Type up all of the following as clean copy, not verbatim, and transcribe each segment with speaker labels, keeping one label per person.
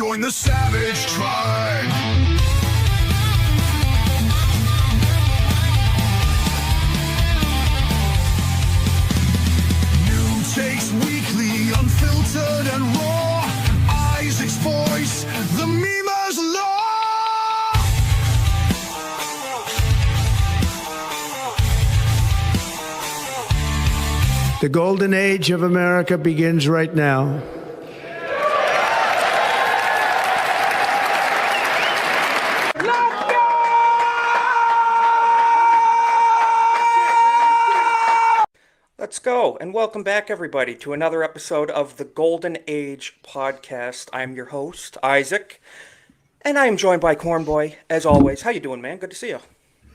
Speaker 1: Join the savage tribe. New takes weekly, unfiltered and raw. Isaac's voice, the memer's law.
Speaker 2: The golden age of America begins right now.
Speaker 3: Let's go, and welcome back, everybody, to another episode of the Golden Age podcast. I'm your host, Isaac, and I am joined by Cornboy, as always. How you doing, man? Good to see you.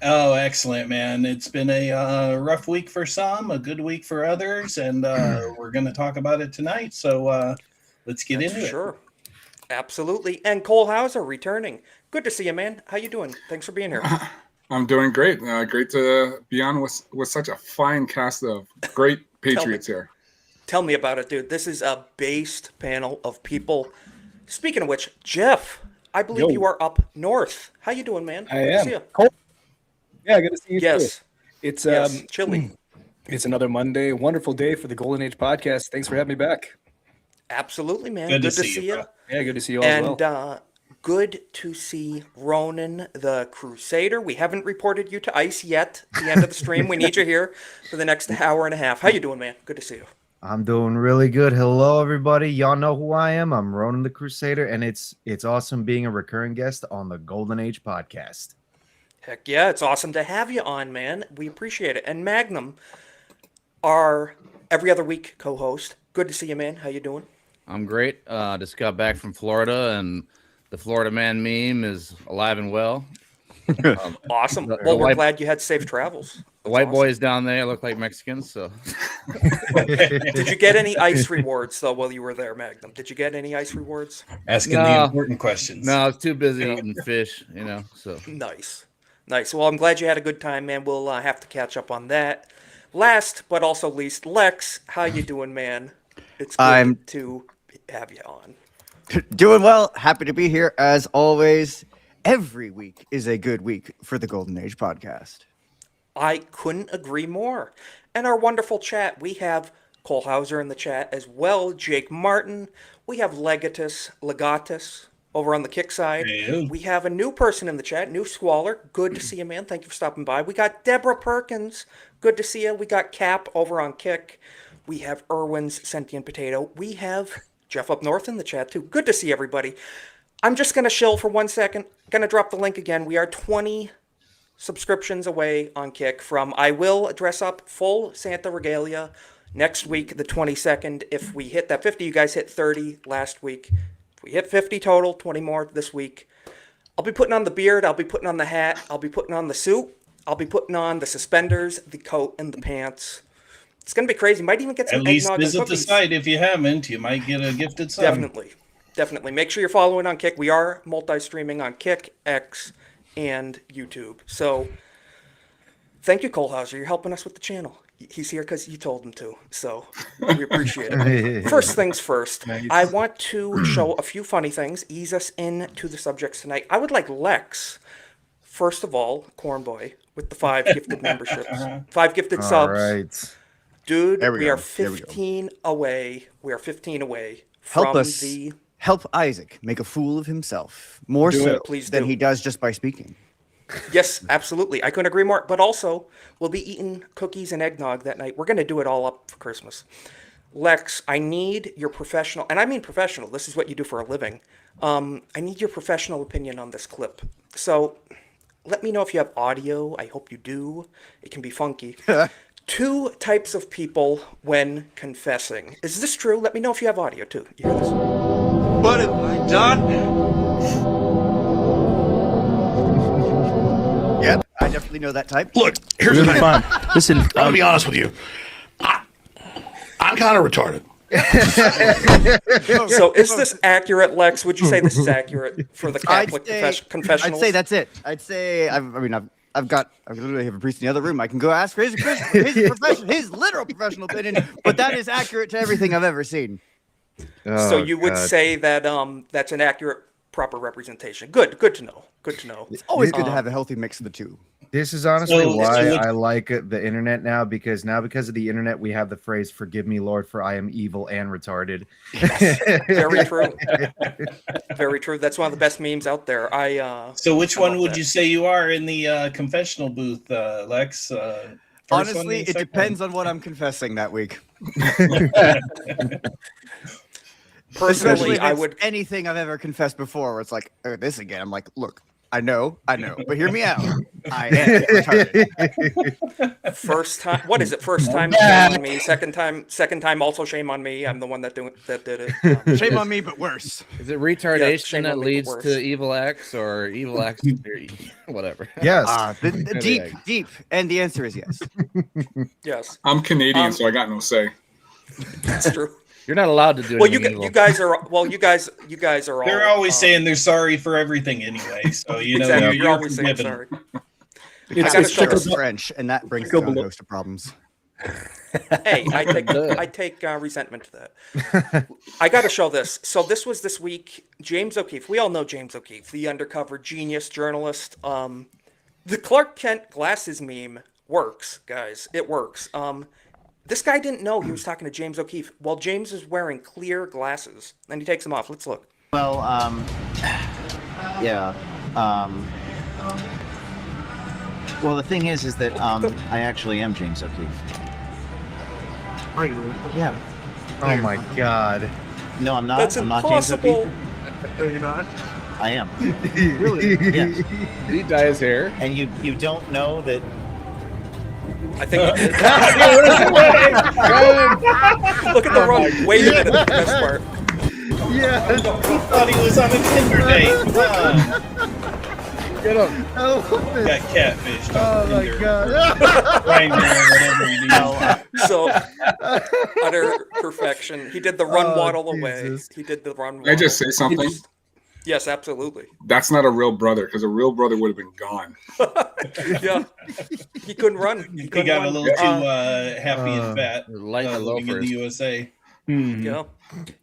Speaker 4: Oh, excellent, man. It's been a rough week for some, a good week for others, and we're going to talk about it tonight, so let's get into it.
Speaker 3: Sure. Absolutely. And Cole Hauser returning. Good to see you, man. How you doing? Thanks for being here.
Speaker 5: I'm doing great. Great to be on with such a fine cast of great Patriots here.
Speaker 3: Tell me about it, dude. This is a based panel of people. Speaking of which, Jeff, I believe you are up north. How you doing, man?
Speaker 6: I am. Cold. Yeah, good to see you.
Speaker 3: Yes.
Speaker 6: Too. It's
Speaker 3: chilly.
Speaker 6: It's another Monday. Wonderful day for the Golden Age podcast. Thanks for having me back.
Speaker 3: Absolutely, man.
Speaker 4: Good to see you.
Speaker 6: Yeah, good to see you all as well.
Speaker 3: And good to see Ronan the Crusader. We haven't reported you to ICE yet at the end of the stream. We need you here for the next hour and a half. How you doing, man? Good to see you.
Speaker 7: I'm doing really good. Hello, everybody. Y'all know who I am. I'm Ronan the Crusader, and it's awesome being a recurring guest on the Golden Age podcast.
Speaker 3: Heck yeah, it's awesome to have you on, man. We appreciate it. And Magnum, our every other week co-host. Good to see you, man. How you doing?
Speaker 8: I'm great. Just got back from Florida, and the Florida man meme is alive and well.
Speaker 3: Awesome. Well, we're glad you had safe travels.
Speaker 8: The white boys down there look like Mexicans, so.
Speaker 3: Did you get any ICE rewards, though, while you were there, Magnum? Did you get any ICE rewards?
Speaker 4: Asking the important questions.
Speaker 8: No, I was too busy eating fish, so.
Speaker 3: Nice. Well, I'm glad you had a good time, man. We'll have to catch up on that. Last, but also least, Lex, how you doing, man? It's good to have you on.
Speaker 9: Doing well. Happy to be here, as always. Every week is a good week for the Golden Age podcast.
Speaker 3: I couldn't agree more. And our wonderful chat, we have Cole Hauser in the chat as well, Jake Martin. We have Legatus over on the kick side.
Speaker 4: Hey.
Speaker 3: We have a new person in the chat, New Squaller. Good to see you, man. Thank you for stopping by. We got Deborah Perkins. Good to see you. We got Cap over on Kick. We have Irwin's Sentient Potato. We have Jeff up north in the chat, too. Good to see everybody. I'm just going to shill for 1 second. Going to drop the link again. We are 20 subscriptions away on Kick from I will dress up full Santa regalia next week, the 22nd. If we hit that 50, you guys hit 30 last week. If we hit 50 total, 20 more this week. I'll be putting on the beard. I'll be putting on the hat. I'll be putting on the suit. I'll be putting on the suspenders, the coat, and the pants. It's going to be crazy. Might even get some
Speaker 4: At least
Speaker 3: eggnog and
Speaker 4: visit the
Speaker 3: cookies.
Speaker 4: site if you haven't. You might get a gifted son.
Speaker 3: Definitely. Make sure you're following on Kick. We are multi-streaming on Kick, X, and YouTube. So thank you, Cole Hauser. You're helping us with the channel. He's here because you told him to. So we appreciate it. First things first, I want to show a few funny things, ease us into the subjects tonight. I would like Lex, first of all, Cornboy, with the 5 gifted memberships, 5 gifted subs.
Speaker 7: All right.
Speaker 3: Dude,
Speaker 9: There we
Speaker 3: we
Speaker 9: go.
Speaker 3: are 15 away. We are 15 away
Speaker 9: Help
Speaker 3: from
Speaker 9: us.
Speaker 3: the...
Speaker 9: Help Isaac make a fool of himself, more
Speaker 3: Do
Speaker 9: so
Speaker 3: it, please
Speaker 9: than
Speaker 3: do.
Speaker 9: he does just by speaking.
Speaker 3: Yes, absolutely. I couldn't agree more. But also, we'll be eating cookies and eggnog that night. We're going to do it all up for Christmas. Lex, I need your professional, and I mean professional, this is what you do for a living. I need your professional opinion on this clip. So let me know if you have audio. I hope you do. It can be funky. 2 types of people when confessing. Is this true? Let me know if you have audio too. You hear this?
Speaker 1: What have I done?
Speaker 9: Yep, I definitely know that type.
Speaker 1: Look, here's the thing. Listen, I'm gonna be honest with you. I'm kind of retarded.
Speaker 3: So is this accurate, Lex? Would you say this is accurate for the Catholic confessionals?
Speaker 9: I'd say that's it. I'd say I literally have a priest in the other room. I can go ask for his literal professional opinion, but that is accurate to everything I've ever seen.
Speaker 3: So
Speaker 7: Oh,
Speaker 3: you would
Speaker 7: God.
Speaker 3: say that that's an accurate, proper representation. Good to know. Good to know.
Speaker 9: It's always good to have a healthy mix of the two.
Speaker 7: This is honestly
Speaker 4: So
Speaker 7: why
Speaker 4: which-
Speaker 7: I like the internet now, because of the internet, we have the phrase, "Forgive me, Lord, for I am evil and retarded."
Speaker 3: Very true. Very true. That's one of the best memes out there.
Speaker 4: So which
Speaker 3: I
Speaker 4: one
Speaker 3: love
Speaker 4: would
Speaker 3: that.
Speaker 4: you say you are in the confessional booth, Lex? First
Speaker 9: Honestly,
Speaker 4: one,
Speaker 9: it depends on what I'm confessing that week.
Speaker 3: Personally,
Speaker 9: Especially if
Speaker 3: I
Speaker 9: it's
Speaker 3: would.
Speaker 9: anything I've ever confessed before, where it's like, oh, this again. I'm like, look, I know, but hear me out. I am retarded.
Speaker 3: First time. What is it? First time, shame on me. Second time, also shame on me. I'm the one that did it.
Speaker 9: Shame on me, but worse.
Speaker 8: Is it retardation
Speaker 3: shame
Speaker 8: that
Speaker 3: on me, but
Speaker 8: leads
Speaker 3: worse.
Speaker 8: to evil acts or evil acts or whatever?
Speaker 7: Yes.
Speaker 9: Deep. And the answer is yes.
Speaker 3: Yes,
Speaker 5: I'm Canadian,
Speaker 3: Um,
Speaker 5: so I got no say.
Speaker 3: that's true.
Speaker 8: You're not allowed to do
Speaker 3: Well,
Speaker 8: anything evil.
Speaker 3: you guys are. Well, you guys are all.
Speaker 4: They're always saying they're sorry for everything anyway. So you know
Speaker 3: Exactly. You're
Speaker 4: you're
Speaker 3: always saying
Speaker 4: forgiven.
Speaker 3: sorry.
Speaker 9: The
Speaker 3: gotta
Speaker 9: Catholic
Speaker 3: show
Speaker 9: Church is
Speaker 3: this.
Speaker 9: French, and that brings its own host of problems.
Speaker 3: Hey, I take resentment to that. I got to show this. So this was this week. James O'Keefe. We all know James O'Keefe, the undercover genius journalist. The Clark Kent glasses meme works, guys. It works. This guy didn't know he was talking to James O'Keefe. Well, James is wearing clear glasses, and he takes them off. Let's look.
Speaker 10: Well, yeah. Well, the thing is that I actually am James O'Keefe.
Speaker 3: Are you?
Speaker 10: Yeah.
Speaker 7: Oh my God.
Speaker 10: No, I'm not.
Speaker 3: That's
Speaker 10: I'm not James
Speaker 3: impossible.
Speaker 10: O'Keefe.
Speaker 3: Are you not?
Speaker 10: I am.
Speaker 7: Really?
Speaker 10: Yes.
Speaker 8: Did he dye his hair?
Speaker 10: And you don't know that.
Speaker 3: I think he did. Look at the run. Wait a minute. The best part.
Speaker 7: Yeah.
Speaker 4: He thought he was on a Tinder date. Come on.
Speaker 8: Get him.
Speaker 7: I love this.
Speaker 4: Got catfished.
Speaker 7: Oh
Speaker 4: on
Speaker 7: my
Speaker 4: Tinder.
Speaker 7: God.
Speaker 4: Grindr, whatever you need.
Speaker 3: So utter perfection. He did the run
Speaker 7: Oh,
Speaker 3: waddle away.
Speaker 7: Jesus.
Speaker 3: He did the run.
Speaker 5: Can I just say
Speaker 3: waddle.
Speaker 5: something?
Speaker 3: Yes, absolutely.
Speaker 5: That's not a real brother, because a real brother would have been gone.
Speaker 3: Yeah, he couldn't run.
Speaker 4: He
Speaker 3: couldn't
Speaker 4: got
Speaker 3: run.
Speaker 4: a little too happy and fat
Speaker 8: Light the
Speaker 4: living in the
Speaker 8: loafers.
Speaker 4: USA.
Speaker 3: Yeah.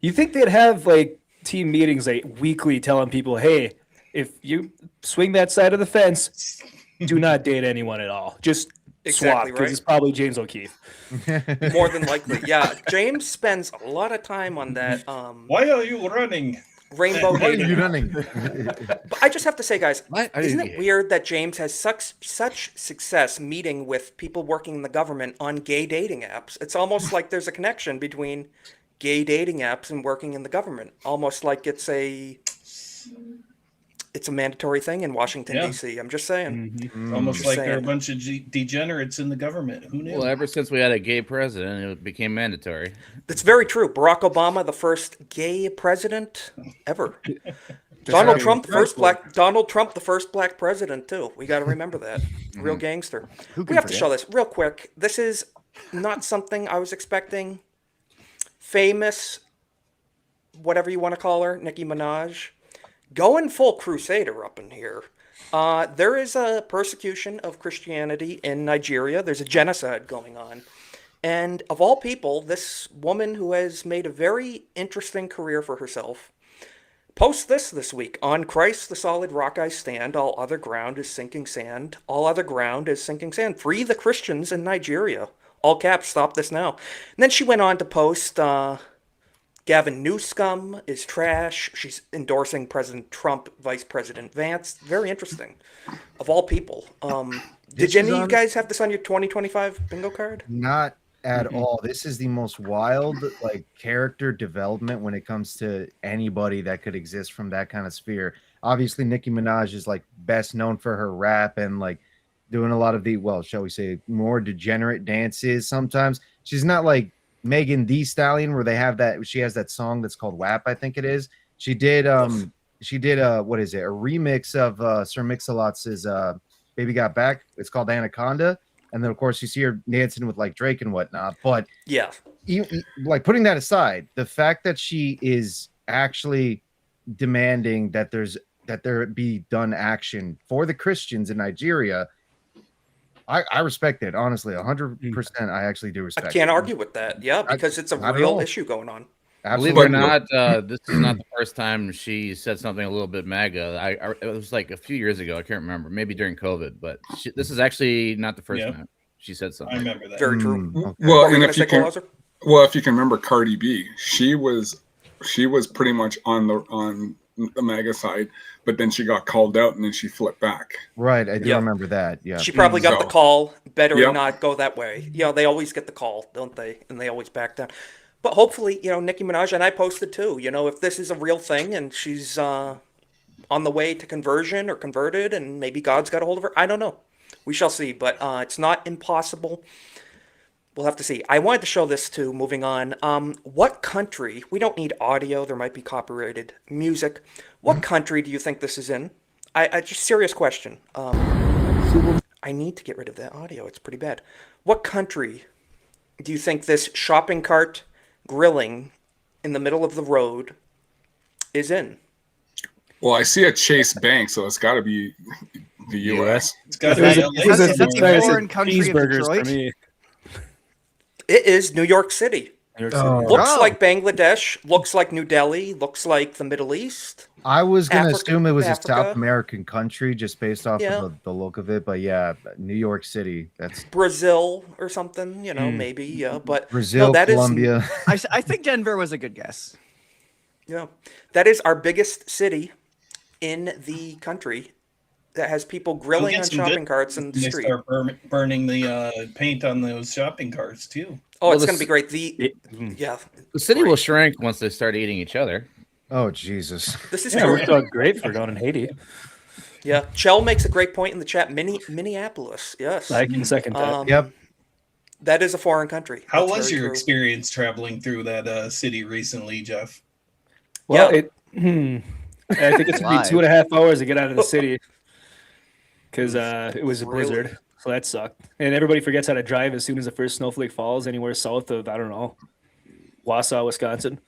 Speaker 6: You think they'd have like team meetings like weekly telling people, hey, if you swing that side of the fence, do not date anyone at all. Just swap,
Speaker 3: Exactly
Speaker 6: because
Speaker 3: right.
Speaker 6: it's probably James O'Keefe.
Speaker 3: More than likely, yeah. James spends a lot of time on that
Speaker 4: Why are you running?
Speaker 3: rainbow
Speaker 7: What are
Speaker 3: dating.
Speaker 7: you running?
Speaker 3: But I just have to say, guys,
Speaker 8: Why are
Speaker 3: isn't
Speaker 8: you
Speaker 3: it
Speaker 8: gay?
Speaker 3: weird that James has such success meeting with people working in the government on gay dating apps? It's almost like there's a connection between gay dating apps and working in the government. Almost like it's a mandatory thing in Washington,
Speaker 4: Yeah.
Speaker 3: D.C. I'm just saying.
Speaker 4: It's almost
Speaker 3: Just
Speaker 4: like they're a
Speaker 3: saying.
Speaker 4: bunch of degenerates in the government. Who knew?
Speaker 8: Well, ever since we had a gay president, it became mandatory.
Speaker 3: That's very true. Barack Obama, the first gay president ever. Donald Trump, the first black president too. We got to remember that. Real gangster.
Speaker 9: Who
Speaker 3: We
Speaker 9: can
Speaker 3: have to
Speaker 9: forget?
Speaker 3: show this real quick. This is not something I was expecting. Famous, whatever you want to call her, Nicki Minaj, going full crusader up in here. There is a persecution of Christianity in Nigeria. There's a genocide going on. And of all people, this woman who has made a very interesting career for herself posts this week. On Christ, the solid rock I stand, all other ground is sinking sand. All other ground is sinking sand. Free the Christians in Nigeria. All caps, stop this now. And then she went on to post, Gavin Newsom is trash. She's endorsing President Trump, Vice President Vance. Very interesting. Of all people. Did any of you guys have this on your 2025 bingo card?
Speaker 7: Not at all. This is the most wild like character development when it comes to anybody that could exist from that kind of sphere. Obviously, Nicki Minaj is like best known for her rap and like doing a lot of the, well, shall we say, more degenerate dances. Sometimes she's not like Megan Thee Stallion, where they have that. She has that song that's called WAP, I think it is. She did what is it? A remix of Sir Mix-a-Lot's Baby Got Back. It's called Anaconda. And then, of course, you see her dancing with like Drake and whatnot. But
Speaker 3: Yeah.
Speaker 7: like putting that aside, the fact that she is actually demanding that there be done action for the Christians in Nigeria, I respect it. Honestly, 100%. I actually do
Speaker 3: I
Speaker 7: respect.
Speaker 3: can't
Speaker 7: it.
Speaker 3: argue with that. Yeah, because it's a
Speaker 7: not at
Speaker 3: real
Speaker 7: all.
Speaker 3: issue going on.
Speaker 8: Believe it or
Speaker 7: Absolutely.
Speaker 8: not, this is not the first time she said something a little bit MAGA. It was like a few years ago. I can't remember, maybe during COVID, but this is actually not the first
Speaker 4: Yep.
Speaker 8: time she said
Speaker 4: I
Speaker 8: something.
Speaker 4: remember that.
Speaker 3: Very true.
Speaker 7: Okay.
Speaker 5: Well,
Speaker 3: What were
Speaker 5: and
Speaker 3: you
Speaker 5: if
Speaker 3: gonna
Speaker 5: you
Speaker 3: say,
Speaker 5: can,
Speaker 3: Colosser?
Speaker 5: well, if you can remember Cardi B, she was pretty much on the MAGA side, but then she got called out and then she flipped back.
Speaker 7: Right, I do
Speaker 3: Yeah.
Speaker 7: remember that. Yeah.
Speaker 3: She probably got the
Speaker 5: So-
Speaker 3: call. Better
Speaker 5: Yep.
Speaker 3: not go that way. You know, they always get the call, don't they? And they always back down. But hopefully, you know, Nicki Minaj, and I posted too, you know, if this is a real thing and she's on the way to conversion or converted and maybe God's got a hold of her, I don't know. We shall see. But it's not impossible. We'll have to see. I wanted to show this too, moving on. What country, we don't need audio, there might be copyrighted music. What country do you think this is in? I just serious question. I need to get rid of that audio. It's pretty bad. What country do you think this shopping cart grilling in the middle of the road is in?
Speaker 5: Well, I see a Chase Bank, so it's got to be the U.S.
Speaker 4: It's got to
Speaker 6: It was
Speaker 4: be
Speaker 6: a-
Speaker 4: LA
Speaker 6: it was a-
Speaker 4: somewhere.
Speaker 6: it's a
Speaker 9: foreign country of
Speaker 6: cheeseburgers
Speaker 9: Detroit?
Speaker 6: for me.
Speaker 3: It is New York City.
Speaker 6: New York City.
Speaker 7: Oh.
Speaker 3: Looks
Speaker 9: Oh.
Speaker 3: like Bangladesh, looks like New Delhi, looks like the Middle East.
Speaker 7: I was gonna
Speaker 3: Africa-
Speaker 7: assume it was a
Speaker 3: Africa.
Speaker 7: South American country just based off
Speaker 3: Yeah.
Speaker 7: of the look of it, but yeah, New York City. That's
Speaker 3: Brazil or something, you know,
Speaker 6: Hmm.
Speaker 3: maybe, yeah. But
Speaker 7: Brazil,
Speaker 3: no, that is
Speaker 7: Colombia.
Speaker 9: I think Denver was a good guess.
Speaker 3: yeah, that is our biggest city in the country that has people
Speaker 4: You'll
Speaker 3: grilling
Speaker 4: get
Speaker 3: on
Speaker 4: some
Speaker 3: shopping
Speaker 4: good
Speaker 3: carts in the
Speaker 4: when they
Speaker 3: street.
Speaker 4: start burning the paint on those shopping carts too.
Speaker 3: Oh,
Speaker 8: Well,
Speaker 3: it's going to
Speaker 8: this-
Speaker 3: be great. The
Speaker 6: Mm.
Speaker 3: yeah,
Speaker 8: The city will
Speaker 3: Great.
Speaker 8: shrink once they start eating each other.
Speaker 7: Oh Jesus.
Speaker 3: this is
Speaker 6: Yeah, it
Speaker 3: true.
Speaker 6: worked out great for down in Haiti.
Speaker 3: Yeah, Chell makes a great point in the chat. Minneapolis, yes,
Speaker 6: I can second that.
Speaker 7: Yep.
Speaker 3: that is a foreign country.
Speaker 4: How
Speaker 3: That's
Speaker 4: was
Speaker 3: very
Speaker 4: your
Speaker 3: true.
Speaker 4: experience traveling through that city recently, Jeff?
Speaker 6: Well,
Speaker 3: Yeah.
Speaker 6: I think it's gonna
Speaker 9: Live.
Speaker 6: be 2.5 hours to get out of the city because it was a
Speaker 3: Really?
Speaker 6: blizzard, so that sucked. And everybody forgets how to drive as soon as the first snowflake falls anywhere south of I don't know, Wausau, Wisconsin.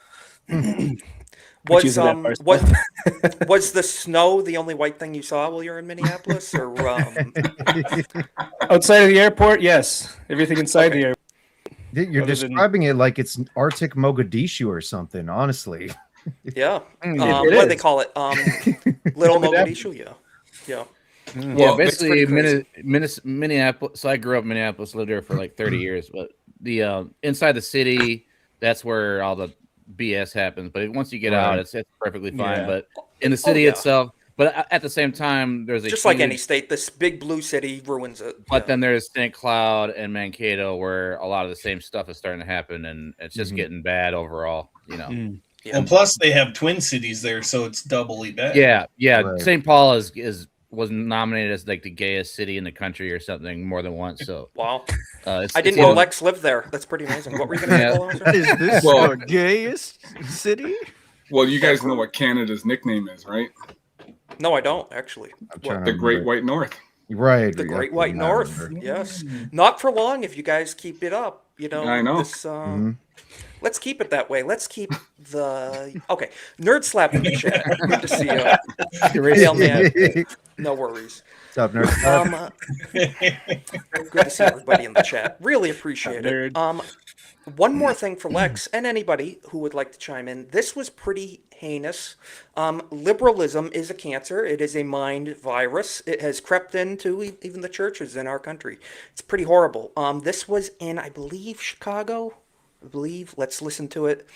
Speaker 3: Was
Speaker 6: using that first.
Speaker 3: what was the snow the only white thing you saw while you were in Minneapolis, or
Speaker 6: Outside of the airport, yes. Everything inside the airport.
Speaker 7: You're
Speaker 6: Other than-
Speaker 7: describing it like it's Arctic Mogadishu or something, honestly.
Speaker 3: yeah?
Speaker 6: It
Speaker 3: What do they
Speaker 6: is.
Speaker 3: call it? Little
Speaker 6: Tell me that.
Speaker 3: Mogadishu, yeah, yeah.
Speaker 8: Yeah,
Speaker 5: Well, it's
Speaker 8: basically
Speaker 3: pretty
Speaker 8: Minneapolis. So I grew up in Minneapolis, lived there for like 30 years. But the inside the city, that's where all the BS happens. But once you get out,
Speaker 7: Right.
Speaker 8: it's perfectly fine.
Speaker 6: Yeah.
Speaker 8: But in the city
Speaker 3: yeah.
Speaker 8: itself, but at the same time, there's a
Speaker 3: Just like
Speaker 8: huge-
Speaker 3: any state, this big blue city ruins it.
Speaker 8: But
Speaker 3: yeah.
Speaker 8: then there's St. Cloud and Mankato, where a lot of the same stuff is starting to happen, and it's just
Speaker 7: Mhm.
Speaker 8: getting bad overall. You know.
Speaker 6: Mm.
Speaker 3: Yeah.
Speaker 4: And plus, they have twin cities there, so it's doubly bad.
Speaker 8: Yeah, yeah.
Speaker 7: Right.
Speaker 8: St. Paul was nominated as like the gayest city in the country or something more than once. So
Speaker 3: Wow,
Speaker 8: it's,
Speaker 3: I didn't
Speaker 8: it's
Speaker 3: know
Speaker 8: even-
Speaker 3: Lex lived there. That's pretty amazing. What were you going to
Speaker 8: Yeah.
Speaker 3: say, Colossus?
Speaker 9: Is this
Speaker 5: Well-
Speaker 9: the gayest city?
Speaker 5: Well, you guys know what Canada's nickname is, right?
Speaker 3: No, I don't actually.
Speaker 7: I'm trying
Speaker 3: What,
Speaker 5: The
Speaker 7: to
Speaker 5: Great
Speaker 7: remember.
Speaker 5: White North.
Speaker 7: Right.
Speaker 3: the
Speaker 7: yeah,
Speaker 3: Great
Speaker 7: I
Speaker 3: White
Speaker 7: cannot
Speaker 3: North.
Speaker 7: remember.
Speaker 3: Yes, not for long if you guys keep it up. You know,
Speaker 5: I know.
Speaker 3: This,
Speaker 7: Mhm.
Speaker 3: Let's keep it that way. Let's keep the okay. Nerd slap in the chat. Good to see you. Real man. No worries.
Speaker 7: What's up, nerd?
Speaker 3: Good to see everybody in the chat. Really appreciate it.
Speaker 6: Nerd.
Speaker 3: One more thing for Lex and anybody who would like to chime in. This was pretty heinous. Liberalism is a cancer. It is a mind virus. It has crept into even the churches in our country. It's pretty horrible. This was in, I believe, Chicago. I believe. Let's listen to it.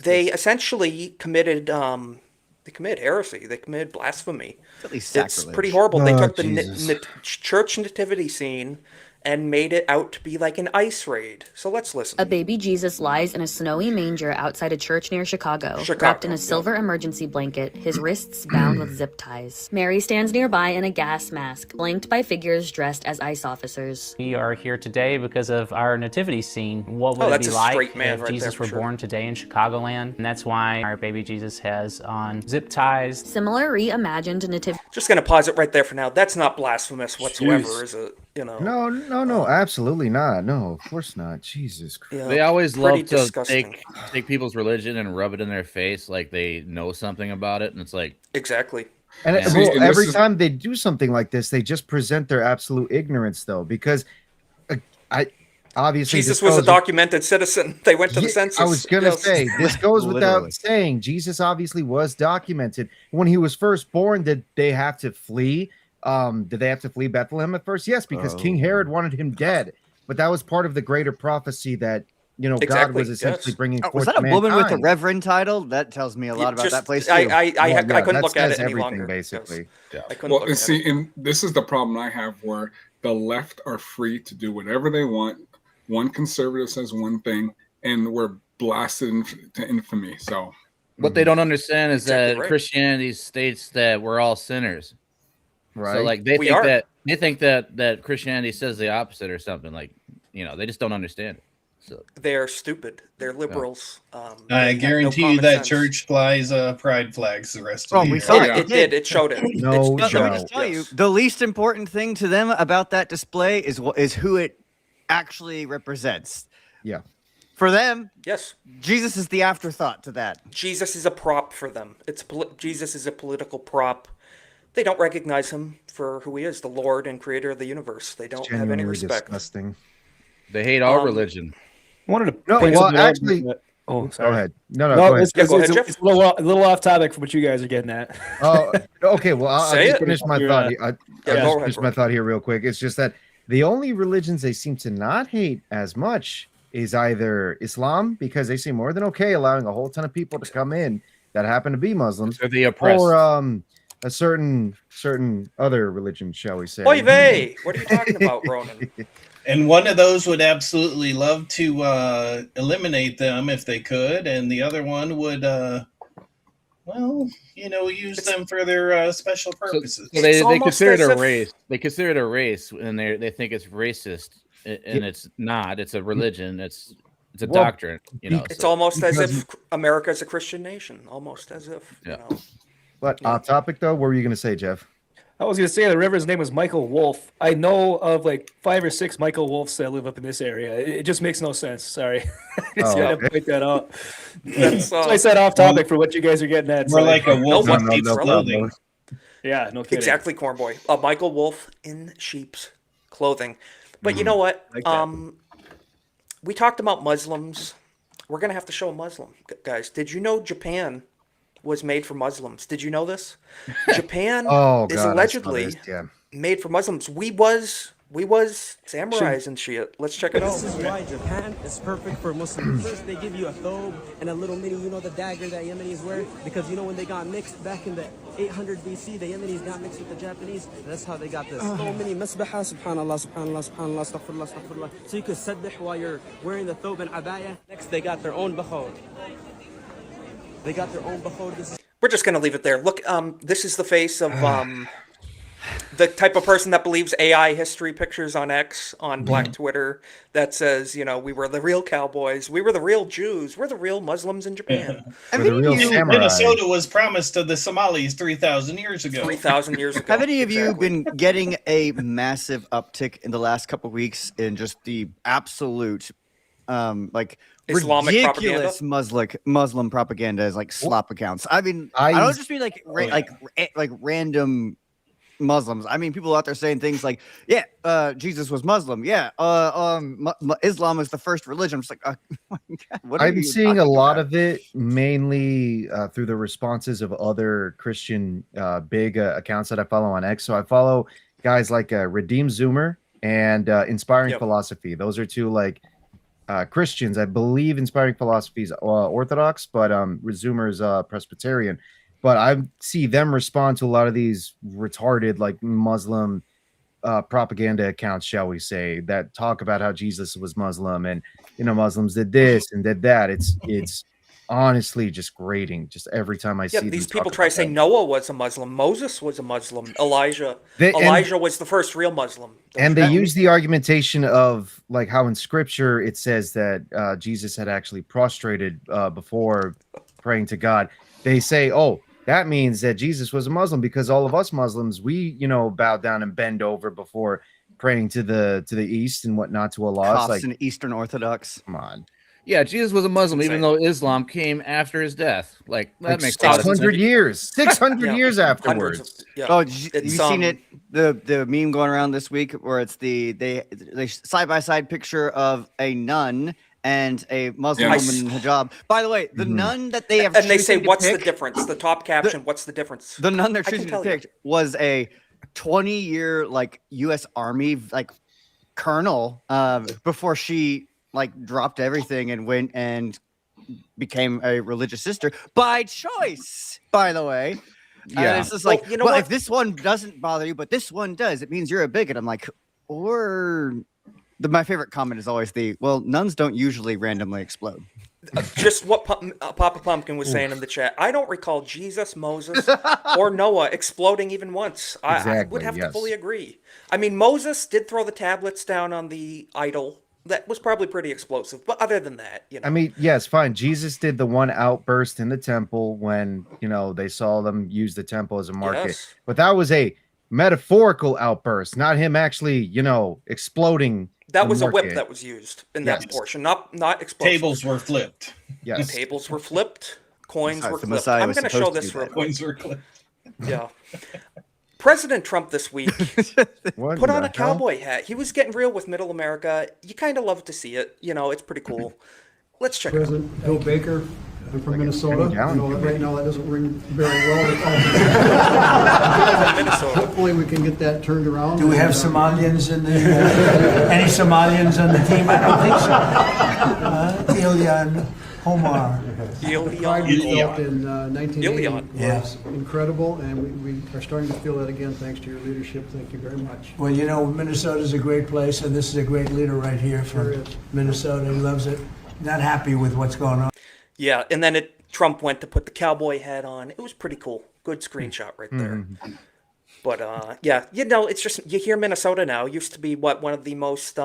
Speaker 3: They essentially committed. They committed heresy. They committed blasphemy.
Speaker 9: At least
Speaker 3: It's
Speaker 9: sacrilege.
Speaker 3: pretty horrible. They
Speaker 7: Oh,
Speaker 3: took the
Speaker 7: Jesus.
Speaker 3: church nativity scene and made it out to be like an ice raid. So let's listen.
Speaker 11: A baby Jesus lies in a snowy manger outside a church near Chicago, wrapped in
Speaker 3: yeah.
Speaker 11: a silver emergency blanket, his wrists bound with zip ties. Mary stands nearby in a gas mask, flanked by figures dressed as ICE officers.
Speaker 12: We are here today because of our nativity scene. What would
Speaker 3: Oh,
Speaker 12: it
Speaker 3: that's
Speaker 12: be
Speaker 3: a
Speaker 12: like
Speaker 3: straight man
Speaker 12: if
Speaker 3: right there,
Speaker 12: Jesus
Speaker 3: for
Speaker 12: were
Speaker 3: sure.
Speaker 12: born today in Chicagoland? And that's why our baby Jesus has on zip ties.
Speaker 11: Similar reimagined nativity
Speaker 3: Just gonna pause it right there for now. That's not blasphemous whatsoever,
Speaker 5: Jeez.
Speaker 3: is it? You know.
Speaker 7: No, absolutely not. No, of course not. Jesus Christ.
Speaker 3: Yeah,
Speaker 8: They always
Speaker 3: pretty
Speaker 8: love to
Speaker 3: disgusting.
Speaker 8: take people's religion and rub it in their face like they know something about it, and it's like
Speaker 3: Exactly.
Speaker 7: And
Speaker 8: Yeah.
Speaker 7: well,
Speaker 5: See, and this
Speaker 7: every
Speaker 5: is-
Speaker 7: time they do something like this, they just present their absolute ignorance, though, because I obviously
Speaker 3: Jesus
Speaker 7: this
Speaker 3: was a
Speaker 7: goes-
Speaker 3: documented citizen. They went to the
Speaker 7: Yeah,
Speaker 3: census.
Speaker 7: I was gonna
Speaker 3: Yes.
Speaker 7: say this goes
Speaker 9: Literally.
Speaker 7: without saying. Jesus obviously was documented when he was first born. Did they have to flee? Did they have to flee Bethlehem at first? Yes, because King Herod wanted him dead. But that was part of the greater prophecy that God
Speaker 3: Exactly,
Speaker 7: was essentially
Speaker 3: yes.
Speaker 7: bringing
Speaker 9: Oh,
Speaker 7: forth
Speaker 9: was that a woman with a
Speaker 7: mankind.
Speaker 9: reverend title? That tells me a lot about that place too.
Speaker 3: I
Speaker 7: Well, yeah,
Speaker 3: couldn't
Speaker 7: that
Speaker 3: look at
Speaker 7: says
Speaker 3: it any
Speaker 7: everything,
Speaker 3: longer.
Speaker 7: basically.
Speaker 3: Yes. I couldn't
Speaker 5: Well,
Speaker 3: look
Speaker 5: and
Speaker 3: at
Speaker 5: see,
Speaker 3: it.
Speaker 5: and this is the problem I have, where the left are free to do whatever they want. One conservative says one thing, and we're blasted to infamy. So
Speaker 8: What they don't understand is
Speaker 3: Exactly
Speaker 8: that
Speaker 3: right.
Speaker 8: Christianity states that we're all sinners.
Speaker 7: Right.
Speaker 8: So like they
Speaker 3: We
Speaker 8: think
Speaker 3: are.
Speaker 8: that Christianity says the opposite or something. Like, they just don't understand it. So
Speaker 3: They're stupid. They're liberals. They
Speaker 4: I
Speaker 3: have no
Speaker 4: guarantee you
Speaker 3: common
Speaker 4: that
Speaker 3: sense.
Speaker 4: church flies pride flags the rest of
Speaker 9: Oh,
Speaker 4: the
Speaker 9: we
Speaker 4: year.
Speaker 9: saw
Speaker 3: It did. It showed it.
Speaker 7: No
Speaker 3: It
Speaker 9: Let
Speaker 3: showed
Speaker 9: me
Speaker 7: doubt.
Speaker 9: just tell you,
Speaker 3: Yes.
Speaker 9: the least important thing to them about that display is who it actually represents.
Speaker 7: Yeah.
Speaker 9: For them,
Speaker 3: Yes.
Speaker 9: Jesus is the afterthought to that.
Speaker 3: Jesus is a prop for them. Jesus is a political prop. They don't recognize him for who he is, the Lord and creator of the universe. They don't have any
Speaker 7: Genuinely
Speaker 3: respect.
Speaker 7: disgusting.
Speaker 8: they hate all religion.
Speaker 6: I wanted to
Speaker 7: No,
Speaker 6: point
Speaker 7: well,
Speaker 6: something out.
Speaker 7: actually-
Speaker 6: Oh,
Speaker 7: Go
Speaker 6: sorry.
Speaker 7: ahead. No, go
Speaker 6: No,
Speaker 7: ahead.
Speaker 6: it's,
Speaker 3: Yeah,
Speaker 6: it's,
Speaker 3: go ahead,
Speaker 6: it's,
Speaker 3: Jeff.
Speaker 6: it's a little off topic from what you guys are getting at.
Speaker 7: Oh, okay. Well, I'll
Speaker 3: Say
Speaker 7: just
Speaker 3: it.
Speaker 7: finish my
Speaker 6: You're,
Speaker 7: thought.
Speaker 6: uh,
Speaker 7: I'll
Speaker 3: Yeah,
Speaker 7: just
Speaker 3: go
Speaker 7: finish
Speaker 3: ahead,
Speaker 7: my
Speaker 3: Roy.
Speaker 7: thought here real quick. It's just that the only religions they seem to not hate as much is either Islam, because they seem more than okay allowing a whole ton of people to come in that happen to be Muslims,
Speaker 8: They're the oppressed.
Speaker 7: or a certain other religion, shall we say?
Speaker 3: Oy vey! What are you talking about, Ronan?
Speaker 4: And one of those would absolutely love to eliminate them if they could, and the other one would, use them for their special purposes.
Speaker 8: So they
Speaker 3: almost
Speaker 8: consider it
Speaker 3: as
Speaker 8: a
Speaker 3: if-
Speaker 8: race. They consider it a race, and they think it's racist, and it's not. It's a religion. It's a
Speaker 7: Well,
Speaker 8: doctrine.
Speaker 3: It's
Speaker 8: so-
Speaker 3: almost as
Speaker 7: because-
Speaker 3: if America is a Christian nation. Almost as if,
Speaker 8: Yeah.
Speaker 7: But off topic though, what were you going to say, Jeff?
Speaker 6: I was going to say the river's name was Michael Wolf. I know of like 5 or 6 Michael Wolfs that live up in this area. It just makes no sense. Sorry. Just
Speaker 7: Oh,
Speaker 6: gotta
Speaker 7: okay.
Speaker 6: point that out.
Speaker 3: That's,
Speaker 6: So I said off topic for what you guys are getting at.
Speaker 4: More
Speaker 6: so-
Speaker 4: like a wolf
Speaker 3: No,
Speaker 4: in
Speaker 3: no,
Speaker 4: sheep's
Speaker 3: no problem.
Speaker 4: clothing.
Speaker 6: Yeah, no kidding.
Speaker 3: Exactly, Cornboy. Michael Wolf in sheep's clothing. But you know what?
Speaker 6: Like that.
Speaker 3: We talked about Muslims. We're gonna have to show a Muslim, guys. Did you know Japan was made for Muslims? Did you know this? Japan
Speaker 7: Oh,
Speaker 3: is
Speaker 7: God, I saw
Speaker 3: allegedly
Speaker 7: this, yeah.
Speaker 3: made for Muslims. We was samurais and shit. Let's check it out.
Speaker 13: This is why Japan is perfect for Muslims. First, they give you a thobe and a little mini, the dagger that Yemenis wear, because when they got mixed back in the 800 BC, the Yemenis got mixed with the Japanese. That's how they got this little mini masbaha, subhanallah, subhanallah, subhanallah, astaghfirullah, astaghfirullah. So you could sabbih while you're wearing the thobe and abaya. Next, they got their own bakhod. They got their own bakhod. This is
Speaker 3: We're just gonna leave it there. Look, this is the face of the type of person that believes AI history pictures on X, on Black Twitter, that says, we were the real cowboys, we were the real Jews, we're the real Muslims in Japan.
Speaker 7: We're the real samurai.
Speaker 4: Minnesota was promised to the Somalis 3,000 years ago.
Speaker 3: 3,000 years ago.
Speaker 9: Have any of you
Speaker 3: Exactly.
Speaker 9: been getting a massive uptick in the last couple weeks in just the absolute,
Speaker 3: Islamic
Speaker 9: ridiculous Muslim propaganda as slop accounts? I mean, I don't just mean like random Muslims. I mean, people out there saying things like, Jesus was Muslim. Yeah. Islam is the first religion. I'm just like, oh my God, what are
Speaker 7: I'm
Speaker 9: you
Speaker 7: seeing a
Speaker 9: talking
Speaker 7: lot
Speaker 9: about?
Speaker 7: of it mainly through the responses of other Christian big accounts that I follow on X. So I follow guys like Redeem Zoomer and Inspiring Philosophy. Those are two Christians. I believe Inspiring Philosophy is Orthodox, but Zoomer's Presbyterian. But I see them respond to a lot of these retarded Muslim propaganda accounts, shall we say, that talk about how Jesus was Muslim and Muslims did this and did that. It's honestly just grating. Just every time I see
Speaker 3: these
Speaker 7: them
Speaker 3: people
Speaker 7: talk
Speaker 3: try to
Speaker 7: about
Speaker 3: say
Speaker 7: that.
Speaker 3: Noah was a Muslim, Moses was a Muslim, Elijah was the first real Muslim.
Speaker 7: And they use the argumentation of how in Scripture it says that Jesus had actually prostrated before praying to God. They say, oh, that means that Jesus was a Muslim because all of us Muslims, we, bow down and bend over before praying to the east and whatnot to Allah. It's
Speaker 9: Copts and Eastern Orthodox.
Speaker 7: Come on.
Speaker 8: Yeah, Jesus was a Muslim,
Speaker 3: It's
Speaker 8: even
Speaker 3: insane.
Speaker 8: though Islam came after his death. Like that
Speaker 7: Like
Speaker 8: makes a lot of sense.
Speaker 7: 600 years. 600
Speaker 3: Yeah.
Speaker 7: years
Speaker 3: Hundreds
Speaker 7: afterwards.
Speaker 3: of, yeah.
Speaker 9: Oh,
Speaker 3: It's,
Speaker 9: you seen it? The meme going around this week where it's they side by side picture of a nun and a Muslim
Speaker 5: Yes.
Speaker 9: woman in hijab. By the way, the nun that they have
Speaker 3: And they say,
Speaker 9: choosing to
Speaker 3: what's the
Speaker 9: pick-
Speaker 3: difference? The top caption, what's the difference?
Speaker 9: The nun they're
Speaker 3: I can
Speaker 9: choosing to
Speaker 3: tell you.
Speaker 9: pick was a 20-year like U.S. Army like colonel before she like dropped everything and went and became a religious sister by choice. By the way,
Speaker 8: Yeah.
Speaker 9: it's just like,
Speaker 3: Well, you know
Speaker 9: well,
Speaker 3: what?
Speaker 9: if this one doesn't bother you, but this one does, it means you're a bigot. I'm like, or my favorite comment is always well, nuns don't usually randomly explode.
Speaker 3: Just what Papa Pumpkin was saying in the chat. I don't recall Jesus, Moses, or Noah exploding even once. I would
Speaker 7: Exactly,
Speaker 3: have to
Speaker 7: yes.
Speaker 3: fully agree. I mean, Moses did throw the tablets down on the idol. That was probably pretty explosive. But other than that, you know.
Speaker 7: I mean, yes, fine. Jesus did the one outburst in the temple when, they saw them use the temple as a market.
Speaker 3: Yes.
Speaker 7: But that was a metaphorical outburst, not him actually, exploding.
Speaker 3: That
Speaker 7: the
Speaker 3: was a whip
Speaker 7: market.
Speaker 3: that was used in
Speaker 7: Yes.
Speaker 3: that portion, not explosive.
Speaker 4: Tables were flipped.
Speaker 7: Yes.
Speaker 3: Tables were flipped. Coins
Speaker 9: Besides,
Speaker 3: were
Speaker 9: the
Speaker 3: flipped.
Speaker 9: Messiah
Speaker 3: I'm
Speaker 9: was
Speaker 3: going to show
Speaker 9: supposed to
Speaker 3: this
Speaker 9: do
Speaker 3: real
Speaker 9: that.
Speaker 3: quick.
Speaker 4: Coins were flipped.
Speaker 3: Yeah. President Trump this week
Speaker 7: What
Speaker 3: put
Speaker 7: in
Speaker 3: on
Speaker 7: the
Speaker 3: a
Speaker 7: hell?
Speaker 3: cowboy hat. He was getting real with Middle America. You kind of love to see it. It's pretty cool. Let's check it out.
Speaker 14: President Bill Baker, I'm from Minnesota.
Speaker 7: Penny Gallon.
Speaker 14: Right now that doesn't ring very well.
Speaker 3: Minnesota.
Speaker 14: Hopefully we can get that turned around.
Speaker 2: Do we have Somalians in the, any Somalians on the team? I don't think so. Ilyan Omar.
Speaker 14: The pride we
Speaker 3: Ilion.
Speaker 14: felt in 1980
Speaker 3: Ilion.
Speaker 14: was incredible, and we are starting to feel that again thanks to your leadership. Thank you very much.
Speaker 2: Well, Minnesota's a great place, and this is a great leader right here
Speaker 14: Sure
Speaker 2: from
Speaker 14: is.
Speaker 2: Minnesota. He loves it. Not happy with what's going on.
Speaker 3: Yeah, and then Trump went to put the cowboy hat on. It was pretty cool. Good screenshot right there. But yeah, it's just you hear Minnesota now. Used to be one of the most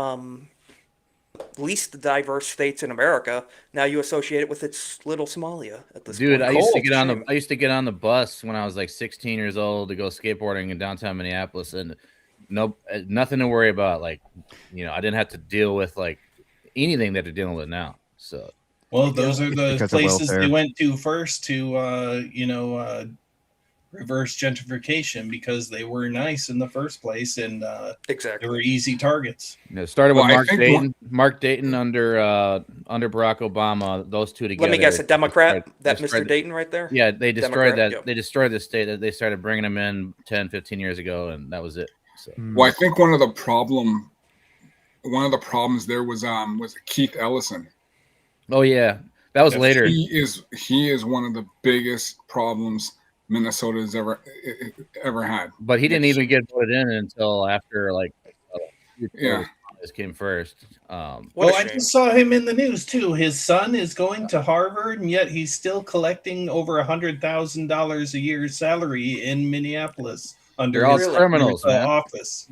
Speaker 3: least diverse states in America. Now you associate it with its little Somalia at this
Speaker 8: Dude,
Speaker 3: point.
Speaker 8: I used to
Speaker 3: Cold,
Speaker 8: get on
Speaker 3: shame.
Speaker 8: I used to get on the bus when I was like 16 years old to go skateboarding in downtown Minneapolis, and nothing to worry about. Like, I didn't have to deal with like anything that they're dealing with now. So,
Speaker 4: Well, those are the
Speaker 9: Because of
Speaker 4: places
Speaker 9: welfare.
Speaker 4: they went to first to, reverse gentrification because they were nice in the first place and they
Speaker 3: Exactly.
Speaker 4: were easy targets.
Speaker 8: it started with
Speaker 5: Well, I
Speaker 8: Mark
Speaker 5: think
Speaker 8: Dayton. Mark Dayton under Barack Obama. Those two together.
Speaker 3: Let me guess, a Democrat? That
Speaker 8: destroyed
Speaker 3: Mr. Dayton right there?
Speaker 8: Yeah, they destroyed
Speaker 3: Democrat,
Speaker 8: that.
Speaker 3: yeah.
Speaker 8: They destroyed the state. They started bringing them in 10, 15 years ago, and that was it. So.
Speaker 5: Well, I think one of the problems there was Keith Ellison.
Speaker 8: Oh yeah, that was later.
Speaker 5: He is one of the biggest problems Minnesota has ever had.
Speaker 8: But he didn't even get voted in until after
Speaker 5: Yeah.
Speaker 8: this came first.
Speaker 4: Well, I just saw him in the news too. His son is going to Harvard, and yet he's still collecting over $100,000 a year salary in Minneapolis under
Speaker 8: They're all
Speaker 4: his
Speaker 8: criminals, man.
Speaker 4: office.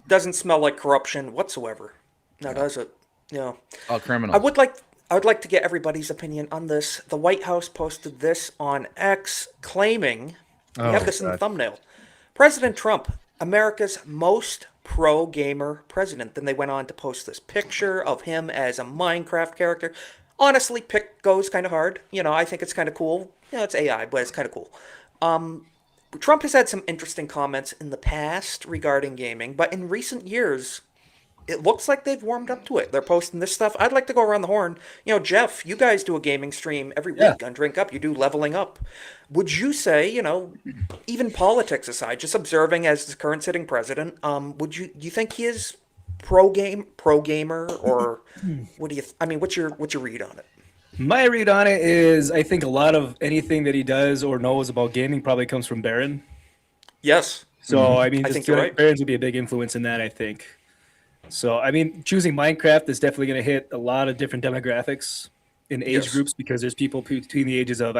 Speaker 3: Doesn't smell like corruption whatsoever. Now does it? Yeah.
Speaker 8: All criminals.
Speaker 3: I would like to get everybody's opinion on this. The White House posted this on X, claiming we have this in the thumbnail. President Trump, America's most pro-gamer president. Then they went on to post this picture of him as a Minecraft character. Honestly, pick goes kind of hard. I think it's kind of cool. It's AI, but it's kind of cool. Trump has had some interesting comments in the past regarding gaming, but in recent years, it looks like they've warmed up to it. They're posting this stuff. I'd like to go around the horn. Jeff, you guys do a gaming stream every week on Drink Up. You do Leveling Up. Would you say, even politics aside, just observing as the current sitting president, do you think he is pro gamer, or what do you? What's your read on it?
Speaker 6: My read on it is I think a lot of anything that he does or knows about gaming probably comes from Barron.
Speaker 3: Yes.
Speaker 6: So,
Speaker 3: I think you're right.
Speaker 6: Barron's would be a big influence in that, I think. So, choosing Minecraft is definitely going to hit a lot of different demographics in age groups because there's people between the ages of,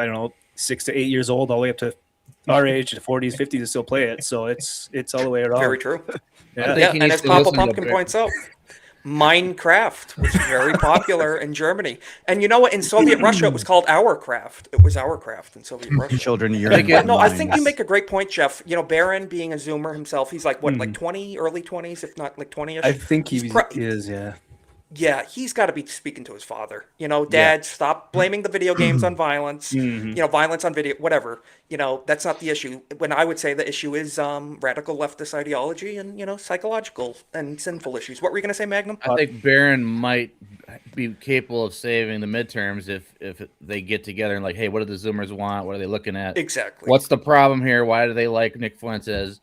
Speaker 6: 6 to 8 years old all the way up to our age, the 40s, 50s that still play it. So it's all the way around.
Speaker 3: Very true.
Speaker 6: Yeah.
Speaker 3: And as Papa Pumpkin points out, Minecraft was very popular in Germany. And you know what? In Soviet Russia, it was called Ourcraft. It was Ourcraft in Soviet Russia.
Speaker 9: Children, you're
Speaker 3: No, I think you make a great point, Jeff. Barron being a Zoomer himself, he's like, what, like 20, early 20s, if not like 20-ish?
Speaker 6: I think he is, yeah.
Speaker 3: yeah, he's got to be speaking to his father. You know, Dad, stop blaming the video games on violence. You know, violence on video, whatever. You know, that's not the issue. When I would say the issue is radical leftist ideology and, you know, psychological and sinful issues. What were you going to say, Magnum?
Speaker 8: I think Barron might be capable of saving the midterms if they get together and like, hey, what do the Zoomers want? What are they looking at?
Speaker 3: Exactly.
Speaker 8: What's the problem here? Why do they like Nick Fuentes?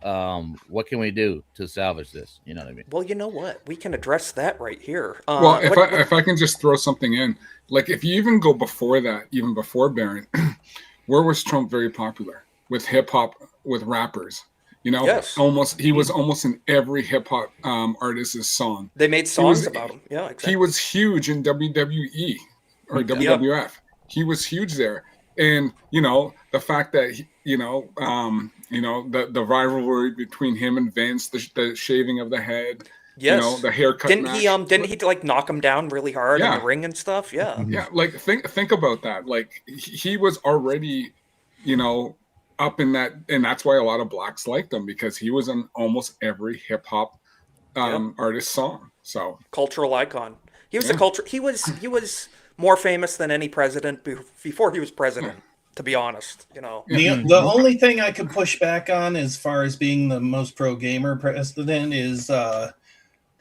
Speaker 8: What can we do to salvage this? You know what I mean?
Speaker 3: Well, you know what? We can address that right here.
Speaker 5: Well, if I can just throw something in, like if you even go before that, even before Barron, where was Trump very popular? With hip hop, with rappers. You know, he was almost in every hip hop artist's song.
Speaker 3: They made songs about him. Yeah, exactly.
Speaker 5: He was huge in WWE or WWF. He was huge there, and you know the fact that the rivalry between him and Vince, the shaving of the head.
Speaker 3: Yes.
Speaker 5: You know, the haircut.
Speaker 3: Didn't he like knock him down really hard in the ring and stuff? Yeah.
Speaker 5: Yeah, like think about that. Like he was already, you know, up in that, and that's why a lot of blacks liked him, because he was in almost every hip hop artist song. So
Speaker 3: cultural icon. He was a culture. He was more famous than any president before he was president. To be honest, you know.
Speaker 4: The only thing I could push back on as far as being the most pro gamer president is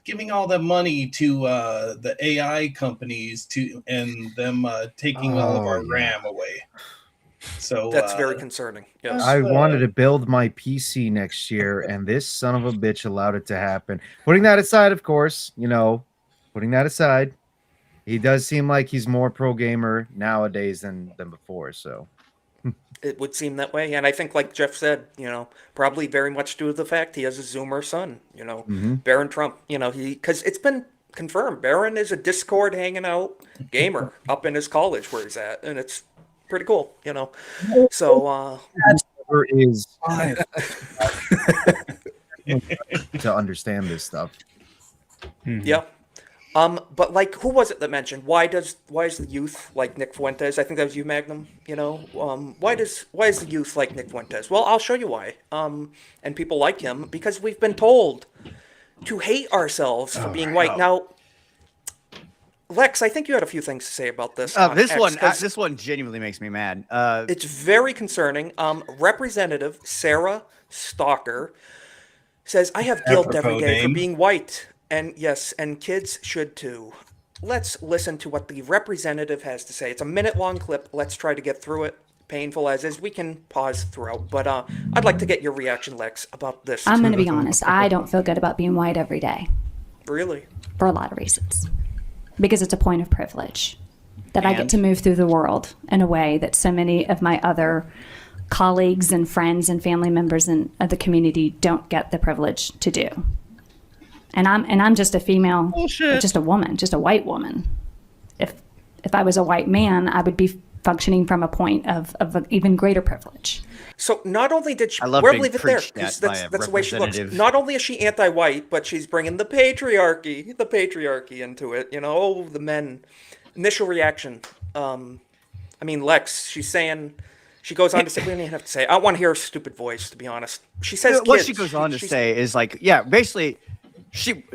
Speaker 4: giving all the money to the AI companies and them taking all of our RAM away. So
Speaker 3: that's very concerning. Yes.
Speaker 7: I wanted to build my PC next year, and this son of a bitch allowed it to happen. Putting that aside, of course, you know, he does seem like he's more pro gamer nowadays than before. So
Speaker 3: it would seem that way, and I think, like Jeff said, you know, probably very much due to the fact he has a Zoomer son. You know, Barron Trump. You know, because it's been confirmed Barron is a Discord hanging out gamer up in his college where he's at, and it's pretty cool. You know, so
Speaker 7: is to understand this stuff.
Speaker 3: Yeah. But like, who was it that mentioned why is the youth like Nick Fuentes? I think that was you, Magnum. You know, why is the youth like Nick Fuentes? Well, I'll show you why. And people like him because we've been told to hate ourselves for being white. Now, Lex, I think you had a few things to say about this.
Speaker 9: This one genuinely makes me mad.
Speaker 3: It's very concerning. Representative Sarah Stalker says, "I have guilt every day for being white." And yes, and kids should too. Let's listen to what the representative has to say. It's a minute-long clip. Let's try to get through it. Painful as is, we can pause throughout. But I'd like to get your reaction, Lex, about this.
Speaker 15: I'm going to be honest. I don't feel good about being white every day.
Speaker 3: Really?
Speaker 15: For a lot of reasons. Because it's a point of privilege. That I get to move through the world in a way that so many of my other colleagues and friends and family members of the community don't get the privilege to do. And I'm just a female, just a woman, just a white woman. If I was a white man, I would be functioning from a point of an even greater privilege.
Speaker 3: So not only did she,
Speaker 9: I love
Speaker 3: we'll
Speaker 9: being
Speaker 3: leave it there
Speaker 9: preached
Speaker 3: because
Speaker 9: at by
Speaker 3: that's the way she looks.
Speaker 9: representative.
Speaker 3: Not only is she anti-white, but she's bringing the patriarchy into it. You know, the men. Initial reaction. I mean, Lex. She's saying. She goes on to say, we don't even have to say. I want to hear her stupid voice, to be honest. She says,
Speaker 9: what
Speaker 3: kids.
Speaker 9: she goes on to say is like, yeah, basically.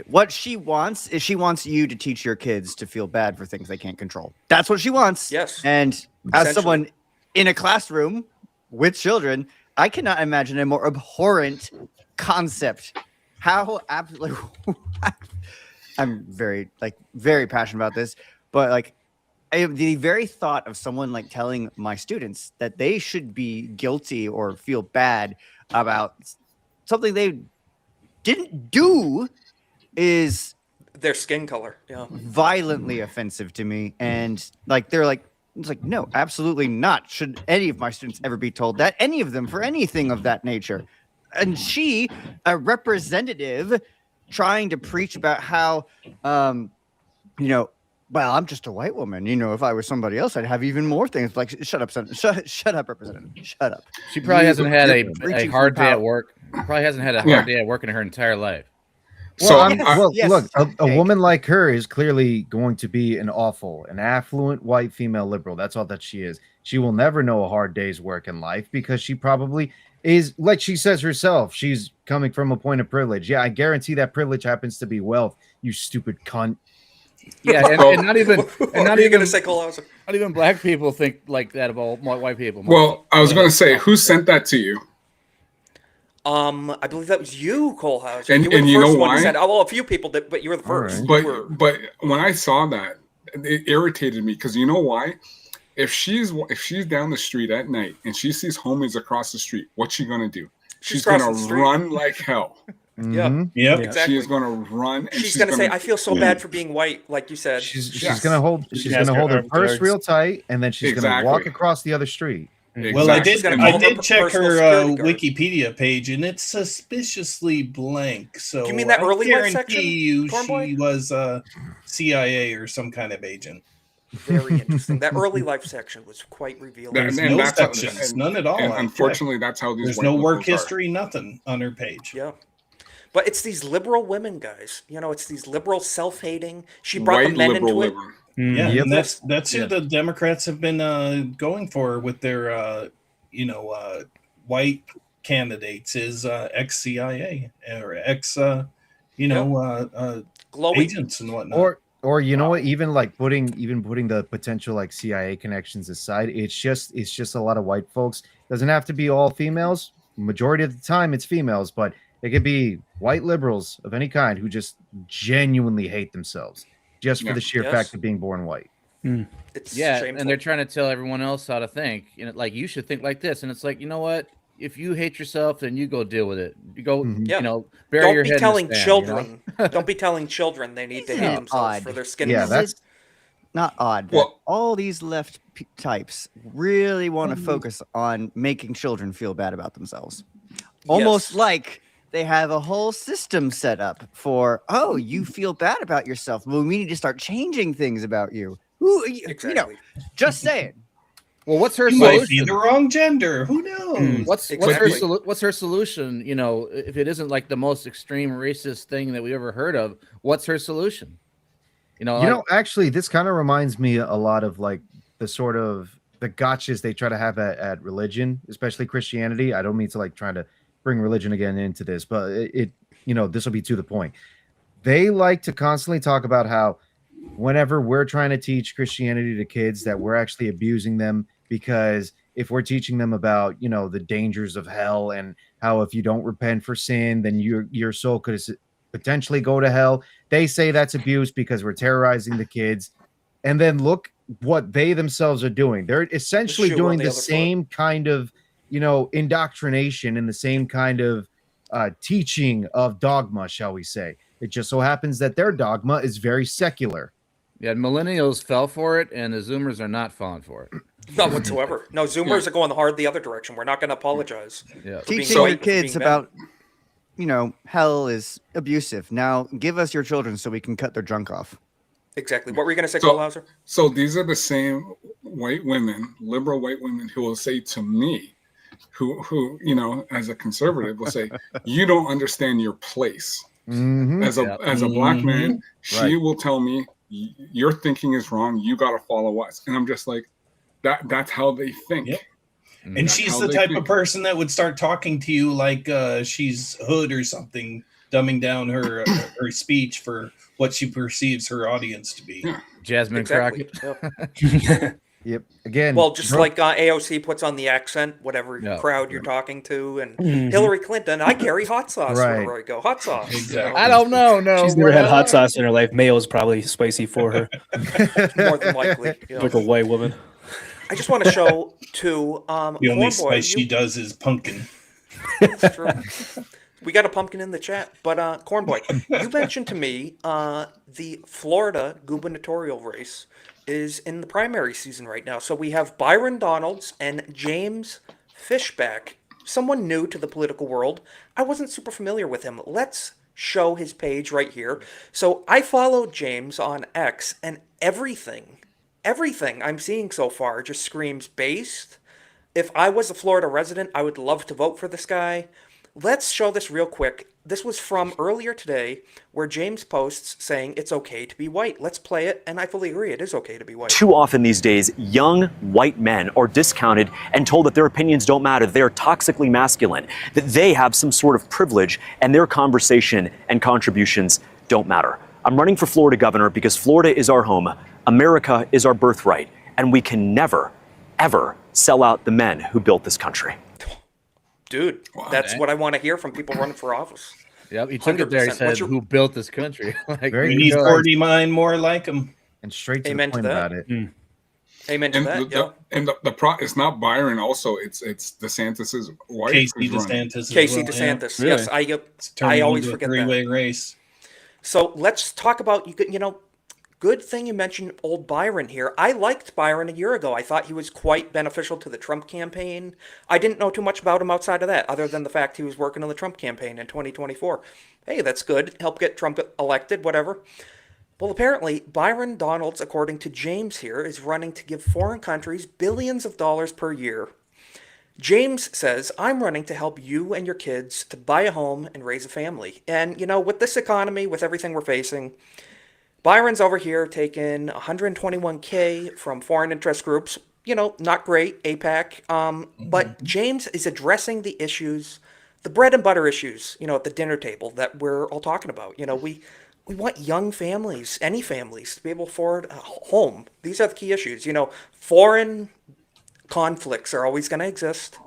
Speaker 9: What she wants is she wants you to teach your kids to feel bad for things they can't control. That's what she wants.
Speaker 3: Yes.
Speaker 9: And as someone in a classroom with children, I cannot imagine a more abhorrent concept. How absolutely I'm very passionate about this, but like the very thought of someone like telling my students that they should be guilty or feel bad about something they didn't do is
Speaker 3: their skin color,
Speaker 9: violently offensive to me. And like they're like, it's like, no, absolutely not. Should any of my students ever be told that? Any of them for anything of that nature? And she, a representative, trying to preach about how, you know, well, I'm just a white woman. You know, if I was somebody else, I'd have even more things. Like, shut up, shut up, representative. Shut up.
Speaker 8: She probably hasn't had a hard day at work. Probably hasn't had a hard day at work in her entire life.
Speaker 7: Well, look, a woman like her is clearly going to be an affluent white female liberal. That's all that she is. She will never know a hard day's work in life because she probably is, like she says herself, she's coming from a point of privilege. Yeah, I guarantee that privilege happens to be wealth, you stupid cunt.
Speaker 8: Yeah, and not even and not even
Speaker 3: going to say, Cole Hauser?
Speaker 8: Not even black people think like that about white people.
Speaker 5: Well, I was going to say, who sent that to you?
Speaker 3: I believe that was you, Cole Hauser.
Speaker 5: And
Speaker 3: You were the
Speaker 5: you
Speaker 3: first
Speaker 5: know
Speaker 3: one
Speaker 5: why?
Speaker 3: to send. Oh, well, a few people did, but you were the first.
Speaker 5: But when I saw that, it irritated me because you know why? If she's down the street at night and she sees homies across the street, what's she gonna do? She's gonna run like hell.
Speaker 3: Yeah.
Speaker 4: Yep.
Speaker 3: Exactly.
Speaker 5: She is gonna run. And
Speaker 3: she's gonna say, "I feel so bad for being white," like you said.
Speaker 7: She's gonna hold her purse real tight, and then she's gonna walk across the other street.
Speaker 4: Well, I did check her Wikipedia page, and it's suspiciously blank. So
Speaker 3: do you mean that early life section?
Speaker 4: You she was CIA or some kind of agent.
Speaker 3: Very interesting. That early life section was quite revealing.
Speaker 4: There's no sections, none at all.
Speaker 5: And unfortunately, that's how these.
Speaker 4: There's no work history, nothing on her page.
Speaker 3: Yeah. But it's these liberal women, guys. You know, it's these liberal, self-hating. She brought the men into it.
Speaker 4: Yeah, and that's who the Democrats have been going for with their, white candidates is ex-CIA or ex, agents and whatnot.
Speaker 7: Or you know what? Even putting the potential like CIA connections aside, it's just a lot of white folks. Doesn't have to be all females. Majority of the time, it's females, but it could be white liberals of any kind who just genuinely hate themselves just for the sheer fact of being born white.
Speaker 3: It's
Speaker 8: and they're trying to tell everyone else how to think. Like you should think like this, and it's like, you know what? If you hate yourself, then you go deal with it. You go, bury your head.
Speaker 3: Don't be telling
Speaker 8: in the sand,
Speaker 3: children. Don't be telling children they need to hate themselves for their skin.
Speaker 9: Yeah, that's not odd. Well, all these left types really want to focus on making children feel bad about themselves, almost like they have a whole system set up for, oh, you feel bad about yourself. Well, we need to start changing things about you.
Speaker 3: Exactly.
Speaker 9: Just saying.
Speaker 8: Well, what's her
Speaker 4: You
Speaker 8: solution?
Speaker 4: might be the wrong gender. Who knows?
Speaker 8: What's her solution? You know, if it isn't like the most extreme racist thing that we ever heard of, what's her solution?
Speaker 7: Actually, this kind of reminds me a lot of like the sort of the gotchas they try to have at religion, especially Christianity. I don't mean to like trying to bring religion again into this, but this will be to the point. They like to constantly talk about how whenever we're trying to teach Christianity to kids that we're actually abusing them, because if we're teaching them about, the dangers of hell and how if you don't repent for sin, then your soul could potentially go to hell. They say that's abuse because we're terrorizing the kids. And then look what they themselves are doing. They're essentially doing the same kind of, indoctrination and the same kind of teaching of dogma, shall we say. It just so happens that their dogma is very secular.
Speaker 8: Yeah, millennials fell for it, and the Zoomers are not falling for it.
Speaker 3: Not whatsoever. No, Zoomers are going hard the other direction. We're not going to apologize.
Speaker 8: Yeah.
Speaker 9: Teaching your kids about, hell is abusive. Now give us your children so we can cut their junk off.
Speaker 3: Exactly. What were you going to say, Cole Hauser?
Speaker 5: So these are the same white women, liberal white women, who will say to me, who as a conservative will say, you don't understand your place.
Speaker 7: Mm-hmm.
Speaker 5: As a black man, she will tell me, your thinking is wrong. You got to follow us. And I'm just like, that's how they think.
Speaker 4: Yep. And she's the type of person that would start talking to you like she's hood or something, dumbing down her speech for what she perceives her audience to be.
Speaker 5: Yeah.
Speaker 8: Jasmine
Speaker 3: Crockett.
Speaker 7: Yep. Again.
Speaker 3: Well, just like AOC puts on the accent, whatever crowd you're talking to, and Hillary Clinton, I carry hot sauce wherever I go. Hot sauce.
Speaker 4: Exactly.
Speaker 8: I don't know. No,
Speaker 6: she's never had hot sauce in her life. Mayo is probably spicy for her.
Speaker 3: More than likely.
Speaker 6: Like a white woman.
Speaker 3: I just want to show to
Speaker 4: the only spice she does is pumpkin.
Speaker 3: That's true. We got a pumpkin in the chat, but Cornboy, you mentioned to me the Florida gubernatorial race is in the primary season right now. So we have Byron Donalds and James Fishback, someone new to the political world. I wasn't super familiar with him. Let's show his page right here. So I followed James on X, and everything I'm seeing so far just screams based. If I was a Florida resident, I would love to vote for this guy. Let's show this real quick. This was from earlier today where James posts saying it's okay to be white. Let's play it, and I fully agree. It is okay to be white.
Speaker 16: Too often these days, young white men are discounted and told that their opinions don't matter, that they're toxically masculine, that they have some sort of privilege and their conversation and contributions don't matter. I'm running for Florida governor because Florida is our home, America is our birthright, and we can never, ever sell out the men who built this country.
Speaker 3: Dude, that's what I want to hear from people running for office.
Speaker 8: Yep, he took it there. He
Speaker 3: 100%.
Speaker 8: said, "Who built this country?" Like,
Speaker 4: We need 40 mine more like him.
Speaker 7: And straight to
Speaker 3: Amen
Speaker 7: the point
Speaker 3: to that.
Speaker 7: about it.
Speaker 3: Amen to
Speaker 5: And
Speaker 3: that.
Speaker 5: it's not Byron. Also, it's DeSantis's wife.
Speaker 4: Casey
Speaker 5: who's running.
Speaker 4: DeSantis.
Speaker 3: Casey
Speaker 4: as well,
Speaker 3: DeSantis.
Speaker 4: yeah.
Speaker 3: Yes, I always forget that.
Speaker 4: Three-way race.
Speaker 3: So let's talk about good thing you mentioned old Byron here. I liked Byron a year ago. I thought he was quite beneficial to the Trump campaign. I didn't know too much about him outside of that, other than the fact he was working on the Trump campaign in 2024. Hey, that's good. Help get Trump elected, whatever. Well, apparently, Byron Donalds, according to James here, is running to give foreign countries billions of dollars per year. James says, I'm running to help you and your kids to buy a home and raise a family. And, with this economy, with everything we're facing, Byron's over here taking $121K from foreign interest groups. Not great, APAC. But James is addressing the issues, the bread and butter issues, at the dinner table that we're all talking about. We want young families, any families, to be able to afford a home. These are the key issues. Foreign conflicts are always going to exist.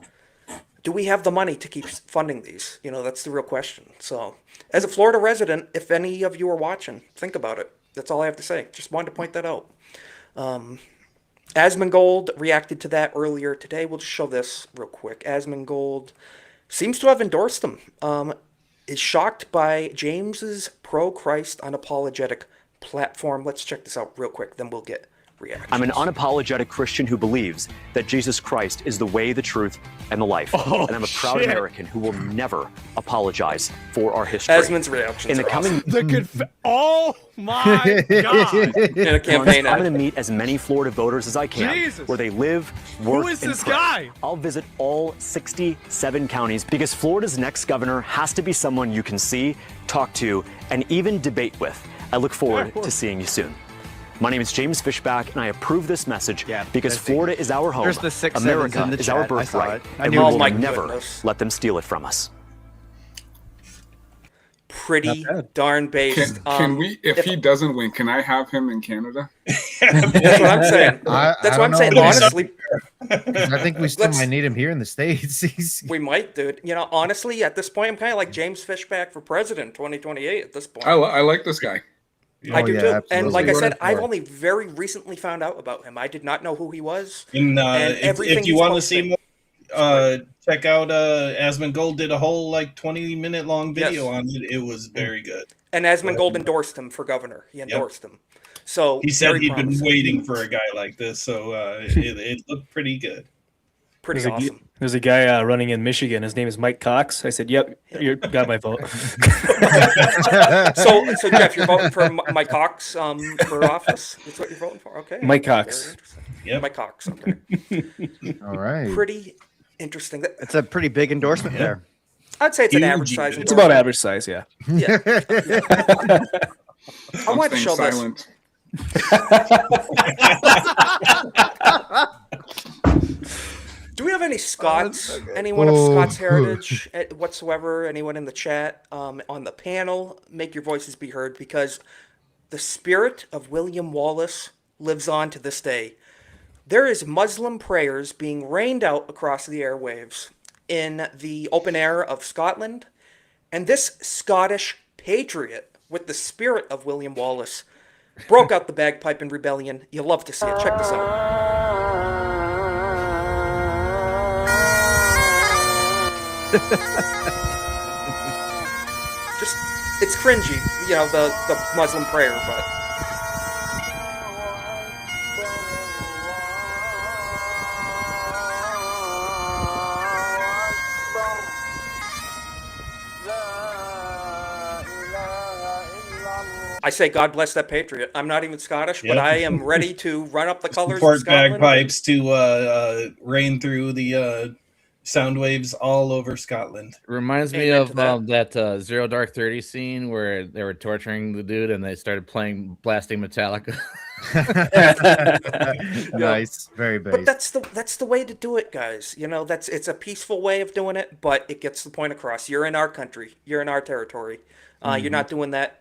Speaker 3: Do we have the money to keep funding these? That's the real question. So, as a Florida resident, if any of you are watching, think about it. That's all I have to say. Just wanted to point that out. Asmongold reacted to that earlier today. We'll just show this real quick. Asmongold seems to have endorsed him. Is shocked by James's pro-Christ unapologetic platform. Let's check this out real quick, then we'll get reactions.
Speaker 16: I'm an unapologetic Christian who believes that Jesus Christ is the way, the truth, and the life. And I'm a proud American who will never apologize for our history.
Speaker 3: Asmon's reactions
Speaker 16: in the coming
Speaker 17: Oh my God!
Speaker 3: In a campaign
Speaker 16: I'm going to meet as many Florida voters as I can,
Speaker 17: Jesus.
Speaker 16: where they live, work,
Speaker 17: Who is
Speaker 16: and
Speaker 17: this
Speaker 16: pray.
Speaker 17: guy?
Speaker 16: I'll visit all 67 counties because Florida's next governor has to be someone you can see, talk to, and even debate with. I look forward to seeing you soon. My name is James Fishback, and I approve this message because Florida is our home.
Speaker 9: There's the 6
Speaker 16: America
Speaker 9: sevens in the
Speaker 16: is our
Speaker 9: chat. I saw
Speaker 16: birthright,
Speaker 9: it. I
Speaker 16: and
Speaker 9: knew
Speaker 16: we
Speaker 9: it
Speaker 16: will
Speaker 9: was
Speaker 16: never
Speaker 3: goodness.
Speaker 16: let them steal it from us.
Speaker 3: Pretty darn based.
Speaker 5: Can we, if he doesn't win, can I have him in Canada?
Speaker 3: That's what I'm saying. That's what I'm saying. Honestly,
Speaker 7: I think we still might need him here in the States.
Speaker 3: we might, dude. Honestly, at this point, I'm kind of like James Fishback for president 2028 at this point.
Speaker 5: I like this guy.
Speaker 3: I do too. And like I said, I've
Speaker 7: for it.
Speaker 3: only very recently found out about him. I did not know who he was.
Speaker 4: And
Speaker 3: everything
Speaker 4: if you
Speaker 3: he's
Speaker 4: want to
Speaker 3: posting-
Speaker 4: see more, check out Asmongold did a whole 20-minute long video on it. It was very good.
Speaker 3: And Asmongold endorsed him for governor. He endorsed him. So
Speaker 4: He said
Speaker 3: very
Speaker 4: he'd
Speaker 3: promising.
Speaker 4: been waiting for a guy like this, so it looked pretty good.
Speaker 3: Pretty awesome.
Speaker 6: There's a guy running in Michigan. His name is Mike Cox. I said, "Yep, you got my vote."
Speaker 3: so Jeff, you're voting for Mike Cox for office. That's what you're voting for. Okay.
Speaker 6: Mike Cox.
Speaker 3: Very interesting. Yeah, Mike Cox. Okay.
Speaker 7: All right.
Speaker 3: Pretty interesting.
Speaker 9: It's a pretty big endorsement there.
Speaker 3: I'd say it's an average size.
Speaker 6: It's about average size, yeah.
Speaker 3: Yeah. I wanted to show
Speaker 5: silent.
Speaker 3: Do we have any Scots? Anyone of Scots heritage whatsoever? Anyone in the chat on the panel? Make your voices be heard because the spirit of William Wallace lives on to this day. There is Muslim prayers being rained out across the airwaves in the open air of Scotland, and this Scottish patriot with the spirit of William Wallace broke out the bagpipe in rebellion. You'll love to see it. Check this out. Just, it's cringy, the Muslim prayer, but. I say God bless that patriot. I'm not even Scottish, but I am ready to run up the colors
Speaker 4: Support
Speaker 3: of Scotland.
Speaker 4: bagpipes to rain through the sound waves all over Scotland.
Speaker 8: Reminds me of that Zero Dark 30 scene where they were torturing the dude and they started blasting Metallica.
Speaker 7: Nice, very base.
Speaker 3: But that's the way to do it, guys. It's a peaceful way of doing it, but it gets the point across. You're in our country. You're in our territory. You're not doing that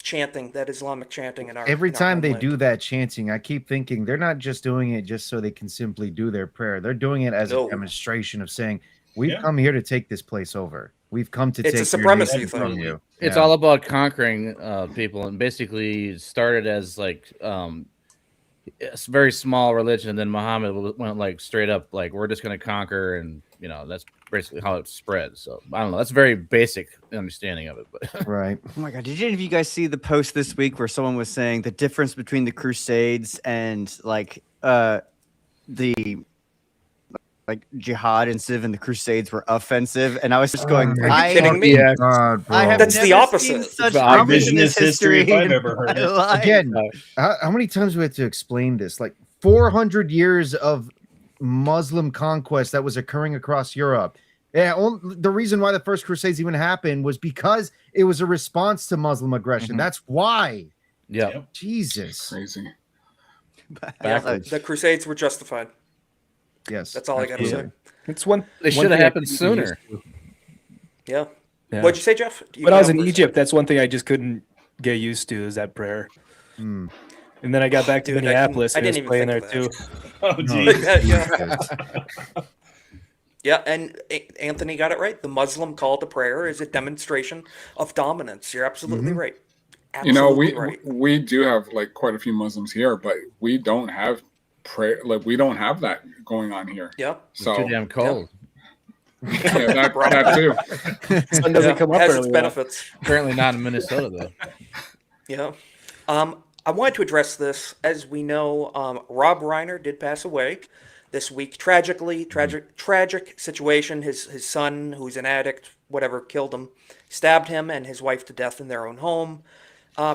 Speaker 3: chanting, that Islamic chanting in our
Speaker 7: Every
Speaker 3: in our
Speaker 7: time they
Speaker 3: homeland.
Speaker 7: do that chanting, I keep thinking they're not just doing it just so they can simply do their prayer. They're doing it as a
Speaker 3: No.
Speaker 7: demonstration of saying, we've
Speaker 4: Yeah.
Speaker 7: come here to take this place over. We've come to
Speaker 3: It's a
Speaker 7: take your
Speaker 3: supremacy
Speaker 7: nation
Speaker 3: thing.
Speaker 7: from you.
Speaker 8: It's
Speaker 7: Yeah.
Speaker 8: all about conquering people, and basically started as like a very small religion, and then Muhammad went like straight up like we're just going to conquer, and you know that's basically how it spread. So I don't know. That's a very basic understanding of it, but
Speaker 7: right.
Speaker 9: Oh my god! Did any of you guys see the post this week where someone was saying the difference between the Crusades and like the jihad and civ and the Crusades were offensive, and I was just going,
Speaker 3: Are you kidding me?
Speaker 7: Yeah. God,
Speaker 9: I have
Speaker 3: That's
Speaker 9: never
Speaker 3: the opposite.
Speaker 9: seen such
Speaker 4: Revisionist history if I've
Speaker 9: in
Speaker 4: ever heard
Speaker 9: my
Speaker 4: it.
Speaker 9: life.
Speaker 7: Again, how many times do we have to explain this? Like 400 years of Muslim conquest that was occurring across Europe. Yeah, the reason why the First Crusades even happened was because it was a response to Muslim aggression. That's why.
Speaker 8: yeah,
Speaker 7: Jesus.
Speaker 5: Crazy.
Speaker 3: Yeah, the Crusades were justified.
Speaker 7: Yes.
Speaker 3: That's all I got to say.
Speaker 7: absolutely.
Speaker 6: It's one.
Speaker 8: they
Speaker 6: one
Speaker 8: should have
Speaker 6: thing I
Speaker 8: happened
Speaker 6: couldn't get
Speaker 8: sooner.
Speaker 6: used to.
Speaker 3: Yeah.
Speaker 6: Yeah.
Speaker 3: What'd you say, Jeff? You
Speaker 6: When I
Speaker 3: cut
Speaker 6: was
Speaker 3: out
Speaker 6: in
Speaker 3: for a
Speaker 6: Egypt, that's one thing I just couldn't get used to is that prayer.
Speaker 7: Hmm.
Speaker 6: And then I got back to
Speaker 3: Dude,
Speaker 6: Minneapolis
Speaker 3: I
Speaker 6: and it
Speaker 3: didn't
Speaker 6: was
Speaker 3: even
Speaker 6: playing there
Speaker 3: think
Speaker 6: too.
Speaker 4: Oh,
Speaker 7: No,
Speaker 4: geez.
Speaker 3: Yeah. Yeah, and Anthony got it right. The Muslim call to prayer is a demonstration of dominance. You're absolutely right.
Speaker 5: You know,
Speaker 3: Absolutely right.
Speaker 5: we do have like quite a few Muslims here, but we don't have prayer. Like we don't have that going on here.
Speaker 3: Yeah.
Speaker 8: It's
Speaker 5: So
Speaker 8: too damn cold.
Speaker 5: yeah, that too.
Speaker 6: Sun doesn't come up
Speaker 3: has
Speaker 6: early
Speaker 3: its
Speaker 6: enough.
Speaker 3: benefits.
Speaker 8: Apparently not in Minnesota though.
Speaker 3: Yeah. I wanted to address this. As we know, Rob Reiner did pass away this week. Tragic situation. His son, who's an addict, whatever, killed him, stabbed him and his wife to death in their own home.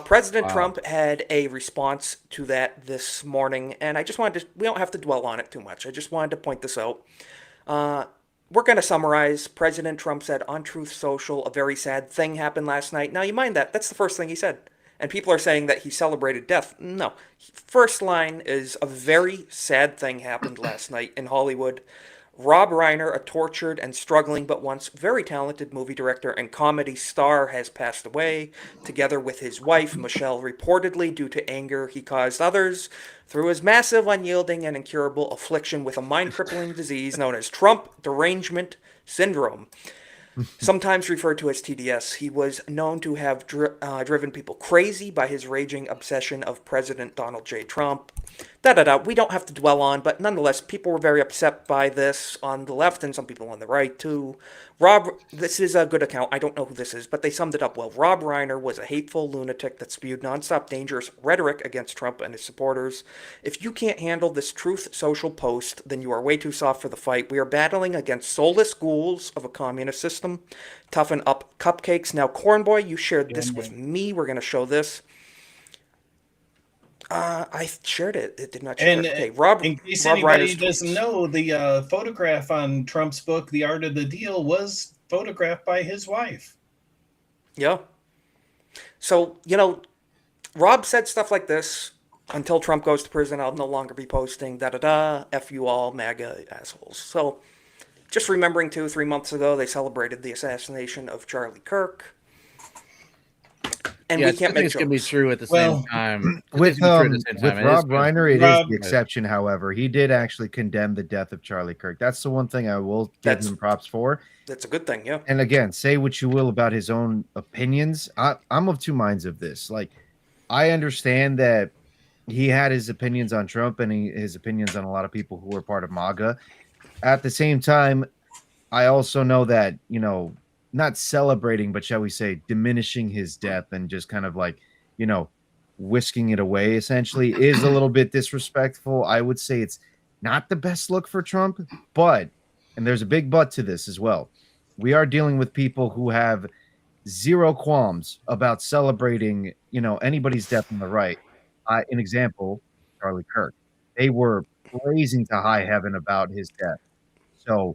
Speaker 3: President Trump had a response to that this morning, and I just wanted to, we don't have to dwell on it too much. I just wanted to point this out. We're going to summarize. President Trump said on Truth Social, a very sad thing happened last night. Now, you mind that. That's the first thing he said. And people are saying that he celebrated death. No. First line is a very sad thing happened last night in Hollywood. Rob Reiner, a tortured and struggling but once very talented movie director and comedy star, has passed away, together with his wife, Michelle, reportedly due to anger he caused others through his massive, unyielding, and incurable affliction with a mind-crippling disease known as Trump derangement syndrome. Sometimes referred to as TDS, he was known to have driven people crazy by his raging obsession of President Donald J. Trump. We don't have to dwell on, but nonetheless, people were very upset by this on the left and some people on the right too. This is a good account. I don't know who this is, but they summed it up well. Rob Reiner was a hateful lunatic that spewed nonstop dangerous rhetoric against Trump and his supporters. If you can't handle this Truth Social post, then you are way too soft for the fight. We are battling against soulless ghouls of a communist system. Toughen up, cupcakes. Now, Cornboy, you shared this with me. We're going to show this. I shared it. It did not share
Speaker 4: And
Speaker 3: it. Okay, Rob.
Speaker 4: in case
Speaker 3: Rob
Speaker 4: anybody
Speaker 3: Reiner's
Speaker 4: doesn't
Speaker 3: tweets.
Speaker 4: know, the photograph on Trump's book, The Art of the Deal, was photographed by his wife.
Speaker 3: Yeah. So, Rob said stuff like this: until Trump goes to prison, I'll no longer be posting F you all, MAGA assholes. So, just remembering 3 months ago, they celebrated the assassination of Charlie Kirk. And
Speaker 8: Yeah,
Speaker 3: we can't make
Speaker 8: it's
Speaker 3: jokes.
Speaker 8: gonna be true at the same time.
Speaker 7: With Rob Reiner, it is the
Speaker 8: Rob-
Speaker 7: exception. However, he did actually condemn the death of Charlie Kirk. That's the one thing I will give him props for.
Speaker 3: That's a good thing, yeah.
Speaker 7: And again, say what you will about his own opinions. I'm of two minds of this. Like, I understand that he had his opinions on Trump and his opinions on a lot of people who were part of MAGA. At the same time, I also know that, not celebrating, but shall we say, diminishing his death and just kind of like, whisking it away essentially is a little bit disrespectful. I would say it's not the best look for Trump, but, and there's a big but to this as well, we are dealing with people who have zero qualms about celebrating, anybody's death on the right. An example, Charlie Kirk. They were praising to high heaven about his death. So,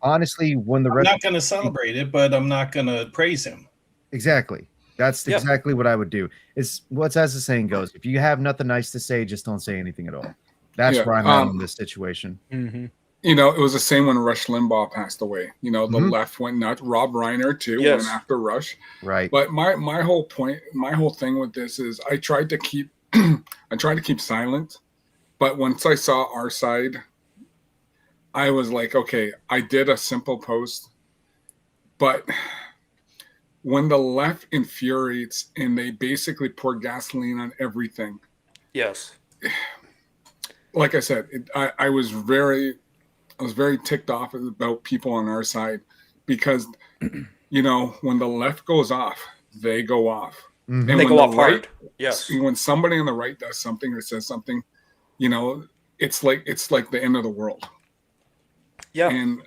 Speaker 7: honestly, when the
Speaker 4: I'm not going to celebrate it, but I'm not going to praise him.
Speaker 7: Exactly. That's exactly what I would do. It's what's as the saying goes: if you have nothing nice to say, just don't say anything at all. That's where I'm at on this situation.
Speaker 6: Mm-hmm.
Speaker 5: You know, it was the same when Rush Limbaugh passed away. You know, the left went nuts. Rob Reiner too went after Rush.
Speaker 7: Right.
Speaker 5: But my whole point, my whole thing with this is I tried to keep I tried to keep silent. But once I saw our side, I was like, okay, I did a simple post. But when the left infuriates and they basically pour gasoline on everything.
Speaker 3: Yes.
Speaker 5: Like I said, I was very ticked off about people on our side because, you know, when the left goes off, they go off.
Speaker 3: Mm-hmm. And they go off hard. Yes.
Speaker 5: When somebody on the right does something or says something, you know, it's like the end of the world.
Speaker 3: Yeah.
Speaker 5: And,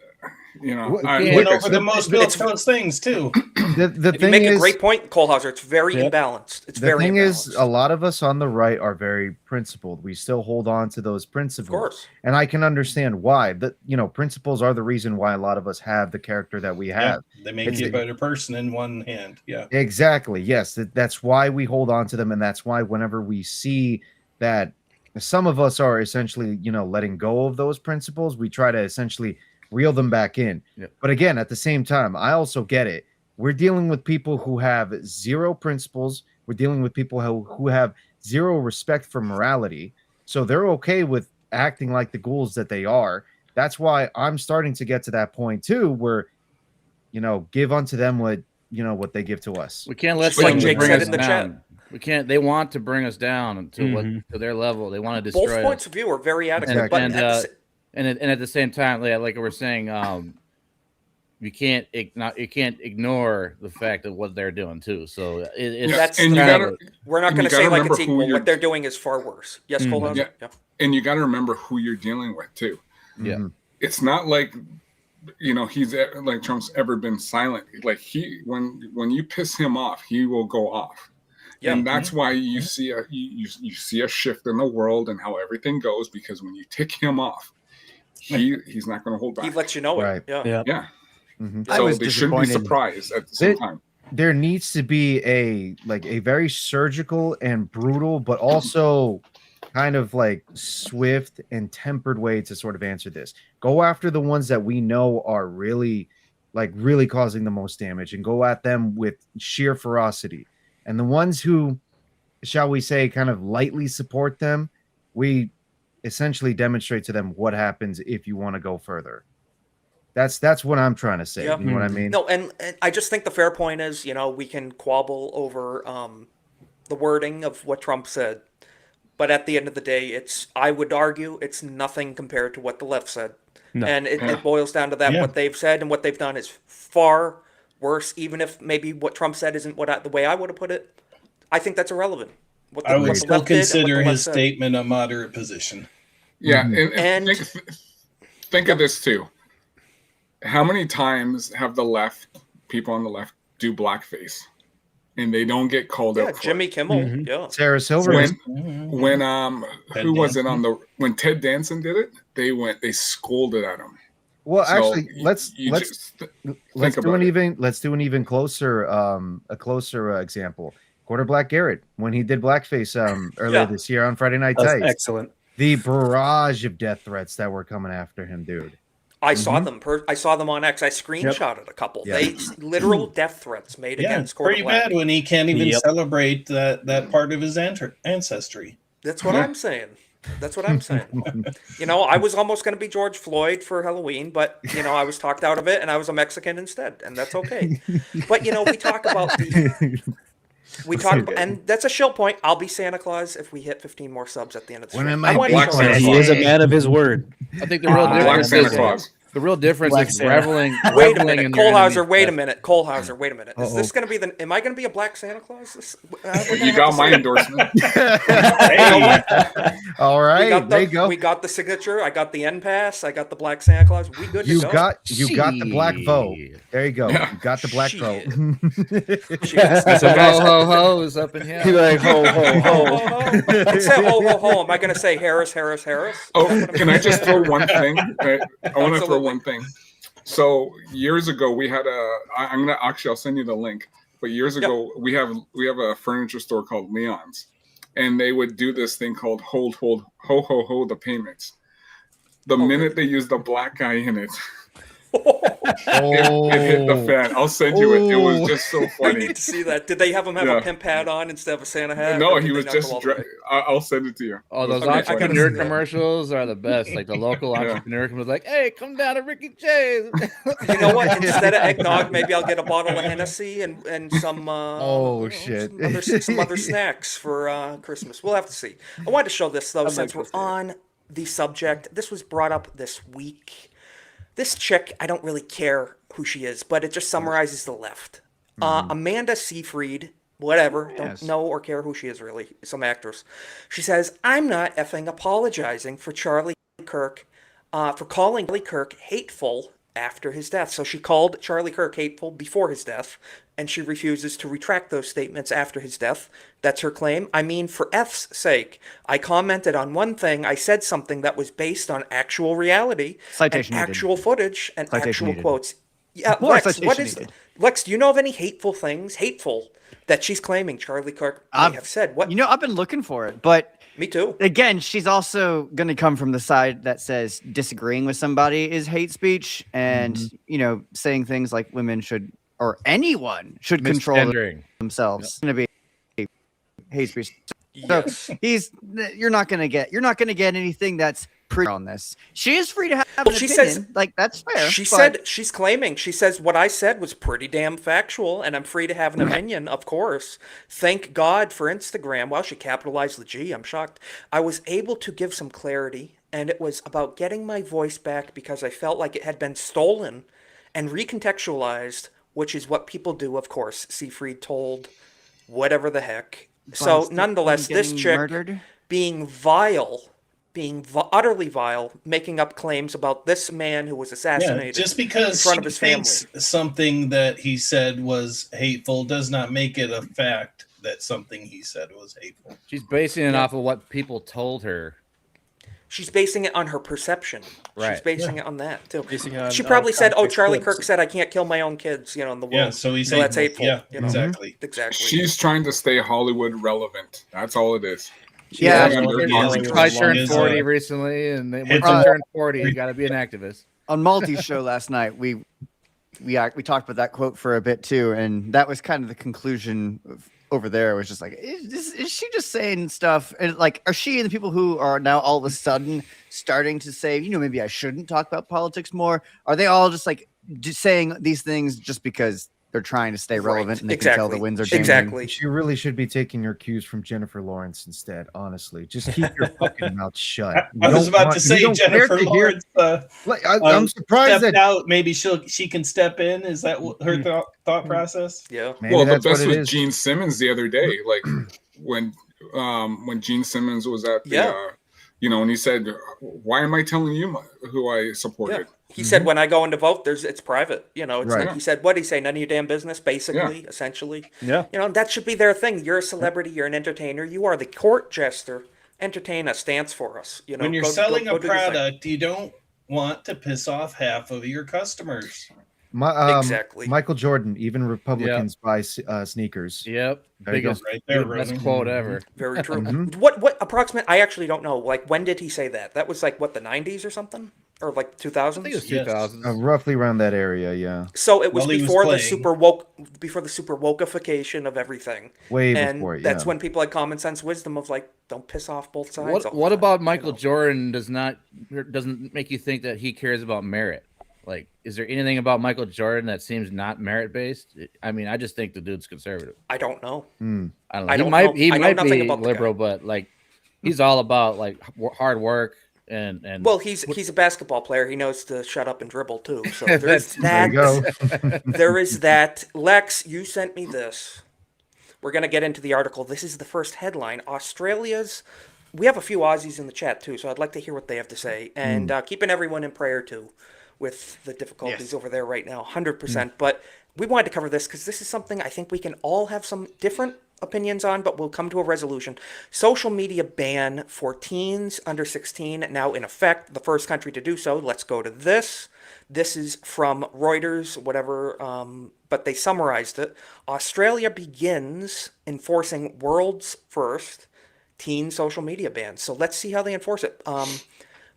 Speaker 5: you know,
Speaker 4: went over the most militant things too.
Speaker 7: The
Speaker 3: you make a great point, Kohlhauser. It's very imbalanced. It's very
Speaker 7: thing
Speaker 3: imbalanced.
Speaker 7: is, a lot of us on the right are very principled. We still hold on to those principles.
Speaker 3: Of course.
Speaker 7: And I can understand why. That, you know, principles are the reason why a lot of us have the character that we have.
Speaker 4: Yeah, they make you a better person in one hand. Yeah.
Speaker 7: Exactly. Yes. That's why we hold on to them. And that's why whenever we see that some of us are essentially, you know, letting go of those principles, we try to essentially reel them back in.
Speaker 8: Yep.
Speaker 7: But again, at the same time, I also get it. We're dealing with people who have zero principles. We're dealing with people who have zero respect for morality. So they're okay with acting like the ghouls that they are. That's why I'm starting to get to that point too, where, you know, give unto them what, you know, what they give to us.
Speaker 8: We can't let
Speaker 3: like
Speaker 8: them
Speaker 3: Jake
Speaker 8: bring
Speaker 3: said
Speaker 8: us
Speaker 3: in the
Speaker 8: down.
Speaker 3: chat.
Speaker 8: We can't. They want to bring us down to to their level. They want to destroy
Speaker 3: Both points
Speaker 8: us.
Speaker 3: of view are very adequate.
Speaker 8: And, but at the same time, like we're saying, you can't ignore the fact of what they're doing too. So it's
Speaker 3: we're not going to say like it's equal. What they're doing is far worse. Yes, Cole.
Speaker 5: Yeah. And you got to remember who you're dealing with too.
Speaker 8: Yeah,
Speaker 5: it's not like, you know, he's like Trump's ever been silent. Like when you piss him off, he will go off. Yeah. And that's why you see you see a shift in the world and how everything goes, because when you tick him off, he's not going to hold back.
Speaker 3: He lets you know it. Yeah.
Speaker 5: Yeah.
Speaker 7: Mm-hmm.
Speaker 5: So they shouldn't be surprised at the same time.
Speaker 7: There needs to be a very surgical and brutal, but also kind of like swift and tempered way to sort of answer this. Go after the ones that we know are really causing the most damage, and go at them with sheer ferocity. And the ones who, shall we say, kind of lightly support them, we essentially demonstrate to them what happens if you want to go further. That's what I'm trying to say.
Speaker 3: Yeah.
Speaker 7: You know what I mean?
Speaker 3: No, and I just think the fair point is, you know, we can quabble over the wording of what Trump said, but at the end of the day, I would argue it's nothing compared to what the left said. No. And it boils down to that. What they've said and what they've done is far worse, even if maybe what Trump said isn't the way I would have put it. I think that's irrelevant.
Speaker 4: I would still consider his statement a moderate position.
Speaker 5: Yeah, and think of this too. How many times have people on the left do blackface, and they don't get called out?
Speaker 3: Yeah, Jimmy Kimmel. Yeah,
Speaker 7: Sarah Silverman.
Speaker 5: When Ted Danson did it, they scolded at him.
Speaker 7: Well, so actually, let's do an even closer example. Quarter Black Garrett, when he did blackface earlier this year on Friday Night Tights.
Speaker 6: Excellent.
Speaker 7: The barrage of death threats that were coming after him, dude.
Speaker 3: I saw them. I saw them on X. I screenshotted a couple. Yep. They literal death threats made against Quarter
Speaker 4: pretty
Speaker 3: Black.
Speaker 4: Bad when he can't even celebrate that part of his ancestry.
Speaker 3: That's what I'm saying. That's what I'm saying. You know, I was almost going to be George Floyd for Halloween, but, you know, I was talked out of it, and I was a Mexican instead, and that's okay. But, you know, we talk about and that's a shill point. I'll be Santa Claus if we hit 15 more subs at the end of the show.
Speaker 6: He is a man of his word.
Speaker 8: I think the real difference is the real difference is reveling.
Speaker 3: Wait a minute, Kohlhauser. Wait a minute, Kohlhauser. Wait a minute. Is this going to be am I going to be a black Santa Claus?
Speaker 5: You got my endorsement.
Speaker 7: All right, there you go.
Speaker 3: We got the signature. I got the end pass. I got the black Santa Claus. We good to go.
Speaker 7: You got the black vote. There you go. You got the black vote.
Speaker 8: Some ho ho ho's up in here.
Speaker 6: He's like ho ho ho.
Speaker 3: It said ho ho ho. Am I going to say Harris?
Speaker 5: Oh, can I just throw one thing? I want to throw one thing. So years ago, we had I'll send you the link. But years ago, we have a furniture store called Leon's, and they would do this thing called hold ho ho ho the payments. The minute they used the black guy in it, it hit the fan. I'll send you it. It was just so
Speaker 3: I
Speaker 5: funny.
Speaker 3: need to see that. Did they have him have a pimp hat on instead of a Santa hat?
Speaker 5: No,
Speaker 3: or
Speaker 5: he
Speaker 3: did
Speaker 5: was
Speaker 3: they not go
Speaker 5: just.
Speaker 3: all the way?
Speaker 5: I'll send it to you.
Speaker 8: Oh,
Speaker 5: It
Speaker 8: those
Speaker 5: was funny.
Speaker 8: entrepreneur commercials are the best. Like the local entrepreneur was like, "Hey, come down to Ricky J's."
Speaker 3: You know what? Instead of eggnog, maybe I'll get a bottle of Hennessy and some
Speaker 7: shit,
Speaker 3: some other snacks for Christmas. We'll have to see. I wanted to show this though, since we're on the subject. This was brought up this week. This chick, I don't really care who she is, but it just summarizes the left. Amanda Seyfried, whatever, don't know or care who she is really, some actress. She says, "I'm not effing apologizing for Charlie Kirk, for calling Charlie Kirk hateful after his death." So she called Charlie Kirk hateful before his death, and she refuses to retract those statements after his death. That's her claim. I mean, for F's sake, I commented on one thing. I said something that was based on actual reality,
Speaker 9: Citation
Speaker 3: and
Speaker 9: needed.
Speaker 3: actual footage, and
Speaker 9: Citation
Speaker 3: actual
Speaker 9: needed.
Speaker 3: quotes. Yeah,
Speaker 9: More
Speaker 3: Lex,
Speaker 9: citation
Speaker 3: what is
Speaker 9: needed.
Speaker 3: Lex? Do you know of any hateful that she's claiming Charlie Kirk may have said? What?
Speaker 9: You know, I've been looking for it, but
Speaker 3: me too.
Speaker 9: Again, she's also going to come from the side that says disagreeing with somebody is hate speech, and you know, saying things like women should or anyone should control
Speaker 8: Misgendering.
Speaker 9: themselves. It's going to be hate speech. So you're not going to get anything that's pre on this. She is free to have an opinion.
Speaker 3: Says,
Speaker 9: like that's fair.
Speaker 3: She said she's claiming. She says what I said was pretty damn factual, and I'm free to have an opinion. Of course, thank God for Instagram. Wow, she capitalized the G. I'm shocked. I was able to give some clarity, and it was about getting my voice back because I felt like it had been stolen and recontextualized, which is what people do. Of course, Seyfried told whatever the heck. So nonetheless, this chick being vile. Being utterly vile, making up claims about this man who was assassinated.
Speaker 4: Just because
Speaker 3: in front of
Speaker 4: she
Speaker 3: his family.
Speaker 4: thinks something that he said was hateful does not make it a fact that something he said was hateful.
Speaker 8: She's basing it off of what people told her.
Speaker 3: She's basing it on her perception.
Speaker 8: Right.
Speaker 3: She's basing it on that too.
Speaker 6: On,
Speaker 3: she probably said, "Oh, Charlie
Speaker 4: clips.
Speaker 3: Kirk said I can't kill my own kids," you know, in the world.
Speaker 4: Yeah, so he's
Speaker 3: that's
Speaker 4: hateful.
Speaker 3: hateful.
Speaker 4: Yeah,
Speaker 3: you know?
Speaker 4: exactly.
Speaker 3: Exactly.
Speaker 5: She's trying to stay Hollywood relevant. That's all it is.
Speaker 8: She turned 40 recently, and once you turn 40, you got to be an activist.
Speaker 9: On Malty's show last night, we talked about that quote for a bit too, and that was kind of the conclusion over there. It was just like, is she just saying stuff? And like, are she and the people who are now all of a sudden starting to say, you know, maybe I shouldn't talk about politics more? Are they all just like just saying these things just because they're trying to stay relevant and they can tell the winds are changing?
Speaker 3: Exactly.
Speaker 7: She really should be taking her cues from Jennifer Lawrence instead. Honestly, just keep your fucking mouth shut.
Speaker 4: I was about to say Jennifer Lawrence.
Speaker 7: I'm surprised
Speaker 4: stepped
Speaker 7: that
Speaker 4: out. Maybe she can step in. Is that her thought process?
Speaker 3: Yeah.
Speaker 7: Maybe
Speaker 5: Well, the
Speaker 7: that's what
Speaker 5: best
Speaker 7: it
Speaker 5: was
Speaker 7: is.
Speaker 5: Gene Simmons the other day, like when Gene Simmons was at the, you know, and he said, "Why am I telling you who I supported?"
Speaker 3: He said, "When I go in to vote, it's private." You know, it's
Speaker 7: Right.
Speaker 3: like he said, "What did he say? None of your damn business." Basically, essentially.
Speaker 6: Yeah.
Speaker 3: You know, that should be their thing. You're a celebrity. You're an entertainer. You are the court jester. Entertain us. Dance for us. You know,
Speaker 4: When you're selling a product, you don't want to piss off half of your customers.
Speaker 3: Exactly.
Speaker 7: Michael Jordan, even Republicans buy sneakers.
Speaker 8: Yep.
Speaker 7: There you go.
Speaker 8: Biggest,
Speaker 4: Right there,
Speaker 8: best
Speaker 4: Ronan.
Speaker 8: quote ever.
Speaker 3: Very true. What approximate? I actually don't know. Like, when did he say that? That was like what, the 90s or something, or like 2000s?
Speaker 8: I think it was 2000s.
Speaker 7: Roughly around that area, yeah.
Speaker 3: So it was
Speaker 4: While he was
Speaker 3: before the
Speaker 4: playing.
Speaker 3: super wokeification of everything.
Speaker 7: Way
Speaker 3: and
Speaker 7: before it,
Speaker 3: that's
Speaker 7: yeah.
Speaker 3: when people had common sense wisdom of like, don't piss off both sides. all the
Speaker 8: What
Speaker 3: time,
Speaker 8: about
Speaker 3: you
Speaker 8: Michael
Speaker 3: know?
Speaker 8: Jordan doesn't make you think that he cares about merit? Like, is there anything about Michael Jordan that seems not merit based? I mean, I just think the dude's conservative.
Speaker 3: I don't know.
Speaker 8: I don't know.
Speaker 3: I don't know.
Speaker 8: He
Speaker 3: I know
Speaker 8: might
Speaker 3: nothing
Speaker 8: be
Speaker 3: about the
Speaker 8: liberal, but like, he's all about like hard work and.
Speaker 3: Well, he's a basketball player. He knows to shut up and dribble too. So there's
Speaker 8: That's-
Speaker 3: that.
Speaker 7: There you go.
Speaker 3: There is that. Lex, you sent me this. We're gonna get into the article. This is the first headline. Australia's. We have a few Aussies in the chat too, so I'd like to hear what they have to say. And keeping everyone in prayer too, with the difficulties over there right now, 100%. But we wanted to cover this because this is something I think we can all have some different opinions on, but we'll come to a resolution. Social media ban for teens under 16 now in effect. The first country to do so. Let's go to this. This is from Reuters, whatever, but they summarized it. Australia begins enforcing world's first teen social media ban. So let's see how they enforce it.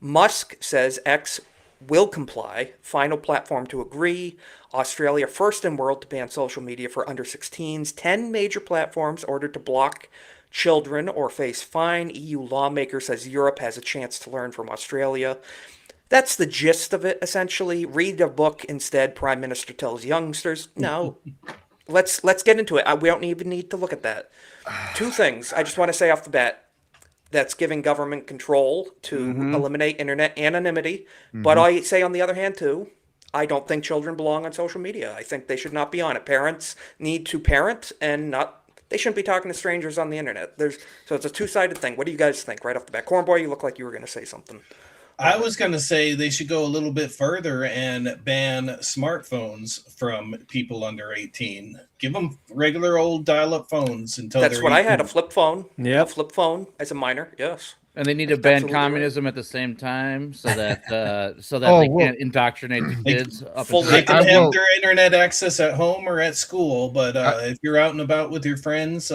Speaker 3: Musk says X will comply. Final platform to agree. Australia first in world to ban social media for under 16s. 10 major platforms ordered to block children or face fine. EU lawmaker says Europe has a chance to learn from Australia. That's the gist of it, essentially. Read a book instead, Prime Minister tells youngsters. No, let's get into it. We don't even need to look at that. Two things I just want to say off the bat. That's giving government control to eliminate internet anonymity. But I say on the other hand, too, I don't think children belong on social media. I think they should not be on it. Parents need to parent and they shouldn't be talking to strangers on the internet. So it's a two-sided thing. What do you guys think right off the bat? Cornboy, you look like you were going to say something.
Speaker 4: I was going to say they should go a little bit further and ban smartphones from people under 18. Give them regular old dial-up phones until
Speaker 3: That's
Speaker 4: they're
Speaker 3: what
Speaker 4: 18.
Speaker 3: I had, a flip phone.
Speaker 6: Yeah.
Speaker 3: A flip phone as a minor, yes.
Speaker 8: And they need to ban communism at the same time so that they can't indoctrinate the kids.
Speaker 4: They can have their internet access at home or at school, but if you're out and about with your friends,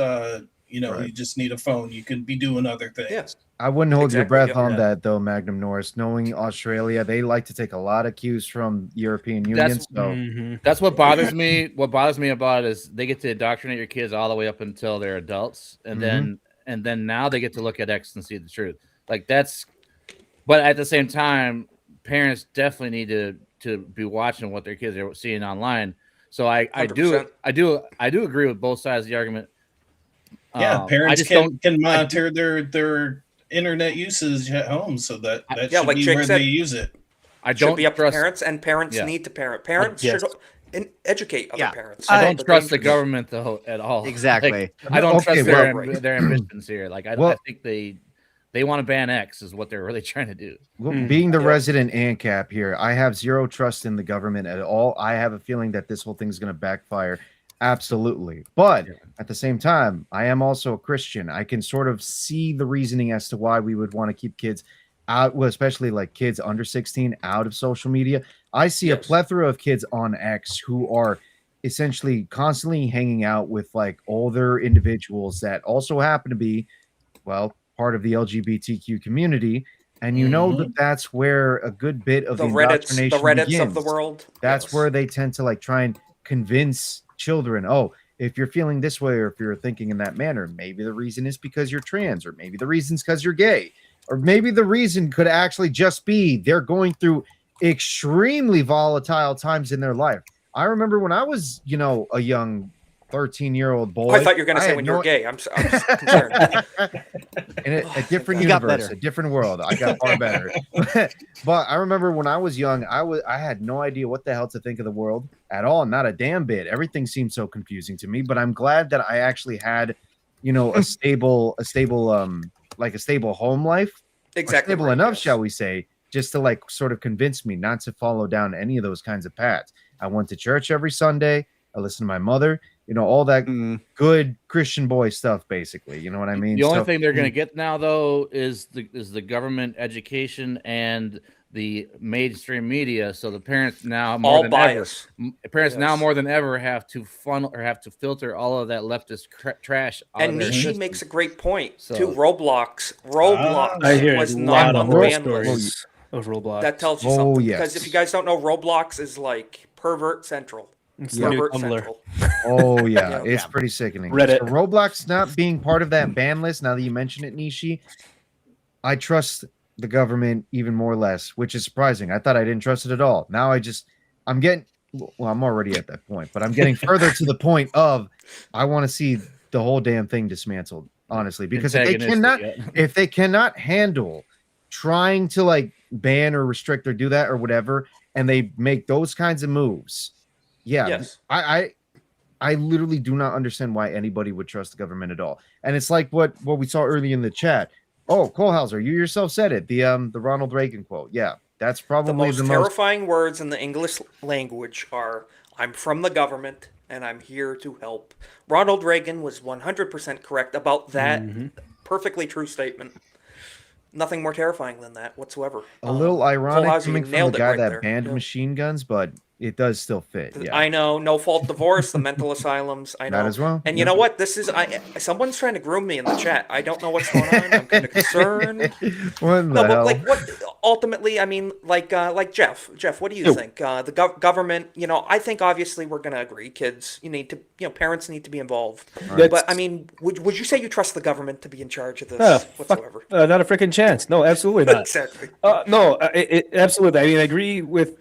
Speaker 4: you just need a phone. You could be doing other things.
Speaker 3: Yes.
Speaker 7: I wouldn't hold your breath on that, though, Magnum Norris. Knowing Australia, they like to take a lot of cues from European Union.
Speaker 8: That's what bothers me. What bothers me about it is they get to indoctrinate your kids all the way up until they're adults, and then now they get to look at X and see the truth. Like that's, but at the same time, parents definitely need to be watching what their kids are seeing online. So I do agree with both sides of the argument.
Speaker 4: Yeah, parents can monitor their internet usage at home, so that should
Speaker 3: like
Speaker 4: be
Speaker 3: Jake
Speaker 4: where
Speaker 3: said,
Speaker 4: they use it.
Speaker 8: I
Speaker 3: should
Speaker 8: don't
Speaker 3: be up to
Speaker 8: trust
Speaker 3: parents, and parents need to parent. Parents should educate other parents.
Speaker 8: I don't trust the government though at all.
Speaker 9: Exactly.
Speaker 8: Like, I don't trust their ambitions here. Like I think they want to ban X is what they're really trying to do.
Speaker 7: Well, being the resident ANCAP here, I have zero trust in the government at all. I have a feeling that this whole thing is going to backfire. Absolutely. But at the same time, I am also a Christian. I can sort of see the reasoning as to why we would want to keep kids out, well, especially like kids under 16 out of social media. I see a plethora of kids on X who are essentially constantly hanging out with like older individuals that also happen to be, well, part of the LGBTQ community. And you know that that's where a good bit of the indoctrination begins.
Speaker 3: Of the world.
Speaker 7: That's where they tend to like try and convince children, oh, if you're feeling this way or if you're thinking in that manner, maybe the reason is because you're trans, or maybe the reason's because you're gay, or maybe the reason could actually just be they're going through extremely volatile times in their life. I remember when I was, a young 13-year-old boy.
Speaker 3: I thought you were going to say when you were gay. I'm concerned.
Speaker 7: In a different universe, a different world. I got far better. But I remember when I was young, I had no idea what the hell to think of the world at all. Not a damn bit. Everything seemed so confusing to me. But I'm glad that I actually had, a stable home life.
Speaker 3: Exactly.
Speaker 7: Stable enough, shall we say, just to like sort of convince me not to follow down any of those kinds of paths. I went to church every Sunday. I listened to my mother. All that good Christian boy stuff, basically. You know what I mean?
Speaker 8: The only thing they're going to get now, though, is the government education and the mainstream media. So the parents now more than ever have to funnel or have to filter all of that leftist trash.
Speaker 3: And Nishi makes a great point too. Roblox was not on the ban list
Speaker 6: of Roblox.
Speaker 3: That tells you something. Because if you guys don't know, Roblox is like pervert central.
Speaker 6: Pervert central.
Speaker 7: Oh yeah, it's pretty sickening.
Speaker 6: Reddit.
Speaker 7: So Roblox not being part of that ban list. Now that you mention it, Nishi, I trust the government even more or less, which is surprising. I thought I didn't trust it at all. Now I'm already at that point, but I'm getting further to the point of I want to see the whole damn thing dismantled, honestly, because if they cannot handle trying to like ban or restrict or do that or whatever, and they make those kinds of moves. Yeah, yes. I literally do not understand why anybody would trust the government at all. And it's like what we saw early in the chat. Oh, Kohlhauser, you yourself said it. The Ronald Reagan quote. Yeah, that's probably
Speaker 3: the most terrifying words in the English language are "I'm from the government and I'm here to help." Ronald Reagan was 100% correct about that perfectly true statement. Nothing more terrifying than that whatsoever.
Speaker 7: A little ironic coming from the guy that banned machine guns, but it does still fit. Yeah.
Speaker 3: I know. No fault divorce, the mental asylums. I know.
Speaker 7: That as well.
Speaker 3: And you know what? Someone's trying to groom me in the chat. I don't know what's going on. I'm kind of concerned.
Speaker 7: What the hell?
Speaker 3: But like, what? ultimately, I mean, like Jeff. Jeff, what do you think? The government, I think obviously we're going to agree. Kids, you need to, parents need to be involved.
Speaker 6: Right.
Speaker 3: But I mean, would you say you trust the government to be in charge of this whatsoever?
Speaker 6: Not a freaking chance. No, absolutely not.
Speaker 3: Exactly.
Speaker 6: No, absolutely. I mean, I agree with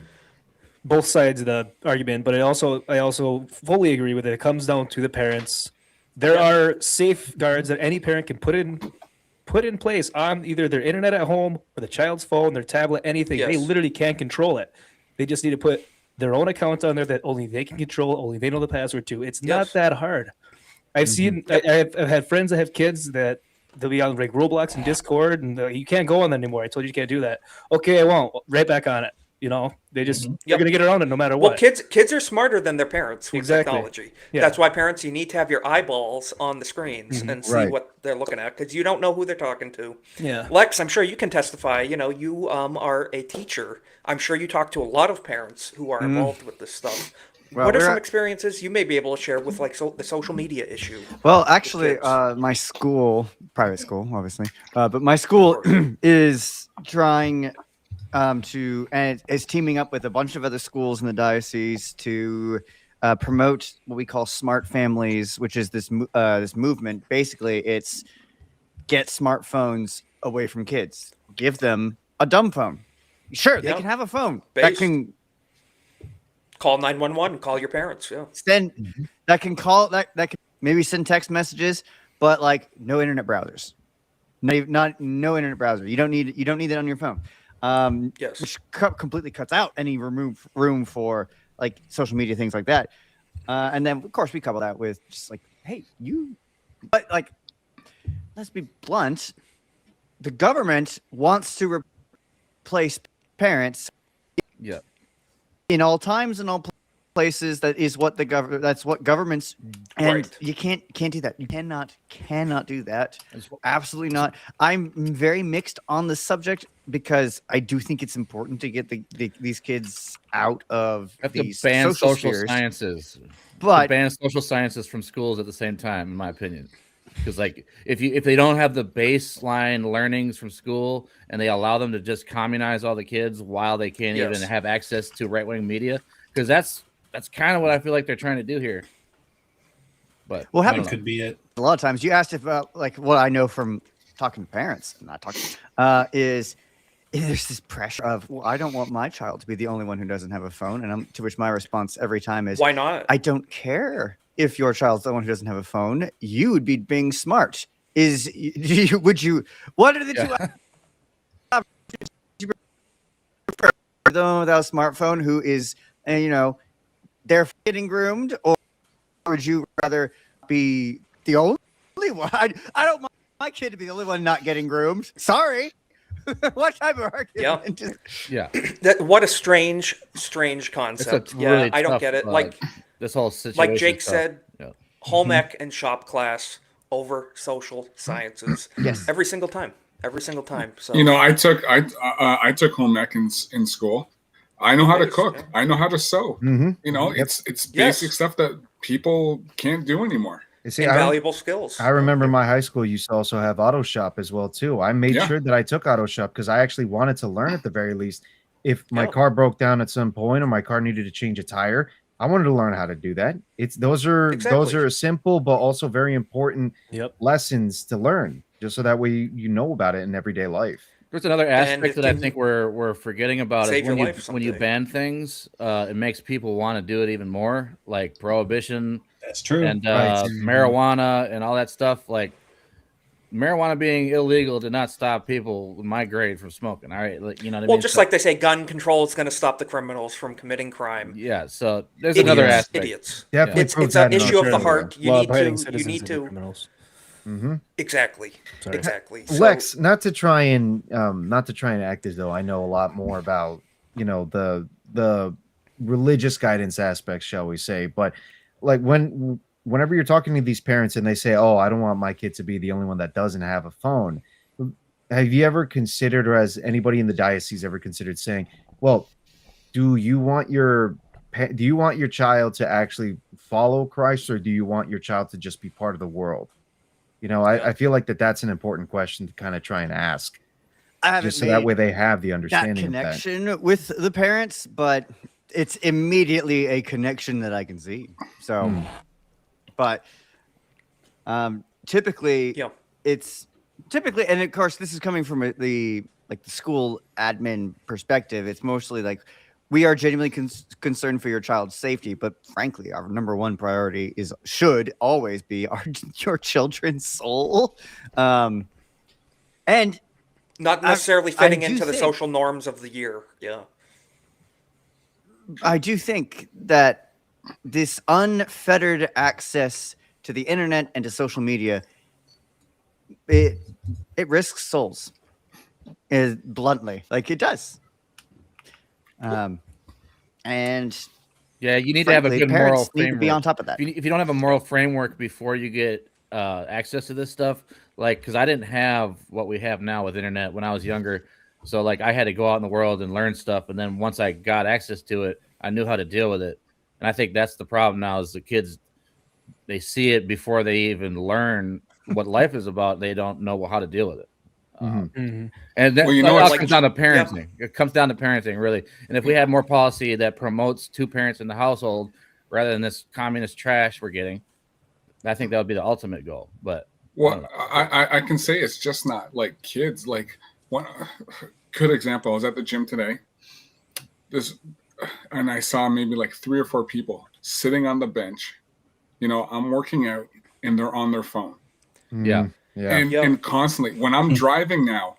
Speaker 6: both sides of the argument, but I also fully agree with it. It comes down to the parents. There are safeguards that any parent can put in place on either their internet at home or the child's phone, their tablet, anything. They literally can't control it. They just need to put their own account on there that only they can control, only they know the password to. It's not that hard. I've seen, I've had friends that have kids that they'll be on like Roblox and Discord, and you can't go on that anymore. I told you can't do that. Okay, I won't. Right back on it. They just they're gonna get around it no matter what.
Speaker 3: Well, kids are smarter than their parents with technology. Yeah. That's why parents, you need to have your eyeballs on the screens and see what they're looking at, because you don't know who they're talking to.
Speaker 6: Yeah.
Speaker 3: Lex, I'm sure you can testify. You are a teacher. I'm sure you talk to a lot of parents who are involved with this stuff. Well, what are some experiences you may be able to share with like the social media issue?
Speaker 9: Well, actually, my school, private school, obviously, but my school is trying and is teaming up with a bunch of other schools in the diocese to promote what we call smart families, which is this movement. Basically, it's get smartphones away from kids. Give them a dumb phone. Sure, they can have a phone that can
Speaker 3: call 911, call your parents. Yeah,
Speaker 9: that can can maybe send text messages, but like no internet browsers. No internet browser. You don't need that on your phone. Which completely cuts out any room for like social media, things like that. And then of course we couple that with just like, hey, but like, let's be blunt. The government wants to replace parents.
Speaker 8: Yeah.
Speaker 9: In all times and all places, that's what governments, and you can't do that. You cannot do that. Absolutely not. I'm very mixed on the subject because I do think it's important to get these kids out of these
Speaker 8: ban social
Speaker 9: spheres.
Speaker 8: Sciences,
Speaker 9: but
Speaker 8: ban social sciences from schools at the same time, in my opinion. Because like if they don't have the baseline learnings from school and they allow them to just communize all the kids while they can't even have access to right-wing media, because that's kind of what I feel like they're trying to do here. But
Speaker 9: what
Speaker 4: could be it.
Speaker 9: A lot of times you asked if like what I know from talking to parents, not talking, is there's this pressure of, well, I don't want my child to be the only one who doesn't have a phone, and to which my response every time is,
Speaker 3: why not?
Speaker 9: I don't care if your child's the one who doesn't have a phone. You would be being smart. What are the two options you prefer? The one without a smartphone who is, they're getting groomed, or would you rather be the only one? I don't want my kid to be the only one not getting groomed. Sorry. What type of argument?
Speaker 8: Yeah.
Speaker 3: What a strange concept.
Speaker 8: Really
Speaker 3: I don't
Speaker 8: tough,
Speaker 3: get it.
Speaker 8: This whole situation.
Speaker 3: Like Jake said, home ec and shop class over social sciences.
Speaker 9: Yes.
Speaker 3: Every single time. So
Speaker 5: I took home ec in school. I know how to cook. I know how to sew. It's basic stuff that people can't do anymore.
Speaker 3: Invaluable skills.
Speaker 7: I remember my high school used to also have auto shop as well too. I made sure that I took auto shop because I actually wanted to learn at the very least. If my car broke down at some point or my car needed to change a tire, I wanted to learn how to do that. Those are simple but also very important lessons to learn, just so that way you know about it in everyday life.
Speaker 8: There's another aspect that I think we're forgetting about is when you ban things, it makes people want to do it even more, like prohibition.
Speaker 4: That's true.
Speaker 8: And marijuana and all that stuff. Like marijuana being illegal did not stop people in my grade from smoking. All right, you know what I mean?
Speaker 3: Just like they say, gun control is going to stop the criminals from committing crime.
Speaker 8: Yeah. So there's another aspect.
Speaker 3: Idiots.
Speaker 7: Definitely
Speaker 3: it's an issue of the heart. You need to.
Speaker 6: Mm-hmm.
Speaker 3: Exactly.
Speaker 7: Lex, not to try and act as though I know a lot more about the religious guidance aspects, shall we say, but like whenever you're talking to these parents and they say, oh, I don't want my kid to be the only one that doesn't have a phone, have you ever considered, or has anybody in the diocese ever considered saying, well, do you want your child to actually follow Christ, or do you want your child to just be part of the world? I feel like that's an important question to kind of try and ask.
Speaker 9: I haven't
Speaker 7: just so that
Speaker 9: made
Speaker 7: way they have the
Speaker 9: that
Speaker 7: understanding
Speaker 9: connection with the parents, but it's immediately a connection that I can see. So, but typically, and of course, this is coming from the school admin perspective. It's mostly like we are genuinely concerned for your child's safety, but frankly, our number one priority should always be your children's soul, and
Speaker 3: not necessarily fitting into the
Speaker 9: think,
Speaker 3: social norms of the year. Yeah.
Speaker 9: I do think that this unfettered access to the internet and to social media, it risks souls. Bluntly, like it does. And
Speaker 8: yeah, you need to have a good moral framework. Need to be on top of that. If you don't have a moral framework before you get access to this stuff, like, because I didn't have what we have now with internet when I was younger. So like I had to go out in the world and learn stuff. And then once I got access to it, I knew how to deal with it. And I think that's the problem now is the kids, they see it before they even learn what life is about. They don't know how to deal with it. And that comes down to parenting. It comes down to parenting, really. And if we had more policy that promotes two parents in the household rather than this communist trash we're getting, I think that would be the ultimate goal. But
Speaker 5: I can say it's just not like kids. Like one good example, I was at the gym today. And I saw maybe like 3 or 4 people sitting on the bench. I'm working out and they're on their phone. And constantly when I'm driving now,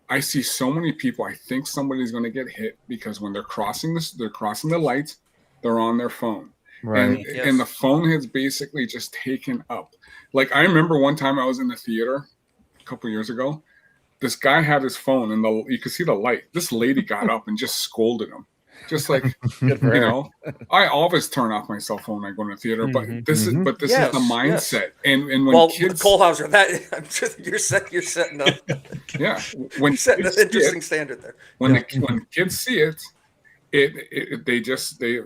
Speaker 5: I see so many people. I think somebody's going to get hit because when they're crossing the lights, they're on their phone. Right. And the phone has basically just taken up. Like I remember one time I was in the theater a couple years ago. This guy had his phone and you could see the light. This lady got up and just scolded him. Just like, I always turn off my cell phone when I go to the theater, but this is the mindset. And when kids,
Speaker 3: Kohlhauser, I'm sure you're setting up.
Speaker 5: Yeah, when
Speaker 3: setting an interesting standard there.
Speaker 5: When kids see it,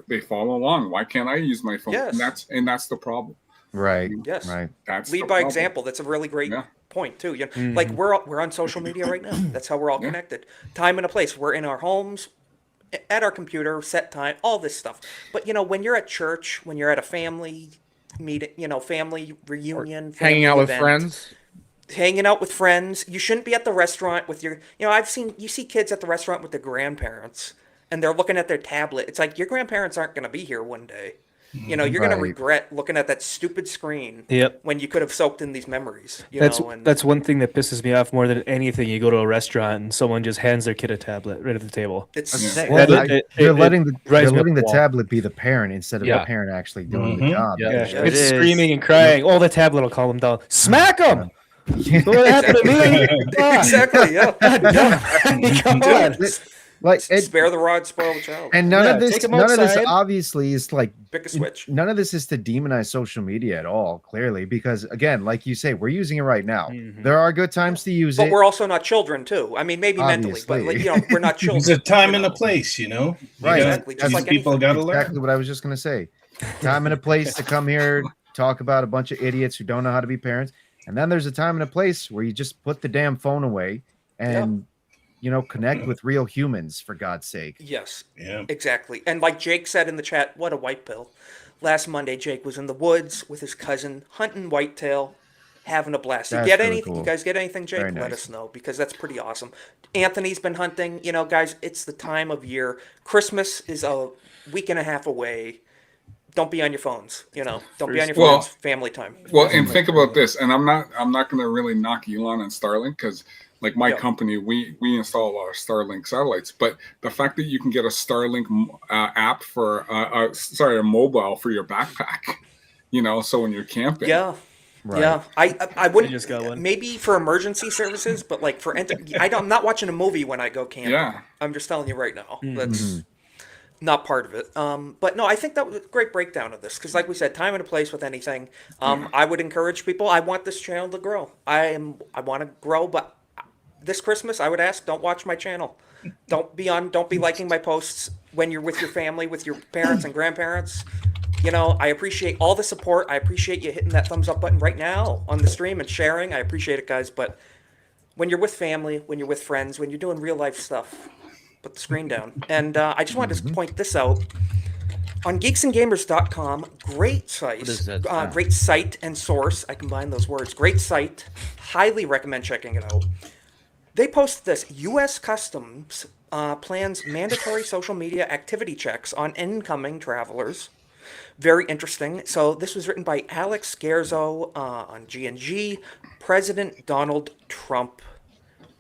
Speaker 5: they follow along. Why can't I use my phone?
Speaker 3: Yes.
Speaker 5: And that's the problem.
Speaker 7: Right.
Speaker 3: Yes.
Speaker 7: Right.
Speaker 3: That's lead by example. That's a really great point too. Like we're on social media right now. That's how we're all connected. Time and a place. We're in our homes, at our computer, set time, all this stuff. But when you're at church, when you're at a family meeting, family reunion, family
Speaker 8: hanging out
Speaker 3: event,
Speaker 8: with friends,
Speaker 3: you shouldn't be at the restaurant with your. You see kids at the restaurant with their grandparents, and they're looking at their tablet. It's like your grandparents aren't going to be here one day. You're going to regret looking at that stupid screen when you could have soaked in these memories.
Speaker 6: That's one thing that pisses me off more than anything. You go to a restaurant and someone just hands their kid a tablet right at the table.
Speaker 7: They're letting the tablet be the parent instead of the parent actually doing the job.
Speaker 6: It's screaming and crying. Oh, the tablet will calm them down. Smack them! What happened to me?
Speaker 3: Exactly,
Speaker 6: Come on.
Speaker 7: Like
Speaker 3: spare the rod, spoil the child.
Speaker 7: And none of this obviously is like
Speaker 3: pick a switch.
Speaker 7: None of this is to demonize social media at all, clearly, because again, like you say, we're using it right now. There are good times to use it.
Speaker 3: But we're also not children too. I mean, maybe mentally, but we're not children.
Speaker 4: There's a time and a place,
Speaker 7: Right.
Speaker 3: Exactly. Just like
Speaker 4: people got to learn.
Speaker 7: Exactly what I was just gonna say. Time and a place to come here, talk about a bunch of idiots who don't know how to be parents. And then there's a time and a place where you just put the damn phone away and connect with real humans, for God's sake.
Speaker 3: Yes, exactly. And like Jake said in the chat, what a white pill. Last Monday, Jake was in the woods with his cousin, hunting whitetail, having a blast. You guys get anything, Jake? Let us know, because that's pretty awesome. Anthony's been hunting. Guys, it's the time of year. Christmas is a week and a half away. Don't be on your phones. Don't be on your phones. Family time.
Speaker 5: Well, and think about this. And I'm not going to really knock Elon and Starlink because, like my company, we install a lot of Starlink satellites. But the fact that you can get a Starlink app for a mobile for your backpack, so when you're camping,
Speaker 3: I wouldn't just got one. Maybe for emergency services, but like for I'm not watching a movie when I go camping.
Speaker 5: Yeah,
Speaker 3: I'm just telling you right now. That's not part of it. But no, I think that was a great breakdown of this because, like we said, time and a place with anything. I would encourage people. I want this channel to grow. I want to grow, but this Christmas, I would ask, don't watch my channel. Don't be liking my posts when you're with your family, with your parents and grandparents. I appreciate all the support. I appreciate you hitting that thumbs up button right now on the stream and sharing. I appreciate it, guys. But when you're with family, when you're with friends, when you're doing real life stuff, put the screen down. And I just wanted to point this out. On geeksandgamers.com, great site, great site and source. I combine those words. Great site. Highly recommend checking it out. They posted this. U.S. Customs plans mandatory social media activity checks on incoming travelers. Very interesting. So this was written by Alex Scherzo on G&G. President Donald Trump,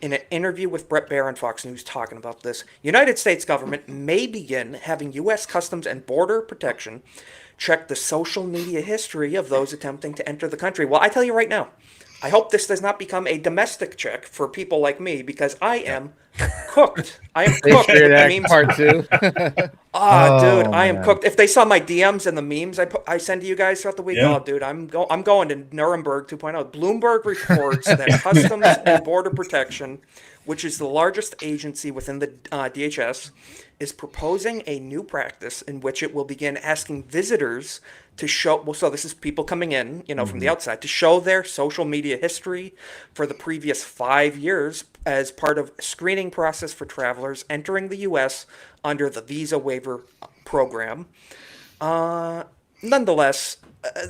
Speaker 3: in an interview with Brett Baer on Fox News, talking about this. United States government may begin having U.S. Customs and Border Protection check the social media history of those attempting to enter the country. Well, I tell you right now, I hope this does not become a domestic check for people like me, because I am cooked. I am cooked with the memes.
Speaker 8: Part 2.
Speaker 3: Dude, I am cooked. If they saw my DMs and the memes I send to you guys throughout the week, dude, I'm going to Nuremberg 2.0. Bloomberg reports that Customs and Border Protection, which is the largest agency within the DHS, is proposing a new practice in which it will begin asking visitors to show, well, so this is people coming in, from the outside, to show their social media history for the previous 5 years as part of screening process for travelers entering the U.S. under the visa waiver program. Nonetheless,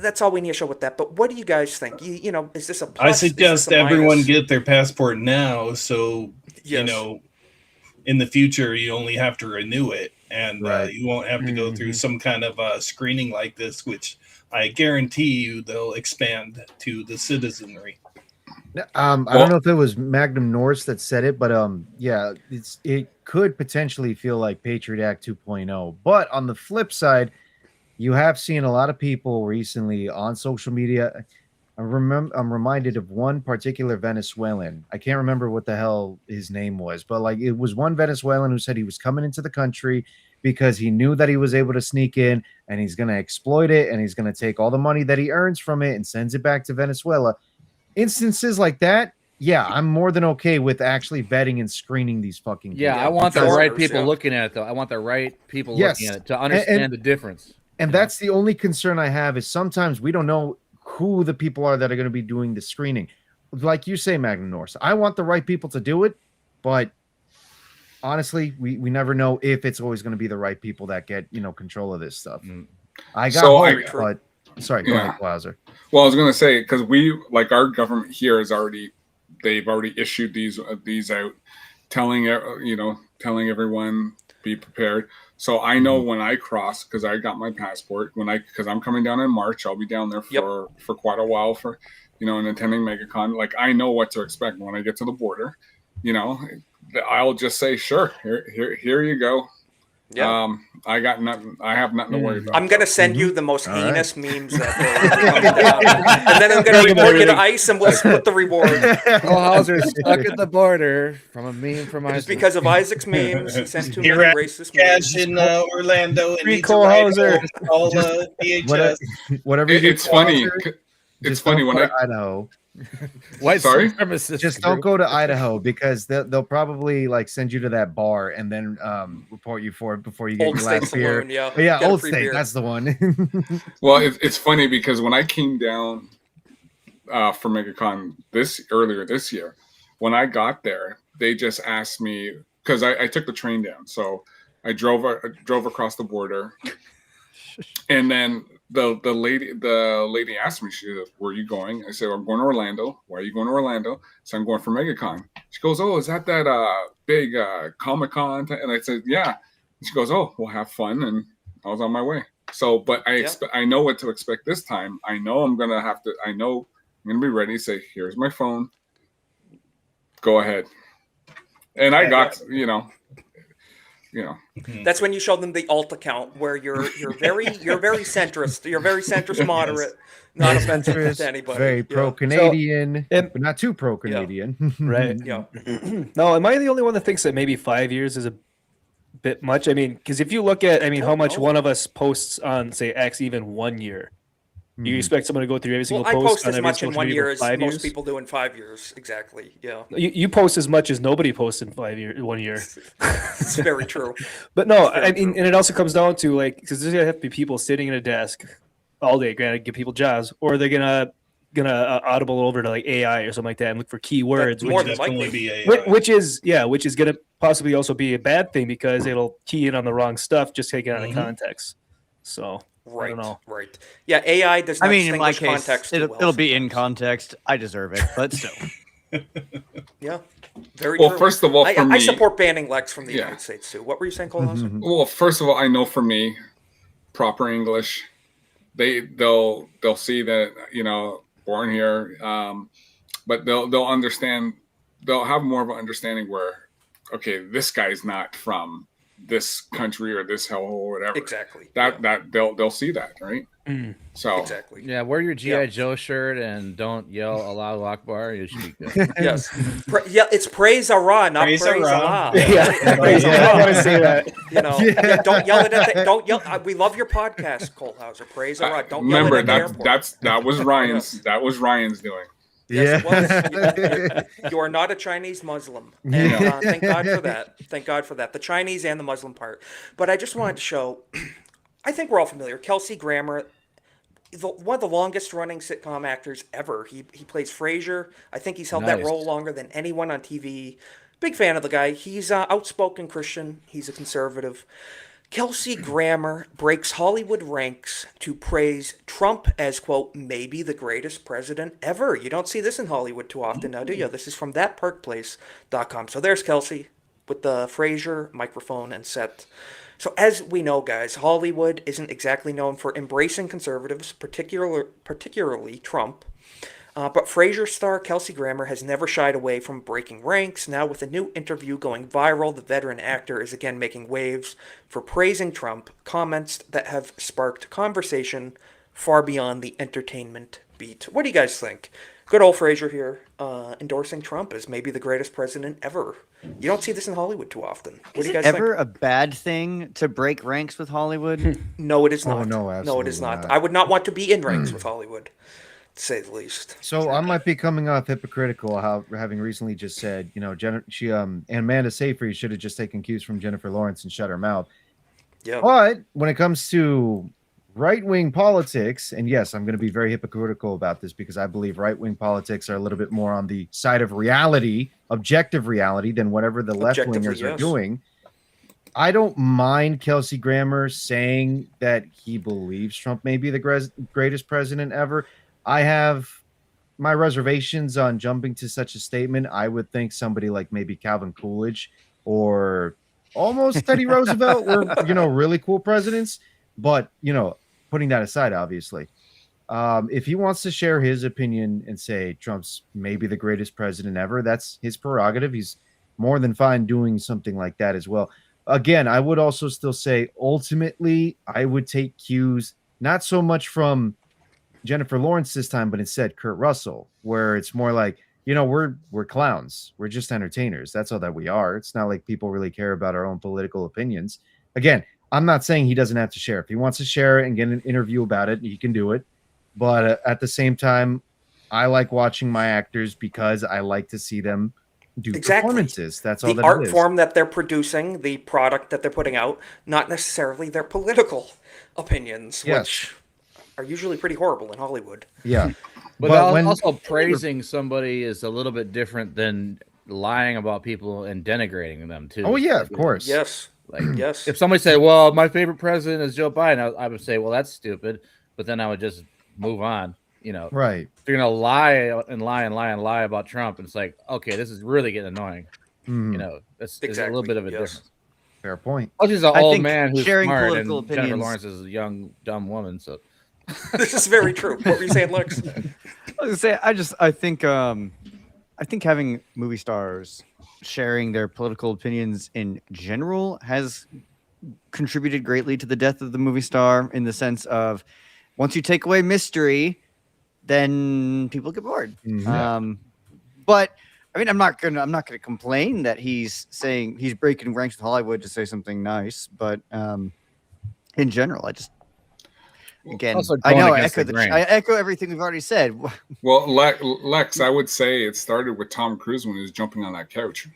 Speaker 3: that's all we need to show with that. But what do you guys think? Is this a plus?
Speaker 4: I suggest everyone get their passport now, so in the future you only have to renew it, and you won't have to go through some kind of screening like this, which I guarantee you they'll expand to the citizenry.
Speaker 7: I don't know if it was Magnum Norse that said it, but it could potentially feel like Patriot Act 2.0. But on the flip side, you have seen a lot of people recently on social media. I'm reminded of one particular Venezuelan. I can't remember what the hell his name was, but it was one Venezuelan who said he was coming into the country because he knew that he was able to sneak in, and he's going to exploit it, and he's going to take all the money that he earns from it and sends it back to Venezuela. Instances like that, I'm more than okay with actually vetting and screening these fucking people.
Speaker 8: I want the right people looking at it, though. I want the right people looking at it to understand the difference.
Speaker 7: And that's the only concern I have, is sometimes we don't know who the people are that are going to be doing the screening. Like you say, Magnum Norse, I want the right people to do it, but honestly, we never know if it's always going to be the right people that get control of this stuff. I got hope, but sorry, go ahead, Klauser.
Speaker 5: Well, I was going to say, because our government here they've already issued these out, telling everyone be prepared. So I know when I cross, because I got my passport, because I'm coming down in March, I'll be down there for quite a while and attending MegaCon. I know what to expect when I get to the border. I'll just say, sure, here you go. Yeah. I got nothing. I have nothing to worry about.
Speaker 3: I'm gonna send you the most heinous memes that day, and then I'm gonna report you to ICE, and we'll split the reward.
Speaker 8: Hauser's stuck at the border from a meme from
Speaker 3: Isaac. Just because of Isaac's memes, he sent too many racist
Speaker 4: memes.
Speaker 3: In
Speaker 4: Orlando, and
Speaker 6: Hauser.
Speaker 4: All DHS.
Speaker 7: Whatever you do,
Speaker 5: it's funny. It's funny when
Speaker 7: Idaho.
Speaker 8: White
Speaker 5: Sorry?
Speaker 8: supremacist
Speaker 7: Just
Speaker 8: group.
Speaker 7: don't go to Idaho, because they'll probably send you to that bar and then report you for it before you get
Speaker 3: Old
Speaker 7: your
Speaker 3: State
Speaker 7: last beer.
Speaker 3: Saloon,
Speaker 7: But yeah,
Speaker 3: Get a
Speaker 7: Old
Speaker 3: free
Speaker 7: State,
Speaker 3: beer.
Speaker 7: that's the one.
Speaker 5: Well, it's funny because when I came down for MegaCon earlier this year, when I got there, they just asked me, because I took the train down, so I drove across the border, and then the lady asked me, she said, "Where are you going?" I said, "I'm going to Orlando." "Why are you going to Orlando?" So I'm going for MegaCon. She goes, "Oh, is that big Comic-Con?" And I said, "Yeah." And she goes, "Oh, we'll have fun," and I was on my way. So, but I know what to expect this time. I know I'm gonna be ready to say, "Here's my phone. Go ahead." And I got
Speaker 3: That's when you show them the alt account, where you're very centrist. You're very centrist moderate, not offensive to anybody.
Speaker 7: Very pro-Canadian, but not too pro-Canadian.
Speaker 6: Right.
Speaker 3: Yeah.
Speaker 6: No, am I the only one that thinks that maybe 5 years is a bit much? I mean, because if you look at, how much one of us posts on, say, X even 1 year, you expect someone to go through every single
Speaker 3: I
Speaker 6: post
Speaker 3: post
Speaker 6: on
Speaker 3: as
Speaker 6: every
Speaker 3: much in
Speaker 6: social
Speaker 3: 1
Speaker 6: media
Speaker 3: year
Speaker 6: for
Speaker 3: as
Speaker 6: 5
Speaker 3: most
Speaker 6: years?
Speaker 3: people do in 5 years. Exactly. Yeah.
Speaker 6: You post as much as nobody posts in 1 year.
Speaker 3: It's very true.
Speaker 6: But no, I mean, and it also comes down to because there's gonna have to be people sitting at a desk all day. Granted, give people jobs, or they're gonna gonna audible over to like AI or something like that and look for keywords,
Speaker 3: More
Speaker 6: which
Speaker 3: than
Speaker 6: is
Speaker 3: likely.
Speaker 6: which is gonna possibly also be a bad thing because it'll key in on the wrong stuff, just take it out of context. So I don't know.
Speaker 3: Right. Yeah, AI does not
Speaker 9: I mean, in my
Speaker 3: distinguish
Speaker 9: case,
Speaker 3: context too
Speaker 9: it'll,
Speaker 3: well
Speaker 9: it'll be
Speaker 3: sometimes.
Speaker 9: in context. I deserve it, but still.
Speaker 3: Yeah, very
Speaker 5: Well,
Speaker 3: true.
Speaker 5: first of all, for
Speaker 3: I
Speaker 5: me,
Speaker 3: support banning Lex from the United States too. What were you saying, Cole Hauser?
Speaker 5: Well, first of all, I know for me, proper English, they'll see that, you know, born here, but they'll understand. They'll have more of an understanding where, okay, this guy's not from this country or this hellhole or whatever.
Speaker 3: Exactly.
Speaker 5: That they'll see that, right? So
Speaker 3: exactly.
Speaker 8: Yeah, wear your GI Joe shirt and don't yell Allahu Akbar. You should be good.
Speaker 3: Yes. It's praise Allah, not praise Allah.
Speaker 6: Yeah, praise Allah. I want to say that.
Speaker 3: You know, don't yell it at the, don't yell. We love your podcast, Cole Hauser. Praise Allah. Don't
Speaker 5: remember
Speaker 3: yell it at the airport.
Speaker 5: that was Ryan's. That was Ryan's doing.
Speaker 3: Yes, it was. You are not a Chinese Muslim. And thank God for that. Thank God for that. The Chinese and the Muslim part. But I just wanted to show, I think we're all familiar. Kelsey Grammer, one of the longest running sitcom actors ever. He plays Frasier. I think he's held that role longer than anyone on TV. Big fan of the guy. He's outspoken Christian. He's a conservative. Kelsey Grammer breaks Hollywood ranks to praise Trump as, quote, maybe the greatest president ever. You don't see this in Hollywood too often now, do you? This is from thatperkplace.com. So there's Kelsey with the Frasier microphone and set. So as we know, guys, Hollywood isn't exactly known for embracing conservatives, particularly Trump. But Frasier star Kelsey Grammer has never shied away from breaking ranks. Now, with a new interview going viral, the veteran actor is again making waves for praising Trump, comments that have sparked conversation far beyond the entertainment beat. What do you guys think? Good old Frasier here, endorsing Trump as maybe the greatest president ever. You don't see this in Hollywood too often. What do you guys think?
Speaker 9: Is it ever a bad thing to break ranks with Hollywood?
Speaker 3: No, it is not.
Speaker 7: no,
Speaker 3: No, it is
Speaker 7: absolutely
Speaker 3: not.
Speaker 7: not.
Speaker 3: I would not want to be in ranks with Hollywood, to say the least.
Speaker 7: So I might be coming off hypocritical, having recently just said, you know, and Amanda Seyfried should have just taken cues from Jennifer Lawrence and shut her mouth.
Speaker 3: Yeah.
Speaker 7: But when it comes to right-wing politics, and yes, I'm going to be very hypocritical about this because I believe right-wing politics are a little bit more on the side of reality, objective reality, than whatever the left-wingers are doing. I don't mind Kelsey Grammer saying that he believes Trump may be the greatest president ever. I have my reservations on jumping to such a statement. I would think somebody like maybe Calvin Coolidge or almost Teddy Roosevelt were, you know, really cool presidents. But, you know, putting that aside, obviously, if he wants to share his opinion and say Trump's maybe the greatest president ever, that's his prerogative. He's more than fine doing something like that as well. Again, I would also still say ultimately I would take cues not so much from Jennifer Lawrence this time, but instead Kurt Russell, where it's more like, you know, we're clowns. We're just entertainers. That's all that we are. It's not like people really care about our own political opinions. Again, I'm not saying he doesn't have to share. If he wants to share it and get an interview about it, he can do it. But at the same time, I like watching my actors because I like to see them do performances. That's all
Speaker 3: the
Speaker 7: that
Speaker 3: art
Speaker 7: it is.
Speaker 3: form that they're producing, the product that they're putting out, not necessarily their political opinions, which are usually pretty horrible in Hollywood.
Speaker 7: Yeah.
Speaker 8: But also praising somebody is a little bit different than lying about people and denigrating them too.
Speaker 7: Oh yeah, of course.
Speaker 3: Yes.
Speaker 8: Like,
Speaker 3: yes.
Speaker 8: If somebody said, "Well, my favorite president is Joe Biden," I would say, "Well, that's stupid," but then I would just move on. You know,
Speaker 7: right?
Speaker 8: If you're gonna lie and lie and lie and lie about Trump, and it's like, okay, this is really getting annoying. You know, it's a little bit of a difference.
Speaker 7: Fair point.
Speaker 8: Well, she's an old man who's
Speaker 9: sharing
Speaker 8: smart,
Speaker 9: political
Speaker 8: and Jennifer
Speaker 9: opinions-
Speaker 8: Lawrence is a young dumb woman. So
Speaker 3: this is very true. What were you saying, Lex?
Speaker 9: I was gonna say, I think having movie stars sharing their political opinions in general has contributed greatly to the death of the movie star, in the sense of once you take away mystery, then people get bored. But I mean, I'm not gonna complain that he's saying he's breaking ranks with Hollywood to say something nice, but in general, I just again,
Speaker 8: Also
Speaker 9: I
Speaker 8: going
Speaker 9: know
Speaker 8: against the grain.
Speaker 9: I echo everything we've already said.
Speaker 5: Well, Lex, I would say it started with Tom Cruise when he was jumping on that couch.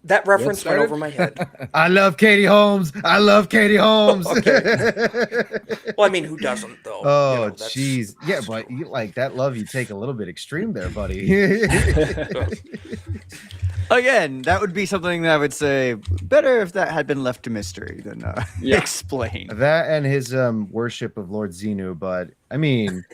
Speaker 3: That reference went over my head.
Speaker 7: I love Katie Holmes. I love Katie Holmes.
Speaker 3: Well, I mean, who doesn't though?
Speaker 7: Oh, jeez. Yeah, but you like that love you take a little bit extreme there, buddy.
Speaker 9: Again, that would be something that I would say better if that had been left to mystery than explained.
Speaker 7: That and his worship of Lord Xenu, but I mean,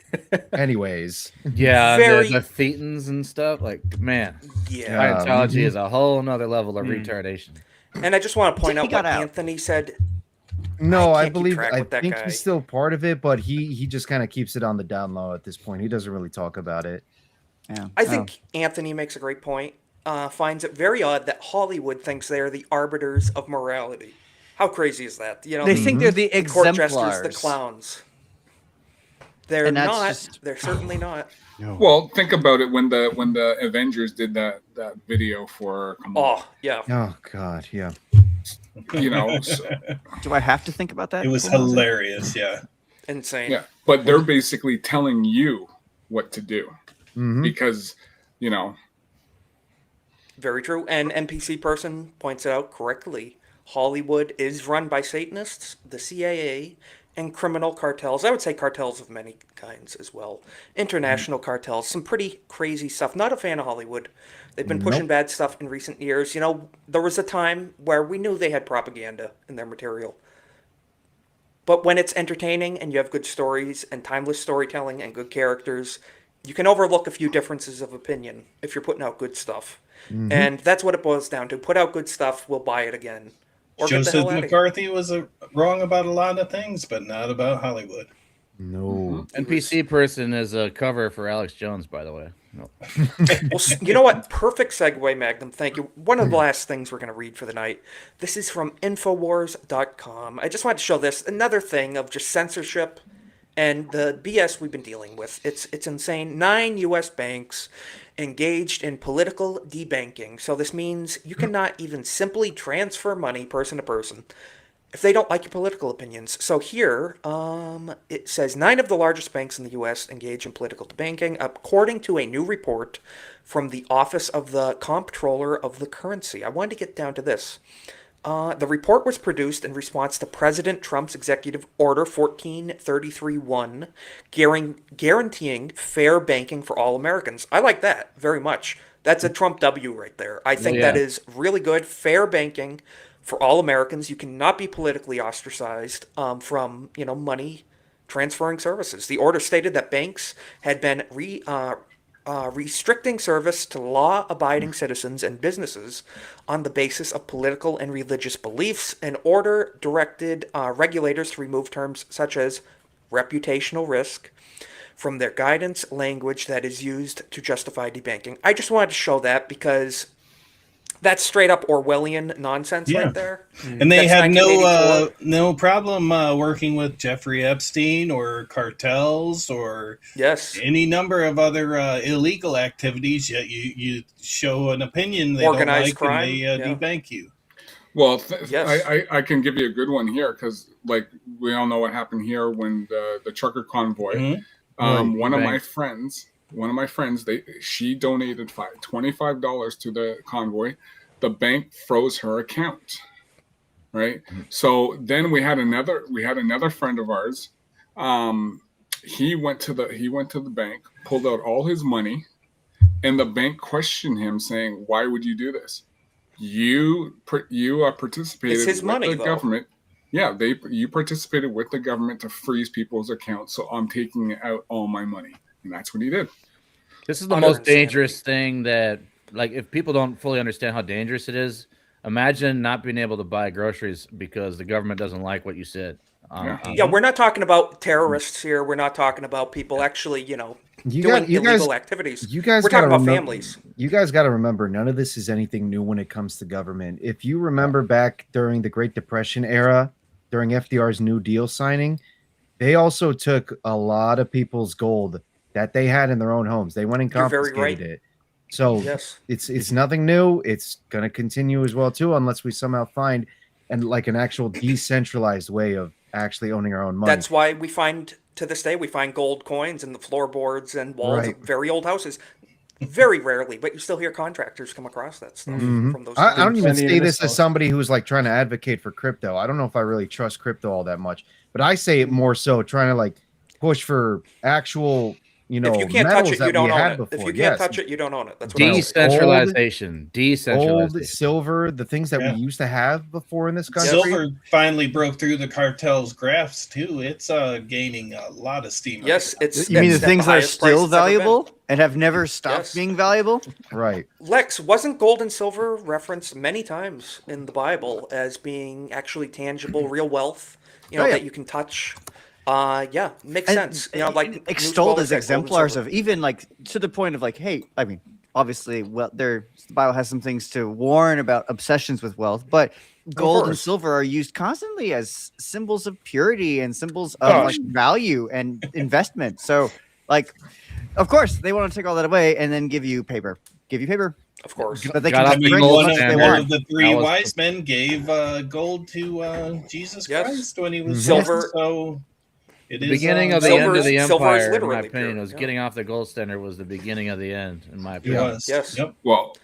Speaker 7: anyways.
Speaker 8: Yeah, the thetans and stuff. Like, man, Scientology is a whole nother level of retardation.
Speaker 3: And I just want to point out what Anthony said.
Speaker 7: No, I
Speaker 3: think
Speaker 7: think he's still part of it, but he just kind of keeps it on the down low at this point. He doesn't really talk about it.
Speaker 9: Yeah,
Speaker 3: I think Anthony makes a great point. Finds it very odd that Hollywood thinks they are the arbiters of morality. How crazy is that? You know,
Speaker 9: they think they're the
Speaker 3: court
Speaker 9: exemplars,
Speaker 3: jesters, the clowns. They're not. They're certainly not.
Speaker 5: No. Well, think about it when the Avengers did that video for Kamala.
Speaker 3: Oh yeah.
Speaker 7: Oh God, yeah.
Speaker 5: You know, so.
Speaker 9: Do I have to think about that?
Speaker 4: It was hilarious. Yeah.
Speaker 3: Insane.
Speaker 5: Yeah, but they're basically telling you what to do because, you know.
Speaker 3: Very true. And NPC person points it out correctly. Hollywood is run by Satanists, the CIA, and criminal cartels. I would say cartels of many kinds as well. International cartels, some pretty crazy stuff. Not a fan of Hollywood. They've been pushing bad stuff in recent years. You know, there was a time where we knew they had propaganda in their material. But when it's entertaining and you have good stories and timeless storytelling and good characters, you can overlook a few differences of opinion if you're putting out good stuff. And that's what it boils down to. Put out good stuff, we'll buy it again. Or
Speaker 4: Joseph McCarthy was wrong about a lot of things, but not about Hollywood.
Speaker 7: No.
Speaker 8: NPC person is a cover for Alex Jones, by the way. No.
Speaker 3: Well, you know what? Perfect segue, Magnum. Thank you. One of the last things we're going to read for the night. This is from Infowars.com. I just wanted to show this. Another thing of just censorship and the BS we've been dealing with. It's insane. 9 U.S. banks engaged in political debanking. So this means you cannot even simply transfer money person to person if they don't like your political opinions. So here, it says 9 of the largest banks in the U.S. engage in political debanking, according to a new report from the Office of the Comptroller of the Currency. I wanted to get down to this. The report was produced in response to President Trump's Executive Order 1433-1, guaranteeing fair banking for all Americans. I like that very much. That's a Trump W right there. I think that is really good. Fair banking for all Americans. You cannot be politically ostracized from, money transferring services. The order stated that banks had been restricting service to law-abiding citizens and businesses on the basis of political and religious beliefs. An order directed regulators to remove terms such as reputational risk from their guidance language that is used to justify debanking. I just wanted to show that because that's straight up Orwellian nonsense right there.
Speaker 4: And they had no problem working with Jeffrey Epstein or cartels or any number of other illegal activities. Yet you show an opinion they
Speaker 3: organized
Speaker 4: don't like
Speaker 3: crime,
Speaker 4: and they debank you.
Speaker 5: Well, I can give you a good one here because, like, we all know what happened here when the trucker convoy. One of my friends, she donated $25 to the convoy. The bank froze her account. Right. So then we had another friend of ours. He went to the bank, pulled out all his money, and the bank questioned him, saying, "Why would you do this? You participated
Speaker 3: with the
Speaker 5: government. Yeah, you participated with the government to freeze people's accounts, so I'm taking out all my money." And that's what he did.
Speaker 8: This is the most dangerous thing that, like, if people don't fully understand how dangerous it is, imagine not being able to buy groceries because the government doesn't like what you said.
Speaker 3: We're not talking about terrorists here. We're not talking about people actually, doing illegal activities. We're talking about families.
Speaker 7: You guys got to remember, none of this is anything new when it comes to government. If you remember back during the Great Depression era, during FDR's New Deal signing, they also took a lot of people's gold that they had in their own homes. They went and confiscated it. So it's nothing new. It's going to continue as well too, unless we somehow find an actual decentralized way of actually owning our own money.
Speaker 3: That's why to this day we find gold coins in the floorboards and walls of very old houses. Very rarely, but you still hear contractors come across that stuff from those.
Speaker 7: I don't even
Speaker 6: Plenty
Speaker 7: say
Speaker 6: in
Speaker 7: this
Speaker 6: the
Speaker 7: as
Speaker 6: South.
Speaker 7: somebody who's like trying to advocate for crypto. I don't know if I really trust crypto all that much, but I say it more so trying to like push for actual,
Speaker 3: If you can't touch
Speaker 7: metals
Speaker 3: it, you
Speaker 7: that we
Speaker 3: don't own
Speaker 7: had
Speaker 3: it.
Speaker 7: before.
Speaker 3: If you can't
Speaker 7: Yes.
Speaker 3: touch it, you don't own it. That's what I say.
Speaker 8: Decentralization.
Speaker 7: Gold, silver, the things that we used to have before in this country.
Speaker 4: Silver finally broke through the cartel's graphs too. It's gaining a lot of steam.
Speaker 3: Yes, it's.
Speaker 9: You mean the
Speaker 3: it's at
Speaker 9: things that are
Speaker 3: highest price
Speaker 9: still
Speaker 3: it's ever been.
Speaker 9: valuable and have never stopped
Speaker 3: Yes.
Speaker 9: being valuable?
Speaker 7: Right.
Speaker 3: Lex, wasn't gold and silver referenced many times in the Bible as being actually tangible, real wealth? You know,
Speaker 9: Oh, yeah.
Speaker 3: that you can touch. Yeah, makes
Speaker 9: And
Speaker 3: sense. You know, like
Speaker 9: extolled
Speaker 3: New
Speaker 9: as
Speaker 3: Scholars at gold and
Speaker 9: exemplars
Speaker 3: silver.
Speaker 9: of even like to the point of like, hey, I mean, obviously, well, the Bible has some things to warn about obsessions with wealth, but gold and
Speaker 3: course.
Speaker 9: silver are used constantly as symbols of purity and symbols of like value and investment. So, like, of course, they want to take all that away and then give you paper.
Speaker 3: Of course.
Speaker 9: But they
Speaker 8: Got
Speaker 9: can
Speaker 8: off
Speaker 9: just
Speaker 8: the
Speaker 9: print as
Speaker 8: gold
Speaker 9: much as they
Speaker 8: standard.
Speaker 4: One
Speaker 9: want.
Speaker 4: of the three
Speaker 8: That was-
Speaker 4: wise men gave gold to Jesus Christ when he was
Speaker 3: Silver-
Speaker 4: So it
Speaker 8: The
Speaker 4: is
Speaker 8: beginning of the
Speaker 3: silver
Speaker 8: end of
Speaker 3: is-
Speaker 8: the
Speaker 3: silver is
Speaker 8: empire, in my
Speaker 3: literally
Speaker 8: opinion,
Speaker 3: pure,
Speaker 8: was
Speaker 3: yeah.
Speaker 8: getting off the gold standard was the beginning of the end, in my
Speaker 4: It
Speaker 8: opinion.
Speaker 4: was.
Speaker 3: Yes.
Speaker 4: Yep.
Speaker 5: Well,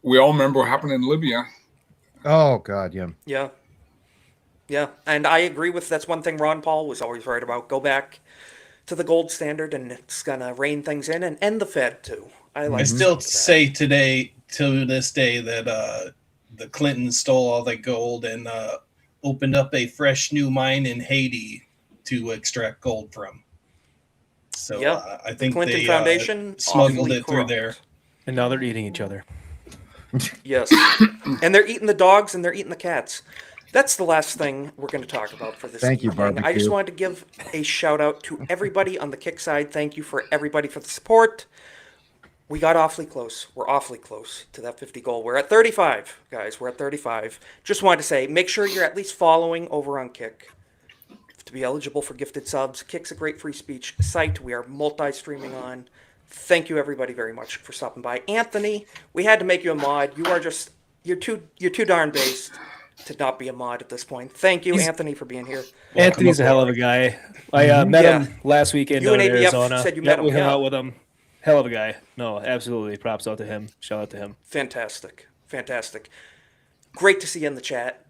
Speaker 5: we all remember what happened in Libya.
Speaker 7: Oh God, yeah.
Speaker 3: Yeah. Yeah, and I agree with that's one thing Ron Paul was always right about. Go back to the gold standard, and it's gonna rein things in and end the Fed too. I like.
Speaker 4: I still say today, to this day, that the Clintons stole all that gold and opened up a fresh new mine in Haiti to extract gold from. So
Speaker 3: Yeah,
Speaker 4: I
Speaker 3: the
Speaker 4: think
Speaker 3: Clinton
Speaker 4: they
Speaker 3: Foundation
Speaker 4: smuggled
Speaker 3: awfully
Speaker 4: it through
Speaker 3: corrupt.
Speaker 4: there.
Speaker 6: And now they're eating each other.
Speaker 3: Yes, and they're eating the dogs and they're eating the cats. That's the last thing we're going to talk about for this
Speaker 7: Thank you,
Speaker 3: evening. I just
Speaker 7: Barbecue.
Speaker 3: wanted to give a shout out to everybody on the Kick side. Thank you for everybody for the support. We got awfully close. We're awfully close to that 50 goal. We're at 35, guys. We're at 35. Just wanted to say, make sure you're at least following over on Kick to be eligible for gifted subs. Kick's a great free speech site. We are multi-streaming on. Thank you, everybody, very much for stopping by. Anthony, we had to make you a mod. You are just you're too darn based to not be a mod at this point. Thank you, Anthony, for being here.
Speaker 6: Anthony's a hell of a guy. I met
Speaker 3: Yeah.
Speaker 6: him last weekend
Speaker 3: You
Speaker 6: down
Speaker 3: and
Speaker 6: in
Speaker 3: ABF
Speaker 6: Arizona.
Speaker 3: said you met him,
Speaker 6: We hung
Speaker 3: yeah.
Speaker 6: out with him. Hell of a guy. No, absolutely. Props out to him. Shout out to him.
Speaker 3: Fantastic. Fantastic. Great to see you in the chat.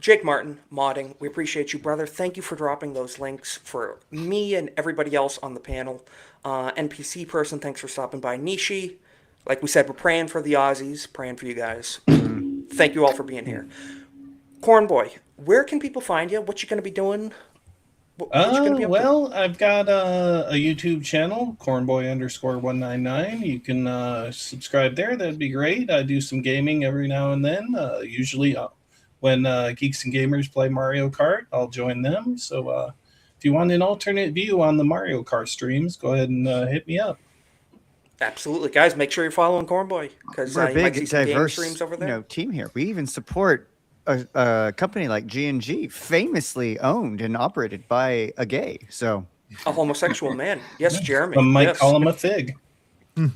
Speaker 3: Jake Martin, modding. We appreciate you, brother. Thank you for dropping those links for me and everybody else on the panel. NPC person, thanks for stopping by. Nishi, like we said, we're praying for the Aussies, praying for you guys. Thank you all for being here. Cornboy, where can people find you? What you going to be doing? What you gonna be up to?
Speaker 4: Well, I've got a YouTube channel, cornboy_199. You can subscribe there. That'd be great. I do some gaming every now and then. Usually when Geeks and Gamers play Mario Kart, I'll join them. So if you want an alternate view on the Mario Kart streams, go ahead and hit me up.
Speaker 3: Absolutely, guys. Make sure you're following Cornboy because
Speaker 9: We're a
Speaker 3: you might
Speaker 9: big,
Speaker 3: see some game
Speaker 9: diverse,
Speaker 3: streams over there.
Speaker 9: team here. We even support a company like G&G, famously owned and operated by a gay. So
Speaker 3: A homosexual man. Yes, Jeremy.
Speaker 4: Some might
Speaker 3: yes.
Speaker 4: call him a fig.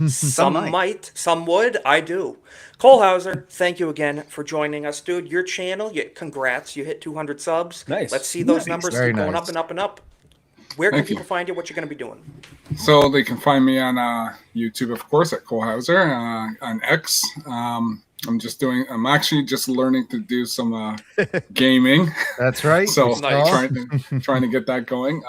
Speaker 3: Some might, some would. I do. Cole Hauser, thank you again for joining us, dude. Your channel, congrats. You hit 200 subs.
Speaker 6: Nice.
Speaker 3: Let's see those
Speaker 4: Nice.
Speaker 3: numbers
Speaker 7: Very
Speaker 3: keep going
Speaker 7: nice.
Speaker 3: up and up and up. Where can
Speaker 5: Thank you.
Speaker 3: people find you? What you're going to be doing?
Speaker 5: So they can find me on YouTube, of course, at Cole Hauser, on X. I'm actually just learning to do some gaming.
Speaker 7: That's right.
Speaker 5: So
Speaker 3: Nice.
Speaker 5: trying to get that going.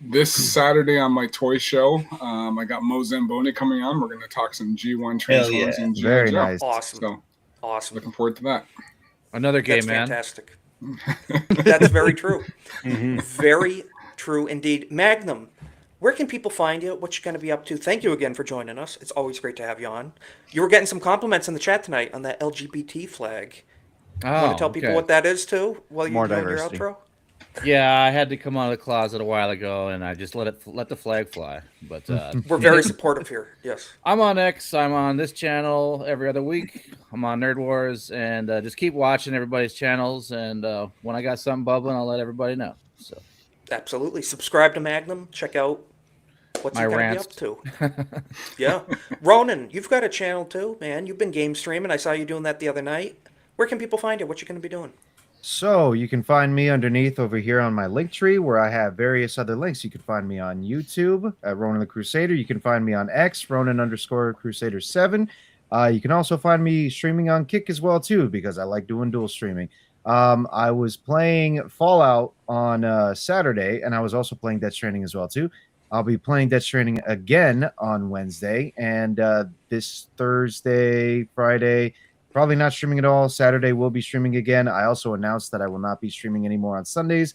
Speaker 5: This Saturday on my toy show, I got Mo Zamboni coming on. We're going to talk some G1 Transformers
Speaker 4: yeah.
Speaker 5: and G1
Speaker 7: Very
Speaker 5: Joe.
Speaker 7: nice.
Speaker 3: Awesome.
Speaker 5: So
Speaker 3: Awesome.
Speaker 5: looking forward to that.
Speaker 8: Another gay
Speaker 3: That's
Speaker 8: man.
Speaker 3: fantastic. That's very true. Very true indeed. Magnum, where can people find you? What you going to be up to? Thank you again for joining us. It's always great to have you on. You were getting some compliments in the chat tonight on that LGBT flag. You want to tell people
Speaker 8: okay.
Speaker 3: what that is too while you're
Speaker 9: More
Speaker 3: doing
Speaker 9: diversity.
Speaker 3: your outro?
Speaker 8: Yeah, I had to come out of the closet a while ago, and I just let the flag fly. But
Speaker 3: We're very supportive here. Yes.
Speaker 8: I'm on X. I'm on this channel every other week. I'm on Nerd Wars, and just keep watching everybody's channels. And when I got something bubbling, I'll let everybody know. So
Speaker 3: Absolutely. Subscribe to Magnum. Check out what's
Speaker 8: My
Speaker 3: he going to be
Speaker 8: rants.
Speaker 3: up to. Yeah. Ronan, you've got a channel too, man. You've been game streaming. I saw you doing that the other night. Where can people find you? What you going to be doing?
Speaker 7: So you can find me underneath over here on my link tree where I have various other links. You can find me on YouTube at Ronan the Crusader. You can find me on X, Ronan_Crusader7. You can also find me streaming on Kick as well, too, because I like doing dual streaming. I was playing Fallout on Saturday, and I was also playing Death Stranding as well, too. I'll be playing Death Stranding again on Wednesday, and this Thursday, Friday, probably not streaming at all. Saturday will be streaming again. I also announced that I will not be streaming anymore on Sundays,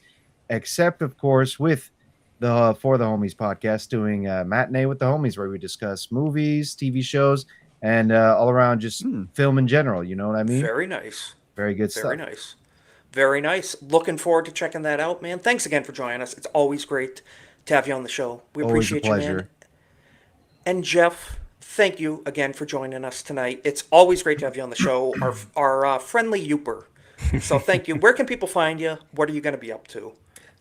Speaker 7: except, of course, with the For the Homies podcast, doing Matinee with the Homies, where we discuss movies, TV shows, and all around just film in general. You know what I mean?
Speaker 3: Very nice.
Speaker 7: Very good stuff.
Speaker 3: Very nice. Very nice. Looking forward to checking that out, man. Thanks again for joining us. It's always great to have you on the show. We
Speaker 7: Always a
Speaker 3: appreciate you, man.
Speaker 7: pleasure.
Speaker 3: And Jeff, thank you again for joining us tonight. It's always great to have you on the show, our friendly Youper. So thank you. Where can people find you? What are you going to be up to?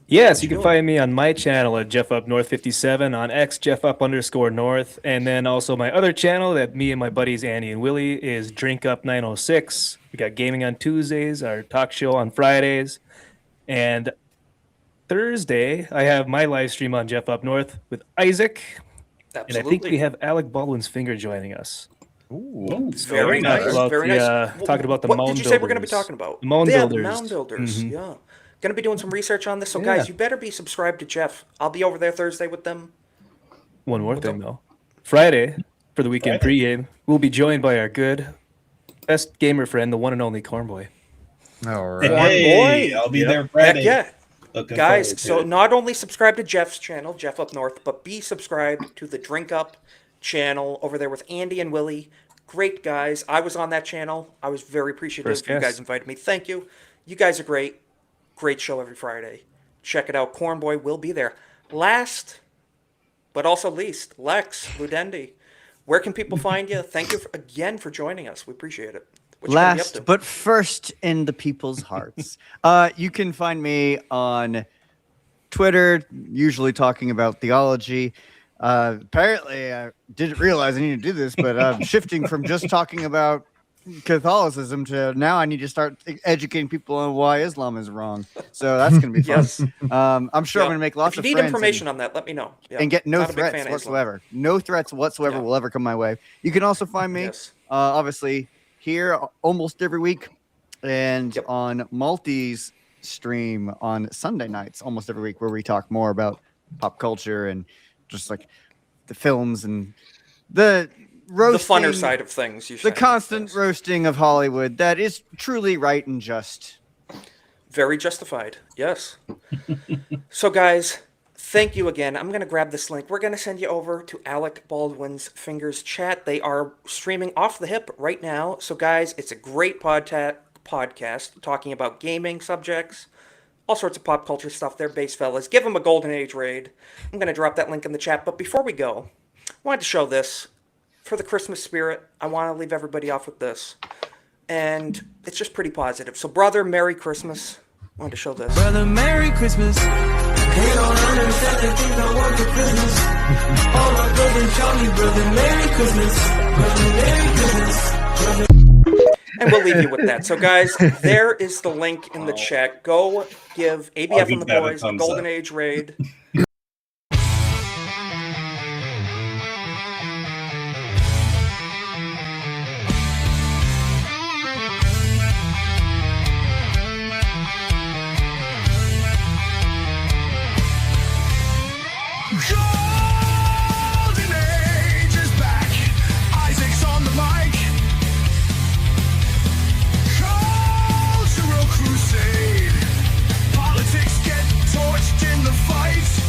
Speaker 6: Yes, you can find me on my channel at Jeff Up North 57, on X Jeff Up _North, and then also my other channel that me and my buddies Andy and Willie is Drink Up 906. We got gaming on Tuesdays, our talk show on Fridays, and Thursday I have my live stream on Jeff Up North with Isaac,
Speaker 3: Absolutely.
Speaker 6: and I think we have Alec Baldwin's Finger joining us.
Speaker 3: Ooh, very nice.
Speaker 6: About
Speaker 3: Very
Speaker 6: the,
Speaker 3: nice.
Speaker 6: talking about the
Speaker 3: what
Speaker 6: mound
Speaker 3: did you say we're going to be
Speaker 6: builders.
Speaker 3: talking about?
Speaker 6: The mound
Speaker 3: Yeah,
Speaker 6: builders.
Speaker 3: the mound builders.
Speaker 6: Mhm.
Speaker 3: Yeah. Going to be doing some research on this. So,
Speaker 6: Yeah.
Speaker 3: guys, you better be subscribed to Jeff. I'll be over there Thursday with them.
Speaker 6: One more thing, though. Friday, for the weekend pregame, we'll be joined by our good, best gamer friend, the one and only Cornboy.
Speaker 7: All right.
Speaker 4: Hey, I'll be there Friday.
Speaker 3: Heck yeah.
Speaker 4: Looking
Speaker 3: Guys,
Speaker 4: forward to
Speaker 3: so
Speaker 4: it.
Speaker 3: not only subscribe to Jeff's channel, Jeff Up North, but be subscribed to the Drink Up channel over there with Andy and Willie. Great guys. I was on that channel. I was very appreciative.
Speaker 6: First
Speaker 3: You
Speaker 6: guest.
Speaker 3: guys invited me. Thank you. You guys are great. Great show every Friday. Check it out. Cornboy will be there. Last, but also least, Lex Ludendi. Where can people find you? Thank you again for joining us. We appreciate it. What you gonna be up to?
Speaker 9: Last but first in the people's hearts. You can find me on Twitter, usually talking about theology. Apparently, I didn't realize I needed to do this, but I'm shifting from just talking about Catholicism to now I need to start educating people on why Islam is wrong. So that's going to be fun.
Speaker 3: Yes.
Speaker 9: I'm sure I'm
Speaker 3: Yeah.
Speaker 9: going to make lots
Speaker 3: if
Speaker 9: of
Speaker 3: you need
Speaker 9: friends
Speaker 3: information on that, let me know. Yeah.
Speaker 9: and get no
Speaker 3: Not a big fan
Speaker 9: threats
Speaker 3: of Islam.
Speaker 9: whatsoever. No threats whatsoever will ever come my way. You can also find me, obviously, here almost every week and on Maltese stream on Sunday nights almost every week, where we talk more about pop culture and just like the films and the roasting,
Speaker 3: the funner side of things.
Speaker 9: the constant roasting of Hollywood that is truly right and just.
Speaker 3: Very justified. Yes. So, guys, thank you again. I'm going to grab this link. We're going to send you over to Alec Baldwin's Fingers chat. They are streaming off the hip right now. So, guys, it's a great podcast talking about gaming subjects, all sorts of pop culture stuff. They're base fellas. Give them a Golden Age raid. I'm going to drop that link in the chat. But before we go, I wanted to show this. For the Christmas spirit, I want to leave everybody off with this. And it's just pretty positive. So, brother, Merry Christmas. I wanted to show this.
Speaker 1: Brother, Merry Christmas. They don't understand they think I want for Christmas. All my brothers tell me, brother, Merry Christmas. Brother, Merry Christmas.
Speaker 3: And we'll leave you with that. So, guys, there is the link in the chat. Go give ABF and the boys a Golden Age raid.
Speaker 1: Golden Age is back. Isaac's on the mic. Cultural crusade. Politics get torched in the fight.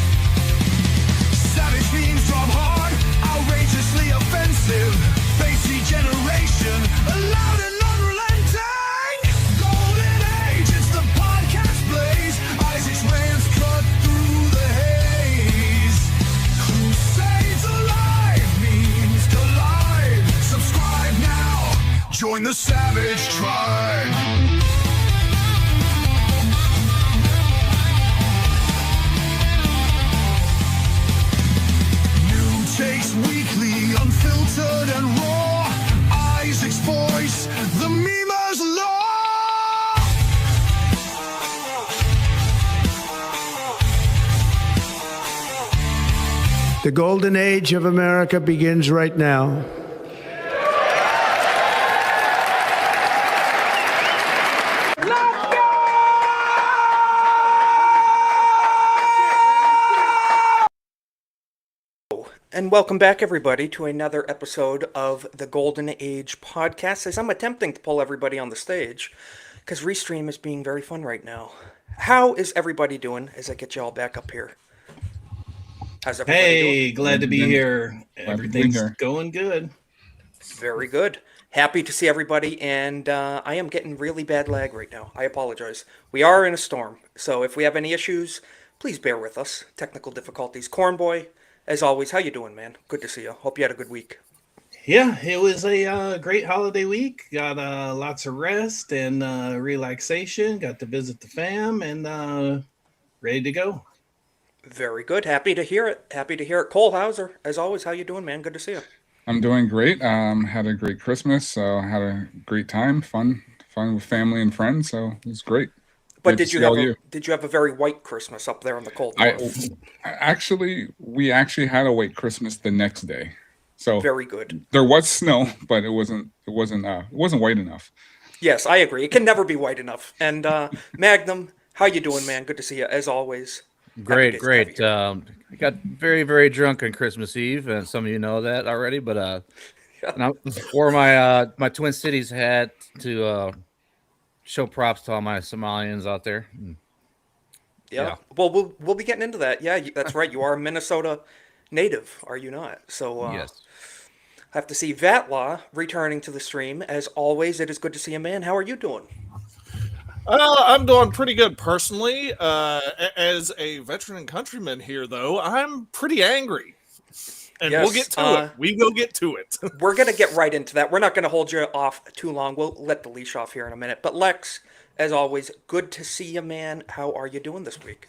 Speaker 18: The golden age of America begins right now.
Speaker 3: And welcome back, everybody, to another episode of the Golden Age podcast. As I'm attempting to pull everybody on the stage, because Restream is being very fun right now. How is everybody doing as I get you all back up here? How's everybody doing?
Speaker 4: Hey, glad to be here. Everything's going good.
Speaker 3: Very good. Happy to see everybody, and I am getting really bad lag right now. I apologize. We are in a storm, so if we have any issues, please bear with us. Technical difficulties. Cornboy, as always, how you doing, man? Good to see you. Hope you had a good week.
Speaker 4: Yeah, it was a great holiday week. Got lots of rest and relaxation. Got to visit the fam and ready to go.
Speaker 3: Very good. Happy to hear it. Happy to hear it. Cole Hauser, as always, how you doing, man? Good to see you.
Speaker 5: I'm doing great. Had a great Christmas, so had a great time. Fun with family and friends. So it was great.
Speaker 3: But did you have a very white Christmas up there in the cold north?
Speaker 5: We actually had a white Christmas the next day. So
Speaker 3: very good.
Speaker 5: There was snow, but it wasn't white enough.
Speaker 3: Yes, I agree. It can never be white enough. And Magnum, how you doing, man? Good to see you as always.
Speaker 8: Great. I got very, very drunk on Christmas Eve, and some of you know that already. But I wore my Twin Cities hat to show props to all my Somalians out there.
Speaker 3: Yeah. Well, we'll be getting into that. Yeah, that's right. You are a Minnesota native, are you not? So
Speaker 8: yes.
Speaker 3: I have to see Vatlaw returning to the stream. As always, it is good to see you, man. How are you doing?
Speaker 17: I'm doing pretty good personally. As a veteran and countryman here, though, I'm pretty angry. And
Speaker 3: yes,
Speaker 17: we'll get to it. We will get to it.
Speaker 3: We're going to get right into that. We're not going to hold you off too long. We'll let the leash off here in a minute. But Lex, as always, good to see you, man. How are you doing this week?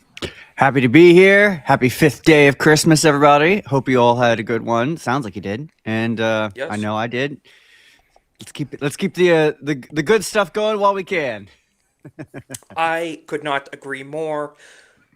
Speaker 9: Happy to be here. Happy 5th day of Christmas, everybody. Hope you all had a good one. Sounds like you did. And
Speaker 3: yes.
Speaker 9: I know I did. Let's keep the good stuff going while we can.
Speaker 3: I could not agree more.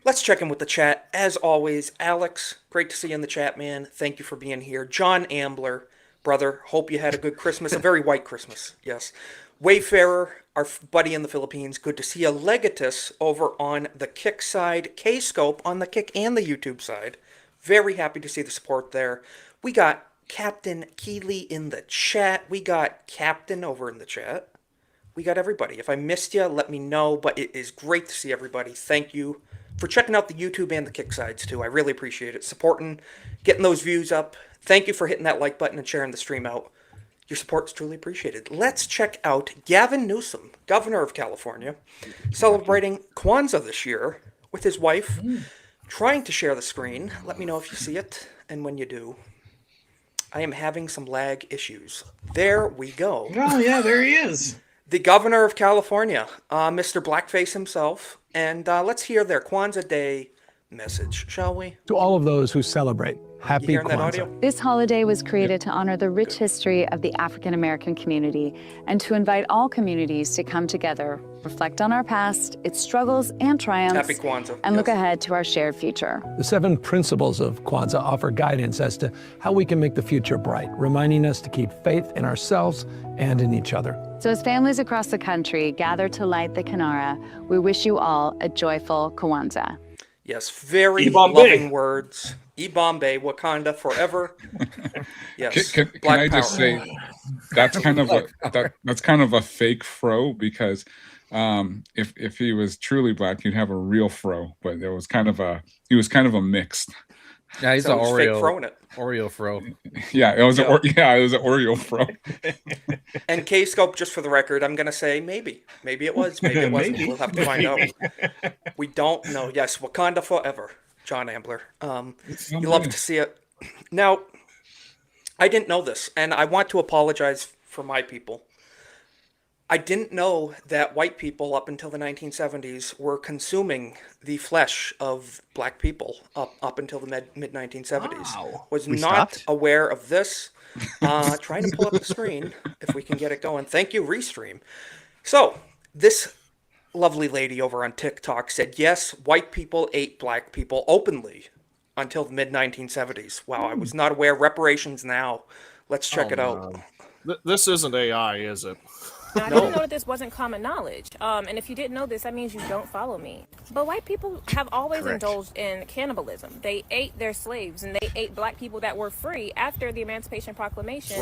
Speaker 3: Let's check in with the chat. As always, Alex, great to see you in the chat, man. Thank you for being here. John Ambler, brother, hope you had a good Christmas. A very white Christmas, yes. Wayfarer, our buddy in the Philippines, good to see you. Legatus over on the Kick side. K-Scope on the Kick and the YouTube side. Very happy to see the support there. We got Captain Keeley in the chat. We got Captain over in the chat. We got everybody. If I missed you, let me know. But it is great to see everybody. Thank you for checking out the YouTube and the Kick sides, too. I really appreciate it. Supporting, getting those views up. Thank you for hitting that like button and sharing the stream out. Your support is truly appreciated. Let's check out Gavin Newsom, governor of California, celebrating Kwanzaa this year with his wife, trying to share the screen. Let me know if you see it, and when you do. I am having some lag issues. There we go.
Speaker 4: Oh, yeah, there he is.
Speaker 3: The governor of California, Mr. Blackface himself. And let's hear their Kwanzaa Day message, shall we?
Speaker 19: To all of those who celebrate, happy
Speaker 3: Kwanzaa.
Speaker 20: This holiday was created to honor the rich history of the African American community and to invite all communities to come together, reflect on our past, its struggles and triumphs,
Speaker 3: Happy Kwanzaa.
Speaker 20: and look ahead to our shared future.
Speaker 19: The 7 principles of Kwanzaa offer guidance as to how we can make the future bright, reminding us to keep faith in ourselves and in each other.
Speaker 20: So as families across the country gather to light the Kinara, we wish you all a joyful Kwanzaa.
Speaker 3: Yes, very loving words. Bombay, Wakanda forever. Yes.
Speaker 5: Can I just say that's kind of that's kind of a fake fro, because if he was truly black, you'd have a real fro, but he was kind of a mixed.
Speaker 8: Yeah, he's
Speaker 3: So
Speaker 8: an
Speaker 3: he's fake throwing it.
Speaker 8: Oreo fro.
Speaker 5: Yeah, it was it was an Oreo fro.
Speaker 3: And K-Scope, just for the record, I'm going to say maybe. Maybe it was. Maybe it wasn't.
Speaker 4: Maybe.
Speaker 3: We'll have to find out. We don't know. Yes, Wakanda forever, John Ambler. You love to see it. Now, I didn't know this, and I want to apologize for my people. I didn't know that white people up until the 1970s were consuming the flesh of black people up until the mid-1970s.
Speaker 9: Wow.
Speaker 3: Was
Speaker 9: We
Speaker 3: not
Speaker 9: stopped?
Speaker 3: aware of this. Trying to pull up the screen if we can get it going. Thank you, Restream. So, this lovely lady over on TikTok said, yes, white people ate black people openly until the mid 1970s. Wow, I was not aware. Reparations Now. Let's check it out.
Speaker 17: This isn't AI, is it?
Speaker 21: Now, I didn't know that this wasn't common knowledge. And if you didn't know this, that means you don't follow me. But white people have always indulged in cannibalism. They ate their slaves, and they ate black people that were free after the Emancipation Proclamation,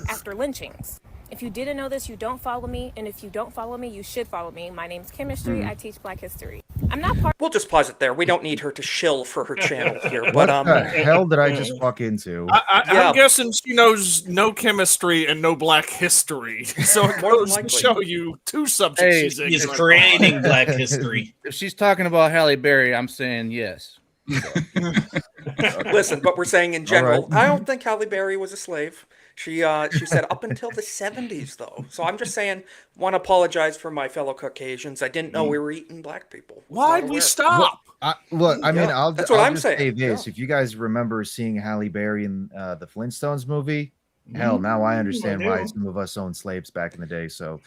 Speaker 21: after lynchings. If you didn't know this, you don't follow me. And if you don't follow me, you should follow me. My name's Chemistry. I teach Black history. I'm not part.
Speaker 3: We'll just pause it there. We don't need her to shill for her channel here.
Speaker 7: What
Speaker 3: But
Speaker 7: the hell did I just walk into?
Speaker 17: I'm guessing she knows no chemistry and no Black history. So it goes to show you two subjects
Speaker 8: Hey,
Speaker 17: she's creating
Speaker 8: Black history. If she's talking about Halle Berry, I'm saying yes.
Speaker 3: Listen, but we're saying in general,
Speaker 8: All right.
Speaker 3: I don't think Halle Berry was a slave. She said up until the 70s, though. So I'm just saying, want to apologize for my fellow Caucasians. I didn't know we were eating black people.
Speaker 17: Why'd we stop?
Speaker 7: Look, I mean, I'll
Speaker 3: that's what I'm
Speaker 7: just
Speaker 3: saying.
Speaker 7: say this: if you guys remember seeing Halle Berry in the Flintstones movie, hell, now I understand why some of us owned slaves back in the day. So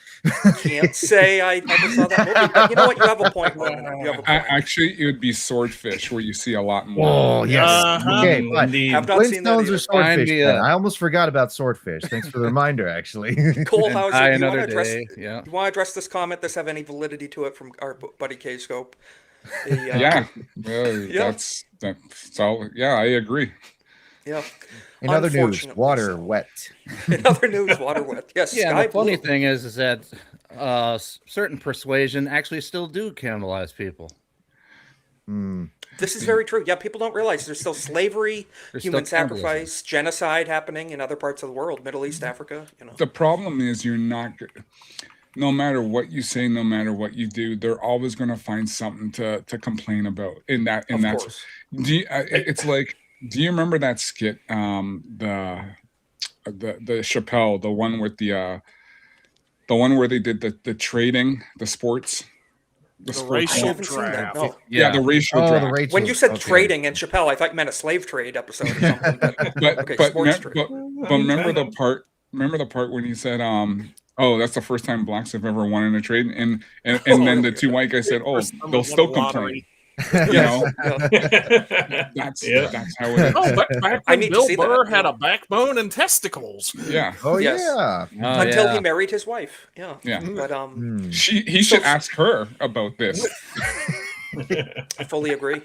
Speaker 3: Can't say I never saw that movie. But you know what? You have a point, Ronan. You have a point.
Speaker 5: Actually, it would be Swordfish, where you see a lot more.
Speaker 7: Oh yes, okay. But
Speaker 3: Have not seen that
Speaker 7: Flintstones
Speaker 3: either.
Speaker 7: or Swordfish? then? I almost forgot about Swordfish. Thanks for the reminder. Actually,
Speaker 3: Cole, how's it? You want to
Speaker 8: another
Speaker 3: address?
Speaker 8: day, yeah.
Speaker 3: You want to address this comment? Does have any validity to it from our buddy K Scope?
Speaker 5: Yeah, that's all. Yeah, I agree.
Speaker 3: Yeah.
Speaker 7: In other news,
Speaker 3: Unfortunately,
Speaker 7: water wet.
Speaker 3: In other news, water wet. Yes.
Speaker 8: Yeah,
Speaker 3: Sky
Speaker 8: the funny
Speaker 3: blue.
Speaker 8: thing is that certain persuasion actually still do cannibalize people.
Speaker 3: This is very true. Yeah, people don't realize there's still slavery,
Speaker 8: There's
Speaker 3: human
Speaker 8: still cannibalism.
Speaker 3: sacrifice, genocide happening in other parts of the world, Middle East, Africa. You know.
Speaker 5: The problem is you're not. No matter what you say, no matter what you do, they're always going to find something to complain about. In that,
Speaker 3: Of course.
Speaker 5: It's like, do you remember that skit? The Chappelle, the one with the one where they did the trading, the sports.
Speaker 17: The
Speaker 5: sports
Speaker 17: racial
Speaker 3: I haven't seen that.
Speaker 17: draft.
Speaker 3: No.
Speaker 5: Yeah, the racial draft.
Speaker 3: When you said trading and Chappelle, I thought you meant a slave trade episode or something. But, okay, sports trade.
Speaker 5: But remember the part. Remember the part when he said, "Oh, that's the first time blacks have ever won in a trade," and then the two white guys said, "Oh, they'll still complain." You know, that's how it is.
Speaker 17: Oh, but back
Speaker 3: I
Speaker 17: when
Speaker 3: need to
Speaker 17: Bill
Speaker 3: see that.
Speaker 17: Burr had a backbone and testicles.
Speaker 5: Yeah.
Speaker 7: Oh
Speaker 3: Yes.
Speaker 7: yeah.
Speaker 3: Until
Speaker 8: yeah.
Speaker 3: he married his wife. Yeah.
Speaker 5: Yeah.
Speaker 3: But
Speaker 5: He should ask her about this.
Speaker 3: I fully agree.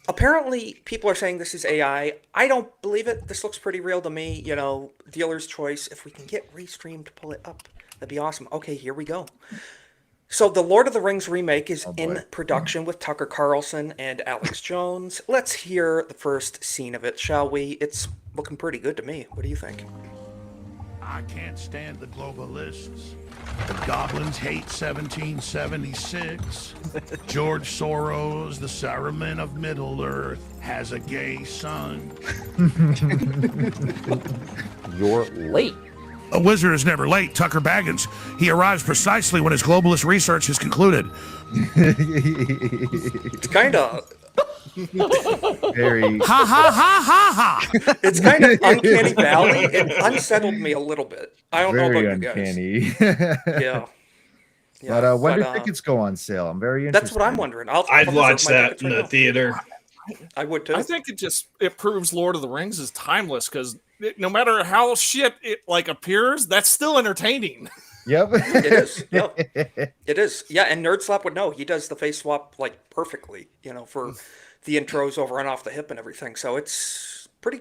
Speaker 3: Apparently, people are saying this is AI. I don't believe it. This looks pretty real to me. You know, dealer's choice. If we can get Restream to pull it up, that'd be awesome. Okay, here we go. So the Lord of the Rings remake is in production with Tucker Carlson and Alex Jones. Let's hear the first scene of it, shall we? It's looking pretty good to me. What do you think?
Speaker 18: I can't stand the globalists. The goblins hate 1776. George Soros, the Saruman of Middle Earth, has a gay son.
Speaker 22: You're late.
Speaker 18: A wizard is never late, Tucker Baggins. He arrives precisely when his globalist research is concluded.
Speaker 3: It's kind of...
Speaker 7: Very.
Speaker 18: Ha ha ha ha ha!
Speaker 3: It's kind of uncanny valley. It unsettled me a little bit. I don't know
Speaker 7: Very
Speaker 3: about you guys.
Speaker 7: uncanny.
Speaker 3: Yeah.
Speaker 7: But when do tickets go on sale? I'm very interested.
Speaker 3: That's what I'm wondering.
Speaker 23: I'd watch that in the theater.
Speaker 3: I would too.
Speaker 17: I think it proves Lord of the Rings is timeless because no matter how shit it like appears, that's still entertaining.
Speaker 7: Yep.
Speaker 3: It is. Yep. It is. Yeah, and Nerd Slap would know. He does the face swap like perfectly, you know, for the intros over and off the hip and everything. So it's pretty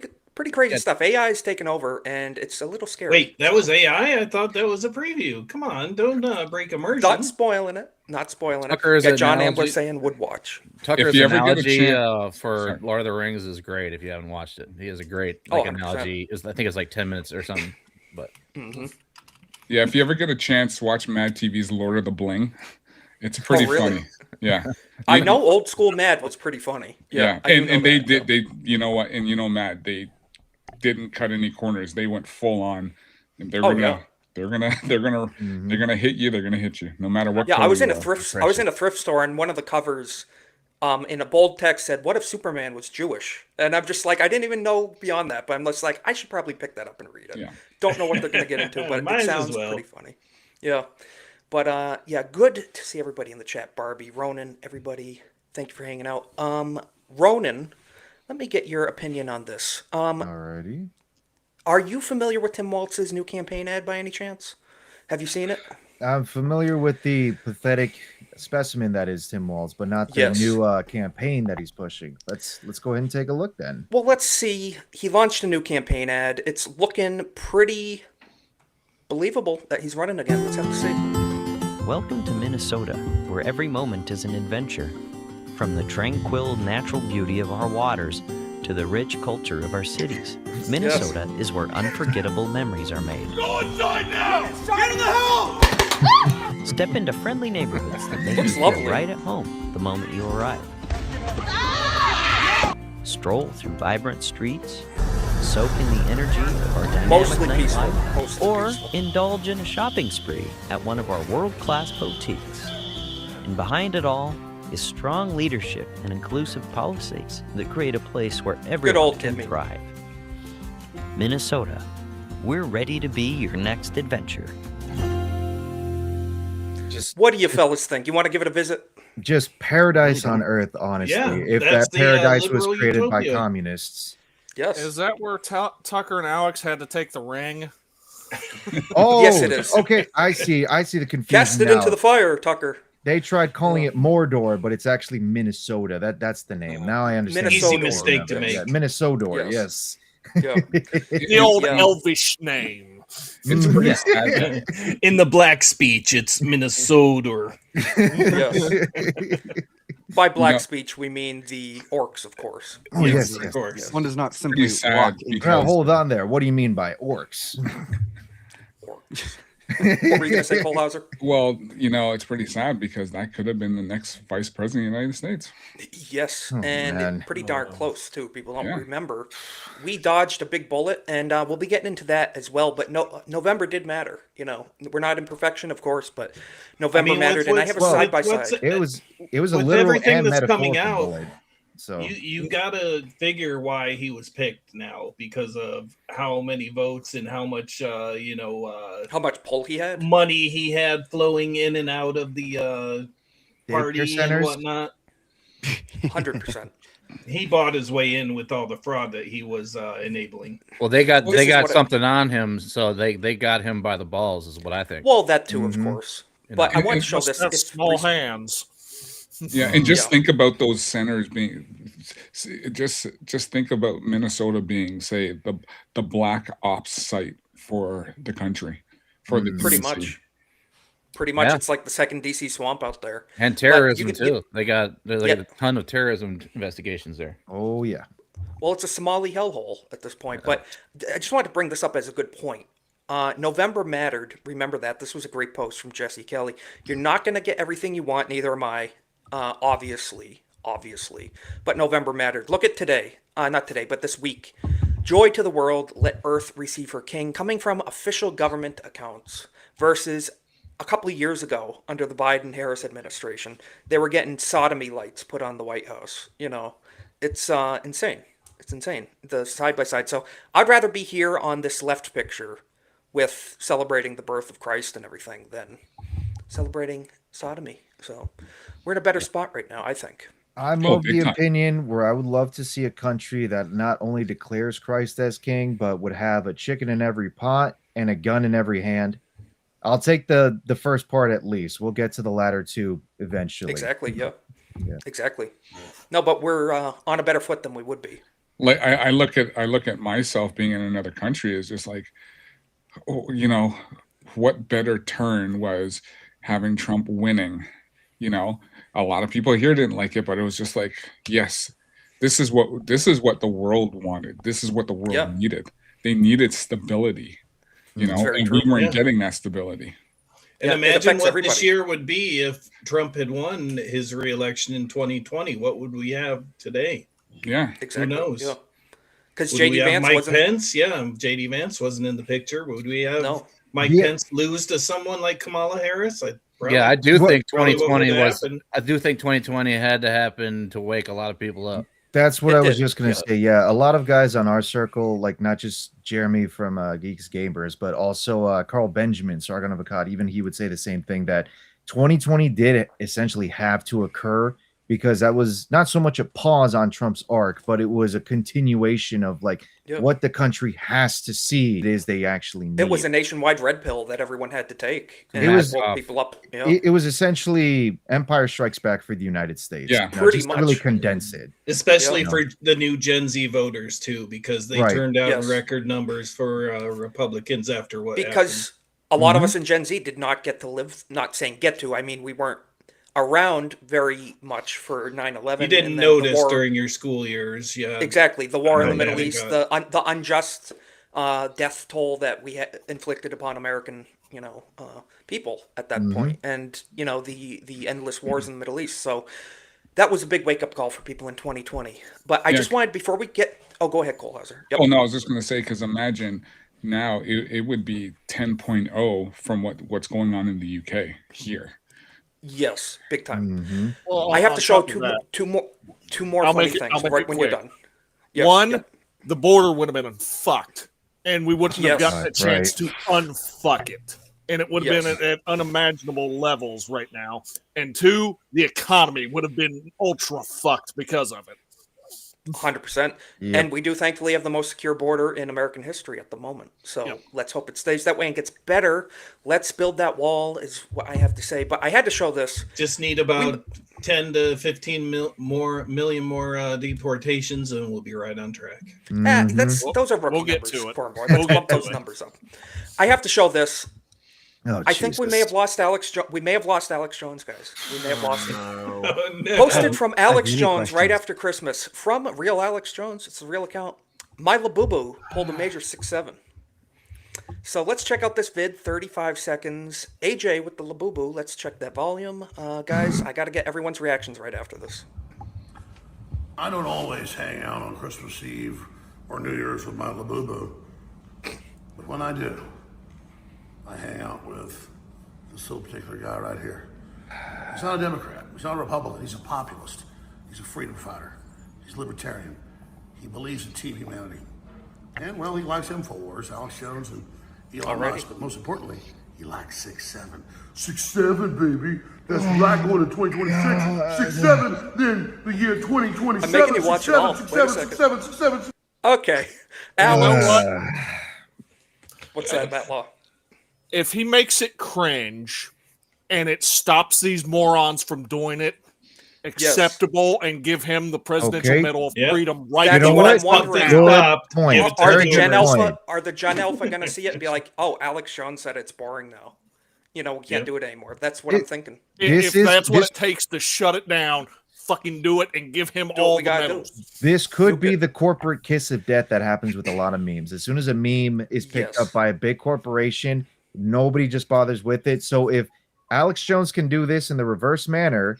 Speaker 3: crazy stuff. AI is taking over, and it's a little scary.
Speaker 23: Wait, that was AI? I thought that was a preview. Come on, don't break immersion.
Speaker 3: Not spoiling it.
Speaker 8: Tucker's
Speaker 3: Yeah, John
Speaker 8: analogy-
Speaker 3: Ambler saying would watch.
Speaker 8: Tucker's
Speaker 5: you ever get a
Speaker 8: analogy
Speaker 5: chance-
Speaker 8: for Lord of the Rings is great. If you haven't watched it, he has a great
Speaker 3: Oh,
Speaker 8: like
Speaker 3: 100%.
Speaker 8: analogy. I think it's like 10 minutes or something. But
Speaker 5: Yeah, if you ever get a chance, watch Mad TV's Lord of the Bling. It's pretty
Speaker 3: really?
Speaker 5: funny. Yeah.
Speaker 3: I know old school Mad was pretty funny.
Speaker 5: Yeah,
Speaker 3: I do know
Speaker 5: and they
Speaker 3: that,
Speaker 5: did you know what, and you know, Matt, they didn't cut any corners. They went full on, and they're gonna hit you. They're gonna hit you no matter what.
Speaker 3: Yeah, I
Speaker 5: color
Speaker 3: was in
Speaker 5: you
Speaker 3: a
Speaker 5: are.
Speaker 3: thrift store, and one of the covers, in a bold text said, "What if Superman was Jewish?" And I'm just like, I didn't even know beyond that, but I'm just like, I should probably pick that up and read it.
Speaker 5: Yeah.
Speaker 3: Don't know what they're gonna get into, but
Speaker 23: Might
Speaker 3: it
Speaker 23: as
Speaker 3: sounds
Speaker 23: well.
Speaker 3: pretty funny. Yeah, but yeah, good to see everybody in the chat. Barbie, Ronan, everybody. Thank you for hanging out. Ronan, let me get your opinion on this.
Speaker 7: Alrighty.
Speaker 3: Are you familiar with Tim Waltz's new campaign ad by any chance? Have you seen it?
Speaker 7: I'm familiar with the pathetic specimen that is Tim Walz, but not the new campaign that he's pushing. Let's go ahead and take a look then.
Speaker 3: Well, let's see. He launched a new campaign ad. It's looking pretty believable that he's running again. Let's have to see.
Speaker 10: Welcome to Minnesota, where every moment is an adventure. From the tranquil natural beauty of our waters to the rich culture of our cities, Minnesota is where unforgettable memories are made.
Speaker 18: Go inside now! Get in the house!
Speaker 10: Step into friendly neighborhoods that make you
Speaker 3: Looks
Speaker 10: feel
Speaker 3: lovely.
Speaker 10: right at home the moment you arrive. Stroll through vibrant streets, soak in the energy of our dynamic
Speaker 3: Mostly peaceful.
Speaker 10: nightlife,
Speaker 3: Mostly
Speaker 10: or
Speaker 3: peaceful.
Speaker 10: indulge in a shopping spree at one of our world-class boutiques. And behind it all is strong leadership and inclusive policies that create a place where everyone
Speaker 3: old
Speaker 10: can
Speaker 3: Timmy.
Speaker 10: thrive. Minnesota, we're ready to be your next adventure.
Speaker 3: What do you fellas think? You want to give it a visit?
Speaker 7: Just paradise on earth, honestly.
Speaker 23: Yeah,
Speaker 7: if
Speaker 23: that's
Speaker 7: that
Speaker 23: the,
Speaker 7: paradise was
Speaker 23: liberal
Speaker 7: created by
Speaker 23: utopia.
Speaker 7: communists.
Speaker 3: Yes.
Speaker 17: Is that where Tucker and Alex had to take the ring?
Speaker 7: Oh,
Speaker 3: Yes, it is.
Speaker 7: Okay, I see the confusion
Speaker 3: Cast it
Speaker 7: now.
Speaker 3: into the fire, Tucker.
Speaker 7: They tried calling it Mordor, but it's actually Minnesota. That's the name. Now I understand.
Speaker 3: Minnesota.
Speaker 23: Easy mistake to make.
Speaker 7: Yeah, Minnesota,
Speaker 3: Yes.
Speaker 7: yes.
Speaker 3: Yeah.
Speaker 17: The old
Speaker 3: Yeah.
Speaker 17: elvish name.
Speaker 5: It's pretty sad.
Speaker 4: In the black speech, it's Minnesota.
Speaker 3: Yes. By black
Speaker 5: No.
Speaker 3: speech, we mean the orcs, of course.
Speaker 7: Oh, yes,
Speaker 23: of
Speaker 7: yes.
Speaker 23: course.
Speaker 9: One does not simply
Speaker 5: Pretty sad
Speaker 9: walk into
Speaker 7: Now
Speaker 5: because
Speaker 7: hold on there. What do you mean by orcs?
Speaker 3: Orcs. What were you going to say, Kohlhauser?
Speaker 5: well, it's pretty sad because that could have been the next vice president of the United States.
Speaker 3: Yes,
Speaker 7: Oh,
Speaker 3: and
Speaker 7: man.
Speaker 3: pretty darn close too. People don't
Speaker 5: Yeah.
Speaker 3: remember. We dodged a big bullet, and we'll be getting into that as well. But November did matter. We're not in perfection, of course, but November mattered, and I have a
Speaker 7: well,
Speaker 3: side by
Speaker 23: what's-
Speaker 3: side.
Speaker 7: It was a
Speaker 23: With
Speaker 7: literal
Speaker 23: everything
Speaker 7: and
Speaker 23: that's
Speaker 7: metaphorical
Speaker 23: coming out,
Speaker 7: bullet. So
Speaker 23: You gotta figure why he was picked now because of how many votes and how much
Speaker 3: How much pull he had?
Speaker 23: money he had flowing in and out of the party and
Speaker 7: centers?
Speaker 23: whatnot.
Speaker 3: 100%.
Speaker 23: He bought his way in with all the fraud that he was enabling.
Speaker 8: Well, they got
Speaker 3: Well, this is what
Speaker 8: something on him, so they got him by the balls, is what I think.
Speaker 3: Well, that too,
Speaker 7: Mm-hmm.
Speaker 3: of course. But I want to show
Speaker 17: Must
Speaker 3: this.
Speaker 17: have
Speaker 3: It's
Speaker 17: small
Speaker 3: recent.
Speaker 17: hands.
Speaker 5: Yeah, and just
Speaker 3: Yeah.
Speaker 5: think about those centers being, just think about Minnesota being, say, the black ops site for the country, for the
Speaker 3: Pretty
Speaker 5: DC.
Speaker 3: much. Pretty much,
Speaker 8: Yeah.
Speaker 3: it's like the second DC swamp out there.
Speaker 8: And
Speaker 3: But
Speaker 8: terrorism
Speaker 3: you can-
Speaker 8: too. They got
Speaker 3: Yeah.
Speaker 8: a ton of terrorism investigations there.
Speaker 7: oh yeah.
Speaker 3: Well, it's a Somali hellhole at this point. But I just wanted to bring this up as a good point. November mattered. Remember that. This was a great post from Jesse Kelly. You're not going to get everything you want. Neither am I. Obviously. But November mattered. Look at today. Not today, but this week. Joy to the world. Let Earth receive her king. Coming from official government accounts versus a couple of years ago under the Biden-Harris administration. They were getting sodomy lights put on the White House. It's insane. It's insane. The side by side. So I'd rather be here on this left picture with celebrating the birth of Christ and everything than celebrating sodomy. So we're in a better spot right now, I think.
Speaker 7: I'm
Speaker 5: Oh,
Speaker 7: of
Speaker 5: big
Speaker 7: the
Speaker 5: time.
Speaker 7: opinion where I would love to see a country that not only declares Christ as king, but would have a chicken in every pot and a gun in every hand. I'll take the first part at least. We'll get to the latter two eventually.
Speaker 3: Exactly. Yeah.
Speaker 7: Yeah.
Speaker 3: Exactly. No, but we're on a better foot than we would be.
Speaker 5: Like I look at myself being in another country as just like, what better turn was having Trump winning? A lot of people here didn't like it, but it was just like, yes, this is what the world wanted. This is what the world
Speaker 3: Yeah.
Speaker 5: needed. They needed stability,
Speaker 3: That's very
Speaker 5: and
Speaker 3: true.
Speaker 5: we weren't
Speaker 23: Yeah.
Speaker 5: getting that stability.
Speaker 23: And
Speaker 3: Yeah, it
Speaker 23: imagine
Speaker 3: affects
Speaker 23: what
Speaker 3: everybody.
Speaker 23: this year would be if Trump had won his reelection in 2020. What would we have today?
Speaker 5: Yeah.
Speaker 3: Exactly.
Speaker 23: knows?
Speaker 3: Yeah. Because
Speaker 23: Would we
Speaker 3: JD
Speaker 23: have
Speaker 3: Vance
Speaker 23: Mike
Speaker 3: wasn't.
Speaker 23: Pence? Yeah, JD Vance wasn't in the picture. Would we have
Speaker 3: No.
Speaker 23: Mike
Speaker 7: Yeah.
Speaker 23: Pence lose to someone like Kamala Harris?
Speaker 8: Yeah, I do think
Speaker 23: probably what
Speaker 8: 2020
Speaker 23: would
Speaker 8: was.
Speaker 23: happen.
Speaker 8: I do think 2020 had to happen to wake a lot of people up.
Speaker 7: That's what
Speaker 3: It
Speaker 7: I was
Speaker 3: did,
Speaker 7: just gonna
Speaker 3: yeah.
Speaker 7: say. Yeah, a lot of guys on our circle, like not just Jeremy from Geeks Gamers, but also Carl Benjamin, Sargon of Akkad, even he would say the same thing that 2020 did essentially have to occur because that was not so much a pause on Trump's arc, but it was a continuation of like what the country has to see it is they actually need.
Speaker 3: It was a nationwide red pill that everyone had to take. And
Speaker 7: it was
Speaker 3: woke people up. Yeah.
Speaker 7: It was essentially Empire Strikes Back for the United States.
Speaker 5: Yeah,
Speaker 3: pretty
Speaker 7: much. To really condense it,
Speaker 23: especially for the new Gen Z voters too, because they turned out record numbers for Republicans after what.
Speaker 3: Because a lot of us in Gen Z did not get to live. Not saying get to. I mean, we weren't around very much for 9/11.
Speaker 23: You didn't notice during your school years,
Speaker 3: exactly. The war in the Middle East, the unjust death toll that we had inflicted upon American, people at that point, and the endless wars in the Middle East. So that was a big wake up call for people in 2020. But I just wanted before we get. Oh, go ahead, Kohlhauser.
Speaker 5: Yep. Oh no, I was just going to say because imagine now it would be 10.0 from what's going on in the UK here.
Speaker 3: Yes, big time.
Speaker 17: Well,
Speaker 3: I have to show two more funny things right when you're done.
Speaker 17: Yes, the border would have been fucked, and we wouldn't have gotten a chance to unfuck it, and it would have been at unimaginable levels right now. And two, the economy would have been ultra fucked because of it.
Speaker 3: 100%. And we do thankfully have the most secure border in American history at the moment. So let's hope it stays that way and gets better. Let's build that wall is what I have to say. But I had to show this.
Speaker 23: Just need about 10 to 15 million more deportations and we'll be right on track.
Speaker 3: Those are rookie
Speaker 23: we'll get
Speaker 3: numbers.
Speaker 23: To it.
Speaker 3: Let's bump those numbers up. I have to show this.
Speaker 7: Oh,
Speaker 3: I think we may have lost Alex. We may have lost Alex Jones, guys. We may have lost him.
Speaker 23: No.
Speaker 3: Posted from Alex Jones right after Christmas. From real Alex Jones. It's a real account. My Labubu pulled a major 6-7. So let's check out this vid. 35 seconds. AJ with the Labubu. Let's check that volume, guys. I got to get everyone's reactions right after this.
Speaker 18: I don't always hang out on Christmas Eve or New Year's with my Labubu, but when I do, I hang out with this little particular guy right here. He's not a Democrat. He's not a Republican. He's a populist. He's a freedom fighter. He's libertarian. He believes in team humanity. And, well, he likes InfoWars, Alex Jones, and Elon Musk. But most importantly, he likes 6-7. 6-7, baby. That's right going to 2026. 6-7, then the year 2027.
Speaker 3: I'm making you watch it all.
Speaker 18: 6-7.
Speaker 3: Okay. Alex. What's that, Matt Law?
Speaker 17: If he makes it cringe and it stops these morons from doing it, acceptable and give him the Presidential Medal of Freedom right
Speaker 3: That's
Speaker 17: now.
Speaker 3: what I'm wondering.
Speaker 7: Point.
Speaker 3: Are the Gen Alpha going to see it and be like, oh, Alex Jones said it's boring now. We can't do it anymore. That's what I'm thinking.
Speaker 17: If that's what it takes to shut it down, fucking do it and give him all the medals.
Speaker 7: This could be the corporate kiss of death that happens with a lot of memes. As soon as a meme is picked up by a big corporation, nobody just bothers with it. So if Alex Jones can do this in the reverse manner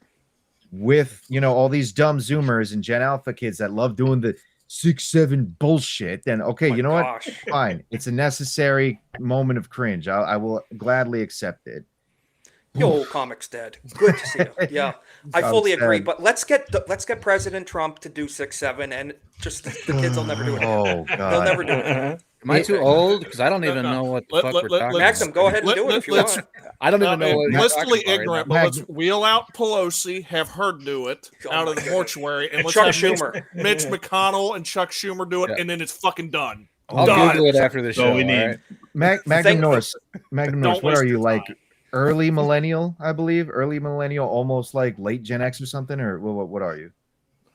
Speaker 7: with, all these dumb Zoomers and Gen Alpha kids that love doing the 6-7 bullshit, then okay, you know what? Fine. It's a necessary moment of cringe. I will gladly accept it.
Speaker 3: Yo, comics dead. Good to see you. Yeah, I fully agree. But let's get President Trump to do 6-7, and just the kids will never do it.
Speaker 7: Oh God,
Speaker 3: they'll never do it.
Speaker 8: Am I too old? Because I don't even know what the fuck we're talking about.
Speaker 3: Maxim, go ahead and do it if you want.
Speaker 8: I don't even know what
Speaker 17: let's be ignorant, but let's wheel out Pelosi, have her do it out of the mortuary, and let's
Speaker 3: Chuck
Speaker 17: have
Speaker 3: Schumer.
Speaker 17: Mitch McConnell and Chuck Schumer do it, and then it's fucking done.
Speaker 8: I'll Google it after the show.
Speaker 23: We need
Speaker 7: Magnum Norris. What are you like? Early millennial, I believe. Early millennial, almost like late Gen X or something, or what are you?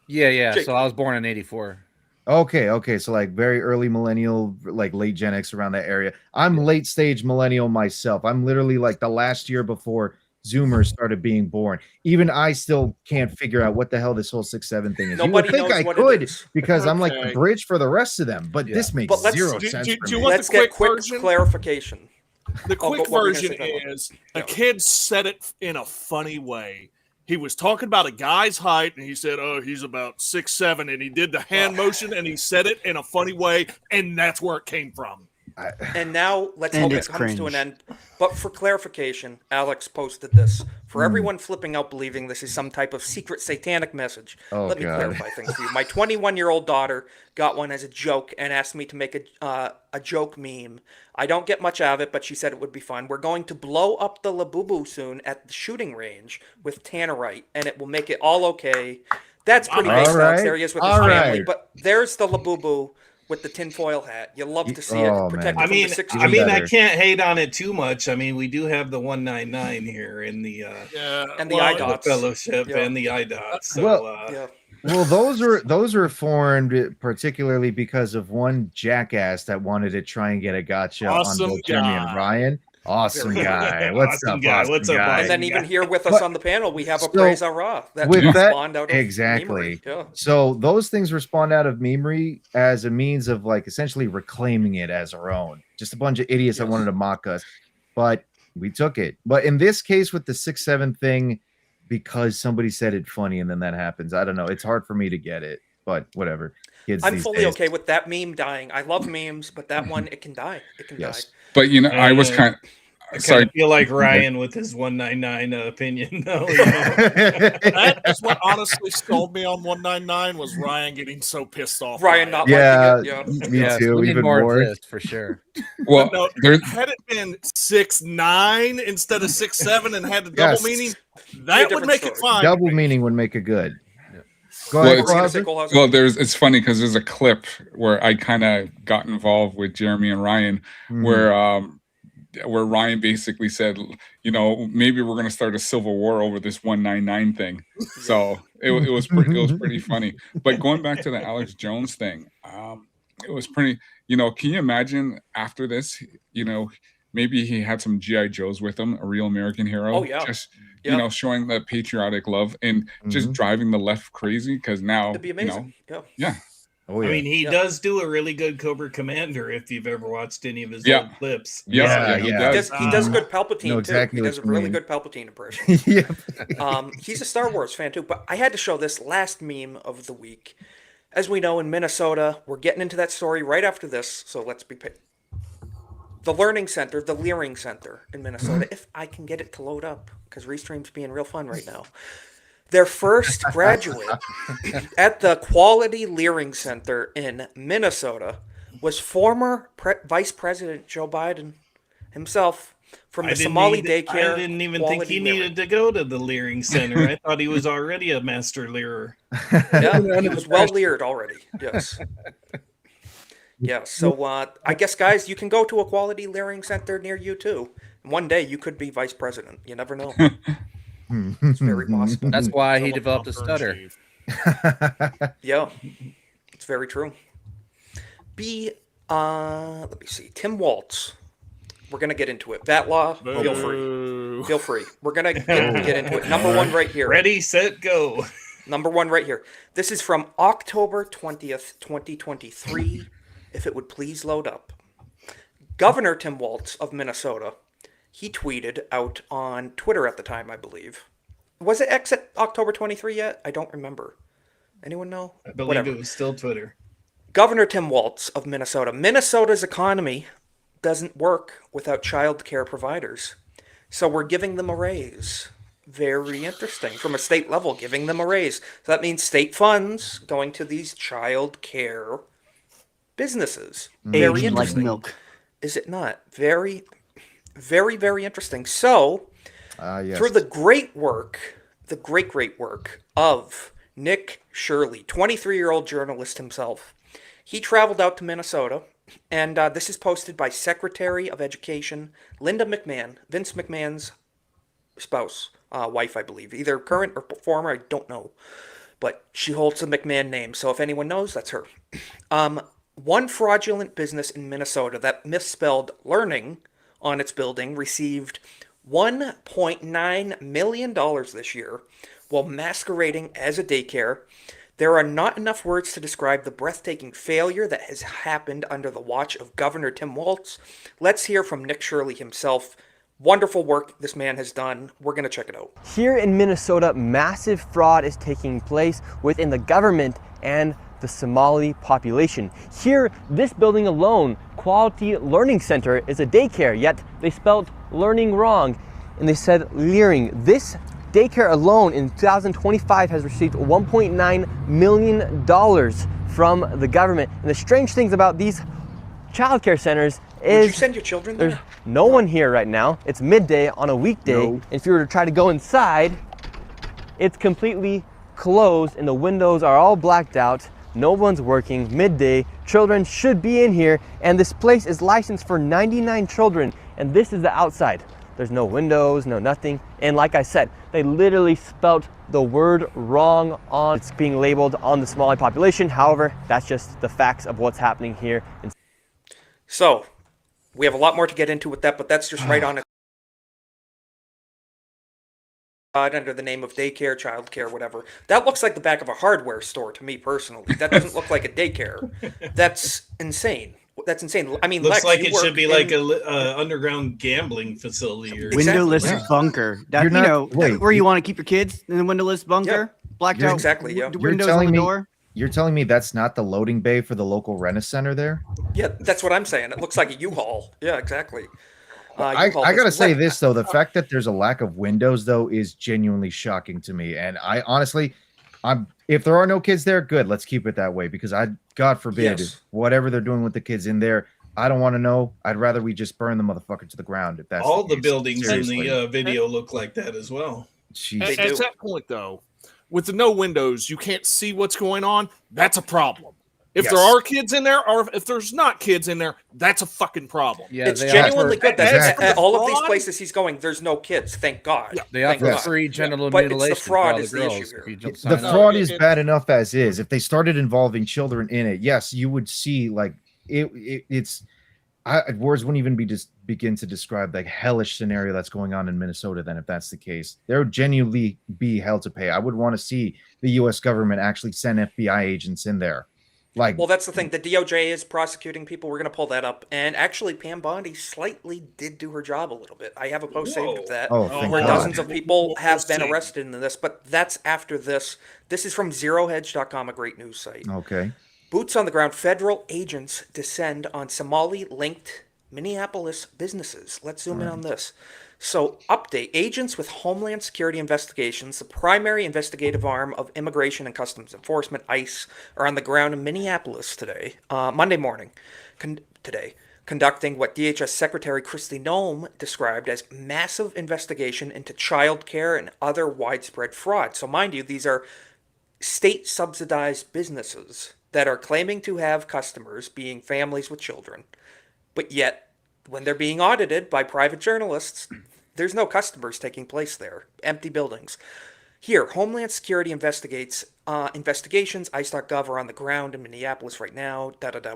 Speaker 8: Yeah. So I was born in '84.
Speaker 7: Okay. So like very early millennial, like late Gen X around that area. I'm late stage millennial myself. I'm literally like the last year before Zoomers started being born. Even I still can't figure out what the hell this whole 6-7 thing is.
Speaker 3: Nobody
Speaker 7: you would think
Speaker 3: knows
Speaker 7: I
Speaker 3: what
Speaker 7: could
Speaker 3: it is.
Speaker 7: because I'm like the bridge for the rest of them. But this makes zero sense. For me.
Speaker 3: Let's get quick clarification.
Speaker 17: The quick version is a kid said it in a funny way. He was talking about a guy's height, and he said, "Oh, he's about 6'7", and he did the hand motion, and he said it in a funny way, and that's where it came from.
Speaker 3: And now let's
Speaker 9: And
Speaker 3: hope it
Speaker 9: it's
Speaker 3: comes to an
Speaker 9: cringe.
Speaker 3: end. But for clarification, Alex posted this. For
Speaker 7: Hmm.
Speaker 3: everyone flipping out believing this is some type of secret satanic message,
Speaker 7: Oh,
Speaker 3: let me
Speaker 7: God.
Speaker 3: clarify things for you. My 21-year-old daughter got one as a joke and asked me to make a joke meme. I don't get much out of it, but she said it would be fun. We're going to blow up the Labubu soon at the shooting range with tannerite, and it will make it all okay. That's pretty
Speaker 7: All
Speaker 3: based, Alex.
Speaker 7: right.
Speaker 3: There he is with his
Speaker 7: All
Speaker 3: family.
Speaker 7: right.
Speaker 3: But there's the Labubu with the tinfoil hat. You love to see
Speaker 7: Oh,
Speaker 3: it protected
Speaker 7: man.
Speaker 3: from the 60s.
Speaker 23: I
Speaker 7: better.
Speaker 23: can't hate on it too much. I mean, we do have the 199 here in the
Speaker 3: and the IDOTs.
Speaker 23: fellowship
Speaker 3: Yeah.
Speaker 23: and the IDOTs. So
Speaker 7: Well, well, those were formed particularly because of one jackass that wanted to try and get a gotcha
Speaker 17: Awesome
Speaker 7: on both Jeremy and
Speaker 17: guy.
Speaker 7: Ryan. Awesome
Speaker 3: Very
Speaker 7: guy.
Speaker 3: good.
Speaker 7: What's
Speaker 23: Awesome
Speaker 7: up,
Speaker 23: guy.
Speaker 7: awesome
Speaker 23: What's up,
Speaker 7: guy?
Speaker 3: And then even here with us
Speaker 7: But-
Speaker 3: on the panel, we have a
Speaker 7: so,
Speaker 3: Praise Ra that
Speaker 7: with that,
Speaker 3: spawned out of
Speaker 7: exactly.
Speaker 3: memery. Yeah.
Speaker 7: So those things were spawned out of memery as a means of like essentially reclaiming it as our own. Just a bunch of idiots that wanted to mock us, but we took it. But in this case, with the 6-7 thing, because somebody said it funny and then that happens, I don't know. It's hard for me to get it, but whatever. Kids
Speaker 3: I'm
Speaker 7: these
Speaker 3: fully
Speaker 7: days.
Speaker 3: okay with that meme dying. I love memes, but that one, it can die. It can die.
Speaker 5: But you know, I was kind
Speaker 23: I
Speaker 5: sorry.
Speaker 23: kind of feel like Ryan with his 199 opinion, though.
Speaker 17: That is what honestly sold me on 199 was Ryan getting so pissed off.
Speaker 3: Ryan not
Speaker 7: Yeah,
Speaker 3: liking it.
Speaker 7: me too.
Speaker 8: we need
Speaker 7: Even
Speaker 8: more
Speaker 7: more.
Speaker 8: of this for sure.
Speaker 5: Well,
Speaker 17: No,
Speaker 5: there's
Speaker 17: had it been 6-9 instead of 6-7 and had the double
Speaker 7: Yes.
Speaker 17: meaning, that would make it fine.
Speaker 7: Double meaning would make it good. Go
Speaker 5: Well,
Speaker 7: ahead,
Speaker 5: it's-
Speaker 7: Kohlhauser.
Speaker 5: well, it's funny because there's a clip where I kind of got involved with Jeremy and Ryan, where Ryan basically said, you know, maybe we're going to start a civil war over this 199 thing. So it was pretty funny. But going back to the Alex Jones thing, it was pretty. You know, can you imagine after this? You know, maybe he had some GI Joes with him, a real American hero.
Speaker 3: Oh, yeah.
Speaker 5: Just
Speaker 3: Yeah.
Speaker 5: you know, showing that patriotic love and just driving the left crazy because now
Speaker 3: It'd be amazing.
Speaker 5: You know, yeah.
Speaker 7: Oh,
Speaker 23: I mean, he does do a really good Cobra Commander if you've ever watched any of his
Speaker 5: Yeah.
Speaker 23: old clips.
Speaker 5: Yeah,
Speaker 3: He does good Palpatine
Speaker 7: Know exactly
Speaker 3: too. He
Speaker 7: what
Speaker 3: does a
Speaker 7: you
Speaker 3: really
Speaker 7: mean.
Speaker 3: good Palpatine impression.
Speaker 7: Yep.
Speaker 3: He's a Star Wars fan too. But I had to show this last meme of the week. As we know, in Minnesota, we're getting into that story right after this. So let's be. The Learning Center, the Leering Center in Minnesota, if I can get it to load up, because Restream's being real fun right now. Their first graduate at the Quality Leering Center in Minnesota was former Vice President Joe Biden himself from the Somali daycare.
Speaker 23: I didn't even think he
Speaker 3: Quality
Speaker 23: needed to go to the Leering Center. I thought he was already a master leerer.
Speaker 3: Yeah, he was well leered already. Yes. Yeah, so I guess, guys, you can go to a Quality Leering Center near you, too. One day you could be vice president. You never know. It's very possible.
Speaker 8: That's why he developed a stutter.
Speaker 3: Yeah, it's very true. Let me see. Tim Waltz. We're going to get into it. Vatlaw, feel free. Feel free. We're going to get into it. Number one right here.
Speaker 23: Ready, set, go.
Speaker 3: Number one right here. This is from October 20th, 2023. If it would please load up. Governor Tim Waltz of Minnesota, he tweeted out on Twitter at the time, I believe. Was it exit October 23 yet? I don't remember. Anyone know?
Speaker 23: I believe
Speaker 3: Whatever.
Speaker 23: it was still Twitter.
Speaker 3: Governor Tim Waltz of Minnesota. Minnesota's economy doesn't work without child care providers. So we're giving them a raise. Very interesting. From a state level, giving them a raise. So that means state funds going to these child care businesses. Very
Speaker 9: Aged like
Speaker 3: interesting.
Speaker 9: milk.
Speaker 3: Is it not? Very, very, very interesting. So,
Speaker 7: Yes.
Speaker 3: through the great work of Nick Shirley, 23-year-old journalist himself, he traveled out to Minnesota, and this is posted by Secretary of Education Linda McMahon, Vince McMahon's spouse, wife, I believe, either current or former, I don't know, but she holds the McMahon name, so if anyone knows, that's her. One fraudulent business in Minnesota that misspelled learning on its building received $1.9 million this year while masquerading as a daycare. There are not enough words to describe the breathtaking failure that has happened under the watch of Governor Tim Waltz. Let's hear from Nick Shirley himself. Wonderful work this man has done. We're going to check it out.
Speaker 11: Here in Minnesota, massive fraud is taking place within the government and the Somali population. Here, this building alone, Quality Learning Center, is a daycare, yet they spelled learning wrong, and they said leering. This daycare alone in 2025 has received $1.9 million from the government. And the strange things about these childcare centers is
Speaker 3: Would you send your children there?
Speaker 11: there's no one here right now. It's midday on a weekday.
Speaker 3: No.
Speaker 11: If you were to try to go inside, it's completely closed and the windows are all blacked out. No one's working. Midday, children should be in here, and this place is licensed for 99 children, and this is the outside. There's no windows, no nothing, and like I said, they literally spelt the word wrong on it's being labeled on the Somali population. However, that's just the facts of what's happening here.
Speaker 3: So, we have a lot more to get into with that, but that's just right on it. Under the name of daycare, childcare, whatever. That looks like the back of a hardware store to me personally. That doesn't look like a daycare. That's insane. That's insane. I mean,
Speaker 23: looks
Speaker 3: Lex,
Speaker 23: like
Speaker 3: you
Speaker 23: it
Speaker 3: work
Speaker 23: should be
Speaker 3: in-
Speaker 23: like a underground gambling facility or
Speaker 9: Windowless
Speaker 23: something.
Speaker 9: bunker. That,
Speaker 7: You're not- wait,
Speaker 9: where you want to keep your kids in the windowless bunker, blacked
Speaker 7: You're-
Speaker 9: out.
Speaker 3: Exactly, yeah.
Speaker 9: Windows on the door.
Speaker 7: You're telling me that's not the loading bay for the local rent center there?
Speaker 3: Yeah, that's what I'm saying. It looks like a U-Haul. Yeah, exactly.
Speaker 7: I
Speaker 3: U-Haul
Speaker 7: gotta
Speaker 3: is
Speaker 7: say
Speaker 3: wet.
Speaker 7: this though, the fact that there's a lack of windows though is genuinely shocking to me. And I honestly, if there are no kids there, good, let's keep it that way, because God forbid,
Speaker 23: Yes.
Speaker 7: whatever they're doing with the kids in there, I don't want to know. I'd rather we just burn the motherfucker to the ground if that's
Speaker 23: All
Speaker 7: the
Speaker 23: the
Speaker 7: case.
Speaker 23: buildings
Speaker 7: Seriously.
Speaker 23: in the video look like that as well.
Speaker 17: At that point, though, with the no windows, you can't see what's going on. That's a problem. If
Speaker 23: Yes.
Speaker 17: there are kids in there, or if there's not kids in there, that's a fucking problem.
Speaker 8: Yeah,
Speaker 3: It's
Speaker 8: they
Speaker 3: genuinely
Speaker 8: offer-
Speaker 3: good that
Speaker 17: Exactly.
Speaker 3: at all of these
Speaker 17: Fraud.
Speaker 3: places he's going, there's no kids. Thank God.
Speaker 8: They
Speaker 3: Thank
Speaker 8: offer
Speaker 3: God.
Speaker 8: free genital
Speaker 3: But
Speaker 8: mutilation
Speaker 3: it's the fraud
Speaker 8: for all the
Speaker 3: is the
Speaker 8: girls
Speaker 3: issue
Speaker 8: if
Speaker 3: here.
Speaker 8: you just
Speaker 7: The
Speaker 8: sign up.
Speaker 7: fraud is bad enough as is. If they started involving children in it, yes, you would see like it's words wouldn't even begin to describe the hellish scenario that's going on in Minnesota. Then, if that's the case, there would genuinely be hell to pay. I would want to see the U.S. government actually send FBI agents in there. Like,
Speaker 3: Well, that's the thing. The DOJ is prosecuting people. We're going to pull that up. And actually, Pam Bondi slightly did do her job a little bit. I have a post saved of that
Speaker 7: Oh, thank
Speaker 3: where
Speaker 7: God.
Speaker 3: dozens of people
Speaker 23: We'll
Speaker 3: have been
Speaker 23: see.
Speaker 3: arrested in this. But that's after this. This is from ZeroHedge.com, a great news site.
Speaker 7: okay.
Speaker 3: Boots on the ground, federal agents descend on Somali-linked Minneapolis businesses. Let's zoom in on this. So, update. Agents with Homeland Security Investigations, the primary investigative arm of Immigration and Customs Enforcement, ICE, are on the ground in Minneapolis today, Monday morning, conducting what DHS Secretary Kristi Noem described as massive investigation into child care and other widespread fraud. So, mind you, these are state-subsidized businesses that are claiming to have customers being families with children, but yet when they're being audited by private journalists, there's no customers taking place there. Empty buildings. Here, Homeland Security investigations, ICE.gov are on the ground in Minneapolis right now.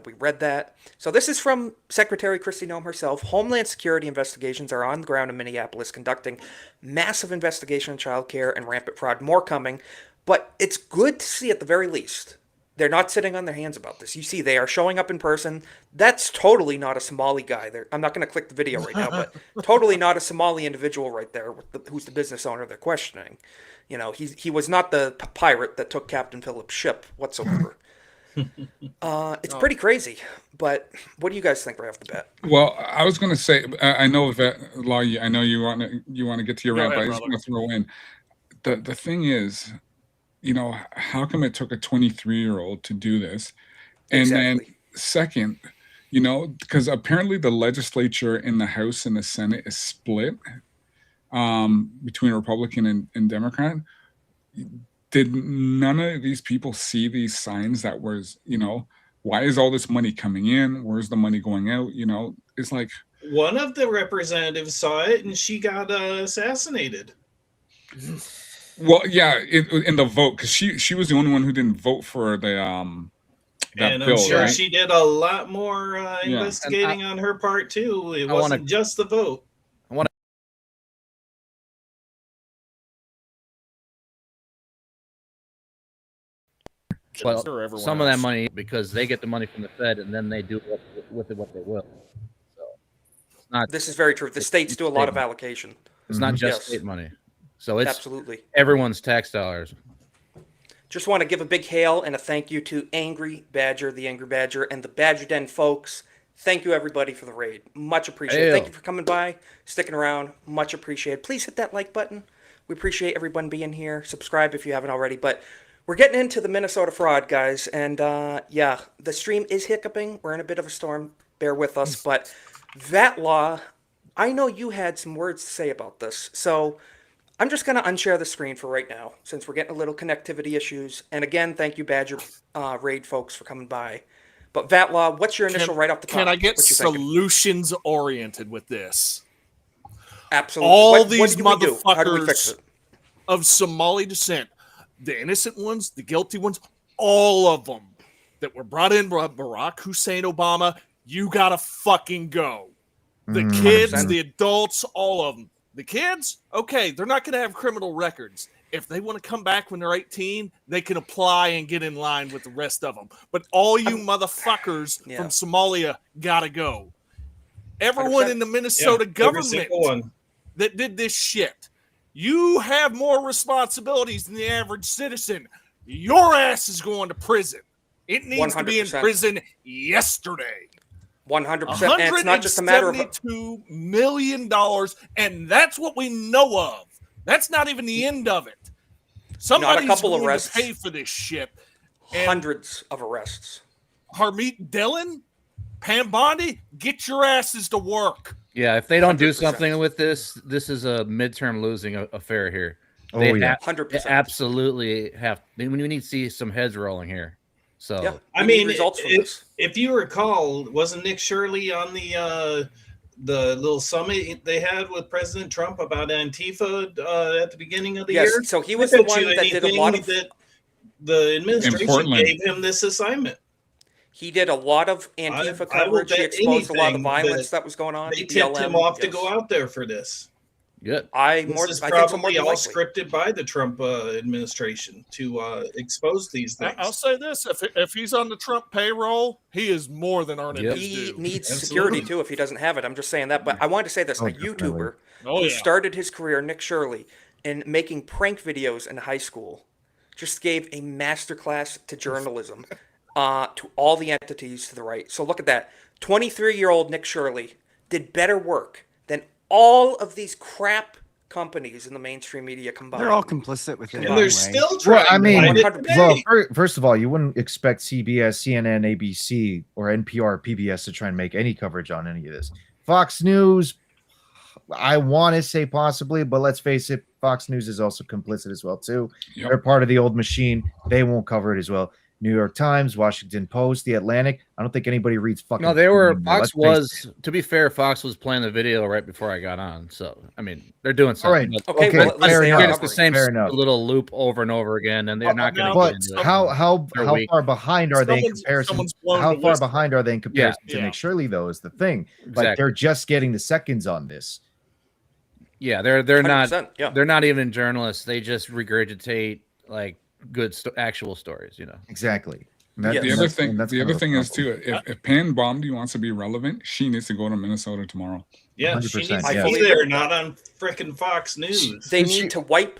Speaker 3: We read that. So this is from Secretary Kristi Noem herself. Homeland Security investigations are on the ground in Minneapolis conducting massive investigation on child care and rampant fraud. More coming. But it's good to see at the very least. They're not sitting on their hands about this. You see, they are showing up in person. That's totally not a Somali guy. I'm not going to click the video right now, but totally not a Somali individual right there who's the business owner they're questioning. You know, he was not the pirate that took Captain Phillips' ship whatsoever. It's pretty crazy. But what do you guys think right off the bat?
Speaker 5: Well, I was going to say, I know that Law, I know you want to get to your rant, but I just want to throw in the thing is, you know, how come it took a 23-year-old to do this? And then second, you know, because apparently the legislature in the House and the Senate is split between Republican and Democrat. Did none of these people see these signs that was, you know, why is all this money coming in? Where's the money going out? You know, it's like
Speaker 23: One of the representatives saw it and she got assassinated.
Speaker 5: well, yeah, in the vote, because she was the only one who didn't vote for the that
Speaker 23: And
Speaker 5: bill,
Speaker 23: I'm sure
Speaker 5: right?
Speaker 23: she did a lot more investigating on her part too. It wasn't just the vote.
Speaker 8: Well,
Speaker 17: Sure, everyone
Speaker 8: some of that
Speaker 17: else.
Speaker 8: money, because they get the money from the Fed and then they do with it what they will. So it's not.
Speaker 3: This is very true. The states do a lot of
Speaker 8: state-
Speaker 3: allocation.
Speaker 8: It's not just
Speaker 3: Yes.
Speaker 8: state money. So it's
Speaker 3: Absolutely.
Speaker 8: everyone's tax dollars.
Speaker 3: just want to give a big hail and a thank you to Angry Badger, the Angry Badger, and the Badger Den folks. Thank you, everybody, for the raid. Much appreciated.
Speaker 8: Hail.
Speaker 3: Thank you for coming by, sticking around. Much appreciated. Please hit that like button. We appreciate everyone being here. Subscribe if you haven't already. But we're getting into the Minnesota fraud, guys. And yeah, the stream is hiccuping. We're in a bit of a storm. Bear with us. But that law, I know you had some words to say about this. So I'm just going to unshare the screen for right now, since we're getting a little connectivity issues. And again, thank you, Badger Raid folks, for coming by. But Vatlaw, what's your initial right off the top?
Speaker 17: Can I get
Speaker 3: What you thinking?
Speaker 17: solutions oriented with this?
Speaker 3: Absolutely.
Speaker 17: All
Speaker 3: What
Speaker 17: these
Speaker 3: do we do? How do we fix
Speaker 17: motherfuckers
Speaker 3: it?
Speaker 17: of Somali descent, the innocent ones, the guilty ones, all of them that were brought in by Barack Hussein Obama, you gotta fucking go. The kids,
Speaker 3: 100%.
Speaker 17: the adults, all of them. The kids, okay, they're not gonna have criminal records. If they want to come back when they're 18, they can apply and get in line with the rest of them. But all you motherfuckers from Somalia gotta go. Everyone
Speaker 23: 100%.
Speaker 17: in the Minnesota
Speaker 23: Every single
Speaker 17: government
Speaker 23: one.
Speaker 17: that did this shit, you have more responsibilities than the average citizen. Your ass is going to prison. It needs to be in
Speaker 3: 100%.
Speaker 17: prison yesterday.
Speaker 3: 100%. And it's not just a matter of
Speaker 17: $172 million, and that's what we know of. That's not even the end of it. Somebody's
Speaker 3: couple
Speaker 17: going
Speaker 3: arrests.
Speaker 17: to pay for this shit. And
Speaker 3: Hundreds of arrests.
Speaker 17: Harmeet Dillon, Pam Bondi, get your asses to work.
Speaker 8: Yeah, if they don't do
Speaker 3: 100%.
Speaker 8: something with this, this is a midterm losing affair here.
Speaker 7: Oh,
Speaker 8: They
Speaker 7: yeah.
Speaker 3: 100%.
Speaker 8: absolutely have. We need to see some heads rolling here. So
Speaker 3: Yeah.
Speaker 23: I
Speaker 3: We need
Speaker 23: mean,
Speaker 3: results from this.
Speaker 23: if you recall, wasn't Nick Shirley on the little summit they had with President Trump about Antifa at the beginning of the
Speaker 3: Yes,
Speaker 23: year?
Speaker 3: so he was
Speaker 23: I
Speaker 3: the
Speaker 23: bet
Speaker 3: one
Speaker 23: you
Speaker 3: that did a
Speaker 23: anything
Speaker 3: lot of-
Speaker 23: that the administration
Speaker 5: Portland.
Speaker 23: gave him this assignment.
Speaker 3: He did a lot of Antifa
Speaker 23: I will
Speaker 3: coverage. He
Speaker 23: bet
Speaker 3: exposed a lot of the
Speaker 23: anything
Speaker 3: violence
Speaker 23: that
Speaker 3: that was going on.
Speaker 23: They tipped him off to
Speaker 3: yes.
Speaker 23: go out there for this.
Speaker 8: good.
Speaker 3: I
Speaker 23: This
Speaker 3: more.
Speaker 23: is
Speaker 3: I think so more
Speaker 23: probably
Speaker 3: than
Speaker 23: all
Speaker 3: likely.
Speaker 23: scripted by the Trump administration to expose these things.
Speaker 17: I'll say this: if he's on the Trump payroll, he is more than earning his
Speaker 3: He
Speaker 17: due.
Speaker 3: needs
Speaker 23: Absolutely.
Speaker 3: security too if he doesn't have it. I'm just saying that. But I wanted to say this: a YouTuber
Speaker 17: Oh,
Speaker 3: who
Speaker 17: yeah.
Speaker 3: started his career, Nick Shirley, in making prank videos in high school, just gave a masterclass to journalism to all the entities to the right. So look at that: 23-year-old Nick Shirley did better work than all of these crap companies in the mainstream media combined.
Speaker 9: They're all complicit with it.
Speaker 23: And
Speaker 9: by
Speaker 23: they're
Speaker 9: the way.
Speaker 23: still
Speaker 7: Well,
Speaker 23: trying
Speaker 7: I mean,
Speaker 23: to hide it today.
Speaker 7: first of all, you wouldn't expect CBS, CNN, ABC, or NPR, PBS to try and make any coverage on any of this. Fox News, I want to say possibly, but let's face it, Fox News is also complicit as well too.
Speaker 5: Yep.
Speaker 7: They're part of the old machine. They won't cover it as well. New York Times, Washington Post, The Atlantic. I don't think anybody reads fucking.
Speaker 8: No, they were.
Speaker 7: anymore.
Speaker 8: Fox
Speaker 7: Let's face it.
Speaker 8: was. To be fair, Fox was playing the video right before I got on. So I mean, they're doing
Speaker 7: All right.
Speaker 8: something.
Speaker 3: Okay,
Speaker 7: Okay.
Speaker 3: well, let's
Speaker 7: Fair
Speaker 3: say
Speaker 7: enough.
Speaker 8: It's the same
Speaker 7: Fair enough.
Speaker 8: little loop over and over again, and they're not going to
Speaker 7: But
Speaker 8: get into it.
Speaker 7: how
Speaker 8: They're weak.
Speaker 7: far behind are they in
Speaker 17: Someone's-
Speaker 7: comparison?
Speaker 17: someone's blown
Speaker 7: How
Speaker 17: the
Speaker 7: far
Speaker 17: whistle.
Speaker 7: behind are they in comparison to
Speaker 17: Yeah.
Speaker 7: Nick Shirley? Though is the thing. Like
Speaker 8: Exactly.
Speaker 7: they're just getting the seconds on this.
Speaker 8: Yeah, they're not.
Speaker 3: 100%, yeah.
Speaker 8: They're not even journalists. They just regurgitate like good actual stories. You know.
Speaker 7: Exactly. And
Speaker 3: Yes.
Speaker 5: The
Speaker 7: and
Speaker 5: other
Speaker 7: that's-
Speaker 5: thing,
Speaker 7: and that's
Speaker 5: the
Speaker 7: kind
Speaker 5: other
Speaker 7: of
Speaker 5: thing
Speaker 7: a
Speaker 5: is too, if Pam Bondi wants to be relevant, she needs to go to Minnesota tomorrow.
Speaker 23: Yeah, she
Speaker 7: 100%,
Speaker 23: needs to
Speaker 7: yeah.
Speaker 23: be there, not on frickin' Fox News.
Speaker 3: They
Speaker 7: And
Speaker 3: need
Speaker 7: she-
Speaker 3: to wipe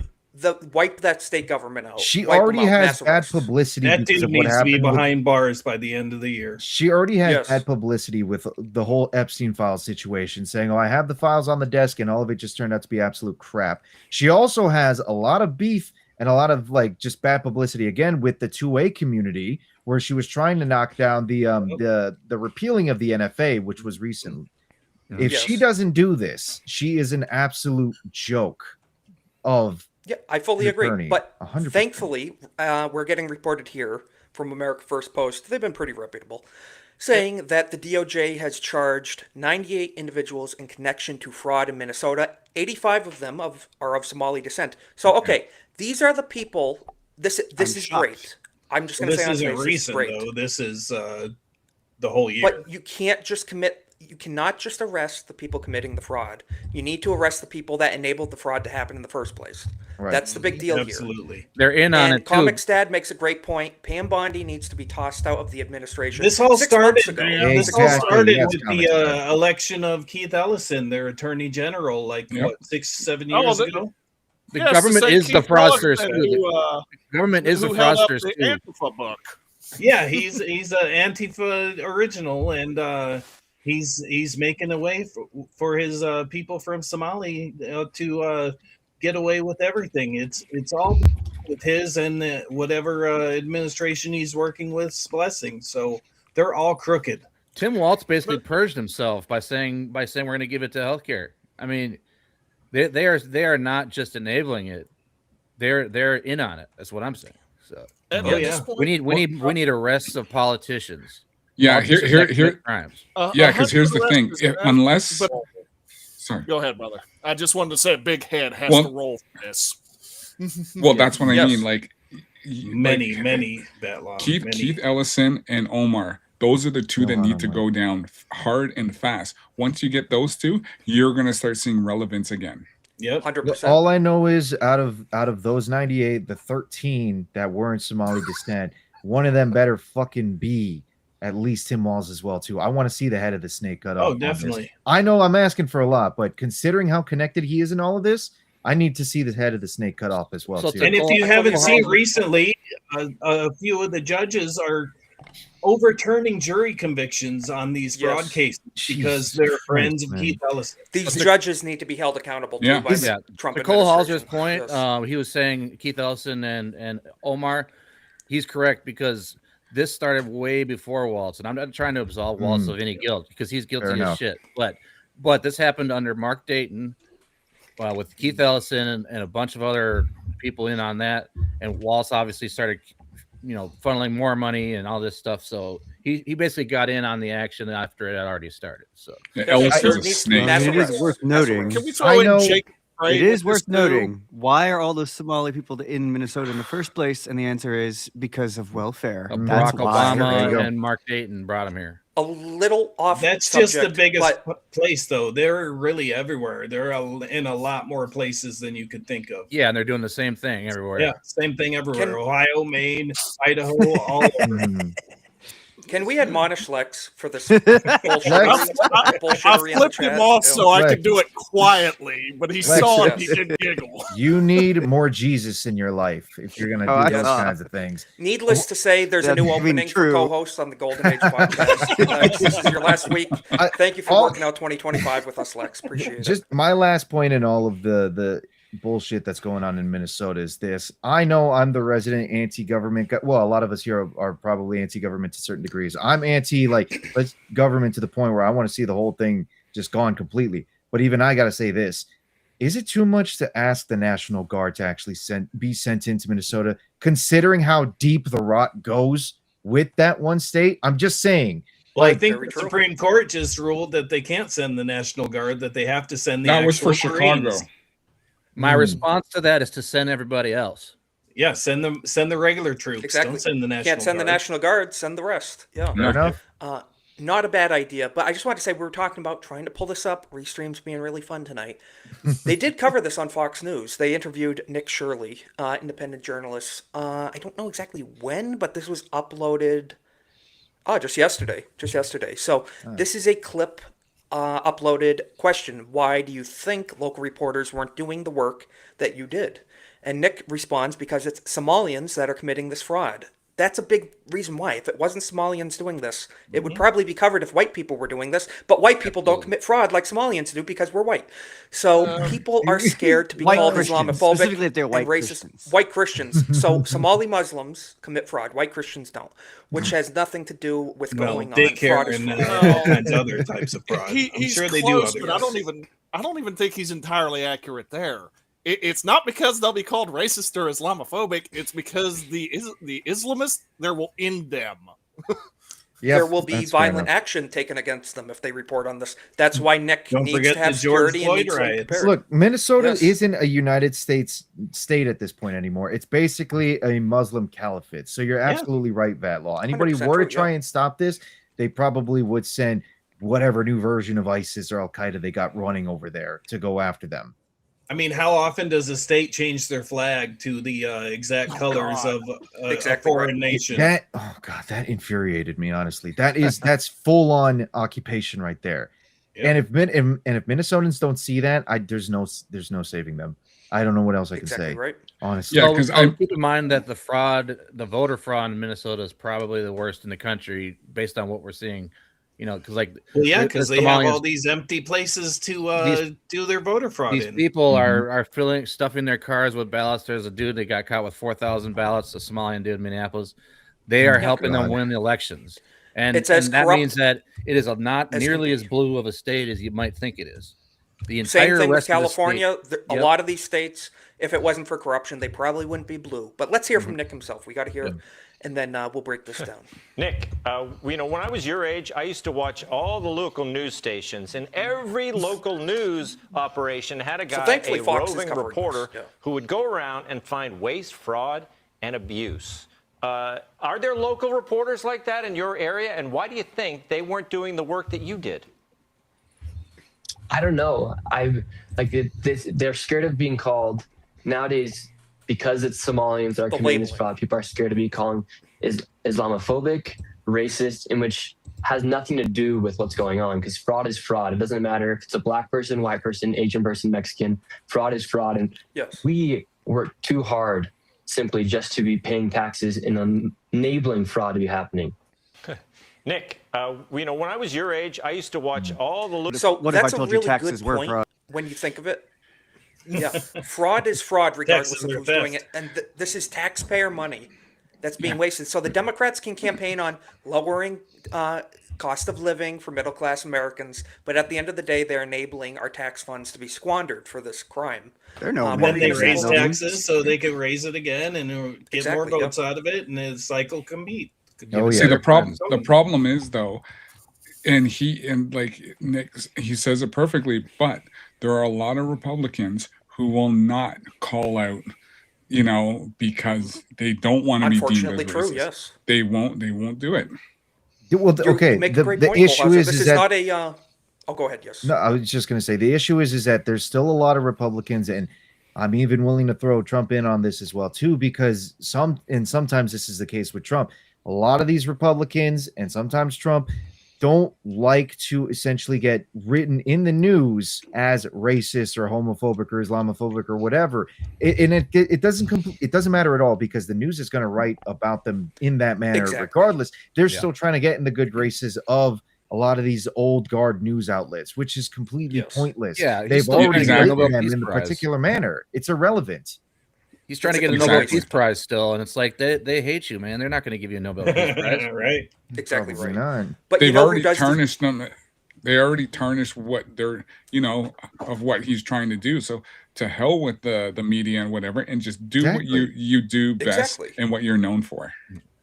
Speaker 3: that state government out.
Speaker 7: She
Speaker 3: Wipe
Speaker 7: already
Speaker 3: them out,
Speaker 7: has
Speaker 3: mass
Speaker 7: bad
Speaker 3: arrests.
Speaker 7: publicity
Speaker 23: That
Speaker 7: because
Speaker 23: dude
Speaker 7: of what
Speaker 23: needs to be
Speaker 7: happened. with-
Speaker 23: behind bars by the end of the year.
Speaker 7: She already has
Speaker 3: Yes.
Speaker 7: bad publicity with the whole Epstein files situation, saying, "Oh, I have the files on the desk," and all of it just turned out to be absolute crap. She also has a lot of beef and a lot of like just bad publicity again with the 2A community, where she was trying to knock down the repealing of the NFA, which was recent. If she
Speaker 3: Yes.
Speaker 7: doesn't do this, she is an absolute joke of
Speaker 3: Yeah, I fully
Speaker 7: an
Speaker 3: agree.
Speaker 7: attorney.
Speaker 3: But
Speaker 7: 100%.
Speaker 3: thankfully, we're getting reported here from America First Post. They've been pretty reputable, saying that the DOJ has charged 98 individuals in connection to fraud in Minnesota. 85 of them are of Somali descent. So, okay, these are the people. This is
Speaker 23: shocked.
Speaker 3: great. I'm just going to
Speaker 23: This
Speaker 3: say on
Speaker 23: isn't
Speaker 3: face, this is
Speaker 23: recent
Speaker 3: great.
Speaker 23: though. This is the whole year.
Speaker 3: But you can't just commit. You cannot just arrest the people committing the fraud. You need to arrest the people that enabled the fraud to happen in the first place.
Speaker 7: Right.
Speaker 3: That's the big deal here.
Speaker 23: Absolutely.
Speaker 8: They're in on
Speaker 3: And
Speaker 8: it too.
Speaker 3: Comics Dad makes a great point. Pam Bondi needs to be tossed out of the administration.
Speaker 23: This all
Speaker 3: 6 months
Speaker 23: started.
Speaker 3: ago.
Speaker 23: This all
Speaker 7: Exactly,
Speaker 23: started
Speaker 7: yes,
Speaker 23: with
Speaker 7: Comics
Speaker 23: the
Speaker 7: Dad.
Speaker 23: election of Keith Ellison, their attorney general, like
Speaker 5: Yep.
Speaker 23: what 6-7
Speaker 17: Oh,
Speaker 23: years
Speaker 17: the-
Speaker 23: ago.
Speaker 8: The
Speaker 17: Yes,
Speaker 8: government
Speaker 17: same
Speaker 8: is the
Speaker 17: Keith
Speaker 8: fraudsters
Speaker 17: Ellison
Speaker 8: too.
Speaker 17: who,
Speaker 8: The government is the
Speaker 17: who held up
Speaker 8: fraudsters
Speaker 17: the
Speaker 8: too.
Speaker 17: Antifa book.
Speaker 23: Yeah, he's an Antifa original, and he's making a way for his people from Somali to get away with everything. It's all with his and whatever administration he's working with's blessing. So they're all crooked.
Speaker 8: Tim Walz basically purged himself by saying we're going to give it to healthcare. I mean, they are not just enabling it; they're in on it. That's what I'm saying. So we need arrests of politicians.
Speaker 5: Yeah, here
Speaker 8: crimes.
Speaker 5: Yeah, because here's the thing: sorry,
Speaker 17: go ahead, brother. I just wanted to say a big head has to roll for this.
Speaker 5: Well, that's what I mean. Like
Speaker 23: many that long.
Speaker 5: Keith Ellison and Omar. Those are the two that need to go down hard and fast. Once you get those two, you're gonna start seeing relevance again.
Speaker 23: Yep,
Speaker 3: 100%.
Speaker 7: All I know is out of those 98, the 13 that were in Somali descent, one of them better fucking be at least Tim Walz as well too. I want to see the head of the snake cut off.
Speaker 23: Oh, definitely.
Speaker 7: I know I'm asking for a lot, but considering how connected he is in all of this, I need to see the head of the snake cut off as well too.
Speaker 23: And if you haven't seen recently, a few of the judges are overturning jury convictions on these fraud cases because they're friends of Keith Ellison.
Speaker 3: These judges need to be held accountable too by the Trump
Speaker 8: Nicole
Speaker 3: administration.
Speaker 8: Halser's point, he was saying Keith Ellison and Omar, he's correct because this started way before Walz, and I'm not trying to absolve Walz of any guilt because he's guilty as shit. But this happened under Mark Dayton, with Keith Ellison and a bunch of other people in on that, and Walz obviously started, funneling more money and all this stuff. So he basically got in on the action after it had already started. So
Speaker 9: it is worth noting.
Speaker 17: Can we throw in Jake?
Speaker 9: It is worth noting. Why are all those Somali people in Minnesota in the first place? And the answer is because of welfare.
Speaker 8: Barack Obama and Mark Dayton brought him here.
Speaker 3: A little off.
Speaker 23: That's
Speaker 3: subject,
Speaker 23: just the biggest place, though. They're really everywhere. They're in a lot more places than you could think of.
Speaker 8: Yeah, and they're doing the same thing everywhere.
Speaker 23: Yeah, same thing everywhere. Ohio, Maine, Idaho, all over.
Speaker 3: Can we admonish Lex for this bullshittery
Speaker 17: I flipped him off so I could do it quietly, but he saw it. He did giggle.
Speaker 7: You need more Jesus in your life if you're going to do those kinds of things.
Speaker 3: Needless to say, there's a new opening for co-hosts on the Golden Age podcast. This is your last week. Thank you for working out 2025 with us, Lex. Appreciate it.
Speaker 7: Just my last point in all of the bullshit that's going on in Minnesota is this. I know I'm the resident anti-government. Well, a lot of us here are probably anti-government to certain degrees. I'm anti-government to the point where I want to see the whole thing just gone completely. But even I got to say this. Is it too much to ask the National Guard to actually be sent into Minnesota, considering how deep the rot goes with that one state? I'm just saying.
Speaker 23: Well, I think the Supreme Court just ruled that they can't send the National Guard, that they have to send the
Speaker 5: That was for
Speaker 23: actual Marines.
Speaker 5: Chicago.
Speaker 8: My response to that is to send everybody else.
Speaker 23: Yeah, send the regular troops.
Speaker 3: Exactly.
Speaker 23: Don't send the National
Speaker 3: Can't send
Speaker 23: Guard.
Speaker 3: the National Guard. Send the rest. Yeah.
Speaker 7: Fair enough.
Speaker 3: Not a bad idea, but I just wanted to say we were talking about trying to pull this up. Restream's being really fun tonight. They did cover this on Fox News. They interviewed Nick Shirley, independent journalist. I don't know exactly when, but this was uploaded just yesterday. So this is a clip uploaded. Question: why do you think local reporters weren't doing the work that you did? And Nick responds, because it's Somalians that are committing this fraud. That's a big reason why. If it wasn't Somalians doing this, it would probably be covered if white people were doing this. But white people don't commit fraud like Somalians do because we're white. So people are scared to be called Islamophobic
Speaker 9: specifically if they're white
Speaker 3: and racist.
Speaker 9: Christians.
Speaker 3: White Christians. So Somali Muslims commit fraud. White Christians don't, which has nothing to do with going on.
Speaker 23: Daycare
Speaker 3: Fraud is
Speaker 23: and
Speaker 3: fraud.
Speaker 23: all kinds of other types of fraud. I'm
Speaker 17: He's
Speaker 23: sure they
Speaker 17: close,
Speaker 23: do.
Speaker 17: but I don't even think he's entirely accurate there. It's not because they'll be called racist or Islamophobic. It's because the Islamists, there will end them.
Speaker 3: There will be violent action taken against them if they report on this. That's why Nick needs to have security and needs to be prepared.
Speaker 7: Look, Minnesota isn't a United States state at this point anymore. It's basically a Muslim caliphate. So you're absolutely right, Vatlaw. Anybody were to try and stop this, they probably would send whatever new version of ISIS or Al Qaeda they got running over there to go after them.
Speaker 23: I mean, how often does a state change their flag to the exact colors of a foreign nation?
Speaker 7: That infuriated me, honestly. That's full on occupation right there. And if Minnesotans don't see that, there's no saving them. I don't know what else I can
Speaker 3: Exactly
Speaker 7: say.
Speaker 3: right.
Speaker 7: Honestly.
Speaker 8: Yeah, because keep in mind that the voter fraud in Minnesota is probably the worst in the country based on what we're seeing. Because
Speaker 23: well, yeah, because they have all these empty places to do their voter fraud
Speaker 8: these
Speaker 23: in.
Speaker 8: people are stuffing their cars with ballots. There's a dude that got caught with 4,000 ballots, a Somalian dude in Minneapolis. They are helping them win the elections. And that means that it is not nearly as blue of a state as you might think it is. The entire
Speaker 3: Same thing with
Speaker 8: rest of the
Speaker 3: California.
Speaker 8: state,
Speaker 3: A lot of these states, if it wasn't for corruption, they probably wouldn't be blue. But let's hear from Nick himself. We got to hear it, and then we'll break this down.
Speaker 12: Nick, when I was your age, I used to watch all the local news stations, and every local news operation had a guy, a roving reporter, who would go around and find waste, fraud, and abuse. Are there local reporters like that in your area, and why do you think they weren't doing the work that you did?
Speaker 13: I don't know. They're scared of being called nowadays because it's Somalians that are committing this fraud. People are scared to be called Islamophobic, racist, in which has nothing to do with what's going on, because fraud is fraud. It doesn't matter if it's a black person, white person, Asian person, Mexican. Fraud is fraud, and we work too hard simply just to be paying taxes and enabling fraud to be happening.
Speaker 12: Nick, when I was your age, I used to watch all the.
Speaker 3: So that's a really good point when you think of it. Yeah, fraud is fraud regardless of who's doing it, and this is taxpayer money that's being wasted. So the Democrats can campaign on lowering cost of living for middle-class Americans, but at the end of the day, they're enabling our tax funds to be squandered for this crime.
Speaker 23: Then they raise taxes so they can raise it again and get more votes out of it, and the cycle can beat.
Speaker 5: See, the problem is though, and Nick, he says it perfectly, but there are a lot of Republicans who will not call out, because they don't want to be deemed as racist.
Speaker 3: True, yes.
Speaker 5: They won't do it.
Speaker 7: Well, okay. The issue is that
Speaker 3: not a. Oh, go ahead. Yes.
Speaker 7: No, I was just going to say the issue is that there's still a lot of Republicans, and I'm even willing to throw Trump in on this as well too, because sometimes this is the case with Trump. A lot of these Republicans and sometimes Trump don't like to essentially get written in the news as racist or homophobic or Islamophobic or whatever. It doesn't matter at all, because the news is going to write about them in that manner regardless. They're still trying to get in the good graces of a lot of these old guard news outlets, which is completely pointless.
Speaker 8: Yeah,
Speaker 7: they've already written them in a particular manner. It's irrelevant.
Speaker 8: He's trying to get a Nobel Peace Prize still, and it's like they hate you, man. They're not going to give you a Nobel Peace Prize,
Speaker 23: right?
Speaker 3: Exactly
Speaker 7: right.
Speaker 3: But
Speaker 5: they've already tarnished them. They already tarnished what they're, of what he's trying to do. So to hell with the media and whatever, and just do what you do best and what you're known for.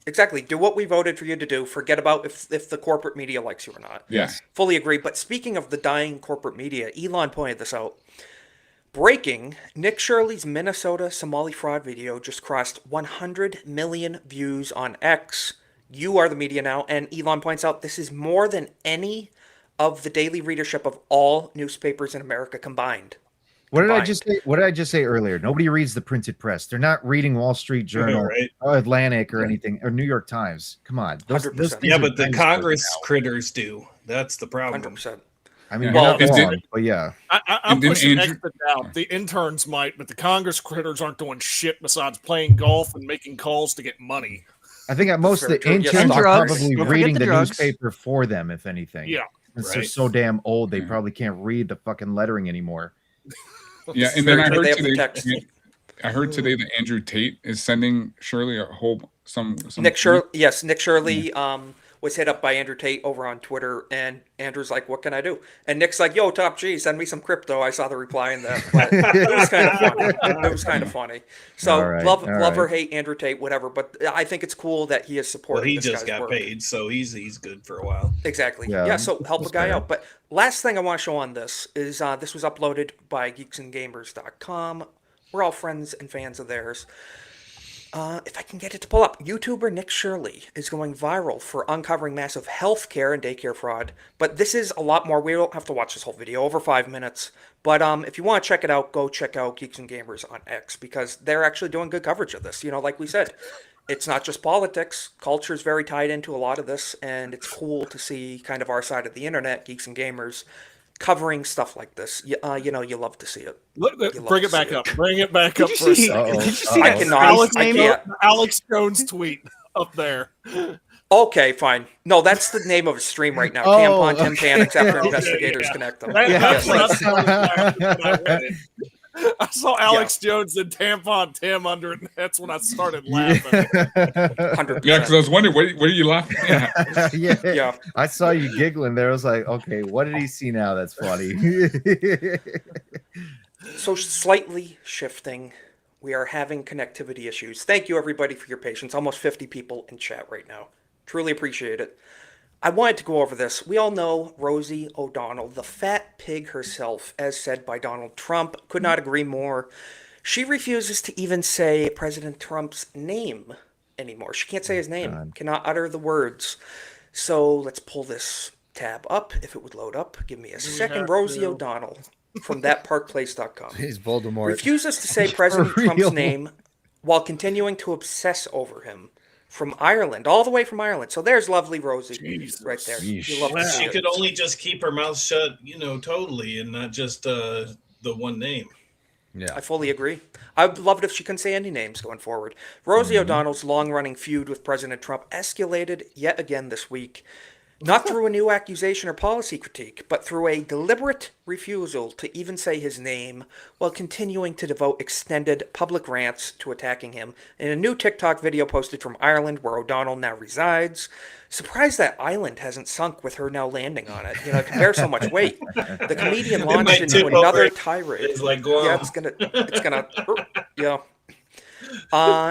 Speaker 3: Exactly. Do what we voted for you to do. Forget about if the corporate media likes you or not.
Speaker 5: Yes.
Speaker 3: Fully agree. But speaking of the dying corporate media, Elon pointed this out. Breaking, Nick Shirley's Minnesota Somali fraud video just crossed 100 million views on X. You are the media now, and Elon points out this is more than any of the daily readership of all newspapers in America combined.
Speaker 7: What did I just say? What did I just say earlier? Nobody reads the printed press. They're not reading Wall Street Journal, or Atlantic, or anything, or New York Times. Come on, those
Speaker 23: but the Congress critters do. That's the problem.
Speaker 3: 100%.
Speaker 7: I mean, but yeah.
Speaker 17: I'm pushing X out. The interns might, but the Congress critters aren't doing shit besides playing golf and making calls to get money.
Speaker 7: I think at most the interns are probably reading the newspaper for them, if anything.
Speaker 17: Yeah.
Speaker 7: Since they're so damn old, they probably can't read the fucking lettering anymore.
Speaker 5: Yeah, and then I heard today that Andrew Tate is sending Shirley some
Speaker 3: Nick Shirley. Yes, Nick Shirley was hit up by Andrew Tate over on Twitter, and Andrew's like, "What can I do?" And Nick's like, "Yo, Top G, send me some crypto." I saw the reply in that, but it was kind of funny. It was kind of funny. So love or hate Andrew Tate, whatever. But I think it's cool that he is supporting.
Speaker 23: Well, he
Speaker 3: this
Speaker 23: just
Speaker 3: guy's
Speaker 23: got
Speaker 3: work.
Speaker 23: paid, so he's good for a while.
Speaker 3: Exactly. Yeah. So help a guy out. But last thing I want to show on this is this was uploaded by geeksandgamers.com. We're all friends and fans of theirs. If I can get it to pull up, YouTuber Nick Shirley is going viral for uncovering massive healthcare and daycare fraud. But this is a lot more. We don't have to watch this whole video, over 5 minutes. But if you want to check it out, go check out Geeks and Gamers on X, because they're actually doing good coverage of this. Like we said, it's not just politics. Culture is very tied into a lot of this, and it's cool to see kind of our side of the internet, Geeks and Gamers, covering stuff like this. You know, you love to see it.
Speaker 17: Bring it back up. Bring it back up for a second.
Speaker 3: Did you see that?
Speaker 17: Alex Jones tweet up there.
Speaker 3: Okay, fine. No, that's the name of a stream right now. Tampon Tim panics after investigators connect them.
Speaker 17: That's what I saw when I read it. I saw Alex Jones and Tampon Tim under it, and that's when I started laughing.
Speaker 3: 100%.
Speaker 5: Yeah, because I was wondering, what are you laughing at?
Speaker 7: Yeah. I saw you giggling there. I was like, okay, what did he see now that's funny?
Speaker 3: So slightly shifting, we are having connectivity issues. Thank you, everybody, for your patience. Almost 50 people in chat right now. Truly appreciate it. I wanted to go over this. We all know Rosie O'Donnell, the fat pig herself, as said by Donald Trump. Could not agree more. She refuses to even say President Trump's name anymore. She can't say his name, cannot utter the words. So let's pull this tab up, if it would load up. Give me a second. Rosie O'Donnell from thatparkplace.com.
Speaker 8: He's Voldemort.
Speaker 3: Refuses to say President Trump's name while continuing to obsess over him. From Ireland, all the way from Ireland. So there's lovely Rosie right there. You love to see
Speaker 23: She
Speaker 3: it.
Speaker 23: could only just keep her mouth shut, totally, and not just the one name.
Speaker 8: Yeah,
Speaker 3: I fully agree. I'd love it if she couldn't say any names going forward. Rosie O'Donnell's long-running feud with President Trump escalated yet again this week. Not through a new accusation or policy critique, but through a deliberate refusal to even say his name while continuing to devote extended public rants to attacking him in a new TikTok video posted from Ireland where O'Donnell now resides. Surprised that island hasn't sunk with her now landing on it. It can bear so much weight. The comedian launched into another tirade.
Speaker 23: It's like Guam.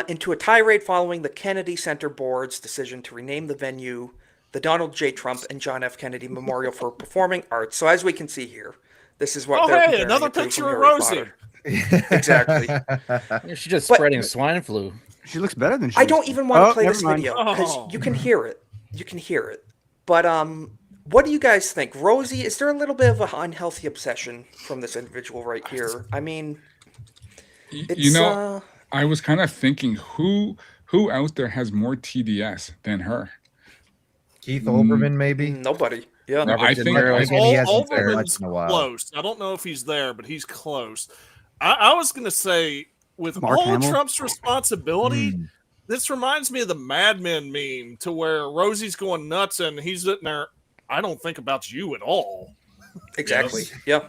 Speaker 3: Into a tirade following the Kennedy Center Board's decision to rename the venue the Donald J. Trump and John F. Kennedy Memorial for Performing Arts. So as we can see here, this is what they're comparing
Speaker 17: another
Speaker 3: it to
Speaker 17: picture
Speaker 3: from
Speaker 17: of
Speaker 3: Harry
Speaker 17: Rosie.
Speaker 3: Potter. Exactly.
Speaker 8: She's just spreading swine flu.
Speaker 9: She looks better than she
Speaker 3: I don't even want to play this
Speaker 9: never mind.
Speaker 3: video because you can hear it. You can hear it. But what do you guys think? Rosie, is there a little bit of an unhealthy obsession from this individual right here? I mean, it's,
Speaker 5: I was kind of thinking who out there has more TDS than her?
Speaker 7: Keith Olbermann, maybe?
Speaker 3: Nobody. Yeah.
Speaker 5: No, I think
Speaker 7: he hasn't
Speaker 17: Olbermann's
Speaker 7: much in a while.
Speaker 17: close. I don't know if he's there, but he's close. I was going to say, with
Speaker 9: Mark
Speaker 17: all
Speaker 9: Hamill?
Speaker 17: of Trump's responsibility, this reminds me of the Mad Men meme to where Rosie's going nuts and he's sitting there, I don't think about you at all.
Speaker 3: Exactly. Yeah.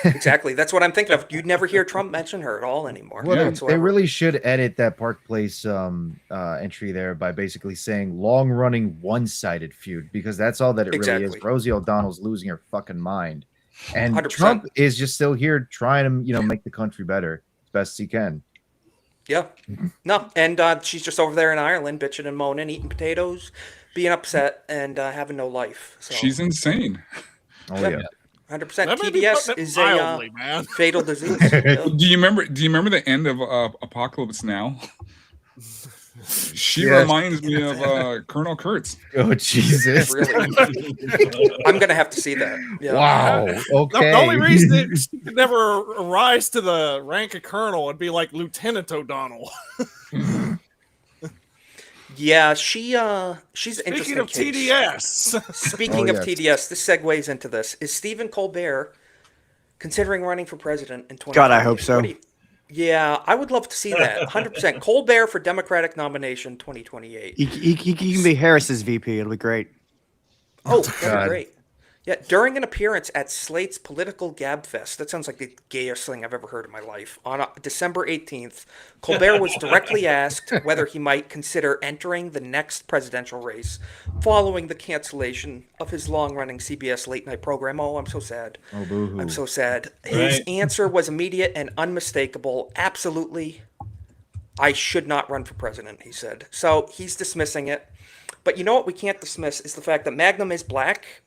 Speaker 3: Exactly. That's what I'm thinking of. You'd never hear Trump mention her at all anymore.
Speaker 7: Well, they really should edit that Park Place entry there by basically saying long-running one-sided feud, because that's all that it really is. Rosie O'Donnell's losing her fucking mind, and
Speaker 3: 100%.
Speaker 7: Trump is just still here trying to make the country better as best as he can.
Speaker 3: Yeah. No, and she's just over there in Ireland bitching and moaning, eating potatoes, being upset, and having no life. So.
Speaker 5: She's insane.
Speaker 7: Oh yeah.
Speaker 3: 100%.
Speaker 17: That may be putting
Speaker 3: TDS
Speaker 17: it
Speaker 3: is
Speaker 17: mildly,
Speaker 3: a
Speaker 17: man.
Speaker 3: fatal disease. Yeah.
Speaker 5: Do you remember the end of Apocalypse Now? She
Speaker 7: Yes.
Speaker 5: reminds me of Colonel Kurtz.
Speaker 7: Oh Jesus!
Speaker 3: Really? I'm gonna have to see that. Yeah.
Speaker 7: Wow. Okay.
Speaker 17: The only reason that she could never rise to the rank of colonel would be like Lieutenant O'Donnell.
Speaker 3: Yeah, she's
Speaker 17: Speaking
Speaker 3: interesting
Speaker 17: of
Speaker 3: case.
Speaker 17: TDS.
Speaker 3: Speaking of TDS, this segues into this. Is Stephen Colbert considering running for president in 2020?
Speaker 9: God, I hope so.
Speaker 3: Yeah, I would love to see that. 100%. Colbert for Democratic nomination 2028.
Speaker 9: He can be Harris's VP. It'll be great.
Speaker 3: Oh, that'd be great. Yeah, during an appearance at Slate's Political Gabfest, that sounds like the gayest thing I've ever heard in my life, on December 18th, Colbert was directly asked whether he might consider entering the next presidential race following the cancellation of his long-running CBS late-night program. Oh, I'm so sad.
Speaker 7: Oh, boo-hoo.
Speaker 3: I'm so sad. His answer was immediate and unmistakable. Absolutely, I should not run for president, he said. So he's dismissing it. But you know what we can't dismiss is the fact that Magnum is black.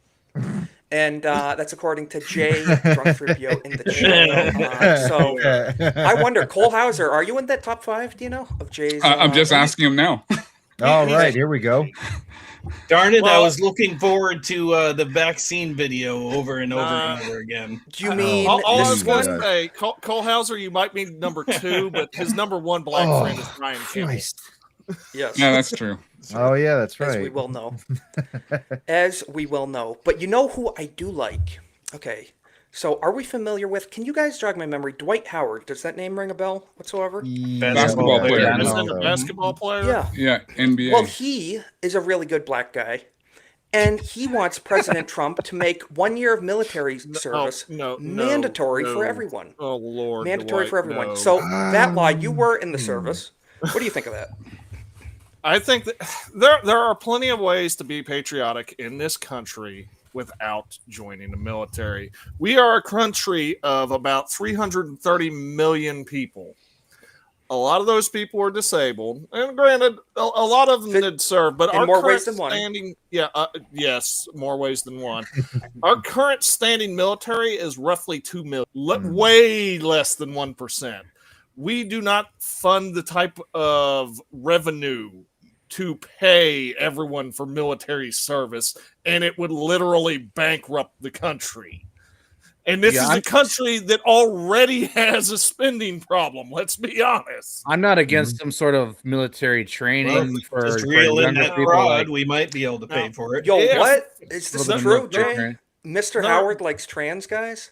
Speaker 3: And that's according to Jay Drunk in the chat. So I wonder, Cole Hauser, are you in that top 5? Do you know of Jay's?
Speaker 5: I'm just asking him now.
Speaker 7: All right, here we go.
Speaker 23: Darn it! I
Speaker 17: Well-
Speaker 23: was looking forward to the vaccine video over and over and over again.
Speaker 3: Do you mean
Speaker 17: all I was
Speaker 3: this
Speaker 17: going
Speaker 3: one?
Speaker 17: to say, Cole Hauser, you might be number 2, but his number 1 black friend is Ryan Kimball.
Speaker 7: Christ.
Speaker 3: Yes.
Speaker 5: Yeah, that's true.
Speaker 7: Oh yeah, that's right.
Speaker 3: As we will know. As we will know. But you know who I do like? Okay. So, are we familiar with? Can you guys jog my memory? Dwight Howard. Does that name ring a bell whatsoever?
Speaker 5: Basketball player.
Speaker 17: Yeah, isn't a basketball player?
Speaker 3: Yeah.
Speaker 5: Yeah, NBA.
Speaker 3: Well, he is a really good black guy, and he wants President Trump to make 1 year of military service mandatory for everyone.
Speaker 17: Oh Lord,
Speaker 3: mandatory
Speaker 17: Dwight,
Speaker 3: for everyone.
Speaker 17: no.
Speaker 3: So that law, you were in the service. What do you think of that?
Speaker 17: I think that there are plenty of ways to be patriotic in this country without joining the military. We are a country of about 330 million people. A lot of those people are disabled, and granted, a lot of them did serve, but
Speaker 3: in
Speaker 17: our
Speaker 3: more
Speaker 17: current
Speaker 3: ways than one.
Speaker 17: standing, yes, more ways than one. Our current standing military is roughly 2 million, way less than 1%. We do not fund the type of revenue to pay everyone for military service, and it would literally bankrupt the country. And this is a country that already has a spending problem. Let's be honest.
Speaker 8: I'm not against some sort of military training for
Speaker 23: just reel in
Speaker 8: younger
Speaker 23: that
Speaker 8: people.
Speaker 23: fraud, we might be able to pay for it.
Speaker 3: Yo,
Speaker 23: Yeah.
Speaker 3: what? Is this true, Jay?
Speaker 8: training.
Speaker 3: Mr. Howard likes trans guys?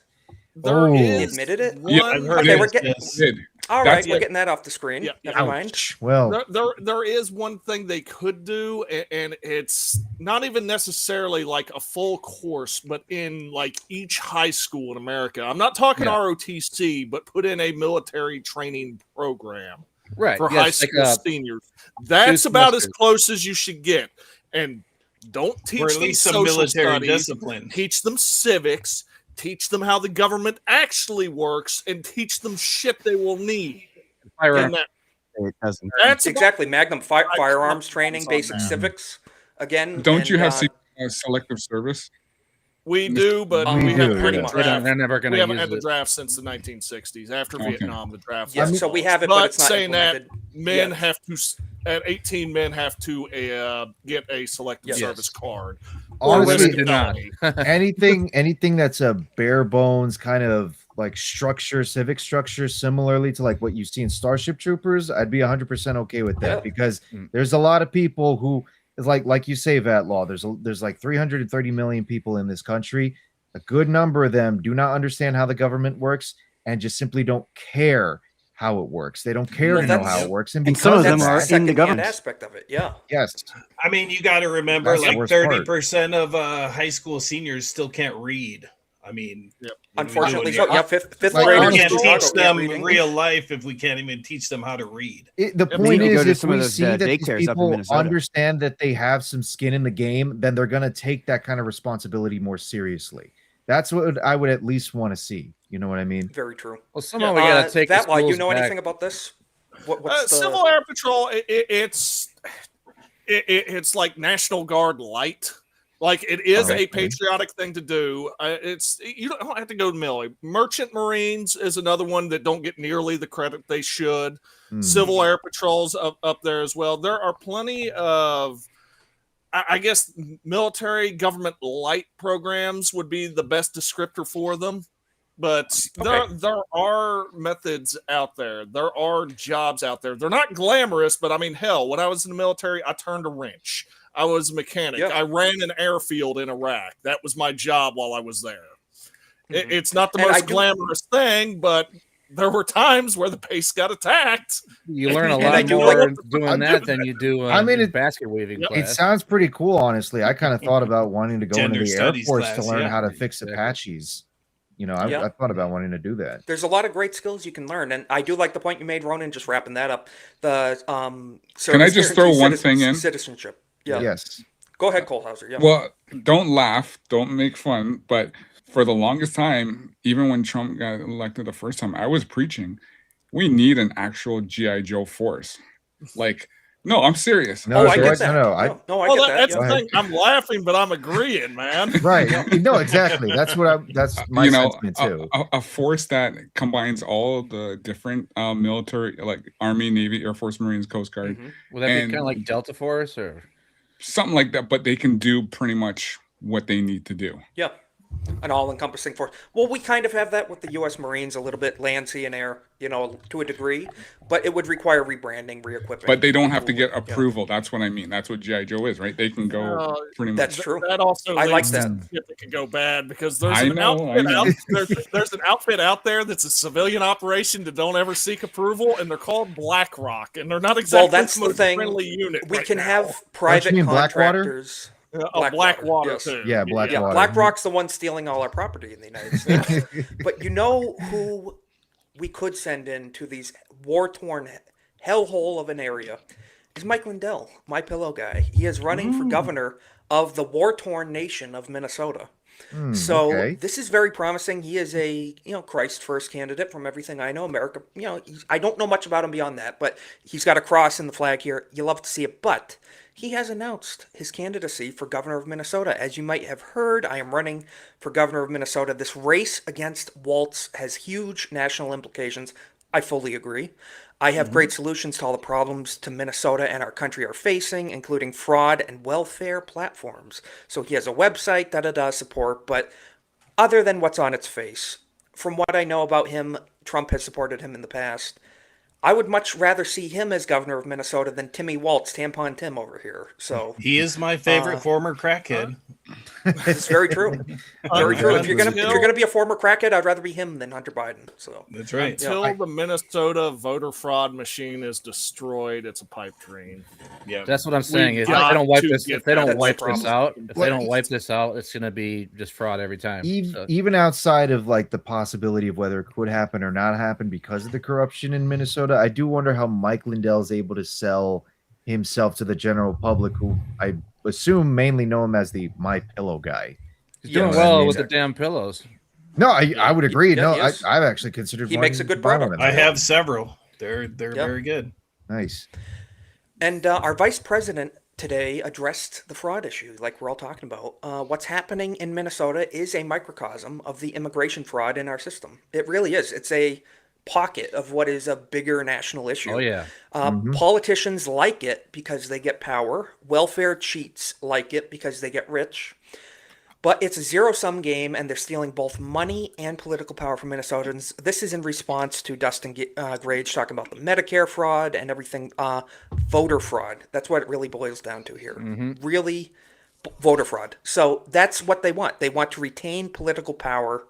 Speaker 17: There
Speaker 3: He
Speaker 17: is
Speaker 3: admitted it?
Speaker 17: one- I've heard
Speaker 3: Okay,
Speaker 17: it,
Speaker 3: we're getting...
Speaker 17: yes.
Speaker 3: All
Speaker 17: That's
Speaker 3: right, we're
Speaker 17: it.
Speaker 3: getting that off the screen. Never mind.
Speaker 7: Well,
Speaker 17: there is one thing they could do, and it's not even necessarily like a full course, but in like each high school in America. I'm not talking ROTC, but put in a military training program
Speaker 8: Right,
Speaker 17: for
Speaker 8: yes,
Speaker 17: high school
Speaker 8: like,
Speaker 17: seniors. That's
Speaker 8: two
Speaker 17: about as
Speaker 8: semesters.
Speaker 17: close as you should get. And don't teach
Speaker 23: Or at
Speaker 17: them
Speaker 23: least some
Speaker 17: social
Speaker 23: military
Speaker 17: studies,
Speaker 23: discipline.
Speaker 17: Teach them civics. Teach them how the government actually works, and teach them shit they will need. And that-
Speaker 9: It doesn't.
Speaker 17: That's
Speaker 3: exactly Magnum firearms training, basic civics. Again,
Speaker 5: Don't you
Speaker 3: and,
Speaker 5: have selective service?
Speaker 17: We do, but we haven't had a
Speaker 3: much.
Speaker 17: draft.
Speaker 8: They're never gonna
Speaker 17: we haven't
Speaker 8: use
Speaker 17: had the
Speaker 8: it.
Speaker 17: draft since the 1960s. After Vietnam, the draft.
Speaker 3: Yeah,
Speaker 17: was
Speaker 3: so we
Speaker 17: closed.
Speaker 3: have it, but it's not
Speaker 17: saying that
Speaker 3: implemented
Speaker 17: men
Speaker 3: yet.
Speaker 17: have to, at 18, men have to get a selective
Speaker 7: Yes.
Speaker 17: service card.
Speaker 7: Honestly,
Speaker 17: felony.
Speaker 7: anything that's a bare bones kind of like structure, civic structure, similarly to like what you see in Starship Troopers, I'd be 100% okay with that because there's a lot of people who is like you say, Vatlaw. There's like 330 million people in this country. A good number of them do not understand how the government works and just simply don't care how it works. They don't care to know how it works, and because
Speaker 9: some of them
Speaker 3: That's
Speaker 9: are
Speaker 3: the
Speaker 9: in the
Speaker 3: second-hand
Speaker 9: government.
Speaker 3: aspect of it. Yeah.
Speaker 7: Yes.
Speaker 23: I mean, you got to remember,
Speaker 7: That's the
Speaker 23: like
Speaker 7: worst part.
Speaker 23: 30% of high school seniors still can't read. I mean, what are we
Speaker 3: Unfortunately,
Speaker 23: doing
Speaker 3: so
Speaker 23: here?
Speaker 3: yeah, fifth
Speaker 23: Like,
Speaker 3: graders
Speaker 23: we
Speaker 3: in
Speaker 23: can't
Speaker 3: Chicago
Speaker 23: teach
Speaker 3: can't
Speaker 23: them
Speaker 3: read English.
Speaker 23: real life if we can't even teach them how to read.
Speaker 7: The
Speaker 23: Yeah,
Speaker 7: point
Speaker 23: we need to
Speaker 7: is,
Speaker 23: go to
Speaker 7: if
Speaker 23: some of
Speaker 7: we
Speaker 23: those,
Speaker 7: see that these
Speaker 23: daycares up in
Speaker 7: people
Speaker 23: Minnesota.
Speaker 7: understand that they have some skin in the game, then they're going to take that kind of responsibility more seriously. That's what I would at least want to see. You know what I mean?
Speaker 3: Very true.
Speaker 8: Well, somehow we gotta take the
Speaker 3: Vatlaw, you
Speaker 8: schools
Speaker 3: know
Speaker 8: back.
Speaker 3: anything about this? What's the
Speaker 17: Civil Air Patrol? It's like National Guard light. Like it is a patriotic thing to do. It's you don't have to go to military. Merchant Marines is another one that don't get nearly the credit they should. Civil Air Patrols up there as well. There are plenty of, I guess, military government light programs would be the best descriptor for them. But there are methods out there. There are jobs out there. They're not glamorous, but I mean, hell, when I was in the military, I turned a wrench. I was a mechanic. I ran an airfield in Iraq. That was my job while I was there. It's not the most glamorous thing, but there were times where the base got attacked.
Speaker 8: You learn a
Speaker 17: And
Speaker 8: lot
Speaker 17: I do
Speaker 8: more
Speaker 17: like-
Speaker 8: doing that than you do in basket weaving
Speaker 7: It
Speaker 8: class.
Speaker 7: sounds pretty cool, honestly. I kind of thought about wanting to go
Speaker 23: Gender
Speaker 7: into the Air
Speaker 23: studies
Speaker 7: Force to
Speaker 23: class,
Speaker 7: learn
Speaker 23: yeah.
Speaker 7: how to fix Apaches. You know, I thought about wanting to do that.
Speaker 3: There's a lot of great skills you can learn, and I do like the point you made, Ronan. Just wrapping that up, the
Speaker 5: Can I just throw one thing in?
Speaker 3: Citizenship. Yeah.
Speaker 7: Yes.
Speaker 3: Go ahead, Kohlhauser. Yeah.
Speaker 5: Well, don't laugh, don't make fun, but for the longest time, even when Trump got elected the first time, I was preaching, we need an actual G.I. Joe force. Like, no, I'm serious.
Speaker 7: No,
Speaker 3: I get that.
Speaker 7: No,
Speaker 3: I get that.
Speaker 17: That's
Speaker 3: Yeah.
Speaker 17: the thing. I'm laughing, but I'm agreeing, man.
Speaker 7: Right. No, exactly. That's my sentiment too.
Speaker 5: A force that combines all the different military, like Army, Navy, Air Force, Marines, Coast Guard.
Speaker 8: Would that be
Speaker 5: and
Speaker 8: kind of like Delta Force or
Speaker 5: something like that? But they can do pretty much what they need to do.
Speaker 3: Yeah. an all-encompassing force. Well, we kind of have that with the U.S. Marines, a little bit land, sea, and air, to a degree, but it would require rebranding, re-equipping.
Speaker 5: But they don't have to get approval. Yeah. That's what I mean. That's what G.I. Joe is, right? They can go pretty much.
Speaker 3: That's true.
Speaker 17: That also
Speaker 3: I like
Speaker 17: that can go bad because there's an outfit out there that's a civilian operation that don't ever seek approval, and they're called BlackRock, and they're not exactly
Speaker 3: that's
Speaker 17: the most
Speaker 3: thing.
Speaker 17: friendly unit.
Speaker 3: We
Speaker 17: right
Speaker 3: can
Speaker 17: now.
Speaker 3: have private contractors.
Speaker 17: Blackwater
Speaker 3: yes.
Speaker 17: too.
Speaker 7: Yeah, Blackwater.
Speaker 3: Yeah, BlackRock's the one stealing all our property in the United States. But you know who we could send into these war-torn hellhole of an area is Mike Lindell, my pillow guy. He is running for governor of the war-torn nation of Minnesota. So this is very promising. He is a Christ first candidate from everything I know. America, I don't know much about him beyond that, but he's got a cross in the flag here. You love to see it, but he has announced his candidacy for governor of Minnesota. As you might have heard, I am running for governor of Minnesota. This race against Waltz has huge national implications. I fully agree. I have great solutions to all the problems to Minnesota and our country are facing, including fraud and welfare platforms. So he has a website, support, but other than what's on its face, from what I know about him, Trump has supported him in the past. I would much rather see him as governor of Minnesota than Timmy Waltz, Tampon Tim over here. So
Speaker 4: he is my favorite former crackhead.
Speaker 3: It's very true. Very true. If you're gonna be a former crackhead, I'd rather be him than Hunter Biden. So
Speaker 4: that's right.
Speaker 17: Until the Minnesota voter fraud machine is destroyed, it's a pipe dream.
Speaker 8: Yeah, that's what I'm saying. If they don't wipe this out, it's going to be just fraud every time.
Speaker 7: Even outside of like the possibility of whether it could happen or not happen because of the corruption in Minnesota, I do wonder how Mike Lindell is able to sell himself to the general public, who I assume mainly know him as the My Pillow guy.
Speaker 8: He's doing well with the damn pillows.
Speaker 7: No, I would agree. I've actually considered.
Speaker 3: He makes a good product.
Speaker 4: I have several. They're very good.
Speaker 7: Nice.
Speaker 3: And our vice president today addressed the fraud issue, like we're all talking about. What's happening in Minnesota is a microcosm of the immigration fraud in our system. It really is. It's a pocket of what is a bigger national issue.
Speaker 8: Oh yeah.
Speaker 3: Politicians like it because they get power. Welfare cheats like it because they get rich. But it's a zero-sum game, and they're stealing both money and political power from Minnesotans. This is in response to Dustin Grage talking about the Medicare fraud and everything, voter fraud. That's what it really boils down to here. Really, voter fraud. So that's what they want. They want to retain political power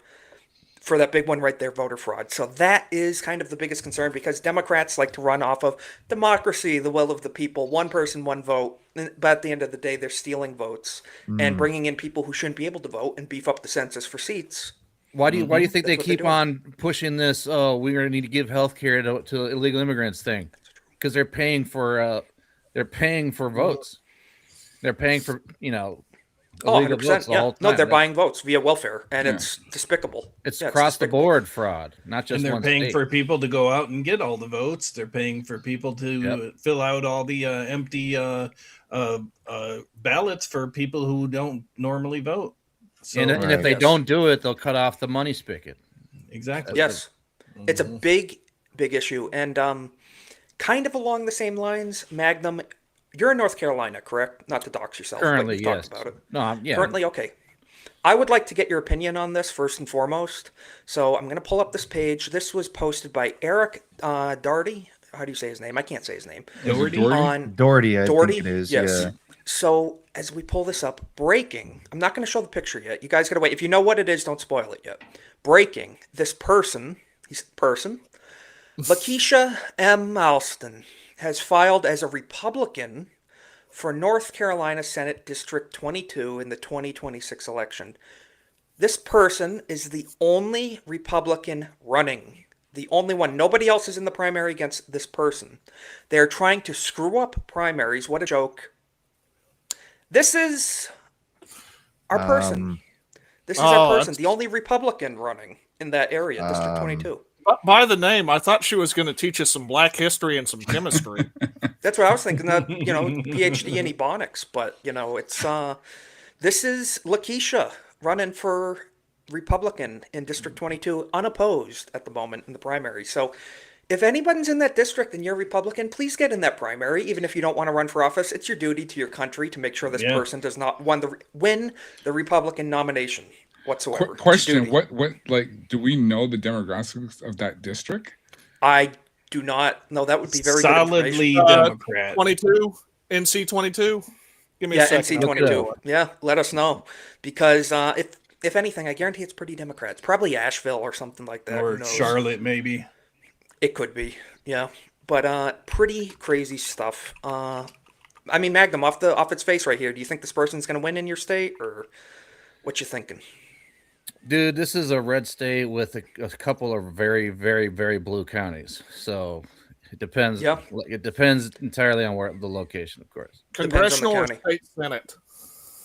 Speaker 3: for that big one right there, voter fraud. So that is kind of the biggest concern, because Democrats like to run off of democracy, the will of the people, one person, one vote. But at the end of the day, they're stealing votes and bringing in people who shouldn't be able to vote and beef up the census for seats.
Speaker 8: Why do you think they keep on pushing this? Oh, we're going to need to give health care to illegal immigrants thing, because they're paying for votes. They're paying for illegal votes.
Speaker 3: Yeah. No, they're buying votes via welfare, and it's despicable.
Speaker 8: It's across the board fraud, not just.
Speaker 4: And they're
Speaker 8: one
Speaker 4: paying
Speaker 8: state.
Speaker 4: for people to go out and get all the votes. They're paying for people to fill out all the empty ballots for people who don't normally vote. So,
Speaker 8: and if they don't do it, they'll cut off the money spigot.
Speaker 4: Exactly.
Speaker 3: Yes, it's a big issue, and kind of along the same lines, Magnum. You're in North Carolina, correct? Not to dox yourself.
Speaker 8: Currently,
Speaker 3: but
Speaker 8: yes.
Speaker 3: Talked about it.
Speaker 8: No, yeah.
Speaker 3: Currently, okay. I would like to get your opinion on this first and foremost. So I'm going to pull up this page. This was posted by Eric Doherty. How do you say his name? I can't say his name.
Speaker 7: Doherty, I think it is.
Speaker 3: Yes.
Speaker 7: Yeah.
Speaker 3: So as we pull this up, breaking. I'm not going to show the picture yet. You guys got to wait. If you know what it is, don't spoil it yet. Breaking. This person, Lakeisha M. Alston, has filed as a Republican for North Carolina Senate District 22 in the 2026 election. This person is the only Republican running. The only one. Nobody else is in the primary against this person. They're trying to screw up primaries. What a joke. This is our person. This is our person. The only Republican running in that area, District 22.
Speaker 17: By the name, I thought she was going to teach us some Black history and some chemistry.
Speaker 3: That's what I was thinking. PhD in ebonics, but it's this is Lakeisha running for Republican in District 22, unopposed at the moment in the primary. So, if anybody's in that district and you're Republican, please get in that primary. Even if you don't want to run for office, it's your duty to your country to make sure this person does not win the Republican nomination. whatsoever.
Speaker 5: Question: What like do we know the demographics of that district?
Speaker 3: I do not know. That would be very
Speaker 23: solidly
Speaker 3: good
Speaker 23: Democrat.
Speaker 17: 22 NC 22. Give me a second.
Speaker 3: NC 22. Yeah, let us know because if anything, I guarantee it's pretty Democrat. It's probably Asheville or something like that.
Speaker 4: Or
Speaker 3: Who knows?
Speaker 4: Charlotte, maybe.
Speaker 3: It could be. Yeah, but pretty crazy stuff. I mean, Magnum, off its face right here. Do you think this person's going to win in your state, or what you thinking?
Speaker 8: Dude, this is a red state with a couple of very, very, very blue counties. So it depends.
Speaker 3: Yeah.
Speaker 8: It depends entirely on where the location, of course.
Speaker 17: Congressional or state senate?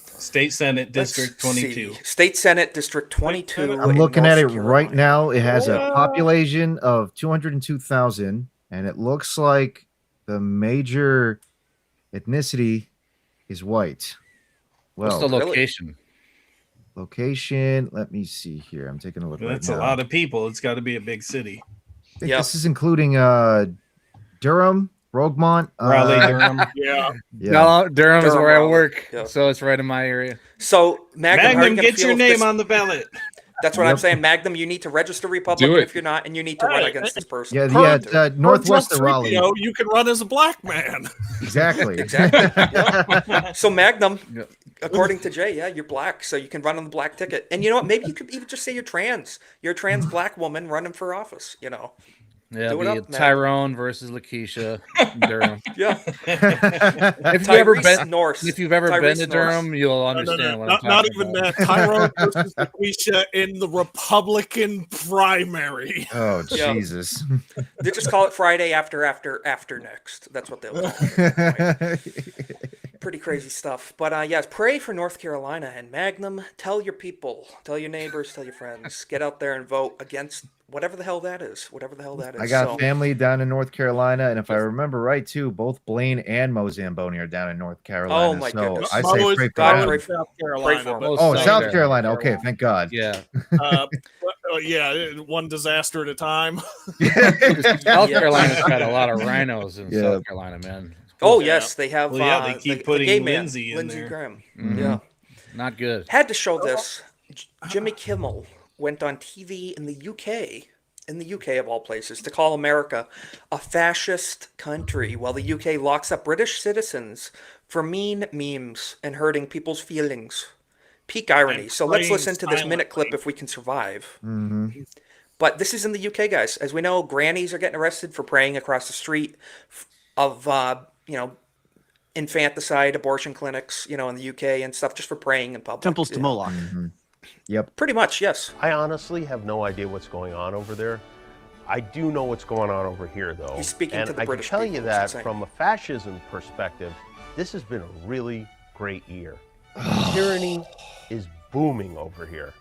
Speaker 4: State Senate District 22.
Speaker 3: State Senate District 22.
Speaker 7: I'm looking at it right now. It has a population of 202,000, and it looks like the major ethnicity is white. Well,
Speaker 8: what's the location?
Speaker 7: Location. Let me see here. I'm taking a look.
Speaker 4: That's
Speaker 7: right
Speaker 4: a
Speaker 7: now.
Speaker 4: lot of people. It's got to be a big city.
Speaker 7: I think this is including Durham, Rogemont,
Speaker 4: Raleigh, Durham.
Speaker 17: Yeah.
Speaker 8: No, Durham is where I
Speaker 3: Raleigh.
Speaker 8: work,
Speaker 3: Yeah.
Speaker 8: so it's right in my area.
Speaker 3: So Magnum,
Speaker 4: get your name on the ballot.
Speaker 3: That's what I'm saying, Magnum. You need to register Republican if you're not, and you need to run against this person.
Speaker 7: Northwest of Raleigh.
Speaker 17: You can run as a black man.
Speaker 7: Exactly.
Speaker 3: Yeah. So Magnum, according to Jay, you're black, so you can run on the black ticket. And you know what? Maybe you could even just say you're trans. You're a trans black woman running for office. You know.
Speaker 8: Yeah,
Speaker 3: Do it
Speaker 8: be
Speaker 3: up, man.
Speaker 8: Tyrone versus Lakeisha, Durham.
Speaker 3: Yeah.
Speaker 8: If you've ever been,
Speaker 3: Norse.
Speaker 8: if you've ever been
Speaker 3: Tyrese
Speaker 8: to
Speaker 3: Norse.
Speaker 8: Durham, you'll understand what I'm talking
Speaker 17: Not
Speaker 8: about.
Speaker 17: even that. Tyrone versus Lakeisha in the Republican primary.
Speaker 7: Oh
Speaker 3: Yeah.
Speaker 7: Jesus!
Speaker 3: They just call it Friday after next. That's what they'll call it. Pretty crazy stuff. But yes, pray for North Carolina and Magnum. Tell your people, tell your neighbors, tell your friends. Get out there and vote against whatever the hell that is. Whatever the hell that is.
Speaker 7: I got family down in North Carolina, and if I remember right, too, both Blaine and Mo Zamboni are down in North Carolina.
Speaker 3: Oh, my
Speaker 7: so
Speaker 3: goodness.
Speaker 7: I
Speaker 17: Mo
Speaker 7: say
Speaker 17: is
Speaker 7: pray for
Speaker 17: down
Speaker 7: them.
Speaker 17: in South Carolina. but-
Speaker 7: Oh, South Carolina. Okay, thank God.
Speaker 8: Yeah.
Speaker 17: Yeah, one disaster at a time.
Speaker 8: South Carolina's got a lot of rhinos in South Carolina, man.
Speaker 3: Oh yes, they have.
Speaker 4: Well, yeah, they keep
Speaker 3: the
Speaker 4: putting
Speaker 3: gay man,
Speaker 4: Lindsey in
Speaker 3: Lindsey
Speaker 4: there.
Speaker 3: Graham.
Speaker 8: Mhm.
Speaker 3: Yeah,
Speaker 8: Not good.
Speaker 3: had to show this. Jimmy Kimmel went on TV in the UK of all places, to call America a fascist country, while the UK locks up British citizens for mean memes and hurting people's feelings. Peak irony. So let's listen to this minute clip if we can survive.
Speaker 7: Mm-hmm.
Speaker 3: But this is in the UK, guys. As we know, grannies are getting arrested for praying across the street of, infanticide abortion clinics, in the UK and stuff, just for praying in public.
Speaker 2: Temples to Moloch.
Speaker 7: Mm-hmm. Yep.
Speaker 3: Pretty much, yes.
Speaker 2: I honestly have no idea what's going on over there. I do know what's going on over here, though.
Speaker 3: He's speaking
Speaker 2: and
Speaker 3: to the
Speaker 2: I
Speaker 3: British
Speaker 2: can tell
Speaker 3: people,
Speaker 2: you
Speaker 3: it's
Speaker 2: that
Speaker 3: insane.
Speaker 2: from a fascism perspective, this has been a really great year. Tyranny is booming over here.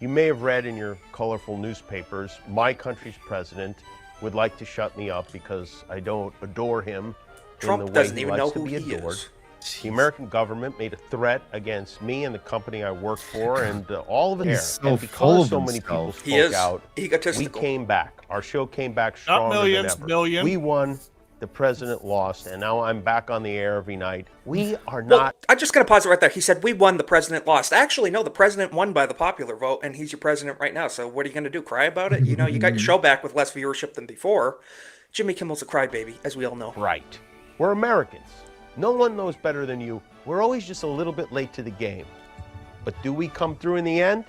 Speaker 2: You may have read in your colorful newspapers, my country's president would like to shut me up because I don't adore him
Speaker 3: Trump
Speaker 2: in the way
Speaker 3: doesn't
Speaker 2: he
Speaker 3: even
Speaker 2: likes
Speaker 3: know
Speaker 2: to
Speaker 3: who
Speaker 2: be
Speaker 3: he
Speaker 2: adored.
Speaker 3: is.
Speaker 2: The American government made a threat against me and the company I work for, and all of it.
Speaker 7: He's so
Speaker 2: And
Speaker 7: full
Speaker 2: because
Speaker 7: of
Speaker 2: so many people
Speaker 7: himself.
Speaker 2: spoke
Speaker 3: He is
Speaker 2: out, we
Speaker 3: egotistical.
Speaker 2: came back. Our show came back
Speaker 17: Not
Speaker 2: stronger
Speaker 17: millions,
Speaker 2: than ever.
Speaker 17: million.
Speaker 2: We won. The president lost, and now I'm back on the air every night. We are
Speaker 3: Well,
Speaker 2: not.
Speaker 3: I'm just going to pause it right there. He said, we won, the president lost. Actually, no, the president won by the popular vote, and he's your president right now. So what are you going to do, cry about it? You got your show back with less viewership than before. Jimmy Kimmel's a crybaby, as we all know.
Speaker 2: Right. We're Americans. No one knows better than you. We're always just a little bit late to the game. But do we come through in the end?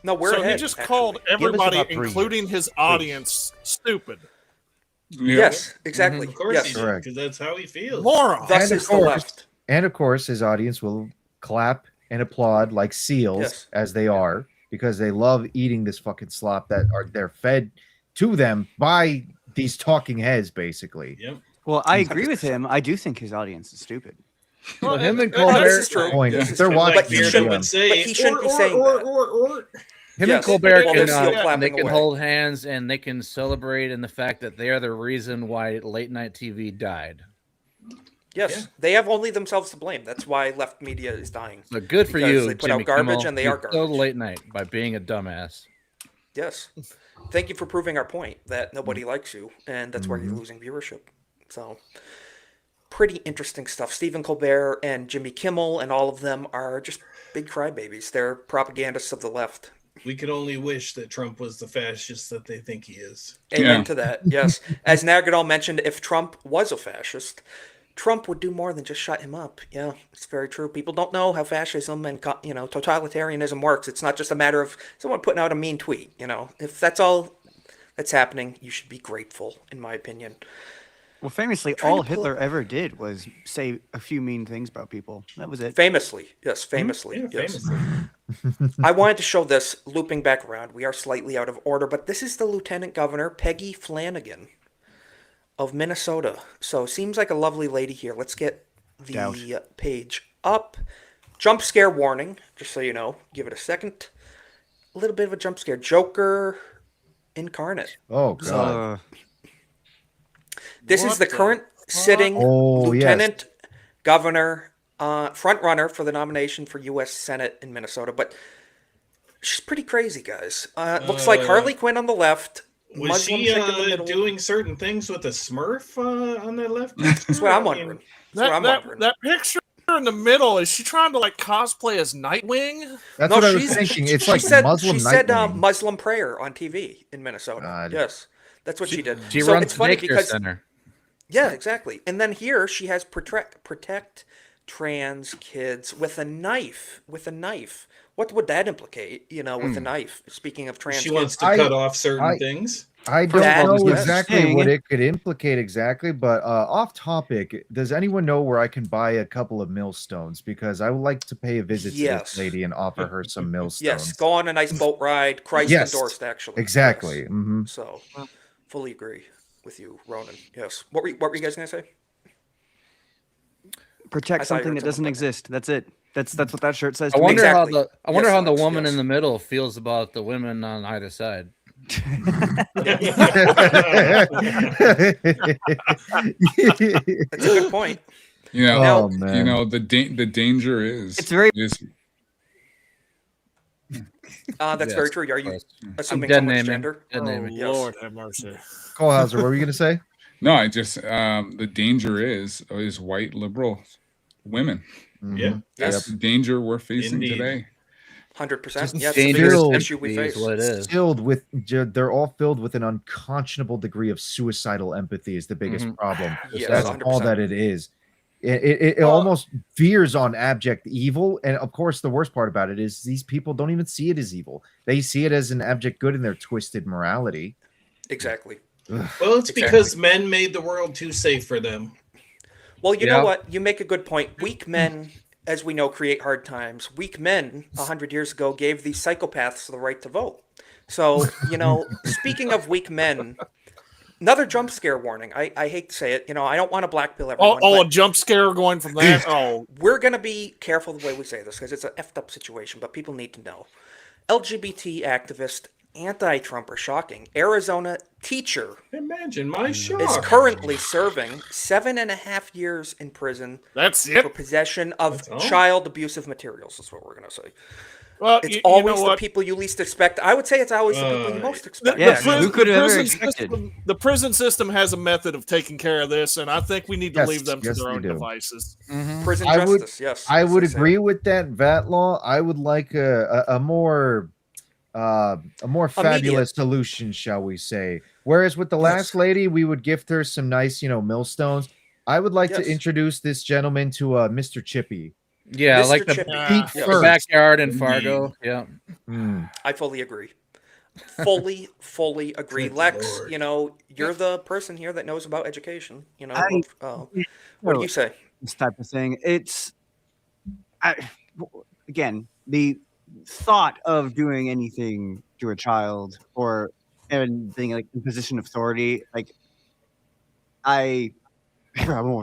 Speaker 3: No, we're
Speaker 17: so
Speaker 3: ahead,
Speaker 17: he just
Speaker 3: actually.
Speaker 17: called everybody,
Speaker 2: about 3
Speaker 17: including
Speaker 2: years.
Speaker 17: his audience, stupid.
Speaker 5: Yeah.
Speaker 3: Yes, exactly.
Speaker 4: Of course
Speaker 3: Yes.
Speaker 4: he did,
Speaker 7: Correct.
Speaker 4: because that's how he feels.
Speaker 17: Moron.
Speaker 3: Thus is the left.
Speaker 7: And of course, his audience will clap and applaud like seals,
Speaker 3: Yes.
Speaker 7: as they are, because they love eating this fucking slop that they're fed to them by these talking heads, basically.
Speaker 4: Yep.
Speaker 9: Well, I agree with him. I do think his audience is stupid.
Speaker 8: Well, him and
Speaker 3: This
Speaker 8: Colbert,
Speaker 3: is true.
Speaker 7: Point.
Speaker 3: This is
Speaker 7: They're
Speaker 3: true.
Speaker 7: watching
Speaker 3: But he
Speaker 7: the
Speaker 3: shouldn't,
Speaker 7: video.
Speaker 3: but he shouldn't be saying that.
Speaker 8: him
Speaker 3: Yes.
Speaker 8: and Colbert
Speaker 3: Well,
Speaker 8: can,
Speaker 3: they're still clapping
Speaker 8: they can
Speaker 3: away.
Speaker 8: hold hands and they can celebrate in the fact that they are the reason why late night TV died.
Speaker 3: Yes, they have only themselves to blame. That's why left media is dying.
Speaker 8: So good for
Speaker 3: Because
Speaker 8: you,
Speaker 3: They put
Speaker 8: Jimmy
Speaker 3: out garbage,
Speaker 8: Kimmel.
Speaker 3: and they
Speaker 8: You
Speaker 3: are
Speaker 8: killed
Speaker 3: garbage.
Speaker 8: late night by being a dumbass.
Speaker 3: Yes. Thank you for proving our point that nobody likes you, and that's why you're
Speaker 8: Mm-hmm.
Speaker 3: losing viewership. So, pretty interesting stuff. Stephen Colbert and Jimmy Kimmel and all of them are just big crybabies. They're propagandists of the left.
Speaker 23: We could only wish that Trump was the fascist that they think he is.
Speaker 3: Amen to that, yes. As Nagadol mentioned, if Trump was a fascist, Trump would do more than just shut him up. Yeah, it's very true. People don't know how fascism and totalitarianism works. It's not just a matter of someone putting out a mean tweet. If that's all that's happening, you should be grateful, in my opinion.
Speaker 9: Well, famously, all Hitler ever did was say a few mean things about people. That was it.
Speaker 3: Famously, yes, famously,
Speaker 9: Yeah,
Speaker 3: yes.
Speaker 9: famously.
Speaker 3: I wanted to show this, looping back around. We are slightly out of order, but this is the Lieutenant Governor, Peggy Flanagan of Minnesota. So, seems like a lovely lady here. Let's get the page up. Jump scare warning, just so you know. Give it a second. A little bit of a jump scare. Joker incarnate.
Speaker 7: Oh, God.
Speaker 3: This is the current sitting Lieutenant Governor, front runner for the nomination for U.S. Senate in Minnesota. But she's pretty crazy, guys. Looks like Harley Quinn on the left.
Speaker 23: Was
Speaker 3: Muslim
Speaker 23: she
Speaker 3: chick in the middle.
Speaker 23: doing certain things with a Smurf on the left?
Speaker 3: That's what I'm wondering.
Speaker 17: That picture in the middle, is she trying to like cosplay as Nightwing?
Speaker 7: That's what I was thinking. It's like Muslim
Speaker 3: She said
Speaker 7: Nightwing.
Speaker 3: Muslim prayer on TV in Minnesota.
Speaker 7: God.
Speaker 3: Yes, that's what she did.
Speaker 8: She
Speaker 3: So
Speaker 8: runs
Speaker 3: it's
Speaker 8: the
Speaker 3: funny
Speaker 8: daycare
Speaker 3: because
Speaker 8: center.
Speaker 3: yeah, exactly. And then here she has protect trans kids with a knife. With a knife. What would that implicate? With a knife. Speaking of trans,
Speaker 23: She
Speaker 3: kids.
Speaker 23: wants to cut off certain things.
Speaker 7: I don't know exactly what it could implicate exactly, but off topic, does anyone know where I can buy a couple of millstones? Because I would like to pay a visit to this lady and offer her some millstones.
Speaker 3: Yes, go on a nice boat ride. Christ endorsed, actually.
Speaker 7: Exactly.
Speaker 3: Yes.
Speaker 7: Mhm.
Speaker 3: So, fully agree with you, Ronan. Yes. What were you guys going to say?
Speaker 9: Protect something that doesn't exist. That's it. That's what that shirt says.
Speaker 8: I
Speaker 9: to me.
Speaker 8: wonder how the woman in the middle feels about the women on either side.
Speaker 3: That's a good point.
Speaker 5: The danger is
Speaker 9: it's very.
Speaker 3: That's very true. Are you assuming
Speaker 8: dead
Speaker 3: someone's
Speaker 8: naming.
Speaker 3: gender?
Speaker 8: Dead naming.
Speaker 3: Yes.
Speaker 17: Lord have mercy.
Speaker 7: Cole Hauser, what were you going to say?
Speaker 5: No, I just the danger is white liberal women.
Speaker 23: Yeah.
Speaker 5: That's the danger we're facing today.
Speaker 3: 100%. Yeah, it's the biggest issue we face.
Speaker 7: They're all filled with an unconscionable degree of suicidal empathy is the biggest problem.
Speaker 3: Yes,
Speaker 7: That's
Speaker 3: 100%.
Speaker 7: all that it is. It almost veers on abject evil. And of course, the worst part about it is these people don't even see it as evil. They see it as an abject good in their twisted morality.
Speaker 3: Exactly.
Speaker 23: Well, it's because men made the world too safe for them.
Speaker 3: Well, you know what? You make a good point. Weak men, as we know, create hard times. Weak men 100 years ago gave these psychopaths the right to vote. So, speaking of weak men, another jump scare warning. I hate to say it. I don't want to black pill everyone.
Speaker 17: A jump scare going from that? Oh.
Speaker 3: We're going to be careful the way we say this because it's an effed up situation, but people need to know. LGBT activist, anti-Trumper, shocking. Arizona teacher.
Speaker 23: Imagine my shock.
Speaker 3: Is currently serving 7.5 years in prison.
Speaker 17: That's it?
Speaker 3: For possession of
Speaker 23: That's all?
Speaker 3: child abusive materials, is what we're going to say.
Speaker 17: Well,
Speaker 3: it's
Speaker 17: you
Speaker 3: always
Speaker 17: know
Speaker 3: the
Speaker 17: what?
Speaker 3: people you least expect. I would say it's always the people you most expect.
Speaker 17: The prison system has a method of taking care of this, and I think we need to leave them to their own devices.
Speaker 3: Prison
Speaker 7: I
Speaker 3: justice, yes.
Speaker 7: I would agree with that, VAT law. I would like a more fabulous solution, shall we say. Whereas with the last lady, we would gift her some nice, millstones. I would like to introduce this gentleman to Mr. Chippy.
Speaker 8: Yeah,
Speaker 3: Mr.
Speaker 8: like
Speaker 3: Chippy.
Speaker 8: the backyard in Fargo. Yeah.
Speaker 3: I fully agree. Fully agree. Lex, you're the person here that knows about education. What do you say?
Speaker 9: This type of thing. Again, the thought of doing anything to a child or being like in position of authority, I'm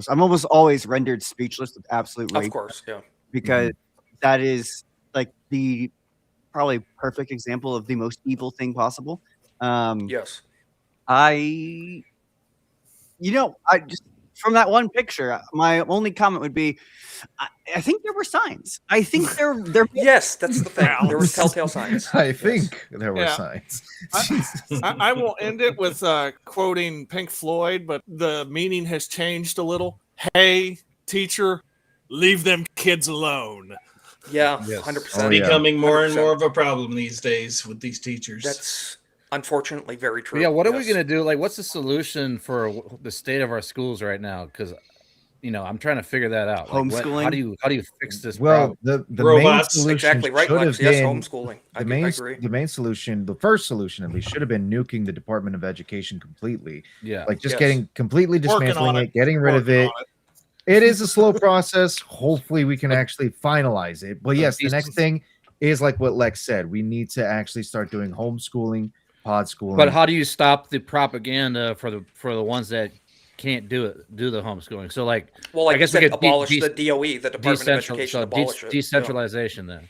Speaker 9: almost always rendered speechless with absolute rage.
Speaker 3: Of course, yeah.
Speaker 9: Because that is like the probably perfect example of the most evil thing possible.
Speaker 3: Yes.
Speaker 9: I just from that one picture, my only comment would be, I think there were signs. I think there.
Speaker 3: Yes, that's the thing. There were telltale signs.
Speaker 7: I think there were signs.
Speaker 17: I will end it with quoting Pink Floyd, but the meaning has changed a little. hey, teacher, leave them kids alone.
Speaker 3: Yeah, 100%.
Speaker 4: Becoming more and
Speaker 3: 100%.
Speaker 4: more of a problem these days with these teachers.
Speaker 3: That's unfortunately very true.
Speaker 8: Yeah, what are we going to do? Like, what's the solution for the state of our schools right now? Because, I'm trying to figure that out. Like,
Speaker 9: Homeschooling?
Speaker 8: how do you fix this
Speaker 7: Well,
Speaker 8: problem?
Speaker 7: the main solution
Speaker 3: Exactly right,
Speaker 7: should
Speaker 3: Lex.
Speaker 7: have
Speaker 3: Yes,
Speaker 7: been
Speaker 3: homeschooling. I
Speaker 7: the
Speaker 3: agree.
Speaker 7: main solution, the first solution at least, should have been nuking the Department of Education completely.
Speaker 8: Yeah,
Speaker 7: like just getting completely dismantling
Speaker 17: on
Speaker 7: it, getting rid of it. It is a slow process. Hopefully, we can actually finalize it. But yes, the next thing is like what Lex said. We need to actually start doing homeschooling, pod schooling.
Speaker 8: But how do you stop the propaganda for the ones that can't do the homeschooling? So like,
Speaker 3: well, like
Speaker 8: I guess
Speaker 3: you
Speaker 8: we
Speaker 3: said,
Speaker 8: could
Speaker 3: abolish the DOE, the Department of Education, abolish it.
Speaker 8: Decentralization then.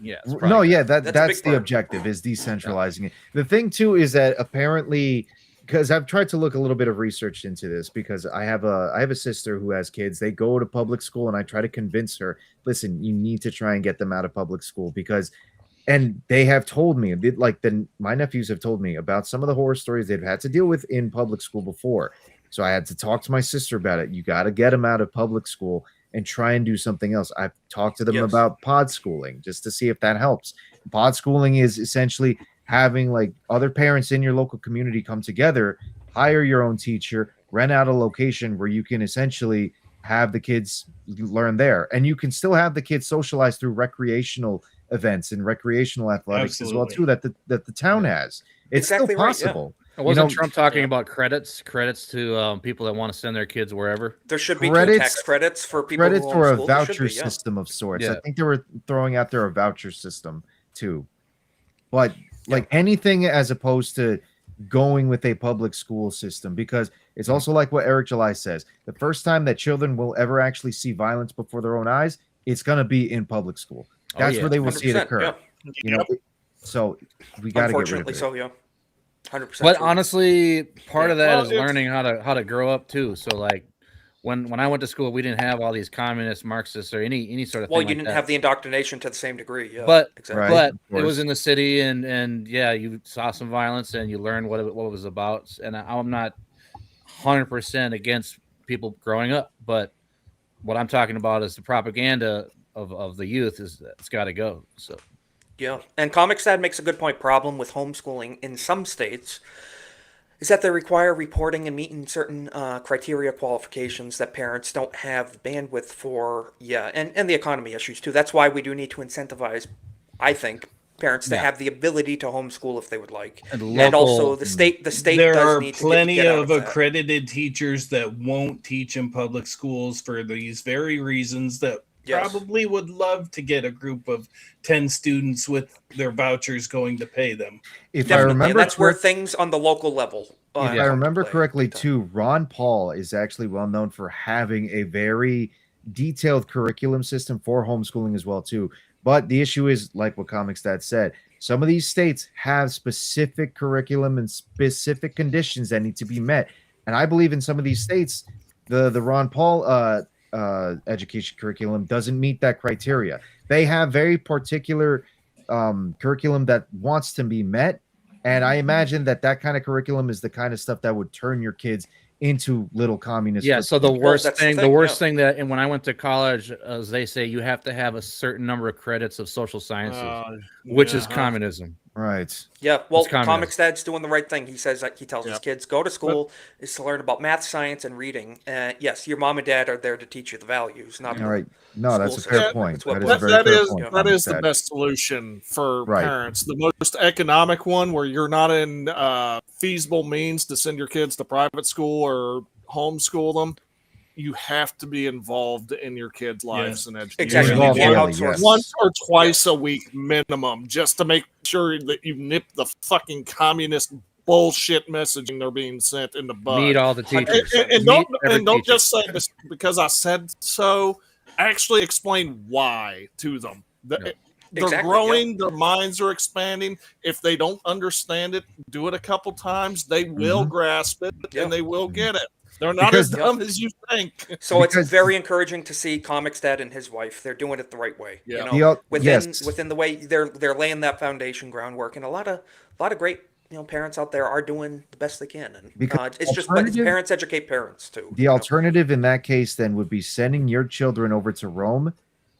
Speaker 8: Yeah.
Speaker 7: No, yeah, that's the objective, is decentralizing it. The thing too is that apparently, because I've tried to look a little bit of research into this, because I have a sister who has kids. They go to public school, and I try to convince her, listen, you need to try and get them out of public school, because, and they have told me, my nephews have told me about some of the horror stories they've had to deal with in public school before. So I had to talk to my sister about it. You got to get them out of public school and try and do something else. I've talked to them about pod schooling just to see if that helps. Pod schooling is essentially having like other parents in your local community come together, hire your own teacher, rent out a location where you can essentially have the kids learn there. And you can still have the kids socialize through recreational events and recreational athletics as well too, that the town has. It's
Speaker 3: exactly
Speaker 7: still possible.
Speaker 3: Right,
Speaker 8: Wasn't Trump talking about credits to people that want to send their kids wherever?
Speaker 3: There should be tax credits for people
Speaker 7: credits
Speaker 3: who
Speaker 7: or a
Speaker 3: homeschool.
Speaker 7: voucher system of sorts. I think they were throwing out there a voucher system too. But like anything as opposed to going with a public school system, because it's also like what Eric July says, the first time that children will ever actually see violence before their own eyes, it's going to be in public school. That's where they will see it occur. So we got to get rid of it.
Speaker 3: So 100%.
Speaker 8: But honestly, part of that is learning how to grow up too. So like when I went to school, we didn't have all these communist, Marxists, or any sort of thing.
Speaker 3: Well, you didn't have the indoctrination to the same degree. Yeah,
Speaker 8: but
Speaker 3: exactly.
Speaker 8: But it was in the city, and you saw some violence, and you learned what it was about. And I'm not 100% against people growing up, but what I'm talking about is the propaganda of the youth it's got to go. So.
Speaker 3: Yeah, and Comics Dad makes a good point. Problem with homeschooling in some states is that they require reporting and meeting certain criteria qualifications that parents don't have the bandwidth for. Yeah, and the economy issues too. That's why we do need to incentivize, I think, parents to have the ability to homeschool if they would like, and also the state.
Speaker 4: There
Speaker 3: does
Speaker 4: are
Speaker 3: need
Speaker 4: plenty
Speaker 3: to get
Speaker 4: of accredited teachers that won't teach in public schools for these very reasons that. Probably would love to get a group of 10 students with their vouchers going to pay them.
Speaker 7: If I remember,
Speaker 3: that's where things on the local level.
Speaker 7: If I remember correctly, too, Ron Paul is actually well known for having a very detailed curriculum system for homeschooling as well, too. But the issue is, like what Comics Dad said, some of these states have specific curriculum and specific conditions that need to be met. And I believe in some of these states, the Ron Paul education curriculum doesn't meet that criteria. They have very particular curriculum that wants to be met, and I imagine that kind of curriculum is the kind of stuff that would turn your kids into little communists.
Speaker 8: Yeah. So the worst thing that, and when I went to college, as they say, you have to have a certain number of credits of social sciences, which is communism.
Speaker 7: Right.
Speaker 3: Yeah. Well, Comics Dad's doing the right thing. He says that he tells his kids go to school is to learn about math, science, and reading. Yes, your mom and dad are there to teach you the values. Not
Speaker 7: all right. No, that's a fair point.
Speaker 17: That is the best solution for parents. The most economic one, where you're not in feasible means to send your kids to private school or homeschool them. You have to be involved in your kids' lives and education.
Speaker 3: Exactly.
Speaker 17: Once or twice a week minimum, just to make sure that you nip the fucking communist bullshit messaging they're being sent in the bud.
Speaker 8: Meet all the teachers.
Speaker 17: And don't just say this because I said so. Actually explain why to them. They're growing, their minds are expanding. If they don't understand it, do it a couple times. They will grasp it and they will get it. They're not as dumb as you think.
Speaker 3: So it's very encouraging to see Comics Dad and his wife. They're doing it the right way.
Speaker 17: Yeah.
Speaker 3: You know, within the way they're laying that foundation groundwork, and a lot of great parents out there are doing the best they can, and
Speaker 7: Because
Speaker 3: it's just but parents educate parents too.
Speaker 7: The alternative in that case then would be sending your children over to Rome,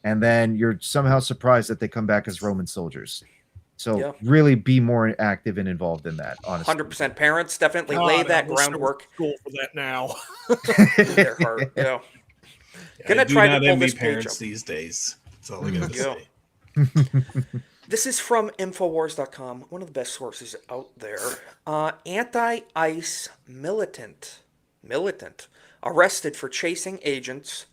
Speaker 7: and then you're somehow surprised that they come back as Roman soldiers. So really be more active and involved in that, honestly.
Speaker 3: 100%. Parents definitely lay that groundwork.
Speaker 17: School for that now.
Speaker 3: In their heart, yeah. Gonna
Speaker 23: do
Speaker 3: try
Speaker 23: not
Speaker 3: to pull
Speaker 23: envy
Speaker 3: this page
Speaker 23: parents
Speaker 3: up.
Speaker 23: these days. That's all I gotta say.
Speaker 3: This is from Infowars.com, one of the best sources out there. Anti-ICE militant arrested for chasing agents,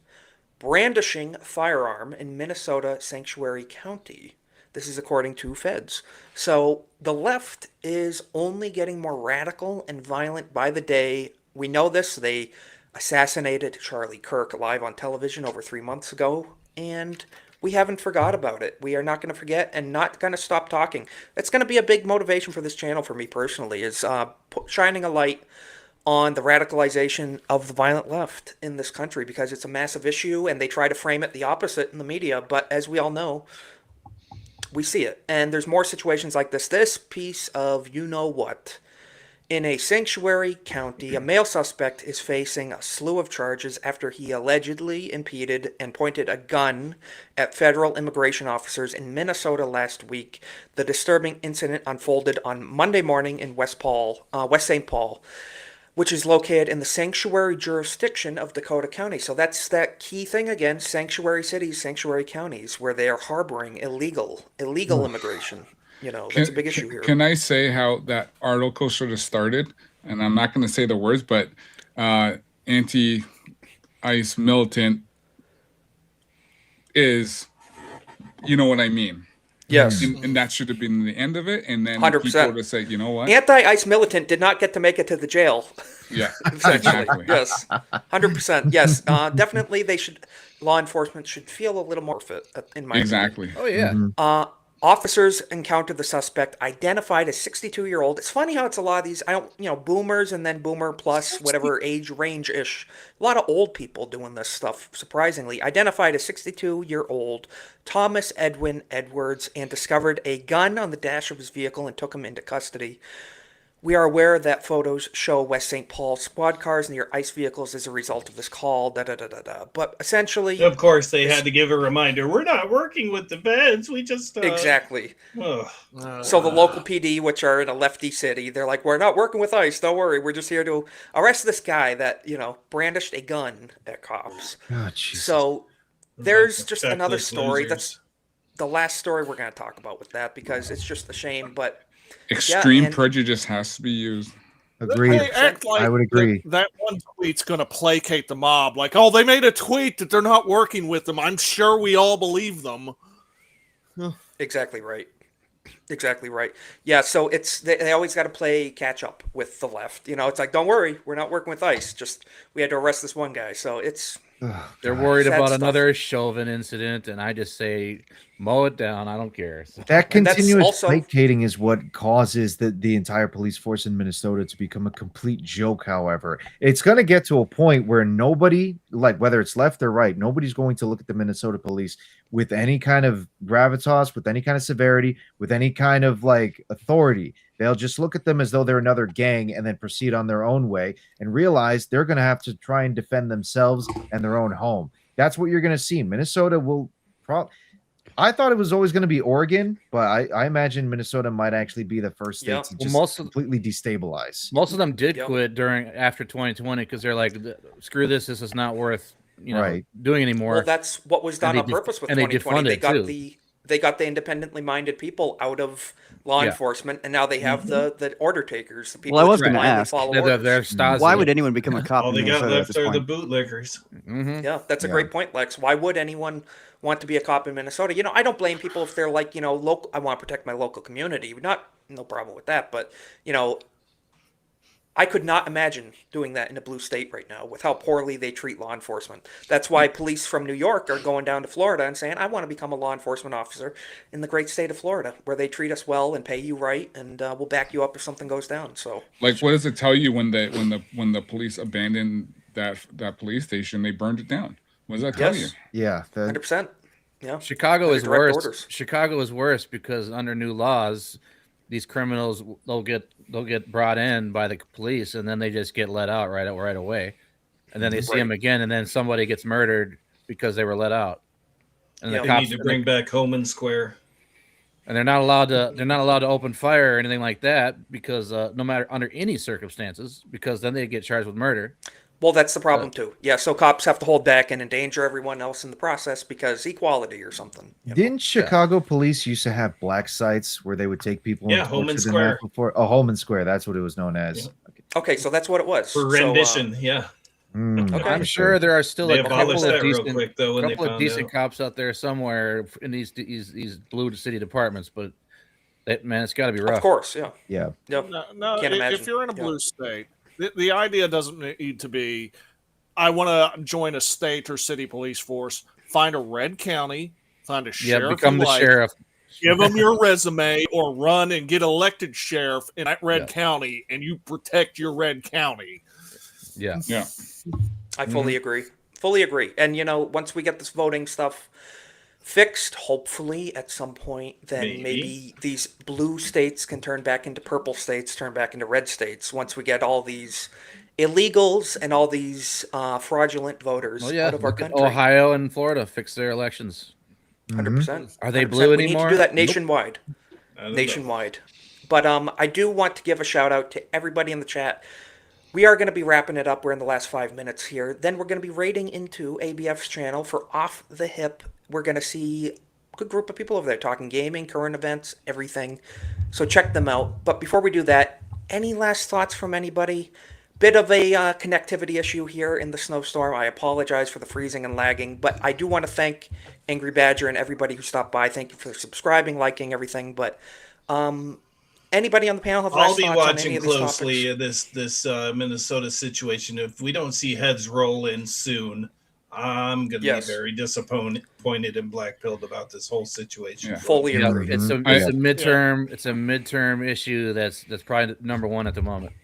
Speaker 3: brandishing firearm in Minnesota Sanctuary County. This is according to feds. So the left is only getting more radical and violent by the day. We know this. They assassinated Charlie Kirk live on television over 3 months ago, and we haven't forgot about it. We are not going to forget and not going to stop talking. It's going to be a big motivation for this channel for me personally, is shining a light on the radicalization of the violent left in this country, because it's a massive issue and they try to frame it the opposite in the media. But as we all know, we see it. And there's more situations like this. This piece of you-know-what. In a sanctuary county, a male suspect is facing a slew of charges after he allegedly impeded and pointed a gun at federal immigration officers in Minnesota last week. The disturbing incident unfolded on Monday morning in West St. Paul, which is located in the sanctuary jurisdiction of Dakota County. So that's that key thing again, sanctuary cities, sanctuary counties, where they are harboring illegal immigration. That's a big issue here.
Speaker 5: Can I say how that article should have started? And I'm not going to say the words, but anti-ICE militant is, you know what I mean?
Speaker 3: Yes.
Speaker 5: And that should have been the end of it. And then
Speaker 3: 100%.
Speaker 5: people would have said, you know what?
Speaker 3: Anti-ICE militant did not get to make it to the jail.
Speaker 5: Yeah,
Speaker 3: exactly. Yes, 100%. Yes, definitely. Law enforcement should feel a little more fit, in my
Speaker 5: opinion.
Speaker 8: Oh yeah.
Speaker 3: Officers encountered the suspect, identified as 62-year-old. It's funny how it's a lot of these, boomers and then boomer plus whatever age range-ish. A lot of old people doing this stuff, surprisingly. Identified as 62-year-old Thomas Edwin Edwards, and discovered a gun on the dash of his vehicle and took him into custody. We are aware that photos show West St. Paul squad cars near ICE vehicles as a result of this call, But essentially...
Speaker 23: Of course, they had to give a reminder. We're not working with the feds. We just...
Speaker 3: Exactly. So the local PD, which are in a lefty city, they're like, we're not working with ICE. Don't worry. We're just here to arrest this guy that, brandished a gun at cops.
Speaker 7: Oh,
Speaker 3: so there's just another story. That's the last story we're going to talk about with that, because it's just a shame, but...
Speaker 5: Extreme prejudice has to be used.
Speaker 7: Agreed. I would agree.
Speaker 17: That one tweet's going to placate the mob. Like, oh, they made a tweet that they're not working with them. I'm sure we all believe them.
Speaker 3: Exactly right. Yeah, so they always got to play catch up with the left. It's like, don't worry, we're not working with ICE. Just we had to arrest this one guy. So it's...
Speaker 8: They're worried
Speaker 3: sad
Speaker 8: about
Speaker 3: stuff.
Speaker 8: another Chauvin incident, and I just say, mow it down. I don't care. So.
Speaker 7: That continuous placating is what causes the entire police force in Minnesota to become a complete joke. However, it's going to get to a point where nobody, like whether it's left or right, nobody's going to look at the Minnesota police with any kind of gravitas, with any kind of severity, with any kind of authority. They'll just look at them as though they're another gang and then proceed on their own way and realize they're going to have to try and defend themselves and their own home. That's what you're going to see. Minnesota will probably... I thought it was always going to be Oregon, but I imagine Minnesota might actually be the first state to just completely destabilize.
Speaker 8: Most of them did quit after 2020 because they're like, screw this. This is not worth doing anymore.
Speaker 3: Well, that's what was done on purpose with 2020. They got the independently minded people out of law enforcement, and now they have the order takers. The people
Speaker 9: I was going to ask,
Speaker 8: why
Speaker 9: would anyone become a cop?
Speaker 23: All they got left are the bootlickers.
Speaker 3: Yeah, that's a great point, Lex. Why would anyone want to be a cop in Minnesota? I don't blame people if they're like, local. I want to protect my local community. No problem with that. But I could not imagine doing that in a blue state right now with how poorly they treat law enforcement. That's why police from New York are going down to Florida and saying, I want to become a law enforcement officer in the great state of Florida, where they treat us well and pay you right, and we'll back you up if something goes down. So,
Speaker 5: what does it tell you when the police abandoned that police station? They burned it down. What does that tell you?
Speaker 7: Yeah,
Speaker 3: 100%. Yeah,
Speaker 8: Chicago is worse. Chicago is worse because under new laws, these criminals, they'll get brought in by the police, and then they just get let out right away, and then they see them again, and then somebody gets murdered because they were let out. And
Speaker 23: the cops need to bring back Homan Square.
Speaker 8: And they're not allowed to open fire or anything like that because no matter under any circumstances, because then they get charged with murder.
Speaker 3: Well, that's the problem too. Yeah, so cops have to hold back and endanger everyone else in the process because equality or something.
Speaker 7: Didn't Chicago police used to have black sites where they would take people?
Speaker 23: Yeah, Homan Square.
Speaker 7: Before. Oh, Homan Square. That's what it was known as.
Speaker 23: Yeah.
Speaker 3: Okay, so that's what it was.
Speaker 23: For rendition, yeah.
Speaker 3: Okay.
Speaker 8: I'm sure there are still a couple of decent,
Speaker 23: quick, though,
Speaker 8: cops out there somewhere in these blue city departments, but man, it's got to be rough.
Speaker 3: Of course, yeah.
Speaker 7: Yeah.
Speaker 3: Yep.
Speaker 17: No,
Speaker 3: Can't imagine.
Speaker 17: if you're in a blue state, the idea doesn't need to be, I want to join a state or city police force. Find a red county, find a sheriff.
Speaker 8: Become the sheriff.
Speaker 17: Give them your resume or run and get elected sheriff in that red county, and you protect your red county.
Speaker 8: Yeah.
Speaker 5: Yeah.
Speaker 3: I fully agree. Fully agree. And, once we get this voting stuff fixed, hopefully at some point, then maybe these blue states can turn back into purple states, turn back into red states once we get all these illegals and all these fraudulent voters out of our country.
Speaker 8: Ohio and Florida fix their elections.
Speaker 3: 100%.
Speaker 8: Are they blue anymore?
Speaker 3: We need to do that nationwide. Nationwide. But I do want to give a shout out to everybody in the chat. We are going to be wrapping it up. We're in the last 5 minutes here. Then we're going to be raiding into ABF's channel for Off the Hip. We're going to see a good group of people over there talking gaming, current events, everything. So check them out. But before we do that, any last thoughts from anybody? Bit of a connectivity issue here in the snowstorm. I apologize for the freezing and lagging, but I do want to thank Angry Badger and everybody who stopped by. Thank you for subscribing, liking, everything. But anybody on the panel have last thoughts on any of these topics?
Speaker 23: I'll be watching closely this Minnesota situation. If we don't see heads roll in soon, I'm going to be very disappointed and black-pilled about this whole situation.
Speaker 3: Yeah. Fully agree.
Speaker 8: It's a midterm. Yeah. It's a midterm issue that's probably number one at the moment.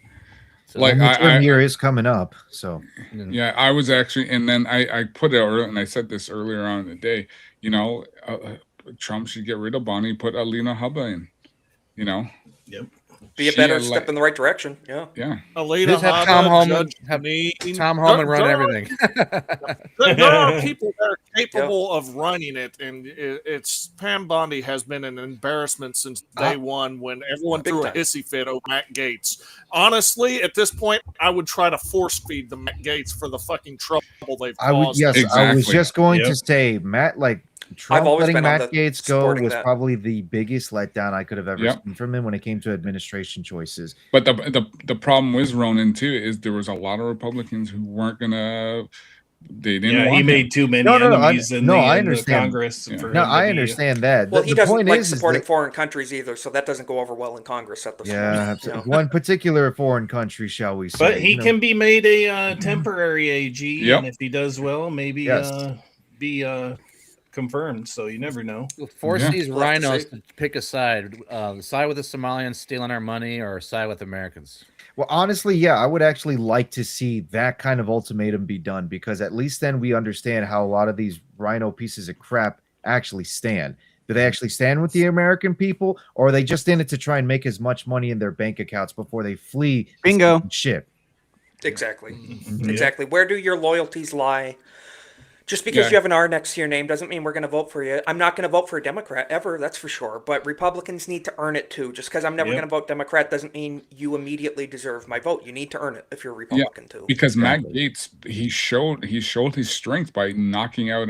Speaker 7: So the midterm year is coming up, so
Speaker 5: yeah, I was actually, and then I put it earlier, and I said this earlier on in the day. Trump should get rid of Bonnie, put Alina Habba in.
Speaker 23: Yep.
Speaker 3: Be a better step in the right direction. Yeah.
Speaker 5: Yeah.
Speaker 17: Alina
Speaker 8: have Tom Holman run everything.
Speaker 17: There are people that are capable of running it, and it's Pam Bondi has been an embarrassment since day one when everyone threw a hissy fit over Matt Gaetz. Honestly, at this point, I would try to force feed the Matt Gaetz for the fucking trouble they've caused.
Speaker 7: I was just going to say, Matt, Trump letting Matt Gaetz go was probably the biggest letdown I could have ever seen from him when it came to administration choices.
Speaker 5: But the problem with Ronan too is there was a lot of Republicans who weren't gonna. They didn't.
Speaker 23: Yeah, he made too many enemies in the Congress.
Speaker 7: Yeah. No, I understand that.
Speaker 3: Well, he doesn't like supporting foreign countries either, so that doesn't go over well in Congress at the
Speaker 7: moment. One particular foreign country, shall we say?
Speaker 23: But he can be made a temporary AG, and if he does well, maybe be confirmed. So you never know.
Speaker 8: Force these rhinos to pick a side: side with the Somalians stealing our money, or side with Americans.
Speaker 7: Well, honestly, I would actually like to see that kind of ultimatum be done, because at least then we understand how a lot of these rhino pieces of crap actually stand. Do they actually stand with the American people, or are they just in it to try and make as much money in their bank accounts before they flee?
Speaker 9: Bingo.
Speaker 7: Ship.
Speaker 3: Exactly. Exactly. Where do your loyalties lie? Just because you have an R next to your name doesn't mean we're going to vote for you. I'm not going to vote for a Democrat ever, that's for sure. But Republicans need to earn it too. Just because I'm never going to vote Democrat doesn't mean you immediately deserve my vote. You need to earn it if you're a Republican too.
Speaker 5: Because Matt Gaetz, he showed his strength by knocking out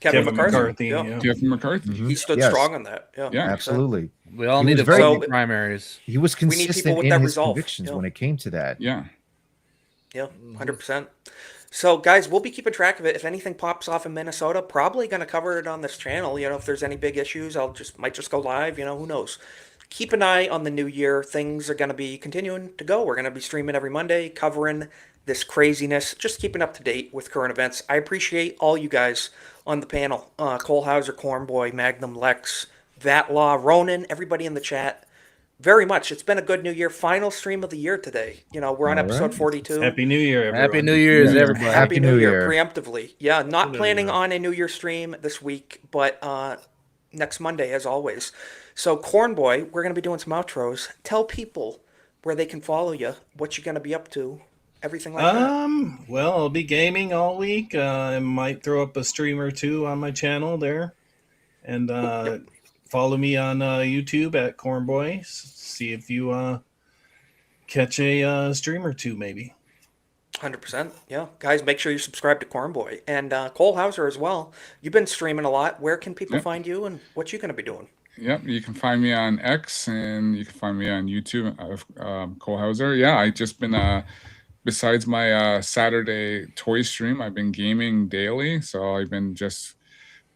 Speaker 3: Kevin McCarthy.
Speaker 5: Kevin McCarthy.
Speaker 3: He stood strong on that. Yeah,
Speaker 7: absolutely.
Speaker 8: We all need to vote in primaries.
Speaker 7: He was consistent in his convictions when it came to that.
Speaker 5: Yeah.
Speaker 3: Yeah, 100%. So, guys, we'll be keeping track of it. If anything pops off in Minnesota, probably going to cover it on this channel. If there's any big issues, might just go live. Who knows? Keep an eye on the new year. Things are going to be continuing to go. We're going to be streaming every Monday, covering this craziness, just keeping up to date with current events. I appreciate all you guys on the panel. Cole Hauser, Cornboy, Magnum, Lex, Vatlaw, Ronan, everybody in the chat. Very much. It's been a good New Year. Final stream of the year today. We're on episode 42.
Speaker 23: Happy New Year, everyone.
Speaker 8: Happy New Year's, everybody.
Speaker 3: Happy New Year, preemptively. Yeah, not planning on a New Year stream this week, but next Monday, as always. So, Corn Boy, we're going to be doing some outros. Tell people where they can follow you, what you're going to be up to, everything like that.
Speaker 23: Well, I'll be gaming all week. I might throw up a stream or two on my channel there. And follow me on YouTube at Cornboy. See if you catch a stream or two, maybe.
Speaker 3: 100%. Yeah. Guys, make sure you subscribe to Cornboy. And Cole Hauser as well. You've been streaming a lot. Where can people find you, and what you going to be doing?
Speaker 5: Yep, you can find me on X, and you can find me on YouTube, Cole Hauser. Yeah, I just been, besides my Saturday toy stream, I've been gaming daily. So I've been just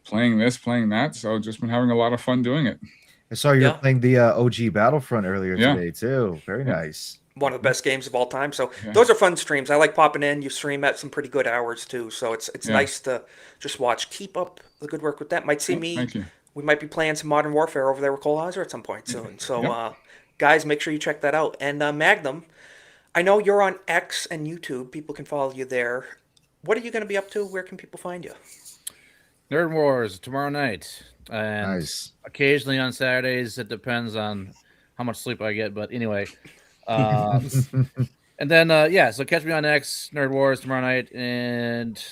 Speaker 5: playing this, playing that. So just been having a lot of fun doing it.
Speaker 7: I saw you were playing the OG Battlefront earlier today, too. Very nice.
Speaker 3: One of the best games of all time. So those are fun streams. I like popping in. You stream at some pretty good hours, too. So it's nice to just watch. Keep up the good work with that. Might see me.
Speaker 5: Thank you.
Speaker 3: We might be playing some Modern Warfare over there with Cole Hauser at some point soon. So, guys, make sure you check that out. And Magnum, I know you're on X and YouTube. People can follow you there. What are you going to be up to? Where can people find you?
Speaker 8: Nerd Wars tomorrow night. And occasionally on Saturdays. It depends on how much sleep I get. But anyway. And then, so catch me on X, Nerd Wars tomorrow night. And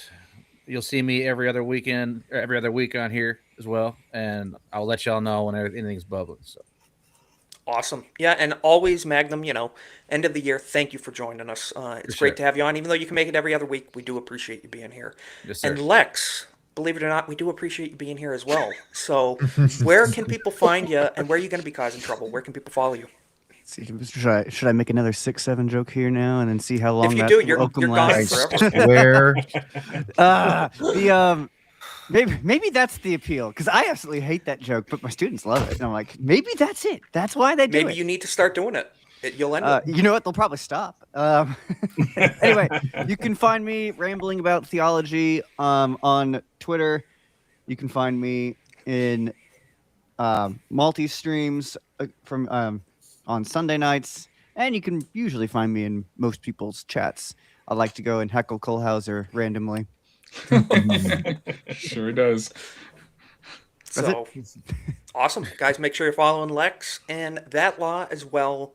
Speaker 8: you'll see me every other week on here as well, and I'll let y'all know when anything's bubbling. So
Speaker 3: awesome. Yeah, and always, Magnum, end of the year, thank you for joining us. It's great to have you on, even though you can make it every other week. We do appreciate you being here.
Speaker 8: Yes, sir.
Speaker 3: And Lex, believe it or not, we do appreciate you being here as well. So where can people find you, and where are you going to be causing trouble? Where can people follow you?
Speaker 9: Should I make another 6-7 joke here now and then see how long
Speaker 3: if you
Speaker 9: that
Speaker 3: do, you're
Speaker 9: welcome
Speaker 3: gone
Speaker 9: lasts?
Speaker 3: forever.
Speaker 9: Maybe that's the appeal, because I absolutely hate that joke, but my students love it. And I'm like, maybe that's it. That's why they do it.
Speaker 3: Maybe you need to start doing it. You'll end up.
Speaker 9: You know what? They'll probably stop. Anyway, you can find me rambling about theology on Twitter. You can find me in multi-streams from on Sunday nights, and you can usually find me in most people's chats. I like to go and heckle Cole Hauser randomly.
Speaker 5: Sure does.
Speaker 3: So awesome. Guys, make sure you're following Lex and That Law as well.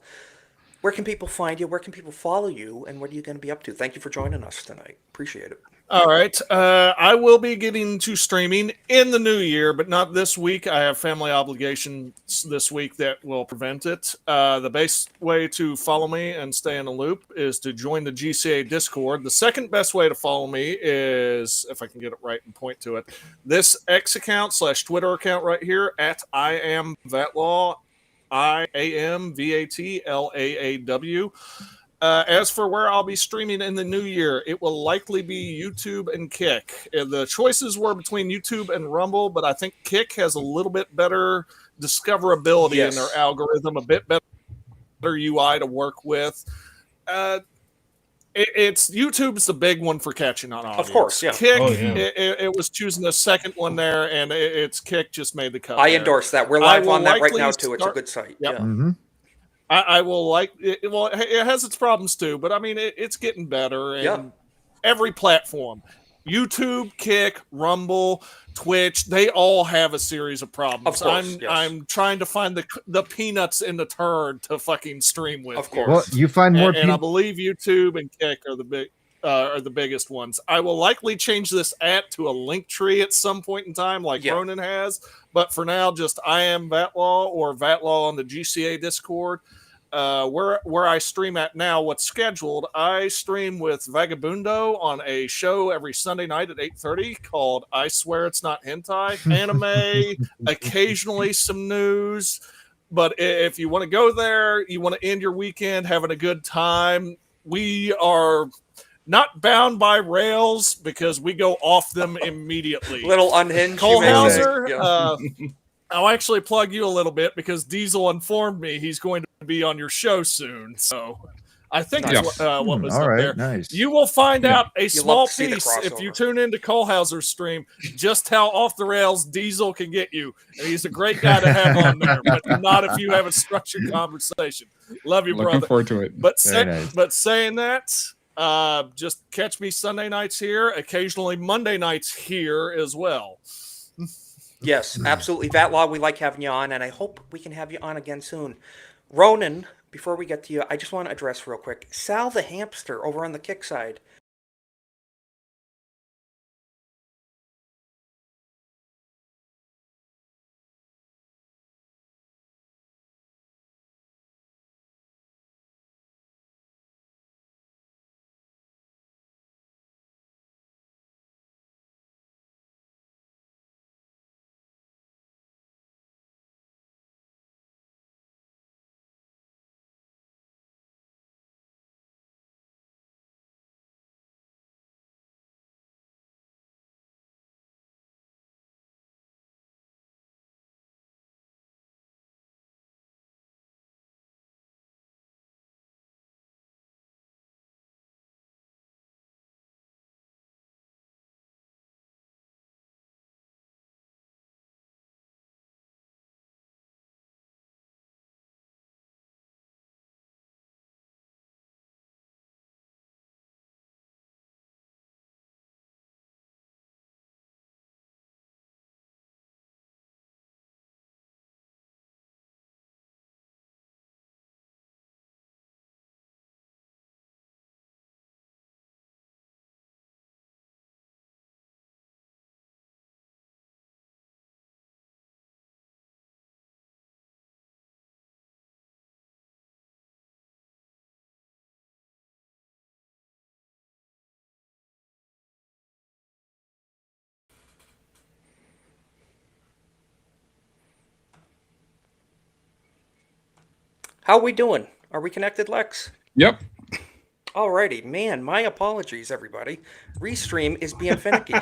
Speaker 3: Where can people find you? Where can people follow you? And what are you going to be up to? Thank you for joining us tonight. Appreciate it.
Speaker 17: All right. I will be getting to streaming in the new year, but not this week. I have family obligations this week that will prevent it. The best way to follow me and stay in the loop is to join the GCA Discord. The second best way to follow me is, if I can get it right and point to it, this X account / Twitter account right here at IamVatlaw, IamVatlaw. As for where I'll be streaming in the new year, it will likely be YouTube and Kick. The choices were between YouTube and Rumble, but I think Kick has a little bit better discoverability in their algorithm, a bit better UI to work with. It's YouTube's the big one for catching on audience.
Speaker 3: Of course, yeah.
Speaker 17: Kick, it was choosing the second one there, and it's Kick just made the cut.
Speaker 3: I endorse that. We're live on that right now too. It's a good site.
Speaker 17: Yep.
Speaker 3: Yeah.
Speaker 7: Mm-hmm.
Speaker 17: I will like it. Well, it has its problems too, but I mean, it's getting better. And every platform, YouTube, Kick, Rumble, Twitch, they all have a series of problems.
Speaker 3: Of course,
Speaker 17: I'm trying to find the peanuts in the turd to fucking stream with.
Speaker 3: Of course.
Speaker 7: Well, you find more
Speaker 17: and I believe YouTube and Kick are the biggest ones. I will likely change this at to a link tree at some point in time, like Ronan has. But for now, just I am Vatlaw or Vatlaw on the GCA Discord. Where I stream at now, what's scheduled, I stream with Vagabundo on a show every Sunday night at 8:30 called I Swear It's Not Hentai. Anime, occasionally some news. But if you want to go there, you want to end your weekend having a good time, we are not bound by rails because we go off them immediately.
Speaker 3: Little unhinged.
Speaker 17: Cole Hauser, I'll actually plug you a little bit because Diesel informed me he's going to be on your show soon. So I think that's what was up there.
Speaker 7: Nice.
Speaker 17: You will find out a small piece if you tune into Cole Hauser's stream just how off the rails Diesel can get you. And he's a great guy to have on there, but not if you have a structured conversation. Love you, brother.
Speaker 5: Looking forward to it.
Speaker 17: But saying that, just catch me Sunday nights here, occasionally Monday nights here as well.
Speaker 3: Yes, absolutely. Vatlaw, we like having you on, and I hope we can have you on again soon. Ronan, before we get to you, I just want to address real quick Sal the hamster over on the Kick side. How are we doing? Are we connected, Lex?
Speaker 5: Yep.
Speaker 3: Alrighty, man, my apologies, everybody. Restream is being finicky.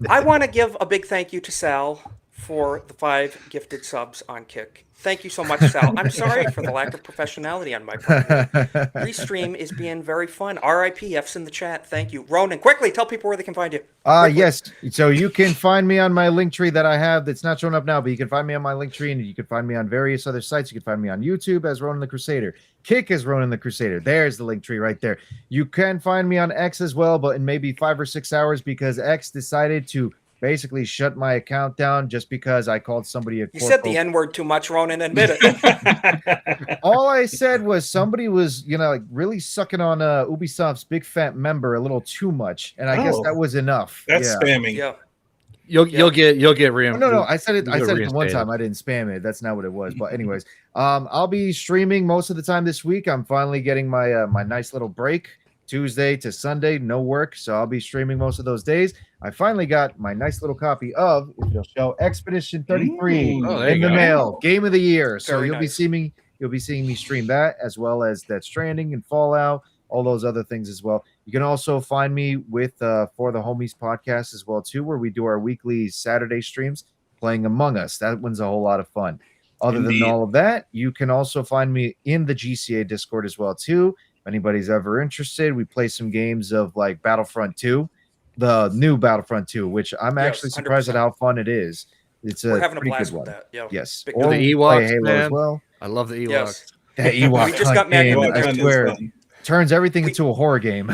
Speaker 3: I want to give a big thank you to Sal for the 5 gifted subs on Kick. Thank you so much, Sal. I'm sorry for the lack of professionality on my part here. Restream is being very fun. RIP, F's in the chat. Thank you. Ronan, quickly, tell people where they can find you.
Speaker 7: Yes. So you can find me on my link tree that I have that's not showing up now, but you can find me on my link tree, and you can find me on various other sites. You can find me on YouTube as Ronan the Crusader. Kick as Ronan the Crusader. There's the link tree right there. You can find me on X as well, but in maybe 5 or 6 hours, because X decided to basically shut my account down just because I called somebody a
Speaker 3: You said the N-word too much, Ronan, admit it.
Speaker 7: All I said was somebody was, like really sucking on Ubisoft's big fat member a little too much, and I guess that was enough.
Speaker 17: That's spamming.
Speaker 3: Yeah.
Speaker 8: You'll get reimbursed.
Speaker 7: No, I said it the one time. I didn't spam it. That's not what it was. But anyways, I'll be streaming most of the time this week. I'm finally getting my my nice little break, Tuesday to Sunday, no work, so I'll be streaming most of those days. I finally got my nice little copy of, if you'll show, Expedition 33 in the mail, Game of the Year. So you'll be seeing me stream that, as well as Death Stranding and Fallout, all those other things as well. You can also find me with For the Homies podcast as well too, where we do our weekly Saturday streams playing Among Us. That one's a whole lot of fun. Other than all of that, you can also find me in the GCA Discord as well too. If anybody's ever interested, we play some games of like Battlefront 2, the new Battlefront 2, which I'm actually surprised 100%. At how fun it is. It's
Speaker 3: We're having a
Speaker 7: pretty
Speaker 3: blast
Speaker 7: good
Speaker 3: with
Speaker 7: one.
Speaker 3: that. Yeah.
Speaker 7: Yes.
Speaker 8: Or the Ewoks,
Speaker 7: Halo
Speaker 8: man.
Speaker 7: as well.
Speaker 8: I love the Ewoks.
Speaker 3: Yes.
Speaker 7: That Ewok
Speaker 3: We just got
Speaker 7: game,
Speaker 3: Matt
Speaker 7: I swear, turns everything into a horror game.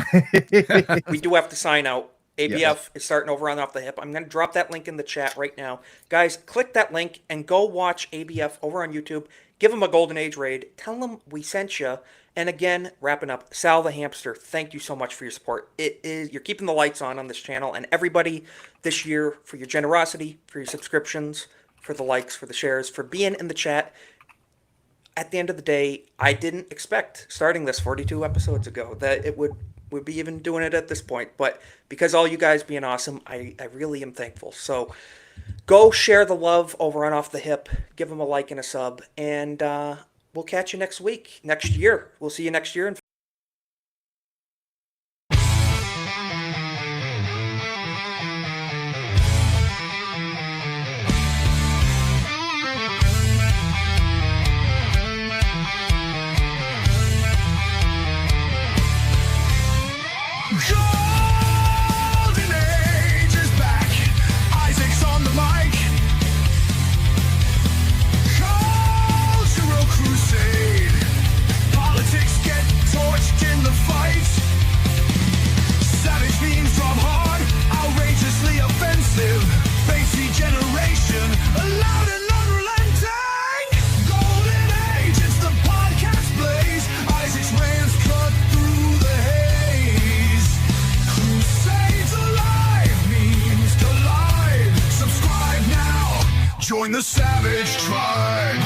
Speaker 3: We do have to sign out. ABF is starting over on Off the Hip. I'm going to drop that link in the chat right now. Guys, click that link and go watch ABF over on YouTube. Give them a Golden Age raid. Tell them we sent you. And again, wrapping up, Sal the Hamster, thank you so much for your support. You're keeping the lights on this channel, and everybody this year, for your generosity, for your subscriptions, for the likes, for the shares, for being in the chat. At the end of the day, I didn't expect, starting this 42 episodes ago, that it would be even doing it at this point. But because all you guys being awesome, I really am thankful. So go share the love over on Off the Hip. Give them a like and a sub. And we'll catch you next year. We'll see you next year.
Speaker 1: Politics get torn
Speaker 14: Join the savage tribe.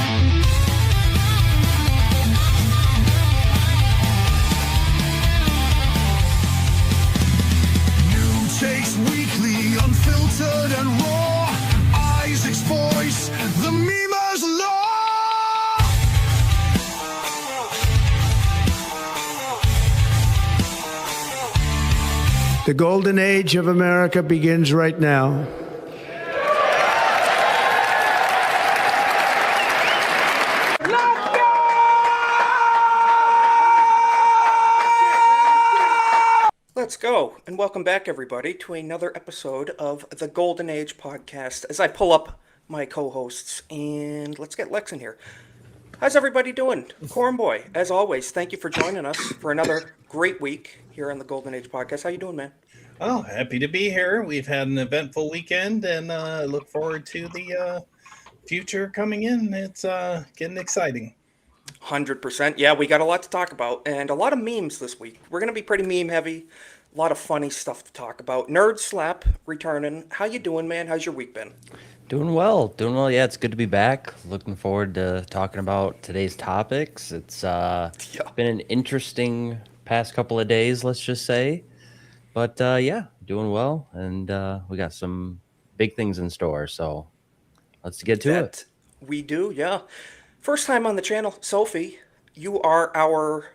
Speaker 14: New takes weekly, unfiltered and raw. Isaac's voice, the memer's law.
Speaker 15: The golden age of America begins right now.
Speaker 3: Let's go, and welcome back, everybody, to another episode of the Golden Age podcast. As I pull up my co-hosts, and let's get Lex in here. How's everybody doing? Corn Boy, as always, thank you for joining us for another great week here on the Golden Age podcast. How you doing, man?
Speaker 4: Oh, happy to be here. We've had an eventful weekend, and look forward to the future coming in. It's getting exciting.
Speaker 3: 100%. Yeah, we got a lot to talk about, and a lot of memes this week. We're going to be pretty meme heavy. A lot of funny stuff to talk about. Nerd Slap returning. How you doing, man? How's your week been?
Speaker 11: Doing well. Yeah, it's good to be back. Looking forward to talking about today's topics. It's been an interesting past couple of days, let's just say. But yeah, doing well, and we got some big things in store, so let's get to it.
Speaker 3: We do, yeah. First time on the channel, Sophie, you are our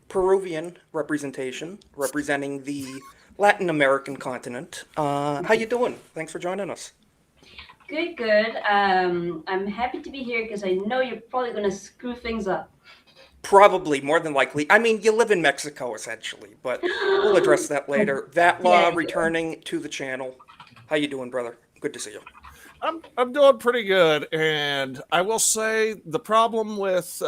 Speaker 3: Peruvian representation, representing the Latin American continent. How you doing? Thanks for joining us.
Speaker 16: Good. I'm happy to be here because I know you're probably going to screw things up.
Speaker 3: Probably, more than likely. I mean, you live in Mexico, essentially, but we'll address that later. Vatlaw returning to the channel. How you doing, brother? Good to see you.
Speaker 17: I'm doing pretty good, and I will say the problem with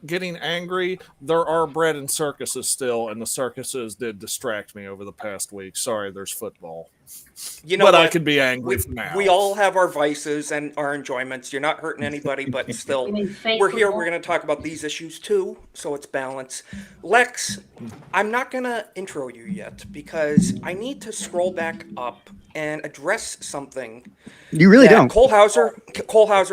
Speaker 17: getting angry, there are bread and circuses still, and the circuses did distract me over the past week. Sorry, there's football.
Speaker 3: You know
Speaker 17: but
Speaker 3: what?
Speaker 17: I can be angry for now.
Speaker 3: We all have our vices and our enjoyments. You're not hurting anybody, but still, we're here. We're going to talk about these issues too, so it's balance. Lex, I'm not going to intro you yet because I need to scroll back up and address something.
Speaker 9: You really don't.
Speaker 3: Cole Hauser,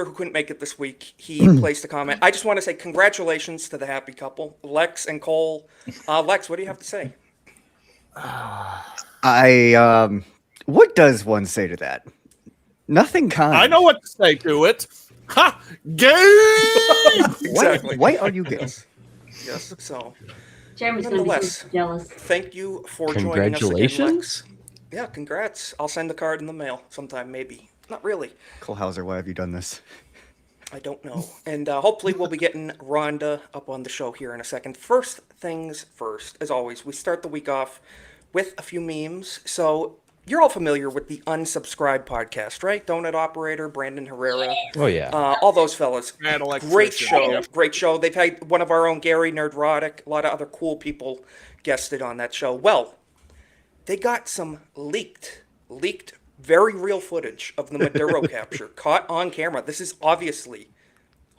Speaker 3: who couldn't make it this week, he placed a comment. I just want to say congratulations to the happy couple, Lex and Cole. Lex, what do you have to say?
Speaker 9: What does one say to that? Nothing kind.
Speaker 17: I know what to say to it. Ha! Gay!
Speaker 3: Exactly.
Speaker 9: Why are you gay?
Speaker 3: Yes. So,
Speaker 16: Jeremy's going to be so jealous.
Speaker 3: Thank you for joining us again,
Speaker 11: Congratulations.
Speaker 3: Lex. Yeah, congrats. I'll send a card in the mail sometime, maybe. Not really.
Speaker 9: Cole Hauser, why have you done this?
Speaker 3: I don't know. And hopefully we'll be getting Rhonda up on the show here in a second. First things first, as always, we start the week off with a few memes. So you're all familiar with the Unsubscribed podcast, right? Donut Operator, Brandon Herrera.
Speaker 11: Oh, yeah.
Speaker 3: All those fellas. Great show.
Speaker 17: Yep.
Speaker 3: Great show. They've had one of our own, Gary Nerdrotic, a lot of other cool people guested on that show. Well, they got some leaked, very real footage of the Maduro capture caught on camera. This is obviously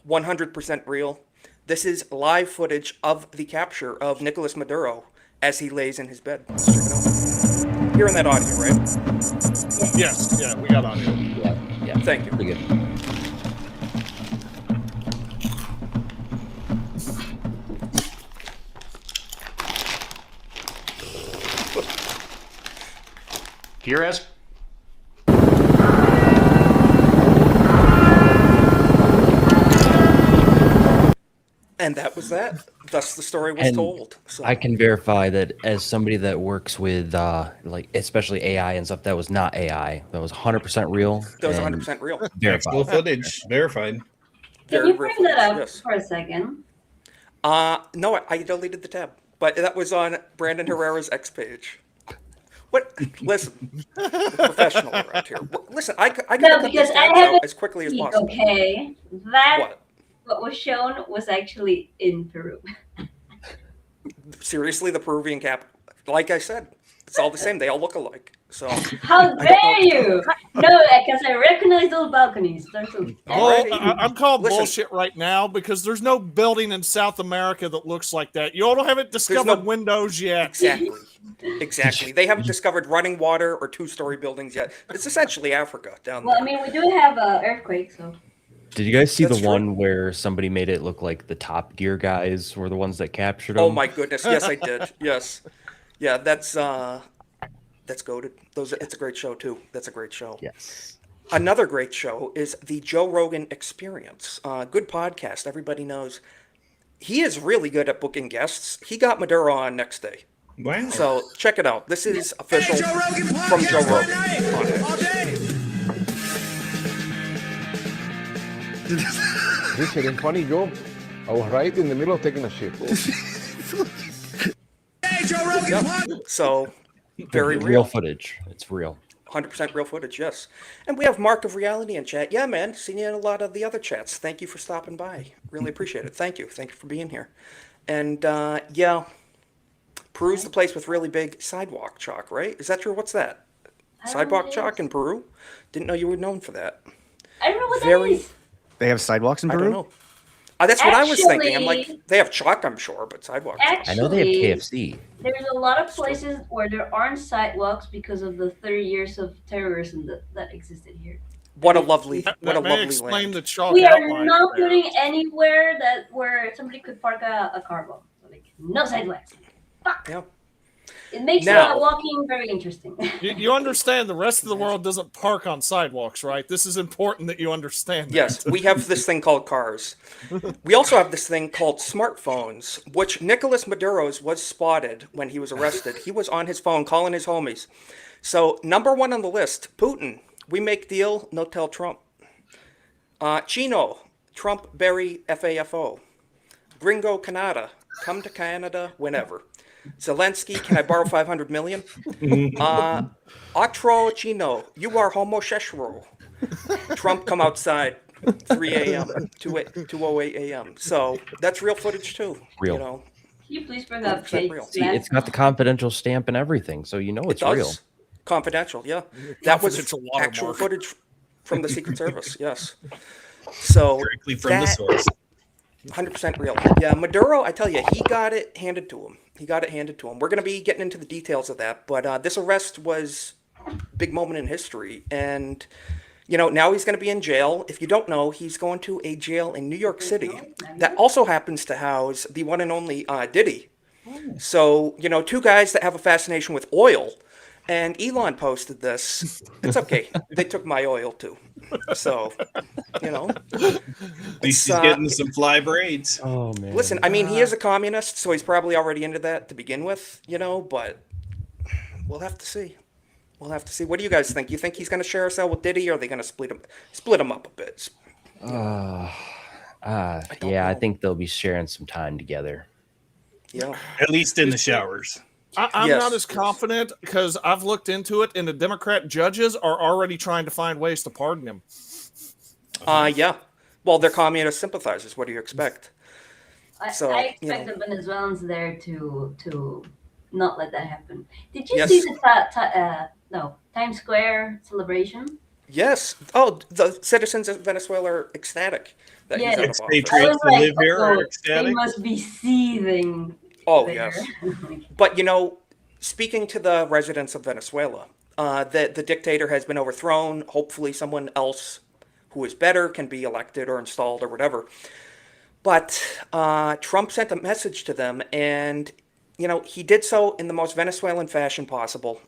Speaker 3: 100% real. This is live footage of the capture of Nicolas Maduro as he lays in his bed. Let's check it out. Hearing that audio, right?
Speaker 17: Yes, yeah, we got audio.
Speaker 11: Yeah.
Speaker 3: Thank you.
Speaker 11: Pretty good.
Speaker 24: Here, as
Speaker 3: And that was that. Thus, the story was told. So.
Speaker 11: I can verify that as somebody that works with, like, especially AI and stuff, that was not AI. That was 100% real.
Speaker 3: That was 100% real.
Speaker 4: Actual footage, verified.
Speaker 16: Can you bring that up for a second?
Speaker 3: No, I deleted the tab. But that was on Brandon Herrera's X page. What? Listen, we're professional around here. Listen, I got to cut this tab out as quickly as possible.
Speaker 16: Okay, what was shown was actually in Peru.
Speaker 3: Seriously, the Peruvian cap. Like I said, it's all the same. They all look alike. So
Speaker 16: how dare you? No, because I recognize nice little balconies.
Speaker 17: I'm calling bullshit right now because there's no building in South America that looks like that. You all haven't discovered windows yet.
Speaker 3: Exactly. They haven't discovered running water or two-story buildings yet. It's essentially Africa down there.
Speaker 16: Well, I mean, we do have an earthquake, so.
Speaker 22: Did you guys see
Speaker 3: That's
Speaker 22: the
Speaker 3: true.
Speaker 22: one where somebody made it look like the Top Gear guys were the ones that captured them?
Speaker 3: Oh my goodness! Yes, I did. Yes, yeah. That's goated. It's a great show too. That's a great show.
Speaker 22: Yes.
Speaker 3: Another great show is the Joe Rogan Experience. Good podcast. Everybody knows he is really good at booking guests. He got Maduro on next day.
Speaker 23: Wow.
Speaker 3: So check it out. This is official from Joe Rogan.
Speaker 6: Richard, in funny joke, I was right in the middle of taking a shit.
Speaker 3: So, very
Speaker 22: real footage. It's real.
Speaker 3: 100% real footage, yes. And we have Mark of Reality in chat. Yeah, man, seen you in a lot of the other chats. Thank you for stopping by. Really appreciate it. Thank you. Thank you for being here. And, yeah, Peru's the place with really big sidewalk chalk, right? Is that true? What's that? Sidewalk chalk in Peru? Didn't know you were known for that.
Speaker 16: I don't know what that is.
Speaker 9: They have sidewalks in Peru?
Speaker 3: I don't know. That's what I was thinking. I'm like, they have chalk, I'm sure, but sidewalks.
Speaker 22: I know they have KFC.
Speaker 16: There's a lot of places where there aren't sidewalks because of the 30 years of terrorism that existed here.
Speaker 3: What a lovely
Speaker 17: explain
Speaker 3: land.
Speaker 17: the chalk
Speaker 16: We are
Speaker 17: outline
Speaker 16: not
Speaker 17: there.
Speaker 16: putting anywhere where somebody could park a car bomb. So like, no sidewalks. Fuck.
Speaker 3: Yeah.
Speaker 16: It makes
Speaker 17: Now-
Speaker 16: walking very interesting.
Speaker 17: You understand the rest of the world doesn't park on sidewalks, right? This is important that you understand.
Speaker 3: Yes,
Speaker 17: that.
Speaker 3: we have this thing called cars. We also have this thing called smartphones, which Nicolas Maduro's was spotted when he was arrested. He was on his phone calling his homies. So, number one on the list, Putin. We make deal, no tell Trump. Chino, Trump bury FAFO. Gringo Canada, come to Canada whenever. Zelensky, can I borrow 500 million? Otro Chino, you are homosexual. Trump, come outside, 3 a.m., 2:08 a.m. So that's real footage too.
Speaker 22: Real.
Speaker 3: You know,
Speaker 16: Can you please bring up
Speaker 3: 100%
Speaker 16: Kate's
Speaker 3: real.
Speaker 22: See, it's got the confidential stamp and everything, so you know it's
Speaker 3: does.
Speaker 22: real.
Speaker 3: Confidential, yeah. That was
Speaker 17: Confidential
Speaker 3: actual
Speaker 17: watermark.
Speaker 3: footage from the Secret Service, yes. So
Speaker 23: Directly from the source.
Speaker 3: 100% real. Yeah, Maduro, I tell you, he got it handed to him. We're going to be getting into the details of that, but this arrest was a big moment in history. And, you know, now he's going to be in jail. If you don't know, he's going to a jail in New York City that also happens to house the one and only Diddy. So, you know, two guys that have a fascination with oil. And Elon posted this. It's okay. They took my oil too. So, you know.
Speaker 23: At least he's getting some fly braids.
Speaker 22: Oh, man.
Speaker 3: Listen, I mean, he is a communist, so he's probably already into that to begin with, you know, but we'll have to see. What do you guys think? You think he's going to share a cell with Diddy, or are they going to split him up a bit?
Speaker 22: I think they'll be sharing some time together.
Speaker 3: Yeah.
Speaker 23: At least in the showers.
Speaker 17: I'm not as confident because I've looked into it, and the Democrat judges are already trying to find ways to pardon him.
Speaker 3: Yeah. Well, they're communist sympathizers. What do you expect?
Speaker 16: I
Speaker 3: you
Speaker 16: expect
Speaker 3: know.
Speaker 16: the Venezuelans there to not let that happen. Did you
Speaker 3: Yes.
Speaker 16: see the Times Square celebration?
Speaker 3: Yes. Oh, the citizens of Venezuela are ecstatic that he's out of office.
Speaker 23: Expatriates who live here are
Speaker 16: They
Speaker 23: ecstatic.
Speaker 16: must be seething.
Speaker 3: Oh,
Speaker 16: there.
Speaker 3: yes. But, you know, speaking to the residents of Venezuela, the dictator has been overthrown. Hopefully someone else who is better can be elected or installed or whatever. But Trump sent a message to them, and, you know, he did so in the most Venezuelan fashion possible.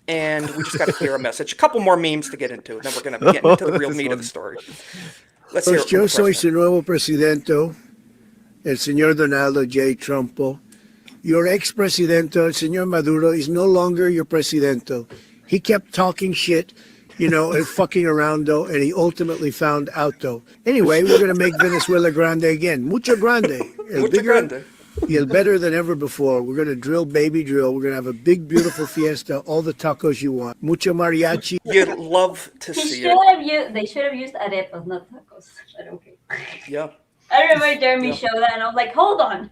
Speaker 3: And we just got to hear a message. A couple more memes to get into, and then we're going to be getting into the real meat of the story. Let's hear it
Speaker 15: Pues
Speaker 3: from
Speaker 15: yo
Speaker 3: the
Speaker 15: soy
Speaker 3: president.
Speaker 15: su nuevo presidente, el señor Donaldo J. Trumpo. Your ex-presidente, el señor Maduro, is no longer your presidente. He kept talking shit, you know, and fucking around, though, and he ultimately found out, though. Anyway, we're going to make Venezuela grande again. Mucho grande. El
Speaker 3: Mucho
Speaker 15: bigger,
Speaker 3: grande.
Speaker 15: el better than ever before. We're going to drill, baby drill. We're going to have a big, beautiful fiesta, all the tacos you want. Mucho mariachi.
Speaker 3: You'd love to
Speaker 16: They
Speaker 3: see
Speaker 16: should
Speaker 3: it.
Speaker 16: have used. They should have used arepas, not tacos. I don't care.
Speaker 3: Yeah.
Speaker 16: I remember Jeremy
Speaker 3: Yeah.
Speaker 16: showed that, and I was like, "Hold on."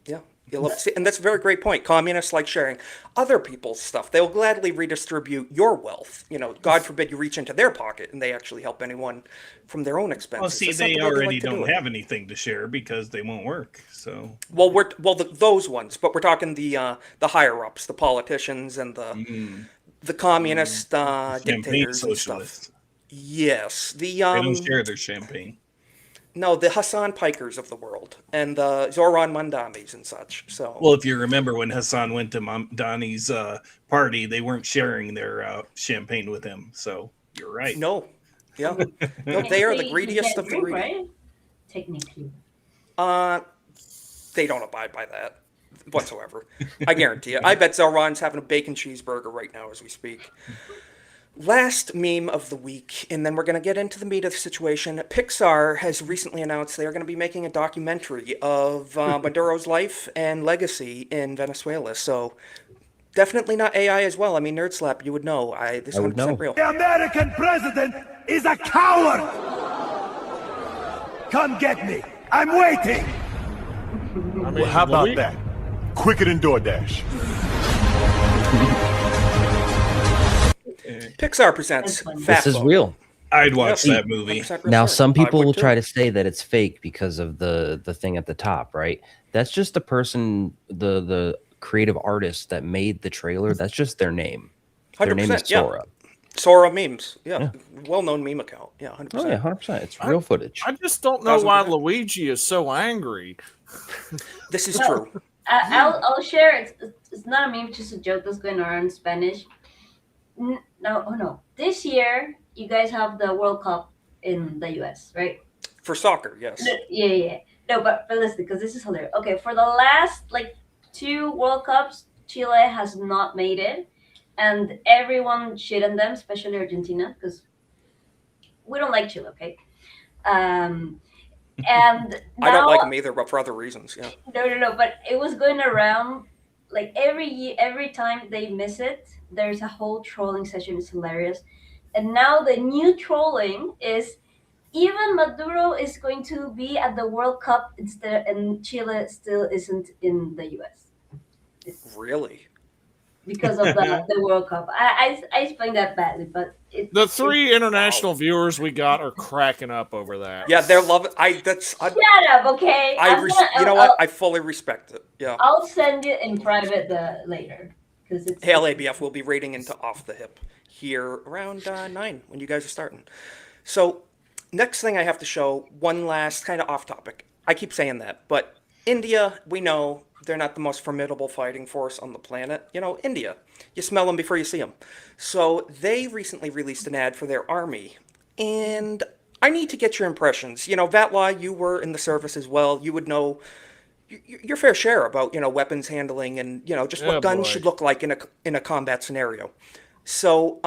Speaker 3: Yeah. You'll love to see, and that's a very great point. Communists like sharing other people's stuff. They'll gladly redistribute your wealth. God forbid you reach into their pocket and they actually help anyone from their own expenses.
Speaker 23: Well, see,
Speaker 3: That's not
Speaker 23: they
Speaker 3: the way
Speaker 23: already
Speaker 3: like to
Speaker 23: don't
Speaker 3: do it.
Speaker 23: have anything to share because they won't work. So
Speaker 3: Those ones, but we're talking the higher ups, the politicians, and the communist dictators and stuff. Yes,
Speaker 23: they don't share their champagne.
Speaker 3: No, the Hassan Pikers of the world and the Zoran Mandamis and such. So,
Speaker 23: well, if you remember when Hassan went to Mamdani's party, they weren't sharing their champagne with him. So you're right.
Speaker 3: No, yeah, no, they are the greediest of the greedy.
Speaker 16: Right? Technically,
Speaker 3: they don't abide by that whatsoever. I guarantee you. I bet Zoran's having a bacon cheeseburger right now as we speak. Last meme of the week, and then we're going to get into the meat of the situation. Pixar has recently announced they are going to be making a documentary of Maduro's life and legacy in Venezuela. So definitely not AI as well. I mean, Nerd Slap, you would know. This is 100% real.
Speaker 14: The American president is a coward! Come get me! I'm waiting!
Speaker 19: Well, how about that? Quicker than DoorDash.
Speaker 3: Pixar presents
Speaker 22: This is real.
Speaker 23: I'd watch that movie.
Speaker 22: Now, some people will try to say that it's fake because of the thing at the top, right? That's just the person, the creative artist that made the trailer. That's just their name. Their name is Sora.
Speaker 3: Sora memes. Yeah. Well-known meme account. Yeah, 100%.
Speaker 22: Oh, yeah, 100%. It's real footage.
Speaker 17: I just don't know why Luigi is so angry.
Speaker 3: This is true.
Speaker 16: I'll share. It's not a meme, it's just a joke that's going around in Spanish. No. This year, you guys have the World Cup in the U.S., right?
Speaker 3: For soccer, yes.
Speaker 16: Yeah. No, but listen, because this is hilarious. Okay, for the last 2 World Cups, Chile has not made it, and everyone shit on them, especially Argentina, because we don't like Chile, okay? And now,
Speaker 3: I don't like them either, but for other reasons, yeah.
Speaker 16: No, but it was going around every time they miss it, there's a whole trolling session. It's hilarious. And now the new trolling is even Maduro is going to be at the World Cup instead, and Chile still isn't in the US.
Speaker 3: Really?
Speaker 16: Because of the World Cup. I explained that badly, but
Speaker 17: the 3 international viewers we got are cracking up over that.
Speaker 3: Yeah, they're loving.
Speaker 16: Shut up, okay?
Speaker 3: You know what? I fully respect it. Yeah.
Speaker 16: I'll send it in private later.
Speaker 3: Hail ABF will be rating into Off the Hip here around 9 when you guys are starting. So next thing I have to show, one last kind of off topic. I keep saying that, but India, we know they're not the most formidable fighting force on the planet. India, you smell them before you see them. So they recently released an ad for their army, and I need to get your impressions. Vatla, you were in the service as well. You would know your fair share about weapons handling and just what guns should look like in a combat scenario. So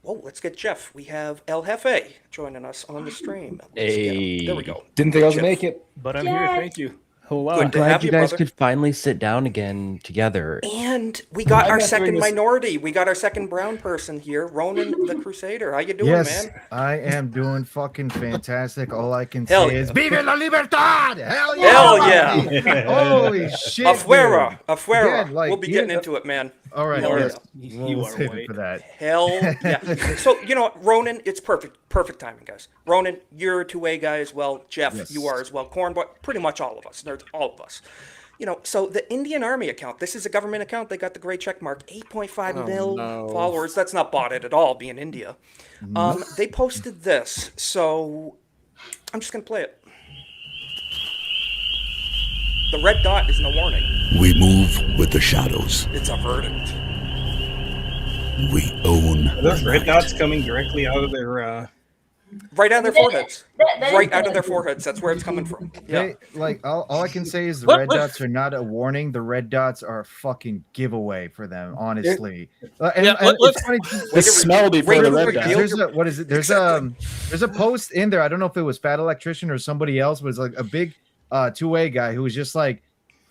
Speaker 3: let's get Jeff. We have El Jefe joining us on the stream.
Speaker 22: Hey,
Speaker 3: there we go.
Speaker 20: Didn't think I was gonna make it,
Speaker 22: but
Speaker 20: I'm here. Thank you.
Speaker 22: I'm glad you guys could finally sit down again together.
Speaker 3: And we got our second minority. We got our second brown person here, Ronan the Crusader. How you doing, man?
Speaker 7: I am doing fucking fantastic. All I can
Speaker 3: Hell
Speaker 7: say
Speaker 3: yeah.
Speaker 7: is Viva la Libertad! Hell yeah!
Speaker 3: Hell yeah!
Speaker 7: Holy shit!
Speaker 3: Afuera.
Speaker 7: Yeah,
Speaker 3: We'll be getting into it, man.
Speaker 7: All right,
Speaker 3: Yes.
Speaker 7: we'll save it for that.
Speaker 3: Hell yeah. So, Ronan, it's perfect timing, guys. Ronan, you're a two-way guy as well. Jeff,
Speaker 7: Yes.
Speaker 3: you are as well. Cornboy, pretty much all of us. Nerds, all of us. So the Indian Army account, this is a government account. They got the great check mark, 8.5 mil followers. That's not botted at all, being India. They posted this, so I'm just going to play it. The red dot isn't a warning.
Speaker 14: We move with the shadows.
Speaker 3: It's a verdict.
Speaker 14: We own.
Speaker 23: Are those red dots coming directly out of their
Speaker 3: right out of their foreheads. Right out of their foreheads. That's where it's coming from. Yeah.
Speaker 7: All I can say is the red dots are not a warning. The red dots are a fucking giveaway for them, honestly. It's funny.
Speaker 20: The smell before the red dots.
Speaker 7: What is it? There's a post in there. I don't know if it was Fat Electrician or somebody else. But it's like a big two-way guy who was just like,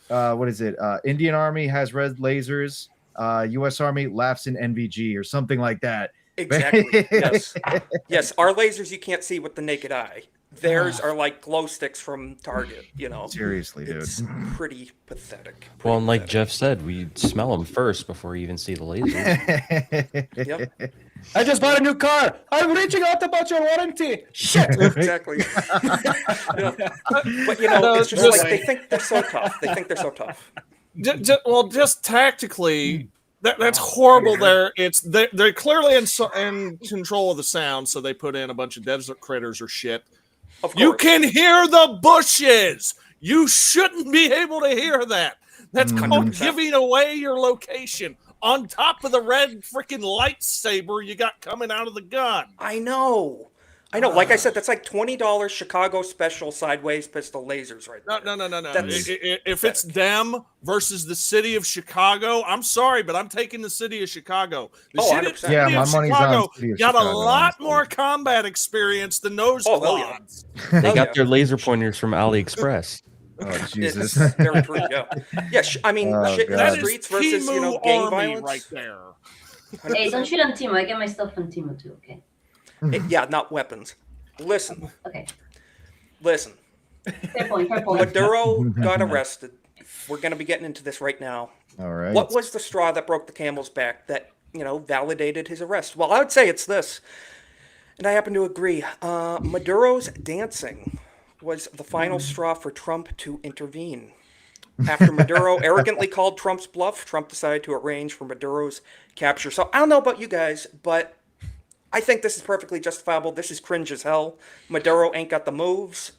Speaker 7: what is it? Indian Army has red lasers. U.S. Army laughs in NVG or something like that.
Speaker 3: Exactly. Yes. Yes. Our lasers you can't see with the naked eye. Theirs are like glow sticks from Target, you know.
Speaker 7: Seriously, dude.
Speaker 3: It's pretty pathetic.
Speaker 22: Well, and like Jeff said, we smell them first before you even see the lasers.
Speaker 3: Yep.
Speaker 20: I just bought a new car. I'm reaching out about your warranty. Shit.
Speaker 3: Exactly. Yeah. But you know, it's just like they think they're so tough. They think they're so tough.
Speaker 17: Well, just tactically, that's horrible. They're clearly in control of the sound, so they put in a bunch of desert critters or shit. You can hear the bushes. You shouldn't be able to hear that. That's called giving away your location. On top of the red freaking lightsaber you got coming out of the gun.
Speaker 3: I know. Like I said, that's like $20 Chicago special sideways pistol lasers right there.
Speaker 17: No. If it's them versus the city of Chicago, I'm sorry, but I'm taking the city of Chicago. The city
Speaker 7: my
Speaker 17: of
Speaker 7: money's
Speaker 17: Chicago
Speaker 7: on city of
Speaker 17: got
Speaker 7: Chicago,
Speaker 17: a lot more combat experience than those quads.
Speaker 22: They got their laser pointers from AliExpress.
Speaker 7: Oh, Jesus.
Speaker 3: It's very true, yeah. Yeah, I mean, shit in the
Speaker 17: that
Speaker 3: streets
Speaker 17: is
Speaker 3: versus, you know,
Speaker 17: Temu
Speaker 3: gang
Speaker 17: Army
Speaker 3: violence.
Speaker 17: right there.
Speaker 16: Hey, don't shoot on Timo. I get my stuff on Timo too, okay?
Speaker 3: Yeah, not weapons. Listen.
Speaker 16: Okay.
Speaker 3: Listen.
Speaker 16: Fair point.
Speaker 3: Maduro got arrested. We're going to be getting into this right now.
Speaker 7: All right.
Speaker 3: What was the straw that broke the camel's back that, you know, validated his arrest? Well, I would say it's this. And I happen to agree. Maduro's dancing was the final straw for Trump to intervene. After Maduro arrogantly called Trump's bluff, Trump decided to arrange for Maduro's capture. So I don't know about you guys, but I think this is perfectly justifiable. This is cringe as hell. Maduro ain't got the moves.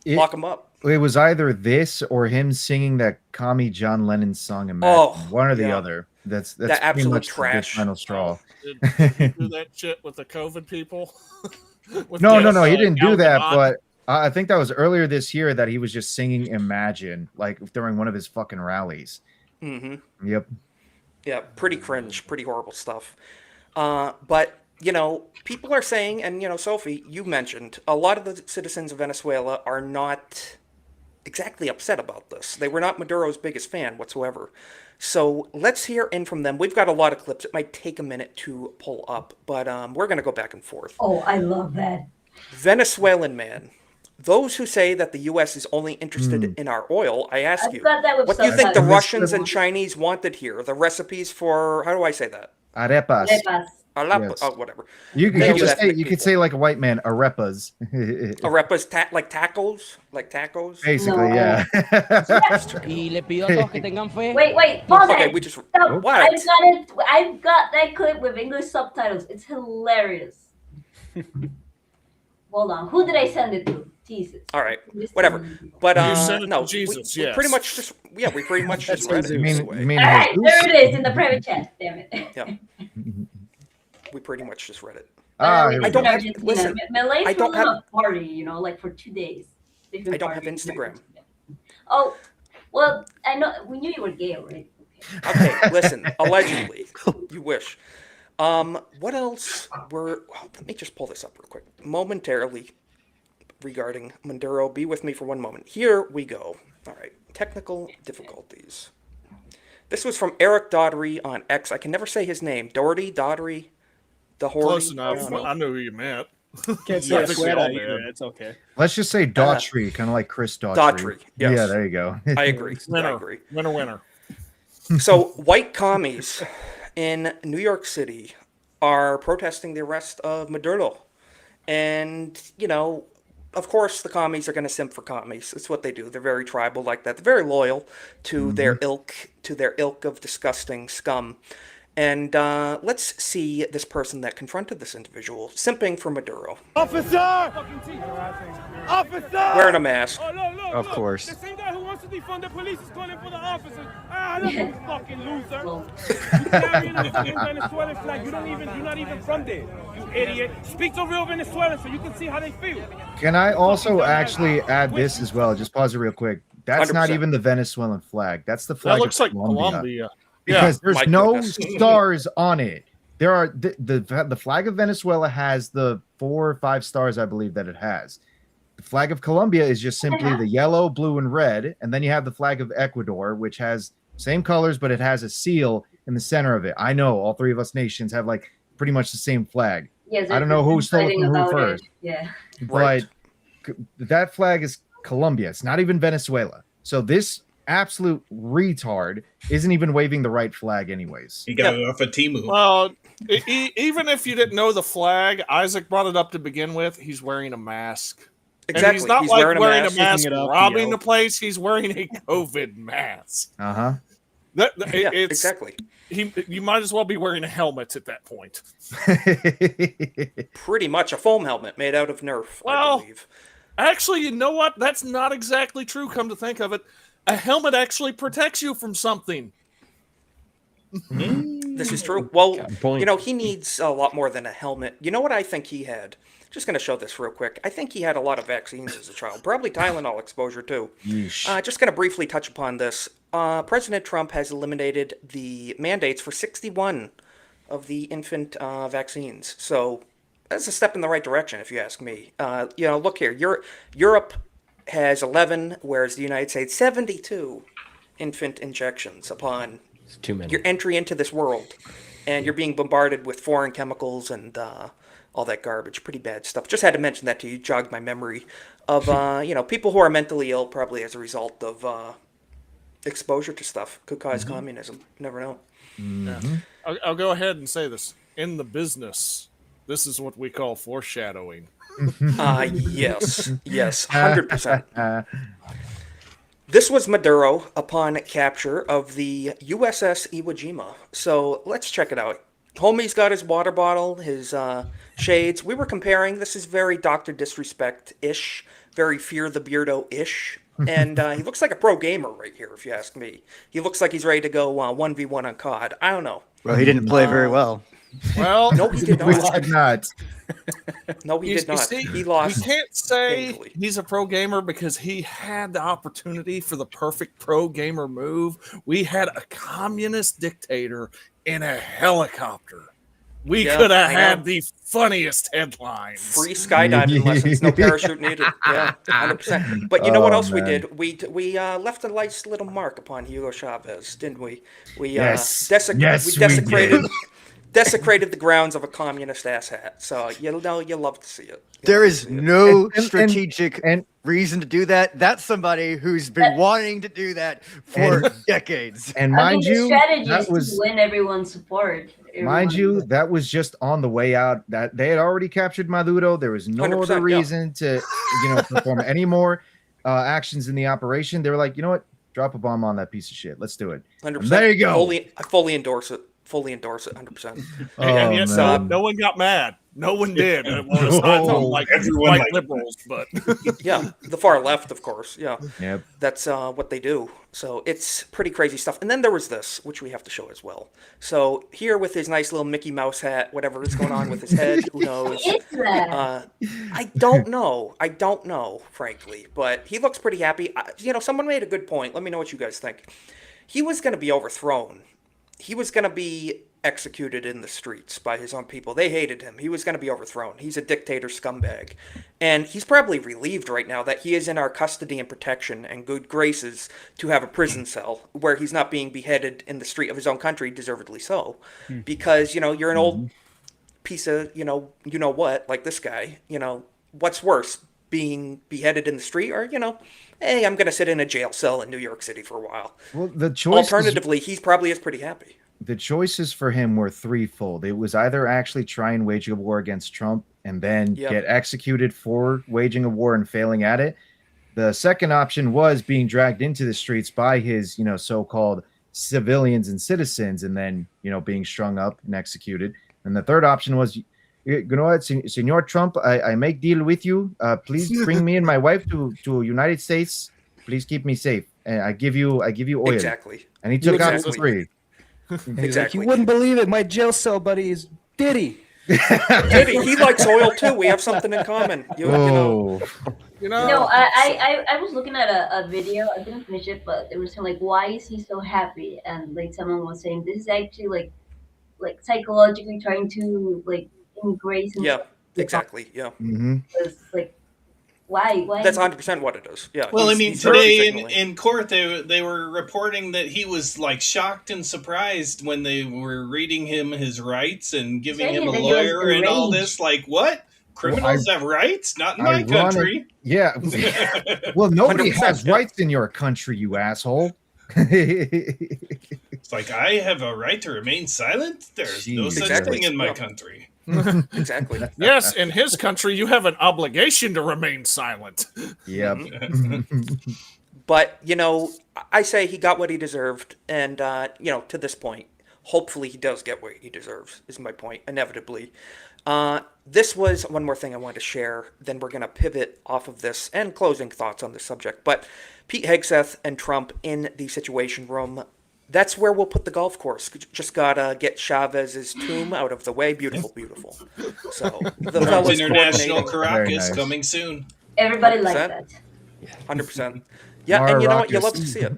Speaker 3: Lock him up.
Speaker 7: It was either this or him singing that Commie John Lennon song Imagine. One or the other. That's
Speaker 3: that
Speaker 7: pretty
Speaker 3: absolute
Speaker 7: much
Speaker 3: trash.
Speaker 7: the final straw.
Speaker 17: Did you do that shit with the COVID people?
Speaker 7: No, he didn't do that, but I think that was earlier this year that he was just singing Imagine, like during one of his fucking rallies.
Speaker 3: Mm-hmm.
Speaker 7: Yep.
Speaker 3: Yeah, pretty cringe, pretty horrible stuff. But, you know, people are saying, and, you know, Sophie, you mentioned, a lot of the citizens of Venezuela are not exactly upset about this. They were not Maduro's biggest fan whatsoever. So let's hear in from them. We've got a lot of clips. It might take a minute to pull up, but we're going to go back and forth.
Speaker 16: Oh, I love that.
Speaker 3: Venezuelan man. Those who say that the U.S. is only interested in our oil, I ask you, what do you think the Russians and Chinese wanted here? The recipes for, how do I say that?
Speaker 7: Arepas.
Speaker 3: Yes. Oh, whatever.
Speaker 7: You could say like a white man, arepas.
Speaker 3: Arepas, like tacos? Like tacos?
Speaker 7: Basically, yeah.
Speaker 16: Wait, pause
Speaker 3: okay,
Speaker 16: it.
Speaker 3: we just...
Speaker 16: Stop.
Speaker 3: What?
Speaker 16: I've got that clip with English subtitles. It's hilarious. Hold on. Who did I send it to? Jesus.
Speaker 3: All right, whatever. But
Speaker 17: you sent it
Speaker 3: no,
Speaker 17: to Jesus,
Speaker 3: we pretty much just we pretty much just read it.
Speaker 16: All right, there it is in the private chat. Damn it.
Speaker 3: Yeah. We pretty much just read it.
Speaker 16: I
Speaker 3: don't have, listen,
Speaker 16: Malaysia
Speaker 3: I don't have
Speaker 16: a party, you know, like for 2 days.
Speaker 3: I don't have Instagram.
Speaker 16: Oh, well, I know we knew you were gay already.
Speaker 3: Okay, listen, allegedly, you wish. What else let me just pull this up real quick. Momentarily regarding Maduro. Be with me for one moment. Here we go. All right, technical difficulties. This was from Eric Daugherty on X. I can never say his name. Daugherty, Dahorty.
Speaker 17: Close enough. I know who you meant.
Speaker 20: Can't say either. It's okay.
Speaker 7: Let's just say Daughtry, kind of like Chris Daughtry.
Speaker 3: Yes.
Speaker 7: Yeah, there you go.
Speaker 3: I agree.
Speaker 17: Winner.
Speaker 3: So, white commies in New York City are protesting the arrest of Maduro. And, you know, of course the commies are going to simp for commies. It's what they do. They're very tribal like that. They're very loyal to their ilk of disgusting scum. And let's see this person that confronted this individual simping for Maduro.
Speaker 14: Officer! Officer!
Speaker 3: Wearing a mask.
Speaker 14: Oh, look,
Speaker 22: of course.
Speaker 14: The same guy who wants to defund the police is calling for the officers. Look, you fucking loser. You carrying a fucking Venezuelan flag. You're not even from there. You idiot. Speak to real Venezuelans so you can see how they feel.
Speaker 7: Can I also actually add this as well? Just pause it real quick. That's 100%. Not even the Venezuelan flag. That's the flag.
Speaker 17: That looks
Speaker 7: of
Speaker 17: like Colombia.
Speaker 7: Because there's no stars on it. There are the flag of Venezuela has the 4 or 5 stars, I believe that it has. The flag of Colombia is just simply the yellow, blue, and red, and then you have the flag of Ecuador, which has same colors, but it has a seal in the center of it. I know all 3 of us nations have like pretty much the same flag.
Speaker 16: Yes,
Speaker 7: I don't know who stole it from who first.
Speaker 16: Yeah,
Speaker 7: but that flag is Colombia. It's not even Venezuela. So this absolute retard isn't even waving the right flag anyways.
Speaker 23: He got it off a Temu.
Speaker 17: Well, even if you didn't know the flag, Isaac brought it up to begin with. He's wearing a mask.
Speaker 3: Exactly.
Speaker 17: And he's not
Speaker 3: He's
Speaker 17: like
Speaker 3: wearing
Speaker 17: a mask
Speaker 3: up,
Speaker 17: robbing the place. He's wearing a COVID mask.
Speaker 7: Uh-huh.
Speaker 3: Exactly.
Speaker 17: You might as well be wearing a helmet at that point.
Speaker 3: Pretty much a foam helmet made out of Nerf, I believe.
Speaker 17: Actually, you know what? That's not exactly true, come to think of it. A helmet actually protects you from something.
Speaker 3: This is true. Well, he needs a lot more than a helmet. You know what I think he had? Just going to show this real quick. I think he had a lot of vaccines as a child, probably Tylenol exposure too. Just going to briefly touch upon this. President Trump has eliminated the mandates for 61 of the infant vaccines. So that's a step in the right direction, if you ask me. Look here. Europe has 11, whereas the United States 72 infant injections upon your entry into this world, and you're being bombarded with foreign chemicals and all that garbage. Pretty bad stuff. Just had to mention that to you. Jogged my memory of people who are mentally ill, probably as a result of exposure to stuff. Could cause communism. Never know.
Speaker 17: Mm-hmm. I'll go ahead and say this. In the business, this is what we call foreshadowing.
Speaker 3: Yes, 100%. This was Maduro upon capture of the USS Iwo Jima. So let's check it out. Homie's got his water bottle, his shades. We were comparing. This is very Dr. Disrespect-ish, very Fear the Beardo-ish. And he looks like a pro gamer right here, if you ask me. He looks like he's ready to go 1v1 on COD. I don't know.
Speaker 9: Well, he didn't play very well.
Speaker 17: Well,
Speaker 3: no, he did not. No, he did not.
Speaker 17: See,
Speaker 3: he lost.
Speaker 17: We can't say
Speaker 3: painfully.
Speaker 17: He's a pro gamer because he had the opportunity for the perfect pro gamer move. We had a communist dictator in a helicopter. We could have had the funniest headlines.
Speaker 3: Free skydiving lessons, no parachute needed. Yeah, 100%. But you know what else we did? We left a nice little mark upon Hugo Chavez, didn't we? We desecrated the grounds of a communist asshat. So you love to see it.
Speaker 9: There is no strategic reason to do that. That's somebody who's been wanting to do that for decades.
Speaker 7: And mind
Speaker 16: the
Speaker 7: you,
Speaker 16: strategy
Speaker 7: that
Speaker 16: is
Speaker 7: was
Speaker 16: to win everyone's support.
Speaker 7: Mind you, that was just on the way out. That they had already captured Maduro. There was no other reason to, perform any more actions in the operation. They were like, you know what? Drop a bomb on that piece of shit. Let's do it.
Speaker 3: 100%.
Speaker 7: There you go.
Speaker 3: I fully endorse it. Fully endorse it. 100%.
Speaker 17: And yet, no one got mad. No one did. Aside from like liberals, but
Speaker 3: yeah, the far left, of course. Yeah,
Speaker 7: yep.
Speaker 3: That's what they do. So it's pretty crazy stuff. And then there was this, which we have to show as well. So here with his nice little Mickey Mouse hat, whatever is going on with his head, who knows?
Speaker 16: What is that?
Speaker 3: I don't know, frankly. But he looks pretty happy. Someone made a good point. Let me know what you guys think. He was going to be overthrown. He was going to be executed in the streets by his own people. They hated him. He was going to be overthrown. He's a dictator scumbag. And he's probably relieved right now that he is in our custody and protection and good graces to have a prison cell where he's not being beheaded in the street of his own country, deservedly so. Because, you're an old piece of, you know what, like this guy. What's worse, being beheaded in the street or, hey, I'm going to sit in a jail cell in New York City for a while.
Speaker 7: Well, the choice.
Speaker 3: Alternatively, he probably is pretty happy.
Speaker 7: The choices for him were threefold. It was either actually try and wage a war against Trump and then get executed for waging a war and failing at it. The second option was being dragged into the streets by his, so-called civilians and citizens and then, being strung up and executed. And the third option was, you know what, Senor Trump, I make deal with you. Please bring me and my wife to United States. Please keep me safe. And I give you oil.
Speaker 3: Exactly.
Speaker 7: And he took out the three.
Speaker 20: Exactly. You wouldn't believe it. My jail cell buddy is Diddy.
Speaker 3: Diddy, he likes oil too. We have something in common.
Speaker 16: No, I was looking at a video. I didn't finish it, but it was saying why is he so happy? And someone was saying this is actually like psychologically trying to embrace.
Speaker 3: Yeah, exactly. Yeah.
Speaker 7: Mm-hmm.
Speaker 16: Why?
Speaker 3: That's 100% what it is. Yeah.
Speaker 23: Well, today in court, they were reporting that he was shocked and surprised when they were reading him his rights and giving him a lawyer and all this. What?
Speaker 4: Criminals have rights? Not in my country.
Speaker 7: Yeah. Well, nobody has rights in your country, you asshole.
Speaker 4: It's like, I have a right to remain silent? There's no such thing in my country.
Speaker 3: Exactly.
Speaker 17: Yes, in his country, you have an obligation to remain silent.
Speaker 7: Yep.
Speaker 3: But, I say he got what he deserved. And, to this point, hopefully he does get what he deserves, is my point, inevitably. This was one more thing I wanted to share. Then we're going to pivot off of this and closing thoughts on this subject. But Pete Hegseth and Trump in the Situation Room. That's where we'll put the golf course. Just gotta get Chavez's tomb out of the way. Beautiful, beautiful. So the fellas
Speaker 4: International Caracas coming soon.
Speaker 16: Everybody likes that.
Speaker 3: 100%. Yeah, and you know what? You love to see it.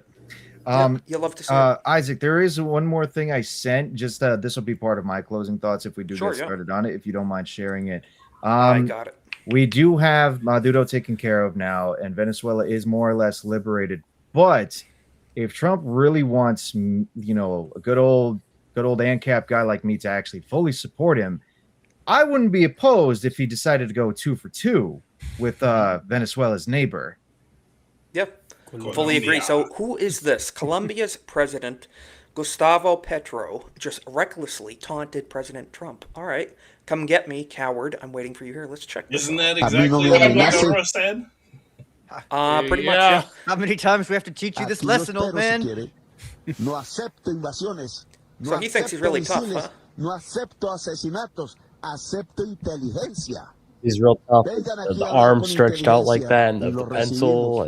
Speaker 3: You love to see it.
Speaker 7: Isaac, there is one more thing I sent. Just this will be part of my closing thoughts if we do get started on it. If you don't mind sharing it.
Speaker 3: I got it.
Speaker 7: We do have Maduro taken care of now, and Venezuela is more or less liberated. But if Trump really wants, a good old ANCAP guy like me to actually fully support him, I wouldn't be opposed if he decided to go 2 for 2 with Venezuela's neighbor.
Speaker 3: Yep, fully agree. So who is this? Colombia's president, Gustavo Petro, just recklessly taunted President Trump. All right, come get me, coward. I'm waiting for you here. Let's check this
Speaker 4: Isn't
Speaker 3: out.
Speaker 4: that exactly what Maduro said?
Speaker 3: Pretty much, yeah.
Speaker 9: How many times we have to teach you this lesson, old man?
Speaker 10: No acepto invasiones.
Speaker 3: So he thinks he's really tough, huh?
Speaker 10: No acepto asesinatos. Acepto inteligencia.
Speaker 11: He's real tough. The arm stretched out like that, and the pencil.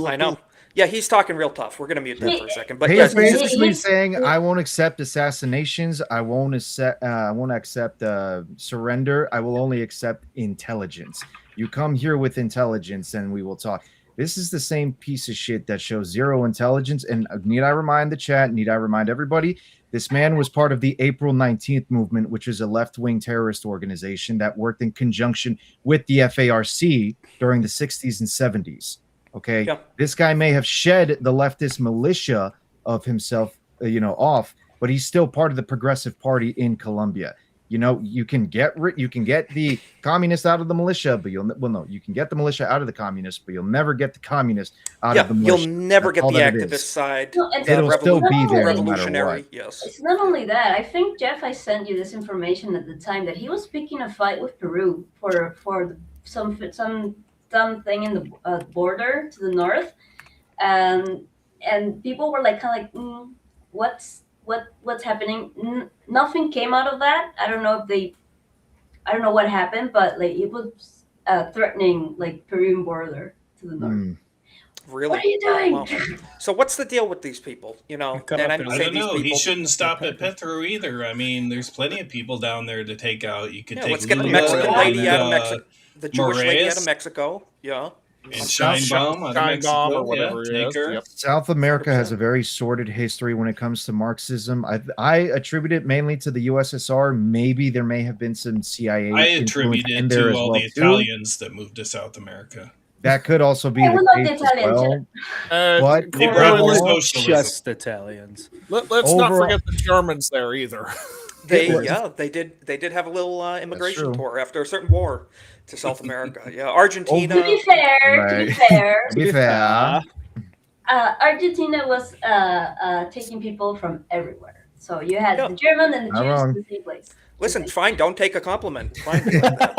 Speaker 3: I know. Yeah, he's talking real tough. We're gonna mute that for a second. But
Speaker 7: he's basically saying, "I won't accept assassinations. I won't accept surrender. I will only accept intelligence. You come here with intelligence, and we will talk." This is the same piece of shit that shows zero intelligence. And need I remind the chat? Need I remind everybody? This man was part of the April 19th movement, which is a left-wing terrorist organization that worked in conjunction with the FARC during the 60s and 70s. Okay, This guy may have shed the leftist militia of himself, off, but he's still part of the Progressive Party in Colombia. You can get the communists out of the militia, but you can get the militia out of the communists, but you'll never get the communists out of the militia.
Speaker 3: You'll never get the activist side.
Speaker 16: No,
Speaker 7: it'll still be there no matter what.
Speaker 3: Yes.
Speaker 16: It's not only that. I think, Jeff, I sent you this information at the time that he was picking a fight with Peru for some thing in the border to the north, and people were like kind of like, what's happening? Nothing came out of that. I don't know what happened, but like it was threatening like Peruvian border to the north.
Speaker 3: Really?
Speaker 16: What are you doing?
Speaker 3: Well, so what's the deal with these people? And I
Speaker 4: don't know. He shouldn't stop at Petro either. I mean, there's plenty of people down there to take out. You could take.
Speaker 3: Let's get the Mexican lady out of Mexico. The Jewish lady out of Mexico. Yeah.
Speaker 4: And Sheinbaum
Speaker 17: or whatever it is. Yep.
Speaker 7: South America has a very sordid history when it comes to Marxism. I attribute it mainly to the USSR. Maybe there may have been some CIA.
Speaker 4: I attribute it to all the Italians that moved to South America.
Speaker 7: That could also be the case as well.
Speaker 17: But
Speaker 20: just Italians.
Speaker 17: Let's not forget the Germans there either.
Speaker 3: They did have a little immigration tour after a certain war to South America. Yeah, Argentina.
Speaker 16: To be fair, Argentina was taking people from everywhere. So you had the German and the Jews in the same place.
Speaker 3: Listen, fine. Don't take a compliment. Fine, like that.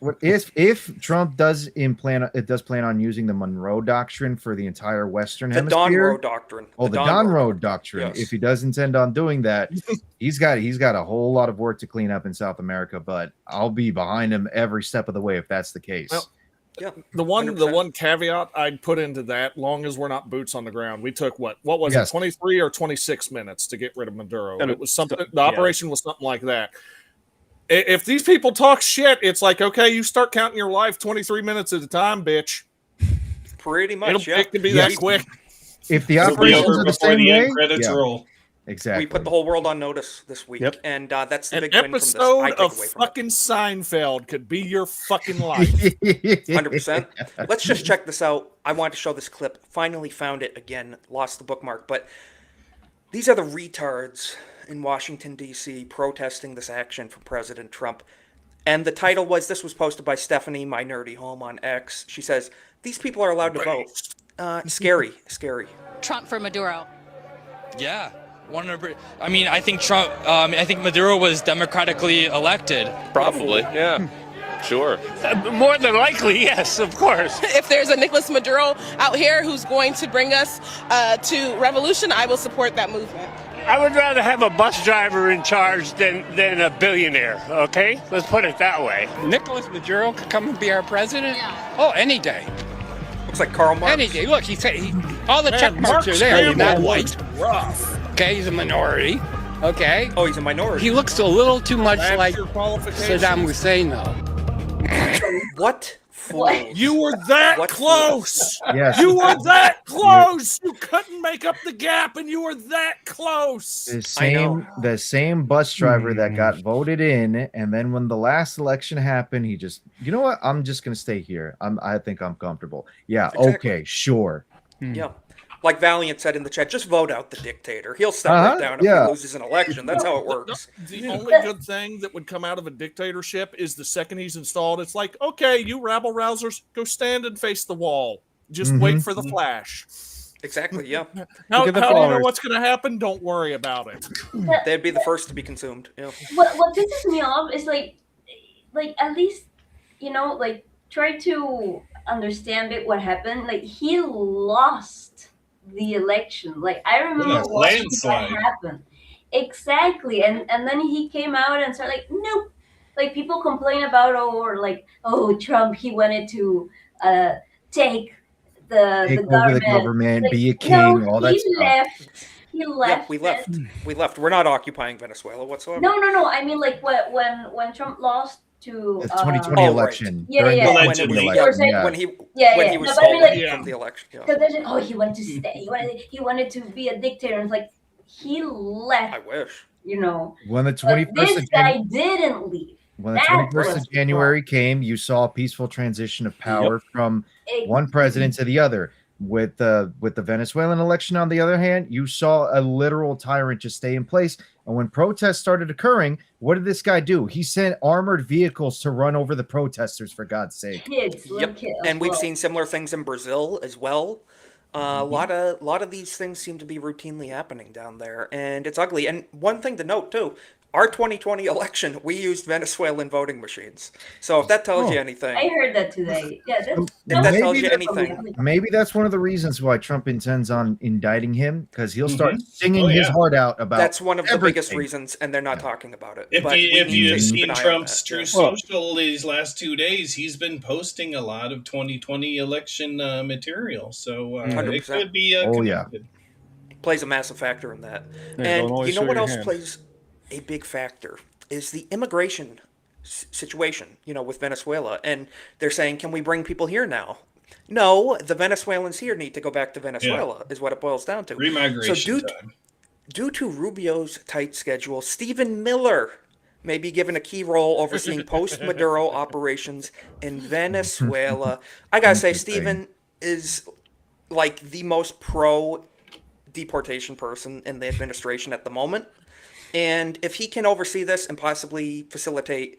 Speaker 3: But
Speaker 7: if Trump does plan on using the Monroe Doctrine for the entire Western Hemisphere,
Speaker 3: Monroe Doctrine.
Speaker 7: The Monroe Doctrine. Yes. If he does intend on doing that, he's got a whole lot of work to clean up in South America. But I'll be behind him every step of the way if that's the case.
Speaker 3: Well, yeah,
Speaker 17: the one caveat I'd put into that, long as we're not boots on the ground, we took what was it, 23 or 26 minutes to get rid of Maduro. And it was something. The operation was something like that. If these people talk shit, it's like, okay, you start counting your life 23 minutes at a time, bitch.
Speaker 3: Pretty much.
Speaker 17: It can be that quick.
Speaker 7: If the operations are the same way,
Speaker 4: credits roll.
Speaker 7: Exactly.
Speaker 3: We put the whole world on notice this week, and that's the big win from this.
Speaker 17: An episode of fucking Seinfeld could be your fucking life.
Speaker 3: 100%. Let's just check this out. I wanted to show this clip. Finally found it again. Lost the bookmark, but these are the retards in Washington, D.C. protesting this action from President Trump. And the title was, this was posted by Stephanie, my nerdy home on X. She says, these people are allowed to vote. Scary.
Speaker 13: Trump for Maduro.
Speaker 18: Yeah. I mean, I think Trump. I think Maduro was democratically elected.
Speaker 21: Probably, yeah. Sure.
Speaker 24: More than likely, yes, of course.
Speaker 25: If there's a Nicolas Maduro out here who's going to bring us to revolution, I will support that movement.
Speaker 24: I would rather have a bus driver in charge than a billionaire, okay? Let's put it that way.
Speaker 26: Nicolas Maduro could come and be our president? Yeah. Oh, any day.
Speaker 3: Looks like Karl Marx.
Speaker 26: Any day. Look, all the check marks are there. He's not white.
Speaker 24: Rough.
Speaker 26: Okay, he's a minority. Okay.
Speaker 3: Oh, he's a minority.
Speaker 26: He looks a little too much like Saddam Hussein, though.
Speaker 3: What?
Speaker 17: You were that close.
Speaker 7: Yes.
Speaker 17: You were that close. You couldn't make up the gap, and you were that close.
Speaker 7: The same bus driver that got voted in, and then when the last election happened, he just, you know what? I'm just gonna stay here. I think I'm comfortable. Yeah.
Speaker 3: Exactly.
Speaker 7: Okay. Sure.
Speaker 3: Yeah. Like Valiant said in the chat, just vote out the dictator. He'll step right down if he loses an election. That's how it works.
Speaker 17: The only good thing that would come out of a dictatorship is the second he's installed, it's like, okay, you rabble rousers, go stand and face the wall. Just wait for the flash.
Speaker 3: Exactly, yeah.
Speaker 17: How do you know what's going to happen? Don't worry about it.
Speaker 3: They'd be the first to be consumed. Yeah.
Speaker 16: What pisses me off is like at least, try to understand what happened. Like, he lost the election. Like, I remember watching that happen. Exactly. And then he came out and started like, nope. Like, people complain about Trump, he wanted to take
Speaker 7: over the government, like, be a king, all that stuff.
Speaker 16: He left.
Speaker 3: Yeah, we left. We're not occupying Venezuela whatsoever.
Speaker 16: No. I mean, like, when Trump lost to
Speaker 7: the 2020 election.
Speaker 16: Yeah.
Speaker 3: When he was stolen from the election.
Speaker 16: Because there's he wanted to stay. He wanted to be a dictator. It's like, he left.
Speaker 3: I wish.
Speaker 7: When the 21st
Speaker 16: this guy didn't leave.
Speaker 7: When the 21st of January came, you saw a peaceful transition of power from one president to the other. With the Venezuelan election, on the other hand, you saw a literal tyrant just stay in place. And when protests started occurring, what did this guy do? He sent armored vehicles to run over the protesters, for God's sake.
Speaker 16: Kids.
Speaker 3: And we've seen similar things in Brazil as well. A lot of these things seem to be routinely happening down there, and it's ugly. And one thing to note too, our 2020 election, we used Venezuelan voting machines. So if that tells you anything,
Speaker 16: I heard that today. Yeah,
Speaker 3: if that tells you anything,
Speaker 7: maybe that's one of the reasons why Trump intends on indicting him, because he'll start singing his heart out about.
Speaker 3: That's one of the biggest reasons, and they're not talking about it.
Speaker 4: If you've seen Trump's True Social these last 2 days, he's been posting a lot of 2020 election material. So it could be connected.
Speaker 3: Plays a massive factor in that. And you know what else plays a big factor is the immigration situation, with Venezuela. And they're saying, can we bring people here now? No, the Venezuelans here need to go back to Venezuela, is what it boils down to.
Speaker 4: Remigration time.
Speaker 3: Due to Rubio's tight schedule, Stephen Miller may be given a key role overseeing post-Maduro operations in Venezuela. I gotta say, Stephen is like the most pro-deportation person in the administration at the moment. And if he can oversee this and possibly facilitate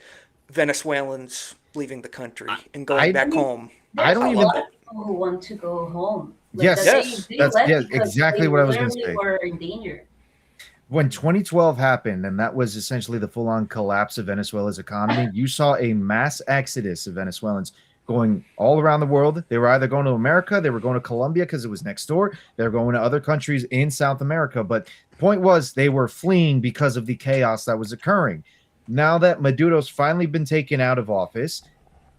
Speaker 3: Venezuelans leaving the country and going back home,
Speaker 7: I don't even
Speaker 16: people who want to go home.
Speaker 7: That's exactly what I was going to say.
Speaker 16: Were in danger.
Speaker 7: When 2012 happened, and that was essentially the full-on collapse of Venezuela's economy, you saw a mass exodus of Venezuelans going all around the world. They were either going to America, they were going to Colombia because it was next door, they were going to other countries in South America. But the point was, they were fleeing because of the chaos that was occurring. Now that Maduro's finally been taken out of office,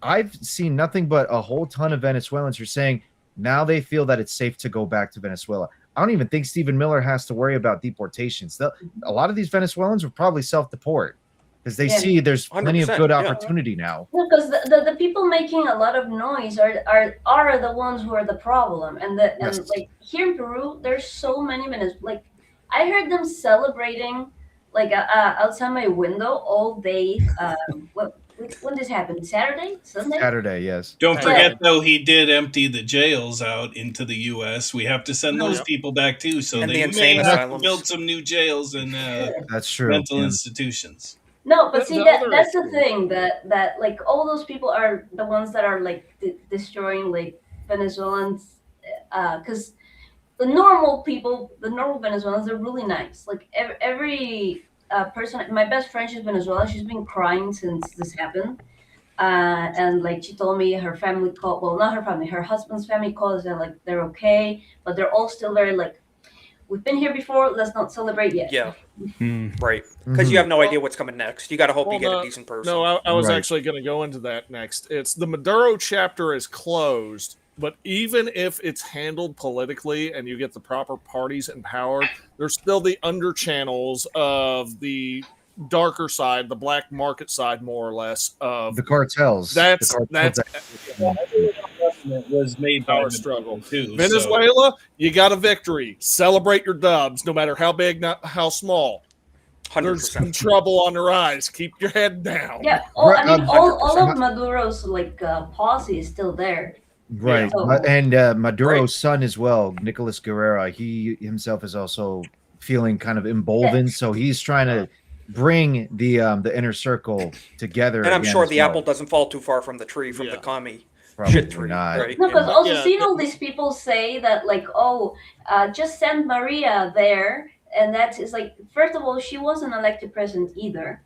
Speaker 7: I've seen nothing but a whole ton of Venezuelans who are saying now they feel that it's safe to go back to Venezuela. I don't even think Stephen Miller has to worry about deportations. A lot of these Venezuelans will probably self-deport because they see there's plenty of good opportunity now.
Speaker 16: Because the people making a lot of noise are the ones who are the problem. And like here in Peru, there's so many Venezuelans. Like, I heard them celebrating like outside my window all day. When this happened? Saturday? Sunday?
Speaker 7: Saturday, yes.
Speaker 4: Don't forget, though, he did empty the jails out into the U.S. We have to send those people back, too. So they may have to build some new jails and
Speaker 7: that's true.
Speaker 4: Mental institutions.
Speaker 16: No, but
Speaker 17: The-
Speaker 16: see
Speaker 17: the
Speaker 16: that
Speaker 17: other
Speaker 16: that's the
Speaker 17: issue-
Speaker 16: thing that like all those people are the ones that are like destroying like Venezuelans, because the normal people, the normal Venezuelans, they're really nice. Like every person, my best friend, she's Venezuelan. She's been crying since this happened. And like she told me her family called, well, not her family, her husband's family called, and like they're okay, but they're all still very like, we've been here before, let's not celebrate yet.
Speaker 3: Yeah. Right. Because you have no idea what's coming next. You got to hope you get a decent person.
Speaker 17: No, I was
Speaker 7: Right.
Speaker 17: actually going to go into that next. It's the Maduro chapter is closed, but even if it's handled politically and you get the proper parties empowered, there's still the underchannels of the darker side, the black market side, more or less, of
Speaker 7: The cartels.
Speaker 17: That's
Speaker 7: The
Speaker 17: that's
Speaker 23: was made by
Speaker 17: power
Speaker 23: the
Speaker 17: struggle.
Speaker 23: too.
Speaker 17: Venezuela, you got a victory. Celebrate your dubs, no matter how big, not how small.
Speaker 3: 100%.
Speaker 17: There's some trouble on the rise. Keep your head down.
Speaker 16: Yeah, I mean, all
Speaker 3: 100%.
Speaker 16: of Maduro's like posse is still there.
Speaker 7: Right.
Speaker 16: So-
Speaker 7: And Maduro's son as well, Nicolas Guerrera, he himself is also feeling kind of emboldened. So he's trying to bring the inner circle together.
Speaker 3: And I'm
Speaker 7: again
Speaker 3: sure
Speaker 7: as
Speaker 3: the
Speaker 7: well.
Speaker 3: apple doesn't fall too far from the tree from the commie
Speaker 7: Probably
Speaker 3: shit tree.
Speaker 7: not.
Speaker 3: Right?
Speaker 16: No, because
Speaker 3: Yeah.
Speaker 16: also seeing all these people say that like, oh, just send Maria there, and that is like, first of all, she wasn't elected president either.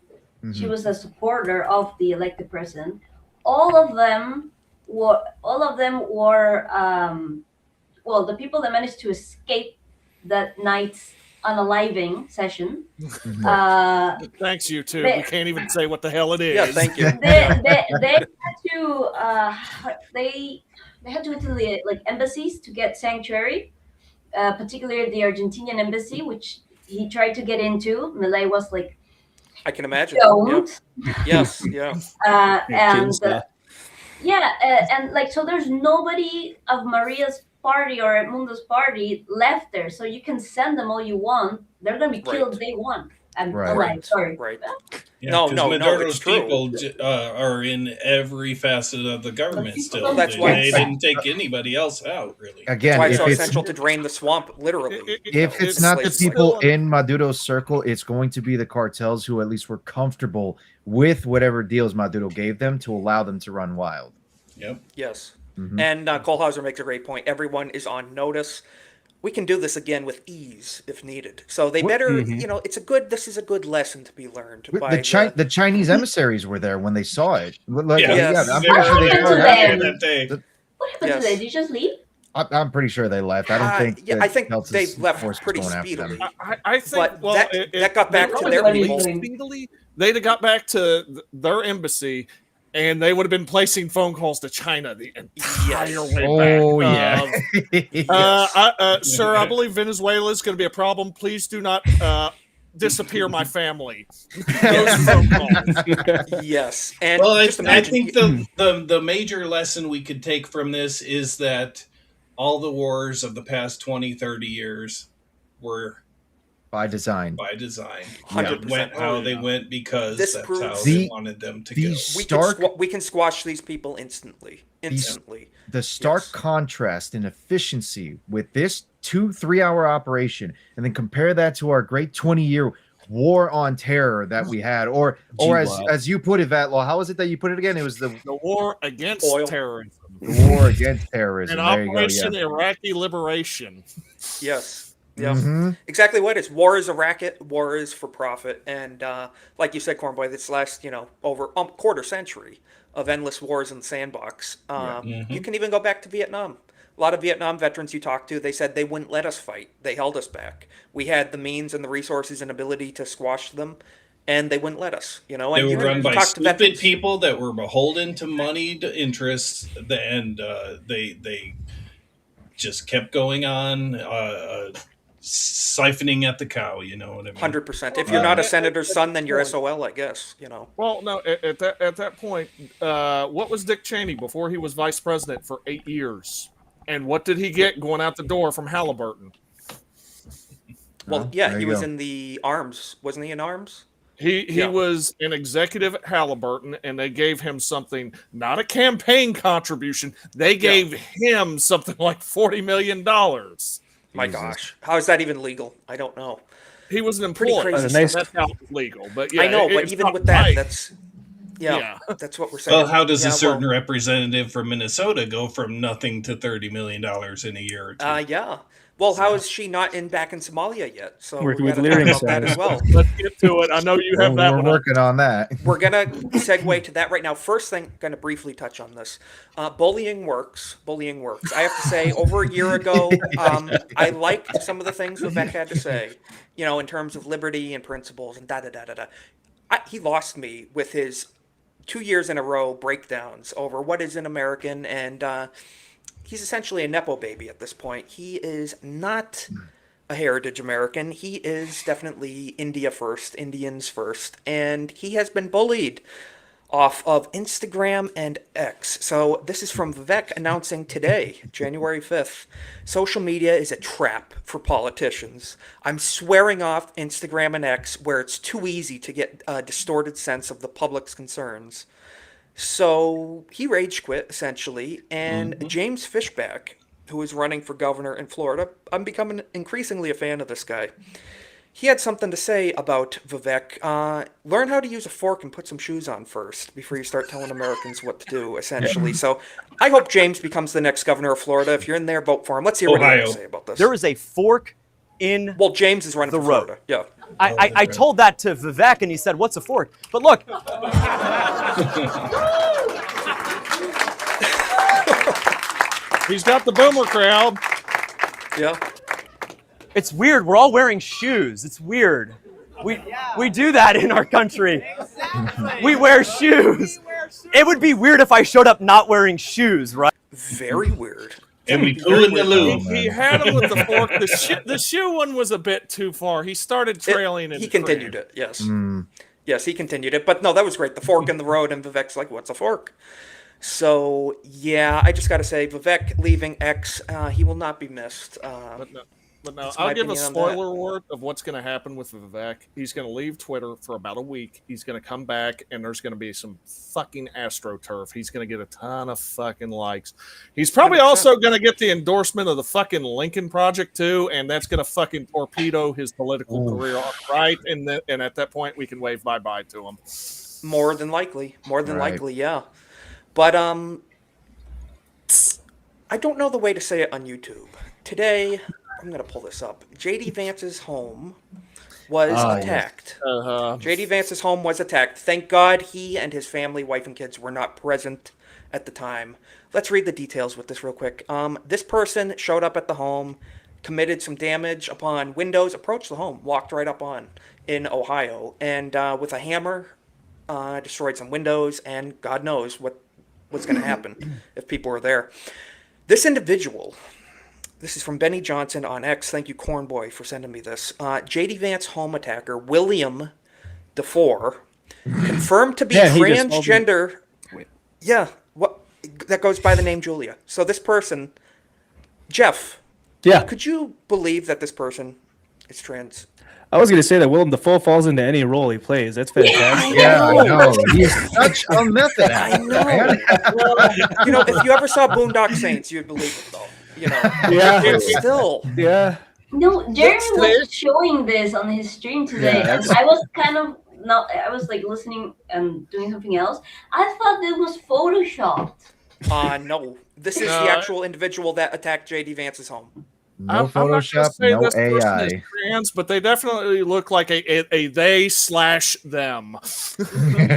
Speaker 16: She
Speaker 7: Mhm.
Speaker 16: was a supporter of the elected president. All of them were well, the people that managed to escape that night's unaliving session.
Speaker 17: Thanks, you two.
Speaker 16: they-
Speaker 17: We can't even say what the hell it is.
Speaker 3: Yeah, thank you.
Speaker 16: They had to they had to go to the like embassies to get sanctuary, particularly the Argentinian embassy, which he tried to get into. Milei was like,
Speaker 3: I can imagine.
Speaker 16: don't.
Speaker 3: Yep. Yes. Yeah.
Speaker 16: And like, so there's nobody of Maria's party or Edmundo's party left there, so you can send them all you want. They're gonna be killed day one. I'm alive. Sorry.
Speaker 3: Right.
Speaker 23: Yeah,
Speaker 3: No,
Speaker 23: 'cause
Speaker 3: no,
Speaker 23: Maduro's
Speaker 3: it's true.
Speaker 23: people are in every facet of the government still.
Speaker 3: Well, that's
Speaker 23: they,
Speaker 3: why
Speaker 23: they
Speaker 3: it's-
Speaker 23: didn't take anybody else out, really.
Speaker 7: Again,
Speaker 3: That's why it's
Speaker 7: if
Speaker 3: so
Speaker 7: it's-
Speaker 3: essential to drain the swamp, literally.
Speaker 7: If it's not the people in Maduro's circle, it's going to be the cartels who at least were comfortable with whatever deals Maduro gave them to allow them to run wild.
Speaker 23: Yep.
Speaker 3: Yes.
Speaker 7: Mhm.
Speaker 3: And Kohlhauser makes a great point. Everyone is on notice. We can do this again with ease if needed. So they better, you know, this is a good lesson to be learned by
Speaker 7: The Chinese emissaries were there when they saw it. Like,
Speaker 3: Yes.
Speaker 7: I'm pretty sure they
Speaker 16: What
Speaker 7: saw
Speaker 16: happened
Speaker 7: it.
Speaker 16: to them? What happened to them? Did you just leave?
Speaker 7: I'm pretty sure they left. I don't think.
Speaker 3: Yeah,
Speaker 7: that
Speaker 3: I think
Speaker 7: Delta's
Speaker 3: they left
Speaker 7: force was
Speaker 3: pretty
Speaker 7: going after them.
Speaker 3: speedily.
Speaker 17: I think
Speaker 3: But
Speaker 17: well,
Speaker 3: that got back
Speaker 17: they
Speaker 3: to
Speaker 17: probably
Speaker 3: their
Speaker 17: didn't
Speaker 3: people.
Speaker 17: leave speedily. They'd have got back to their embassy, and they would have been placing phone calls to China the entire way
Speaker 7: Oh,
Speaker 17: back.
Speaker 7: yeah.
Speaker 17: Sir, I believe Venezuela is going to be a problem. Please do not disappear my family. Those phone calls.
Speaker 3: Yes, and
Speaker 23: Well,
Speaker 3: just
Speaker 23: I
Speaker 3: imagine.
Speaker 23: think the major lesson we could take from this is that all the wars of the past 20, 30 years were
Speaker 7: by design.
Speaker 23: By design.
Speaker 3: 100%.
Speaker 23: They went how they went because
Speaker 3: This
Speaker 23: that's
Speaker 3: proves-
Speaker 23: how
Speaker 7: The-
Speaker 23: they wanted them to
Speaker 7: the
Speaker 23: go.
Speaker 3: We can squash these people instantly. Instantly.
Speaker 7: The stark contrast in efficiency with this 2-3 hour operation, and then compare that to our great 20-year war on terror that we had, or as you put it, Vatlaw, how was it that you put it again? It was the
Speaker 17: war against terrorism.
Speaker 7: The war against terrorism.
Speaker 17: And
Speaker 7: There you go.
Speaker 17: Operation
Speaker 7: Yeah.
Speaker 17: Iraqi Liberation.
Speaker 3: Yes. Yeah.
Speaker 7: Mhm.
Speaker 3: Exactly what it is. War is a racket. War is for profit. And like you said, Cornboy, this last, over quarter century of endless wars in the sandbox. You can even go back to Vietnam. A lot of Vietnam veterans you talk to, they said they wouldn't let us fight. They held us back. We had the means and the resources and ability to squash them, and they wouldn't let us.
Speaker 23: They
Speaker 3: and
Speaker 23: were
Speaker 3: you
Speaker 23: run by
Speaker 3: talk to
Speaker 23: stupid
Speaker 3: veterans.
Speaker 23: people that were beholden to moneyed interests, and they just kept going on, siphoning at the cow. You know what I mean?
Speaker 3: 100%. If you're not a senator's son, then you're SOL, I guess.
Speaker 17: Well, no. At that point, what was Dick Cheney before he was vice president for 8 years, and what did he get going out the door from Halliburton?
Speaker 3: Well, yeah,
Speaker 7: there
Speaker 3: he
Speaker 7: you
Speaker 3: was
Speaker 7: go.
Speaker 3: in the arms, wasn't he? In arms.
Speaker 17: He was an executive at Halliburton, and they gave him something, not a campaign contribution. They gave him something like $40 million.
Speaker 3: My gosh, how is that even legal? I don't know.
Speaker 17: He was an employee.
Speaker 3: crazy
Speaker 17: So that's how it was legal. But yeah,
Speaker 3: I know, but even with that, that's that's what we're saying.
Speaker 4: Well, how does
Speaker 3: Yeah,
Speaker 4: a certain representative from Minnesota go from nothing to $30 million in a year or two?
Speaker 3: Yeah. Well, how is she not back in Somalia yet? So
Speaker 1: Working
Speaker 3: we
Speaker 1: with
Speaker 3: got to talk
Speaker 1: Leering
Speaker 3: about that as well.
Speaker 17: Let's get to it. I know you have that
Speaker 7: We're
Speaker 17: one.
Speaker 7: working on that.
Speaker 3: We're gonna segue to that right now. First thing, gonna briefly touch on this. Bullying works. Bullying works. I have to say, over a year ago, I liked some of the things Vivek had to say. You know, in terms of liberty and principles and da da da da da. He lost me with his 2 years in a row breakdowns over what is an American, and he's essentially a nepo baby at this point. He is not a heritage American. He is definitely India first, Indians first, and he has been bullied off of Instagram and X. So this is from Vivek announcing today, January 5th. Social media is a trap for politicians. I'm swearing off Instagram and X where it's too easy to get a distorted sense of the public's concerns. So he rage quit, essentially, and James Fishback, who is running for governor in Florida, I'm becoming increasingly a fan of this guy. He had something to say about Vivek. Learn how to use a fork and put some shoes on first before you start telling Americans what to do, essentially. So I hope James becomes the next governor of Florida. If you're in there, vote for him. Let's hear what he has to say about this.
Speaker 2: There is a fork in
Speaker 3: Well, James is running
Speaker 2: the
Speaker 3: for
Speaker 2: road.
Speaker 3: Florida. Yeah.
Speaker 2: I told that to Vivek, and he said, "What's a fork?" But look.
Speaker 17: He's got the boomer crowd.
Speaker 3: Yeah.
Speaker 2: It's weird. We're all wearing shoes. It's weird. We do that in our country. We wear shoes. It would be weird if I showed up not wearing shoes, right?
Speaker 3: Very weird.
Speaker 4: And we poo in the loo.
Speaker 17: He had him with the fork. The shoe one was a bit too far. He started trailing it.
Speaker 3: He continued it, yes. Yes, he continued it. But no, that was great. The fork in the road, and Vivek's like, what's a fork? So, yeah, I just got to say, Vivek leaving X, he will not be missed.
Speaker 17: But no,
Speaker 3: That's my
Speaker 17: I'll give a
Speaker 3: opinion on that.
Speaker 17: spoiler alert of what's going to happen with Vivek. He's going to leave Twitter for about a week. He's going to come back, and there's going to be some fucking AstroTurf. He's going to get a ton of fucking likes. He's probably
Speaker 3: 100%.
Speaker 17: also going to get the endorsement of the fucking Lincoln Project, too, and that's going to fucking torpedo his political career, right? And at that point, we can wave bye-bye to him.
Speaker 3: More than likely. More than
Speaker 17: Right.
Speaker 3: likely, yeah. But I don't know the way to say it on YouTube. Today, I'm going to pull this up. J.D. Vance's home was attacked. J.D. Vance's home was attacked. Thank God he and his family, wife and kids, were not present at the time. Let's read the details with this real quick. This person showed up at the home, committed some damage upon windows, approached the home, walked right up on in Ohio, and with a hammer destroyed some windows, and God knows what's going to happen if people were there. This individual, this is from Benny Johnson on X. Thank you, Cornboy, for sending me this. J.D. Vance home attacker, William DeFore, confirmed to be transgender. Yeah, that goes by the name Julia. So this person, Jeff.
Speaker 1: Yeah.
Speaker 3: Could you believe that this person is trans?
Speaker 1: I was going to say that Willem Dafoe falls into any role he plays. That's fantastic.
Speaker 7: Yeah, I know. He's such a method actor.
Speaker 3: I know. You know, if you ever saw Boondock Saints, you'd believe it, though. You know,
Speaker 1: Yeah.
Speaker 3: Still.
Speaker 1: Yeah.
Speaker 16: No, Jeremy was showing this on his stream today, and I was kind of not. I was like listening and doing something else. I thought it was photoshopped.
Speaker 3: No. This is the actual individual that attacked J.D. Vance's home.
Speaker 7: No
Speaker 17: I'm not gonna
Speaker 7: Photoshop,
Speaker 17: say
Speaker 7: no
Speaker 17: this person
Speaker 7: AI.
Speaker 17: is trans, but they definitely look like a they/them.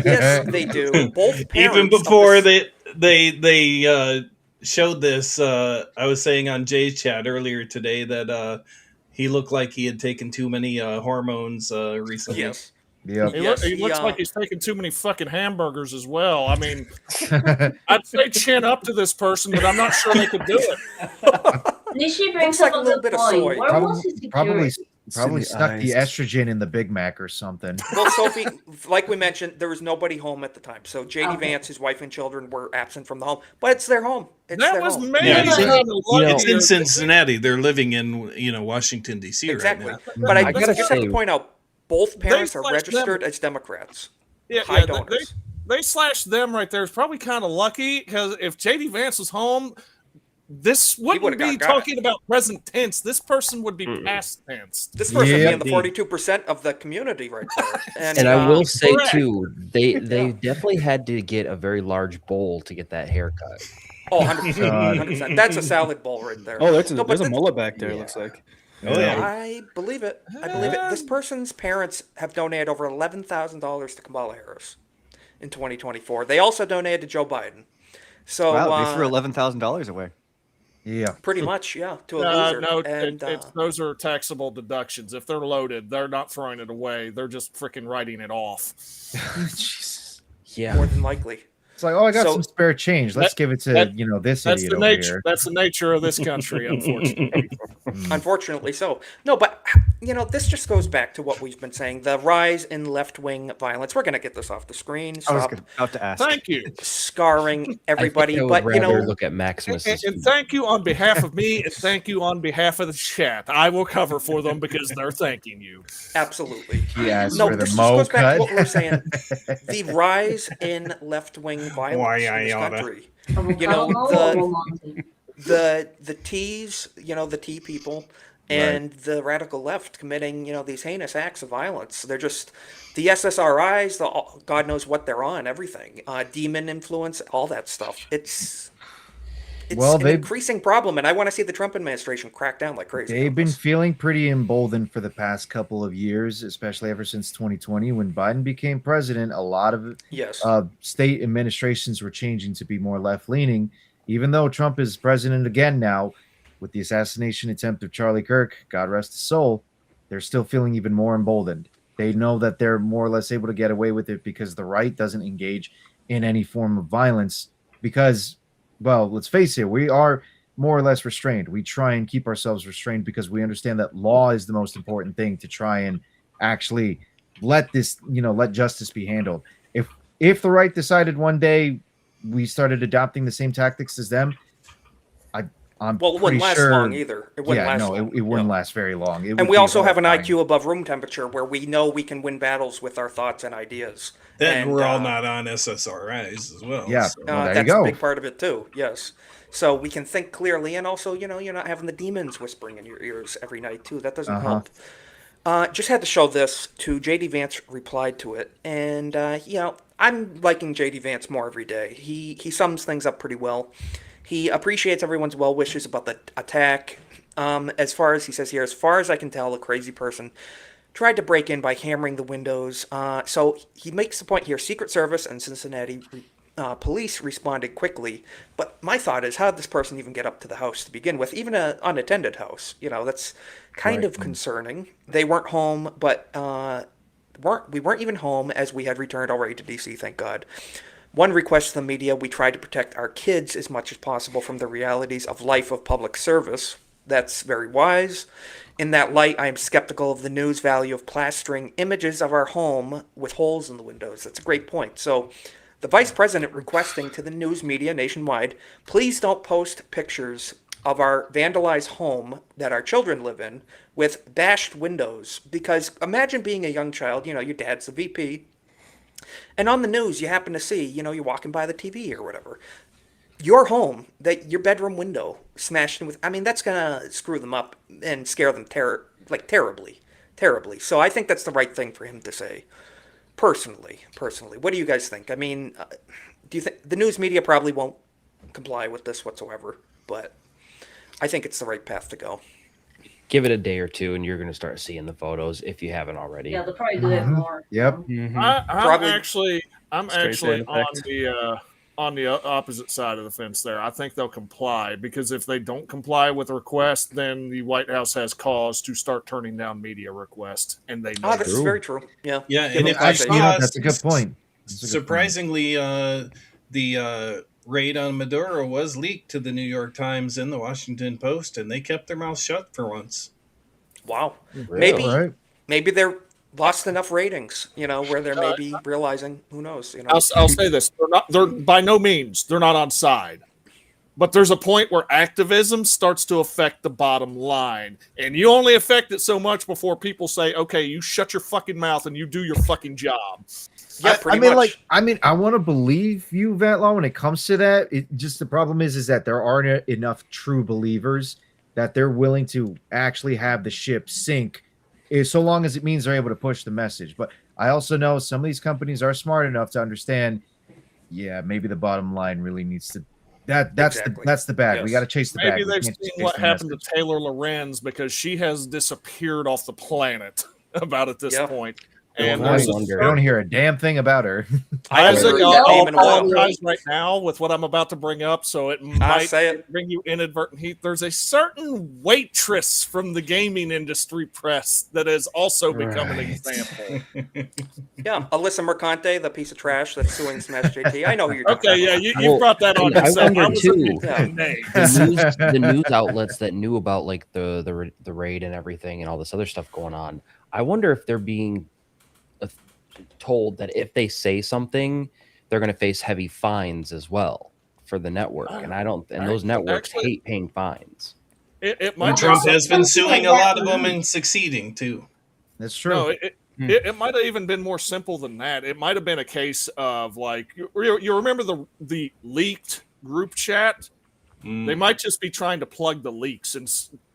Speaker 3: Yes, they do. Both parents
Speaker 4: Even before they showed this, I was saying on Jay's chat earlier today that he looked like he had taken too many hormones recently.
Speaker 3: Yes.
Speaker 7: Yep.
Speaker 17: He looks like he's taking too many fucking hamburgers as well. I mean, I'd say chin up to this person, but I'm not sure they could do it.
Speaker 16: Nishi brings
Speaker 3: Looks like
Speaker 16: up
Speaker 3: a little bit of soy.
Speaker 16: Where was his
Speaker 7: Probably
Speaker 16: security?
Speaker 7: stuck the estrogen in the Big Mac or something.
Speaker 3: Well, Sophie, like we mentioned, there was nobody home at the time. So J.D.
Speaker 16: Okay.
Speaker 3: Vance, his wife and children were absent from the home. But it's their home. It's
Speaker 17: That
Speaker 3: their
Speaker 17: was
Speaker 3: home.
Speaker 17: maybe
Speaker 4: It's in Cincinnati. They're living in Washington D.C.
Speaker 3: Exactly.
Speaker 4: right now.
Speaker 3: But I
Speaker 22: gotta
Speaker 3: just have to
Speaker 22: say-
Speaker 3: point out, both parents are
Speaker 17: slashed
Speaker 3: registered as Democrats.
Speaker 17: Yeah,
Speaker 3: High
Speaker 17: yeah,
Speaker 3: donors.
Speaker 17: they slashed them right there. It's probably kind of lucky because if J.D. Vance was home, this wouldn't be talking about present tense. This person would be past tense.
Speaker 3: This person would be in the 42% of the community right there.
Speaker 22: And I will say
Speaker 17: correct.
Speaker 22: too, they definitely had to get a very large bowl to get that haircut.
Speaker 3: Oh, 100%. 100%. That's a salad bowl right there.
Speaker 1: Oh, there's a mullet back there, looks like.
Speaker 7: Oh, yeah.
Speaker 3: I believe it. I believe it. This person's parents have donated over $11,000 to Kamala Harris in 2024. They also donated to Joe Biden. So
Speaker 9: wow, they threw $11,000 away.
Speaker 7: Yeah,
Speaker 3: pretty much. Yeah, to a loser.
Speaker 17: No,
Speaker 3: and
Speaker 17: those are taxable deductions. If they're loaded, they're not throwing it away. They're just freaking writing it off.
Speaker 22: Yeah,
Speaker 3: more than likely.
Speaker 7: It's like, oh, I got some spare change. Let's give it to this
Speaker 17: that's
Speaker 7: idiot
Speaker 17: the
Speaker 7: over
Speaker 17: nature.
Speaker 7: here.
Speaker 17: That's the nature of this country, unfortunately.
Speaker 3: Unfortunately so. No, but, this just goes back to what we've been saying. The rise in left-wing violence. We're going to get this off the screen.
Speaker 9: I was
Speaker 3: Stop
Speaker 9: about to ask.
Speaker 17: Thank you.
Speaker 3: Scarring everybody.
Speaker 22: I would
Speaker 3: but,
Speaker 22: rather look at Maximus.
Speaker 17: And thank you on behalf of me, and thank you on behalf of the chat. I will cover for them because they're thanking you.
Speaker 3: Absolutely.
Speaker 7: Yes,
Speaker 3: No,
Speaker 7: for the
Speaker 3: this just
Speaker 7: mo
Speaker 3: goes back
Speaker 7: cut.
Speaker 3: to what we were saying. The rise in left-wing violence in this country. The T's, the T people, and the radical left committing, these heinous acts of violence. They're just the SSRIs, God knows what they're on, everything, demon influence, all that stuff. It's an increasing problem, and I want to see the Trump administration crack down like crazy.
Speaker 7: They've been feeling pretty emboldened for the past couple of years, especially ever since 2020 when Biden became president. A lot of state administrations were changing to be more left-leaning. Even though Trump is president again now, with the assassination attempt of Charlie Kirk, God rest his soul, they're still feeling even more emboldened. They know that they're more or less able to get away with it because the right doesn't engage in any form of violence because, well, let's face it, we are more or less restrained. We try and keep ourselves restrained because we understand that law is the most important thing to try and actually let this, let justice be handled. If the right decided one day we started adopting the same tactics as them, I'm
Speaker 3: well, it wouldn't last long either. It wouldn't last long.
Speaker 7: It wouldn't last very long.
Speaker 3: And we also have an IQ above room temperature where we know we can win battles with our thoughts and ideas.
Speaker 23: And we're all not on SSRIs as well.
Speaker 7: Yeah,
Speaker 23: so.
Speaker 7: well, there
Speaker 3: that's
Speaker 7: you go.
Speaker 3: a big part of it too. Yes. So we can think clearly, and also, you're not having the demons whispering in your ears every night too. That doesn't help. Just had to show this to JD Vance. Replied to it, and I'm liking JD Vance more every day. He sums things up pretty well. He appreciates everyone's well wishes about the attack. As far as he says here, as far as I can tell, a crazy person tried to break in by hammering the windows. So he makes the point here: Secret Service and Cincinnati police responded quickly. But my thought is, how did this person even get up to the house to begin with? Even an unattended house, that's kind of concerning. They weren't home, but we weren't even home as we had returned already to DC. Thank God. One request to the media: we try to protect our kids as much as possible from the realities of life of public service. That's very wise. In that light, I am skeptical of the news value of plastering images of our home with holes in the windows. That's a great point. So the vice president requesting to the news media nationwide, please don't post pictures of our vandalized home that our children live in with bashed windows. Because imagine being a young child, your dad's the VP, and on the news, you happen to see, you're walking by the TV or whatever, your home, your bedroom window smashed in with, that's going to screw them up and scare them terribly, terribly. So I think that's the right thing for him to say, personally. What do you guys think? Do you think the news media probably won't comply with this whatsoever, but I think it's the right path to go.
Speaker 22: Give it a day or two, and you're going to start seeing the photos if you haven't already.
Speaker 16: Yeah, they'll probably do it more.
Speaker 7: Yep.
Speaker 17: I'm actually on the opposite side of the fence there. I think they'll comply because if they don't comply with a request, then the White House has cause to start turning down media requests, and they know.
Speaker 3: This is very true. Yeah.
Speaker 23: Yeah, and if
Speaker 7: that's a good point.
Speaker 23: Surprisingly, the raid on Maduro was leaked to the New York Times and the Washington Post, and they kept their mouths shut for once.
Speaker 3: Wow. Maybe they're lost enough ratings, where they're maybe realizing, who knows?
Speaker 17: I'll say this: they're by no means they're not on side, but there's a point where activism starts to affect the bottom line, and you only affect it so much before people say, "Okay, you shut your fucking mouth and you do your fucking job."
Speaker 3: Yeah, pretty much.
Speaker 7: I want to believe you, Vatlaw, when it comes to that. It just, the problem is that there aren't enough true believers that they're willing to actually have the ship sink, so long as it means they're able to push the message. But I also know some of these companies are smart enough to understand, yeah, maybe the bottom line really needs to. That's the bag.
Speaker 17: Yes.
Speaker 7: We got to chase the bag.
Speaker 17: Maybe they've seen what happened to Taylor Lorenz because she has disappeared off the planet about at this point. And
Speaker 7: I don't hear a damn thing about her.
Speaker 17: I'll apologize right now with what I'm about to bring up, so it might bring you inadvertent heat. There's a certain waitress from the gaming industry press that has also become an example.
Speaker 3: Yeah, Alyssa Mercante, the piece of trash that's suing Smash JT. I know who you're talking about.
Speaker 17: Yeah, you brought that on yourself.
Speaker 22: I wonder too.
Speaker 17: The
Speaker 22: news outlets that knew about like the raid and everything and all this other stuff going on. I wonder if they're being told that if they say something, they're going to face heavy fines as well for the network, and those networks hate paying fines.
Speaker 17: It might
Speaker 23: Trump has been suing a lot of them and succeeding too.
Speaker 7: That's true.
Speaker 17: No, it might have even been more simple than that. It might have been a case of like you remember the leaked group chat. They might just be trying to plug the leaks, and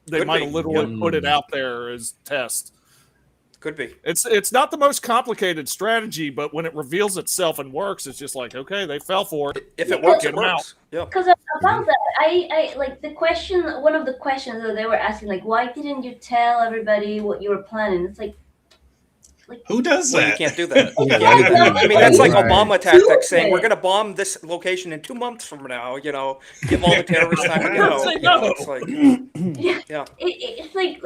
Speaker 17: they might have literally put it out there as test.
Speaker 3: Could be.
Speaker 17: It's not the most complicated strategy, but when it reveals itself and works, it's just like, okay, they fell for it.
Speaker 3: If it works, it works. Yeah.
Speaker 16: Because about that, I like the question. One of the questions that they were asking, like, why didn't you tell everybody what you were planning? It's like
Speaker 23: who does that?
Speaker 3: You can't do that. I mean, that's like Obama tactics saying we're going to bomb this location in 2 months from now. You know, give all the terrorists time to go. It's like, yeah.
Speaker 16: It's like.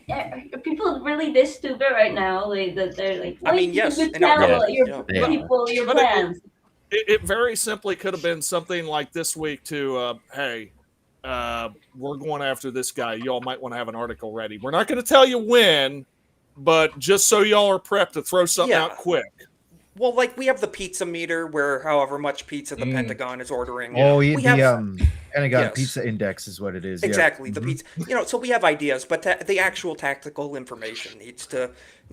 Speaker 16: Are people really this stupid right now? Like that they're like, why didn't you tell your people your plans?
Speaker 17: It very simply could have been something like this week to, hey, we're going after this guy. Y'all might want to have an article ready. We're not going to tell you when, but just so y'all are prepped to throw something out quick.
Speaker 3: Well, like we have the pizza meter where however much pizza the Pentagon is ordering.
Speaker 7: Oh, we have Pentagon Pizza Index is what it is.
Speaker 3: Exactly, the pizza. You know, so we have ideas, but the actual tactical information needs to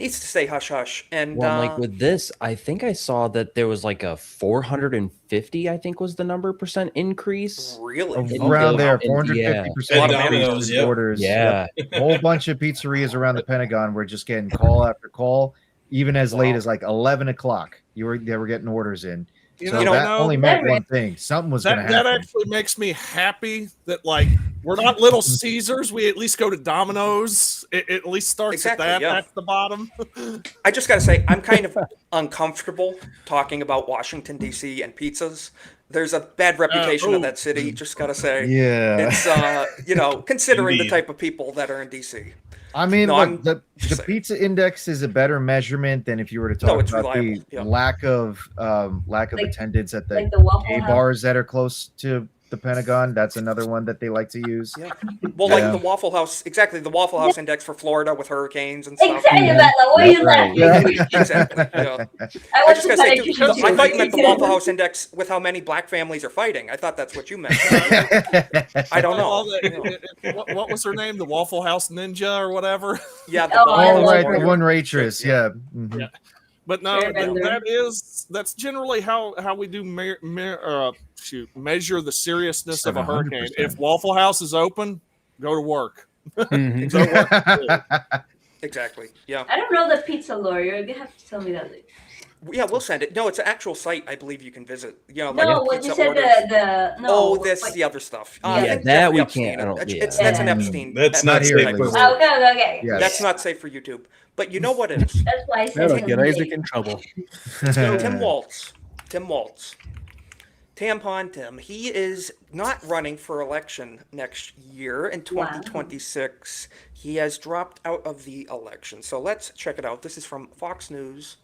Speaker 3: stay hush hush. And
Speaker 22: like with this, I think I saw that there was like a 450, I think was the number % increase.
Speaker 3: Really?
Speaker 7: Around there, 450% orders.
Speaker 22: Yeah.
Speaker 7: A whole bunch of pizzerias around the Pentagon were just getting call after call. Even as late as like 11 o'clock, they were getting orders in. So that only meant one thing: something was going to happen.
Speaker 17: That actually makes me happy that like we're not Little Caesars. We at least go to Domino's. It at least starts at that. That's the bottom.
Speaker 3: I just got to say, I'm kind of uncomfortable talking about Washington D.C. and pizzas. There's a bad reputation of that city. Just got to say, it's considering the type of people that are in D.C.
Speaker 7: I mean, look, the pizza index is a better measurement than if you were to talk about the lack of attendance at the gay bars that are close to the Pentagon. That's another one that they like to use.
Speaker 3: Yeah. Well, like the Waffle House, the Waffle House index for Florida with hurricanes and stuff.
Speaker 16: Exactly, what are you laughing?
Speaker 3: Exactly. Yeah. I just gotta say, I thought you meant the Waffle House index with how many black families are fighting. I thought that's what you meant. I don't know.
Speaker 17: What was her name? The Waffle House Ninja or whatever?
Speaker 3: Yeah.
Speaker 7: The one waitress. Yeah. Mm-hmm.
Speaker 17: Yeah. But no, that's generally how we do measure the seriousness of a hurricane. If Waffle House is open, go to work.
Speaker 3: Exactly. Yeah.
Speaker 16: I don't know the pizza lawyer. You have to tell me that later.
Speaker 3: Yeah, we'll send it. No, it's an actual site I believe you can visit. You know,
Speaker 16: no,
Speaker 3: like
Speaker 16: what you said
Speaker 3: the other stuff.
Speaker 22: That we can't.
Speaker 3: That's an Epstein.
Speaker 23: That's not safe.
Speaker 16: Okay.
Speaker 3: Yes. That's not safe for YouTube. But you know what is?
Speaker 16: That's why I said
Speaker 1: that'll get Isaac in trouble.
Speaker 3: Tim Waltz. Tampon Tim. He is not running for election next year in 2026. Wow. He has dropped out of the election. So let's check it out. This is from Fox News.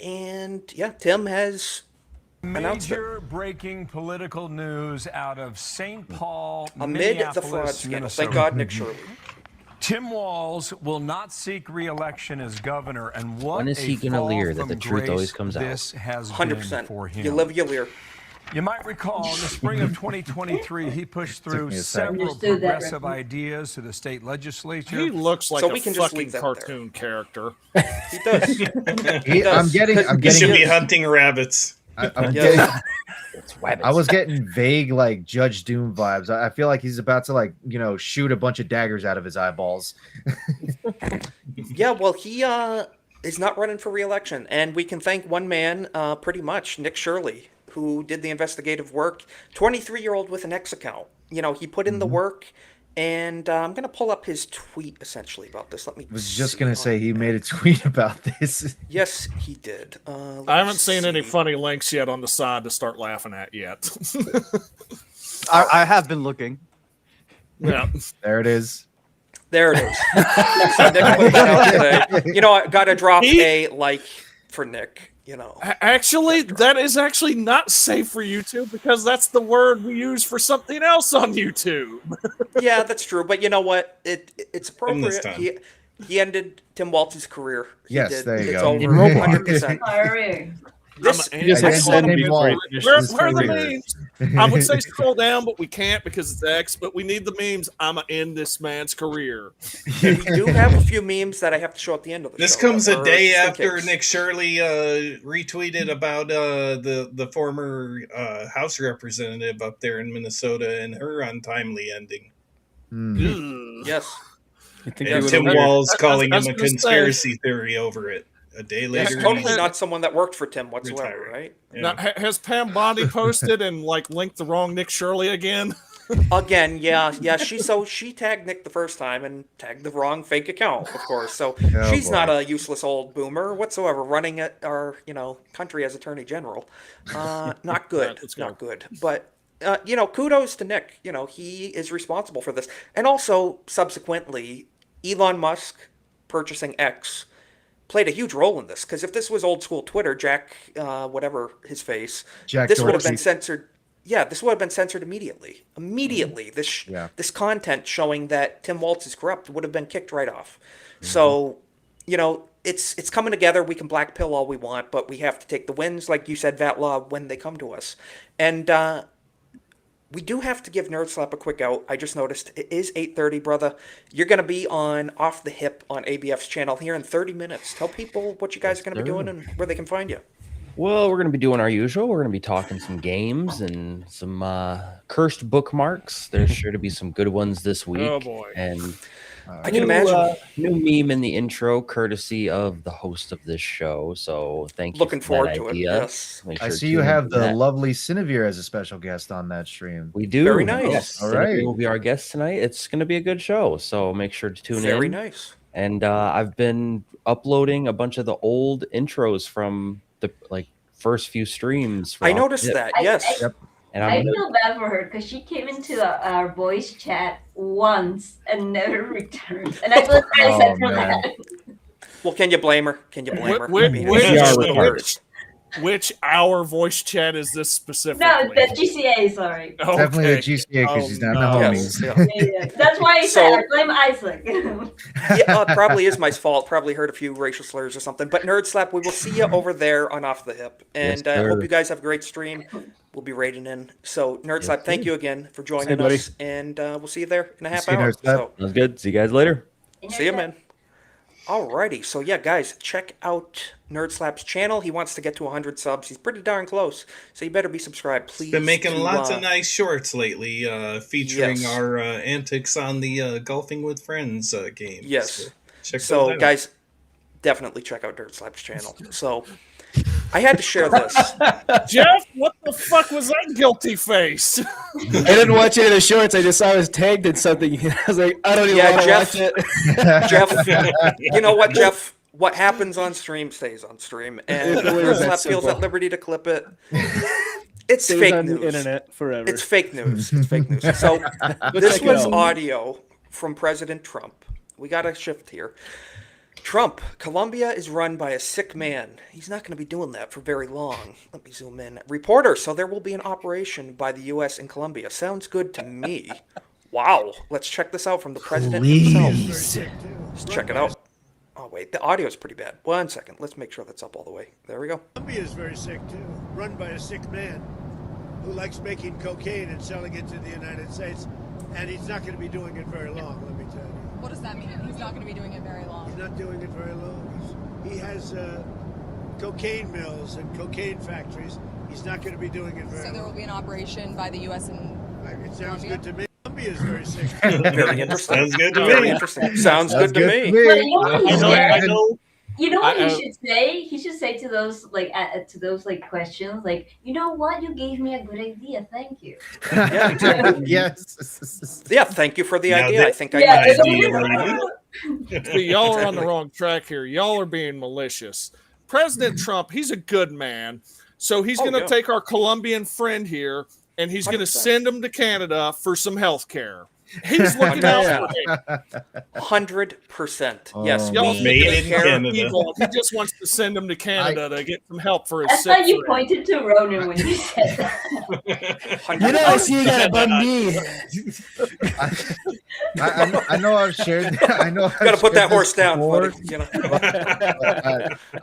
Speaker 3: And Tim has
Speaker 5: major breaking political news out of St. Paul,
Speaker 3: amid the fraud scandal. Thank God, Nick Shirley.
Speaker 5: Tim Walz will not seek re-election as governor, and what
Speaker 22: when is he going to leer that the truth always comes out?
Speaker 5: This has
Speaker 3: 100%
Speaker 5: been for him.
Speaker 3: You live, you leer.
Speaker 5: You might recall in the spring of 2023, he pushed through several progressive ideas to the state legislature.
Speaker 17: He looks like
Speaker 3: So
Speaker 17: a
Speaker 3: we can just
Speaker 17: fucking
Speaker 3: leave that
Speaker 17: cartoon character.
Speaker 3: He does.
Speaker 7: He- I'm getting.
Speaker 23: He should be hunting rabbits.
Speaker 7: I'm
Speaker 3: Yes.
Speaker 7: getting. I was getting vague like Judge Doom vibes. I feel like he's about to like shoot a bunch of daggers out of his eyeballs.
Speaker 3: Yeah, well, he is not running for re-election, and we can thank one man, pretty much, Nick Shirley, who did the investigative work. 23-year-old with an X account. He put in the work, and I'm gonna pull up his tweet essentially about this. Let me.
Speaker 7: I was just gonna say he made a tweet about this.
Speaker 3: Yes, he did.
Speaker 17: I haven't seen any funny links yet on the side to start laughing at yet.
Speaker 9: I have been looking.
Speaker 17: Yeah,
Speaker 7: there it is.
Speaker 3: There it is. So Nick put that out today. I gotta drop a like for Nick.
Speaker 17: Actually, that is actually not safe for YouTube because that's the word we use for something else on YouTube.
Speaker 3: Yeah, that's true. But you know what? It's appropriate.
Speaker 23: time.
Speaker 3: He ended Tim Waltz's career. He
Speaker 7: Yes,
Speaker 3: did.
Speaker 7: there you
Speaker 3: It's
Speaker 7: go.
Speaker 3: over.
Speaker 7: In Roblox.
Speaker 3: 100%. This
Speaker 1: He just has
Speaker 7: Where-
Speaker 1: 7 before he
Speaker 7: where-
Speaker 1: finishes
Speaker 17: Where are the
Speaker 1: career.
Speaker 17: memes? I would say scroll down, but we can't because it's X. But we need the memes. I'm gonna end this man's career.
Speaker 3: We do have a few memes that I have to show at the end of the
Speaker 23: This
Speaker 3: show.
Speaker 23: comes
Speaker 3: that
Speaker 23: a
Speaker 3: are
Speaker 23: day
Speaker 3: just in
Speaker 23: after
Speaker 3: case.
Speaker 23: Nick Shirley retweeted about the former House representative up there in Minnesota and her untimely ending.
Speaker 3: Yes.
Speaker 1: You think
Speaker 23: And
Speaker 1: he
Speaker 23: Tim
Speaker 1: would've-
Speaker 23: Walz calling
Speaker 17: I
Speaker 23: him
Speaker 17: was
Speaker 23: a
Speaker 17: gonna say-
Speaker 23: conspiracy theory over it. A day
Speaker 3: He's
Speaker 23: later,
Speaker 3: totally
Speaker 23: he's
Speaker 3: not someone that worked for Tim whatsoever,
Speaker 23: retired.
Speaker 3: right?
Speaker 23: Yeah.
Speaker 17: Now, has Pam Bondi posted and linked the wrong Nick Shirley again?
Speaker 3: Again, yeah. She tagged Nick the first time and tagged the wrong fake account, of course. So
Speaker 7: Oh,
Speaker 3: she's
Speaker 7: boy.
Speaker 3: not a useless old boomer whatsoever, running at our country as Attorney General. Not good,
Speaker 17: Let's go.
Speaker 3: not good. But kudos to Nick. He is responsible for this, and also subsequently, Elon Musk purchasing X played a huge role in this. Because if this was old school Twitter, Jack, whatever his face,
Speaker 7: Jack
Speaker 3: this would have
Speaker 7: Dorsey.
Speaker 3: been censored. Yeah, this would have been censored immediately. Immediately, this content showing that Tim Walz is corrupt would have been kicked right off. So, it's coming together. We can black pill all we want, but we have to take the wins, like you said, Vatlaw, when they come to us. And we do have to give Nerd Slap a quick out. I just noticed it is 8:30, brother. You're going to be on Off the Hip on ABF's channel here in 30 minutes. Tell people what you guys are going to be doing and where they can find you.
Speaker 22: Well, we're going to be doing our usual. We're going to be talking some games and some cursed bookmarks. There's sure to be some good ones this week.
Speaker 17: Oh, boy.
Speaker 22: And
Speaker 3: I can imagine.
Speaker 22: New meme in the intro, courtesy of the host of this show. So thank you.
Speaker 3: Looking
Speaker 22: for
Speaker 3: forward
Speaker 22: that
Speaker 3: to it.
Speaker 22: idea.
Speaker 3: Yes.
Speaker 22: Make
Speaker 7: I
Speaker 22: sure
Speaker 7: see
Speaker 22: to
Speaker 7: you
Speaker 22: tune
Speaker 7: have
Speaker 22: into
Speaker 7: the
Speaker 22: that.
Speaker 7: lovely Cinevere as a special guest on that stream.
Speaker 22: We do.
Speaker 3: Very nice.
Speaker 22: Yes.
Speaker 7: All
Speaker 22: Cinevere
Speaker 7: right.
Speaker 22: will be our guest tonight. It's going to be a good show. So make sure to tune in.
Speaker 3: Very nice.
Speaker 22: And I've been uploading a bunch of the old intros from the first few streams.
Speaker 3: I noticed that. Yes.
Speaker 22: And
Speaker 16: I feel bad for her because she came into our voice chat once and never returned. And I feel really sad for that.
Speaker 3: Well, can you blame her? Can you blame her? I mean,
Speaker 17: Which our voice chat is this specifically?
Speaker 16: No, the GCA, sorry.
Speaker 17: Okay.
Speaker 7: Definitely the GCA because she's not in the homies.
Speaker 3: Yes,
Speaker 16: That's why I said I blame Isaac.
Speaker 3: Yeah, it probably is my fault. Probably heard a few racial slurs or something. But Nerd Slap, we will see you over there on Off the Hip. And I hope you guys have a great stream. We'll be raiding in. So, Nerd Slap, thank you again for joining
Speaker 22: buddy.
Speaker 3: us. And we'll see you there in a half
Speaker 22: See you,
Speaker 3: hour.
Speaker 22: Nerd Slap.
Speaker 3: So,
Speaker 22: Sounds good. See you guys later.
Speaker 3: see you, man. Alrighty, so yeah, guys, check out Nerd Slap's channel. He wants to get to 100 subs. He's pretty darn close, so you better be subscribed, please.
Speaker 23: Been making lots of nice shorts lately, featuring
Speaker 3: Yes.
Speaker 23: our antics on the Golfing with Friends game.
Speaker 3: Yes.
Speaker 23: Check
Speaker 3: So,
Speaker 23: those out.
Speaker 3: guys, definitely check out Nerd Slap's channel. So, I had to share this.
Speaker 17: Jeff, what the fuck was that guilty face?
Speaker 1: I didn't watch any of the shorts. I just saw I was tagged in something. I was like, I don't even want to
Speaker 3: Jeff,
Speaker 1: watch it.
Speaker 3: Jeff, you know what, Jeff? What happens on stream stays on stream, and
Speaker 1: It really is
Speaker 3: Nerd
Speaker 1: that
Speaker 3: Slap feels
Speaker 1: simple.
Speaker 3: at liberty to clip it. It's
Speaker 1: Stays
Speaker 3: fake
Speaker 1: on
Speaker 3: news.
Speaker 1: the internet forever.
Speaker 3: It's fake news. It's fake news. So
Speaker 1: Go
Speaker 3: this
Speaker 1: check it
Speaker 3: was
Speaker 1: out.
Speaker 3: audio from President Trump. We got to shift here. Trump, Colombia is run by a sick man. He's not going to be doing that for very long. Let me zoom in. Reporter, so there will be an operation by the U.S. in Colombia. Sounds good to me. Wow. Let's check this out from the president himself. Let's check it out. Oh, wait. The audio is pretty bad. 1 second. Let's make sure that's up all the way. There we go.
Speaker 6: Colombia is very sick too, run by a sick man. who likes making cocaine and selling it to the United States, and he's not going to be doing it very long, let me tell you.
Speaker 8: What does that mean? He's not going to be doing it very long.
Speaker 6: He's not doing it very long. He has cocaine mills and cocaine factories. He's not going to be doing it very long.
Speaker 8: So there will be an operation by the U.S. and
Speaker 6: it sounds good to me. Colombia is very sick.
Speaker 3: Very interesting.
Speaker 23: Sounds good to
Speaker 3: Very
Speaker 23: me.
Speaker 3: interesting. Sounds good to me.
Speaker 16: But you know what he
Speaker 23: I
Speaker 16: should-
Speaker 23: know.
Speaker 16: You know what he should say? He should say to those to those questions like, you know what, you gave me a good idea, thank you.
Speaker 3: Yeah, exactly.
Speaker 7: Yes.
Speaker 3: Yeah, thank you for the
Speaker 23: Now
Speaker 3: idea.
Speaker 23: that-
Speaker 3: I think
Speaker 16: Yeah,
Speaker 3: I
Speaker 17: See, y'all are on the wrong track here. Y'all are being malicious. President Trump, he's a good man. So he's going to take our Colombian friend here and he's going to
Speaker 3: 100%.
Speaker 17: send him to Canada for some health care. He's looking out for him.
Speaker 3: 100%. Yes,
Speaker 17: Y'all
Speaker 3: we
Speaker 23: Made
Speaker 3: take
Speaker 23: in
Speaker 3: care of
Speaker 23: Canada.
Speaker 3: people.
Speaker 17: He just wants to send him to Canada to get some help for his
Speaker 16: That's
Speaker 17: sick
Speaker 16: why you
Speaker 17: friend.
Speaker 16: pointed to Ronan when you said that.
Speaker 1: You know, I see you got a bum knee.
Speaker 7: I know I've shared. I know.
Speaker 3: Gotta put that horse down, buddy. You know.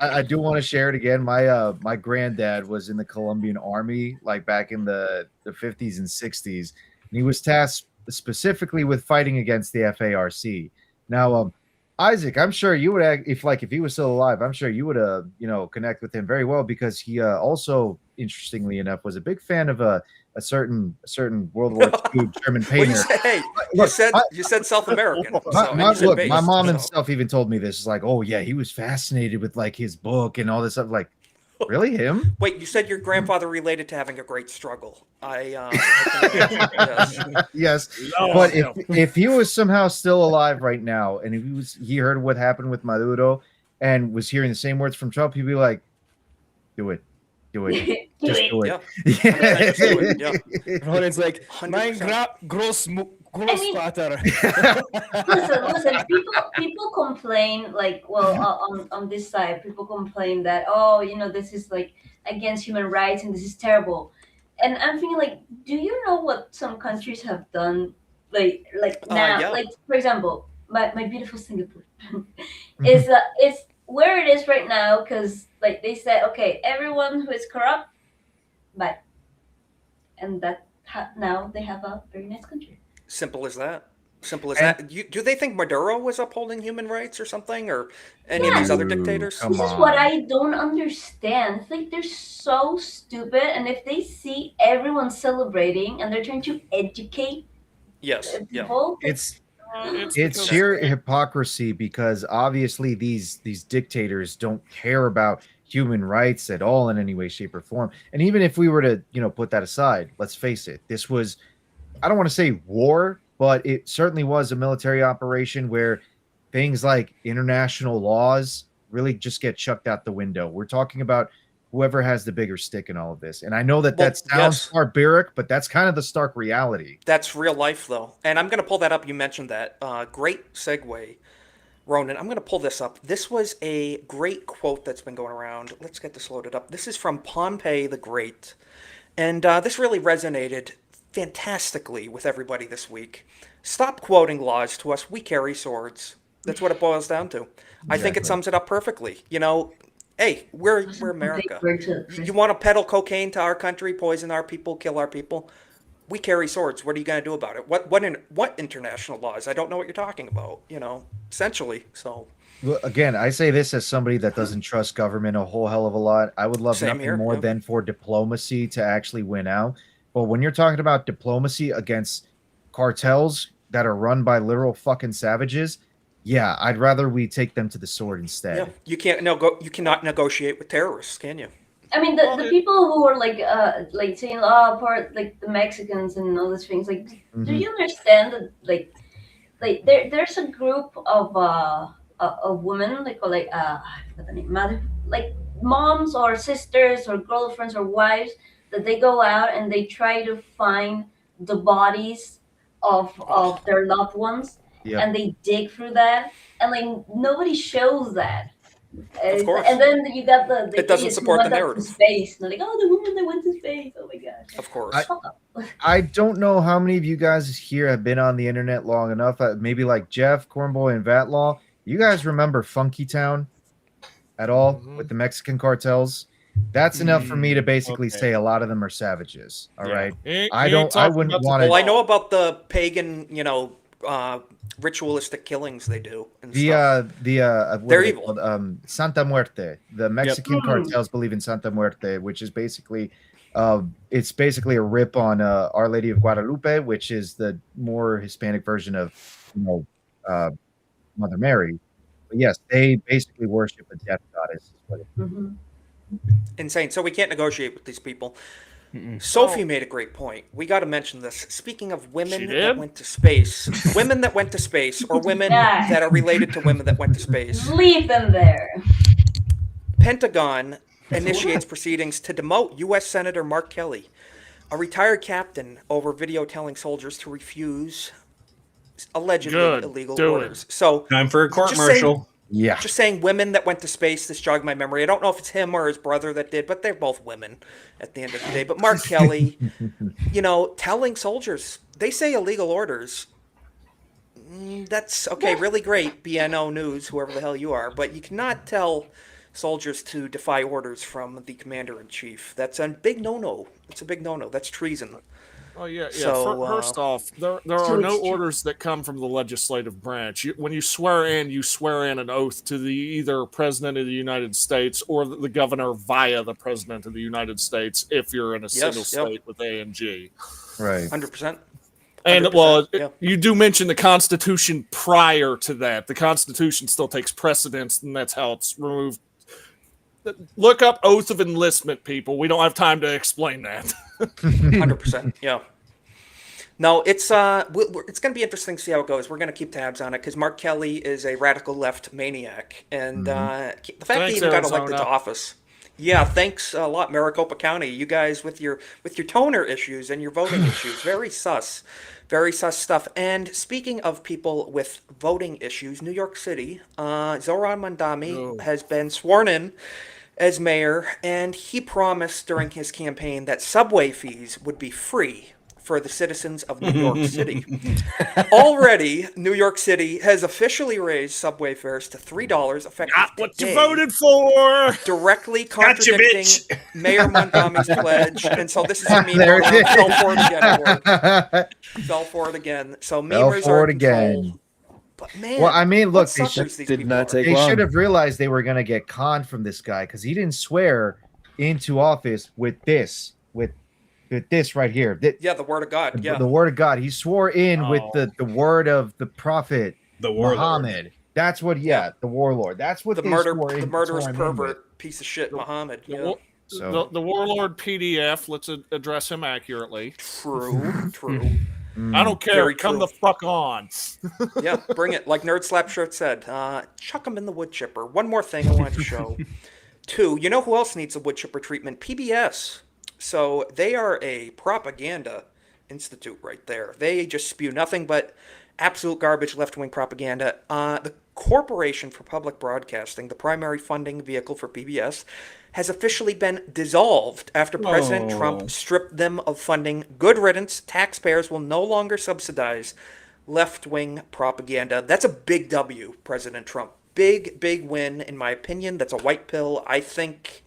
Speaker 7: I do want to share it again. My granddad was in the Colombian army, like back in the 50s and 60s, and he was tasked specifically with fighting against the FARC. Now, Isaac, I'm sure you would, if he was still alive, I'm sure you would connect with him very well, because he also, interestingly enough, was a big fan of a certain World War II German painter.
Speaker 3: You said South American.
Speaker 7: My mom and stuff even told me this. Is like, oh yeah, he was fascinated with like his book and all this stuff. Like, really, him?
Speaker 3: Wait, you said your grandfather related to having a great struggle.
Speaker 7: Yes,
Speaker 3: No,
Speaker 7: but
Speaker 3: no.
Speaker 7: if he was somehow still alive right now, and if he heard what happened with Maduro and was hearing the same words from Trump, he'd be like, "Do it, just do it."
Speaker 1: Ronan's like, mein Großvater.
Speaker 16: Listen. People complain on this side. People complain that this is like against human rights and this is terrible. And I'm thinking like, do you know what some countries have done? Like now,
Speaker 3: yeah.
Speaker 16: like for example, my beautiful Singapore is where it is right now because like they said, okay, everyone who is corrupt, bye, and now they have a very nice country.
Speaker 3: Simple as that. That. Do they think Maduro was upholding human rights or something, or any of these other dictators?
Speaker 16: This is what I don't understand. It's like they're so stupid, and if they see everyone celebrating and they're trying to educate people,
Speaker 7: It's sheer hypocrisy, because obviously these dictators don't care about human rights at all in any way, shape, or form. And even if we were to put that aside, let's face it, this was, I don't want to say war, but it certainly was a military operation where things like international laws really just get chucked out the window. We're talking about whoever has the bigger stick in all of this. And I know that sounds barbaric, but that's kind of the stark reality.
Speaker 3: That's real life, though. And I'm going to pull that up. You mentioned that. Great segue, Ronan. I'm going to pull this up. This was a great quote that's been going around. Let's get this loaded up. This is from Pompey the Great. And this really resonated fantastically with everybody this week. Stop quoting laws to us. We carry swords. That's what it boils down to. I think it sums it up perfectly. Hey, we're America. You want to peddle cocaine to our country, poison our people, kill our people? We carry swords. What are you going to do about it? What international laws? I don't know what you're talking about. Essentially. So.
Speaker 7: Well, again, I say this as somebody that doesn't trust government a whole hell of a lot. I would love nothing more than for diplomacy to actually win out. But when you're talking about diplomacy against cartels that are run by literal fucking savages, yeah, I'd rather we take them to the sword instead.
Speaker 3: Yeah, you cannot negotiate with terrorists, can you?
Speaker 16: I mean, the people who are like saying, for like the Mexicans and all these things, like, do you understand that there's a group of women, I forgot the name, like moms or sisters or girlfriends or wives, that they go out and they try to find the bodies of their loved ones, and they dig through that, and like nobody shows that.
Speaker 3: Of course.
Speaker 16: And then you got the
Speaker 3: it doesn't support the narrative.
Speaker 16: To space. And they're like, the woman that went to space. Oh my gosh.
Speaker 3: Of course.
Speaker 7: I don't know how many of you guys here have been on the internet long enough. Maybe like Jeff, Cornboy, and Vatlaw. You guys remember Funky Town at all with the Mexican cartels? That's enough for me to basically say a lot of them are savages. All right, I wouldn't want to.
Speaker 3: Well, I know about the pagan, ritualistic killings they do and stuff.
Speaker 7: What
Speaker 3: They're
Speaker 7: are they
Speaker 3: evil.
Speaker 7: called? Santa Muerte. The Mexican cartels believe in Santa Muerte, which is basically it's basically a rip on Our Lady of Guadalupe, which is the more Hispanic version of Mother Mary. But yes, they basically worship a death goddess.
Speaker 3: Insane. So we can't negotiate with these people. Sophie made a great point. We got to mention this. Speaking of women that went to space, women that went to space, or women that are related to women that went to space.
Speaker 16: Leave them there.
Speaker 3: Pentagon initiates proceedings to demote U.S. Senator Mark Kelly, a retired captain, over video telling soldiers to refuse allegedly illegal orders. So
Speaker 23: time for a court-martial.
Speaker 3: Just saying women that went to space, this jogged my memory. I don't know if it's him or his brother that did, but they're both women at the end of the day. But Mark Kelly, telling soldiers, they say illegal orders. That's okay, really great, BNO News, whoever the hell you are. But you cannot tell soldiers to defy orders from the commander-in-chief. That's a big no-no. It's a big no-no. That's treason.
Speaker 17: Oh yeah.
Speaker 3: So,
Speaker 17: First off, there are no orders that come from the legislative branch. When you swear in an oath to the either president of the United States or the governor via the president of the United States. If you're in a single state with A and G,
Speaker 7: right,
Speaker 3: 100%.
Speaker 17: And you do mention the Constitution prior to that. The Constitution still takes precedence, and that's how it's removed. Look up oath of enlistment, people. We don't have time to explain that.
Speaker 3: 100%. Yeah. No, it's going to be interesting to see how it goes. We're going to keep tabs on it because Mark Kelly is a radical left maniac, and the fact that he even got elected to office. Yeah, thanks a lot, Maricopa County. You guys with your toner issues and your voting issues, very sus stuff. And speaking of people with voting issues, New York City, Zoran Mandami has been sworn in as mayor, and he promised during his campaign that subway fees would be free for the citizens of New York City. Already, New York City has officially raised subway fares to $3 effective
Speaker 17: what you voted for!
Speaker 3: Directly contradicting Mayor Mondami's pledge. And so this is a meme. Fell for it again. Fell for it again. So memers are in control. But man,
Speaker 7: well, I mean, look, they
Speaker 1: should
Speaker 7: have realized they were going to get conned from this guy because he didn't swear into office with this right here.
Speaker 3: The word of God.
Speaker 7: The word of God. He swore in with the word of the prophet, Muhammad. That's what. The warlord. That's what
Speaker 3: the murderous pervert piece of shit, Muhammad. Yeah.
Speaker 17: So the warlord PDF. Let's address him accurately.
Speaker 3: True.
Speaker 17: I don't care. Come the fuck on.
Speaker 3: Yeah, bring it. Like Nerd Slapshirt said, chuck him in the wood chipper. One more thing I wanted to show. 2, you know who else needs a wood chipper treatment? PBS. So they are a propaganda institute right there. They just spew nothing but absolute garbage left-wing propaganda. The Corporation for Public Broadcasting, the primary funding vehicle for PBS, has officially been dissolved after President Trump stripped them of funding. Good riddance. Taxpayers will no longer subsidize left-wing propaganda. That's a big W, President Trump. Big win, in my opinion. That's a white pill. I think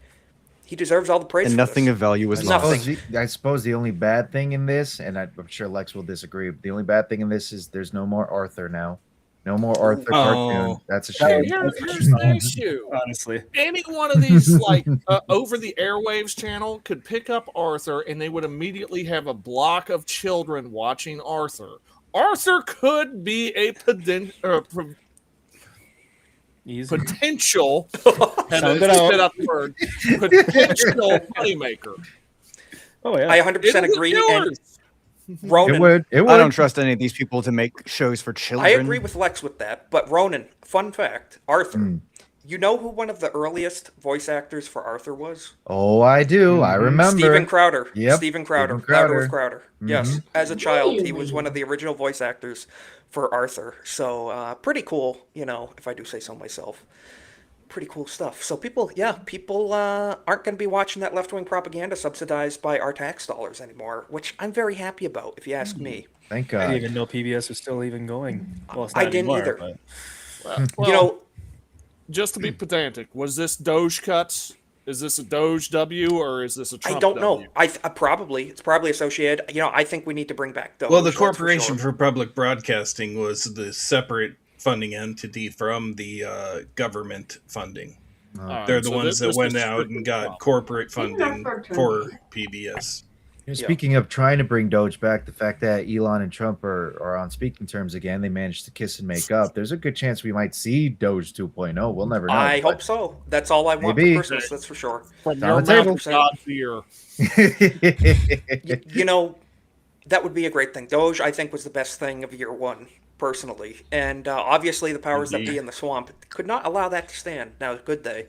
Speaker 3: he deserves all the praise.
Speaker 9: And nothing of value is lost.
Speaker 7: I suppose the only bad thing in this, and I'm sure Lex will disagree, but the only bad thing in this is there's no more Arthur now. No more Arthur cartoon. That's a shame.
Speaker 17: Here's the issue.
Speaker 1: Honestly,
Speaker 17: any one of these over the airwaves channel could pick up Arthur, and they would immediately have a block of children watching Arthur. Arthur could be a potential potential moneymaker.
Speaker 3: Oh yeah, I 100% agree. Ronan,
Speaker 9: it would. I don't trust any of these people to make shows for children.
Speaker 3: I agree with Lex with that. But Ronan, fun fact, Arthur. You know who one of the earliest voice actors for Arthur was?
Speaker 7: Oh, I do. I remember.
Speaker 3: Steven Crowder.
Speaker 7: Yep.
Speaker 3: Steven Crowder. Crowder. Yes. As a child, he was one of the original voice actors for Arthur. So pretty cool, if I do say so myself. Pretty cool stuff. So people aren't going to be watching that left-wing propaganda subsidized by our tax dollars anymore, which I'm very happy about, if you ask me.
Speaker 7: Thank God.
Speaker 1: I didn't even know PBS was still even going. Well, it's not
Speaker 3: I didn't
Speaker 1: anymore,
Speaker 3: either.
Speaker 17: Well, just to be pedantic, was this Doge cuts? Is this a Doge W or is this a Trump
Speaker 3: I don't know.
Speaker 17: W?
Speaker 3: I probably it's probably associated. I think we need to bring back Doge.
Speaker 23: Well, the
Speaker 3: that's for
Speaker 23: Corporation
Speaker 3: sure.
Speaker 23: for Public Broadcasting was the separate funding entity from the government funding. They're the ones that went out and got corporate funding for PBS.
Speaker 7: Speaking of trying to bring Doge back, the fact that Elon and Trump are on speaking terms again, they managed to kiss and make up. There's a good chance we might see Doge 2.0. We'll never know.
Speaker 3: I hope so. That's all I want for Christmas. That's for sure.
Speaker 17: From your mouth to God's ear.
Speaker 3: That would be a great thing. Doge, I think, was the best thing of year one, personally. And obviously, the powers that be in the swamp could not allow that to stand. Now, could they?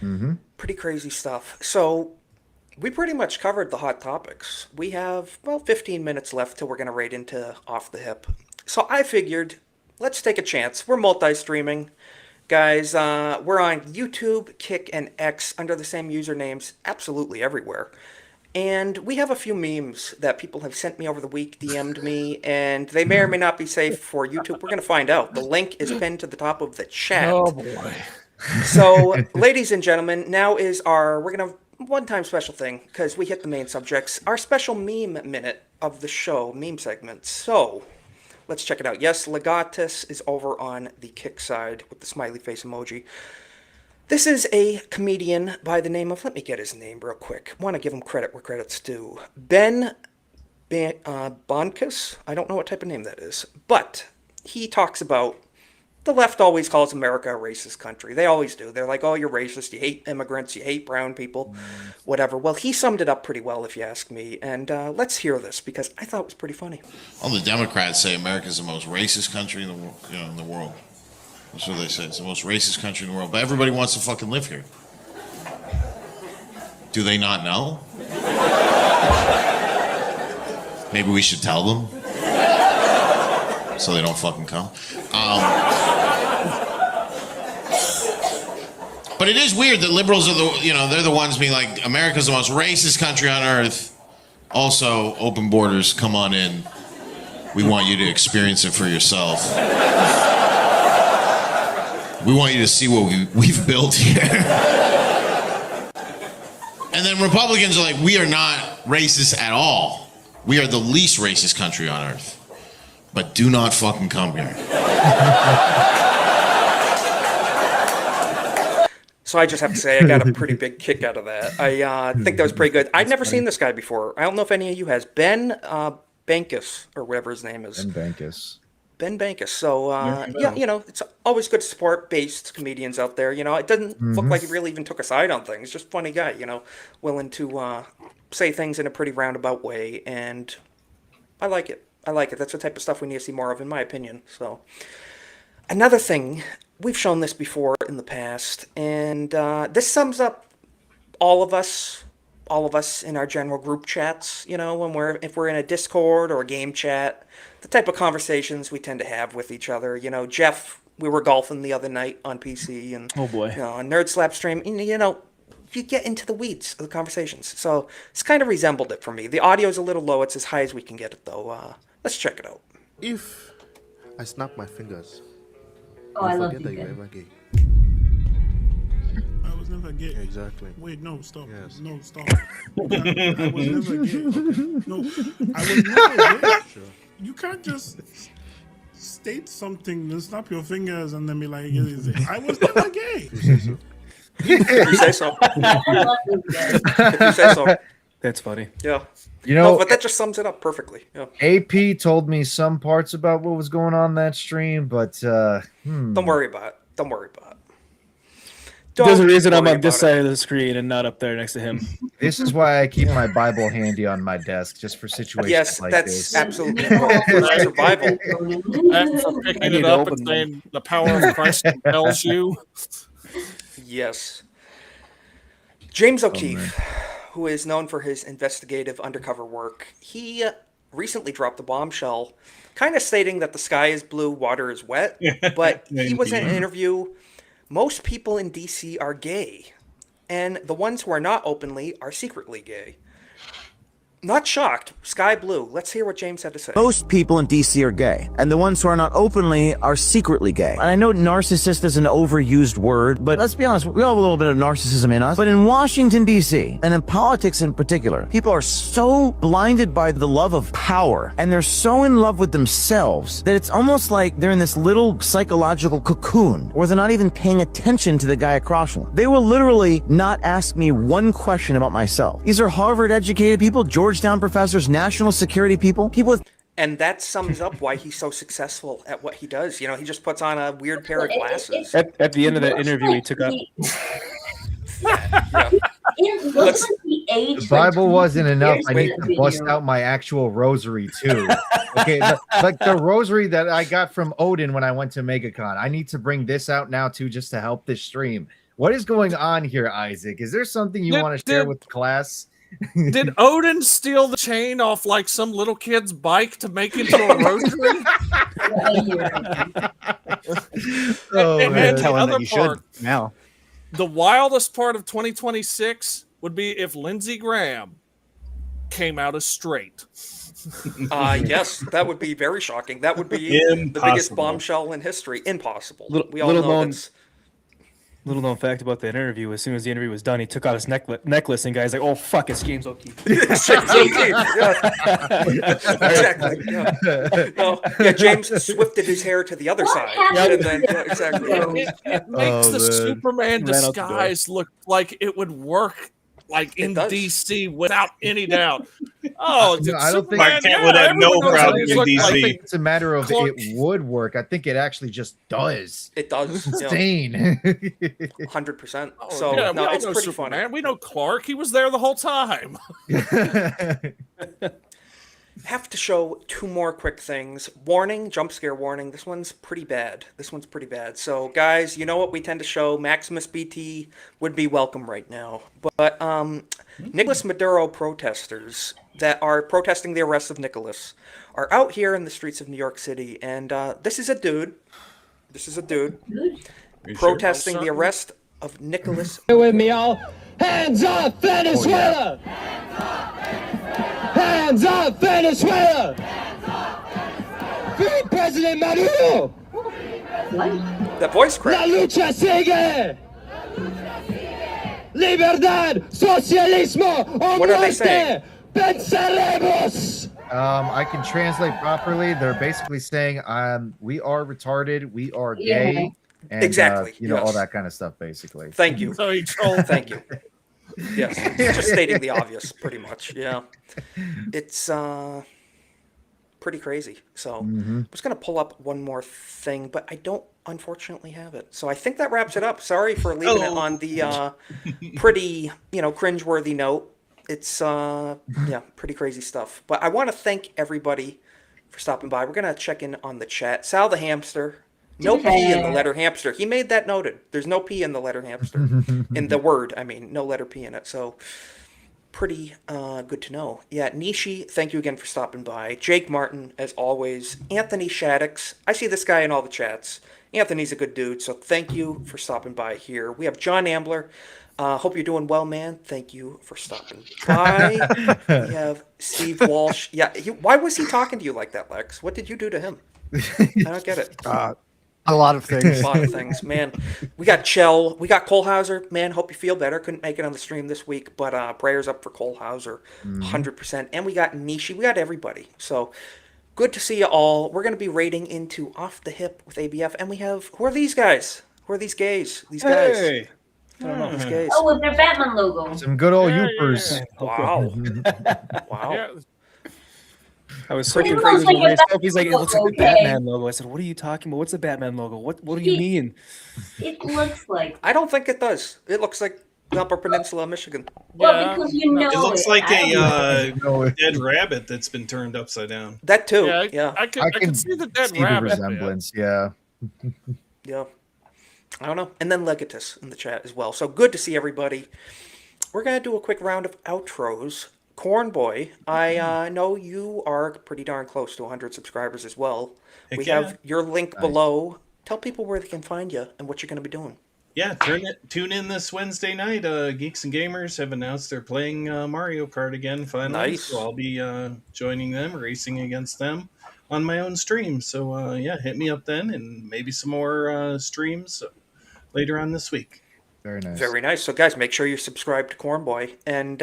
Speaker 7: Mm-hmm.
Speaker 3: Pretty crazy stuff. So, we pretty much covered the hot topics. We have, 15 minutes left till we're going to raid into Off the Hip. So, I figured, let's take a chance. We're multi-streaming. Guys, we're on YouTube, Kick, and X under the same usernames absolutely everywhere. And we have a few memes that people have sent me over the week, DM'd me, and they may or may not be safe for YouTube. We're going to find out. The link is pinned to the top of the chat.
Speaker 17: Oh, boy.
Speaker 3: So, ladies and gentlemen, now is we're going to one-time special thing, because we hit the main subjects, our special meme minute of the show, meme segment. So, let's check it out. Yes, Legatus is over on the Kick side with the smiley face emoji. This is a comedian by the name of, let me get his name real quick. Want to give him credit where credit's due. Ben Bonkus? I don't know what type of name that is. But he talks about the left always calls America a racist country. They always do. They're like, oh, you're racist. You hate immigrants. You hate brown people. Whatever. Well, he summed it up pretty well, if you ask me. And let's hear this, because I thought it was pretty funny.
Speaker 10: All the Democrats say America's the most racist country in the world. That's what they say. It's the most racist country in the world. But everybody wants to fucking live here. Do they not know? Maybe we should tell them so they don't fucking come. But it is weird that liberals are they're the ones being like, America's the most racist country on earth. Also, open borders, come on in. We want you to experience it for yourself. We want you to see what we've built here. And then Republicans are like, we are not racist at all. We are the least racist country on earth. But do not fucking come here.
Speaker 3: So I just have to say, I got a pretty big kick out of that. I think that was pretty good. I'd never seen this guy before. I don't know if any of you has. Ben Bankus, or whatever his name is.
Speaker 7: Ben Bankus.
Speaker 3: Ben Bankus. So, it's always good to support based comedians out there. It doesn't look like he really even took a side on things. Just funny guy, willing to say things in a pretty roundabout way. And I like it. That's the type of stuff we need to see more of, in my opinion. So, another thing, we've shown this before in the past, and this sums up all of us in our general group chats, if we're in a Discord or a game chat, the type of conversations we tend to have with each other. Jeff, we were golfing the other night on PC, and
Speaker 1: oh boy,
Speaker 3: on Nerd Slap stream, you get into the weeds of the conversations. So it's kind of resembled it for me. The audio's a little low. It's as high as we can get it, though. Let's check it out.
Speaker 11: If I snap my fingers,
Speaker 16: I love
Speaker 11: forget that
Speaker 16: you.
Speaker 11: you're ever gay.
Speaker 12: I was never gay.
Speaker 11: Exactly.
Speaker 12: Wait, no, stop.
Speaker 11: Yes.
Speaker 12: No, stop. I was never gay. Okay. No, I was never gay.
Speaker 11: Sure.
Speaker 12: You can't just state something and snap your fingers and then be like, I was never gay.
Speaker 3: You say so. If you say so.
Speaker 1: That's funny.
Speaker 3: Yeah.
Speaker 7: But
Speaker 3: that just sums it up perfectly. Yeah.
Speaker 7: AP told me some parts about what was going on that stream, but
Speaker 3: Don't worry about it.
Speaker 1: There's a reason I'm on this side of the screen and not up there next to him.
Speaker 7: This is why I keep my Bible handy on my desk, just for situations like this.
Speaker 3: Yes, that's absolutely for survival.
Speaker 17: And for picking it up and saying the power of Christ compels you.
Speaker 3: Yes. James O'Keefe, who is known for his investigative undercover work, he recently dropped a bombshell, kind of stating that the sky is blue, water is wet, but he was in an interview. Most people in DC are gay, and the ones who are not openly are secretly gay. Not shocked. Sky blue. Let's hear what James had to say.
Speaker 13: Most people in DC are gay, and the ones who are not openly are secretly gay. And I know narcissist is an overused word, but let's be honest, we all have a little bit of narcissism in us. But in Washington, DC, and in politics in particular, people are so blinded by the love of power, and they're so in love with themselves, that it's almost like they're in this little psychological cocoon, where they're not even paying attention to the guy across from them. They will literally not ask me one question about myself. These are Harvard-educated people, Georgetown professors, national security people with...
Speaker 3: And that sums up why he's so successful at what he does. You know, he just puts on a weird pair of glasses.
Speaker 1: At the end of that interview, he took up.
Speaker 16: It looks like he aged.
Speaker 7: The Bible
Speaker 16: like
Speaker 7: wasn't
Speaker 16: 2
Speaker 7: enough.
Speaker 16: years
Speaker 7: I
Speaker 16: in
Speaker 7: need
Speaker 16: the
Speaker 7: to bust
Speaker 16: video.
Speaker 7: out my actual rosary too. Okay, like the rosary that I got from Odin when I went to MegaCon. I need to bring this out now too, just to help this stream. What is going on here, Isaac? Is there something you want to share with the class?
Speaker 17: Did Odin steal the chain off like some little kid's bike to make into a rosary? And the other part,
Speaker 9: now.
Speaker 17: The wildest part of 2026 would be if Lindsey Graham came out as straight.
Speaker 3: Yes, that would be very shocking. That would be the biggest bombshell in history. Impossible. We all know that's...
Speaker 1: Little known fact about that interview: as soon as the interview was done, he took out his necklace, and guys like, "Oh fuck, it's James O'Keefe."
Speaker 3: Exactly. Yeah. No, James swifted his hair to the other side, and then exactly.
Speaker 17: It makes the Superman disguise look like it would work, like in DC, without any doubt. Oh,
Speaker 7: I don't think
Speaker 17: Superman,
Speaker 7: would have
Speaker 17: everyone knows how these look
Speaker 7: I
Speaker 17: like.
Speaker 7: think it's a matter of it would work. I think it actually just does.
Speaker 3: It does.
Speaker 7: Insane.
Speaker 3: 100%. So
Speaker 17: yeah,
Speaker 3: no,
Speaker 17: we all
Speaker 3: it's
Speaker 17: know
Speaker 3: pretty
Speaker 17: Superman.
Speaker 3: funny.
Speaker 17: We know Clark. He was there the whole time.
Speaker 3: Have to show two more quick things. Warning, jump scare warning. This one's pretty bad. So, guys, you know what we tend to show? Maximus BT would be welcome right now. But Nicolas Maduro protesters that are protesting the arrest of Nicolas are out here in the streets of New York City, and this is a dude. Protesting the arrest of Nicolas.
Speaker 14: With me, all. Hands up, Venezuela! Hands up, Venezuela! Free President Maduro!
Speaker 3: That voice crack.
Speaker 14: La lucha sigue! Libertad, socialismo, o
Speaker 3: What are they saying?
Speaker 14: Venceremos!
Speaker 7: I can translate properly. They're basically saying, we are retarded, we are gay, and
Speaker 3: Exactly.
Speaker 7: all that kind of stuff, basically.
Speaker 3: Thank you.
Speaker 17: So he trolled.
Speaker 3: Thank you. Yes, just stating the obvious, pretty much. Yeah, it's pretty crazy. So I'm just gonna pull up one more thing, but I don't unfortunately have it. So I think that wraps it up. Sorry for leaving it on the pretty cringeworthy note. It's pretty crazy stuff. But I want to thank everybody for stopping by. We're gonna check in on the chat. Sal the hamster. No P in the letter hamster. He made that noted. There's no P in the letter hamster. In the word, I mean, no letter P in it. So pretty good to know. Yeah, Nishi, thank you again for stopping by. Jake Martin, as always. Anthony Shaddix. I see this guy in all the chats. Anthony's a good dude, so thank you for stopping by here. We have John Ambler. Hope you're doing well, man. Thank you for stopping by. We have Steve Walsh. Yeah, why was he talking to you like that, Lex? What did you do to him? I don't get it.
Speaker 9: A lot of things.
Speaker 3: A lot of things, man. We got Chell. We got Cole Hauser. Man, hope you feel better. Couldn't make it on the stream this week, but prayers up for Cole Hauser, 100%. And we got Nishi. We got everybody. So good to see you all. We're going to be raiding into Off the Hip with ABF. And we have, who are these guys? Who are these gays? These guys.
Speaker 1: Hey.
Speaker 3: I don't know. These gays.
Speaker 16: Oh, with their Batman logo.
Speaker 7: Some good old youpers.
Speaker 3: Wow. Wow.
Speaker 17: Yeah.
Speaker 1: I was looking crazy. He's like, it looks like the Batman logo. I said, what are you talking about? What's the Batman logo? What do you mean?
Speaker 16: It looks like.
Speaker 3: I don't think it does. It looks like the Upper Peninsula, Michigan.
Speaker 16: Well, because you know
Speaker 23: It looks like
Speaker 16: I
Speaker 23: a dead rabbit that's been turned upside down.
Speaker 3: That too.
Speaker 17: Yeah, I can see the dead
Speaker 7: the
Speaker 17: rabbit.
Speaker 7: resemblance. Yeah.
Speaker 3: Yeah. I don't know. And then Legatus in the chat as well. So good to see everybody. We're going to do a quick round of outros. Corn Boy, I know you are pretty darn close to 100 subscribers as well. We have your link below. Tell people where they can find you and what you're going to be doing.
Speaker 23: Yeah, tune in this Wednesday night. Geeks and Gamers have announced they're playing Mario Kart again finally.
Speaker 3: Nice.
Speaker 23: So I'll be joining them, racing against them on my own stream. So yeah, hit me up then, and maybe some more streams later on this week.
Speaker 7: Very nice.
Speaker 3: Very nice. So guys, make sure you're subscribed to Cornboy, and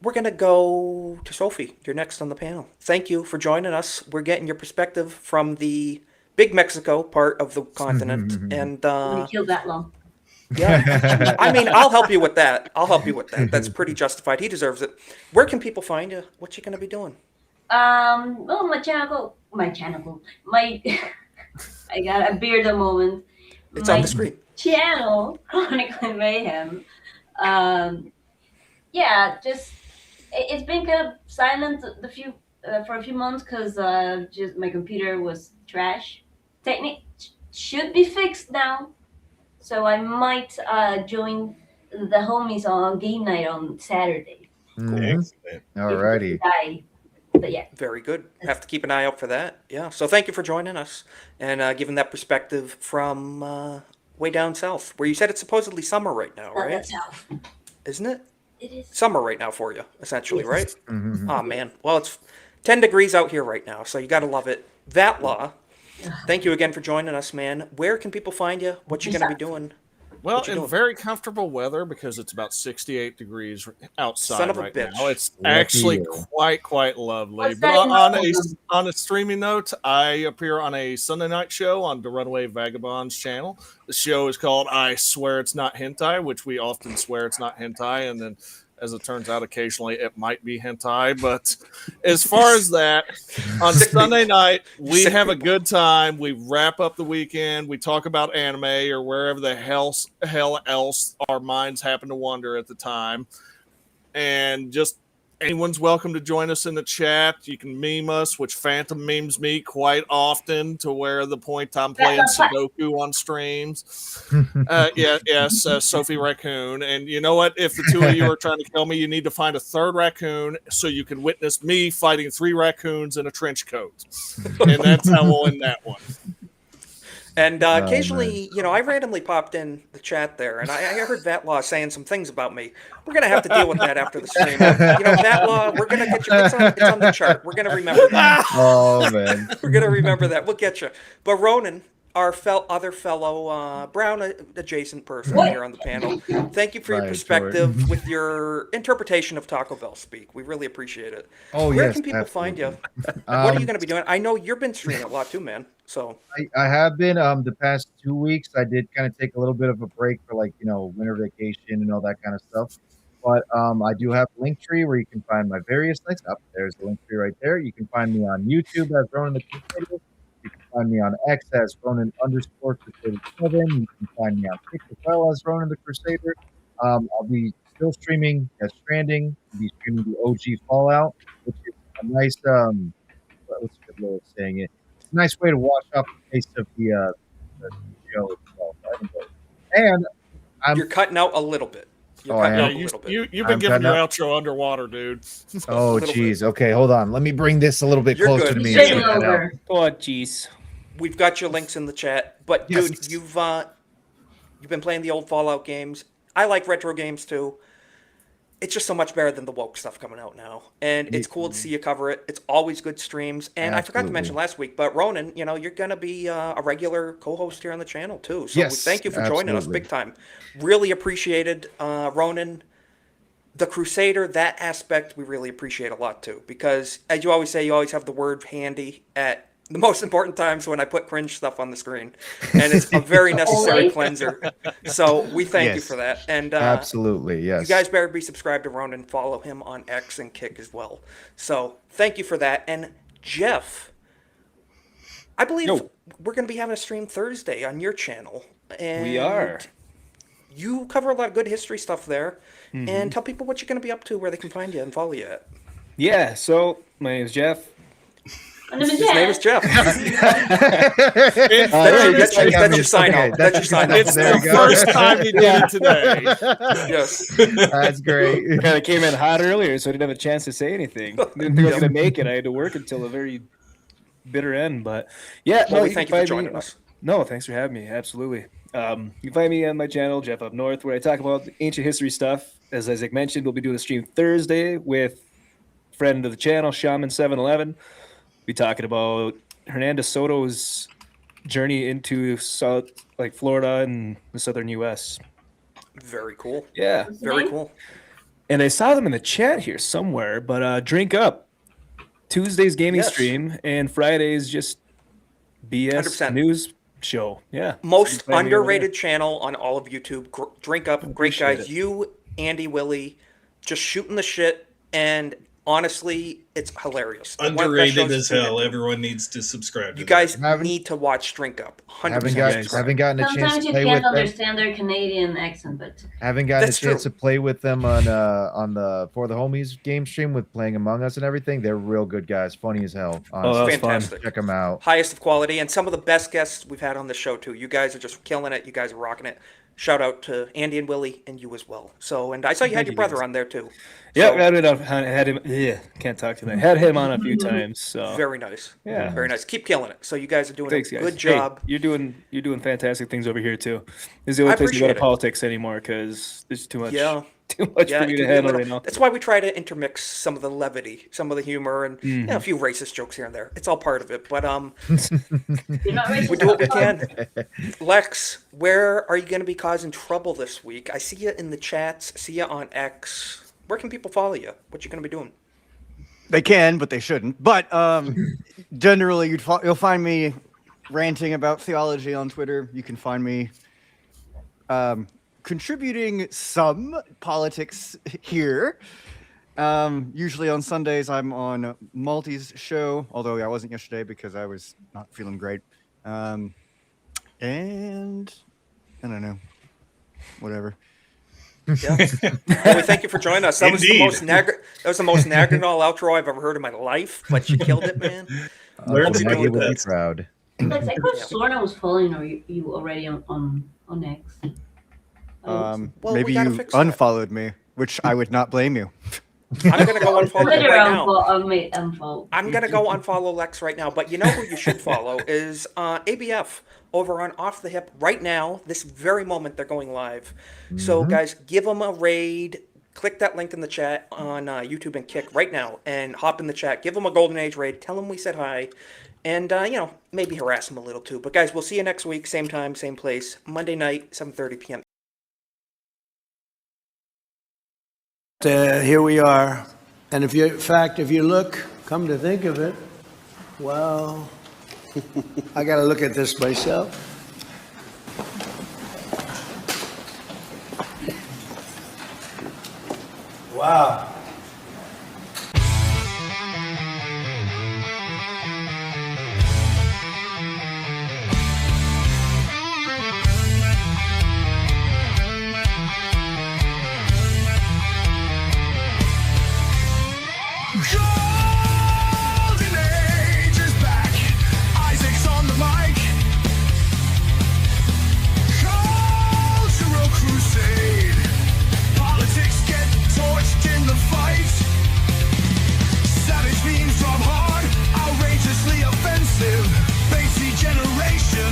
Speaker 3: we're gonna go to Sophie. You're next on the panel. Thank you for joining us. We're getting your perspective from the Big Mexico part of the continent, and
Speaker 16: We killed that long.
Speaker 3: yeah, I mean, I'll help you with that. That's pretty justified. He deserves it. Where can people find you? What you gonna be doing?
Speaker 16: Well, my I got a beard a moment.
Speaker 3: It's on the screen.
Speaker 16: Channel, Chronically Mayhem. Yeah, just it's been kind of silent for a few months because just my computer was trash. Should be fixed now, so I might join the homies on game night on Saturday.
Speaker 7: Alrighty.
Speaker 16: But yeah.
Speaker 3: Very good. Have to keep an eye out for that. Yeah. So thank you for joining us and giving that perspective from way down south, where you said it's supposedly summer right now, right?
Speaker 16: That's south.
Speaker 3: Isn't it?
Speaker 16: It is.
Speaker 3: Summer right now for you, essentially,
Speaker 16: Yes.
Speaker 3: right? Oh man. Well, it's 10 degrees out here right now, so you got to love it. That law. Thank you again for joining us, man. Where can people find you? What you gonna be doing?
Speaker 17: Well,
Speaker 3: What you
Speaker 17: in
Speaker 3: doing?
Speaker 17: very comfortable weather because it's about 68 degrees outside
Speaker 3: Son of a
Speaker 17: right
Speaker 3: bitch.
Speaker 17: now. It's
Speaker 7: Lucky
Speaker 17: actually
Speaker 7: you.
Speaker 17: quite lovely.
Speaker 16: What's
Speaker 17: But
Speaker 16: that
Speaker 17: on a streaming note, I appear on a Sunday night show on the Runaway Vagabonds channel. The show is called I Swear It's Not Hentai, which we often swear it's not hentai, and then as it turns out, occasionally it might be hentai. But as far as that, on Sunday night, we have a good time. We wrap up the weekend. We talk about anime or wherever the hell else our minds happen to wander at the time. And just anyone's welcome to join us in the chat. You can meme us, which Phantom memes me quite often to where the point I'm playing Sudoku on streams. Sophie Raccoon. And you know what? If the two of you are trying to kill me, you need to find a third raccoon so you can witness me fighting 3 raccoons in a trench coat. And that's how we'll end that one.
Speaker 3: And occasionally, I randomly popped in the chat there, and I heard Vatlaw saying some things about me. We're going to have to deal with that after the stream. Vatlaw, we're going to get you. It's on the chart. We're going to remember that.
Speaker 7: Oh, man.
Speaker 3: We're going to remember that. We'll get you. But Ronan, our other fellow Brown adjacent person here on the panel, thank you for your perspective with your interpretation of Taco Bell speak. We really appreciate it.
Speaker 7: Oh,
Speaker 3: Where
Speaker 7: yes,
Speaker 3: can people find you? What are you going to be doing? I know you've been streaming a lot too, man. So
Speaker 7: I have been the past 2 weeks. I did kind of take a little bit of a break for winter vacation and all that kind of stuff. But I do have a Linktree where you can find my various links. There's the Linktree right there. You can find me on YouTube as Ronan the Crusader. You can find me on X as Ronan_Crusader7. You can find me on Twitch as well as Ronan the Crusader. I'll be still streaming Death Stranding. I'll be streaming the OG Fallout, which is a nice what's a good way of saying it? It's a nice way to wash off the taste of the show itself. And
Speaker 3: you're cutting out a little bit.
Speaker 17: You've been giving your outro underwater, dude.
Speaker 7: Oh, jeez. Okay, hold on. Let me bring this a little bit
Speaker 3: You're
Speaker 7: closer
Speaker 3: good.
Speaker 7: to me.
Speaker 1: Oh, jeez.
Speaker 3: We've got your links in the chat. But, dude, you've been playing the old Fallout games. I like retro games, too. It's just so much better than the woke stuff coming out now. And it's cool to see you cover it. It's always good streams. And I forgot to mention last week, but Ronan, you're going to be a regular co-host here on the channel, too. So thank you for joining us big time. Really appreciated, Ronan. The Crusader, that aspect, we really appreciate a lot, too. Because, as you always say, you always have the word handy at the most important times when I put cringe stuff on the screen. And it's a very necessary cleanser. So we thank you for that. And
Speaker 7: absolutely, yes.
Speaker 3: You guys better be subscribed to Ronan. Follow him on X and Kick as well. So thank you for that. And Jeff, I believe we're going to be having a stream Thursday on your channel. And
Speaker 1: we are.
Speaker 3: You cover a lot of good history stuff there. Mm-hmm. And tell people what you're going to be up to, where they can find you and follow you at.
Speaker 1: Yeah, so my name is Jeff.
Speaker 3: His name is Jeff. That's your sign off. That's your sign off.
Speaker 17: It's the first time he did it today.
Speaker 3: Yes.
Speaker 7: That's great.
Speaker 1: Kind of came in hot earlier, so I didn't have a chance to say anything. Didn't think I was going to make it. I had to work until the very bitter end. But yeah,
Speaker 3: we thank you for joining us.
Speaker 1: No, thanks for having me. Absolutely. You can find me on my channel, Jeff Up North, where I talk about ancient history stuff. As Isaac mentioned, we'll be doing a stream Thursday with friend of the channel, Shaman 711. Be talking about Hernando Soto's journey into South, like Florida and the southern U.S.
Speaker 3: Very cool.
Speaker 1: Yeah,
Speaker 3: Very cool.
Speaker 1: And I saw them in the chat here somewhere. But Drink Up, Tuesday's gaming
Speaker 3: Yes.
Speaker 1: stream, and Friday's just BS
Speaker 3: 100%.
Speaker 1: news show. Yeah,
Speaker 3: Most
Speaker 1: So you can find me over there.
Speaker 3: underrated channel on all of YouTube. Drink Up, great
Speaker 1: Appreciate
Speaker 3: guys.
Speaker 1: it.
Speaker 3: You, Andy, Willie, just shooting the shit, and honestly, it's hilarious. One of the best
Speaker 4: Underrated
Speaker 3: shows
Speaker 4: as
Speaker 3: to tune
Speaker 4: hell.
Speaker 3: into.
Speaker 4: Everyone needs to subscribe.
Speaker 3: You
Speaker 4: to
Speaker 3: guys
Speaker 4: that.
Speaker 3: need to watch Drink Up. 100%.
Speaker 7: Haven't gotten a chance
Speaker 16: Sometimes
Speaker 7: to
Speaker 16: you
Speaker 7: play
Speaker 16: can't
Speaker 7: with them.
Speaker 16: understand their Canadian accent, but
Speaker 7: Haven't gotten
Speaker 3: That's
Speaker 7: a chance
Speaker 3: true.
Speaker 7: to play with them on the For the Homies game stream with playing Among Us and everything. They're real good guys, funny as hell. Honestly.
Speaker 1: that's fun.
Speaker 3: Fantastic.
Speaker 7: Check them out.
Speaker 3: Highest of quality, and some of the best guests we've had on the show too. You guys are just killing it. You guys are rocking it. Shout out to Andy and Willie and you as well. So, and I saw you had
Speaker 1: Thank
Speaker 3: your
Speaker 1: you,
Speaker 3: brother
Speaker 1: guys.
Speaker 3: on there too.
Speaker 1: Yeah,
Speaker 3: So,
Speaker 1: had him. Yeah, can't talk tonight. Had him on a few times. So
Speaker 3: very nice.
Speaker 1: Yeah.
Speaker 3: Very nice. Keep killing it. So you guys are doing
Speaker 1: Thanks,
Speaker 3: a
Speaker 1: guys.
Speaker 3: good
Speaker 1: Hey,
Speaker 3: job.
Speaker 1: you're doing fantastic things over here too. This is the only
Speaker 3: I
Speaker 1: place to go
Speaker 3: appreciate
Speaker 1: to
Speaker 3: it.
Speaker 1: politics anymore because there's too much.
Speaker 3: Yeah.
Speaker 1: Too much
Speaker 3: Yeah,
Speaker 1: for
Speaker 3: it
Speaker 1: me
Speaker 3: can
Speaker 1: to
Speaker 3: be a
Speaker 1: handle
Speaker 3: little-
Speaker 1: right now.
Speaker 3: That's why we try to intermix some of the levity, some of the humor, and you know, a
Speaker 1: Mhm.
Speaker 3: few racist jokes here and there. It's all part of it. But
Speaker 16: you're not racist.
Speaker 3: we do what we can. Lex, where are you going to be causing trouble this week? I see you in the chats. See you on X. Where can people follow you? What you going to be doing?
Speaker 9: They can, but they shouldn't. But generally, you'll find me ranting about theology on Twitter. You can find me contributing some politics here. Usually on Sundays, I'm on Malty's show, although I wasn't yesterday because I was not feeling great. And I don't know, whatever.
Speaker 3: Yeah. Well, we thank you for joining us. That was the
Speaker 4: Indeed.
Speaker 3: most Naganal outro I've ever heard in my life, but you killed it, man.
Speaker 4: Learn
Speaker 3: Hope
Speaker 4: to
Speaker 3: you're
Speaker 7: Maggie
Speaker 3: doing
Speaker 7: would be
Speaker 3: good.
Speaker 7: proud.
Speaker 16: Lex, I thought Sorna was following or you already on X.
Speaker 3: Well, we
Speaker 9: Maybe
Speaker 3: gotta
Speaker 9: you
Speaker 3: fix that.
Speaker 9: unfollowed me, which I would not blame you.
Speaker 3: I'm gonna go unfollow
Speaker 16: Twitter
Speaker 3: right now.
Speaker 16: unfollow.
Speaker 3: I'm gonna go unfollow Lex right now. But you know who you should follow is ABF over on Off the Hip right now. This very moment they're going live. So guys, give them a raid. Click that link in the chat on YouTube and Kick right now, and hop in the chat. Give them a Golden Age raid. Tell them we said hi, and you know, maybe harass them a little too. But guys, we'll see you next week, same time, same place, Monday night, 7:30 p.m.
Speaker 6: Here we are. And if you, in fact, if you look, come to think of it, well, I got to look at this myself. Wow.
Speaker 14: Golden Age is back. Isaac's on the mic. Cultural crusade. Politics get torched in the fight. Savage memes drop hard, outrageously offensive. Bassy generation,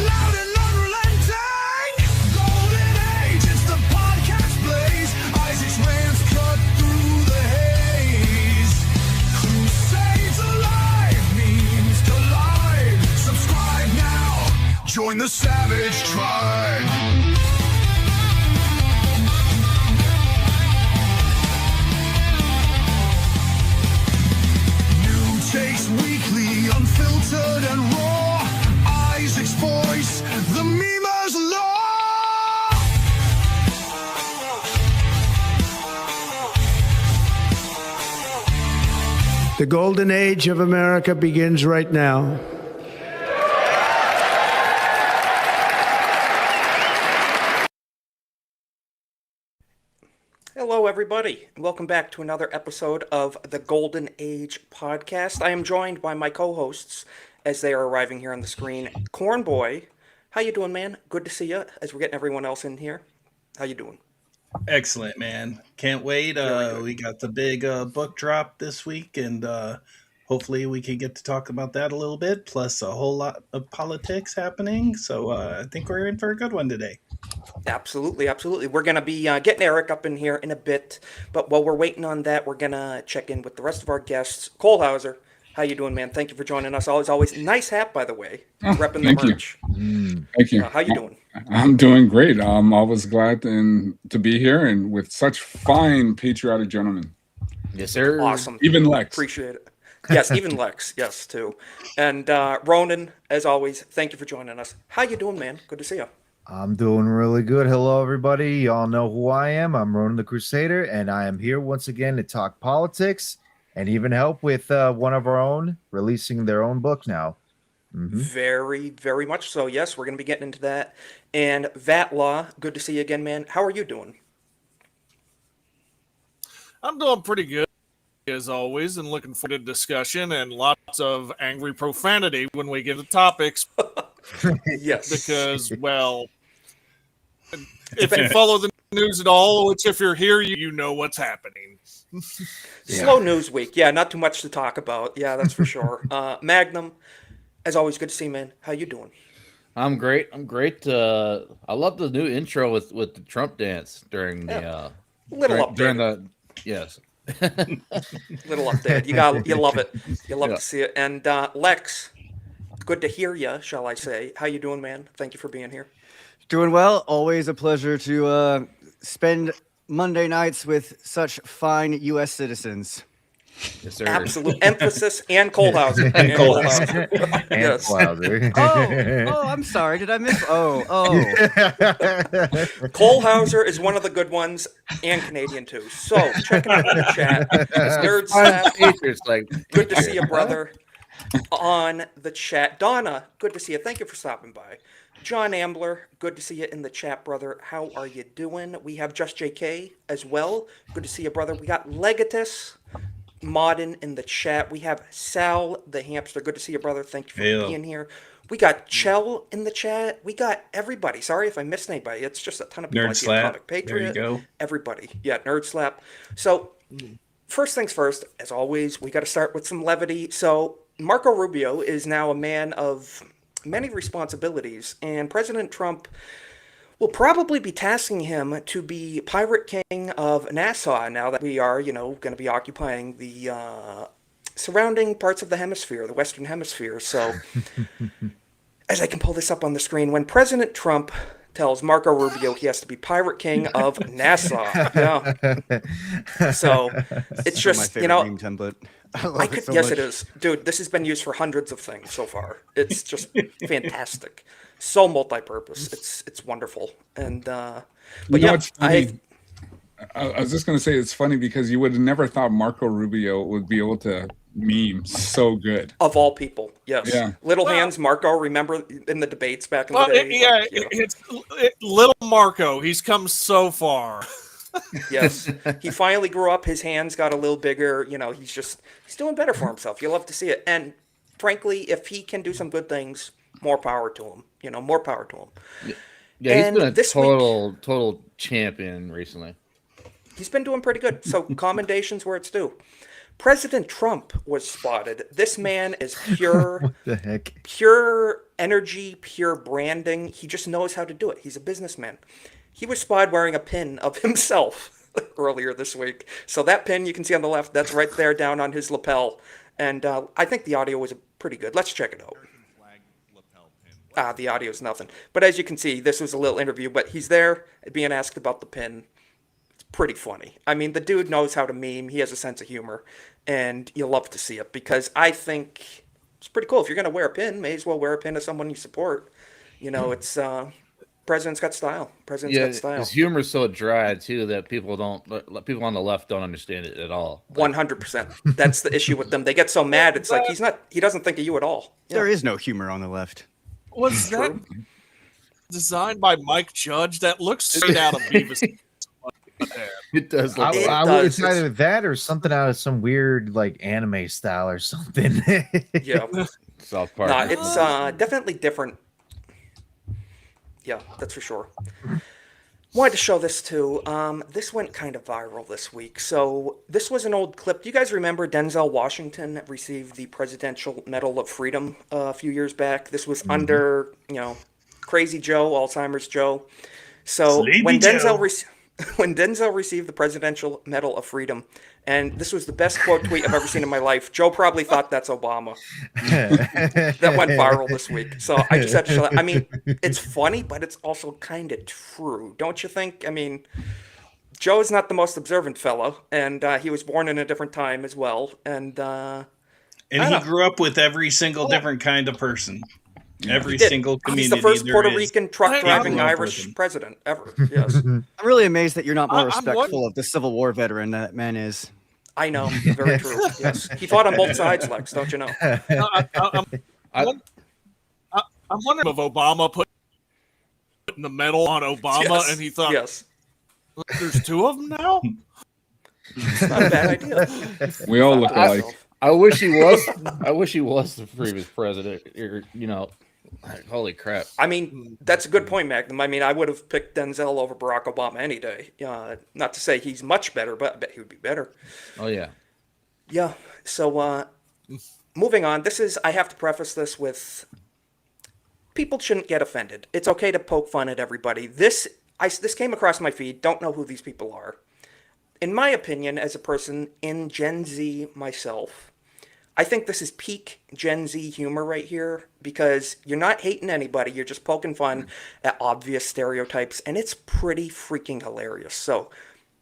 Speaker 14: loud and unrelenting. Golden Age is the podcast blaze. Isaac's rants cut through the haze. Crusades alive, memes collide. Subscribe now, join the savage tribe. New takes weekly, unfiltered and raw. Isaac's voice, the memer's law.
Speaker 6: The golden age of America begins right now.
Speaker 3: Hello, everybody, and welcome back to another episode of the Golden Age podcast. I am joined by my co-hosts as they are arriving here on the screen. Corn Boy, how you doing, man? Good to see you. As we're getting everyone else in here, how you doing?
Speaker 4: Excellent, man. Can't wait. We got the big book drop this week, and hopefully we can get to talk about that a little bit, plus a whole lot of politics happening. So I think we're in for a good one today.
Speaker 3: Absolutely, absolutely. We're going to be getting Eric up in here in a bit, but while we're waiting on that, we're going to check in with the rest of our guests. Cole Hauser, how you doing, man? Thank you for joining us. Always nice hat, by the way. Repping the merch.
Speaker 15: Thank you.
Speaker 3: How you doing?
Speaker 15: I'm doing great. I was glad to be here and with such fine patriotic gentlemen.
Speaker 18: Yes, sir.
Speaker 3: Awesome.
Speaker 15: Even Lex.
Speaker 3: Appreciate it. Yes, even Lex. Yes, too. And Ronan, as always, thank you for joining us. How you doing, man? Good to see you.
Speaker 7: I'm doing really good. Hello, everybody. Y'all know who I am. I'm Ronan the Crusader, and I am here once again to talk politics and even help with one of our own releasing their own book now.
Speaker 3: Very, very much so. Yes, we're going to be getting into that. And Vatlaw, good to see you again, man. How are you doing?
Speaker 17: I'm doing pretty good, as always, and looking forward to discussion and lots of angry profanity when we get to topics.
Speaker 3: Yes.
Speaker 17: Because, well, if you follow the news at all, which if you're here, you know what's happening.
Speaker 3: Slow news week. Yeah, not too much to talk about. Yeah, that's for sure. Magnum, as always, good to see you, man. How you doing?
Speaker 18: I'm great. I love the new intro with the Trump dance during the during the yes.
Speaker 3: Little update. You love it. You love to see it. And Lex, good to hear you, shall I say. How you doing, man? Thank you for being here.
Speaker 9: Doing well. Always a pleasure to spend Monday nights with such fine U.S. citizens.
Speaker 18: Yes, sir.
Speaker 3: Absolute emphasis and Kohlhauser. And Kohlhauser. Yes.
Speaker 9: Oh, I'm sorry. Did I miss? Oh.
Speaker 3: Kohlhauser is one of the good ones and Canadian too. So checking out the chat. Nerd Snap, good to see you, brother. On the chat. Donna, good to see you. Thank you for stopping by. John Ambler, good to see you in the chat, brother. How are you doing? We have Just JK as well. Good to see you, brother. We got Legatus Modern in the chat. We have Sal the Hamster. Good to see you, brother. Thank you for being here. We got Chell in the chat. We got everybody. Sorry if I missed anybody. It's just a ton of people.
Speaker 4: Nerd Slap.
Speaker 3: Patriot.
Speaker 4: There you go.
Speaker 3: Everybody. Yeah, Nerd Slap. So, first things first, as always, we got to start with some levity. So, Marco Rubio is now a man of many responsibilities, and President Trump will probably be tasking him to be Pirate King of Nassau now that we are, going to be occupying the surrounding parts of the hemisphere, the Western Hemisphere. So, as I can pull this up on the screen, when President Trump tells Marco Rubio he has to be Pirate King of Nassau. Yeah. So, it's just,
Speaker 9: my favorite meme template.
Speaker 3: Yes, it is. Dude, this has been used for hundreds of things so far. It's just fantastic. So multi-purpose. It's wonderful. And but yeah,
Speaker 15: I was just gonna say it's funny because you would have never thought Marco Rubio would be able to meme so good.
Speaker 3: Of all people, yes.
Speaker 15: Yeah.
Speaker 3: Little Hands Marco, remember in the debates back in the day?
Speaker 17: Yeah, it's little Marco. He's come so far.
Speaker 3: Yes. He finally grew up. His hands got a little bigger. He's doing better for himself. You love to see it. And frankly, if he can do some good things, more power to him. More power to him.
Speaker 18: Yeah, he's been a total champion recently.
Speaker 3: He's been doing pretty good. So commendations where it's due. President Trump was spotted. This man is pure,
Speaker 7: what the heck?
Speaker 3: Pure energy, pure branding. He just knows how to do it. He's a businessman. He was spotted wearing a pin of himself earlier this week. So that pin you can see on the left, that's right there down on his lapel. And I think the audio was pretty good. Let's check it out. The audio is nothing. But as you can see, this was a little interview, but he's there being asked about the pin. It's pretty funny. I mean, the dude knows how to meme. He has a sense of humor, and you love to see it because I think it's pretty cool. If you're going to wear a pin, may as well wear a pin of someone you support. It's president's got style. President's got style.
Speaker 18: His humor's so dry too that people on the left don't understand it at all.
Speaker 3: 100%. That's the issue with them. They get so mad. It's like he doesn't think of you at all.
Speaker 9: There is no humor on the left.
Speaker 17: Was that designed by Mike Judge? That looks straight out of Beavis.
Speaker 18: It does look
Speaker 7: it's either that or something out of some weird like anime style or something.
Speaker 3: Yeah.
Speaker 18: South Park.
Speaker 3: No, it's definitely different. Yeah, that's for sure. Wanted to show this too. This went kind of viral this week. So this was an old clip. Do you guys remember Denzel Washington received the Presidential Medal of Freedom a few years back? This was under, Crazy Joe, Alzheimer's Joe. So when Denzel received the Presidential Medal of Freedom, and this was the best quote tweet I've ever seen in my life. Joe probably thought that's Obama. That went viral this week. So I just had to show that. I mean, it's funny, but it's also kind of true, don't you think? I mean, Joe is not the most observant fellow, and he was born in a different time as well. And
Speaker 23: he grew up with every single different kind of person. Every single community.
Speaker 3: He's the first Puerto
Speaker 23: is.
Speaker 3: Rican truck driving Irish president ever. Yes.
Speaker 9: I'm really amazed that you're not more respectful of the Civil War veteran that man is.
Speaker 3: I know. Very true. Yes. He fought on both sides, Lex, don't you know?
Speaker 17: I'm wondering if Obama putting the medal on Obama and he thought,
Speaker 3: yes,
Speaker 17: there's two of them now?
Speaker 3: It's not a bad idea.
Speaker 15: We all look alike.
Speaker 18: I wish he was. I wish he was the previous president. Holy crap!
Speaker 3: I mean, that's a good point, Magnum. I mean, I would have picked Denzel over Barack Obama any day. Not to say he's much better, but I bet he would be better.
Speaker 18: Oh yeah.
Speaker 3: Yeah. So, moving on. I have to preface this with, people shouldn't get offended. It's okay to poke fun at everybody. This came across my feed. Don't know who these people are. In my opinion, as a person in Gen Z myself, I think this is peak Gen Z humor right here, because you're not hating anybody, you're just poking fun at obvious stereotypes, and it's pretty freaking hilarious. So,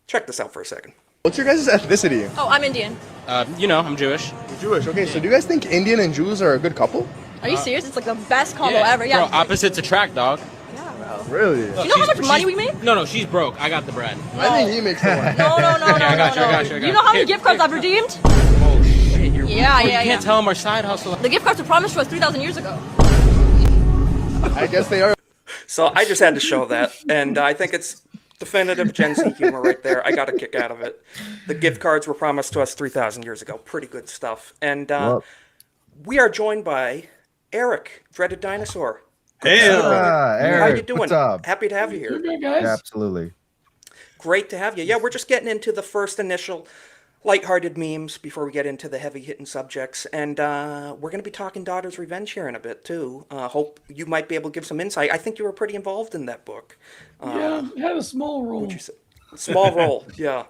Speaker 3: check this out for a second.
Speaker 19: What's your guys' ethnicity?
Speaker 20: Oh, I'm Indian.
Speaker 19: I'm Jewish. You're Jewish, okay. So do you guys think Indian and Jews are a good couple?
Speaker 20: Are you serious? It's like the best combo ever. Yeah.
Speaker 19: Bro, opposites attract, dog. Really?
Speaker 20: Do you know how much money we make?
Speaker 19: No, she's broke. I got the bread.
Speaker 20: No.
Speaker 19: I think he makes the money.
Speaker 20: No.
Speaker 19: I got you.
Speaker 20: You know how many gift cards I've redeemed?
Speaker 19: Oh, shit.
Speaker 20: Yeah.
Speaker 19: You can't tell them our side hustle.
Speaker 20: The gift cards were promised to us 3,000 years ago.
Speaker 19: I guess they are.
Speaker 3: So I just had to show that, and I think it's definitive Gen Z humor right there. I got a kick out of it. The gift cards were promised to us 3,000 years ago. Pretty good stuff. And we are joined by Eric, Dreaded Dinosaur.
Speaker 7: Hey, Eric,
Speaker 3: how you doing?
Speaker 7: what's up?
Speaker 3: Happy to have you here.
Speaker 7: Yeah, absolutely.
Speaker 3: Great to have you. Yeah, we're just getting into the first initial lighthearted memes before we get into the heavy-hitting subjects. And we're going to be talking Daughter's Revenge here in a bit, too. Hope you might be able to give some insight. I think you were pretty involved in that book.
Speaker 21: Yeah, had a small role.
Speaker 3: Small role, yeah.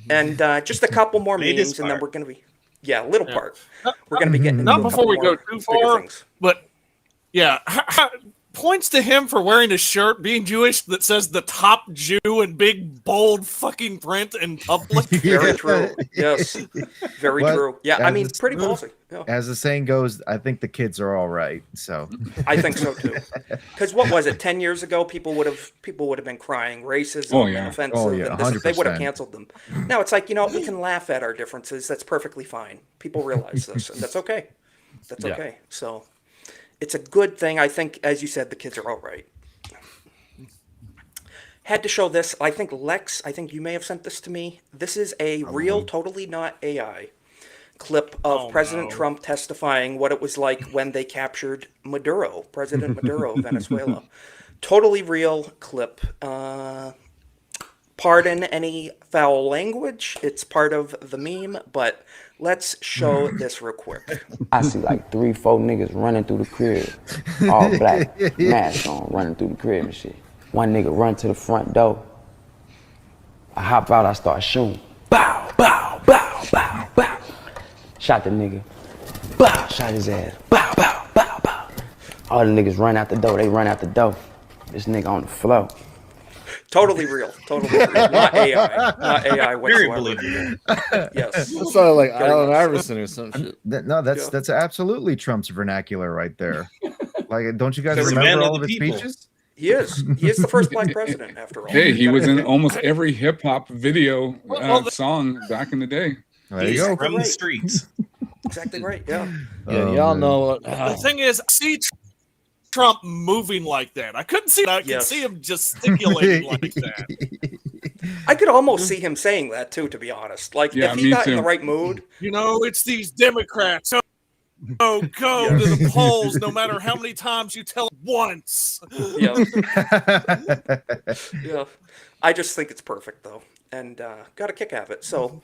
Speaker 3: And just a couple more memes, and then we're going to be... Yeah, little part. We're going to be getting into
Speaker 17: Not before we go too far, but yeah, points to him for wearing a shirt, being Jewish, that says the top Jew in big, bold fucking print in public.
Speaker 3: Very true. Yes. Very true. Yeah, I mean, pretty ballsy. Yeah.
Speaker 7: As the saying goes, I think the kids are all right. So
Speaker 3: I think so too. Because what was it? 10 years ago, people would have been crying racism and offensive. And they would have canceled them. Now it's like, we can laugh at our differences. That's perfectly fine. People realize this, and that's okay. That's okay. So it's a good thing. I think, as you said, the kids are all right. Had to show this. I think Lex, you may have sent this to me. This is a real, totally not AI clip of President Trump testifying what it was like when they captured Maduro, President Maduro of Venezuela. Totally real clip. Pardon any foul language. It's part of the meme, but let's show this real quick.
Speaker 24: I see like 3-4 niggas running through the crib, all black, mask on, running through the crib and shit. One nigga run to the front door. I hop out, I start shooting. Bow, bow, bow, bow, bow. Shot the nigga. Bow, shot his ass. Bow, bow, bow, bow. All the niggas run out the door, they run out the door. This nigga on the floor.
Speaker 3: Totally real. Totally real. Not AI. Not AI whatsoever.
Speaker 23: Very believable.
Speaker 3: Yes.
Speaker 18: That sounded like Allen Iverson or some shit.
Speaker 7: That's absolutely Trump's vernacular right there. Like, don't you guys
Speaker 23: He's a man
Speaker 7: remember
Speaker 23: of
Speaker 7: all
Speaker 23: the
Speaker 7: of his
Speaker 23: people.
Speaker 7: speeches?
Speaker 3: He is. He is the first black president, after all.
Speaker 15: Hey, he was in almost every hip hop video song back in the day.
Speaker 7: There you go.
Speaker 23: From the streets.
Speaker 3: Exactly right. Yeah.
Speaker 18: Yeah, y'all know.
Speaker 17: The thing is, see Trump moving like that. I couldn't see. I could see him gesticulating like that.
Speaker 3: I could almost see him saying that too, to be honest. Like if he got in the right mood.
Speaker 17: It's these Democrats. Go to the polls, no matter how many times you tell it once.
Speaker 3: Yeah. Yeah. I just think it's perfect, though, and got a kick out of it. So,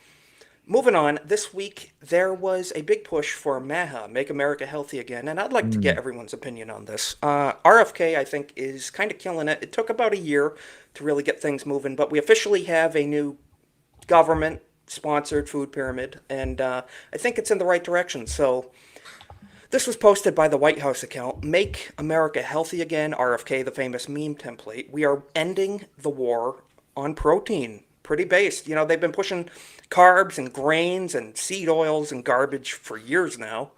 Speaker 3: moving on, this week there was a big push for MAHA, Make America Healthy Again, and I'd like to get everyone's opinion on this. RFK, I think, is kind of killing it. It took about a year to really get things moving, but we officially have a new government-sponsored food pyramid, and I think it's in the right direction. So, this was posted by the White House account, Make America Healthy Again, RFK, the famous meme template. We are ending the war on protein. Pretty based. You know, they've been pushing carbs and grains and seed oils and garbage for years now.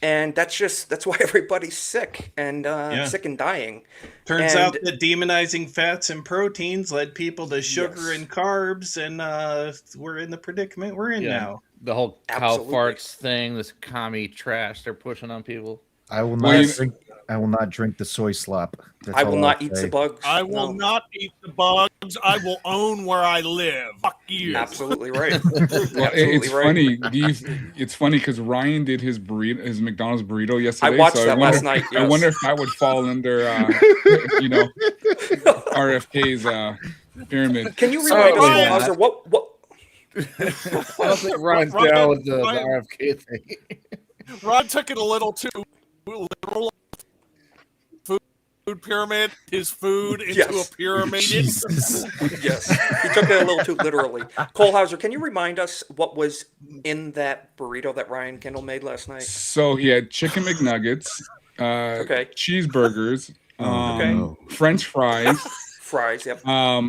Speaker 3: And that's why everybody's sick and sick and dying.
Speaker 23: Turns out that demonizing fats and proteins led people to sugar and carbs, and we're in the predicament we're in now.
Speaker 18: The whole cow farts thing, this commie trash they're pushing on people.
Speaker 7: I will not drink the soy slop.
Speaker 3: I will not eat the bugs.
Speaker 17: I will not eat the bugs. I will own where I live. Fuck you.
Speaker 3: Absolutely right.
Speaker 15: Well, it's funny. It's funny because Ryan did his McDonald's burrito yesterday.
Speaker 3: I watched that last night.
Speaker 15: I wonder if that would fall under, RFK's pyramid.
Speaker 3: Can you remind us, Hauser, what?
Speaker 18: I don't think Ryan's down with the RFK thing.
Speaker 17: Ron took it a little too literal. Food pyramid, his food into a pyramid.
Speaker 3: Yes, he took it a little too literally. Cole Hauser, can you remind us what was in that burrito that Ryan Kendall made last night?
Speaker 15: So he had chicken McNuggets, cheeseburgers, French fries.
Speaker 3: Fries, yep.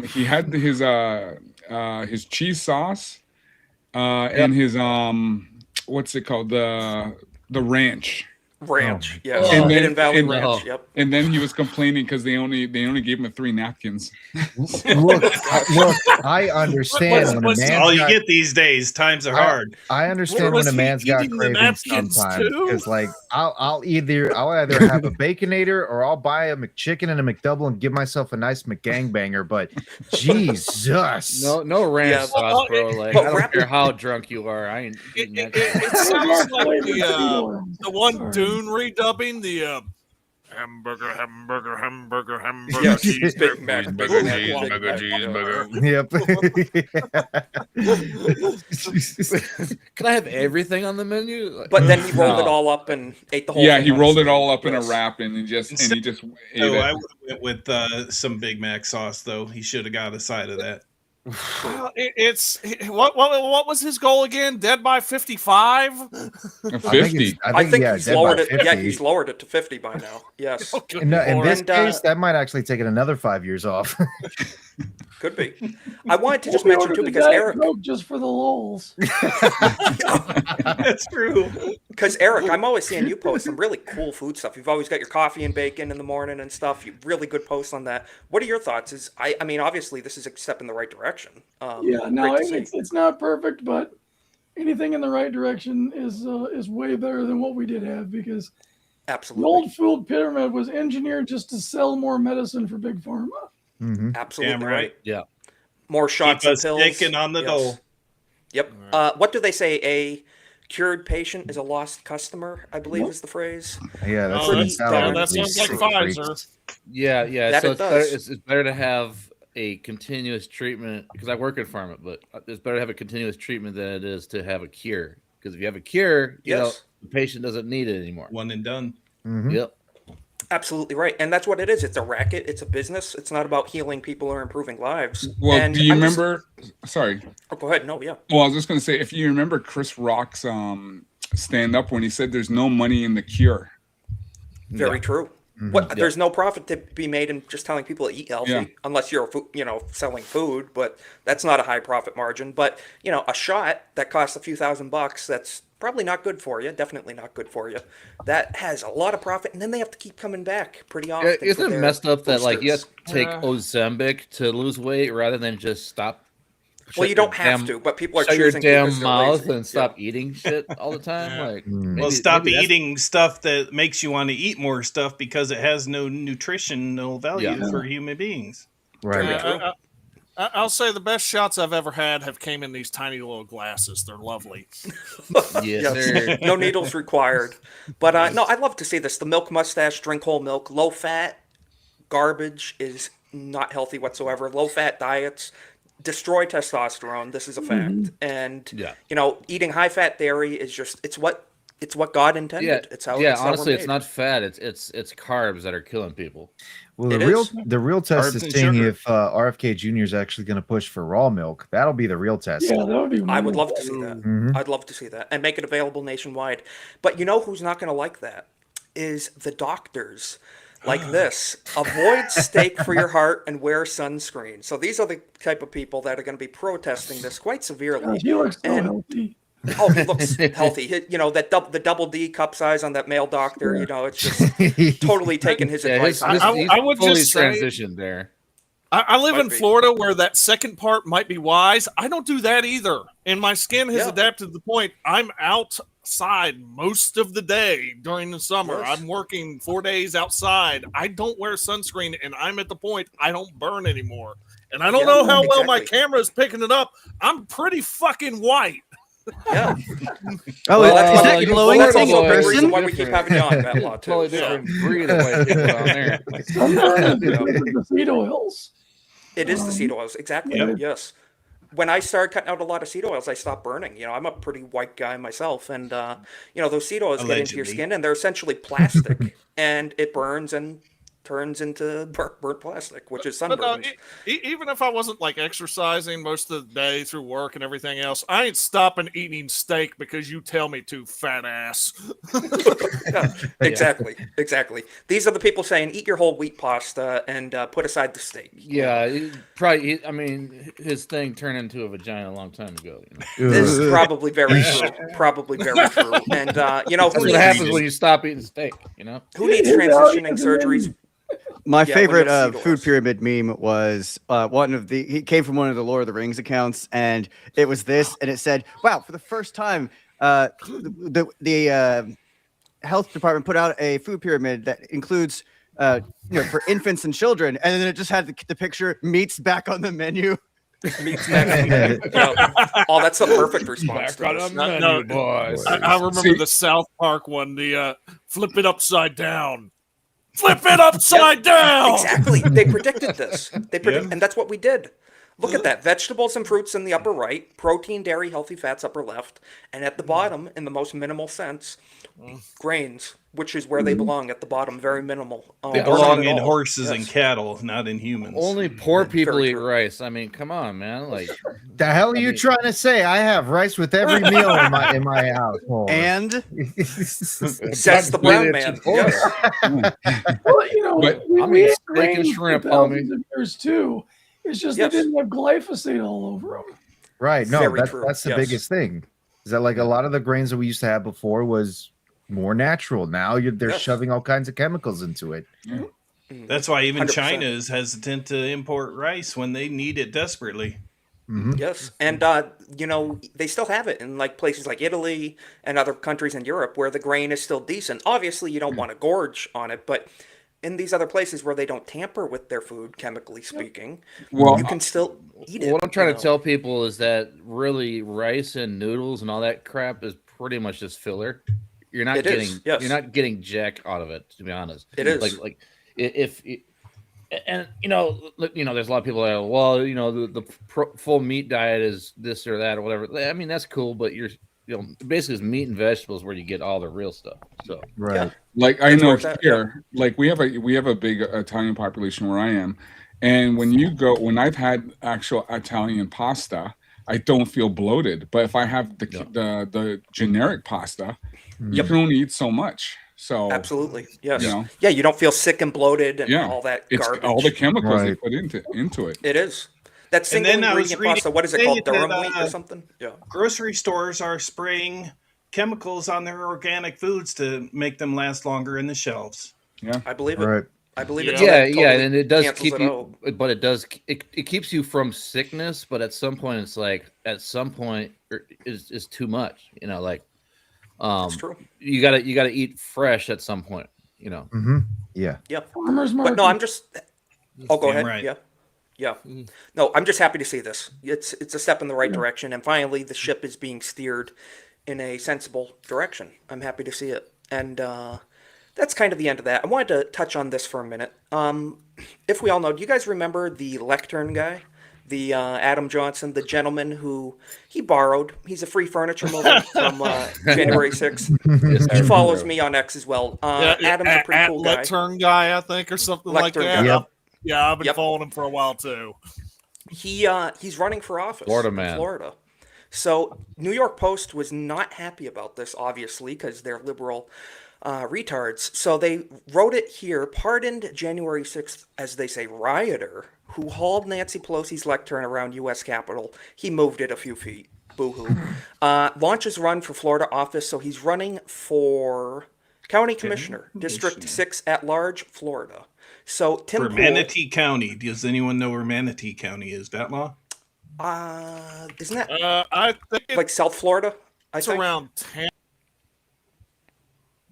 Speaker 15: He had his cheese sauce, and his what's it called, the ranch.
Speaker 3: Yes. Hidden Valley Ranch. Yep.
Speaker 15: And then he was complaining because they only gave him 3 napkins.
Speaker 7: Look, I understand when a man.
Speaker 23: All you get these days. Times are hard.
Speaker 7: I understand when a man's got cravings sometimes because, like, I'll either have a Baconator or I'll buy a McChicken and a McDouble and give myself a nice McGangbanger. But Jesus,
Speaker 18: no ranch sauce, bro. Like, I don't care how drunk you are. I ain't eating that.
Speaker 17: It sounds like the one Dune redubbing the hamburger,
Speaker 3: yes,
Speaker 15: cheeseburger.
Speaker 18: Can I have everything on the menu?
Speaker 3: But then he rolled it all up and ate the whole thing.
Speaker 15: Yeah, he rolled it all up in a wrap and he just ate it.
Speaker 23: I would went with some Big Mac sauce, though. He should have got a side of that.
Speaker 17: What was his goal again? Dead by 55?
Speaker 15: 50.
Speaker 3: I think he's lowered it. Yeah, he's lowered it to 50 by now. Yes.
Speaker 7: In this case, that might actually take it another 5 years off.
Speaker 3: Could be. I wanted to just mention too because Eric,
Speaker 21: just for the lulz.
Speaker 23: That's true.
Speaker 3: Because Eric, I'm always seeing you post some really cool food stuff. You've always got your coffee and bacon in the morning and stuff. You really good posts on that. What are your thoughts? I mean, obviously this is a step in the right direction.
Speaker 21: It's not perfect, but anything in the right direction is way better than what we did have because
Speaker 3: absolutely
Speaker 21: the old food pyramid was engineered just to sell more medicine for big pharma.
Speaker 3: Mm-hmm. Absolutely
Speaker 23: Damn right.
Speaker 18: Yeah.
Speaker 3: More shots and pills.
Speaker 23: Taking on the dole.
Speaker 3: Yep. What do they say? A cured patient is a lost customer, I believe is the phrase.
Speaker 7: Yeah,
Speaker 17: that sounds like Pfizer.
Speaker 18: Yeah. So it's better to have a continuous treatment because I work in pharma, but it's better to have a continuous treatment than it is to have a cure. Because if you have a cure, you know, the patient doesn't need it anymore.
Speaker 23: One and done.
Speaker 7: Mm-hmm.
Speaker 18: Yep.
Speaker 3: Absolutely right. And that's what it is. It's a racket. It's a business. It's not about healing people or improving lives.
Speaker 15: Well,
Speaker 3: and
Speaker 15: do you remember? Sorry.
Speaker 3: Oh, go ahead. No, yeah.
Speaker 15: Well, I was just going to say, if you remember Chris Rock's stand-up when he said there's no money in the cure.
Speaker 3: Very true.
Speaker 7: Mm-hmm.
Speaker 3: There's no profit to be made in just telling people to eat healthy, unless you're, selling food. But that's not a high profit margin. But a shot that costs a few $1,000, that's probably not good for you. Definitely not good for you. That has a lot of profit, and then they have to keep coming back pretty often.
Speaker 18: Isn't it messed up that like you have to take Ozempic to lose weight rather than just stop?
Speaker 3: Well, you don't have to, but people are
Speaker 18: shut
Speaker 3: choosing
Speaker 18: your
Speaker 3: because
Speaker 18: damn
Speaker 3: they're
Speaker 18: mouth
Speaker 3: lazy.
Speaker 18: and stop eating shit all the time. Like,
Speaker 23: Well, stop eating stuff that makes you want to eat more stuff because it has no nutritional value for human beings.
Speaker 7: Right.
Speaker 17: I'll say the best shots I've ever had have came in these tiny little glasses. They're lovely.
Speaker 3: Yes. No needles required. But no, I'd love to see this. The milk mustache, drink whole milk, low fat, garbage is not healthy whatsoever. Low fat diets destroy testosterone. This is a fact. And you know, eating high fat dairy is just it's what God intended.
Speaker 18: Yeah,
Speaker 3: It's how
Speaker 18: honestly, it's
Speaker 3: made.
Speaker 18: not fat. It's carbs that are killing people.
Speaker 7: Well,
Speaker 3: It
Speaker 7: the real test
Speaker 18: Carbs
Speaker 7: is
Speaker 18: and
Speaker 7: seeing
Speaker 18: sugar.
Speaker 7: if RFK Jr. is actually going to push for raw milk. That'll be the real test.
Speaker 21: Yeah, that would be.
Speaker 3: I would love to see that.
Speaker 7: Mhm.
Speaker 3: I'd love to see that and make it available nationwide. But you know who's not going to like that? Is the doctors like this. Avoid steak for your heart and wear sunscreen. So these are the type of people that are going to be protesting this quite severely.
Speaker 21: God, he looks so
Speaker 3: And-
Speaker 21: healthy.
Speaker 3: Oh, he looks healthy. You know, that the double D cup size on that male doctor, you know, it's just totally taking his advice.
Speaker 17: I would
Speaker 18: fully
Speaker 17: just say-
Speaker 18: transitioned there.
Speaker 17: I live
Speaker 3: Might
Speaker 17: in
Speaker 3: be.
Speaker 17: Florida where that second part might be wise. I don't do that either. And my skin has adapted to the point I'm outside most of the day during the summer.
Speaker 3: Yes.
Speaker 17: I'm working 4 days outside. I don't wear sunscreen and I'm at the point I don't burn anymore. And I don't know how well my camera is picking it up. I'm pretty fucking white.
Speaker 3: Yeah.
Speaker 9: Oh, is that glowing?
Speaker 3: That's
Speaker 9: That's
Speaker 3: also a big
Speaker 9: person?
Speaker 3: reason why we keep having you on, Matt Law, too.
Speaker 18: Totally different breed of white people down there.
Speaker 21: The seed oils.
Speaker 3: It is the seed oils, exactly.
Speaker 21: Yeah.
Speaker 3: Yes. When I started cutting out a lot of seed oils, I stopped burning. You know, I'm a pretty white guy myself, and you know, those seed oils get into your
Speaker 23: Allegedly.
Speaker 3: skin, and they're essentially plastic, and it burns and turns into burnt plastic, which is
Speaker 17: But
Speaker 3: sunburn.
Speaker 17: even if I wasn't like exercising most of the day through work and everything else, I ain't stopping eating steak because you tell me to, fat ass.
Speaker 3: Yeah, exactly. These are the people saying, eat your whole wheat pasta and put aside the steak.
Speaker 18: Yeah, I mean, his thing turned into a vagina a long time ago. You know?
Speaker 3: This is probably very true. Probably very true. And you know,
Speaker 18: That's what happens when you stop eating steak. You know,
Speaker 3: who needs transitioning surgeries?
Speaker 9: My
Speaker 3: Yeah,
Speaker 9: favorite
Speaker 3: when you have seed
Speaker 9: food pyramid meme was one of the. He came from one of the Lord of the Rings accounts, and it was this, and it said, "Wow, for the first time, the health department put out a food pyramid that includes, for infants and children," and then it just had the picture meats back on the menu.
Speaker 3: Meats back on the menu. Yeah. Oh, that's the perfect response.
Speaker 18: Back
Speaker 3: to
Speaker 18: on
Speaker 3: this.
Speaker 18: the menu, boys.
Speaker 17: I remember the South Park one, the flip it upside down. Flip it upside down.
Speaker 3: Exactly. They predicted this. And that's what we did. Look at that. Vegetables and fruits in the upper right, protein, dairy, healthy fats upper left, and at the bottom, in the most minimal sense, grains, which is where they belong at the bottom, very minimal.
Speaker 23: They
Speaker 3: or
Speaker 23: belong
Speaker 3: not at
Speaker 23: in
Speaker 3: all.
Speaker 23: horses and
Speaker 3: Yes.
Speaker 23: cattle, not in humans.
Speaker 18: Only poor people
Speaker 3: Very
Speaker 18: eat
Speaker 3: true.
Speaker 18: rice. I mean, come on, man. Like,
Speaker 7: The hell are you trying to say? I have rice with every meal in my household.
Speaker 9: And
Speaker 3: Says the brown man. Yes.
Speaker 21: Well, you know,
Speaker 18: But
Speaker 21: we,
Speaker 18: I'm
Speaker 21: we
Speaker 18: eating
Speaker 21: had
Speaker 18: steak and
Speaker 21: grains for
Speaker 18: shrimp,
Speaker 21: thousands of years too. It's just
Speaker 3: Yes.
Speaker 21: they didn't have glyphosate all over them.
Speaker 7: Right. No,
Speaker 3: Very true.
Speaker 7: that's the
Speaker 3: Yes.
Speaker 7: biggest thing. Is that like a lot of the grains that we used to have before was more natural. Now they're
Speaker 3: Yes.
Speaker 7: shoving all kinds of chemicals into it.
Speaker 23: That's why even
Speaker 3: 100%.
Speaker 23: China is hesitant to import rice when they need it desperately.
Speaker 3: Yes, and you know, they still have it in like places like Italy and other countries in Europe where the grain is still decent. Obviously, you don't want to gorge on it, but in these other places where they don't tamper with their food, chemically speaking,
Speaker 15: Well,
Speaker 3: you can still eat it.
Speaker 18: what I'm trying
Speaker 3: you
Speaker 18: to
Speaker 3: know?
Speaker 18: tell people is that really rice and noodles and all that crap is pretty much just filler. You're not
Speaker 3: It
Speaker 18: getting
Speaker 3: is, yes.
Speaker 18: you're not getting jack out of it, to be honest.
Speaker 3: It is.
Speaker 18: like if and there's a lot of people that are, well, the full meat diet is this or that or whatever. I mean, that's cool, but basically it's meat and vegetables where you get all the real stuff. So
Speaker 7: Right.
Speaker 15: Like I
Speaker 3: That's
Speaker 15: know
Speaker 3: where it's at,
Speaker 15: here, like we have a big Italian population where I am, and when I've had actual Italian pasta, I don't feel bloated. But if I have the generic pasta, you can only eat so much. So
Speaker 3: Absolutely, yes,
Speaker 15: you know.
Speaker 3: yeah. You don't feel sick and bloated and
Speaker 15: Yeah,
Speaker 3: all that
Speaker 15: it's
Speaker 3: garbage.
Speaker 15: all the chemicals they
Speaker 7: Right.
Speaker 15: put into it.
Speaker 3: It is that
Speaker 23: And
Speaker 3: single
Speaker 23: then I was
Speaker 3: ingredient
Speaker 23: reading
Speaker 3: pasta. What is it
Speaker 23: today
Speaker 3: called?
Speaker 23: that,
Speaker 3: Durum wheat or something? Yeah.
Speaker 23: Grocery stores are spraying chemicals on their organic foods to make them last longer in the shelves.
Speaker 15: Yeah,
Speaker 3: I believe it.
Speaker 7: Right.
Speaker 3: I believe it.
Speaker 18: yeah,
Speaker 3: totally
Speaker 18: and it does
Speaker 3: cancels
Speaker 18: keep
Speaker 3: it
Speaker 18: you,
Speaker 3: out.
Speaker 18: but it keeps you from sickness. But at some point, it's like is too much.
Speaker 3: It's true.
Speaker 18: You gotta eat fresh at some point.
Speaker 7: Mm-hmm. Yeah.
Speaker 3: Yep.
Speaker 21: Farmers
Speaker 3: But
Speaker 21: market.
Speaker 3: no, I'm just. Oh, go
Speaker 23: Damn
Speaker 3: ahead.
Speaker 23: right.
Speaker 3: Yeah. Yeah. No, I'm just happy to see this. It's a step in the right direction, and finally the ship is being steered in a sensible direction. I'm happy to see it. And that's kind of the end of that. I wanted to touch on this for a minute. If we all know, do you guys remember the lectern guy? The Adam Johnson, the gentleman who he borrowed. He's a free furniture mover from January 6th. He follows me on X as well. Adam's a pretty cool guy.
Speaker 17: Lectern guy, I think, or something
Speaker 3: Lectern
Speaker 17: like that.
Speaker 3: guy.
Speaker 17: Yeah, I've been following him for a while too.
Speaker 3: He's running for office
Speaker 18: Florida
Speaker 3: in
Speaker 18: man.
Speaker 3: Florida. So New York Post was not happy about this, obviously, because they're liberal retards. So they wrote it here, pardoned January 6th, as they say, rioter who hauled Nancy Pelosi's lectern around U.S. Capitol. He moved it a few feet. Boo-hoo. Launches run for Florida office, so he's running for county commissioner, District 6 at large, Florida. So Tim
Speaker 23: for
Speaker 3: Pool,
Speaker 23: Manatee County. Does anyone know where Manatee County is? That law?
Speaker 3: Isn't that
Speaker 17: I think
Speaker 3: like South Florida?
Speaker 17: It's around 10,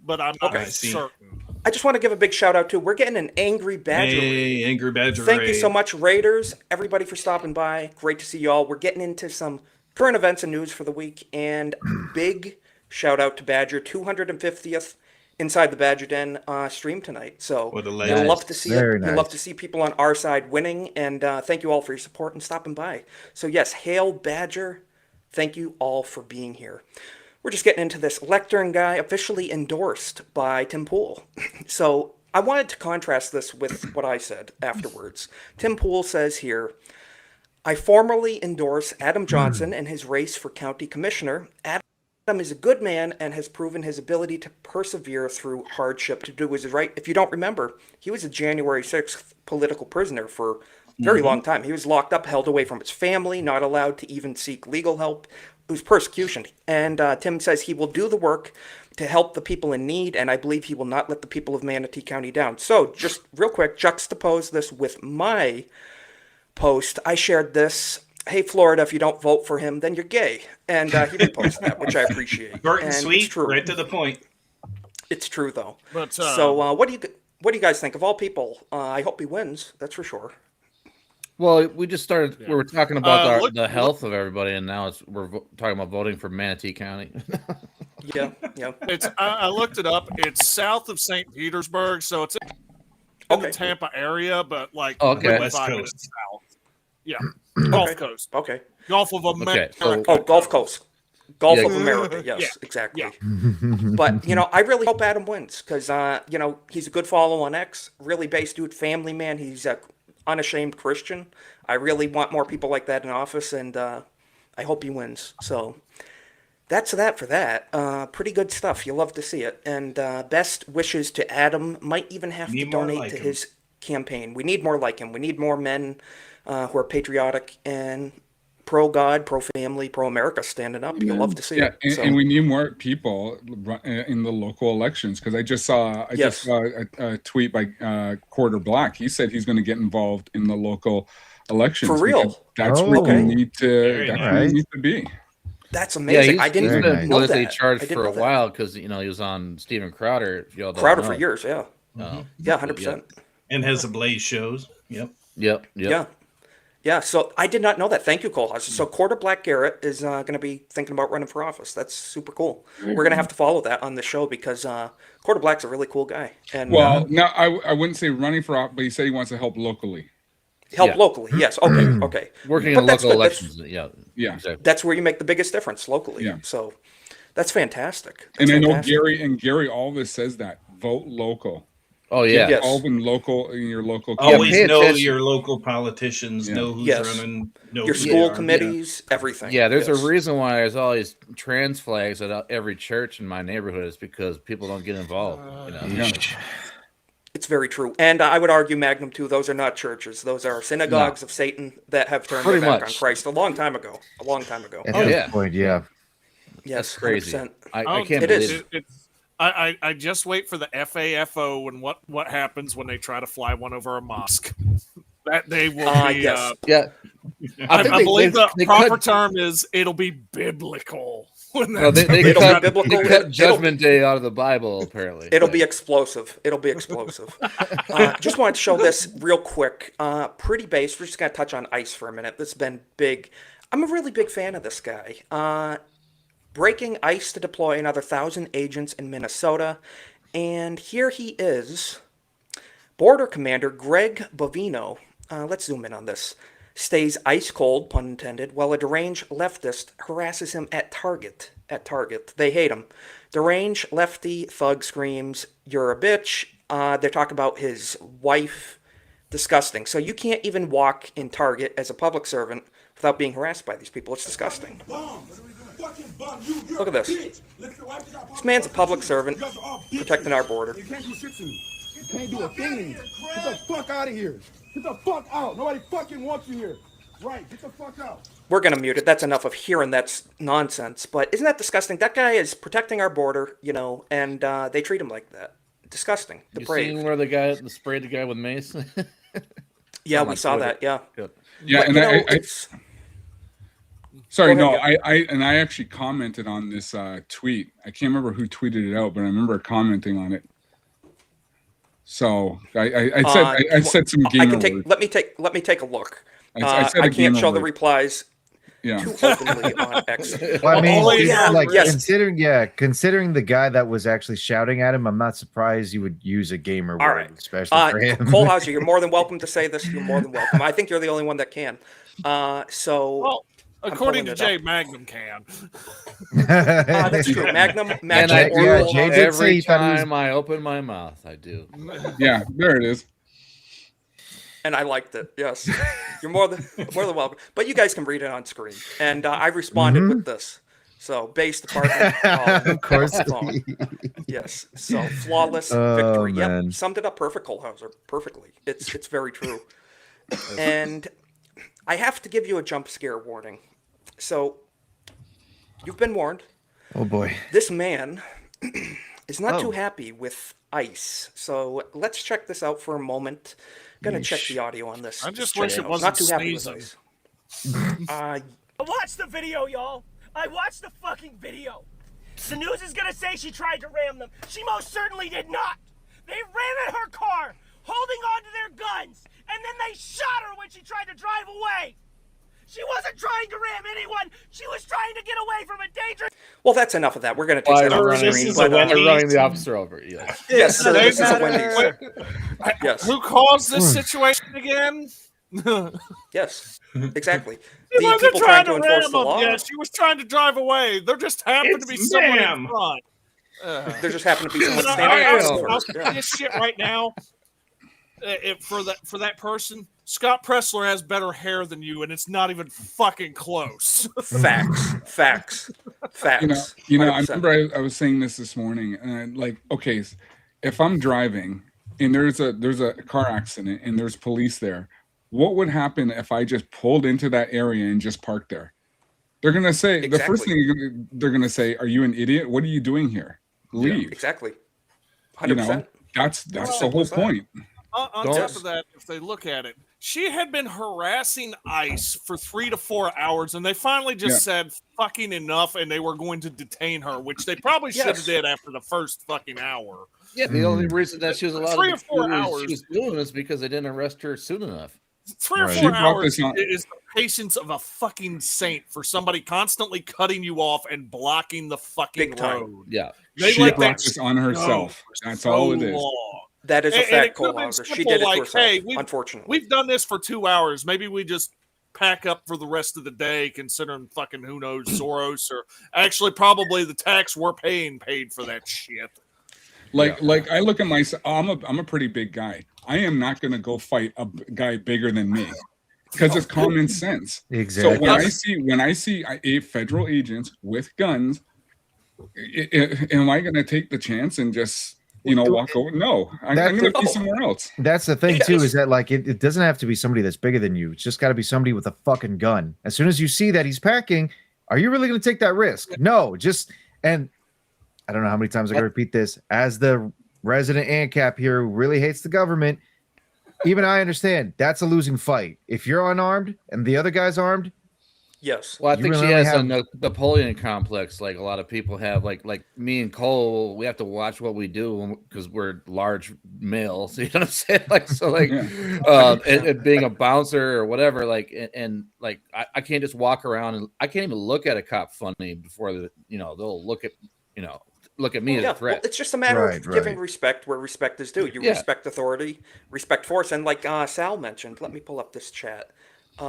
Speaker 17: but I'm not certain.
Speaker 3: I just want to give a big shout out to, we're getting an Angry Badger.
Speaker 23: Hey, Angry Badger
Speaker 3: Thank you
Speaker 23: raid.
Speaker 3: so much, Raiders, everybody, for stopping by. Great to see you all. We're getting into some current events and news for the week, and big shout out to Badger, 250th Inside the Badger Den stream tonight. So
Speaker 23: What a
Speaker 3: you'll
Speaker 23: legend.
Speaker 3: love to see
Speaker 7: Very
Speaker 3: it. You'll
Speaker 7: nice.
Speaker 3: love to see people on our side winning, and thank you all for your support and stopping by. So yes, hail Badger. Thank you all for being here. We're just getting into this. Lectern guy officially endorsed by Tim Pool. So I wanted to contrast this with what I said afterwards. Tim Pool says here, I formally endorse Adam Johnson and his race for county commissioner. Adam is a good man and has proven his ability to persevere through hardship to do what is right. If you don't remember, he was a January 6th political prisoner for a very long time. He was locked up, held away from his family, not allowed to even seek legal help. It was persecution. And Tim says he will do the work to help the people in need, and I believe he will not let the people of Manatee County down. So just real quick, juxtapose this with my post. I shared this. Hey, Florida, if you don't vote for him, then you're gay. And he reposted that, which I appreciate.
Speaker 23: Short and
Speaker 3: it's
Speaker 23: sweet,
Speaker 3: true.
Speaker 23: right to the point.
Speaker 3: It's true, though.
Speaker 17: But,
Speaker 3: so what do you guys think? Of all people, I hope he wins. That's for sure.
Speaker 18: Well, we just started. We were talking about the
Speaker 17: look-
Speaker 18: health of everybody, and now we're talking about voting for Manatee County.
Speaker 3: Yeah.
Speaker 17: It's I looked it up. It's south of St. Petersburg, so it's in the Tampa area, but like
Speaker 18: Okay.
Speaker 23: West
Speaker 17: 5
Speaker 23: Coast.
Speaker 17: minutes south. Yeah, Gulf Coast.
Speaker 3: Okay.
Speaker 17: Gulf of America.
Speaker 18: so-
Speaker 3: Gulf Coast. Gulf
Speaker 18: Yeah,
Speaker 3: of America. Yes,
Speaker 17: Yeah.
Speaker 3: exactly.
Speaker 17: Yeah.
Speaker 3: But, I really hope Adam wins because, he's a good follow on X. Really base dude, family man. He's a unashamed Christian. I really want more people like that in office, and I hope he wins. So that's that for that. Pretty good stuff. You'll love to see it. And best wishes to Adam. Might even have to
Speaker 23: Need more
Speaker 3: donate
Speaker 23: like
Speaker 3: to
Speaker 23: him.
Speaker 3: his campaign. We need more like him. We need more men who are patriotic and pro-God, pro-family, pro-America standing up. You'll love to see
Speaker 15: Yeah,
Speaker 3: it.
Speaker 15: and,
Speaker 3: So-
Speaker 15: and we need more people in the local elections because I just saw a tweet by Quarter Black. He said he's going to get involved in the local elections.
Speaker 3: For real?
Speaker 15: because That's where
Speaker 3: okay.
Speaker 15: you need to.
Speaker 23: Very
Speaker 15: That's
Speaker 23: nice.
Speaker 15: where you need to be.
Speaker 3: That's amazing. I didn't
Speaker 18: he's
Speaker 3: even
Speaker 18: been
Speaker 3: know
Speaker 18: politically
Speaker 3: that. I
Speaker 18: charged
Speaker 3: didn't
Speaker 18: for
Speaker 3: know
Speaker 18: a
Speaker 3: that.
Speaker 18: while because he was on Stephen Crowder. If y'all don't
Speaker 3: Crowder
Speaker 18: know.
Speaker 3: for years, yeah.
Speaker 18: Oh.
Speaker 3: Yeah, 100%.
Speaker 23: And has a Blaze shows. Yep.
Speaker 18: Yep.
Speaker 3: Yeah, so I did not know that. Thank you, Cole. So Quarter Black Garrett is going to be thinking about running for office. That's super cool. We're going to have to follow that on the show because Quarter Black's a really cool guy. And
Speaker 15: Well, no, I wouldn't say running for office, but he said he wants to help locally.
Speaker 3: help locally, yes. Okay.
Speaker 18: Working
Speaker 3: But
Speaker 18: in
Speaker 3: that's
Speaker 18: local
Speaker 3: good. That's-
Speaker 18: elections. Yeah.
Speaker 15: Yeah.
Speaker 18: Exactly.
Speaker 3: That's where you make the biggest difference locally.
Speaker 15: Yeah.
Speaker 3: So that's fantastic.
Speaker 15: And
Speaker 3: That's
Speaker 15: I know
Speaker 3: fantastic.
Speaker 15: Gary always says that vote local.
Speaker 18: Oh yeah.
Speaker 3: Yes.
Speaker 15: Involved in your local.
Speaker 23: Always
Speaker 18: pay
Speaker 23: know
Speaker 18: attention.
Speaker 23: your local politicians, know who's
Speaker 3: Yes.
Speaker 23: running, know
Speaker 3: Your
Speaker 23: who
Speaker 3: school
Speaker 23: they are.
Speaker 3: committees, everything.
Speaker 18: Yeah, there's
Speaker 3: Yes.
Speaker 18: a reason why there's all these trans flags at every church in my neighborhood. Is because people don't get involved.
Speaker 3: It's very true. And I would argue Magnum too. Those are not churches. Those are synagogues of Satan that have turned
Speaker 18: Pretty
Speaker 3: their back
Speaker 18: much.
Speaker 3: on Christ a long time ago. A long time ago.
Speaker 7: At
Speaker 18: Oh,
Speaker 7: this
Speaker 18: yeah.
Speaker 7: point, yeah.
Speaker 3: Yes,
Speaker 18: Crazy.
Speaker 3: 100%.
Speaker 18: I can't
Speaker 3: It is.
Speaker 18: believe it.
Speaker 17: I just wait for the FAFO and what happens when they try to fly one over a mosque. That day will be.
Speaker 3: Yes.
Speaker 18: Yeah.
Speaker 17: I
Speaker 18: think
Speaker 17: believe the
Speaker 18: they
Speaker 17: proper
Speaker 18: could-
Speaker 17: term is it'll be biblical.
Speaker 18: Well, they cut Judgment Day out of the Bible, apparently.
Speaker 3: It'll be explosive. It'll be explosive. Just wanted to show this real quick. Pretty base. We're just going to touch on ICE for a minute. This has been big. I'm a really big fan of this guy. Breaking ICE to deploy another 1,000 agents in Minnesota. And here he is. Border Commander Greg Bovino. Let's zoom in on this. Stays ice cold, pun intended, while a deranged leftist harasses him at Target. They hate him. Deranged lefty thug screams, "You're a bitch." They talk about his wife. Disgusting. So you can't even walk in Target as a public servant without being harassed by these people. It's disgusting. Look at this. This man's a public servant protecting our border.
Speaker 2: You can't do a thing. Get the fuck out of here. Get the fuck out. Nobody fucking wants you here. Right, get the fuck out.
Speaker 3: We're going to mute it. That's enough of hearing that's nonsense. But isn't that disgusting? That guy is protecting our border, and they treat him like that. Disgusting.
Speaker 18: You seen where the sprayed the guy with mace?
Speaker 3: Yeah, we saw that. Yeah.
Speaker 15: Yeah,
Speaker 3: but,
Speaker 15: and sorry, no, I actually commented on this tweet. I can't remember who tweeted it out, but I remember commenting on it. So I said some gamer words.
Speaker 3: Let me take a look.
Speaker 15: I
Speaker 3: can't show the replies
Speaker 15: too
Speaker 3: openly on X.
Speaker 7: Well, I mean, considering the guy that was actually shouting at him, I'm not surprised you would use a gamer word, especially for him.
Speaker 3: Cole Hauser, you're more than welcome to say this. You're more than welcome. I think you're the only one that can.
Speaker 17: Well, according to Jay, Magnum can.
Speaker 3: That's true. Magnum.
Speaker 18: Jay did every time I open my mouth, I do.
Speaker 15: Yeah, there it is.
Speaker 3: And I liked it. Yes, you're more than welcome. But you guys can read it on screen, and I responded with this. So base department,
Speaker 7: of course.
Speaker 3: Yes. So flawless victory. Yep. Summed it up perfect, Cole Hauser. Perfectly. It's very true. And I have to give you a jump scare warning. So you've been warned.
Speaker 7: Oh boy.
Speaker 3: This man is not too happy with ICE. So let's check this out for a moment. Gonna check the audio on this.
Speaker 17: I just wish it wasn't
Speaker 3: not too happy with
Speaker 17: sneezing.
Speaker 3: ICE.
Speaker 5: Watch the video, y'all. I watched the fucking video. The news is gonna say she tried to ram them. She most certainly did not. They ran at her car, holding on to their guns, and then they shot her when she tried to drive away. She wasn't trying to ram anyone. She was trying to get away from a dangerous...
Speaker 3: Well, that's enough of that. We're going to take that off the screen.
Speaker 18: They're running the officer over. Yes.
Speaker 3: Yes, sir. This is a Wendy's. Yes.
Speaker 17: Who caused this situation again?
Speaker 3: Yes, exactly.
Speaker 17: She
Speaker 3: The
Speaker 17: wasn't
Speaker 3: people trying to
Speaker 17: ram
Speaker 3: enforce the
Speaker 17: them.
Speaker 3: law.
Speaker 17: Yeah, she was trying to drive away. There just happened to be someone in front.
Speaker 3: There just happened to be someone
Speaker 17: I'll
Speaker 3: standing
Speaker 17: say this shit right now. For that person, Scott Pressler has better hair than you, and it's not even fucking close.
Speaker 3: Facts.
Speaker 15: You know. I remember I was saying this morning, and okay, if I'm driving and there's a car accident and there's police there, what would happen if I just pulled into that area and just parked there? They're gonna say the first thing they're gonna say, "Are you an idiot? What are you doing here? Leave."
Speaker 3: Yeah, exactly. 100%.
Speaker 15: You know, that's the whole point.
Speaker 17: On top of that, if they look at it, she had been harassing ICE for 3 to 4 hours, and they finally just said fucking enough, and they were going to detain her, which they probably should have did after the first fucking hour.
Speaker 18: Yeah, the only reason that she was allowed
Speaker 17: 3 or 4 hours
Speaker 18: she was doing this because they didn't arrest her soon enough.
Speaker 17: 3 or 4 hours is the patience of a fucking saint for somebody constantly cutting you off and blocking the fucking road.
Speaker 18: Yeah,
Speaker 15: she brought this on herself. That's all it is.
Speaker 17: Long.
Speaker 3: That is a fact, Cole
Speaker 17: been
Speaker 3: Hauser. She
Speaker 17: simple,
Speaker 3: did it
Speaker 17: like,
Speaker 3: to herself,
Speaker 17: hey,
Speaker 3: unfortunately.
Speaker 17: We've done this for 2 hours. Maybe we just pack up for the rest of the day, considering fucking who knows Soros or actually probably the tax we're paying paid for that shit.
Speaker 15: Like I look at myself. I'm a pretty big guy. I am not going to go fight a guy bigger than me because it's common sense.
Speaker 7: Exactly.
Speaker 15: So when I see federal agents with guns, am I going to take the chance and just walk over? No, I'm going to be somewhere else.
Speaker 7: That's the thing too, is that it doesn't have to be somebody that's bigger than you. It's just got to be somebody with a fucking gun. As soon as you see that he's packing, are you really going to take that risk? No, and I don't know how many times I can repeat this. As the resident ANCAP here who really hates the government, even I understand that's a losing fight. If you're unarmed and the other guy's armed,
Speaker 3: Yes.
Speaker 18: Well, I
Speaker 7: You
Speaker 18: think she
Speaker 7: really
Speaker 18: has
Speaker 7: have-
Speaker 18: a Napoleon complex, like a lot of people have. Like me and Cole, we have to watch what we do because we're large males. You know what I'm saying? Like so, like and being a bouncer or whatever. Like and like I can't just walk around and I can't even look at a cop funny before they'll look at me as a threat.
Speaker 3: Well, it's just a matter of giving respect where respect is due. You respect authority, respect force, and like Sal mentioned, let me pull up this chat. Who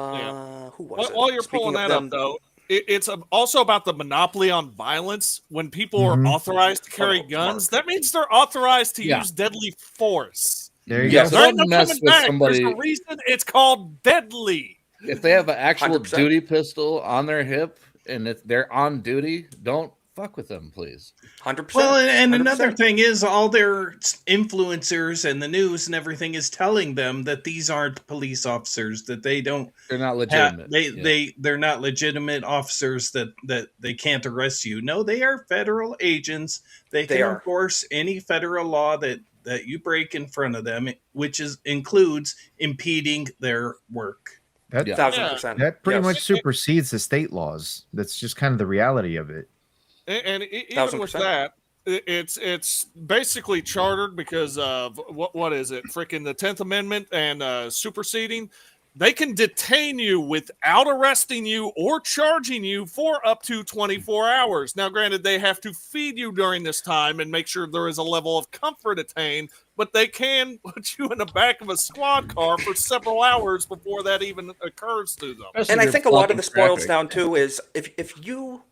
Speaker 3: was it?
Speaker 17: While you're
Speaker 3: Speaking
Speaker 17: pulling
Speaker 3: of
Speaker 17: that
Speaker 3: them,
Speaker 17: up, though, it's also about the monopoly on violence. When people
Speaker 7: Mhm.
Speaker 17: are authorized to carry guns, that means they're authorized to use deadly force.
Speaker 7: There you
Speaker 18: Yeah,
Speaker 7: go.
Speaker 18: so
Speaker 17: There ain't
Speaker 18: don't
Speaker 17: no
Speaker 18: mess
Speaker 17: coming
Speaker 18: with
Speaker 17: back.
Speaker 18: somebody.
Speaker 17: There's a reason it's called deadly.
Speaker 18: If they have an actual
Speaker 3: 100%.
Speaker 18: duty pistol on their hip and if they're on duty, don't fuck with them, please.
Speaker 3: 100%.
Speaker 23: Well, and
Speaker 3: 100%.
Speaker 23: another thing is all their influencers and the news and everything is telling them that these aren't police officers, that they're not
Speaker 18: legitimate.
Speaker 23: They're not legitimate officers, that they can't arrest you. No, they are federal agents. They can enforce any federal law that you break in front of them, which includes impeding their work.
Speaker 7: That
Speaker 3: 1,000%.
Speaker 7: That pretty much supersedes the state laws. That's just kind of the reality of it.
Speaker 17: And even with that, it's basically chartered because of what is it? Freaking the 10th Amendment and superseding. They can detain you without arresting you or charging you for up to 24 hours. Now, granted, they have to feed you during this time and make sure there is a level of comfort attained, but they can put you in the back of a squad car for several hours before that even occurs to them.
Speaker 3: And I think a lot of this boils down to is if you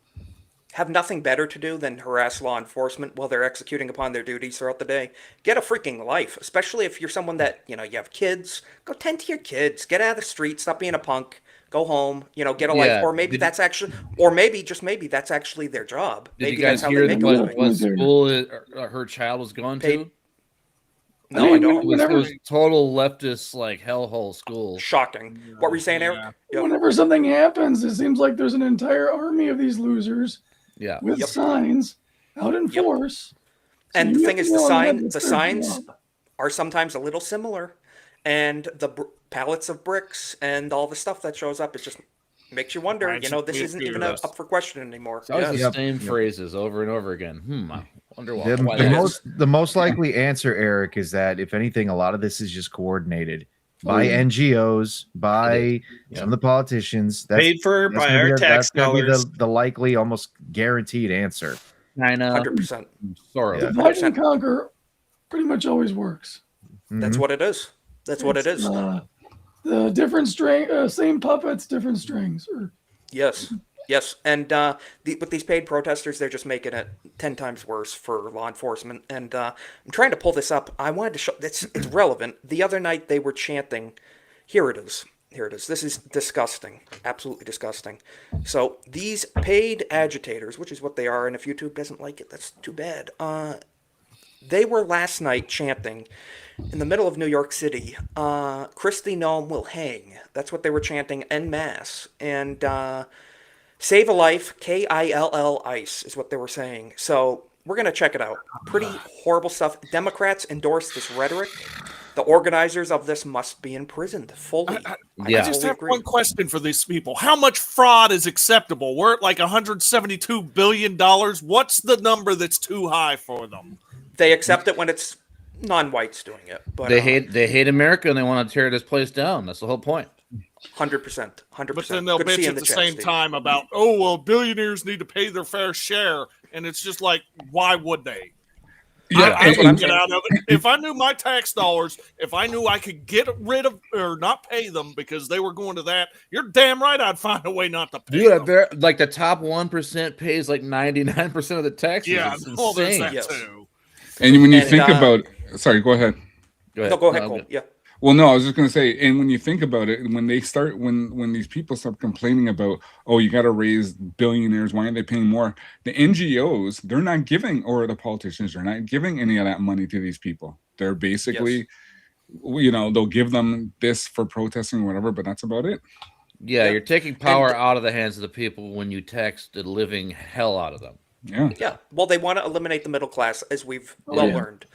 Speaker 3: have nothing better to do than harass law enforcement while they're executing upon their duties throughout the day, get a freaking life. Especially if you're someone that, you have kids, go tend to your kids, get out of the street, stop being a punk, go home, get a life. Or maybe that's actually, just maybe that's actually their job.
Speaker 18: Did
Speaker 3: Maybe
Speaker 18: you guys
Speaker 3: that's how
Speaker 18: hear
Speaker 3: they make a
Speaker 18: what
Speaker 3: living.
Speaker 18: school her child was going to?
Speaker 3: No, I don't.
Speaker 18: It was total leftist, like hellhole school.
Speaker 3: Shocking. What were you saying, Eric? Yep.
Speaker 21: Whenever something happens, it seems like there's an entire army of these losers with signs out in force. So
Speaker 3: And the
Speaker 21: you
Speaker 3: thing
Speaker 21: have
Speaker 3: is,
Speaker 21: to go ahead and
Speaker 3: the
Speaker 21: start
Speaker 3: signs
Speaker 21: job.
Speaker 3: are sometimes a little similar, and the pallets of bricks and all the stuff that shows up, it just makes you wonder. This isn't even up for question anymore.
Speaker 18: It's always
Speaker 3: Yes.
Speaker 18: the same phrases over and over again. I wonder why. why
Speaker 7: The
Speaker 18: that is.
Speaker 7: most likely answer, Eric, is that if anything, a lot of this is just coordinated by NGOs, by some of the politicians.
Speaker 23: Paid for by
Speaker 7: gonna
Speaker 23: our
Speaker 7: be
Speaker 23: tax
Speaker 7: that's gonna be
Speaker 23: dollars.
Speaker 7: the likely, almost guaranteed answer.
Speaker 18: China,
Speaker 3: 100%.
Speaker 18: Sorry.
Speaker 21: Divide and conquer pretty much always works.
Speaker 3: That's what it is. That's what it is.
Speaker 21: The different string, same puppets, different strings.
Speaker 3: Yes. Yes. And with these paid protesters, they're just making it 10 times worse for law enforcement. And I'm trying to pull this up. I wanted to show it's relevant. The other night they were chanting. Here it is. Here it is. This is disgusting. Absolutely disgusting. So these paid agitators, which is what they are, and if YouTube doesn't like it, that's too bad. They were last night chanting in the middle of New York City, Christy Nome will hang. That's what they were chanting en masse. And save a life, KILL ICE is what they were saying. So we're going to check it out. Pretty horrible stuff. Democrats endorse this rhetoric. The organizers of this must be imprisoned fully.
Speaker 17: I just have one question for these people. How much fraud is acceptable? We're at like $172 billion. What's the number that's too high for them?
Speaker 3: They accept it when it's non-whites doing it. But
Speaker 18: they hate America and they want to tear this place down. That's the whole point.
Speaker 3: 100%. 100%.
Speaker 17: But then they'll bitch at the same time about, billionaires need to pay their fair share. And it's just like, why would they?
Speaker 15: Yeah,
Speaker 17: I would get out of it. If I knew my tax dollars, if I knew I could get rid of or not pay them because they were going to that, you're damn right I'd find a way not to pay them.
Speaker 18: They're like the top 1% pays like 99% of the taxes.
Speaker 17: Yeah,
Speaker 18: it's
Speaker 17: there's
Speaker 18: insane.
Speaker 17: that too.
Speaker 15: And when you think about, sorry, go ahead.
Speaker 3: No, go ahead, Cole. Yeah.
Speaker 15: Well, no, I was just going to say, and when you think about it, when they start, when these people start complaining about, oh, you got to raise billionaires, why aren't they paying more? The NGOs, they're not giving, or the politicians, they're not giving any of that money to these people. They're basically, they'll give them this for protesting or whatever, but that's about it.
Speaker 18: Yeah, you're taking power out of the hands of the people when you tax the living hell out of them.
Speaker 15: Yeah.
Speaker 3: Yeah. Well, they want to eliminate the middle class, as we've learned.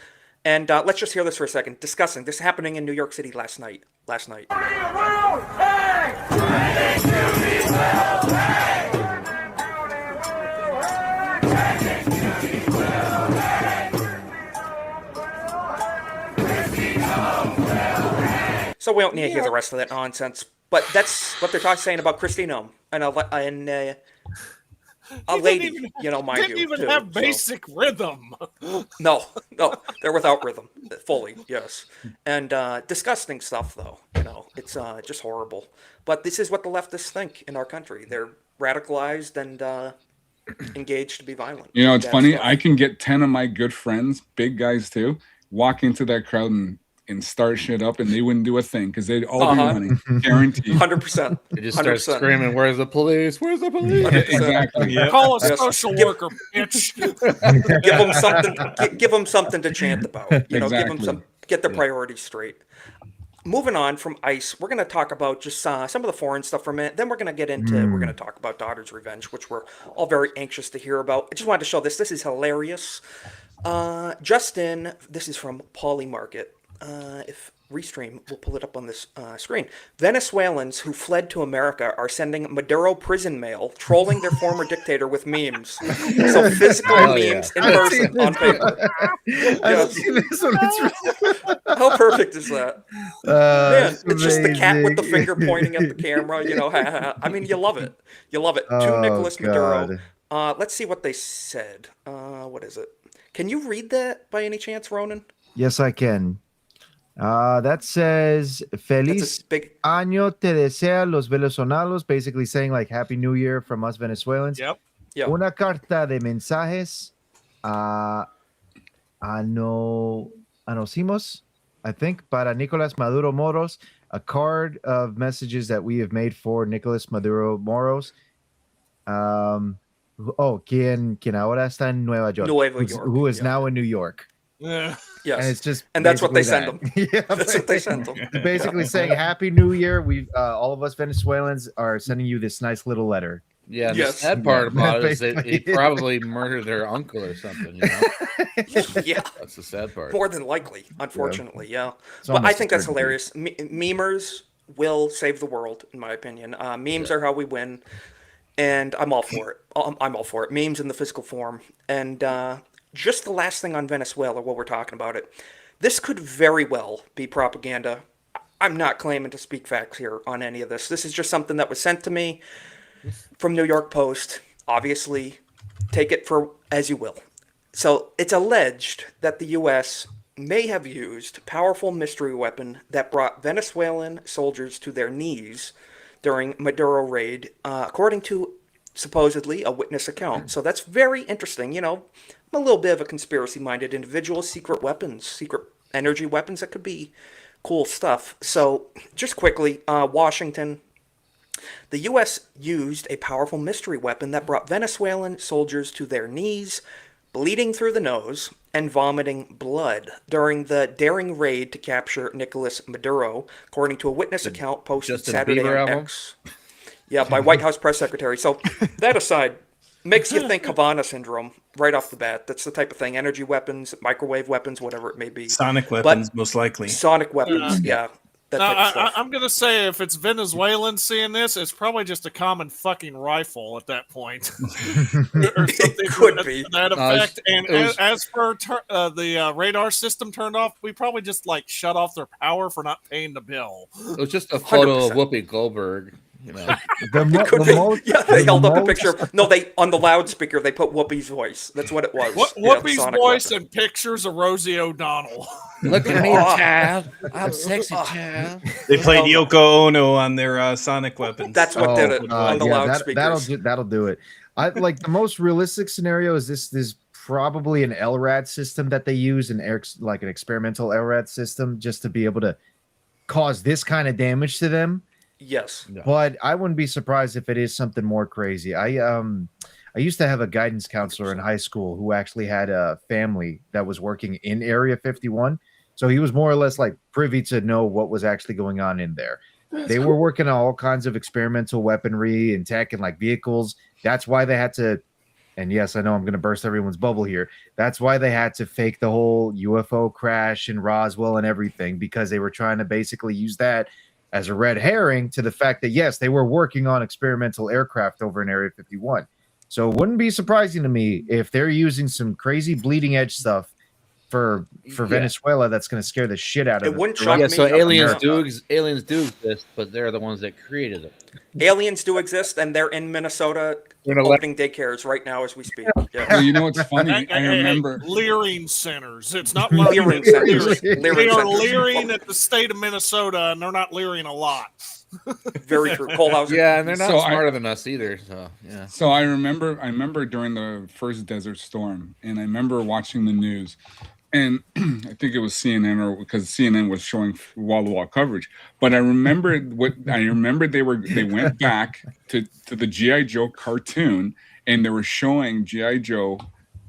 Speaker 3: And let's just hear this for a second. Discussing this happening in New York City last night. So we don't need to hear the rest of that nonsense. But that's what they're saying about Christina and a lady, mind
Speaker 17: didn't
Speaker 3: you,
Speaker 17: even
Speaker 3: too,
Speaker 17: have
Speaker 3: so.
Speaker 17: basic rhythm.
Speaker 3: No, they're without rhythm, fully, yes. And disgusting stuff, though. It's just horrible. But this is what the leftists think in our country. They're radicalized and engaged to be violent.
Speaker 15: It's
Speaker 3: Bad
Speaker 15: funny.
Speaker 3: stuff.
Speaker 15: I can get 10 of my good friends, big guys too, walk into that crowd and start shit up, and they wouldn't do a thing because they'd all be running, guaranteed.
Speaker 3: 100%.
Speaker 18: They just start screaming, "Where's the police? Where's the police?"
Speaker 15: Exactly.
Speaker 17: Yep. Call a social worker, bitch.
Speaker 3: Give them something to chant about. Give them
Speaker 15: Exactly.
Speaker 3: get their priorities straight. Moving on from ICE, we're going to talk about just some of the foreign stuff for a minute. Then we're going to get into, we're going to talk about Daughter's Revenge, which we're all very anxious to hear about. I just wanted to show this. This is hilarious. Justin, this is from Poly Market. If Restream will pull it up on this screen. Venezuelans who fled to America are sending Maduro prison mail, trolling their former dictator with memes. So physical memes in person on paper.
Speaker 7: I've seen this one.
Speaker 3: How perfect is that? Man, it's just the cat with the finger pointing at the camera. I mean, you love it. You love it. To Nicolas Maduro. Let's see what they said. What is it? Can you read that by any chance, Ronan?
Speaker 7: Yes, I can. That says Feliz Año te desea los venezolanos, basically saying like Happy New Year from us Venezuelans.
Speaker 17: Yep.
Speaker 7: Una carta de mensajes anónimos, I think, para Nicolás Maduro Moros, a card of messages that we have made for Nicolás Maduro Moros. Quien ahora está en Nueva York, who is now in New York.
Speaker 3: Yes.
Speaker 7: And it's just
Speaker 3: that's what they send them.
Speaker 7: Yeah,
Speaker 3: that's what they send them.
Speaker 7: Basically saying Happy New Year. We all of us Venezuelans are sending you this nice little letter.
Speaker 18: Yeah, the sad part about it is that he probably murdered their uncle or something.
Speaker 3: Yeah,
Speaker 18: that's the sad part.
Speaker 3: More than likely, unfortunately, yeah. But I think that's hilarious. Memers will save the world, in my opinion. Memes are how we win, and I'm all for it. I'm all for it. Memes in the physical form, and just the last thing on Venezuela, while we're talking about it, this could very well be propaganda. I'm not claiming to speak facts here on any of this. This is just something that was sent to me from New York Post. Obviously, take it for as you will. So it's alleged that the U.S. may have used powerful mystery weapon that brought Venezuelan soldiers to their knees during Maduro raid, according to supposedly a witness account. So that's very interesting. I'm a little bit of a conspiracy-minded individual. Secret weapons, secret energy weapons, that could be cool stuff. So just quickly, Washington, the U.S. used a powerful mystery weapon that brought Venezuelan soldiers to their knees, bleeding through the nose and vomiting blood during the daring raid to capture Nicolás Maduro, according to a witness account posted
Speaker 18: Justin
Speaker 3: Saturday
Speaker 18: Bieber
Speaker 3: on
Speaker 18: album?
Speaker 3: X. Yeah, by White House press secretary. So that aside, makes you think Havana syndrome right off the bat. That's the type of thing. Energy weapons, microwave weapons, whatever it may be.
Speaker 23: Sonic weapons, most likely.
Speaker 3: Sonic weapons, yeah. That type of stuff.
Speaker 17: I'm going to say if it's Venezuelans seeing this, it's probably just a common fucking rifle at that point. Or something
Speaker 3: could be.
Speaker 17: to that effect. And as per the radar system turned off, we probably just shut off their power for not paying the bill.
Speaker 18: It was just a photo of Whoopi Goldberg.
Speaker 3: They held up a picture. No, on the loudspeaker they put Whoopi's voice. That's what it was.
Speaker 17: Whoopi's voice and pictures of Rosie O'Donnell.
Speaker 18: Look at me, child. I'm sexy, child.
Speaker 23: They played Yoko Ono on their sonic weapons.
Speaker 3: That's what did it on the loudspeakers.
Speaker 7: That'll do it. I like the most realistic scenario is this probably an LRAD system that they use, an experimental LRAD system, just to be able to cause this kind of damage to them.
Speaker 3: Yes.
Speaker 7: But I wouldn't be surprised if it is something more crazy. I used to have a guidance counselor in high school who actually had a family that was working in Area 51. So he was more or less privy to know what was actually going on in there. They were working on all kinds of experimental weaponry and tech and vehicles. That's why they had to, and yes, I know I'm going to burst everyone's bubble here. That's why they had to fake the whole UFO crash in Roswell and everything, because they were trying to basically use that as a red herring to the fact that, yes, they were working on experimental aircraft over in Area 51. So it wouldn't be surprising to me if they're using some crazy bleeding edge stuff for Venezuela that's going to scare the shit out of
Speaker 3: It
Speaker 7: them.
Speaker 3: wouldn't shock me.
Speaker 18: So aliens do exist, but they're the ones that created them.
Speaker 3: Aliens do exist, and they're in Minnesota opening daycares right now as we speak. Yes.
Speaker 15: Well, you know what's funny? I remember
Speaker 17: leering centers. It's not
Speaker 3: leering centers.
Speaker 17: They
Speaker 3: Leering
Speaker 17: are
Speaker 3: centers.
Speaker 17: leering at the state of Minnesota, and they're not leering a lot.
Speaker 3: Very true. Kohlhauser.
Speaker 18: Yeah, and they're not smarter than us either. So yeah.
Speaker 15: So I remember during the first Desert Storm, and I remember watching the news, and I think it was CNN, or because CNN was showing wall-to-wall coverage. But I remember they went back to the G.I. Joe cartoon, and they were showing G.I. Joe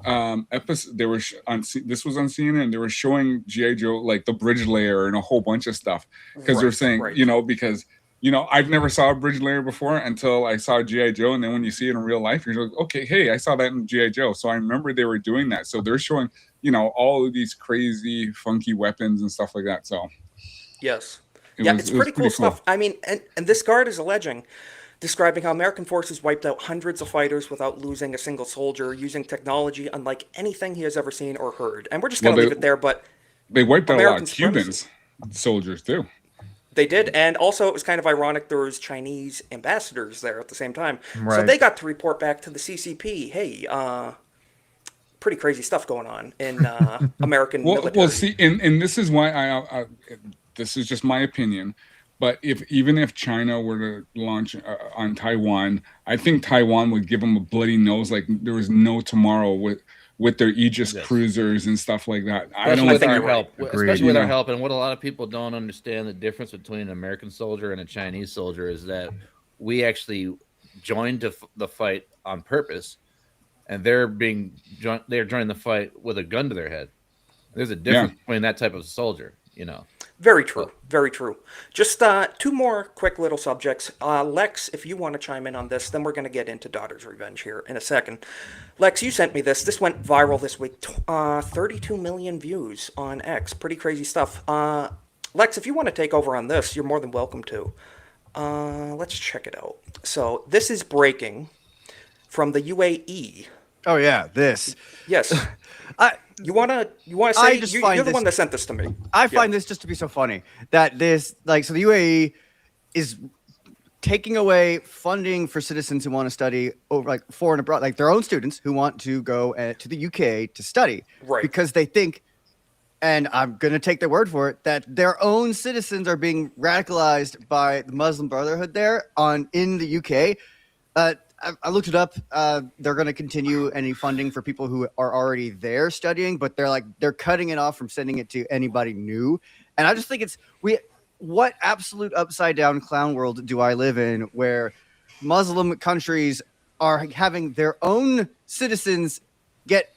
Speaker 15: episode. They were this was on CNN. They were showing G.I. Joe like the bridge layer and a whole bunch of stuff because they're saying because. I've never saw a bridge layer before until I saw G.I. Joe. And then when you see it in real life, you're like, okay, hey, I saw that in G.I. Joe. So I remember they were doing that. So they're showing, all of these crazy, funky weapons and stuff like that. So,
Speaker 3: yes. It's pretty cool stuff. I mean, and this guard is describing how American forces wiped out hundreds of fighters without losing a single soldier, using technology unlike anything he has ever seen or heard. And we're just going to leave it there. But
Speaker 15: they wiped out a lot of Cubans soldiers, too.
Speaker 3: They did, and also it was kind of ironic there was Chinese ambassadors there at the same time.
Speaker 7: Right.
Speaker 3: So they got to report back to the CCP, hey, pretty crazy stuff going on in American military.
Speaker 15: Well, see, and this is why I this is just my opinion, but even if China were to launch on Taiwan, I think Taiwan would give them a bloody nose like there was no tomorrow with their Aegis cruisers and stuff like that.
Speaker 18: Especially with our help. And what a lot of people don't understand, the difference between an American soldier and a Chinese soldier is that we actually joined the fight on purpose, and they're joining the fight with a gun to their head. There's a difference between that type of soldier,
Speaker 3: Very true. Very true. Just two more quick little subjects. Lex, if you want to chime in on this, then we're going to get into Daughter's Revenge here in a second. Lex, you sent me this. This went viral this week. 32 million views on X. Pretty crazy stuff. Lex, if you want to take over on this, you're more than welcome to. Let's check it out. So this is breaking from the UAE.
Speaker 9: Oh yeah, this.
Speaker 3: Yes. You wanna say you're the one that sent this to me.
Speaker 9: I find this just to be so funny that so the UAE is taking away funding for citizens who want to study over foreign abroad, like their own students who want to go to the UK to study,
Speaker 3: right?
Speaker 9: Because they think, and I'm going to take their word for it, that their own citizens are being radicalized by the Muslim Brotherhood in the UK. I looked it up. They're going to continue any funding for people who are already there studying, but they're cutting it off from sending it to anybody new. And I just think what absolute upside down clown world do I live in where Muslim countries are having their own citizens get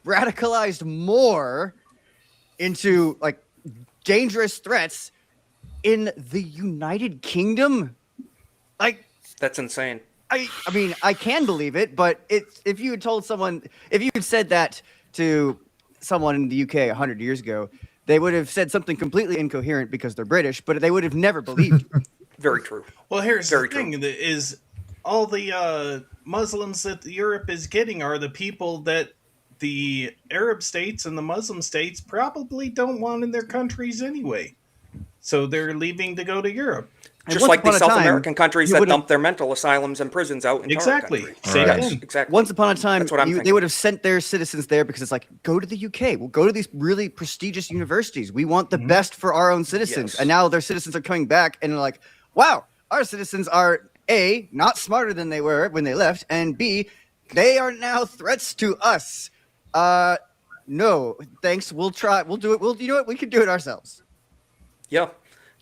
Speaker 9: radicalized more into dangerous threats in the United Kingdom?
Speaker 3: That's insane.
Speaker 9: I mean, I can believe it, but if you had said that to someone in the UK 100 years ago, they would have said something completely incoherent because they're British, but they would have never believed you.
Speaker 3: Very true.
Speaker 23: Well, here's the thing: is all the Muslims that Europe is getting are the people that the Arab states and the Muslim states probably don't want in their countries anyway. So they're leaving to go to Europe.
Speaker 3: Just like the South American countries that dump their mental asylums and prisons out in
Speaker 23: exactly.
Speaker 3: Same thing. Exactly.
Speaker 9: Once upon a time, they would have sent their citizens there because it's go to the UK. We'll go to these really prestigious universities. We want the best for our own citizens.
Speaker 3: Yes.
Speaker 9: And now their citizens are coming back and they're like, wow, our citizens are A, not smarter than they were when they left, and B, they are now threats to us. No, thanks. We'll try. We'll do it. You know what? We can do it ourselves.
Speaker 3: Yeah.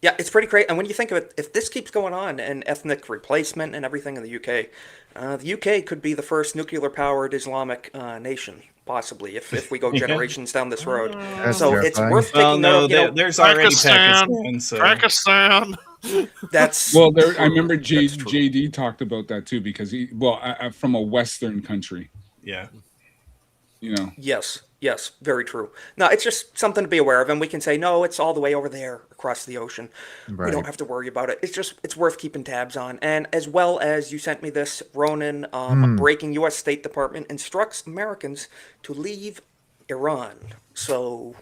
Speaker 3: Yeah, it's pretty great. And when you think of it, if this keeps going on and ethnic replacement and everything in the UK could be the first nuclear-powered Islamic nation, possibly, if we go generations down this road. So it's worth taking note.
Speaker 23: There's already Pakistan. So.
Speaker 17: Pakistan.
Speaker 3: That's
Speaker 15: I remember JD talked about that too because from a Western country.
Speaker 23: Yeah.
Speaker 3: Yes. Yes, very true. No, it's just something to be aware of, and we can say, no, it's all the way over there across the ocean. We don't
Speaker 7: Right.
Speaker 3: have to worry about it. It's worth keeping tabs on. And as well as you sent me this, Ronan, breaking U.S. State Department instructs Americans to leave Iran. So,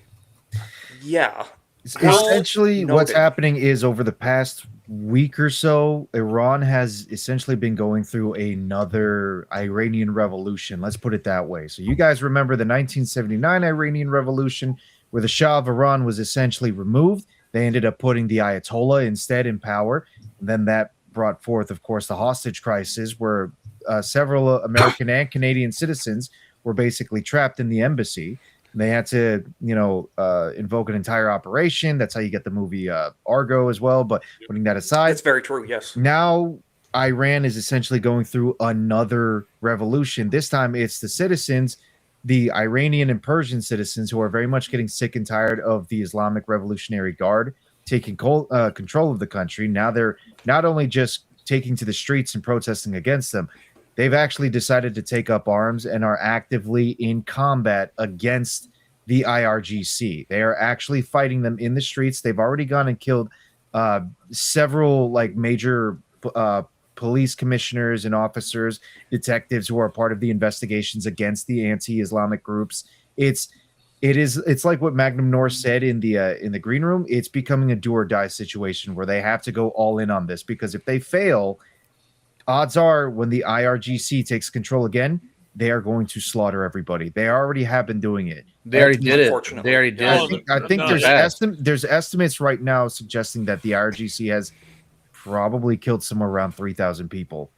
Speaker 3: yeah.
Speaker 7: Essentially, what's
Speaker 3: Noted.
Speaker 7: happening is over the past week or so, Iran has essentially been going through another Iranian revolution. Let's put it that way. So, you guys remember the 1979 Iranian revolution where the Shah of Iran was essentially removed. They ended up putting the Ayatollah instead in power. And then that brought forth, of course, the hostage crisis where several American and Canadian citizens were basically trapped in the embassy. They had to, invoke an entire operation. That's how you get the movie Argo as well. But putting that aside,
Speaker 3: It's very true, yes.
Speaker 7: now Iran is essentially going through another revolution. This time it's the citizens, the Iranian and Persian citizens who are very much getting sick and tired of the Islamic Revolutionary Guard taking control of the country. Now they're not only just taking to the streets and protesting against them, they've actually decided to take up arms and are actively in combat against the IRGC. They are actually fighting them in the streets. They've already gone and killed several major police commissioners and officers, detectives who are part of the investigations against the anti-Islamic groups. It's like what Magnum Norris said in the green room. It's becoming a do or die situation where they have to go all in on this, because if they fail, odds are when the IRGC takes control again, they are going to slaughter everybody. They already have been doing it.
Speaker 18: They already did it. They already did it.
Speaker 7: I think there's estimates right now suggesting that the IRGC has probably killed somewhere around 3,000 people.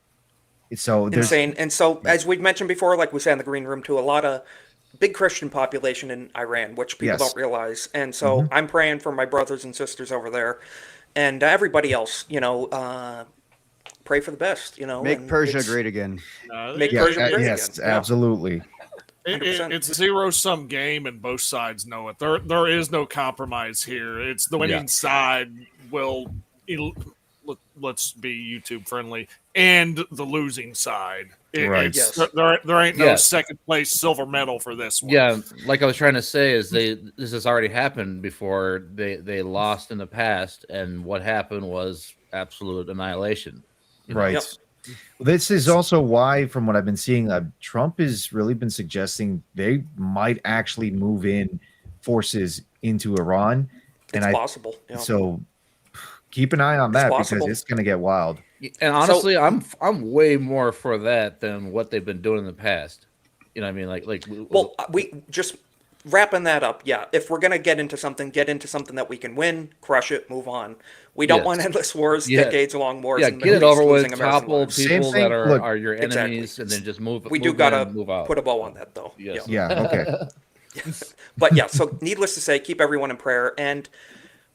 Speaker 7: So there's
Speaker 3: Insane. And so, as we've mentioned before, like we said in the green room too, a lot of big Christian population in Iran, which people
Speaker 7: Yes.
Speaker 3: don't realize. And so I'm praying for my brothers and sisters over there and everybody else, pray for the best,
Speaker 9: Make
Speaker 3: and
Speaker 9: Persia
Speaker 3: it's-
Speaker 9: great again.
Speaker 3: Make Persia great
Speaker 7: yes,
Speaker 3: again. Yeah.
Speaker 7: absolutely.
Speaker 17: It's a zero-sum game, and both sides know it. There is no compromise here. It's the winning side will, let's be YouTube friendly, and the losing side.
Speaker 7: Right.
Speaker 17: There ain't no second place silver medal for this one.
Speaker 18: Yeah, like I was trying to say is this has already happened before. They lost in the past, and what happened was absolute annihilation.
Speaker 7: Right.
Speaker 3: Yep.
Speaker 7: This is also why, from what I've been seeing, Trump has really been suggesting they might actually move in forces into Iran.
Speaker 3: It's possible. Yeah.
Speaker 7: So keep an eye on that because it's going to get wild.
Speaker 18: And honestly, I'm way more for that than what they've been doing in the past. You know what I mean?
Speaker 3: Well, we just wrapping that up. Yeah, if we're gonna get into something that we can win, crush it, move on. We don't want endless wars, decades-long wars.
Speaker 18: Yeah,
Speaker 3: in the
Speaker 18: get it
Speaker 3: Middle East,
Speaker 18: over with.
Speaker 3: losing American
Speaker 18: Topple
Speaker 3: lives.
Speaker 18: people that are your enemies, and then just move.
Speaker 3: We
Speaker 18: move
Speaker 3: do gotta
Speaker 18: in, move out.
Speaker 3: put a bow on that, though.
Speaker 18: Yes.
Speaker 7: Yeah. Okay.
Speaker 3: But yeah, so needless to say, keep everyone in prayer. And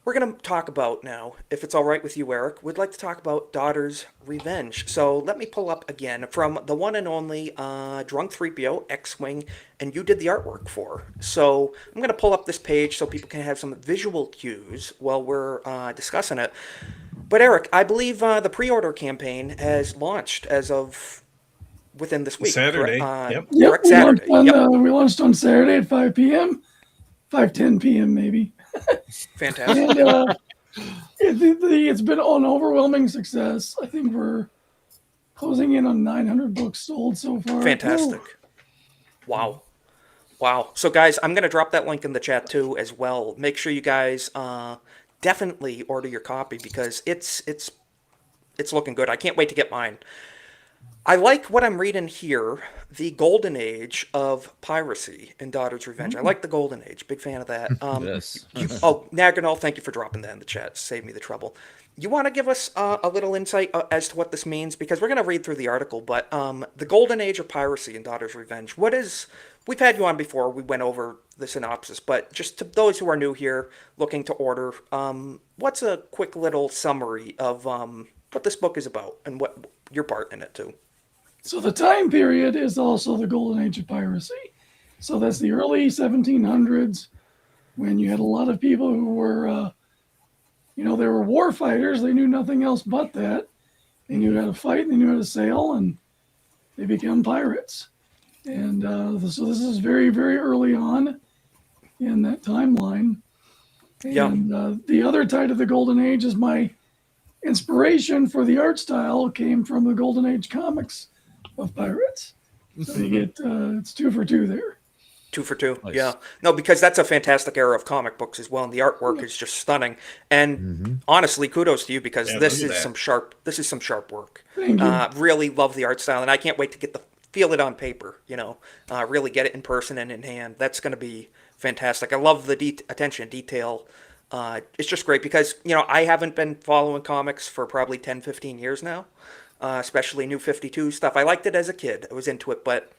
Speaker 3: we're going to talk about now, if it's all right with you, Eric, we'd like to talk about Daughter's Revenge. So let me pull up again from the one and only Drunk 3PO, X-Wing, and you did the artwork for. So I'm going to pull up this page so people can have some visual cues while we're discussing it. But Eric, I believe the pre-order campaign has launched as of within this week.
Speaker 23: Saturday.
Speaker 3: Correct?
Speaker 23: Yep.
Speaker 3: Correct, Saturday.
Speaker 21: We launched on Saturday at 5 p.m., 5:10 p.m. maybe.
Speaker 3: Fantastic.
Speaker 21: And it's been an overwhelming success. I think we're closing in on 900 books sold so far.
Speaker 3: Fantastic. Wow. So guys, I'm going to drop that link in the chat too as well. Make sure you guys definitely order your copy because it's looking good. I can't wait to get mine. I like what I'm reading here, the golden age of piracy in Daughter's Revenge. I like the golden age. Big fan of that.
Speaker 18: Yes.
Speaker 3: Naganol, thank you for dropping that in the chat. Save me the trouble. You want to give us a little insight as to what this means? Because we're going to read through the article, but the golden age of piracy in Daughter's Revenge, we've had you on before, we went over the synopsis, but just to those who are new here, looking to order, what's a quick little summary of what this book is about and what your part in it too?
Speaker 21: So the time period is also the golden age of piracy. So that's the early 1700s when you had a lot of people who were, they were war fighters. They knew nothing else but that. They knew how to fight, they knew how to sail, and they became pirates. And so this is very, very early on in that timeline. And the other tie to the Golden Age is my inspiration for the art style came from the Golden Age comics of pirates. So you get it's 2 for 2 there.
Speaker 3: 2 for 2.
Speaker 18: Nice.
Speaker 3: Yeah. No, because that's a fantastic era of comic books as well, and the artwork is just stunning. And honestly, kudos to you because this is some sharp work.
Speaker 21: Thank you.
Speaker 3: Really love the art style, and I can't wait to feel it on paper. Really get it in person and in hand. That's going to be fantastic. I love the attention to detail. It's just great because I haven't been following comics for probably 10, 15 years now, especially New 52 stuff. I liked it as a kid. I was into it, but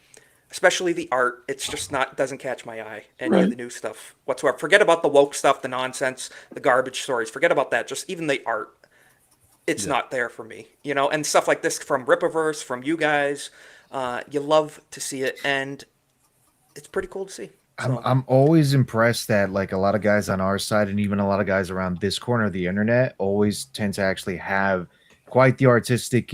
Speaker 3: especially the art, it's just doesn't catch my eye. Any of the new stuff whatsoever. Forget about the woke stuff, the nonsense, the garbage stories. Forget about that. Just even the art, it's not there for me. And stuff like this from Rippaverse, from you guys, you love to see it, and it's pretty cool to see. So.
Speaker 7: I'm always impressed that like a lot of guys on our side and even a lot of guys around this corner of the internet always tend to actually have quite the artistic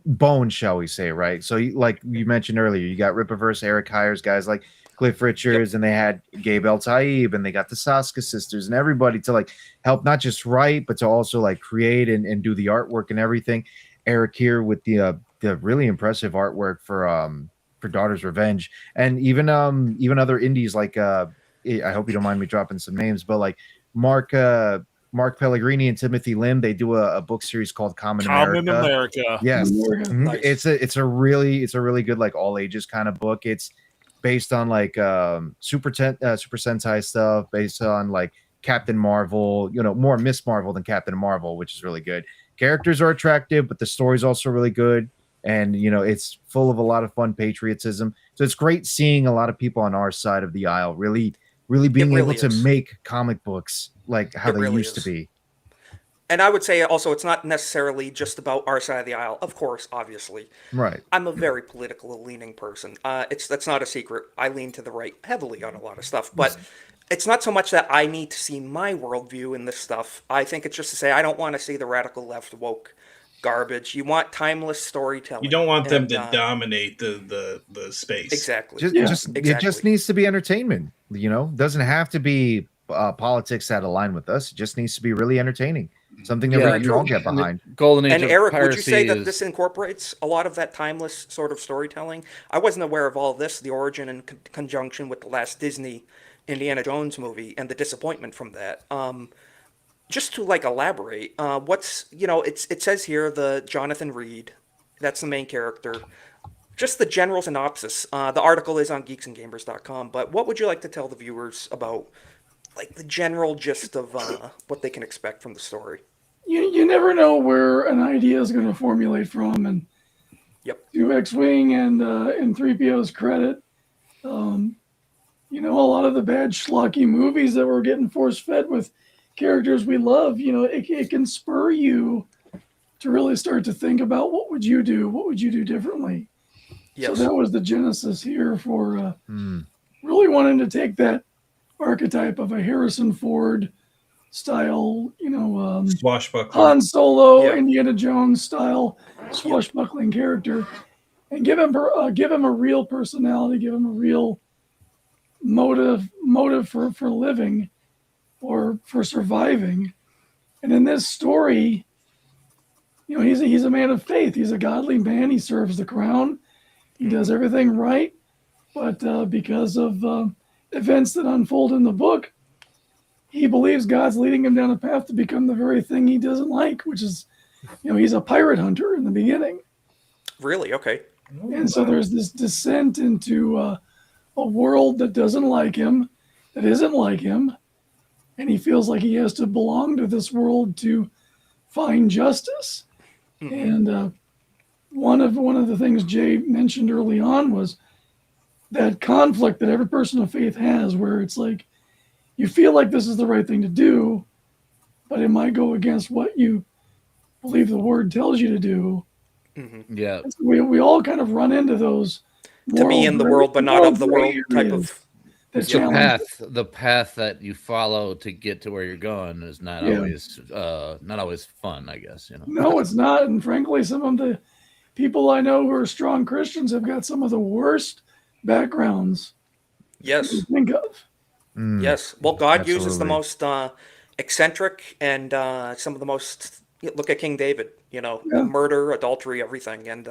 Speaker 7: bone, shall we say, right? So like you mentioned earlier, you got Rippaverse, Eric Hires, guys like Cliff Richards, and they had Gabe El Taib, and they got the Saska sisters and everybody to like help not just write, but to also like create and do the artwork and everything. Eric here with the really impressive artwork for Daughter's Revenge, and even other indies like I hope you don't mind me dropping some names, but like Mark Pellegrini and Timothy Lim, they do a book series called Common America. Yes.
Speaker 21: Nice.
Speaker 7: It's a really good like all ages kind of book. It's based on like Super Sentai stuff, based on like Captain Marvel, more Miss Marvel than Captain Marvel, which is really good. Characters are attractive, but the story's also really good. And it's full of a lot of fun patriotism. So it's great seeing a lot of people on our side of the aisle really being able to make comic books like how they used to be.
Speaker 3: And I would say also it's not necessarily just about our side of the aisle. Of course, obviously.
Speaker 7: Right.
Speaker 3: I'm a very political leaning person. That's not a secret. I lean to the right heavily on a lot of stuff, but it's not so much that I need to see my worldview in this stuff. I think it's just to say I don't want to see the radical left woke garbage. You want timeless storytelling.
Speaker 23: You don't want them to dominate the space.
Speaker 3: Exactly.
Speaker 7: It just needs to be entertainment. Doesn't have to be politics that align with us. It just needs to be really entertaining. Something that we can all get behind.
Speaker 18: Golden Age
Speaker 3: and
Speaker 18: of
Speaker 3: Eric, would you say that
Speaker 18: is...
Speaker 3: this incorporates a lot of that timeless sort of storytelling? I wasn't aware of all this, the origin in conjunction with the last Disney Indiana Jones movie and the disappointment from that. Just to like elaborate, it says here the Jonathan Reed, that's the main character. Just the general synopsis. The article is on geeksandgamers.com, but what would you like to tell the viewers about like the general gist of what they can expect from the story?
Speaker 21: You never know where an idea is going to formulate from, and to X-Wing and 3PO's credit, a lot of the bad schlocky movies that we're getting force-fed with characters we love, it can spur you to really start to think about what would you do differently. So that was the genesis here for really wanting to take that archetype of a Harrison Ford style,
Speaker 23: swashbuckler,
Speaker 21: Han Solo, Indiana Jones style swashbuckling character, and give him a real personality, give him a real motive for living or for surviving. And in this story, he's a man of faith. He's a godly man. He serves the crown. He does everything right. But because of events that unfold in the book, he believes God's leading him down a path to become the very thing he doesn't like, which is, he's a pirate hunter in the beginning.
Speaker 3: Really? Okay.
Speaker 21: And so there's this descent into a world that doesn't like him, that isn't like him. And he feels like he has to belong to this world to find justice. And one of the things Jay mentioned early on was that conflict that every person of faith has, where it's like you feel like this is the right thing to do, but it might go against what you believe the word tells you to do.
Speaker 18: Yeah,
Speaker 21: we all kind of run into those
Speaker 3: to be in the world but not of the world type of.
Speaker 18: It's the path that you follow to get to where you're going is not always fun, I guess.
Speaker 21: No, it's not. And frankly, some of the people I know who are strong Christians have got some of the worst backgrounds
Speaker 3: Yes.
Speaker 21: you think of.
Speaker 3: Yes. Well, God uses the
Speaker 7: absolutely.
Speaker 3: most eccentric and some of the most. Look at King David.
Speaker 21: Yeah.
Speaker 3: Murder, adultery, everything, and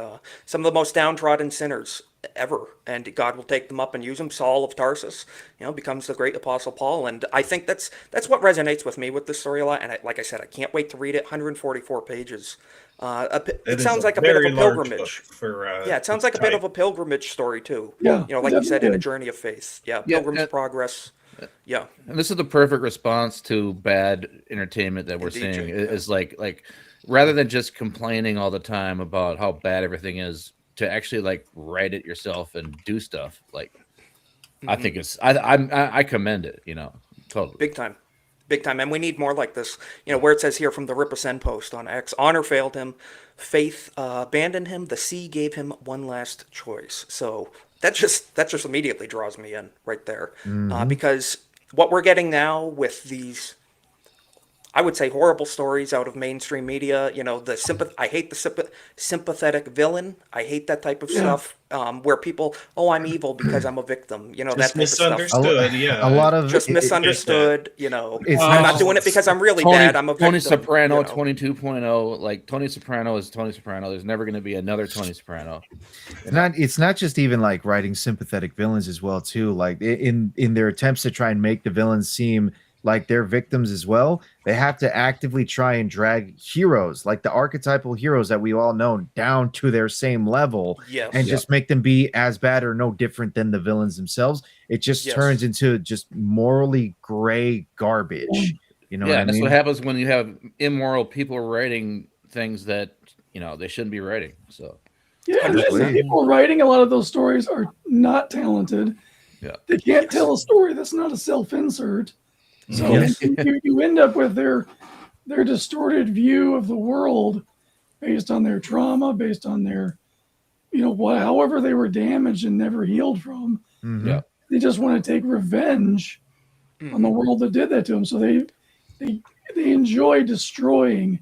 Speaker 3: some of the most downtrodden sinners ever. And God will take them up and use them. Saul of Tarsus, becomes the great Apostle Paul. And I think that's what resonates with me with this story a lot. And like I said, I can't wait to read it. 144 pages. It sounds like a bit of a pilgrimage. Yeah, it sounds like a bit of a pilgrimage story too.
Speaker 21: Yeah,
Speaker 3: Like you said, in a
Speaker 21: definitely.
Speaker 3: journey of faith. Yeah, Pilgrim's Progress. Yeah,
Speaker 18: and this is the perfect response to bad entertainment that we're
Speaker 3: Indeed,
Speaker 18: seeing.
Speaker 3: Jake,
Speaker 18: Is like rather than just complaining all the time about how bad everything is, to actually like write it yourself and do stuff. Like, I think it's I commend it. Totally.
Speaker 3: Big time. And we need more like this. Where it says here from the Rippersen post on X, honor failed him, faith abandoned him, the sea gave him one last choice. So that just immediately draws me in right there, because what we're getting now with these, I would say, horrible stories out of mainstream media. I hate the sympathetic villain. I hate that type of stuff, where people, I'm evil because I'm a victim. That type
Speaker 23: misunderstood.
Speaker 3: of stuff.
Speaker 23: Yeah,
Speaker 7: A lot of
Speaker 3: Just misunderstood.
Speaker 7: It's
Speaker 3: I'm
Speaker 7: not
Speaker 3: not doing it because I'm really bad. I'm a victim.
Speaker 18: Tony Soprano 22.0. Like, Tony Soprano is Tony Soprano. There's never going to be another Tony Soprano.
Speaker 7: It's not just even like writing sympathetic villains as well too. Like in their attempts to try and make the villains seem like they're victims as well, they have to actively try and drag heroes, like the archetypal heroes that we all know, down to their same level, and just make them be as bad or no different than the villains themselves. It just turns into just morally gray garbage. You know what I mean?
Speaker 18: That's what happens when you have immoral people writing things that they shouldn't be writing. So
Speaker 21: and the people writing a lot of those stories are not talented.
Speaker 18: Yeah,
Speaker 21: they can't tell a story that's not a self-insert. So you end up with their distorted view of the world based on their trauma, based on their, however they were damaged and never healed from.
Speaker 18: Yeah,
Speaker 21: they just want to take revenge on the world that did that to them. So they enjoy destroying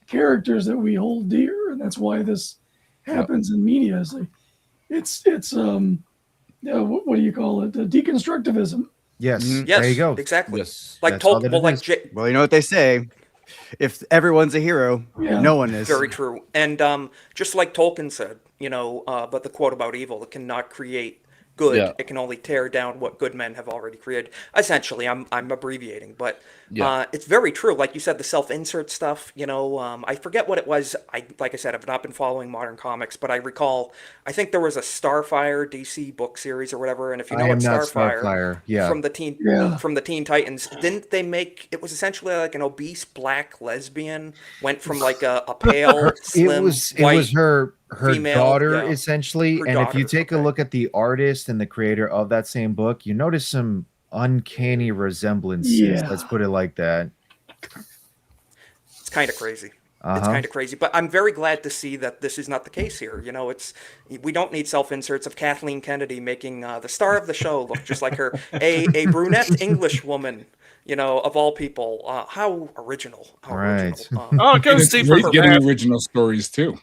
Speaker 21: characters that we hold dear, and that's why this happens in media. It's like it's what do you call it? Deconstructivism.
Speaker 7: Yes.
Speaker 3: Yes,
Speaker 7: There you go.
Speaker 3: exactly.
Speaker 18: Yes.
Speaker 3: Like
Speaker 7: Well,
Speaker 9: you know what they say: if everyone's a hero, no one is.
Speaker 3: Very true. And just like Tolkien said, but the quote about evil, it cannot create good.
Speaker 18: Yeah.
Speaker 3: It can only tear down what good men have already created. Essentially, I'm abbreviating, but it's very true. Like you said, the self-insert stuff. I forget what it was. Like I said, I've not been following modern comics, but I recall. I think there was a Starfire DC book series or whatever. And if you know what Starfire, from the Teen Titans, didn't they make it was essentially like an obese black lesbian went from like a pale, slim,
Speaker 7: it
Speaker 3: white
Speaker 7: was her
Speaker 3: female,
Speaker 7: daughter essentially.
Speaker 3: Her
Speaker 7: And if you
Speaker 3: daughter,
Speaker 7: take a look at the artist and the creator of that same book, you notice some uncanny resemblances. Let's put it like that.
Speaker 3: It's kind of crazy. It's kind of crazy, but I'm very glad to see that this is not the case here. We don't need self-inserts of Kathleen Kennedy making the star of the show look just like her, a brunette English woman. Of all people, how original!
Speaker 15: Oh, it goes deeper. Getting original stories too.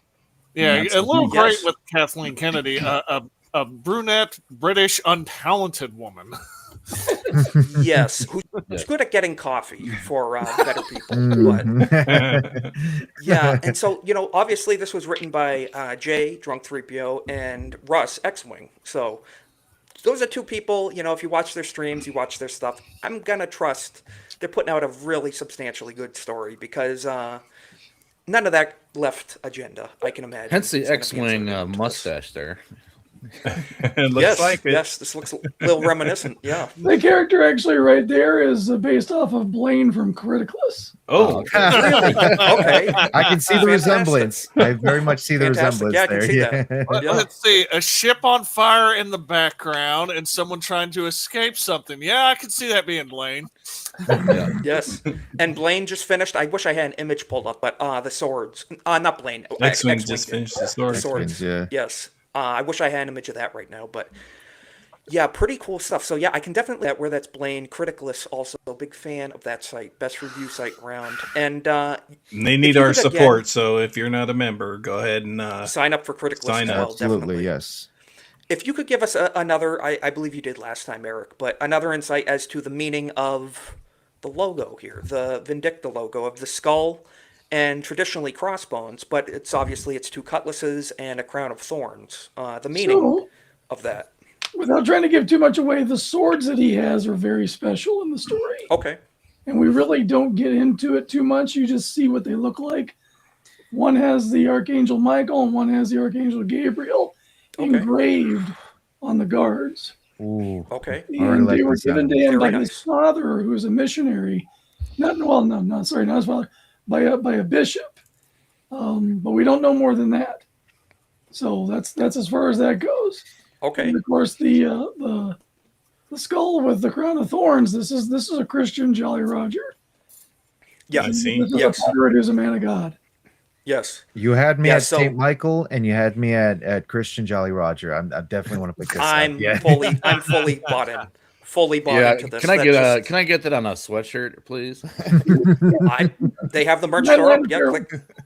Speaker 17: Yeah, a little great with Kathleen Kennedy, a brunette British untalented woman.
Speaker 3: Yes, who's good at getting coffee for better people. But, and so obviously this was written by Jay Drunk 3PO and Russ X-Wing. So those are two people. If you watch their streams, you watch their stuff. I'm gonna trust they're putting out a really substantially good story because none of that left agenda. I can imagine.
Speaker 18: Hence the X-Wing mustache there.
Speaker 23: It looks like it.
Speaker 3: Yes, this looks a little reminiscent. Yeah.
Speaker 21: The character actually right there is based off of Blaine from Criticalist.
Speaker 23: Oh,
Speaker 3: okay.
Speaker 7: I can see the resemblance. I very much see the resemblance
Speaker 3: Yeah, I can
Speaker 7: there.
Speaker 3: see that.
Speaker 17: Let's see, a ship on fire in the background and someone trying to escape something. Yeah, I can see that being Blaine.
Speaker 3: Yes, and Blaine just finished. I wish I had an image pulled up, but the swords. Not Blaine.
Speaker 23: X-Wing just finished the swords.
Speaker 3: Yes. I wish I had an image of that right now, but Yeah, pretty cool stuff. So yeah, I can definitely where that's Blaine. Criticalist also big fan of that site, best review site around. And
Speaker 23: they need our support. So if you're not a member, go ahead and
Speaker 3: sign up for Criticalist as well.
Speaker 7: Absolutely,
Speaker 3: definitely.
Speaker 7: yes.
Speaker 3: If you could give us another, I believe you did last time, Eric, but another insight as to the meaning of the logo here, the Vindicta logo of the skull and traditionally crossbones, but it's obviously it's two cutlasses and a crown of thorns. The meaning of that.
Speaker 21: Without trying to give too much away, the swords that he has are very special in the story.
Speaker 3: Okay.
Speaker 21: And we really don't get into it too much. You just see what they look like. One has the Archangel Michael and one has the Archangel Gabriel engraved on the guards.
Speaker 7: Ooh.
Speaker 3: Okay.
Speaker 21: And they were given to him by his father, who was a missionary. Not his father, by a bishop. But we don't know more than that. So that's as far as that goes.
Speaker 3: Okay.
Speaker 21: And of course, the skull with the crown of thorns. This is a Christian Jolly Roger.
Speaker 3: Yeah,
Speaker 21: This is a pirate who's a man of God.
Speaker 3: Yes.
Speaker 7: You had me at St. Michael, and you had me at Christian Jolly Roger. I definitely want to pick this up.
Speaker 3: I'm fully bought in. Fully bought into this.
Speaker 18: Can I get that on a sweatshirt, please?
Speaker 3: They have the merch store up.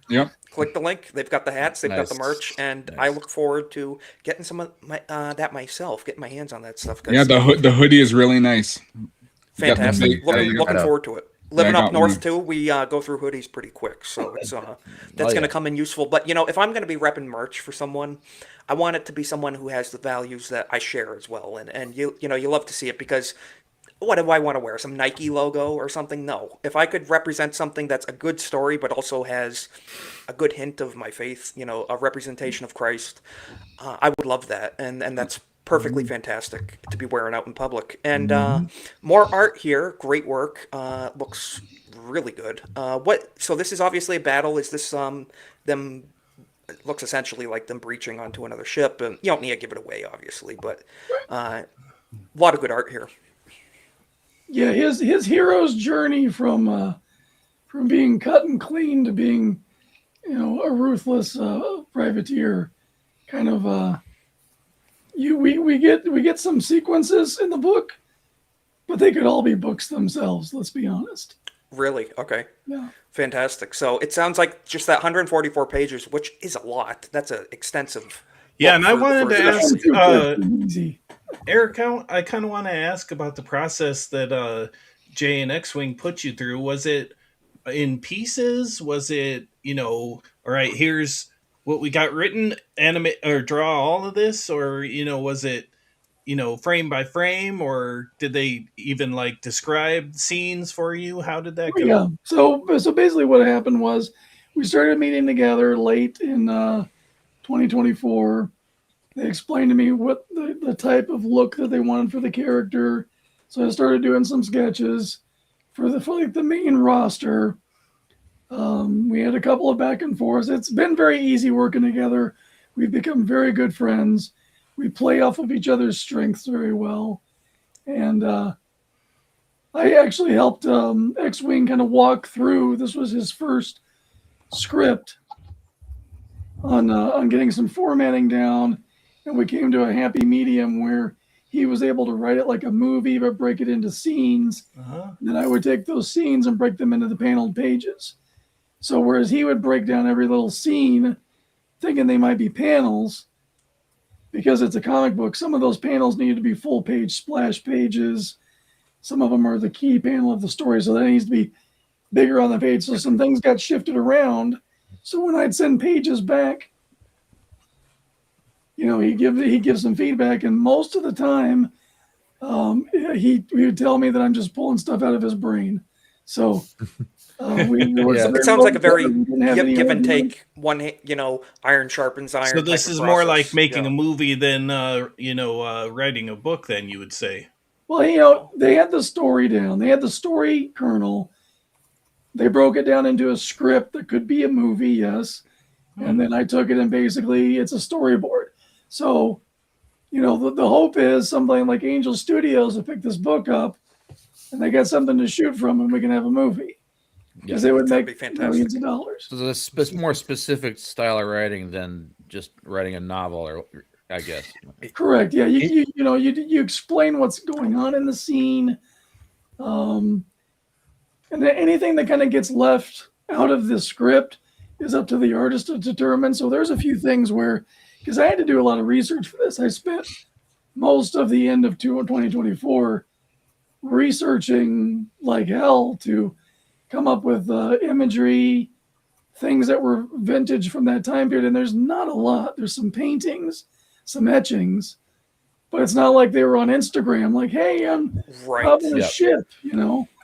Speaker 3: Yeah, click the link. They've got the hats. They've got the merch, and I look forward to getting some of that myself. Getting my hands on that stuff.
Speaker 15: Yeah, the hoodie is really nice.
Speaker 3: Fantastic. Looking forward to it. Living up north too, we go through hoodies pretty quick, so it's that's going to come in useful. But if I'm going to be repping merch for someone, I want it to be someone who has the values that I share as well. And you love to see it, because what do I want to wear? Some Nike logo or something? No. If I could represent something that's a good story but also has a good hint of my faith, a representation of Christ, I would love that. And that's perfectly fantastic to be wearing out in public. And more art here. Great work. Looks really good. So this is obviously a battle. Is this them? It looks essentially like them breaching onto another ship, and you don't need to give it away, obviously, but a lot of good art here.
Speaker 21: Yeah, his hero's journey from being cut and clean to being, a ruthless privateer, kind of. We get some sequences in the book, but they could all be books themselves. Let's be honest.
Speaker 3: Really? Okay.
Speaker 21: Yeah.
Speaker 3: Fantastic. So it sounds like just that 144 pages, which is a lot. That's an extensive.
Speaker 23: Yeah, and I wanted to ask Eric, I kind of want to ask about the process that Jay and X-Wing put you through. Was it in pieces? Was it, all right, here's what we got written, animate or draw all of this? Or, was it, frame by frame, or did they even describe scenes for you? How did that go?
Speaker 21: Yeah. So basically what happened was we started meeting together late in 2024. They explained to me what the type of look that they wanted for the character. So I started doing some sketches for the main roster. We had a couple of back and forths. It's been very easy working together. We've become very good friends. We play off of each other's strengths very well. And I actually helped X-Wing kind of walk through. This was his first script on getting some formatting down. And we came to a happy medium where he was able to write it like a movie, but break it into scenes. And then I would take those scenes and break them into the paneled pages. So whereas he would break down every little scene, thinking they might be panels, because it's a comic book, some of those panels need to be full page splash pages. Some of them are the key panel of the story, so that needs to be bigger on the page. So some things got shifted around. So when I'd send pages back, he'd give some feedback, and most of the time, he would tell me that I'm just pulling stuff out of his brain. So
Speaker 3: it sounds like a very give and take. One, iron sharpens iron.
Speaker 23: So this is more like making a movie than writing a book. Then you would say.
Speaker 21: Well, they had the story down. They had the story kernel. They broke it down into a script that could be a movie, yes. And then I took it and basically it's a storyboard. So, the hope is something like Angel Studios will pick this book up and they get something to shoot from and we can have a movie. Because they would make millions of dollars.
Speaker 18: So it's more specific style of writing than just writing a novel or I guess.
Speaker 21: Correct. Yeah, you explain what's going on in the scene, and then anything that kind of gets left out of the script is up to the artist to determine. So there's a few things where, because I had to do a lot of research for this, I spent most of the end of 2024 researching like hell to come up with imagery, things that were vintage from that time period. And there's not a lot. There's some paintings, some etchings, but it's not like they were on Instagram like, hey, I'm having a ship,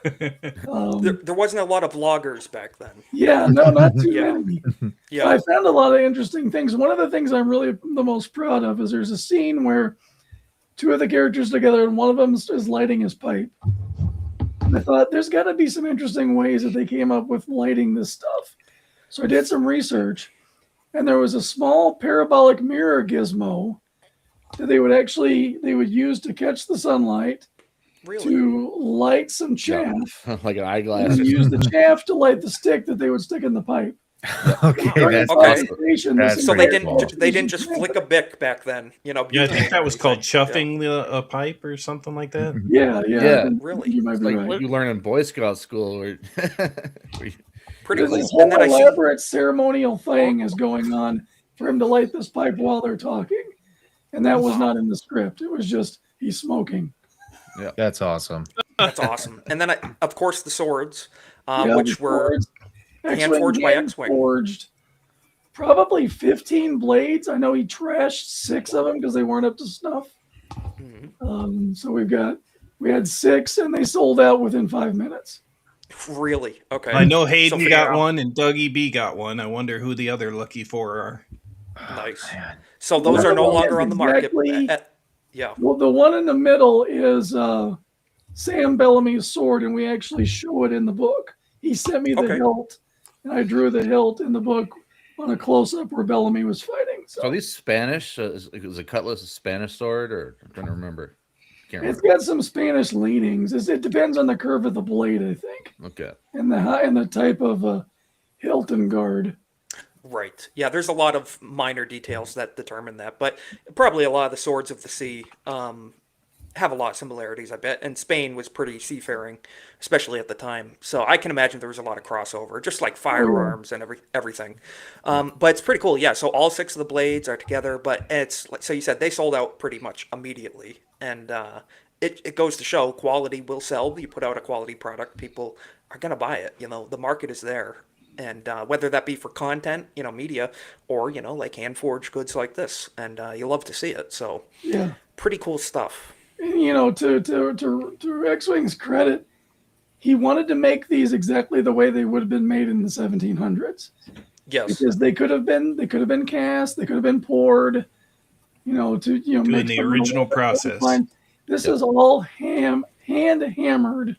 Speaker 3: there wasn't a lot of vloggers back then.
Speaker 21: Yeah, no, not too many.
Speaker 3: Yeah.
Speaker 21: I found a lot of interesting things. One of the things I'm really the most proud of is there's a scene where two of the characters together and one of them is lighting his pipe. And I thought there's got to be some interesting ways that they came up with lighting this stuff. So I did some research, and there was a small parabolic mirror gizmo that they would use to catch the sunlight to light some chaff.
Speaker 18: Like an eyeglass.
Speaker 21: And use the chaff to light the stick that they would stick in the pipe.
Speaker 7: Okay,
Speaker 3: So they didn't just flick a bic back then,
Speaker 23: Yeah, I think that was called chuffing a pipe or something like that.
Speaker 21: Yeah.
Speaker 3: Really?
Speaker 21: You might be
Speaker 18: Like
Speaker 21: right.
Speaker 18: what you learn in Boy Scout school. Or
Speaker 3: Pretty
Speaker 21: This
Speaker 3: cool.
Speaker 21: whole elaborate ceremonial thing is going on for him to light this pipe while they're talking, and that was not in the script. It was just he's smoking.
Speaker 18: Yeah,
Speaker 7: that's awesome.
Speaker 3: That's awesome. And then, of course, the swords,
Speaker 21: Yeah,
Speaker 3: which
Speaker 21: the
Speaker 3: were
Speaker 21: swords.
Speaker 3: hand forged by
Speaker 21: hand
Speaker 3: X-Wing.
Speaker 21: Forged probably 15 blades. I know he trashed 6 of them because they weren't up to snuff. So we had 6, and they sold out within 5 minutes.
Speaker 3: Really? Okay.
Speaker 23: I know Hayden
Speaker 3: So
Speaker 23: got
Speaker 3: figure out-
Speaker 23: one and Dougie B got one. I wonder who the other lucky 4 are.
Speaker 3: Nice. So those are no longer on the market. Yeah.
Speaker 21: Well, the one in the middle is Sam Bellamy's sword, and we actually show it in the book. He sent me the hilt, and I drew the hilt in the book on a close-up where Bellamy was fighting. So
Speaker 18: are these Spanish? Is a cutlass a Spanish sword, or I'm trying to remember? Can't
Speaker 21: it's
Speaker 18: remember.
Speaker 21: got some Spanish leanings. It depends on the curve of the blade, I think,
Speaker 18: Okay.
Speaker 21: and the type of hilt and guard.
Speaker 3: Right. Yeah, there's a lot of minor details that determine that, but probably a lot of the swords of the sea have a lot of similarities, I bet. And Spain was pretty seafaring, especially at the time. So I can imagine there was a lot of crossover, just like firearms and everything. But it's pretty cool. Yeah, so all 6 of the blades are together, but it's like so you said they sold out pretty much immediately. And it goes to show quality will sell. You put out a quality product, people are going to buy it. The market is there. And whether that be for content, media, or, like hand-forged goods like this. And you love to see it. So
Speaker 21: Yeah.
Speaker 3: pretty cool stuff.
Speaker 21: And, to X-Wing's credit, he wanted to make these exactly the way they would have been made in the 1700s.
Speaker 3: Yes.
Speaker 21: Because they could have been cast, they could have been poured,
Speaker 23: Doing
Speaker 21: make
Speaker 23: the
Speaker 21: them
Speaker 23: original
Speaker 21: a little bit
Speaker 23: process.
Speaker 21: fine. This is all hand hammered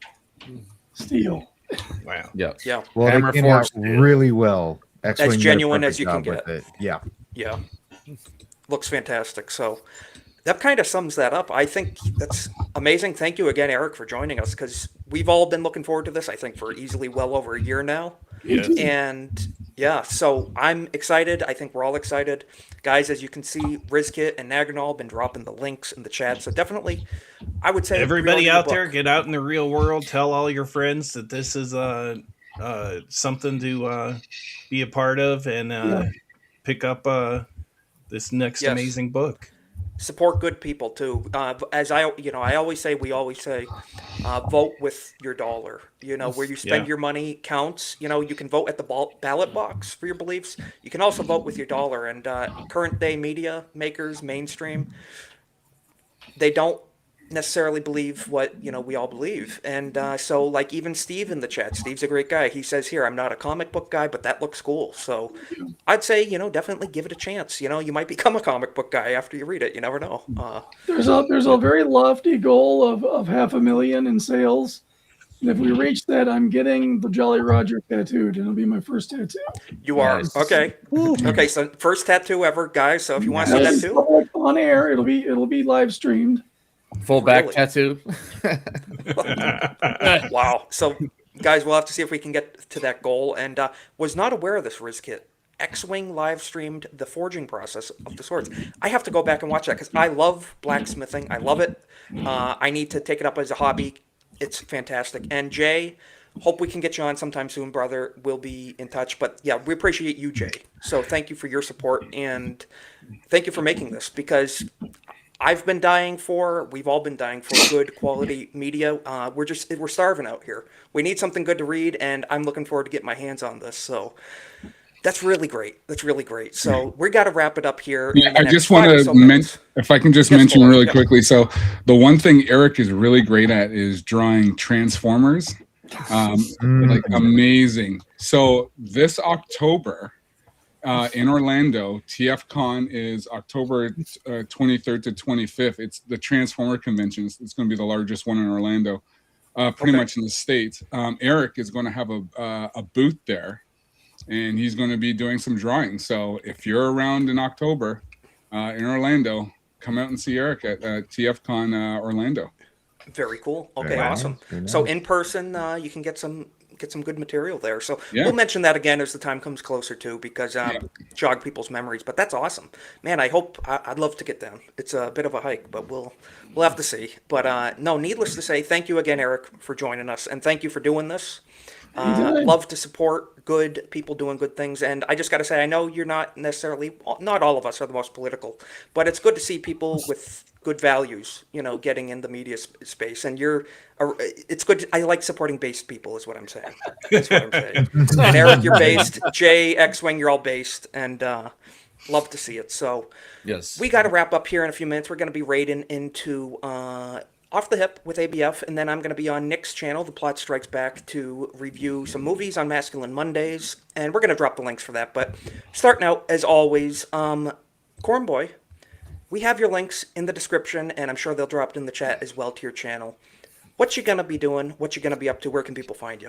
Speaker 21: steel.
Speaker 23: Wow.
Speaker 18: Yeah.
Speaker 3: Yeah.
Speaker 7: Well,
Speaker 18: Hammer
Speaker 7: they came out
Speaker 18: forged.
Speaker 7: really well. X-Wing did a
Speaker 3: genuine as
Speaker 7: perfect
Speaker 3: you can
Speaker 7: job with
Speaker 3: get.
Speaker 7: it. Yeah.
Speaker 3: Yeah. Looks fantastic. So that kind of sums that up. I think that's amazing. Thank you again, Eric, for joining us, because we've all been looking forward to this, I think, for easily well over a year now.
Speaker 23: Yes.
Speaker 3: And yeah, so I'm excited. I think we're all excited. Guys, as you can see, Rizkit and Naganol been dropping the links in the chat. So definitely, I would say
Speaker 23: Everybody
Speaker 3: pre-order the
Speaker 23: out there,
Speaker 3: book.
Speaker 23: get out in the real world. Tell all your friends that this is something to be a part of, and pick up this next
Speaker 3: Yes.
Speaker 23: amazing book.
Speaker 3: Support good people too. As I always say, we always say, vote with your dollar. Where you spend
Speaker 23: Yeah.
Speaker 3: your money counts. You can vote at the ballot box for your beliefs. You can also vote with your dollar. And current day media makers, mainstream, they don't necessarily believe what we all believe. And so, like, even Steve in the chat, Steve's a great guy. He says here, I'm not a comic book guy, but that looks cool. So I'd say definitely give it a chance. You might become a comic book guy after you read it. You never know.
Speaker 21: There's a very lofty goal of 500,000 in sales. And if we reach that, I'm getting the Jolly Roger tattooed. It'll be my first tattoo.
Speaker 3: You are okay. Okay, so first tattoo ever, guys. So if you want to see that too,
Speaker 21: Public on air. It'll be live streamed.
Speaker 18: Full back tattoo.
Speaker 3: wow. So guys, we'll have to see if we can get to that goal. And was not aware of this Rizkit X-Wing live streamed the forging process of the swords. I have to go back and watch that because I love blacksmithing. I love it. I need to take it up as a hobby. It's fantastic. And Jay, hope we can get you on sometime soon, brother. We'll be in touch. But yeah, we appreciate you, Jay. So thank you for your support and thank you for making this because we've all been dying for good quality media. We're starving out here. We need something good to read, and I'm looking forward to getting my hands on this. So that's really great. That's really great. So we got to wrap it up here.
Speaker 15: Yeah, I just want to if I can just mention really quickly. So the one thing Eric is really great at is drawing Transformers, like amazing. So this October. In Orlando, TFCon is October 23rd to 25th. It's the Transformer convention. It's going to be the largest one in Orlando, pretty much in the States. Eric is going to have a booth there, and he's going to be doing some drawings. So if you're around in October in Orlando, come out and see Eric at TFCon Orlando.
Speaker 3: Very cool. Okay, awesome. So in person, you can get some good material there. So we'll mention that again as the time comes closer too, because jog people's memories. But that's awesome, man. I'd love to get down. It's a bit of a hike, but we'll have to see. But no, needless to say, thank you again, Eric, for joining us, and thank you for doing this. Love to support good people doing good things, and I just got to say, I know you're not all of us are the most political, but it's good to see people with good values, getting in the media space, and it's good. I like supporting based people, is what I'm saying. That's what I'm saying. And Eric, you're based. Jay, X-Wing, you're all based, and love to see it. So
Speaker 18: yes,
Speaker 3: we got to wrap up here in a few minutes. We're going to be raiding into Off the Hip with ABF, and then I'm going to be on Nick's channel, The Plot Strikes Back, to review some movies on Masculine Mondays, and we're going to drop the links for that. But starting out, as always, Cornboy, we have your links in the description, and I'm sure they'll drop in the chat as well to your channel. What you going to be doing? What you going to be up to? Where can people find you?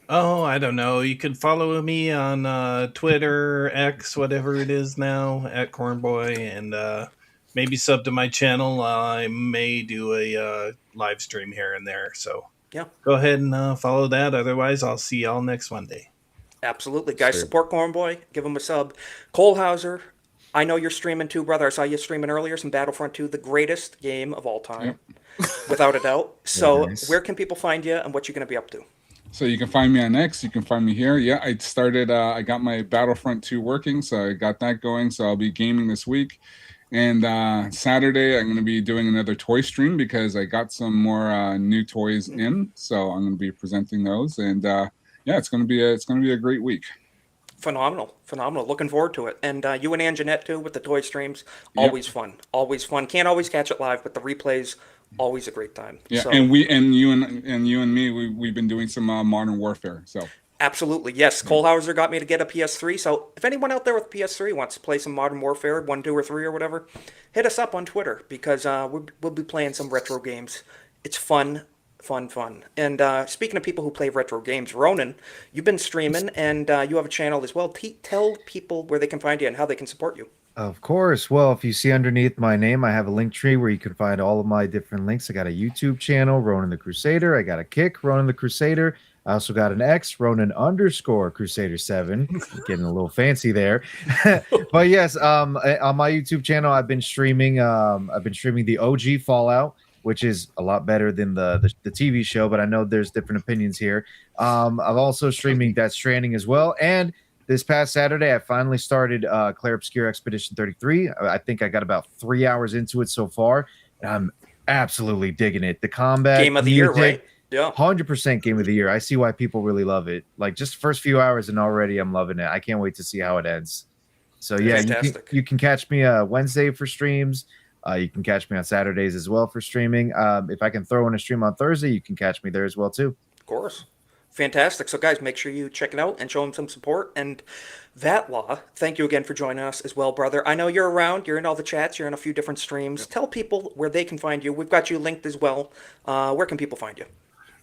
Speaker 23: Oh, I don't know. You can follow me on Twitter, X, whatever it is now, at Cornboy, and maybe sub to my channel. I may do a live stream here and there. So
Speaker 3: yeah,
Speaker 23: go ahead and follow that. Otherwise, I'll see y'all next Monday.
Speaker 3: Absolutely. Guys, support Cornboy. Give him a sub. Cole Hauser, I know you're streaming too, brother. I saw you streaming earlier, some Battlefront 2, the greatest game of all time, without a doubt. So where can people find you, and what you're going to be up to?
Speaker 15: So you can find me on X. You can find me here. Yeah, I started. I got my Battlefront 2 working, so I got that going. So I'll be gaming this week. And Saturday, I'm going to be doing another toy stream because I got some more new toys in. So I'm going to be presenting those. And it's going to be a great week.
Speaker 3: Phenomenal. Looking forward to it. And you and Anjanette too with the toy streams. Always fun. Can't always catch it live, but the replays always a great time.
Speaker 15: Yeah,
Speaker 3: so,
Speaker 15: and you and me, we've been doing some Modern Warfare. So
Speaker 3: absolutely, yes. Cole Hauser got me to get a PS3. So if anyone out there with a PS3 wants to play some Modern Warfare 1, 2, or 3 or whatever, hit us up on Twitter because we'll be playing some retro games. It's fun. And speaking of people who play retro games, Ronan, you've been streaming and you have a channel as well. Tell people where they can find you and how they can support you.
Speaker 7: Of course. Well, if you see underneath my name, I have a link tree where you can find all of my different links. I got a YouTube channel, Ronan the Crusader. I got a Kick, Ronan the Crusader. I also got an X, Ronan_Crusader7. Getting a little fancy there. But yes, on my YouTube channel, I've been streaming the OG Fallout, which is a lot better than the TV show, but I know there's different opinions here. I'm also streaming Death Stranding as well. And this past Saturday, I finally started Clair Obscure Expedition 33. I think I got about 3 hours into it so far, and I'm absolutely digging it. The combat,
Speaker 3: game of the year, right?
Speaker 7: Yeah, 100% game of the year. I see why people really love it. Like just first few hours, and already I'm loving it. I can't wait to see how it ends. So yeah, you can catch me Wednesday for streams. You can catch me on Saturdays as well for streaming. If I can throw in a stream on Thursday, you can catch me there as well too.
Speaker 3: Of course. Fantastic. So guys, make sure you check it out and show him some support. And Vatlaw, thank you again for joining us as well, brother. I know you're around. You're in all the chats. You're in a few different streams. Yep. Tell people where they can find you. We've got you linked as well. Where can people find you?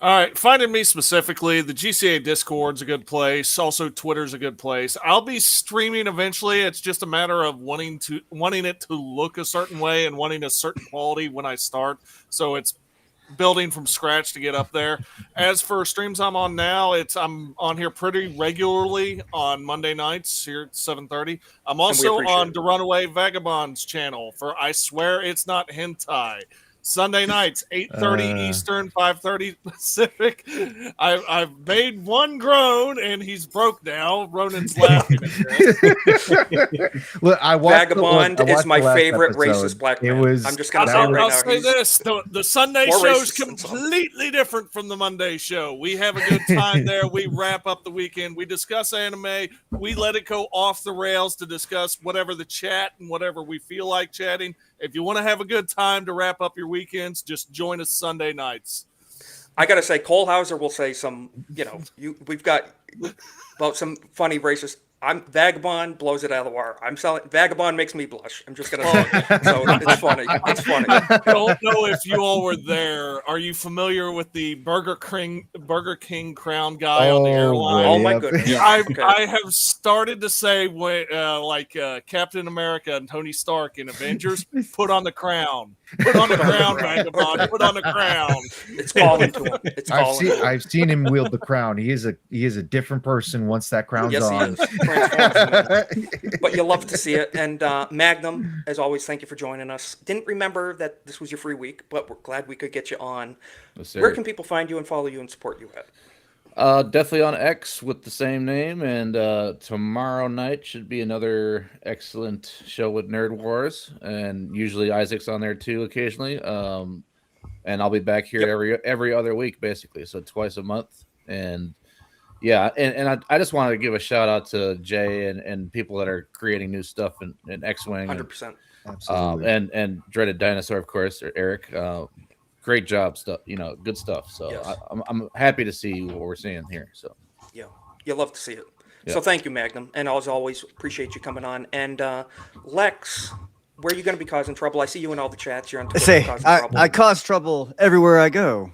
Speaker 17: All right, finding me specifically, the GCA Discord's a good place. Also, Twitter's a good place. I'll be streaming eventually. It's just a matter of wanting it to look a certain way and wanting a certain quality when I start. So it's building from scratch to get up there. As for streams I'm on now, I'm on here pretty regularly on Monday nights here at 7:30. I'm also on the Runaway Vagabonds channel for I Swear It's Not Hentai. Sunday nights, 8:30 Eastern, 5:30 Pacific. I've made one groan, and he's broke now. Ronan's laughing at this.
Speaker 7: Look,
Speaker 3: Vagabond is my favorite
Speaker 7: episode.
Speaker 3: racist black
Speaker 7: It
Speaker 3: man.
Speaker 7: was.
Speaker 3: I'm just going to say it right
Speaker 17: I'll
Speaker 3: now.
Speaker 17: say this: the Sunday
Speaker 3: more
Speaker 17: show is
Speaker 3: racist than some.
Speaker 17: completely different from the Monday show. We have a good time there. We wrap up the weekend. We discuss anime. We let it go off the rails to discuss whatever the chat and whatever we feel like chatting. If you want to have a good time to wrap up your weekends, just join us Sunday nights.
Speaker 3: I got to say, Cole Hauser will say some, we've got about some funny racist. Vagabond blows it out of the water. Vagabond makes me blush. I'm just gonna say it. So it's funny. It's funny.
Speaker 17: I don't know if you all were there. Are you familiar with the Burger King crown guy on the airline?
Speaker 3: Oh my goodness!
Speaker 17: I have started to say like Captain America and Tony Stark in Avengers. Put on the crown. Put on the crown, Vagabond. Put on the crown.
Speaker 3: It's calling to him. It's calling.
Speaker 7: I've seen him wield the crown. He is a different person once that crown's on.
Speaker 3: He is. But you love to see it. And Magnum, as always, thank you for joining us. Didn't remember that this was your free week, but we're glad we could get you on.
Speaker 18: Yes, sir.
Speaker 3: Where can people find you and follow you and support you at?
Speaker 18: Definitely on X with the same name, and tomorrow night should be another excellent show with Nerd Wars, and usually Isaac's on there too occasionally. And I'll be back here every other week basically, so twice a month. And yeah, and I just wanted to give a shout out to Jay and people that are creating new stuff in X-Wing.
Speaker 3: 100%.
Speaker 7: Absolutely.
Speaker 18: And Dreaded Dinosaur, of course, or Eric. Great job, stuff. Good stuff. So
Speaker 3: Yes.
Speaker 18: I'm happy to see what we're seeing here. So
Speaker 3: Yeah, you love to see it.
Speaker 18: Yeah.
Speaker 3: So thank you, Magnum, and as always, appreciate you coming on. And Lex, where are you going to be causing trouble? I see you in all the chats. You're on Twitter causing trouble.
Speaker 9: I cause trouble everywhere I go.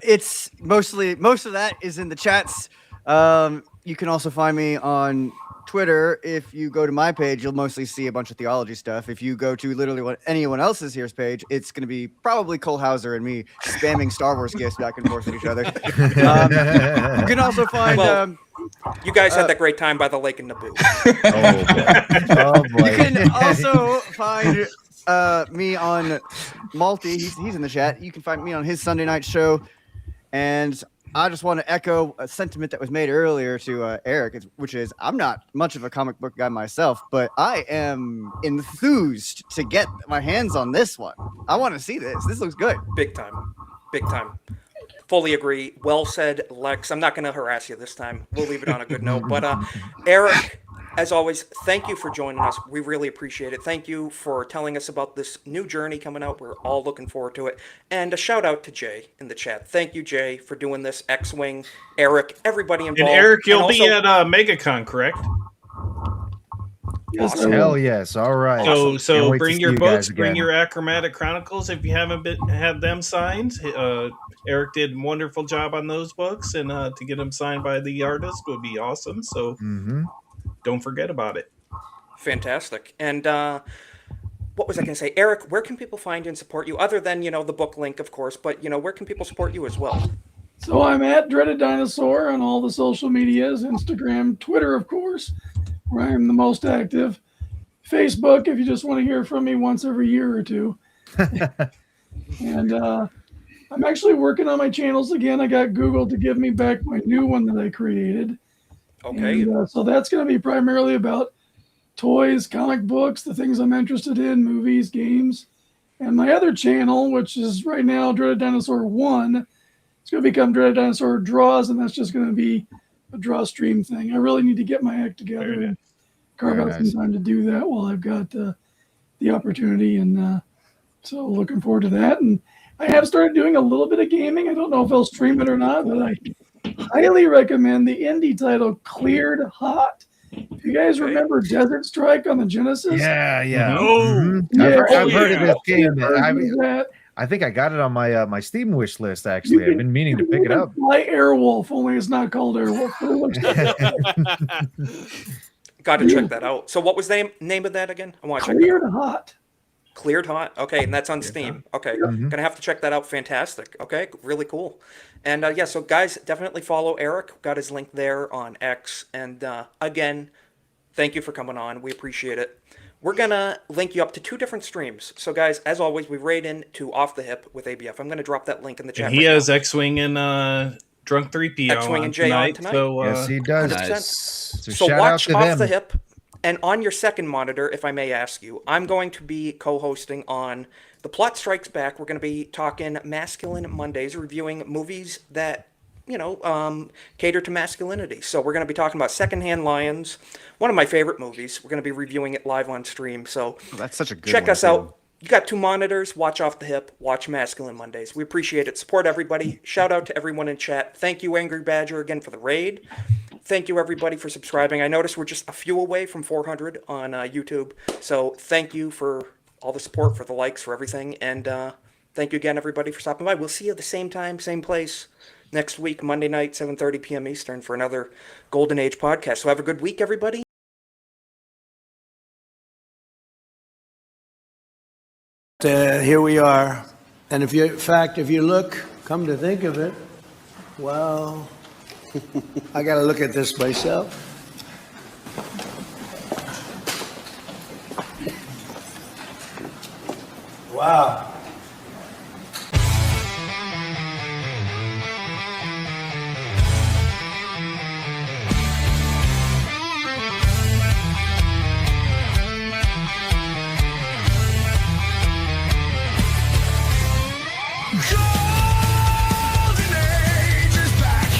Speaker 9: It's most of that is in the chats. You can also find me on Twitter. If you go to my page, you'll mostly see a bunch of theology stuff. If you go to literally anyone else's here's page, it's going to be probably Cole Hauser and me spamming Star Wars gifts back and forth at each other. You can also find.
Speaker 3: You guys had that great time by the lake in Naboo.
Speaker 7: Oh boy.
Speaker 9: You can also find me on Malty. He's in the chat. You can find me on his Sunday night show. And I just want to echo a sentiment that was made earlier to Eric, which is I'm not much of a comic book guy myself, but I am enthused to get my hands on this one. I want to see this. This looks good.
Speaker 3: Big time. Big time. Fully agree. Well said, Lex. I'm not going to harass you this time. We'll leave it on a good note. But Eric, as always, thank you for joining us. We really appreciate it. Thank you for telling us about this new journey coming out. We're all looking forward to it. And a shout out to Jay in the chat. Thank you, Jay, for doing this. X-Wing, Eric, everybody involved.
Speaker 23: And Eric, you'll
Speaker 3: also
Speaker 23: be at MegaCon, correct?
Speaker 3: Awesome.
Speaker 7: Hell yes! All right.
Speaker 23: So bring your books, bring your Achromatic Chronicles if you haven't had them signed. Eric did a wonderful job on those books, and to get them signed by the artist would be awesome. So don't forget about it.
Speaker 3: Fantastic. And what was I going to say? Eric, where can people find you and support you other than, the book link, of course, but, where can people support you as well?
Speaker 21: So I'm at Dreaded Dinosaur on all the social medias, Instagram, Twitter, of course, where I am the most active. Facebook, if you just want to hear from me once every year or two. And I'm actually working on my channels again. I got Google to give me back my new one that I created.
Speaker 3: Okay.
Speaker 21: And, so that's going to be primarily about toys, comic books, the things I'm interested in, movies, games. And my other channel, which is right now Dreaded Dinosaur 1, it's going to become Dreaded Dinosaur Draws, and that's just going to be a draw stream thing. I really need to get my act together and carve out some time to do that while I've got the opportunity. And so looking forward to that. And I have started doing a little bit of gaming. I don't know if I'll stream it or not, but I highly recommend the indie title Cleared Hot. If you guys remember Desert Strike on the Genesis?
Speaker 7: Yeah.
Speaker 21: Yeah,
Speaker 7: I've heard of this game. I think I got it on my Steam wish list, actually. I've been meaning to pick it up.
Speaker 21: Like Airwolf, only it's not called Airwolf.
Speaker 3: Got to check that out. So what was the name of that again? I want to check
Speaker 21: Cleared Hot.
Speaker 3: Cleared Hot. Okay, and that's on Steam. Okay,
Speaker 7: Mhm.
Speaker 3: gonna have to check that out. Fantastic. Okay, really cool. And yeah, so guys, definitely follow Eric. Got his link there on X. And again, thank you for coming on. We appreciate it. We're gonna link you up to 2 different streams. So guys, as always, we rate into Off the Hip with ABF. I'm gonna drop that link in the chat.
Speaker 23: And he
Speaker 3: right
Speaker 23: has
Speaker 3: now.
Speaker 23: X-Wing and Drunk 3PO
Speaker 3: X-Wing
Speaker 23: on
Speaker 3: and Jay on
Speaker 23: tonight.
Speaker 3: tonight.
Speaker 23: So
Speaker 7: Yes, he does.
Speaker 3: 100%.
Speaker 7: So
Speaker 3: So
Speaker 7: shout
Speaker 3: watch
Speaker 7: out to
Speaker 3: Off
Speaker 7: them.
Speaker 3: the Hip. And on your second monitor, if I may ask you, I'm going to be co-hosting on The Plot Strikes Back. We're going to be talking Masculine Mondays, reviewing movies that, cater to masculinity. So we're going to be talking about Secondhand Lions, one of my favorite movies. We're going to be reviewing it live on stream. So
Speaker 9: that's such a good
Speaker 3: check
Speaker 9: one,
Speaker 3: us
Speaker 9: too.
Speaker 3: out. You got 2 monitors. Watch Off the Hip. Watch Masculine Mondays. We appreciate it. Support everybody. Shout out to everyone in chat. Thank you, Angry Badger, again for the raid. Thank you, everybody, for subscribing. I noticed we're just a few away from 400 on YouTube. So thank you for all the support, for the likes, for everything. And thank you again, everybody, for stopping by. We'll see you at the same time, same place next week, Monday night, 7:30 p.m. Eastern, for another Golden Age podcast. So have a good week, everybody.
Speaker 6: Here we are. And if you look, come to think of it, well, I got to look at this myself. Wow.
Speaker 14: Golden Age is back.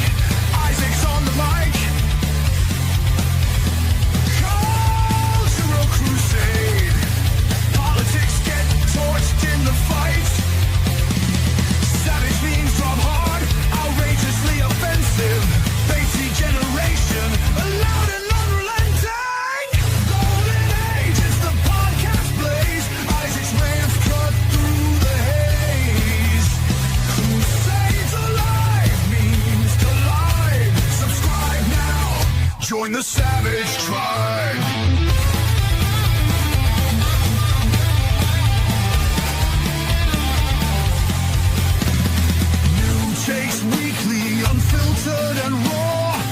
Speaker 14: Isaac's on the mic. Cultural crusade. Politics get torched in the fight. Savage memes drop hard, outrageously offensive. Basie generation, loud and unrelenting. Golden Age is the podcast blaze. Isaac's rants cut through the haze. Crusades alive, memes collide. Subscribe now, join the savage tribe. New takes weekly, unfiltered and raw.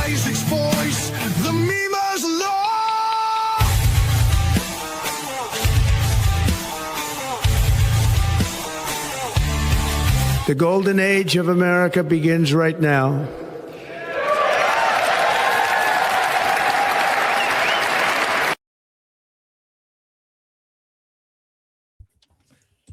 Speaker 14: Isaac's voice, the memer's law.
Speaker 6: The golden age of America begins right now.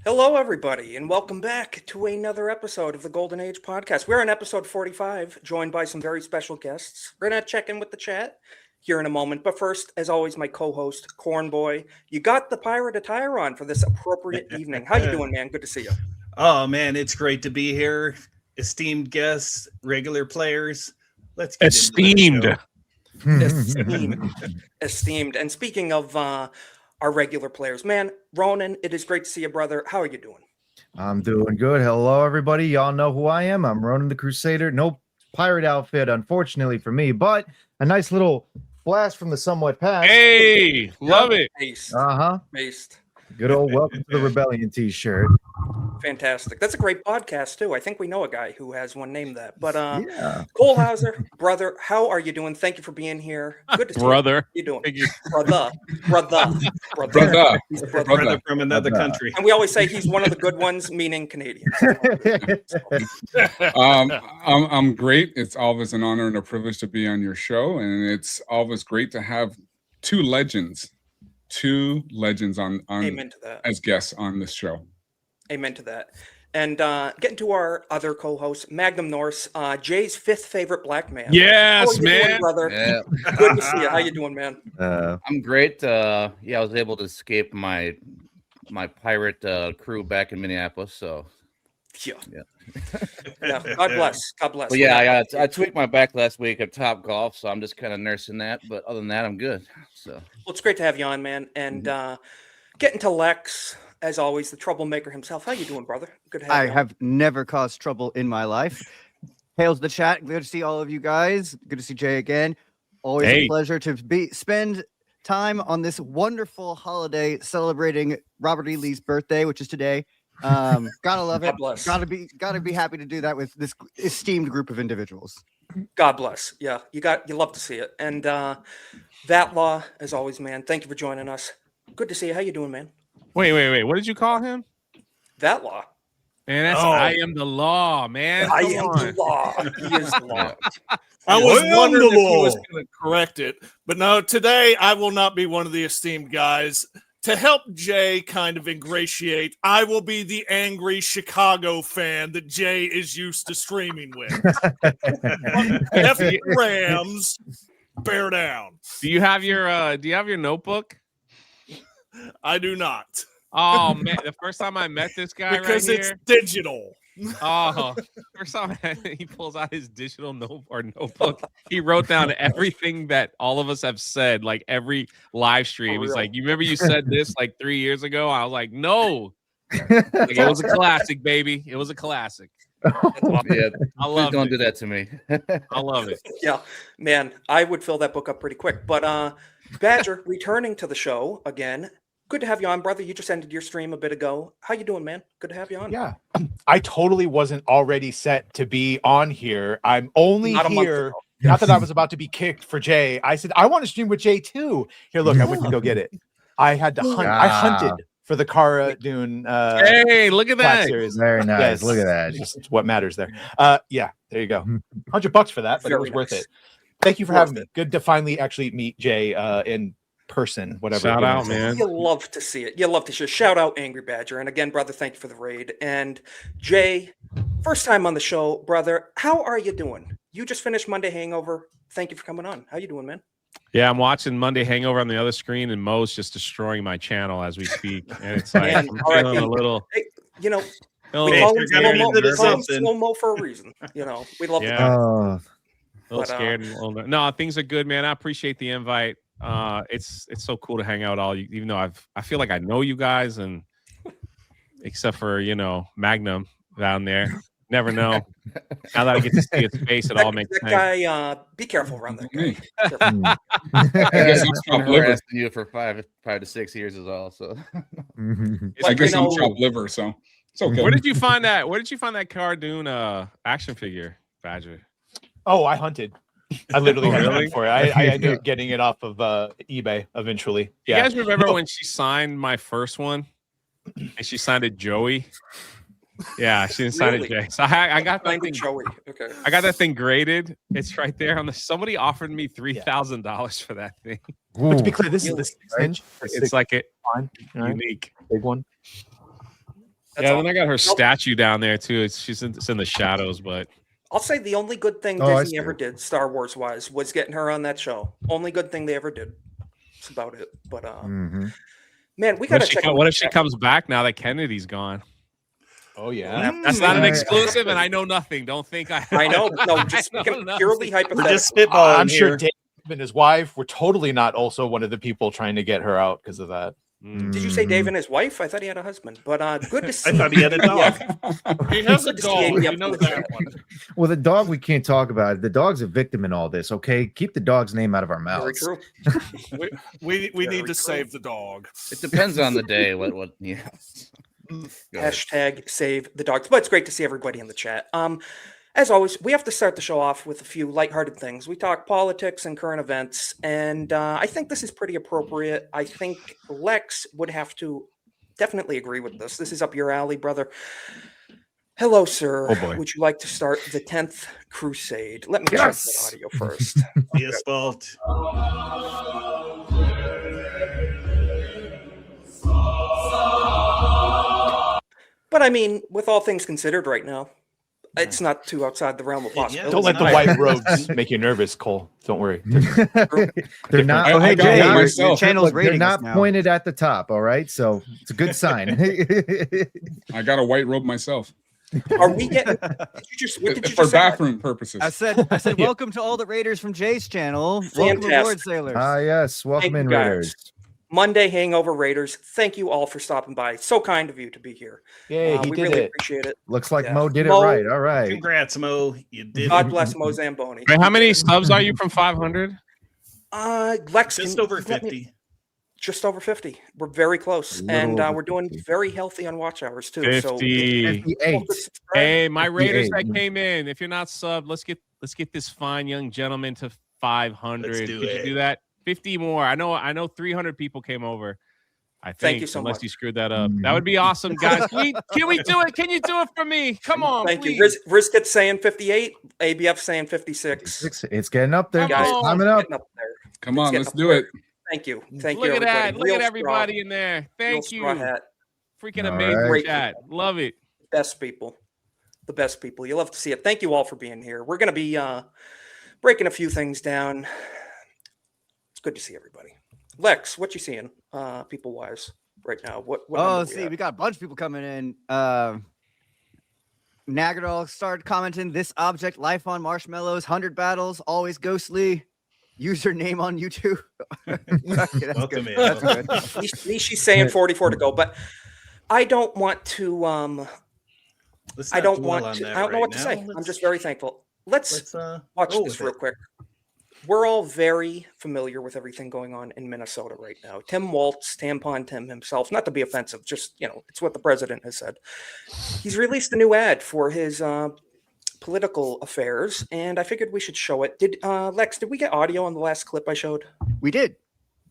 Speaker 3: Hello, everybody, and welcome back to another episode of the Golden Age podcast. We're on episode 45, joined by some very special guests. We're going to check in with the chat here in a moment. But first, as always, my co-host, Corn Boy. You got the pirate attire on for this appropriate evening. How you doing, man? Good to see you.
Speaker 23: Oh man, it's great to be here. Esteemed guests, regular players. Let's get
Speaker 17: Esteemed.
Speaker 23: into the
Speaker 3: Esteemed. Esteemed. And speaking of our regular players, man, Ronan, it is great to see you, brother. How are you doing?
Speaker 7: I'm doing good. Hello, everybody. Y'all know who I am. I'm Ronan the Crusader. No pirate outfit, unfortunately for me, but a nice little blast from the somewhat past.
Speaker 17: Hey, love it.
Speaker 3: Based.
Speaker 7: Based. Good old Welcome to the Rebellion t-shirt.
Speaker 3: Fantastic. That's a great podcast, too. I think we know a guy who has one named that. But
Speaker 7: yeah.
Speaker 3: Cole Hauser, brother, how are you doing? Thank you for being here. Good to see
Speaker 17: Brother.
Speaker 3: you. How you doing?
Speaker 17: Thank you.
Speaker 3: Brother. He's
Speaker 23: brother from another country.
Speaker 3: And we always say he's one of the good ones, meaning Canadians.
Speaker 15: I'm great. It's always an honor and a privilege to be on your show, and it's always great to have two legends on
Speaker 3: Amen to that.
Speaker 15: as guests on this show.
Speaker 3: Amen to that. And getting to our other co-host, Magnum Norse, Jay's fifth favorite black man.
Speaker 17: Yes,
Speaker 3: How are you
Speaker 17: man.
Speaker 3: doing, brother?
Speaker 18: Yeah.
Speaker 3: Good to see you. How you doing, man?
Speaker 18: I'm great. Yeah, I was able to escape my pirate crew back in Minneapolis. So
Speaker 3: yeah. God bless. God bless.
Speaker 18: But yeah, I tweaked my back last week at Top Golf, so I'm just kind of nursing that. But other than that, I'm good. So
Speaker 3: well, it's great to have you on, man. And getting to Lex, as always, the troublemaker himself. How you doing, brother? Good to have
Speaker 9: I
Speaker 3: you on.
Speaker 9: have never caused trouble in my life. Hails the chat. Good to see all of you guys. Good to see Jay again. Always a pleasure to spend time on this wonderful holiday celebrating Robert E. Lee's birthday, which is today. Gotta love it.
Speaker 3: God bless.
Speaker 9: Gotta be happy to do that with this esteemed group of individuals.
Speaker 3: God bless. Yeah, you love to see it. And that law, as always, man. Thank you for joining us. Good to see you. How you doing, man?
Speaker 8: Wait. What did you call him?
Speaker 3: That law.
Speaker 8: Man, that's I am the law, man.
Speaker 3: I
Speaker 8: Come
Speaker 3: am
Speaker 8: on.
Speaker 3: the law. He is the law.
Speaker 17: I was wondering if he was
Speaker 12: law.
Speaker 17: going to correct it, but no, today I will not be one of the esteemed guys. To help Jay kind of ingratiate, I will be the angry Chicago fan that Jay is used to streaming with. F the Rams, bear down.
Speaker 8: Do you have your notebook?
Speaker 17: I do not.
Speaker 8: Oh man, the first time I met this guy
Speaker 17: because
Speaker 8: right
Speaker 17: it's
Speaker 8: here.
Speaker 17: digital.
Speaker 8: Oh, first time he pulls out his digital notebook. He wrote down everything that all of us have said, like every live stream. He's like, "You remember you said this like 3 years ago?" I was like, "No." Like, it was a classic, baby. It was a classic.
Speaker 18: Yeah,
Speaker 8: I love
Speaker 18: don't
Speaker 8: it.
Speaker 18: do that to me.
Speaker 8: I love it.
Speaker 3: Yeah, man, I would fill that book up pretty quick. But Badger, returning to the show again. Good to have you on, brother. You just ended your stream a bit ago. How you doing, man? Good to have you on.
Speaker 10: Yeah, I totally wasn't already set to be on here. I'm only here. Not that I was about to be kicked for Jay. I said I want to stream with Jay too. Here, look, I went to go get it. I had to hunt. I hunted for the Cara Dune.
Speaker 8: Hey, look at that!
Speaker 10: Series.
Speaker 7: Very nice.
Speaker 10: Yes,
Speaker 7: Look at that.
Speaker 10: Just what matters there. Yeah, there you go. $100 for that, but it was worth it. Thank you for having me. Good to finally actually meet Jay in person, whatever.
Speaker 8: Shout out, man.
Speaker 3: You love to see it. You love to see it. Shout out Angry Badger. And again, brother, thank you for the raid. And Jay, first time on the show, brother. How are you doing? You just finished Monday Hangover. Thank you for coming on. How you doing, man?
Speaker 8: Yeah, I'm watching Monday Hangover on the other screen, and Mo's just destroying my channel as we speak. And it's like
Speaker 3: Man,
Speaker 8: I'm
Speaker 3: all right,
Speaker 8: feeling a little.
Speaker 3: Hey, you know,
Speaker 8: Oh,
Speaker 3: we
Speaker 8: hey,
Speaker 3: call
Speaker 8: you're
Speaker 3: him
Speaker 8: getting
Speaker 3: slow-mo.
Speaker 8: into
Speaker 3: We call him
Speaker 8: something.
Speaker 3: slow-mo for a reason. You know, we love
Speaker 8: Yeah.
Speaker 3: the
Speaker 8: A little
Speaker 3: But,
Speaker 8: scared. And a little, no, things are good, man. I appreciate the invite. It's so cool to hang out all. Even though I feel like I know you guys, and except for Magnum down there, never know. Now that I get to see his face, it all makes
Speaker 3: that
Speaker 8: sense.
Speaker 3: guy, be careful around that guy.
Speaker 18: I guess I'm
Speaker 15: chopped liver.
Speaker 18: harassing you for 5 to 6 years is all. So
Speaker 15: I guess I'm chopped liver, so it's okay.
Speaker 8: Where did you find that? Where did you find that Cara Dune action figure, Badger?
Speaker 10: Oh, I hunted. I literally had to
Speaker 8: Really?
Speaker 10: hunt for it. I ended up getting it off of eBay eventually.
Speaker 8: You guys remember when she signed my first one, and she signed it Joey? Yeah, she didn't sign it Jay. So I got that thing.
Speaker 3: Joey. Okay.
Speaker 8: I got that thing graded. It's right there on the. Somebody offered me $3,000 for that thing.
Speaker 10: But to be clear, this is the 6-inch.
Speaker 8: It's like it
Speaker 10: unique, big one.
Speaker 8: Yeah, then I got her statue down there too. It's in the shadows, but
Speaker 3: I'll say the only good thing
Speaker 8: Oh, I
Speaker 3: Disney
Speaker 8: see.
Speaker 3: ever did, Star Wars wise, was getting her on that show. Only good thing they ever did. That's about it. But man, we
Speaker 8: what
Speaker 3: gotta
Speaker 8: if,
Speaker 3: check.
Speaker 8: what if she comes back now that Kennedy's gone?
Speaker 10: Oh yeah,
Speaker 8: that's not an exclusive, and I know nothing. Don't think I
Speaker 3: know. No, just
Speaker 8: I know
Speaker 3: speaking
Speaker 8: nothing.
Speaker 3: purely hypothetical.
Speaker 10: We're just spitballing I'm sure Dave and his wife were totally not also one of the people trying to get her out because of that.
Speaker 3: Did you say Dave and his wife? I thought he had a husband. But good to see.
Speaker 10: I thought he had a dog.
Speaker 17: He has a
Speaker 3: Good to see
Speaker 17: dog.
Speaker 3: you.
Speaker 17: You know that one.
Speaker 7: Well, the dog we can't talk about. The dog's a victim in all this. Okay, keep the dog's name out of our mouths.
Speaker 3: Very true.
Speaker 17: We need to save the dog.
Speaker 18: it depends on the day. What? Yeah.
Speaker 3: Hashtag save the dogs. But it's great to see everybody in the chat. As always, we have to start the show off with a few lighthearted things. We talk politics and current events, and I think this is pretty appropriate. I think Lex would have to definitely agree with this. This is up your alley, brother. Hello, sir.
Speaker 10: Oh, boy.
Speaker 3: Would you like to start the 10th Crusade? Let me check the audio first.
Speaker 23: Yes, fault.
Speaker 3: But I mean, with all things considered right now, it's not too outside the realm of possibility.
Speaker 10: Don't let the white robes make you nervous, Cole. Don't worry.
Speaker 7: They're not.
Speaker 10: I- I got
Speaker 7: Jay,
Speaker 10: one myself.
Speaker 7: channel's
Speaker 10: Look, they're
Speaker 7: rating
Speaker 10: not
Speaker 7: us now. Pointed at the top. All right, so it's a good sign.
Speaker 15: I got a white robe myself.
Speaker 3: Are we getting? Did you just, what did you
Speaker 15: For
Speaker 3: just say?
Speaker 15: bathroom purposes.
Speaker 9: I said, welcome to all the Raiders from Jay's channel. Welcome
Speaker 3: Fantastic.
Speaker 9: aboard, sailors.
Speaker 7: Ah, yes. Welcome
Speaker 3: Thank
Speaker 7: in,
Speaker 3: you, guys.
Speaker 7: Raiders.
Speaker 3: Monday Hangover Raiders. Thank you all for stopping by. So kind of you to be here.
Speaker 10: Yay, he
Speaker 3: we
Speaker 10: did
Speaker 3: really
Speaker 10: it.
Speaker 3: appreciate it.
Speaker 7: Looks like
Speaker 3: Yeah.
Speaker 7: Mo did it
Speaker 3: Mo-
Speaker 7: right. All right.
Speaker 23: Congrats, Mo. You did.
Speaker 3: God bless Mo Zamboni.
Speaker 8: Wait, how many subs are you from 500?
Speaker 3: Lex,
Speaker 17: just over 50.
Speaker 3: Just over 50. We're very close, and we're doing very healthy on watch hours too.
Speaker 8: 50.
Speaker 3: So
Speaker 7: 58.
Speaker 8: Hey, my Raiders
Speaker 7: 58.
Speaker 8: that came in. If you're not subbed, let's get this fine young gentleman to 500.
Speaker 17: Let's do
Speaker 8: Could
Speaker 17: it.
Speaker 8: you do that? 50 more. I know 300 people came over. I think,
Speaker 3: Thank you so
Speaker 8: unless
Speaker 3: much.
Speaker 8: you screwed that up. That would be awesome, guys. Can we do it? Can you do it for me? Come on,
Speaker 3: Thank
Speaker 8: please.
Speaker 3: you. Risket's saying 58. ABF saying 56.
Speaker 7: It's getting up there.
Speaker 8: Come
Speaker 7: It's
Speaker 8: on.
Speaker 7: climbing up.
Speaker 15: Come on, let's do it.
Speaker 3: Thank you. Thank
Speaker 8: Look
Speaker 3: you,
Speaker 8: at
Speaker 3: everybody.
Speaker 8: that. Look at everybody in there. Thank you. Freaking
Speaker 7: All
Speaker 8: amazing
Speaker 7: right.
Speaker 8: chat. Love it.
Speaker 3: Best people. The best people. You love to see it. Thank you all for being here. We're going to be breaking a few things down. It's good to see everybody. Lex, what you seeing people-wise right now? What
Speaker 9: let's see. We got a bunch of people coming in. Nagadol started commenting, this object, life on marshmallows, 100 battles, always ghostly. Username on YouTube. Okay, that's good. That's good.
Speaker 3: At least she's saying 44 to go, but I don't want to I don't want to, I don't know what to say. I'm just very thankful. Let's watch this real quick. We're all very familiar with everything going on in Minnesota right now. Tim Walz, Tampon Tim himself, not to be offensive, just, it's what the president has said. He's released a new ad for his political affairs, and I figured we should show it. Lex, did we get audio on the last clip I showed?
Speaker 9: We did.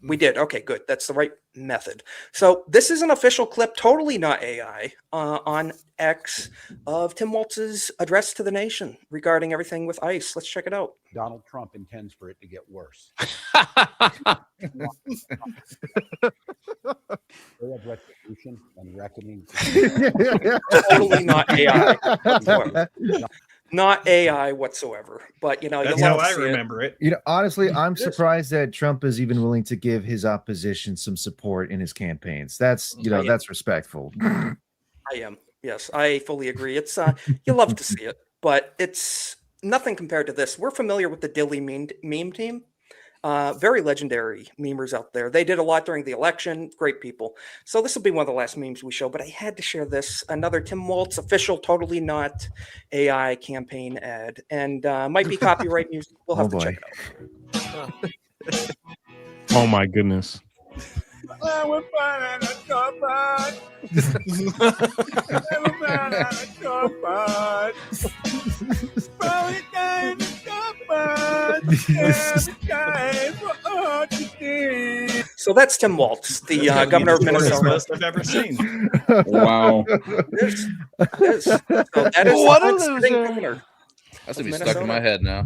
Speaker 3: We did. Okay, good. That's the right method. So this is an official clip, totally not AI, on X of Tim Walz's address to the nation regarding everything with ICE. Let's check it out.
Speaker 1: Donald Trump intends for it to get worse. They have retribution and reckoning.
Speaker 3: Totally not AI whatsoever. Not AI whatsoever. But
Speaker 17: that's how I remember it.
Speaker 7: Honestly, I'm surprised that Trump is even willing to give his opposition some support in his campaigns. That's that's respectful.
Speaker 3: I am. Yes, I fully agree. It's you love to see it, but it's nothing compared to this. We're familiar with the Dilly meme team. Very legendary memers out there. They did a lot during the election. Great people. So this will be one of the last memes we show, but I had to share this. Another Tim Walz official, totally not AI campaign ad, and might be copyright music. We'll have to check it out.
Speaker 8: Oh my goodness.
Speaker 14: We're finding a cupboard. We're finding a cupboard. Probably down the cupboard. Every time for all you did.
Speaker 3: So that's Tim Walz, the governor of Minnesota.
Speaker 17: Best I've ever seen.
Speaker 15: Wow.
Speaker 3: It is. So that is
Speaker 9: What
Speaker 3: the
Speaker 9: a
Speaker 3: sitting
Speaker 9: loser.
Speaker 3: governor.
Speaker 18: That's gonna be
Speaker 3: of
Speaker 18: stuck in my
Speaker 3: Minnesota.
Speaker 18: head now.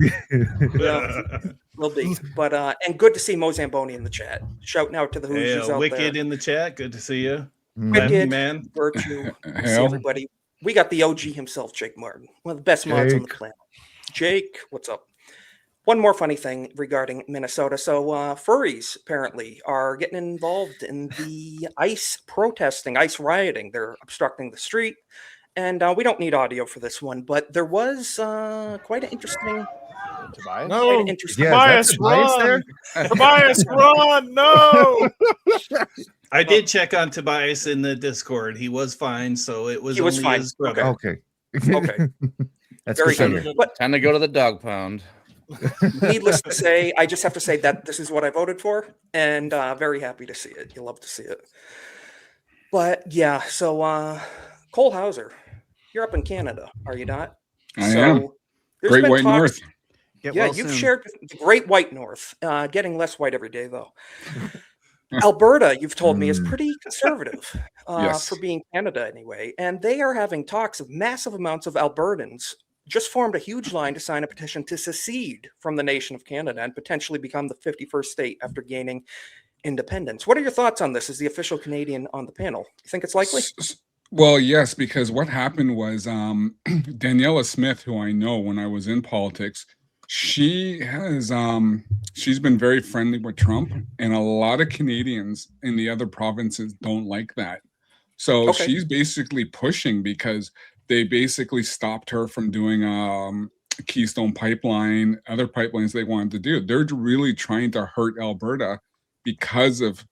Speaker 3: Yeah, will be. But and good to see Mo Zamboni in the chat. Shouting out to the Hoosiers out
Speaker 17: Wicked
Speaker 3: there.
Speaker 17: in the chat. Good to see you.
Speaker 3: Wicked,
Speaker 17: Man.
Speaker 3: Virtue, see
Speaker 15: Hell.
Speaker 3: everybody. We got the OG himself, Jake Martin, one of the best mods on the
Speaker 7: Jake.
Speaker 3: planet. Jake, what's up? One more funny thing regarding Minnesota. So furries apparently are getting involved in the ICE protesting, ICE rioting. They're obstructing the street. And we don't need audio for this one, but there was quite an interesting...
Speaker 10: Tobias?
Speaker 17: No,
Speaker 3: quite an interesting
Speaker 17: Tobias, run! Tobias, run! No! I did check on Tobias in the Discord. He was fine, so it was
Speaker 3: He was
Speaker 17: only
Speaker 3: fine.
Speaker 17: his brother.
Speaker 7: Okay.
Speaker 3: Okay.
Speaker 7: That's
Speaker 3: Very
Speaker 7: good to
Speaker 3: good.
Speaker 7: hear.
Speaker 3: But
Speaker 18: Time to go to the dog pound.
Speaker 3: needless to say, I just have to say that this is what I voted for, and very happy to see it. You love to see it. But yeah, so Cole Hauser, you're up in Canada, are you not?
Speaker 15: I am.
Speaker 3: there's
Speaker 15: Great
Speaker 3: been
Speaker 15: White North.
Speaker 9: Get
Speaker 3: Yeah,
Speaker 9: well
Speaker 3: you've
Speaker 9: soon.
Speaker 3: shared the Great White North, getting less white every day though. Alberta, you've told me, is pretty conservative
Speaker 15: Yes.
Speaker 3: for being Canada anyway, and they are having talks of massive amounts of Albertans just formed a huge line to sign a petition to secede from the nation of Canada and potentially become the 51st state after gaining independence. What are your thoughts on this as the official Canadian on the panel? You think it's likely?
Speaker 15: Well, yes, because what happened was Daniela Smith, who I know when I was in politics, she has she's been very friendly with Trump, and a lot of Canadians in the other provinces don't like that. So
Speaker 3: Okay.
Speaker 15: she's basically pushing because they basically stopped her from doing Keystone Pipeline, other pipelines they wanted to do. They're really trying to hurt Alberta because of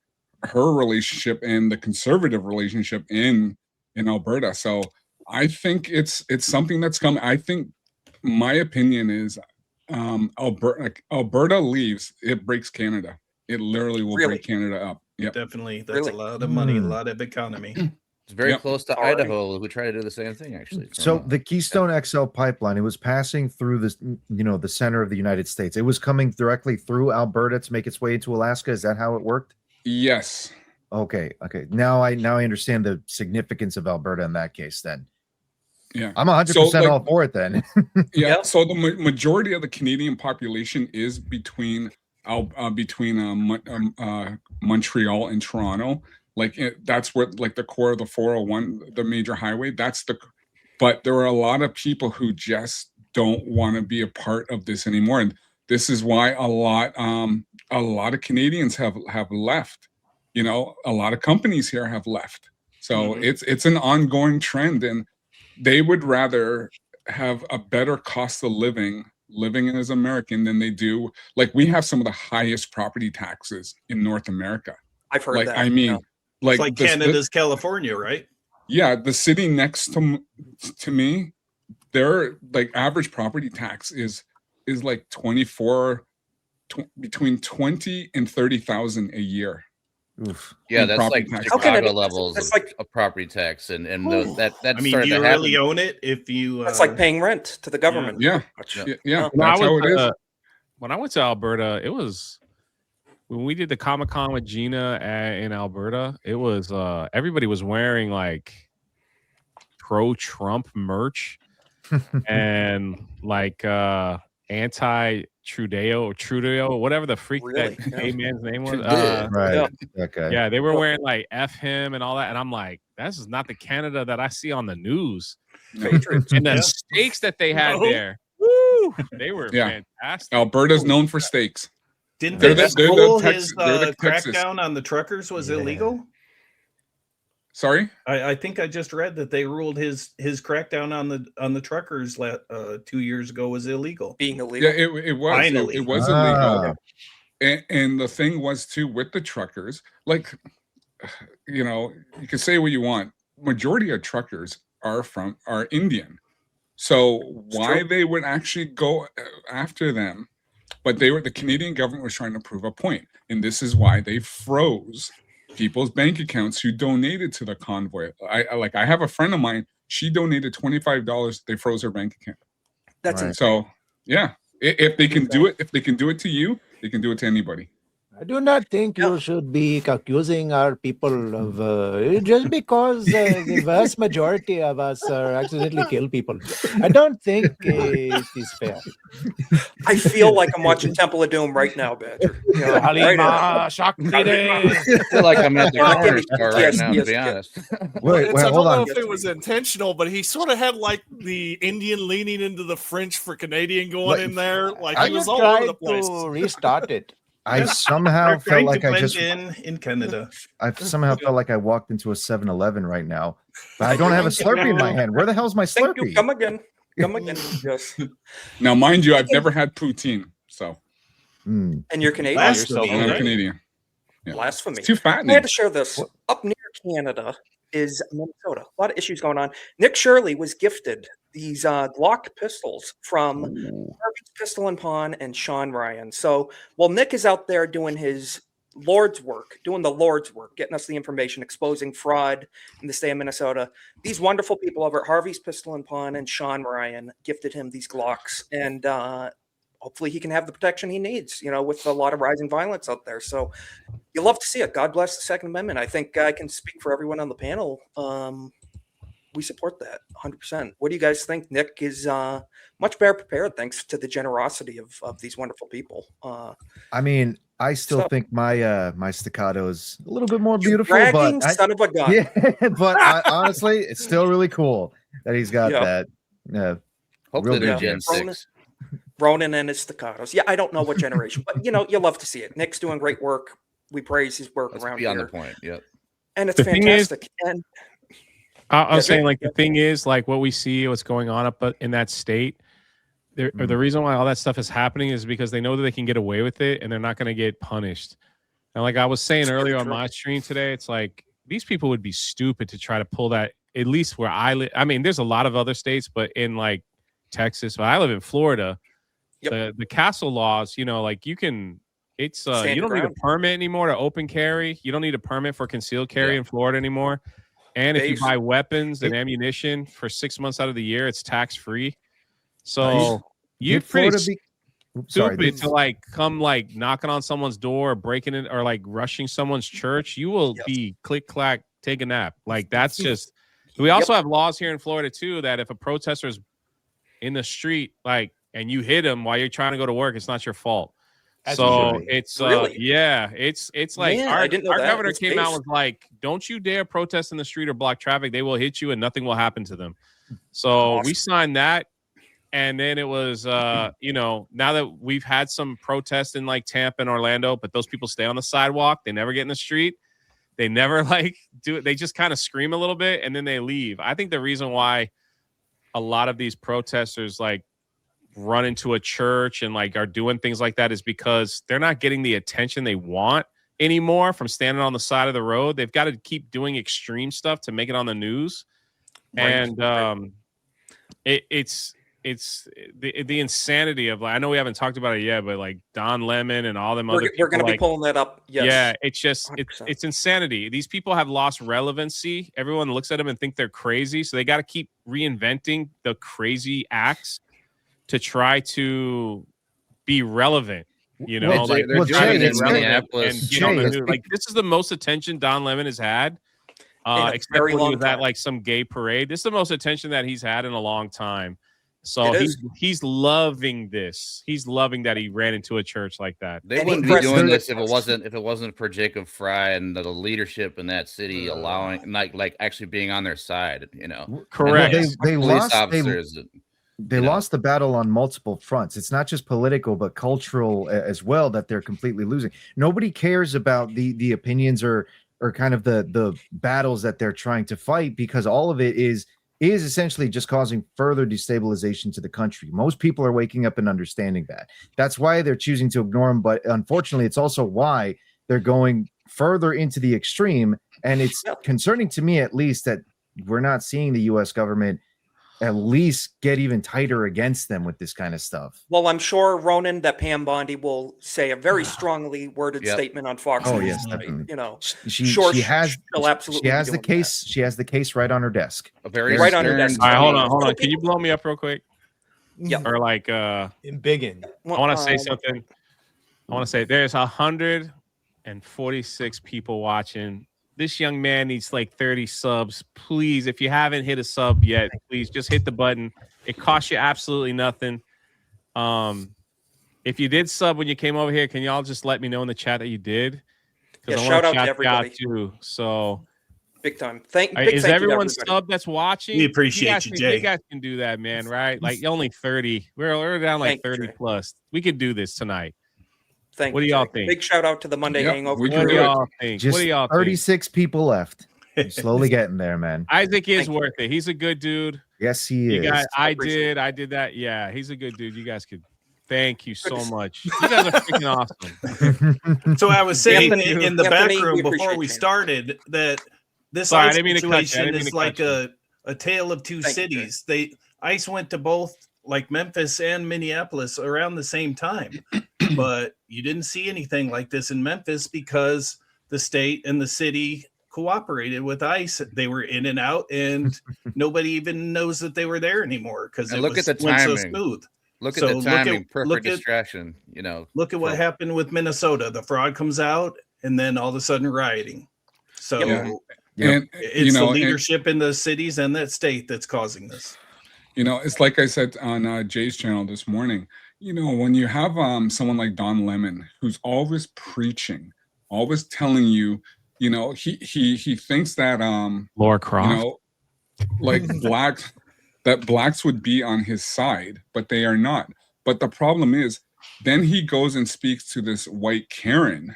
Speaker 15: her relationship and the conservative relationship in Alberta. So I think it's something that's coming. I think my opinion is Alberta leaves, it breaks Canada. It literally will break Canada up. Yep.
Speaker 23: Definitely. That's a lot of money, a lot of economy.
Speaker 18: It's very
Speaker 15: Yep.
Speaker 18: close to Idaho. We try to do the same thing, actually.
Speaker 7: So the Keystone XL pipeline, it was passing through this, the center of the United States. It was coming directly through Alberta to make its way into Alaska. Is that how it worked?
Speaker 15: Yes.
Speaker 7: Okay. Now I understand the significance of Alberta in that case. Then,
Speaker 15: yeah,
Speaker 7: I'm 100% all for it. Then,
Speaker 15: yeah. So the majority of the Canadian population is between Montreal and Toronto. Like that's what, like the core of the 401, the major highway. But there are a lot of people who just don't want to be a part of this anymore, and this is why a lot of Canadians have left. A lot of companies here have left. So it's an ongoing trend, and they would rather have a better cost of living as American than they do. Like, we have some of the highest property taxes in North America.
Speaker 3: I've heard that.
Speaker 15: I mean,
Speaker 23: it's like Canada's California, right?
Speaker 15: Yeah, the city next to me, their average property tax is like between 20 and 30,000 a year.
Speaker 7: Oof.
Speaker 18: Yeah, that's like
Speaker 15: tax.
Speaker 18: Chicago levels of property tax, and that
Speaker 23: I mean, do you really own it if you?
Speaker 3: That's like paying rent to the government.
Speaker 15: Yeah.
Speaker 8: That's how it is. When I went to Alberta, it was when we did the Comic-Con with Gina in Alberta. It was everybody was wearing like pro-Trump merch and like anti-Trudeau, whatever the freak that gay man's name was.
Speaker 7: Right. That guy.
Speaker 8: Yeah, they were wearing like F him and all that. And I'm like, this is not the Canada that I see on the news.
Speaker 3: Patriots.
Speaker 8: And the steaks that they had there, woo, they were fantastic.
Speaker 15: Alberta's known for steaks.
Speaker 23: Didn't
Speaker 15: They're
Speaker 23: they
Speaker 15: the
Speaker 23: rule
Speaker 15: Texas-
Speaker 23: his
Speaker 15: they're the Texas.
Speaker 23: crackdown on the truckers was illegal?
Speaker 15: Sorry?
Speaker 23: I think I just read that they ruled his crackdown on the truckers 2 years ago was illegal.
Speaker 3: Being illegal.
Speaker 15: Yeah, it was.
Speaker 23: Finally.
Speaker 15: It was illegal. And the thing was too with the truckers, like, you can say what you want. Majority of truckers are Indian. So why they would actually go after them? But the Canadian government was trying to prove a point, and this is why they froze people's bank accounts who donated to the convoy. I have a friend of mine. She donated $25. They froze her bank account.
Speaker 3: That's insane.
Speaker 15: So yeah. If they can do it, to you, they can do it to anybody.
Speaker 11: I do not think you should be accusing our people of just because the vast majority of us accidentally kill people. I don't think it is fair.
Speaker 3: I feel like I'm watching Temple of Doom right now, Badger.
Speaker 11: Halima, Shakti.
Speaker 18: I feel like I'm at the corner store right now, to be honest.
Speaker 10: Wait,
Speaker 17: I don't
Speaker 10: hold
Speaker 17: know
Speaker 10: on.
Speaker 17: if it was intentional, but he sort of had like the Indian leaning into the French for Canadian going in there. Like
Speaker 11: I
Speaker 17: he was
Speaker 11: just
Speaker 17: all over
Speaker 11: tried
Speaker 17: the place.
Speaker 11: to restart it.
Speaker 7: I somehow felt like I just
Speaker 23: in Canada.
Speaker 7: I somehow felt like I walked into a 7-Eleven right now, but I don't have a Slurpee in my hand. Where the hell's my
Speaker 3: Thank you.
Speaker 7: Slurpee?
Speaker 3: Come again. Yes.
Speaker 15: Now, mind you, I've never had poutine, so.
Speaker 3: And you're Canadian.
Speaker 23: Blasphemy,
Speaker 15: I'm
Speaker 23: right?
Speaker 15: Canadian. Yeah.
Speaker 3: Blasphemy.
Speaker 15: It's too
Speaker 3: I
Speaker 15: fattening.
Speaker 3: had to share this. Up near Canada is Minnesota. A lot of issues going on. Nick Shirley was gifted these Glock pistols from Harvey's Pistol and Pawn and Sean Ryan. So while Nick is out there doing his Lord's work, getting us the information, exposing fraud in the state of Minnesota, these wonderful people over at Harvey's Pistol and Pawn and Sean Ryan gifted him these Glocks. And hopefully he can have the protection he needs, with a lot of rising violence out there. So you love to see it. God bless the Second Amendment. I think I can speak for everyone on the panel. We support that 100%. What do you guys think? Nick is much better prepared thanks to the generosity of these wonderful people.
Speaker 7: I mean, I still think my my staccato is a little bit more beautiful,
Speaker 3: bragging
Speaker 7: but
Speaker 3: son of a gun.
Speaker 7: Yeah, but honestly, it's still really cool that he's got that. Yeah,
Speaker 18: Hopefully
Speaker 7: real
Speaker 18: they're
Speaker 7: good
Speaker 18: Gen
Speaker 7: genes.
Speaker 18: 6.
Speaker 3: Ronan and his staccatos. Yeah, I don't know what generation, but you love to see it. Nick's doing great work. We praise his work
Speaker 18: Let's
Speaker 3: around
Speaker 18: be on
Speaker 3: here.
Speaker 18: the point. Yep.
Speaker 3: And it's
Speaker 8: The thing is-
Speaker 3: fantastic. And
Speaker 8: I was saying, like, the thing is, like, what we see, what's going on up in that state, the reason why all that stuff is happening is because they know that they can get away with it and they're not going to get punished. And like I was saying earlier on my stream today, it's like these people would be stupid to try to pull that, at least where I live. I mean, there's a lot of other states, but in like Texas, but I live in Florida. the castle laws, you know, like you can, it's you don't need a permit anymore to open carry. You don't need a permit for concealed carry in Florida anymore. And if you buy weapons and ammunition for 6 months out of the year, it's tax free. So you're pretty stupid to like come like knocking on someone's door, breaking it, or like rushing someone's church. You will be click clack, take a nap. Like that's just. We also have laws here in Florida too that if a protester is in the street, like, and you hit him while you're trying to go to work, it's not your fault. So it's it's like our governor came out with like, don't you dare protest in the street or block traffic. They will hit you and nothing will happen to them. So we signed that. And then it was, you know, now that we've had some protests in like Tampa and Orlando, but those people stay on the sidewalk. They never get in the street. They never like do it. They just kind of scream a little bit and then they leave. I think the reason why a lot of these protesters like run into a church and like are doing things like that is because they're not getting the attention they want anymore from standing on the side of the road. They've got to keep doing extreme stuff to make it on the news. And it's the insanity of like, I know we haven't talked about it yet, but like Don Lemon and all them other people,
Speaker 3: we're going to
Speaker 8: like,
Speaker 3: be pulling that up. Yes.
Speaker 8: Yeah, it's just it's insanity. These people have lost relevancy. Everyone looks at them and think they're crazy, so they got to keep reinventing the crazy acts to try to be relevant. You know,
Speaker 18: Well,
Speaker 8: like
Speaker 18: they're
Speaker 8: trying
Speaker 18: doing
Speaker 8: to
Speaker 18: it
Speaker 8: be
Speaker 18: in
Speaker 8: relevant
Speaker 18: Minneapolis.
Speaker 8: and get on the news. Like this is the most attention Don Lemon has had. Except when he was at like some gay parade. This is the most attention that he's had in a long time. So he's loving this. He's loving that he ran into a church like that.
Speaker 18: They wouldn't be doing this if it wasn't for Jacob Fry and the leadership in that city allowing like actually being on their side. You know,
Speaker 8: correct.
Speaker 7: They
Speaker 18: police
Speaker 7: lost.
Speaker 18: officers.
Speaker 7: They lost the battle on multiple fronts. It's not just political, but cultural as well that they're completely losing. Nobody cares about the opinions or kind of the battles that they're trying to fight because all of it is essentially just causing further destabilization to the country. Most people are waking up and understanding that. That's why they're choosing to ignore them. But unfortunately, it's also why they're going further into the extreme. And it's concerning to me, at least, that we're not seeing the U.S. government at least get even tighter against them with this kind of stuff.
Speaker 3: Well, I'm sure, Ronan, that Pam Bondi will say a very strongly worded statement on Fox News.
Speaker 7: Yes, definitely.
Speaker 3: You know,
Speaker 7: she has
Speaker 3: the
Speaker 7: case. She has the case right on her desk.
Speaker 3: Right on her desk.
Speaker 8: All right, hold on. Can you blow me up real quick?
Speaker 3: Yeah.
Speaker 8: Or like
Speaker 10: in biggin.
Speaker 8: I want to say something. I want to say there's 146 people watching. This young man needs like 30 subs. Please, if you haven't hit a sub yet, please just hit the button. It costs you absolutely nothing. If you did sub when you came over here, can y'all just let me know in the chat that you did?
Speaker 3: Yeah, shout out to everybody
Speaker 8: too. So
Speaker 3: big time.
Speaker 8: Is everyone sub that's watching?
Speaker 23: We appreciate you, Jay.
Speaker 8: You guys can do that, man. Right? Like only 30. We're down like 30 plus. We could do this tonight.
Speaker 3: What
Speaker 8: do y'all think?
Speaker 3: Big shout out to the Monday Hangover.
Speaker 8: What do y'all think?
Speaker 7: Just
Speaker 8: What do y'all
Speaker 7: 36 people left. You're slowly getting there, man.
Speaker 8: Isaac is worth it. He's a good dude.
Speaker 7: Yes, he is.
Speaker 8: I did that. Yeah, he's a good dude. You guys could. Thank you so much. You guys are freaking awesome.
Speaker 23: So I was saying in the back room before we started that this ICE situation is like a tale of two cities. ICE went to both like Memphis and Minneapolis around the same time. But you didn't see anything like this in Memphis because the state and the city cooperated with ICE. They were in and out, and nobody even knows that they were there anymore because
Speaker 18: look at the
Speaker 23: went
Speaker 18: timing.
Speaker 23: so smooth.
Speaker 18: Look at the timing. Perfect distraction. You know.
Speaker 23: Look at what happened with Minnesota. The fraud comes out, and then all of a sudden rioting. So it's the leadership in the cities and that state that's causing this.
Speaker 15: You know, it's like I said on Jay's channel this morning. You know, when you have someone like Don Lemon, who's always preaching, always telling you, you know, he thinks that
Speaker 8: Laura Croft,
Speaker 15: you know, like blacks would be on his side, but they are not. But the problem is, then he goes and speaks to this white Karen,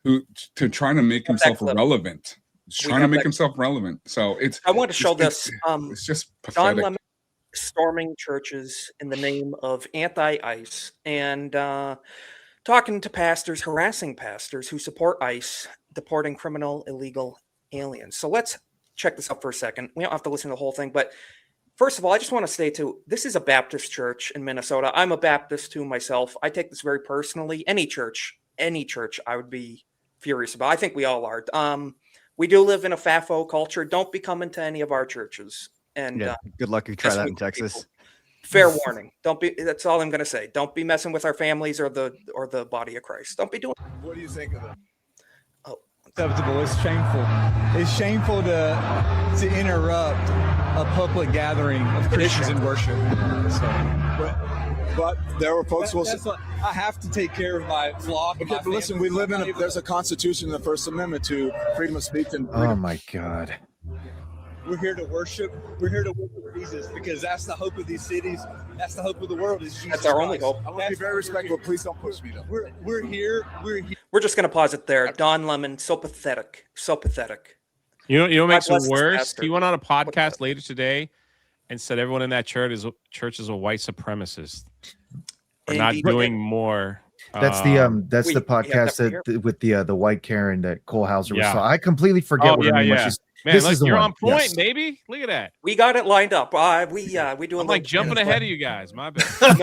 Speaker 15: who to try to make himself relevant. He's trying to make himself relevant. So
Speaker 3: I want to show this.
Speaker 15: It's just pathetic.
Speaker 3: Don Lemon storming churches in the name of anti-ICE and talking to pastors, harassing pastors who support ICE, deporting criminal illegal aliens. So let's check this out for a second. We don't have to listen to the whole thing, but First of all, I just want to say too, this is a Baptist church in Minnesota. I'm a Baptist too myself. I take this very personally. Any church, I would be furious about. I think we all are. We do live in a FAFO culture. Don't be coming to any of our churches. And
Speaker 9: good luck if you try that in Texas.
Speaker 3: People. Fair warning. Don't be. That's all I'm going to say. Don't be messing with our families or the body of Christ. Don't be doing.
Speaker 4: What do you think of that?
Speaker 3: Oh,
Speaker 4: acceptable. It's shameful. It's shameful to interrupt a public gathering of Christians in worship. So,
Speaker 2: but there were folks who will say,
Speaker 4: I have to take care of my flock.
Speaker 2: Okay, but listen, we live in there's a constitution in the First Amendment to freedom of speech and freedom.
Speaker 7: Oh my God.
Speaker 4: We're here to worship. We're here to worship Jesus because that's the hope of these cities. That's the hope of the world. Is Jesus
Speaker 3: That's our only
Speaker 4: Christ.
Speaker 3: hope.
Speaker 2: I want to be very respectful. Please don't push me though.
Speaker 4: We're here.
Speaker 3: We're just going to pause it there. Don Lemon, so pathetic. So pathetic.
Speaker 8: You know what makes
Speaker 3: bless
Speaker 8: it
Speaker 3: this
Speaker 8: worse?
Speaker 3: pastor.
Speaker 8: He went on a podcast later today and said everyone in that church is a white supremacist. We're not
Speaker 3: Indeed.
Speaker 8: doing more.
Speaker 7: That's the podcast with the white Karen that Cole Hauser was. So I completely forget what her name was.
Speaker 8: Man,
Speaker 7: This
Speaker 8: look,
Speaker 7: is the
Speaker 8: you're
Speaker 7: one.
Speaker 8: on point,
Speaker 7: Yes.
Speaker 8: baby. Look at that.
Speaker 3: We got it lined up. We do.
Speaker 8: I'm like jumping ahead of you guys. My bad.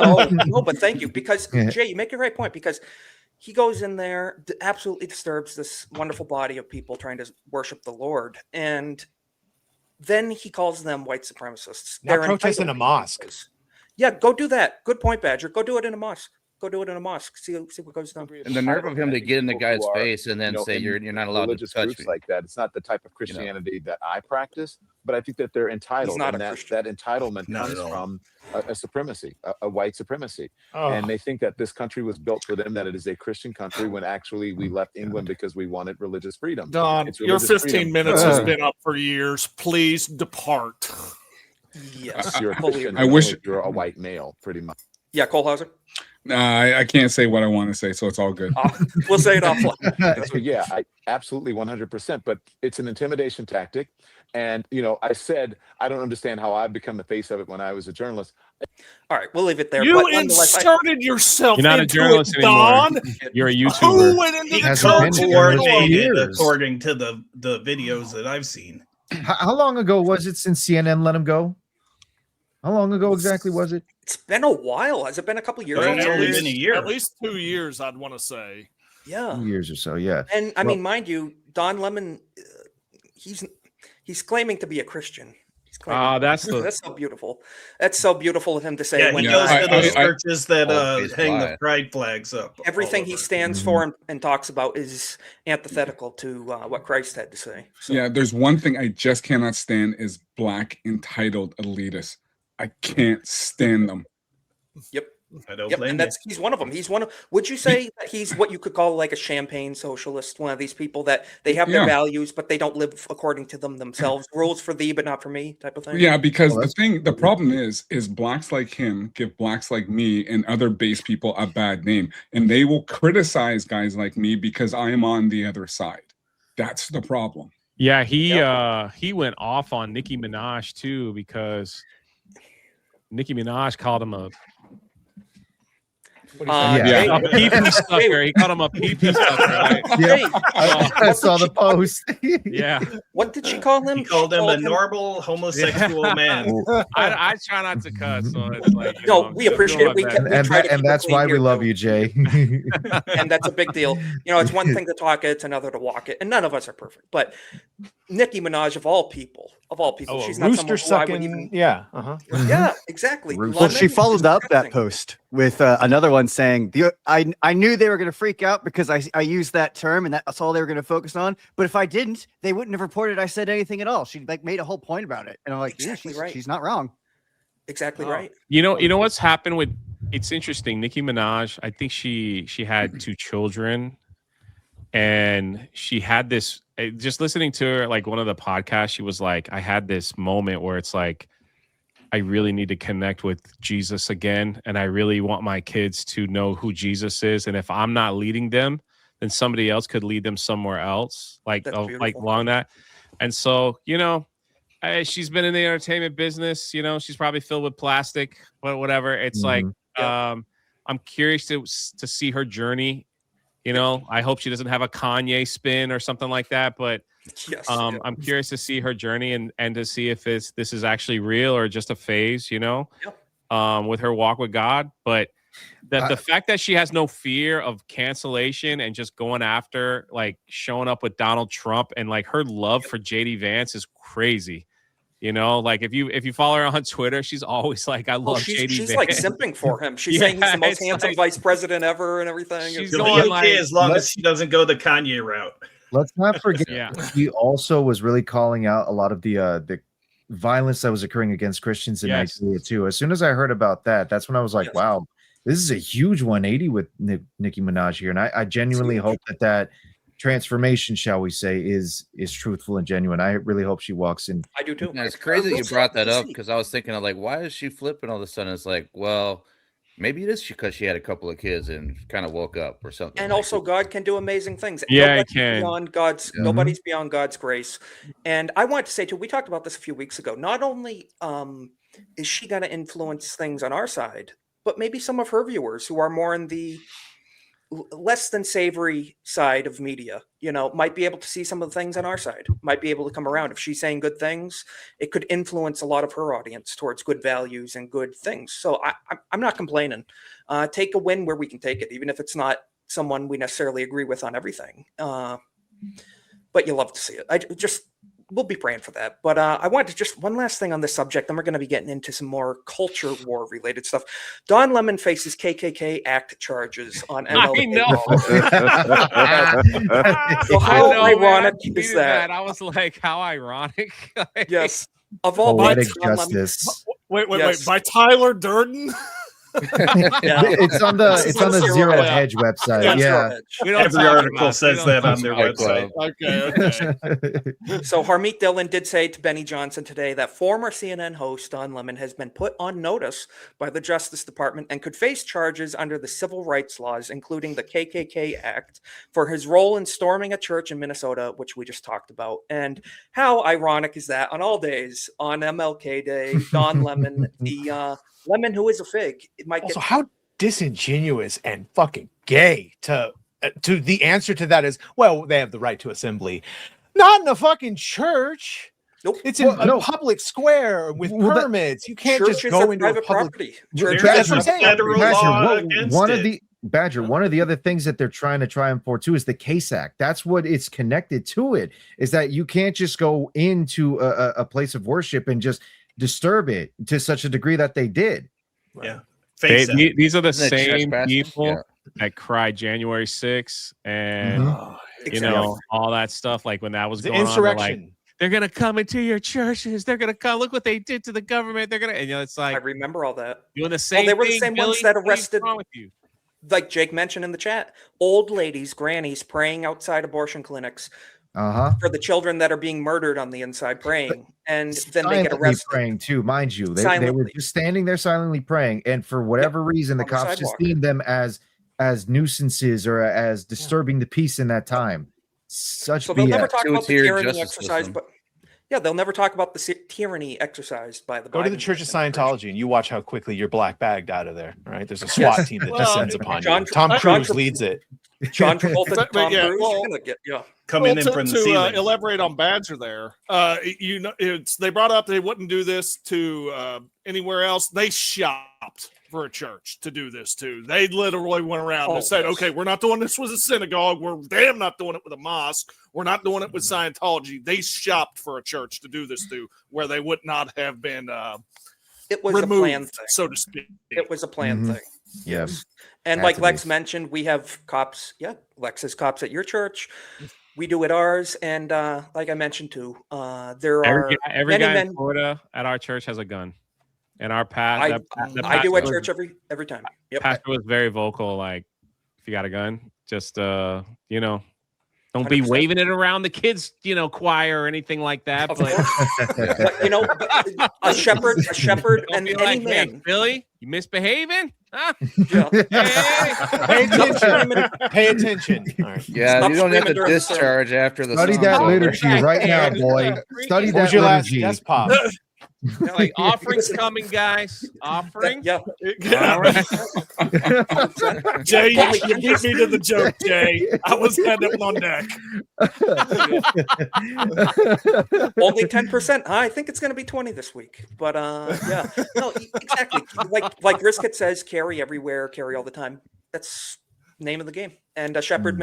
Speaker 3: No, but thank you because Jay, you make a right point because he goes in there, absolutely disturbs this wonderful body of people trying to worship the Lord, and then he calls them white supremacists.
Speaker 10: Now
Speaker 3: They're
Speaker 10: protest in a
Speaker 3: entitled
Speaker 10: mosque.
Speaker 3: protesters. Yeah, go do that. Good point, Badger. Go do it in a mosque. Go do it in a mosque. See what goes down.
Speaker 18: And the nerve of him to get in the guy's
Speaker 13: People who are,
Speaker 18: face and then say
Speaker 13: in
Speaker 18: you're not allowed to
Speaker 13: religious
Speaker 18: touch
Speaker 13: groups
Speaker 18: me.
Speaker 13: like that. It's not the type of Christianity that I practice, but I think that they're entitled,
Speaker 3: not
Speaker 13: and
Speaker 3: a
Speaker 13: that entitlement
Speaker 3: Not
Speaker 13: comes
Speaker 3: at all.
Speaker 13: from a supremacy, a white supremacy,
Speaker 10: Oh.
Speaker 13: and they think that this country was built for them, that it is a Christian country, when actually we left England because we wanted religious freedom.
Speaker 17: Don,
Speaker 13: It's
Speaker 17: your
Speaker 13: religious
Speaker 17: 15
Speaker 13: freedom.
Speaker 17: minutes has been up for years. Please depart.
Speaker 3: Yes,
Speaker 13: You're a Christian.
Speaker 15: I wish-
Speaker 13: you're a white male, pretty much.
Speaker 3: Yeah, Cole Hauser.
Speaker 15: I can't say what I want to say, so it's all good.
Speaker 3: We'll say it offline.
Speaker 13: Yeah, I absolutely 100%. But it's an intimidation tactic, and I said I don't understand how I've become the face of it when I was a journalist.
Speaker 3: All right, we'll leave it there.
Speaker 17: You
Speaker 3: but nonetheless,
Speaker 17: inserted yourself
Speaker 8: You're not a
Speaker 17: into
Speaker 8: journalist
Speaker 17: it,
Speaker 8: anymore.
Speaker 17: Don.
Speaker 8: You're a
Speaker 17: Who
Speaker 8: YouTuber.
Speaker 17: went into
Speaker 23: He
Speaker 17: the
Speaker 7: hasn't been
Speaker 17: church?
Speaker 7: to Congress for
Speaker 23: coordinated
Speaker 7: years.
Speaker 23: according to the videos that I've seen.
Speaker 7: How long ago was it since CNN let him go? How long ago exactly was it?
Speaker 3: It's been a while. Has it been a couple years?
Speaker 23: It's
Speaker 3: already?
Speaker 23: only been a year.
Speaker 17: At least 2 years, I'd want to say.
Speaker 3: Yeah.
Speaker 7: 2 years or so, yeah.
Speaker 3: And I
Speaker 7: Well-
Speaker 3: mean, mind you, Don Lemon, he's claiming to be a Christian. He's claiming
Speaker 8: that's
Speaker 3: so beautiful. That's so beautiful of him to say.
Speaker 23: Yeah,
Speaker 3: when
Speaker 23: he goes to those
Speaker 15: I-
Speaker 23: churches that
Speaker 18: Always
Speaker 23: hang
Speaker 18: lie.
Speaker 23: the pride flags up.
Speaker 3: everything
Speaker 23: all
Speaker 3: he
Speaker 23: over.
Speaker 3: stands for and talks about is antithetical to what Christ had to say. So,
Speaker 15: Yeah, there's one thing I just cannot stand is black entitled elitists. I can't stand them.
Speaker 3: Yep.
Speaker 23: I don't
Speaker 3: Yep,
Speaker 23: blame
Speaker 3: and
Speaker 23: you.
Speaker 3: he's one of them. He's one of. Would you say that he's what you could call like a champagne socialist? One of these people that they have their
Speaker 15: Yeah.
Speaker 3: values, but they don't live according to them themselves. Rules for thee, but not for me, type of thing.
Speaker 15: Yeah, because the problem is blacks like him give blacks like me and other base people a bad name, and they will criticize guys like me because I am on the other side. That's the problem.
Speaker 8: Yeah, he went off on Nicki Minaj too because Nicki Minaj called him a
Speaker 7: Yeah.
Speaker 8: a pee-pee sucker. He called him a pee-pee sucker. Right?
Speaker 7: Yep. I saw the post.
Speaker 8: Yeah.
Speaker 3: What did she call him?
Speaker 23: He called him a normal homosexual man.
Speaker 8: I try not to cuss, so it's like
Speaker 3: No, we appreciate it. We
Speaker 8: can.
Speaker 3: can- try to keep it
Speaker 7: that's
Speaker 3: clean
Speaker 7: why we
Speaker 3: here,
Speaker 7: love
Speaker 3: too.
Speaker 7: you, Jay.
Speaker 3: And that's a big deal. It's one thing to talk it, it's another to walk it, and none of us are perfect. But Nicki Minaj, of all people,
Speaker 10: Oh,
Speaker 3: she's
Speaker 10: a
Speaker 3: not
Speaker 10: rooster
Speaker 3: someone who I would
Speaker 10: sucking.
Speaker 3: even.
Speaker 10: Yeah. Uh-huh.
Speaker 3: Yeah, exactly.
Speaker 9: Well, she
Speaker 3: Lemon,
Speaker 9: followed up that post with another one saying, I knew they were going to freak out because I used that term and that's all they were going to focus on. But if I didn't, they wouldn't have reported I said anything at all. She made a whole point about it. And I'm like,
Speaker 3: Exactly
Speaker 9: yeah,
Speaker 3: right.
Speaker 9: she's not wrong.
Speaker 3: Exactly right.
Speaker 8: You know what's happened with it's interesting. Nicki Minaj, I think she had 2 children, and she had this. Just listening to her, like one of the podcasts, she was like, "I had this moment where it's like, I really need to connect with Jesus again, and I really want my kids to know who Jesus is, and if I'm not leading them, then somebody else could lead them somewhere else, like along that." And so, she's been in the entertainment business. She's probably filled with plastic, but whatever. It's like, I'm curious to see her journey You know, I hope she doesn't have a Kanye spin or something like that. But
Speaker 3: yes,
Speaker 8: I'm curious to see her journey and to see if this is actually real or just a phase. You know, with her walk with God. But the fact that she has no fear of cancellation and just going after, like, showing up with Donald Trump, and like her love for JD Vance is crazy. You know, like if you follow her on Twitter, she's always like, I love JD
Speaker 3: she's
Speaker 8: Vance.
Speaker 3: like simping for him. She's saying he's the most handsome vice president ever and everything.
Speaker 8: She's
Speaker 23: He'll
Speaker 8: going
Speaker 23: be
Speaker 8: like,
Speaker 23: okay as long as she doesn't go the Kanye route.
Speaker 7: Let's not forget,
Speaker 8: Yeah.
Speaker 7: he also was really calling out a lot of the violence that was occurring against Christians in Nigeria too. As soon as I heard about that, that's when I was like, wow, this is a huge 180 with Nicki Minaj here. And I genuinely hope that transformation, shall we say, is truthful and genuine. I really hope she walks in.
Speaker 3: I do too.
Speaker 18: And it's crazy that you brought that up, because I was thinking of like, why is she flipping all of a sudden? It's like, well, maybe it is because she had a couple of kids and kind of woke up or something.
Speaker 3: And also, God can do amazing things.
Speaker 8: Yeah, he can.
Speaker 3: Nobody's beyond God's grace. And I want to say too, we talked about this a few weeks ago. Not only is she going to influence things on our side, but maybe some of her viewers who are more in the less than savory side of media, you know, might be able to see some of the things on our side, might be able to come around. If she's saying good things, it could influence a lot of her audience towards good values and good things. So I'm not complaining. Take a win where we can take it, even if it's not someone we necessarily agree with on everything. But you love to see it. We'll be praying for that. But I wanted to just one last thing on this subject, then we're going to be getting into some more culture war related stuff. Don Lemon faces KKK act charges on MLK. So how ironic is that?
Speaker 8: I was like, how ironic.
Speaker 3: Yes. Of all
Speaker 7: poetic justice.
Speaker 17: Wait. By Tyler Durden?
Speaker 7: It's on the Zero Hedge website.
Speaker 23: Every article says that on their website.
Speaker 17: Okay.
Speaker 3: So Harmeet Dillon did say to Benny Johnson today that former CNN host Don Lemon has been put on notice by the Justice Department and could face charges under the civil rights laws, including the KKK Act, for his role in storming a church in Minnesota, which we just talked about. And how ironic is that on all days, on MLK Day, Don Lemon, the Lemon who is a fig, it might
Speaker 10: Also,
Speaker 3: get
Speaker 10: how disingenuous and fucking gay to the answer to that is, well, they have the right to assembly, not in a fucking church.
Speaker 3: Nope.
Speaker 10: It's in a public square with permits. You can't just go into a public
Speaker 3: property.
Speaker 10: That's what I'm saying.
Speaker 7: One of the other things that they're trying to for too is the Case Act. That's what it's connected to. It is that you can't just go into a place of worship and just disturb it to such a degree that they did.
Speaker 23: Yeah.
Speaker 8: These are the
Speaker 18: Isn't that
Speaker 8: same
Speaker 18: trespassing?
Speaker 8: people that cried January 6th and you know, all that stuff. Like when that was
Speaker 10: The
Speaker 8: going
Speaker 10: insurrection.
Speaker 8: on, they're gonna come into your churches. They're gonna come. Look what they did to the government. They're gonna, and you know, it's like
Speaker 3: I remember all that.
Speaker 8: doing the same.
Speaker 3: They were the
Speaker 8: thing,
Speaker 3: same
Speaker 8: Billy.
Speaker 3: ones that
Speaker 8: What is
Speaker 3: arrested,
Speaker 8: wrong with you?
Speaker 3: like Jake mentioned in the chat, old ladies, grannies praying outside abortion clinics for the children that are being murdered on the inside, praying, and then they get arrested.
Speaker 7: Praying too, mind you. They were just standing there silently praying, and for whatever reason, the
Speaker 3: on the
Speaker 7: cops just
Speaker 3: sidewalk.
Speaker 7: deemed them as nuisances or as disturbing the peace in that time. Such
Speaker 3: So they'll
Speaker 7: BS.
Speaker 3: never talk about the
Speaker 18: Two-tier
Speaker 3: tyranny
Speaker 18: justice
Speaker 3: exercised,
Speaker 18: system.
Speaker 3: but they'll never talk about the tyranny exercised by the
Speaker 10: Go to the
Speaker 3: Biden
Speaker 10: Church of
Speaker 3: administration.
Speaker 10: Scientology and you watch how quickly you're black bagged out of there. All right, there's a SWAT team that
Speaker 17: Well,
Speaker 10: descends upon
Speaker 3: John-
Speaker 10: you. Tom
Speaker 3: John
Speaker 10: Cruise
Speaker 3: Tra-
Speaker 10: leads it.
Speaker 3: John Travolta,
Speaker 17: But
Speaker 3: Tom
Speaker 17: yeah,
Speaker 3: Cruise,
Speaker 17: well,
Speaker 3: you're gonna get
Speaker 23: Coming in
Speaker 17: to,
Speaker 23: from the
Speaker 17: to
Speaker 23: ceiling.
Speaker 17: elaborate on Badger there, you know, they brought up they wouldn't do this to anywhere else. They shopped for a church to do this to. They literally went around and said, okay, we're not doing this with a synagogue. We're damn not doing it with a mosque. We're not doing it with Scientology. They shopped for a church to do this to, where they would not have been
Speaker 3: it was
Speaker 17: removed,
Speaker 3: a planned thing.
Speaker 17: so to speak.
Speaker 3: It was a planned thing.
Speaker 7: Yes.
Speaker 3: And
Speaker 7: Had
Speaker 3: like
Speaker 7: to
Speaker 3: Lex
Speaker 7: be.
Speaker 3: mentioned, we have cops. Yeah, Lex has cops at your church. We do at ours, and like I mentioned too, there are
Speaker 8: Every
Speaker 3: many
Speaker 8: guy
Speaker 3: men.
Speaker 8: in Florida at our church has a gun, and our
Speaker 3: I do at church every time. Yep.
Speaker 8: Pastor was very vocal. Like, if you got a gun, just you know, don't be
Speaker 3: 100%.
Speaker 8: waving it around the kids, you know, choir or anything like that.
Speaker 3: Of
Speaker 8: But,
Speaker 3: But, you know, a shepherd,
Speaker 8: don't
Speaker 3: and
Speaker 8: be
Speaker 3: any
Speaker 8: like, hey,
Speaker 3: man.
Speaker 8: Billy, you misbehaving? Huh?
Speaker 3: Yeah.
Speaker 10: Pay attention. Pay attention. All right.
Speaker 18: Yeah,
Speaker 3: Stop
Speaker 18: you don't have
Speaker 3: screaming
Speaker 18: to
Speaker 3: during the sermon.
Speaker 18: discharge after the
Speaker 7: Study
Speaker 18: song.
Speaker 7: that
Speaker 18: over.
Speaker 7: liturgy right now, boy. Study
Speaker 10: What
Speaker 7: that
Speaker 10: was your last
Speaker 7: liturgy.
Speaker 10: guest pop?
Speaker 8: They're like, offering's coming, guys. Offering.
Speaker 3: Yeah.
Speaker 8: All right.
Speaker 17: Jay, you beat me to the joke, Jay. I was head up on deck.
Speaker 3: Only 10%. I think it's going to be 20 this week. But yeah, no, exactly. Like Brisket says, carry everywhere, carry all the time. That's name of the game. And Shepherd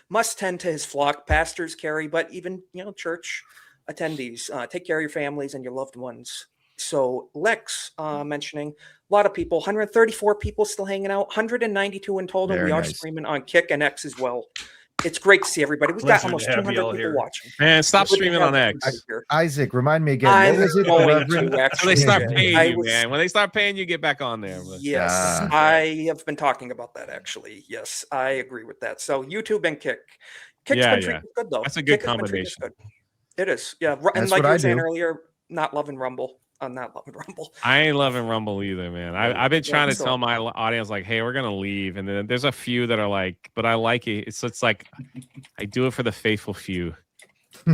Speaker 3: must tend to his flock. Pastors carry, but even church attendees, take care of your families and your loved ones. So Lex mentioning a lot of people, 134 people still hanging out, 192 in total.
Speaker 7: Very
Speaker 3: we are
Speaker 7: nice.
Speaker 3: streaming on Kick and X as well. It's great to see everybody. We've got almost 200 people watching.
Speaker 8: Man, stop
Speaker 3: Good to
Speaker 8: streaming
Speaker 3: have
Speaker 8: on X.
Speaker 3: everybody here.
Speaker 7: Isaac, remind me again.
Speaker 3: I'm
Speaker 7: What was it?
Speaker 3: going
Speaker 7: Reverend?
Speaker 3: to
Speaker 8: When
Speaker 3: actually.
Speaker 8: they start
Speaker 3: Jay.
Speaker 8: paying
Speaker 3: I
Speaker 8: you,
Speaker 3: was-
Speaker 8: man. When they start paying you, get back on there. But-
Speaker 3: Yes,
Speaker 7: Ah.
Speaker 3: I have been talking about that actually. Yes, I agree with that. So YouTube and Kick. Kick's
Speaker 8: Yeah,
Speaker 3: been treating
Speaker 8: yeah.
Speaker 3: us good though.
Speaker 8: That's a good
Speaker 3: Kick has been treating us
Speaker 8: combination.
Speaker 3: good. It is. Yeah. And
Speaker 7: That's
Speaker 3: like
Speaker 7: what
Speaker 3: you
Speaker 7: I
Speaker 3: were saying
Speaker 7: do.
Speaker 3: earlier, not loving Rumble. I'm not loving Rumble.
Speaker 8: I ain't loving Rumble either, man. I've been trying to
Speaker 3: so-
Speaker 8: tell my audience, like, hey, we're gonna leave, and then there's a few that are like, but I like it. It's like I do it for the faithful few.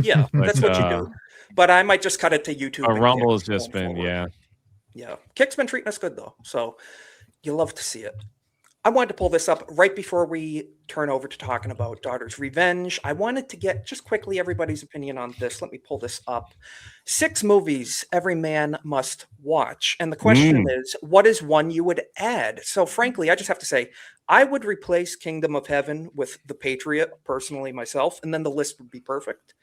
Speaker 3: Yeah,
Speaker 8: But,
Speaker 3: that's what you do. But I might just cut it to YouTube. and
Speaker 8: Rumble has
Speaker 3: Kick
Speaker 8: just
Speaker 3: going
Speaker 8: been,
Speaker 3: forward.
Speaker 8: yeah.
Speaker 3: Yeah. Kick's been treating us good though. So you love to see it. I wanted to pull this up right before we turn over to talking about Daughter's Revenge. I wanted to get just quickly everybody's opinion on this. Let me pull this up. 6 movies every man must watch. And the question is, what is one you would add? So frankly, I just have to say, I would replace Kingdom of Heaven with The Patriot, personally myself, and then the list would be perfect.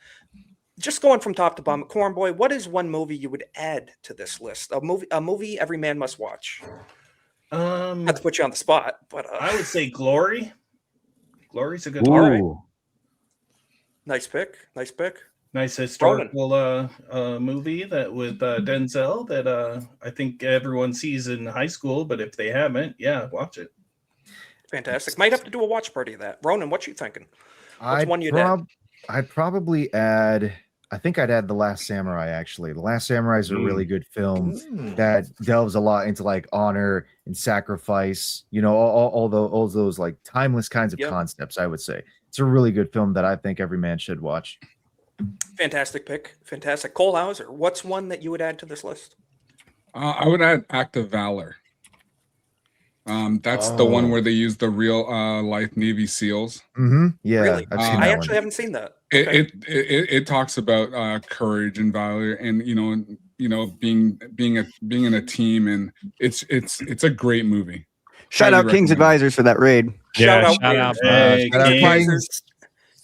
Speaker 3: Just going from top to bottom, Cornboy, what is one movie you would add to this list? A movie every man must watch. Not to put you on the spot, but
Speaker 23: I would say Glory. Glory's a good
Speaker 3: All
Speaker 23: one.
Speaker 3: right. Nice pick. Nice pick.
Speaker 23: Nice historical movie that with Denzel that I think everyone sees in high school, but if they haven't, yeah, watch it.
Speaker 3: Fantastic. Might have to do a watch party of that. Ronan, what you thinking? What's one you'd add?
Speaker 7: I'd probably add. I think I'd add The Last Samurai. Actually, The Last Samurai is a really good film that delves a lot into like honor and sacrifice. All those like timeless kinds of concepts. I would say it's a really good film that I think every man should watch.
Speaker 3: Fantastic pick. Fantastic. Cole Hauser, what's one that you would add to this list?
Speaker 15: I would add Act of Valor. That's the one where they use the real life Navy SEALs.
Speaker 7: Yeah,
Speaker 3: Really?
Speaker 7: I've seen
Speaker 3: I
Speaker 7: that
Speaker 3: actually
Speaker 7: one.
Speaker 3: haven't seen that. Okay.
Speaker 15: It talks about courage and valor, and being in a team, and it's a great movie.
Speaker 9: Shout
Speaker 15: Highly
Speaker 9: out King's
Speaker 15: recommend.
Speaker 9: Advisors for that raid.
Speaker 3: Shout out
Speaker 23: Hey,
Speaker 3: King's
Speaker 23: Kings.
Speaker 3: Advisors.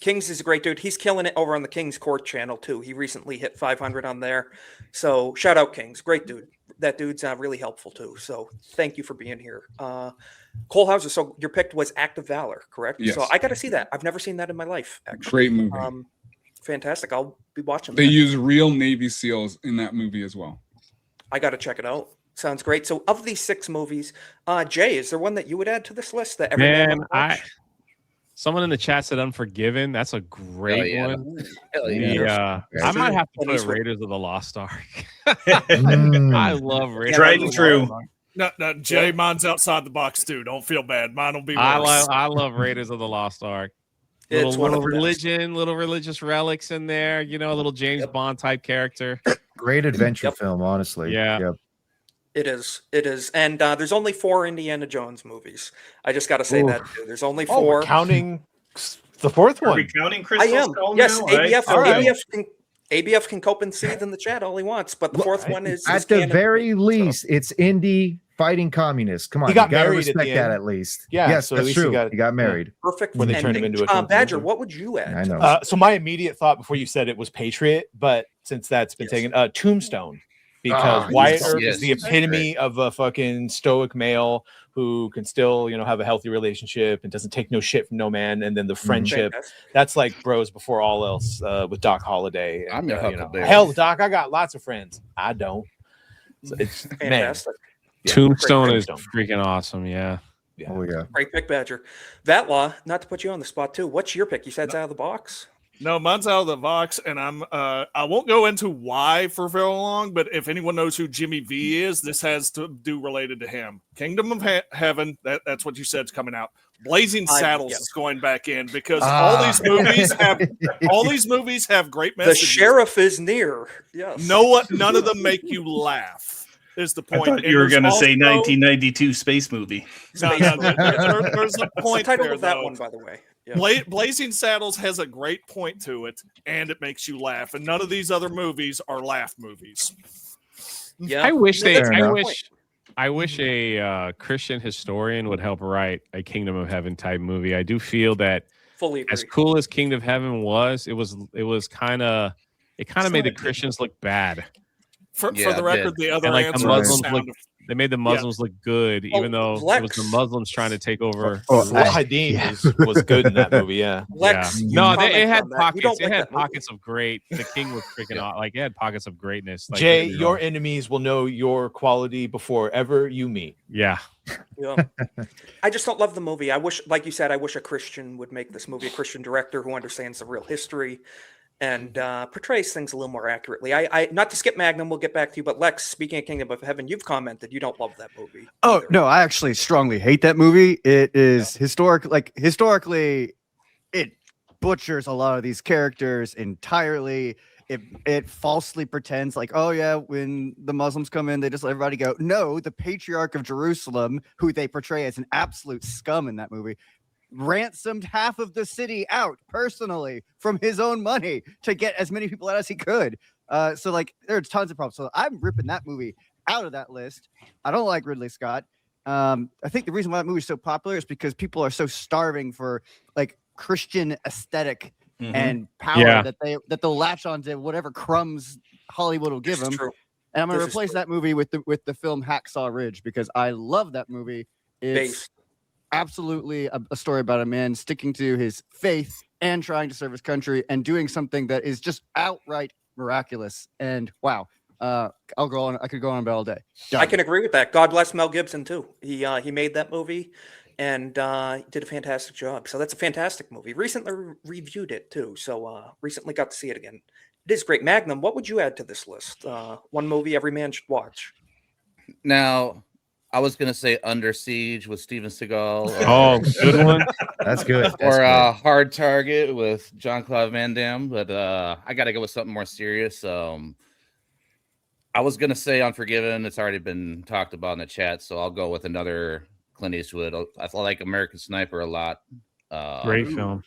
Speaker 3: Kings is a great dude. He's killing it over on the King's Court channel too. He recently hit 500 on there. So shout out Kings. Great dude. That dude's really helpful too. So thank you for being here. Cole Hauser, so your pick was Act of Valor, correct?
Speaker 15: Yes.
Speaker 3: So I got to see that. I've never seen that in my life, actually.
Speaker 15: Great movie.
Speaker 3: Fantastic. I'll be watching
Speaker 15: They
Speaker 3: that.
Speaker 15: use real Navy SEAls in that movie as well.
Speaker 3: I got to check it out. Sounds great. So of these 6 movies, Jay, is there one that you would add to this list that every man would watch?
Speaker 8: Someone in the chat said Unforgiven. That's a great
Speaker 18: yeah.
Speaker 8: one.
Speaker 18: Hell yeah.
Speaker 8: I might have to put Raiders of the Lost Ark. I love Raiders.
Speaker 23: Tried
Speaker 8: of
Speaker 23: and
Speaker 8: the
Speaker 23: true.
Speaker 8: Lost Ark.
Speaker 17: No, Jay, mine's outside the box too. Don't feel bad. Mine will be worse.
Speaker 8: I love Raiders of the Lost Ark.
Speaker 3: It's one of
Speaker 8: Little
Speaker 3: the best.
Speaker 8: religion, little religious relics in there. A little James Bond type character.
Speaker 7: Great adventure film, honestly.
Speaker 8: Yeah.
Speaker 7: Yep.
Speaker 3: It is. It is. And there's only 4 Indiana Jones movies. I just got to say that too. There's only 4.
Speaker 10: Oh, we're counting the 4th
Speaker 23: Are we
Speaker 10: one.
Speaker 23: counting
Speaker 3: I
Speaker 23: Crystal
Speaker 3: am.
Speaker 23: Skull
Speaker 3: Yes,
Speaker 23: now?
Speaker 3: ABF.
Speaker 23: All right.
Speaker 3: ABF can cope and seethe in the chat all he wants, but the 4th one is
Speaker 7: At the
Speaker 3: canon.
Speaker 7: very least, it's indie fighting communists. Come on,
Speaker 10: He got
Speaker 7: you gotta
Speaker 10: married at
Speaker 7: respect
Speaker 10: the
Speaker 7: that
Speaker 10: end.
Speaker 7: at least.
Speaker 10: Yeah,
Speaker 7: Yes,
Speaker 10: so at
Speaker 7: that's
Speaker 10: least he
Speaker 7: true.
Speaker 10: got-
Speaker 7: He got married.
Speaker 3: Perfect
Speaker 10: When they turned him
Speaker 3: ending.
Speaker 10: into a
Speaker 3: Badger,
Speaker 10: transgender.
Speaker 3: what would you add?
Speaker 7: I
Speaker 3: to
Speaker 7: know.
Speaker 3: this?
Speaker 10: So my immediate thought before you said it was Patriot, but since that's been taken, Tombstone, because Wyatt Earp is the epitome of a fucking stoic male who can still, have a healthy relationship and doesn't take no shit from no man, and then the friendship.
Speaker 3: Fantastic.
Speaker 10: That's like bros before all else with Doc Holliday.
Speaker 18: I'm your Huckleberry.
Speaker 10: Hell, Doc, I got lots of friends. I don't. So it's man.
Speaker 3: Fantastic.
Speaker 10: Yeah,
Speaker 8: Tombstone
Speaker 10: great
Speaker 8: is freaking awesome. Yeah.
Speaker 7: Oh yeah.
Speaker 3: Great pick, Badger. That law, not to put you on the spot too. What's your pick? You said it's out of the box.
Speaker 17: No, mine's out of the box, and I won't go into why for very long, but if anyone knows who Jimmy V is, this has to do related to him. Kingdom of Heaven, that's what you said's coming out. Blazing Saddles is going back in because all these movies have great
Speaker 3: The
Speaker 17: messages.
Speaker 3: sheriff is near. Yes.
Speaker 17: None of them make you laugh. Is the
Speaker 23: I
Speaker 17: point?
Speaker 23: thought you were going to say 1992 space movie.
Speaker 17: No, there's a point
Speaker 3: It's the title
Speaker 17: there,
Speaker 3: of that
Speaker 17: though.
Speaker 3: one, by the way. Yeah.
Speaker 17: Blazing Saddles has a great point to it, and it makes you laugh. And none of these other movies are laugh movies.
Speaker 3: Yeah,
Speaker 8: I wish I wish a Christian historian would help write a Kingdom of Heaven type movie. I do feel that
Speaker 3: fully agree.
Speaker 8: As cool as Kingdom of Heaven was, it kind of made the Christians look bad.
Speaker 17: For the record, the other
Speaker 8: and like
Speaker 17: answer
Speaker 8: the Muslims
Speaker 17: is
Speaker 8: look, they made the Muslims look good, even though it was the Muslims trying to take over.
Speaker 10: Hadin was good in that movie. Yeah.
Speaker 3: Lex,
Speaker 8: No, it had
Speaker 3: on that. You don't
Speaker 8: pockets. It
Speaker 3: like
Speaker 8: had
Speaker 3: that movie.
Speaker 8: pockets of great. The King was freaking out. Like it had pockets of greatness. Like,
Speaker 10: Jay, your enemies will know your quality before ever you meet.
Speaker 8: Yeah.
Speaker 3: Yeah. I just don't love the movie. I wish, like you said, I wish a Christian would make this movie, a Christian director who understands the real history and portrays things a little more accurately. I not to skip Magnum, we'll get back to you, but Lex, speaking of Kingdom of Heaven, you've commented you don't love that movie.
Speaker 9: Oh no, I actually strongly hate that movie. It is historically, it butchers a lot of these characters entirely. It falsely pretends like, oh yeah, when the Muslims come in, they just let everybody go. No, the Patriarch of Jerusalem, who they portray as an absolute scum in that movie, ransomed half of the city out personally from his own money to get as many people out as he could. So like there's tons of problems. So I'm ripping that movie out of that list. I don't like Ridley Scott. I think the reason why that movie is so popular is because people are so starving for like Christian aesthetic and power that they'll latch onto whatever crumbs Hollywood will give them. And I'm going to replace that movie with the film Hacksaw Ridge because I love that movie. It's absolutely a story about a man sticking to his faith and trying to serve his country and doing something that is just outright miraculous. And wow, I'll go on. I could go on about all day.
Speaker 3: I can agree with that. God bless Mel Gibson too. He made that movie and did a fantastic job. So that's a fantastic movie. Recently reviewed it too. So recently got to see it again. It is great. Magnum, what would you add to this list? One movie every man should watch.
Speaker 18: Now, I was gonna say Under Siege with Steven Seagal.
Speaker 8: Oh, good one.
Speaker 7: That's good.
Speaker 18: Or Hard Target with Jean-Claude Van Damme, but I got to go with something more serious. I was gonna say Unforgiven. It's already been talked about in the chat, so I'll go with another Clint Eastwood. I like American Sniper a lot.
Speaker 8: Great film.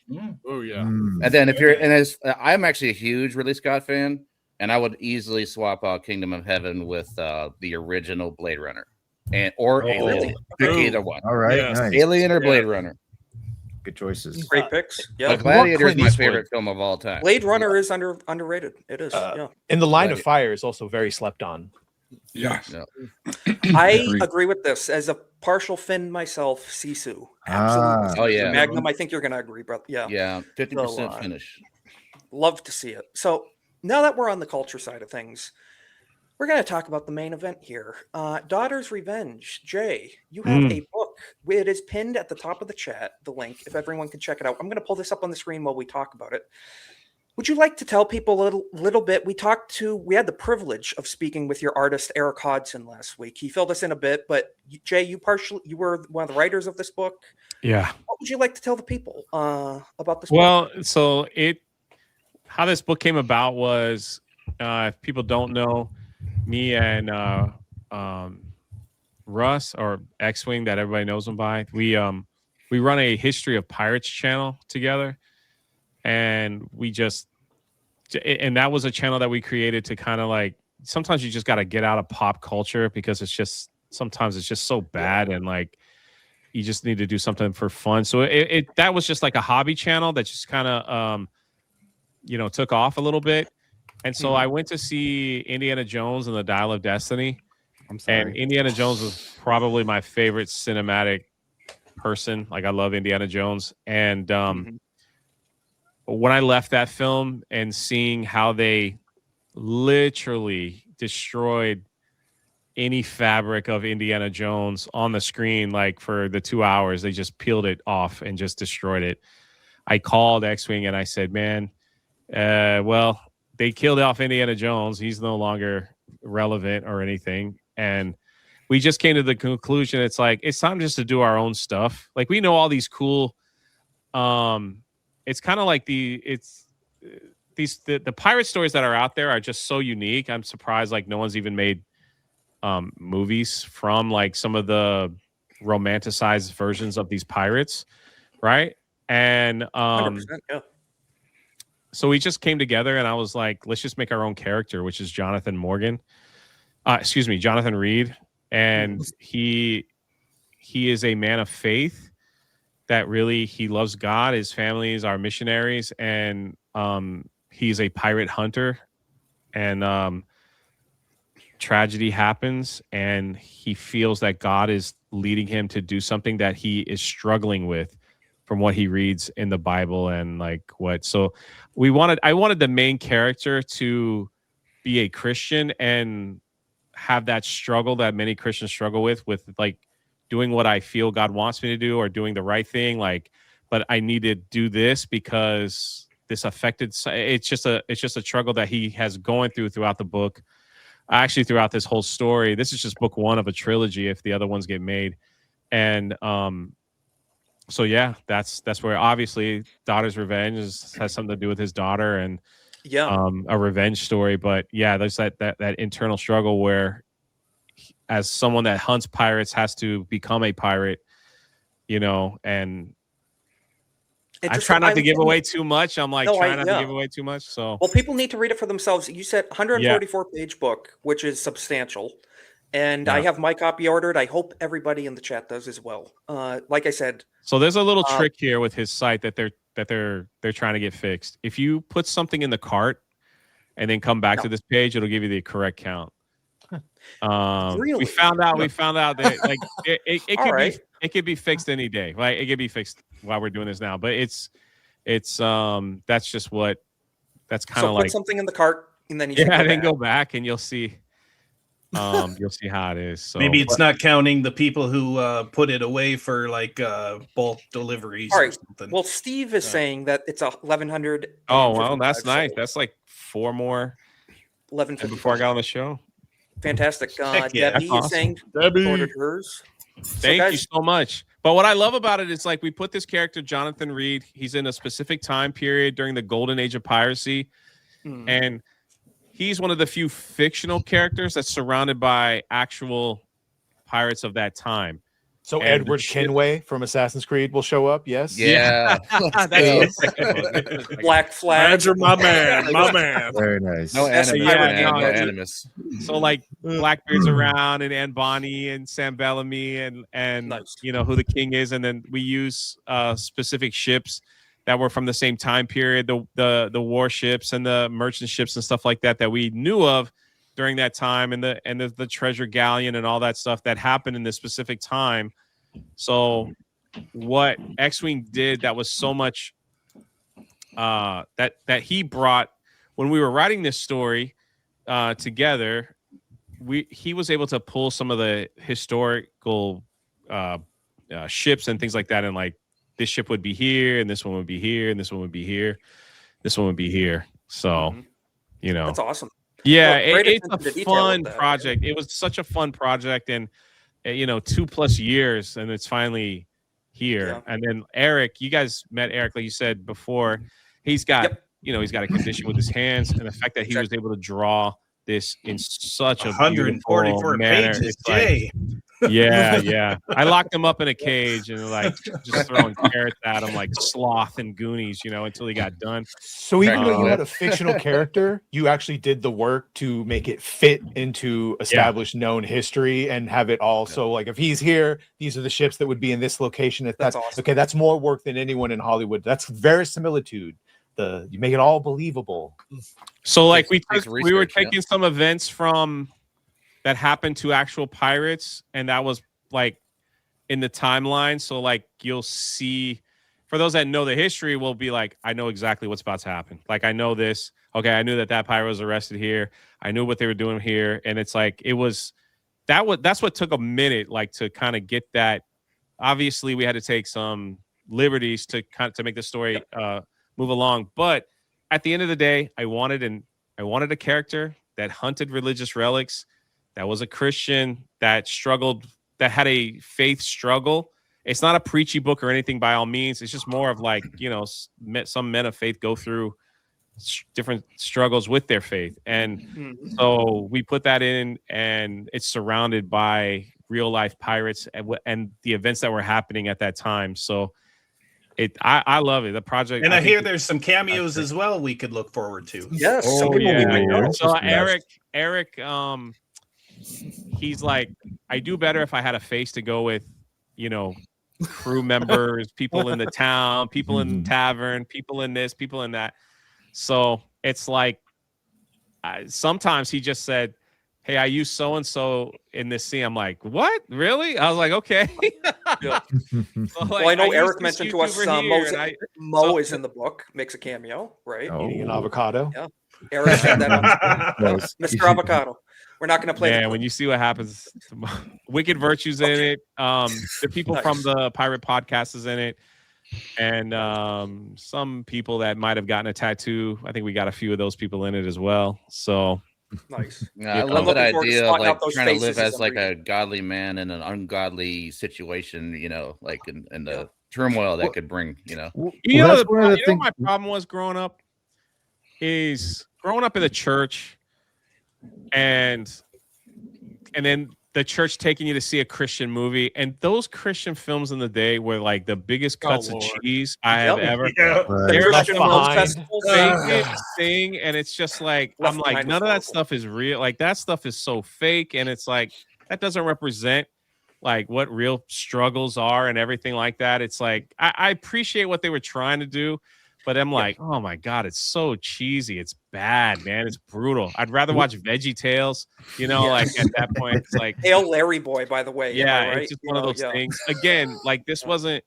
Speaker 17: Oh yeah.
Speaker 18: And then I'm actually a huge Ridley Scott fan, and I would easily swap out Kingdom of Heaven with the original Blade Runner. Or Alien. Pick either one.
Speaker 7: All right. Nice.
Speaker 18: Alien or Blade Runner.
Speaker 7: Good choices.
Speaker 3: Great picks. Yeah.
Speaker 18: But Gladiator is my favorite film of all time.
Speaker 3: Blade Runner is underrated. It is. Yeah.
Speaker 10: In the Line of Fire is also very slept on.
Speaker 15: Yes.
Speaker 3: I agree with this. As a partial Finn myself, Sisu. Absolutely.
Speaker 18: Oh yeah.
Speaker 3: Magnum, I think you're gonna agree, bro. Yeah.
Speaker 18: Yeah. 50% finish.
Speaker 3: Love to see it. So now that we're on the culture side of things, we're going to talk about the main event here. Daughter's Revenge. Jay, you have a book. It is pinned at the top of the chat, the link, if everyone can check it out. I'm going to pull this up on the screen while we talk about it. Would you like to tell people a little bit? We had the privilege of speaking with your artist, Eric Hodson, last week. He filled us in a bit, but Jay, you were one of the writers of this book.
Speaker 8: Yeah.
Speaker 3: What would you like to tell the people about this
Speaker 8: book?
Speaker 3: Well,
Speaker 8: so how this book came about was, if people don't know, me and Russ, or X-Wing that everybody knows him by, we run a History of Pirates channel together, and that was a channel that we created to kind of like, sometimes you just got to get out of pop culture because sometimes it's just so bad, and like you just need to do something for fun. So that was just like a hobby channel that just kind of took off a little bit. And so I went to see Indiana Jones and the Dial of Destiny. And Indiana Jones was probably my favorite cinematic person. Like, I love Indiana Jones. And when I left that film and seeing how they literally destroyed any fabric of Indiana Jones on the screen, like for the 2 hours, they just peeled it off and just destroyed it. I called X-Wing and I said, man, Well, they killed off Indiana Jones. He's no longer relevant or anything. And we just came to the conclusion it's like it's time just to do our own stuff. Like we know all these cool it's kind of like the pirate stories that are out there are just so unique. I'm surprised like no one's even made movies from like some of the romanticized versions of these pirates, right? And
Speaker 3: 100%, yeah.
Speaker 8: so we just came together and I was like, let's just make our own character, which is Jonathan Reed. And he is a man of faith that really he loves God. His families are missionaries, and he's a pirate hunter. And tragedy happens, and he feels that God is leading him to do something that he is struggling with from what he reads in the Bible and like what. So I wanted the main character to be a Christian and have that struggle that many Christians struggle with like doing what I feel God wants me to do or doing the right thing. Like, but I need to do this because this affected. It's just a struggle that he has going throughout the book. Actually, throughout this whole story, this is just book one of a trilogy. If the other ones get made, and so yeah, that's where obviously Daughter's Revenge has something to do with his daughter and a revenge story. But yeah, there's that internal struggle where, as someone that hunts pirates, has to become a pirate, and I try not to give away too much. I'm like trying not to give away too much. So
Speaker 3: well, people need to read it for themselves. You said 144-page book, which is substantial. And I have my copy ordered. I hope everybody in the chat does as well. Like I said,
Speaker 8: so there's a little trick here with his site that they're trying to get fixed. If you put something in the cart and then come back to this page, it'll give you the correct count.
Speaker 3: Really?
Speaker 8: We found out that like it could be fixed any day. Like it could be fixed while we're doing this now. But it's that's just that's kind of
Speaker 3: so
Speaker 8: like
Speaker 3: put something in the cart and then
Speaker 8: then go back and you'll see. You'll see how it is. So
Speaker 23: maybe it's not counting the people who put it away for like bulk deliveries or something.
Speaker 3: Well, Steve is saying that it's 1,100.
Speaker 8: Oh well, that's nice. That's like 4 more.
Speaker 3: 11
Speaker 8: before I got on the show.
Speaker 3: Fantastic.
Speaker 8: Yeah.
Speaker 3: Debbie is saying ordered hers.
Speaker 8: Thank you so much. But what I love about it is like we put this character, Jonathan Reed. He's in a specific time period during the golden age of piracy, and he's one of the few fictional characters that's surrounded by actual pirates of that time.
Speaker 10: So Edward Kenway from Assassin's Creed will show up, yes?
Speaker 18: Yeah.
Speaker 3: Black Flag.
Speaker 17: Roger, my man.
Speaker 7: Very nice.
Speaker 18: No animus.
Speaker 8: So like Blackbeard's around and Anne Bonny and Sam Bellamy and
Speaker 3: nice.
Speaker 8: Who the king is, and then we use specific ships that were from the same time period, the warships and the merchant ships and stuff like that we knew of during that time, and the treasure galleon and all that stuff that happened in this specific time. So what X-Wing did that was so much that he brought when we were writing this story together, he was able to pull some of the historical ships and things like that, and like this ship would be here, and this one would be here, and this one would be here, this one would be here. So,
Speaker 3: that's awesome.
Speaker 8: Yeah,
Speaker 3: Well,
Speaker 8: it's a fun project. It was such a fun project, and 2+ years, and it's finally here.
Speaker 3: Yeah.
Speaker 8: And then Eric, you guys met Eric, like you said before. He's got he's got a condition with his hands, and the fact that he was able to draw this in such a
Speaker 23: 144
Speaker 8: manner.
Speaker 23: pages,
Speaker 8: It's like,
Speaker 23: Jay.
Speaker 8: yeah. I locked him up in a cage and like just throwing carrots at him like Sloth and Goonies, until he got done.
Speaker 10: So even though you had a fictional character, you actually did the work to make it fit into established known history and have it all. So like if he's here, these are the ships that would be in this location. If that's
Speaker 3: awesome.
Speaker 10: Okay, that's more work than anyone in Hollywood. That's verisimilitude. You make it all believable.
Speaker 8: So like we were taking some events from that happened to actual pirates, and that was like in the timeline. So like you'll see, for those that know the history, will be like, I know exactly what's about to happen. Like I know this. Okay, I knew that pirate was arrested here. I knew what they were doing here, and it's like that's what took a minute, like to kind of get that. Obviously, we had to take some liberties to make the story move along, but at the end of the day, I wanted a character that hunted religious relics, that was a Christian, that struggled, that had a faith struggle. It's not a preachy book or anything by all means. It's just more of like, some men of faith go through different struggles with their faith. And so we put that in, and it's surrounded by real life pirates and the events that were happening at that time. So I love it. The project.
Speaker 23: And I hear there's some cameos as well we could look forward to.
Speaker 3: Yes.
Speaker 8: Oh, yeah. So Eric, he's like, I do better if I had a face to go with, crew members, people in the town, people in the tavern, people in this, people in that. So it's like, sometimes he just said, hey, I use so-and-so in this scene. I'm like, what? Really? I was like, okay.
Speaker 3: Yeah.
Speaker 8: So,
Speaker 3: Well, I know
Speaker 8: used
Speaker 3: Eric
Speaker 8: this
Speaker 3: mentioned to us
Speaker 8: YouTuber
Speaker 3: Mo is in the book, makes a cameo, right?
Speaker 10: Eating an avocado.
Speaker 3: Yeah. Eric said that on Mr. Avocado. We're not going to play
Speaker 8: that. When you see what happens, Wicked Virtue's in it. The people from the Pirate Podcast is in it. And some people that might have gotten a tattoo. I think we got a few of those people in it as well. So
Speaker 3: nice.
Speaker 18: Yeah, I love that idea of like trying to live as like a godly man in an ungodly situation, like in the turmoil that could bring,
Speaker 8: my problem was growing up in the church and then the church taking you to see a Christian movie, and those Christian films in the day were like the biggest cuts of cheese I have ever. They're thing, and it's just like I'm like, none of that stuff is real. Like that stuff is so fake, and it's like that doesn't represent like what real struggles are and everything like that. It's like I appreciate what they were trying to do, but I'm like, oh my God, it's so cheesy. It's bad, man. It's brutal. I'd rather watch Veggie Tales, like at that point, it's like
Speaker 3: Hail Larry Boy, by the way.
Speaker 8: Yeah,
Speaker 3: right?
Speaker 8: it's just one of those things. Again, like this wasn't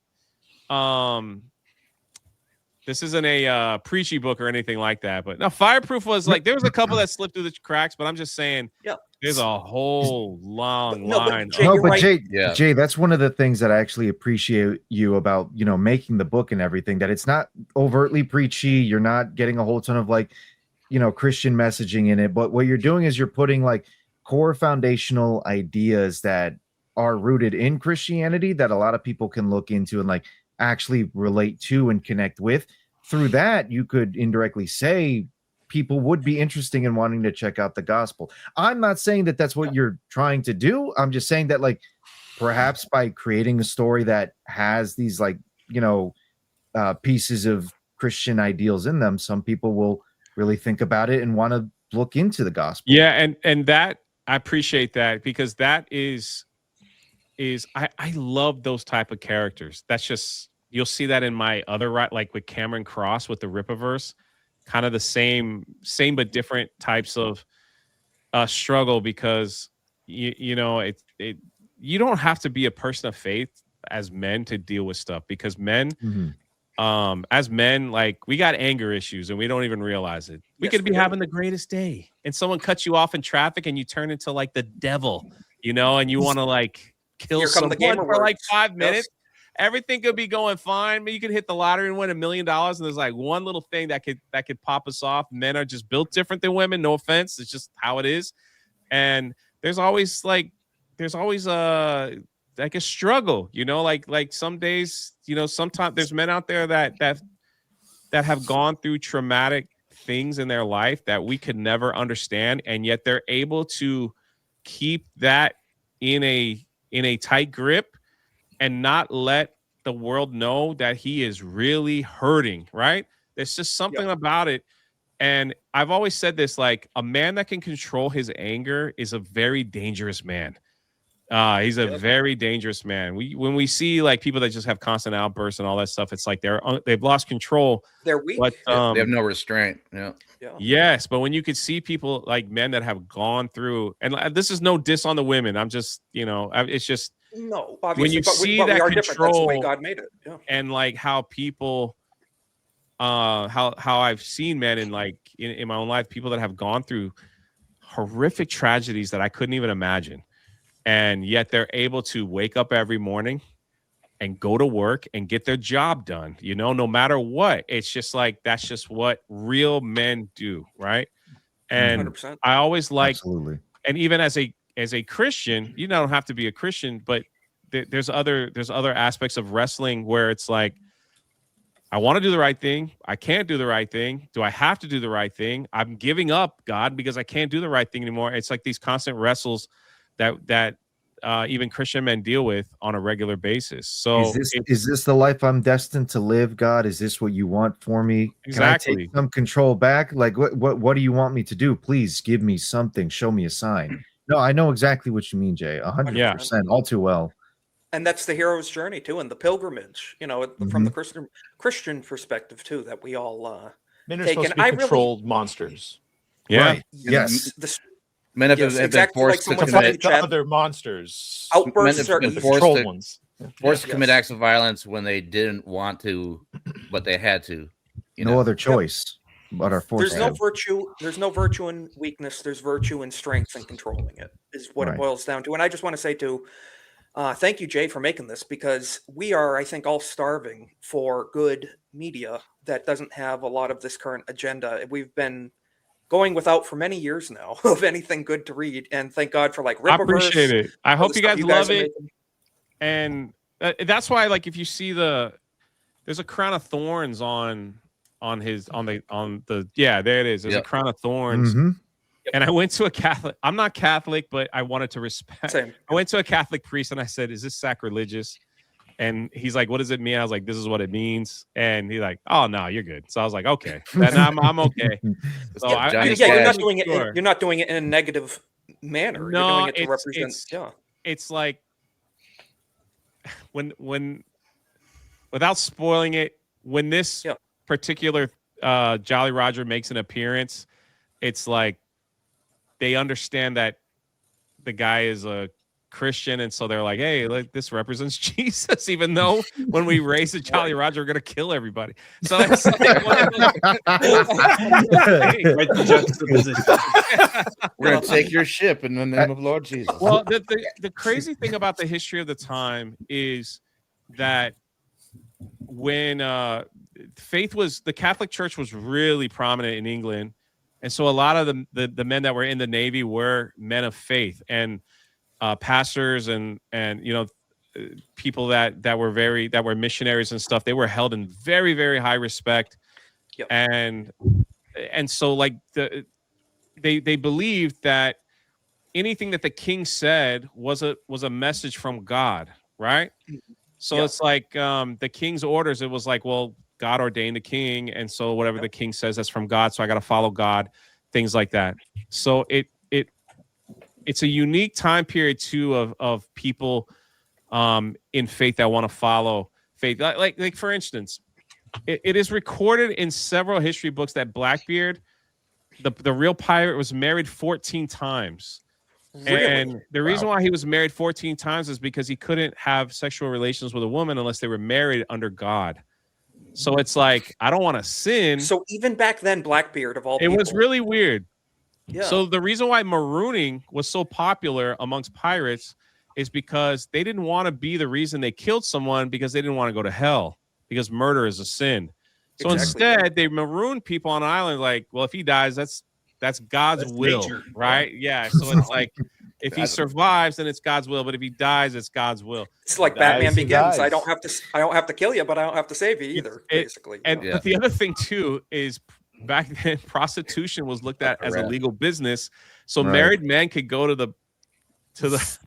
Speaker 8: this isn't a preachy book or anything like that. But no, Fireproof was like there was a couple that slipped through the cracks, but I'm just saying there's a whole long line.
Speaker 7: Jay, that's one of the things that I actually appreciate you about, making the book and everything, that it's not overtly preachy. You're not getting a whole ton of like, Christian messaging in it. But what you're doing is you're putting like core foundational ideas that are rooted in Christianity that a lot of people can look into and like actually relate to and connect with. Through that, you could indirectly say people would be interesting in wanting to check out the gospel. I'm not saying that that's what you're trying to do. I'm just saying that like perhaps by creating a story that has these like, pieces of Christian ideals in them, some people will really think about it and want to look into the gospel.
Speaker 8: Yeah, and that I appreciate that, because that is I love those type of characters. That's just, you'll see that in my other like with Cameron Cross with the Rippaverse, kind of the same but different types of struggle, because you don't have to be a person of faith as men to deal with stuff, because men as men, like we got anger issues and we don't even realize it. We could be having the greatest day and someone cuts you off in traffic and you turn into like the devil, and you want to like kill someone for like 5 minutes. Everything could be going fine. Maybe you could hit the lottery and win $1 million, and there's like one little thing that could pop us off. Men are just built different than women. No offense, it's just how it is. And there's always like a struggle, like some days, sometimes there's men out there that have gone through traumatic things in their life that we could never understand, and yet they're able to keep that in a tight grip and not let the world know that he is really hurting, right? There's just something about it. And I've always said this, like a man that can control his anger is a very dangerous man. He's a very dangerous man. When we see like people that just have constant outbursts and all that stuff, it's like they've lost control.
Speaker 3: They're weak.
Speaker 18: But they have no restraint. Yeah.
Speaker 8: Yes, but when you could see people like men that have gone through, and this is no diss on the women. I'm just, it's just
Speaker 3: no. Obviously,
Speaker 8: when you see that
Speaker 3: control, that's the way
Speaker 8: control
Speaker 3: God made it. Yeah.
Speaker 8: And like how people, how I've seen men in like in my own life, people that have gone through horrific tragedies that I couldn't even imagine. And yet they're able to wake up every morning and go to work and get their job done, no matter what. It's just like, that's just what real men do, right? And
Speaker 3: 100%.
Speaker 8: I always like,
Speaker 7: Absolutely.
Speaker 8: and even as a Christian, you don't have to be a Christian, but there's other aspects of wrestling where it's like, I want to do the right thing. I can't do the right thing. Do I have to do the right thing? I'm giving up God because I can't do the right thing anymore. It's like these constant wrestles that even Christian men deal with on a regular basis. So
Speaker 7: is this the life I'm destined to live, God? Is this what you want for me?
Speaker 8: Exactly.
Speaker 7: Can I take some control back? Like, what do you want me to do? Please give me something. Show me a sign. No, I know exactly what you mean, Jay. 100%, all too well.
Speaker 3: And that's the hero's journey too, and the pilgrimage, from the Christian perspective too, that we all
Speaker 10: Men are
Speaker 3: take.
Speaker 10: supposed
Speaker 3: And
Speaker 10: to be controlled monsters.
Speaker 8: Yeah.
Speaker 7: Right. Yes.
Speaker 18: Men have been
Speaker 3: exactly
Speaker 18: forced
Speaker 3: like
Speaker 18: to
Speaker 3: someone
Speaker 18: commit
Speaker 3: said,
Speaker 10: other monsters.
Speaker 3: Outbursts are
Speaker 18: been
Speaker 3: easy.
Speaker 18: forced to commit acts of violence when they didn't want to, but they had to.
Speaker 7: No other choice but our force.
Speaker 3: There's no virtue in weakness. There's virtue in strength and controlling it is what it boils down to. And I just want to say thank you, Jay, for making this, because we are, I think, all starving for good media that doesn't have a lot of this current agenda. We've been going without for many years now of anything good to read, and thank God for like Rippaverse.
Speaker 8: I appreciate it. I hope you guys love
Speaker 3: are
Speaker 8: it.
Speaker 3: making.
Speaker 8: And that's why, like, if you see there's a crown of thorns on the there it is. There's a crown of thorns. And I went to a Catholic. I'm not Catholic, but I wanted to respect.
Speaker 3: Same.
Speaker 8: I went to a Catholic priest and I said, "Is this sacrilegious?" And he's like, "What does it mean?" I was like, "This is what it means." And he's like, "Oh no, you're good." So I was like, "Okay, then I'm okay." So
Speaker 3: you're not doing it. You're not doing it in a negative manner.
Speaker 8: No,
Speaker 3: you're doing it to represent.
Speaker 8: It's like when without spoiling it, when this particular Jolly Roger makes an appearance, it's like they understand that the guy is a Christian, and so they're like, "Hey, like, this represents Jesus," even though when we raise a Jolly Roger, we're gonna kill everybody. So it's like
Speaker 18: we're gonna take your ship in the name of Lord Jesus.
Speaker 8: Well, the crazy thing about the history of the time is that when the Catholic Church was really prominent in England, and so a lot of the men that were in the Navy were men of faith, and pastors and people that were missionaries and stuff. They were held in very, very high respect.
Speaker 3: Yep.
Speaker 8: And so like they believed that anything that the king said was a message from God, right? So it's like the king's orders, it was like, well, God ordained the king, and so whatever the king says, that's from God, so I got to follow God, things like that. So it's a unique time period too of people in faith that want to follow faith. Like for instance, it is recorded in several history books that Blackbeard, the real pirate, was married 14 times.
Speaker 3: Really?
Speaker 8: And the reason why he was married 14 times is because he couldn't have sexual relations with a woman unless they were married under God. So it's like, I don't want to sin.
Speaker 3: So even back then, Blackbeard of all
Speaker 8: it
Speaker 3: people,
Speaker 8: was really weird.
Speaker 3: Yeah.
Speaker 8: So the reason why marooning was so popular amongst pirates is because they didn't want to be the reason they killed someone, because they didn't want to go to hell, because murder is a sin. So instead, they marooned people on an island. Like, well, if he dies, that's God's will,
Speaker 17: nature.
Speaker 8: right? Yeah. So it's like, if he survives, then it's God's will. But if he dies, it's God's will.
Speaker 3: It's like Batman Begins. I don't have to kill you, but I don't have to save you either. Basically.
Speaker 8: But the other thing too is, back then, prostitution was looked at as a legal business. So married men could go to the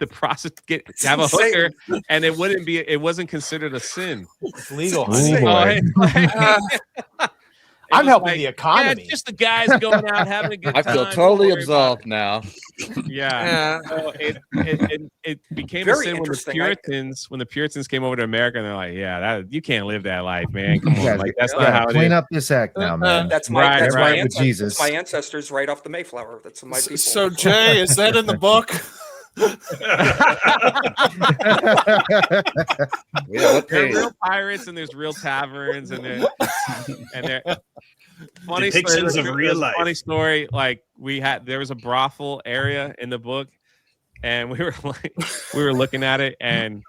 Speaker 8: prostitute, have a hooker, and it wasn't considered a sin.
Speaker 10: It's legal.
Speaker 8: I'm
Speaker 10: helping the economy.
Speaker 8: Yeah, it's just the guys going out having a good time.
Speaker 18: I feel totally absolved now.
Speaker 8: Yeah. So it became a sin when the Puritans came over to America, and they're like, "Yeah, you can't live that life, man. Come on, like that's not how it is."
Speaker 7: Clean up this act now, man.
Speaker 3: That's my ancestors right off the Mayflower. That's my people.
Speaker 17: So Jay, is that in the book?
Speaker 8: There are real pirates, and there's real taverns, and they're funny
Speaker 17: depictions
Speaker 8: story,
Speaker 17: of real life.
Speaker 8: Funny story. Like there was a brothel area in the book, and we were looking at it, and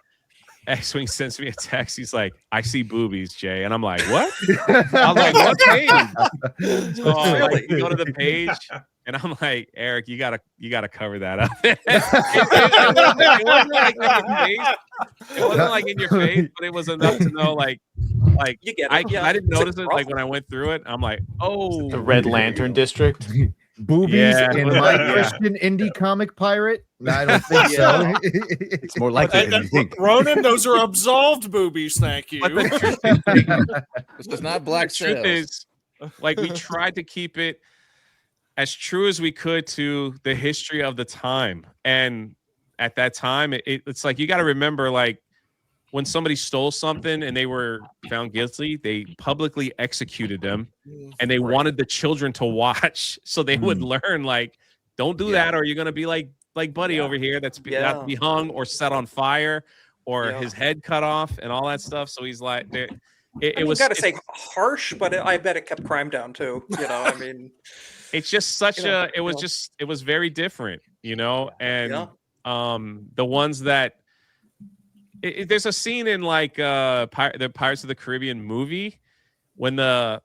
Speaker 8: X-Wing sends me a text. He's like, "I see boobies, Jay," and I'm like, "What?" I'm like, "What page?" So like, we go to the page, and I'm like, "Eric, you gotta cover that up." It wasn't like in your face. It wasn't like in your face, but it was enough to know, like
Speaker 3: you get it.
Speaker 8: I didn't notice it. Like when I went through it, I'm like, "Oh,
Speaker 10: The Red Lantern District.
Speaker 7: Boobies
Speaker 8: Yeah.
Speaker 7: in my Christian indie comic pirate? I don't think so.
Speaker 9: It's more likely than you think.
Speaker 17: Ronan, those are absolved boobies. Thank you.
Speaker 18: This is not black
Speaker 8: The truth
Speaker 18: sales.
Speaker 8: is, like, we tried to keep it as true as we could to the history of the time. And at that time, it's like, you got to remember, like, when somebody stole something and they were found guilty, they publicly executed them, and they wanted the children to watch so they would learn, like, don't do that, or you're gonna be like Buddy over here that's got to be hung or set on fire or his head cut off and all that stuff. So he's like, it was,
Speaker 3: gotta say harsh, but I bet it kept crime down too. You know, I mean,
Speaker 8: it's just such it was very different, you know, and the ones that. There's a scene in like the Pirates of the Caribbean movie when the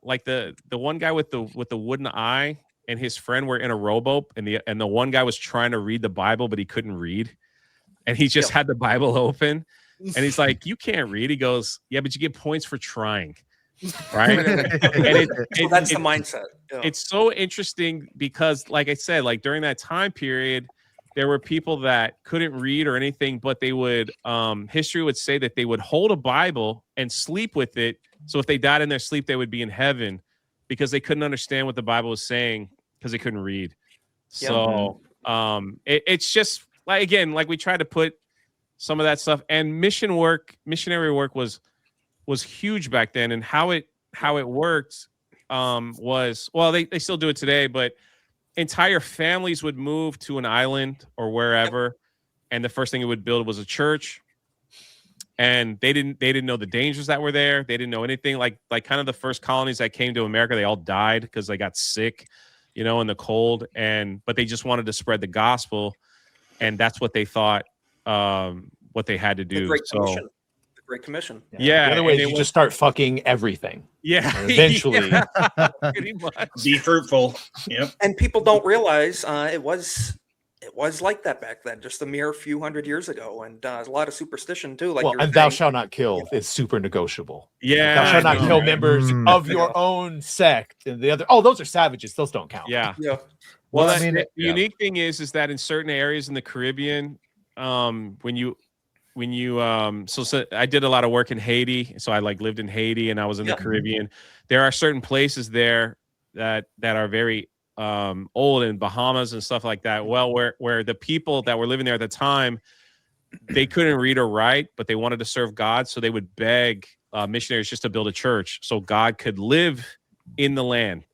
Speaker 8: one guy with the wooden eye and his friend were in a rowboat, and the one guy was trying to read the Bible but he couldn't read, and he just had the Bible open, and he's like, "You can't read." He goes, "Yeah, but you get points for trying." Right. And
Speaker 3: so that's the mindset. Yeah.
Speaker 8: It's so interesting because, like I said, like during that time period, there were people that couldn't read or anything, but they would, history would say that they would hold a Bible and sleep with it. So if they died in their sleep, they would be in heaven because they couldn't understand what the Bible was saying because they couldn't read. So it's just like, again, like we tried to put some of that stuff, and missionary work was huge back then. And how it worked was, well, they still do it today, but entire families would move to an island or wherever, and the first thing it would build was a church. And they didn't know the dangers that were there. They didn't know anything. Like kind of the first colonies that came to America, they all died because they got sick, you know, in the cold. But they just wanted to spread the gospel, and that's what they thought what they had to do.
Speaker 3: The Great Commission.
Speaker 8: Yeah.
Speaker 10: The other way is you just start fucking everything.
Speaker 8: Yeah.
Speaker 10: Eventually.
Speaker 8: Pretty much.
Speaker 23: Be fruitful. Yep.
Speaker 3: And people don't realize it was like that back then, just a mere few hundred years ago, and a lot of superstition too. Like,
Speaker 10: and thou shalt not kill is super negotiable.
Speaker 8: Yeah.
Speaker 10: Thou shalt not kill members of your own sect. And the other, those are savages. Those don't count.
Speaker 8: Yeah.
Speaker 3: Yeah.
Speaker 8: Well, I mean, the unique thing is that in certain areas in the Caribbean, when you so I did a lot of work in Haiti, so I lived in Haiti and I was in the Caribbean. There are certain places there that are very old, in Bahamas and stuff like that. Well, where the people that were living there at the time, they couldn't read or write, but they wanted to serve God, so they would beg missionaries just to build a church so God could live in the land.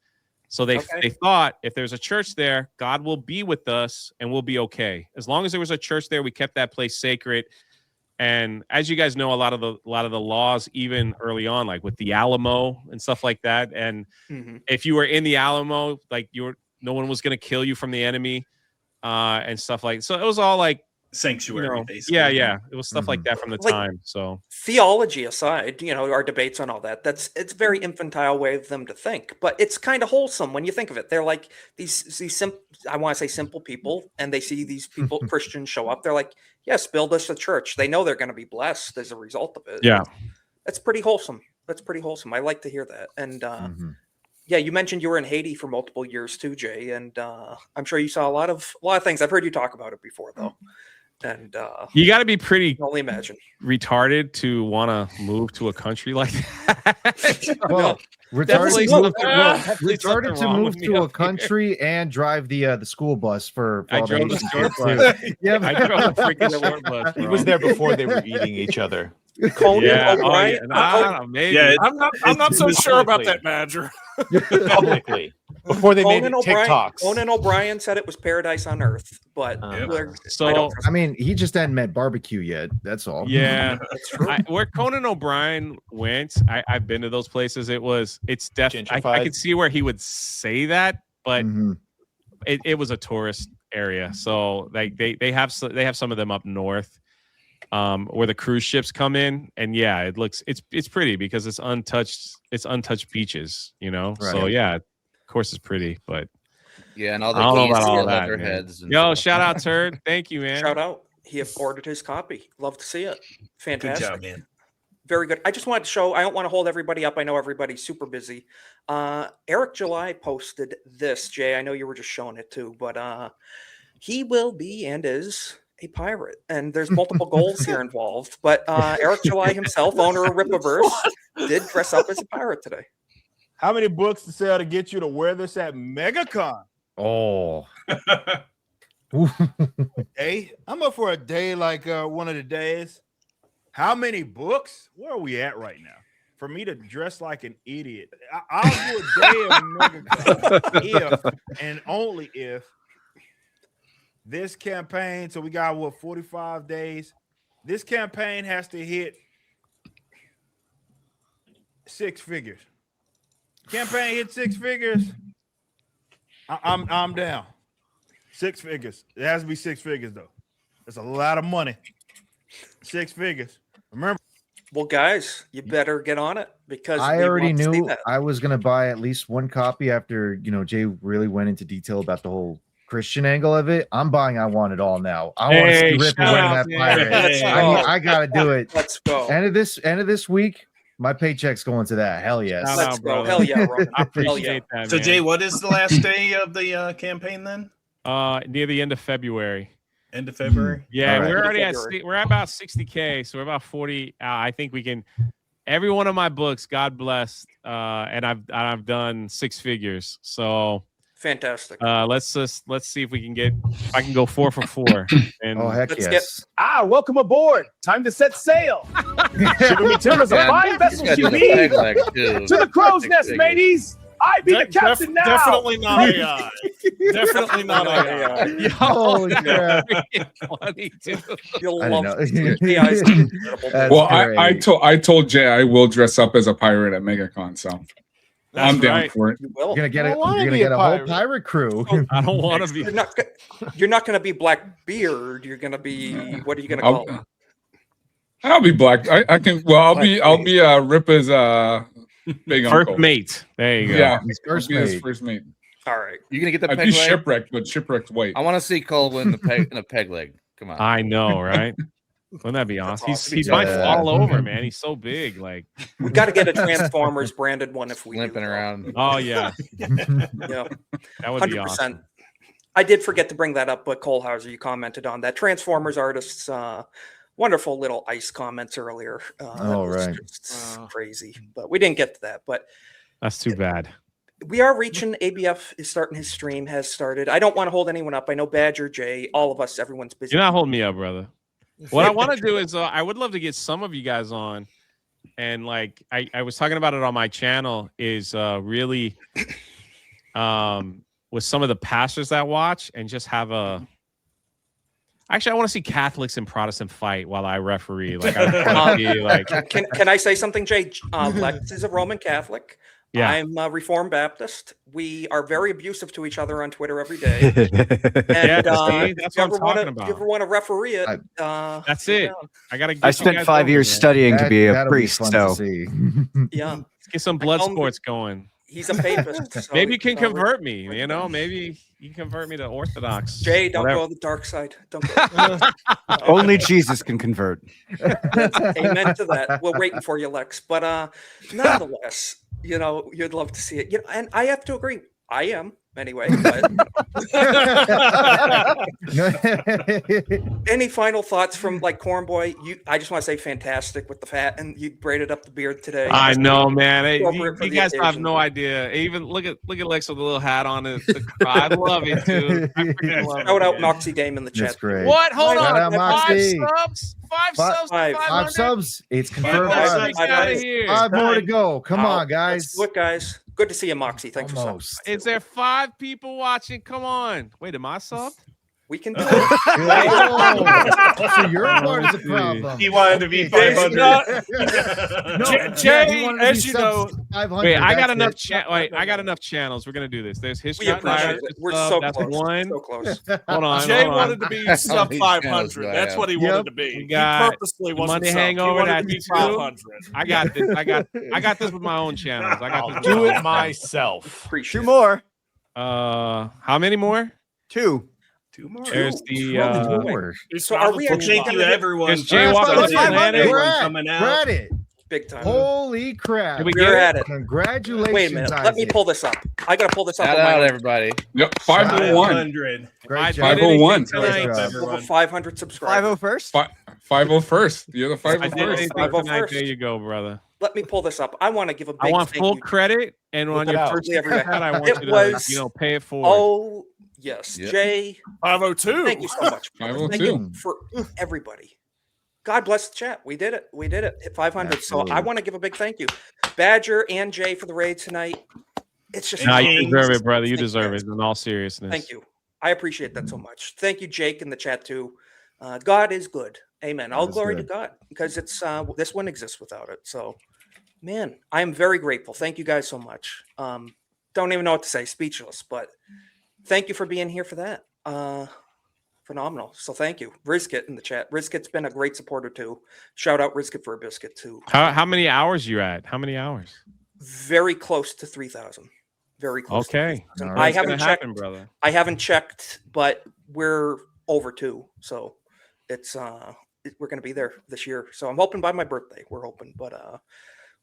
Speaker 8: So they thought, if there's a church there, God will be with us and we'll be okay. As long as there was a church there, we kept that place sacred. And as you guys know, a lot of the laws, even early on, like with the Alamo and stuff like that. And if you were in the Alamo, like no one was going to kill you from the enemy and stuff like. So it was all like
Speaker 23: sanctuary, basically.
Speaker 8: Yeah. It was stuff like that from the time. So
Speaker 3: theology aside, our debates on all that, it's very infantile way of them to think, but it's kind of wholesome when you think of it. They're like these I want to say simple people, and they see these people, Christians, show up. They're like, yes, build us a church. They know they're going to be blessed as a result of it.
Speaker 8: Yeah.
Speaker 3: That's pretty wholesome. I like to hear that. And yeah, you mentioned you were in Haiti for multiple years too, Jay, and I'm sure you saw a lot of things. I've heard you talk about it before, though. And
Speaker 8: you got to be pretty
Speaker 3: only imagine
Speaker 8: retarded to want to move to a country like that.
Speaker 7: Well, retarded to move to a country and drive the school bus for
Speaker 8: I
Speaker 7: all
Speaker 8: drove
Speaker 7: the
Speaker 8: the short
Speaker 7: kids.
Speaker 8: bus.
Speaker 7: Yeah,
Speaker 8: I drove a freaking short bus.
Speaker 10: He
Speaker 8: bro.
Speaker 10: was there before they were eating each other.
Speaker 3: Conan O'Brien.
Speaker 8: Maybe.
Speaker 17: Yeah, I'm not so sure about that, Badger.
Speaker 10: Publicly. Before they made TikToks.
Speaker 3: Conan O'Brien said it was paradise on earth, but
Speaker 7: I mean, he just hadn't met barbecue yet. That's all.
Speaker 8: Yeah, that's true. Where Conan O'Brien went, I've been to those places. It's definitely. I could see where he would say that, but it was a tourist area. So like they have some of them up north, where the cruise ships come in, and yeah, it's pretty because it's untouched beaches, you know. So
Speaker 7: Right.
Speaker 8: yeah, of course it's pretty, but
Speaker 18: Yeah, and all
Speaker 8: I
Speaker 18: the
Speaker 8: don't know
Speaker 18: keys
Speaker 8: about all
Speaker 18: still have
Speaker 8: that,
Speaker 18: their
Speaker 8: man.
Speaker 18: heads. And
Speaker 8: Yo,
Speaker 18: stuff.
Speaker 8: shout out Turd, thank you, man.
Speaker 3: Shout out. He ordered his copy. Love to see it. Fantastic.
Speaker 17: Good job, man.
Speaker 3: Very good. I just wanted to show, I don't want to hold everybody up. I know everybody's super busy. Eric July posted this, Jay. I know you were just showing it too, but he will be and is a pirate. And there's multiple goals here involved. But Eric July himself, owner of Rippaverse, did dress up as a pirate today.
Speaker 2: How many books to sell to get you to wear this at MegaCon?
Speaker 7: Oh.
Speaker 2: Hey, I'm up for a day like one of the days. How many books? Where are we at right now? For me to dress like an idiot, I'll do a day of MegaCon if and only if this campaign. So we got what 45 days. This campaign has to hit 6 figures. Campaign hit 6 figures. I'm down. 6 figures. It has to be 6 figures though. That's a lot of money. 6 figures. Remember.
Speaker 3: Well, guys, you better get on it because
Speaker 7: I
Speaker 3: we
Speaker 7: already
Speaker 3: want to see
Speaker 7: knew
Speaker 3: that.
Speaker 7: I was gonna buy at least one copy after Jay really went into detail about the whole Christian angle of it. I'm buying I Want It All now. I want to see Ripper
Speaker 8: shout
Speaker 7: winning
Speaker 8: out,
Speaker 7: that
Speaker 8: man.
Speaker 7: pirate.
Speaker 3: Let's go.
Speaker 7: I gotta do it.
Speaker 3: Let's go.
Speaker 7: End of this week, my paycheck's going to that. Hell yes.
Speaker 8: Shout
Speaker 3: Let's
Speaker 8: out,
Speaker 3: go.
Speaker 8: brother.
Speaker 3: Hell yeah, Roman.
Speaker 8: I
Speaker 3: Hell yeah.
Speaker 8: appreciate that,
Speaker 17: So,
Speaker 8: man.
Speaker 17: Jay, what is the last day of the campaign then?
Speaker 8: Near the end of February.
Speaker 17: End of February?
Speaker 8: Yeah,
Speaker 7: All right.
Speaker 8: we're already
Speaker 3: February.
Speaker 8: we're at about 60K, so we're about 40. I think we can. Every one of my books, God bless, and I've done 6 figures. So
Speaker 3: Fantastic.
Speaker 8: let's see if we can get. I can go 4 for 4. And
Speaker 7: Oh heck
Speaker 3: Let's
Speaker 7: yes.
Speaker 2: Welcome aboard. Time to set sail. Shipping me timbers a
Speaker 18: Yeah,
Speaker 2: fine
Speaker 18: he's
Speaker 2: vessel
Speaker 18: got
Speaker 2: you
Speaker 18: the
Speaker 2: be.
Speaker 18: peg leg, too.
Speaker 2: To the crow's
Speaker 18: Six
Speaker 2: nest,
Speaker 18: figures.
Speaker 2: mateys. I be the captain now.
Speaker 17: Definitely not AI. Definitely not AI.
Speaker 8: Yo,
Speaker 7: Holy crap.
Speaker 8: funny, dude.
Speaker 3: You'll
Speaker 7: I
Speaker 3: love
Speaker 7: didn't know.
Speaker 3: it. AI's incredible.
Speaker 7: That's
Speaker 15: Well,
Speaker 7: great.
Speaker 15: I told Jay I will dress up as a pirate at MegaCon, so
Speaker 8: That's
Speaker 15: I'm down
Speaker 8: right.
Speaker 15: for it.
Speaker 3: You will.
Speaker 7: You're gonna get
Speaker 2: I
Speaker 7: a
Speaker 2: wanna
Speaker 7: you're gonna
Speaker 2: be
Speaker 7: get
Speaker 2: a
Speaker 7: a whole
Speaker 2: pirate.
Speaker 7: pirate crew.
Speaker 8: I don't want to be.
Speaker 3: You're not going to be Blackbeard. You're going to be, what are you going to call him?
Speaker 15: I'll be black. I can. Well, I'll be Rippa's big
Speaker 8: First
Speaker 15: uncle.
Speaker 8: mate. There you go.
Speaker 15: Yeah,
Speaker 7: His
Speaker 15: I'll
Speaker 7: first
Speaker 15: be his
Speaker 7: mate.
Speaker 15: first mate.
Speaker 3: All right.
Speaker 18: You gonna get the
Speaker 15: I'd
Speaker 18: peg
Speaker 15: be
Speaker 18: leg?
Speaker 15: shipwrecked, but shipwrecked white.
Speaker 18: I want to see Cole win the peg in a peg leg. Come on.
Speaker 8: I know, right? Wouldn't that be awesome?
Speaker 3: awesome.
Speaker 8: He might
Speaker 7: Yeah.
Speaker 8: fall over, man. He's so big. Like,
Speaker 3: We got to get a Transformers branded one if we do,
Speaker 18: limping
Speaker 3: though.
Speaker 18: around.
Speaker 8: oh yeah,
Speaker 3: Yeah.
Speaker 8: that would be
Speaker 3: 100%.
Speaker 8: awesome.
Speaker 3: I did forget to bring that up, but Cole Hauser, you commented on that. Transformers artists, wonderful little ice comments earlier. That
Speaker 7: Oh,
Speaker 3: was
Speaker 7: right.
Speaker 3: just crazy, but we didn't get to that. But
Speaker 8: That's too bad.
Speaker 3: we are reaching. ABF is starting his stream, has started. I don't want to hold anyone up. I know Badger, Jay, all of us, everyone's busy.
Speaker 8: You're not holding me up, brother. What I want to do is I would love to get some of you guys on, and like I was talking about it on my channel, is really with some of the pastors that watch and just have a. Actually, I want to see Catholics and Protestant fight while I referee. Like, I want to be like,
Speaker 3: Can I say something, Jay? Lex is a Roman Catholic.
Speaker 8: Yeah.
Speaker 3: I'm a Reformed Baptist. We are very abusive to each other on Twitter every day. And
Speaker 8: see? That's
Speaker 3: if you
Speaker 8: what I'm
Speaker 3: ever wanna-
Speaker 8: talking
Speaker 3: If you ever want to referee it,
Speaker 8: that's
Speaker 3: sit
Speaker 8: it.
Speaker 3: down.
Speaker 8: I gotta. Get
Speaker 9: I
Speaker 8: you
Speaker 9: spent
Speaker 8: guys
Speaker 9: 5
Speaker 8: over,
Speaker 9: years
Speaker 8: man.
Speaker 9: studying to be a
Speaker 7: That'll
Speaker 9: priest,
Speaker 7: fun
Speaker 9: so
Speaker 7: to see.
Speaker 3: Yeah,
Speaker 8: Get some blood
Speaker 3: told him
Speaker 8: sports going.
Speaker 3: he's a papist. So
Speaker 8: Maybe you can
Speaker 3: know,
Speaker 8: convert me. You know, maybe you can convert me to Orthodox.
Speaker 3: Jay, don't
Speaker 8: whatever.
Speaker 3: go the dark side. Don't go.
Speaker 9: only Jesus can convert.
Speaker 3: Amen to that. We're waiting for you, Lex. But nonetheless, you know, you'd love to see it. You know, and I have to agree. I am anyway. But any final thoughts from like Corn Boy? I just want to say fantastic with the fat, and you braided up the beard today.
Speaker 8: I know, man. Hey,
Speaker 3: Appropriate for
Speaker 8: you
Speaker 3: the
Speaker 8: guys have
Speaker 3: occasion.
Speaker 8: no idea. Even look at Lex with a little hat on it. I love it, dude. I freaking love it,
Speaker 3: Shout out
Speaker 8: man.
Speaker 3: Moxie Dame in the
Speaker 7: That's
Speaker 3: chat.
Speaker 7: great.
Speaker 8: What? Hold
Speaker 7: Shout
Speaker 8: on.
Speaker 7: out
Speaker 8: 5
Speaker 7: Moxie.
Speaker 8: subs. 5 subs. to
Speaker 3: 5.
Speaker 8: 500?
Speaker 7: 5 subs. It's
Speaker 8: Get
Speaker 7: confirmed.
Speaker 8: that
Speaker 3: Five.
Speaker 8: freak
Speaker 3: Five.
Speaker 8: out of here.
Speaker 7: 5 more to go. Come on,
Speaker 3: Let's
Speaker 7: guys.
Speaker 3: do it, guys. Good to see you, Moxie. Thanks for
Speaker 7: Almost.
Speaker 8: Is there 5 people watching? Come on. Wait, am I subbed?
Speaker 3: We can do it.
Speaker 7: So you're part of the problem.
Speaker 23: He wanted to be
Speaker 7: Okay,
Speaker 23: 500.
Speaker 17: Jay, as you know,
Speaker 7: 500.
Speaker 8: Wait, I got
Speaker 7: that's
Speaker 8: enough.
Speaker 7: it.
Speaker 8: Wait, I got enough channels. We're gonna do this. There's history.
Speaker 3: We appreciate it. We're so
Speaker 8: That's
Speaker 3: close.
Speaker 8: one.
Speaker 3: So close.
Speaker 8: Hold on.
Speaker 17: Jay
Speaker 8: hold on.
Speaker 17: wanted to be sub 500. That's what he wanted to be.
Speaker 8: We got
Speaker 17: he purposely wasn't
Speaker 8: Money
Speaker 17: sub. He
Speaker 8: Hangover.
Speaker 17: wanted
Speaker 8: That's
Speaker 17: to be
Speaker 8: 2.
Speaker 17: 500.
Speaker 8: I got this. I got this with my own channels. I got this.
Speaker 10: I'll
Speaker 8: with
Speaker 10: do
Speaker 8: my
Speaker 10: it
Speaker 8: own
Speaker 10: myself.
Speaker 3: Appreciate
Speaker 9: Two more.
Speaker 8: How many more?
Speaker 9: Two.
Speaker 3: Two more.
Speaker 8: There's the
Speaker 3: So are we actually
Speaker 23: Thank you, everyone.
Speaker 8: There's Jaywalk
Speaker 23: for
Speaker 8: on the Planet.
Speaker 23: coming out.
Speaker 7: We're at it.
Speaker 3: Big time.
Speaker 7: Holy crap.
Speaker 8: Did we
Speaker 3: We're
Speaker 8: get
Speaker 3: at it.
Speaker 7: Congratulations.
Speaker 3: Wait a minute. Let me
Speaker 7: Isaac.
Speaker 3: pull this up. I gotta pull this up.
Speaker 18: Shout
Speaker 3: on my
Speaker 18: out,
Speaker 3: own.
Speaker 18: everybody.
Speaker 15: Yep, 501.
Speaker 23: 500.
Speaker 7: Great job.
Speaker 15: 501.
Speaker 8: Tonight.
Speaker 3: Over 500 subscribers.
Speaker 9: 501st?
Speaker 15: 501st. You're the
Speaker 8: I did
Speaker 15: 501st.
Speaker 8: anything
Speaker 3: 501st.
Speaker 8: tonight. There you go, brother.
Speaker 3: Let me pull this up. I want to give a big
Speaker 8: I want
Speaker 3: thank
Speaker 8: full
Speaker 3: you.
Speaker 8: credit, and on
Speaker 10: it
Speaker 8: your
Speaker 10: out.
Speaker 8: first
Speaker 3: Everybody.
Speaker 8: cut, I want
Speaker 3: It
Speaker 8: you to
Speaker 3: was-
Speaker 8: pay it forward.
Speaker 3: Oh, yes.
Speaker 18: Yep.
Speaker 3: Jay,
Speaker 17: 502.
Speaker 3: thank you so much. brother. Thank you
Speaker 15: 502.
Speaker 3: for everybody. God bless the chat. We did it. We did it. Hit 500. So I want to give a big thank you. Badger and Jay for the raid tonight. It's just
Speaker 8: Nah, you deserve it, brother. You
Speaker 3: Thank
Speaker 8: deserve
Speaker 3: guys.
Speaker 8: it. In all seriousness.
Speaker 3: Thank you. I appreciate that so much. Thank you, Jake, in the chat too. God is good. Amen. All
Speaker 7: is
Speaker 3: glory
Speaker 7: good.
Speaker 3: to God, because it's this one exists without it. So, man, I am very grateful. Thank you guys so much. Don't even know what to say. Speechless. But thank you for being here for that. Phenomenal. So thank you, Rizkit in the chat. Rizkit's been a great supporter too. Shout out Rizkit for a biscuit too.
Speaker 8: How many hours you at? How many hours?
Speaker 3: Very close to 3,000. Very close.
Speaker 8: Okay.
Speaker 3: To 3,000.
Speaker 7: All
Speaker 3: I
Speaker 7: right.
Speaker 3: haven't
Speaker 8: It's
Speaker 3: checked,
Speaker 8: gonna happen, brother.
Speaker 3: I haven't checked, but we're over 2. So it's we're gonna be there this year. So I'm hoping by my birthday. We're hoping, but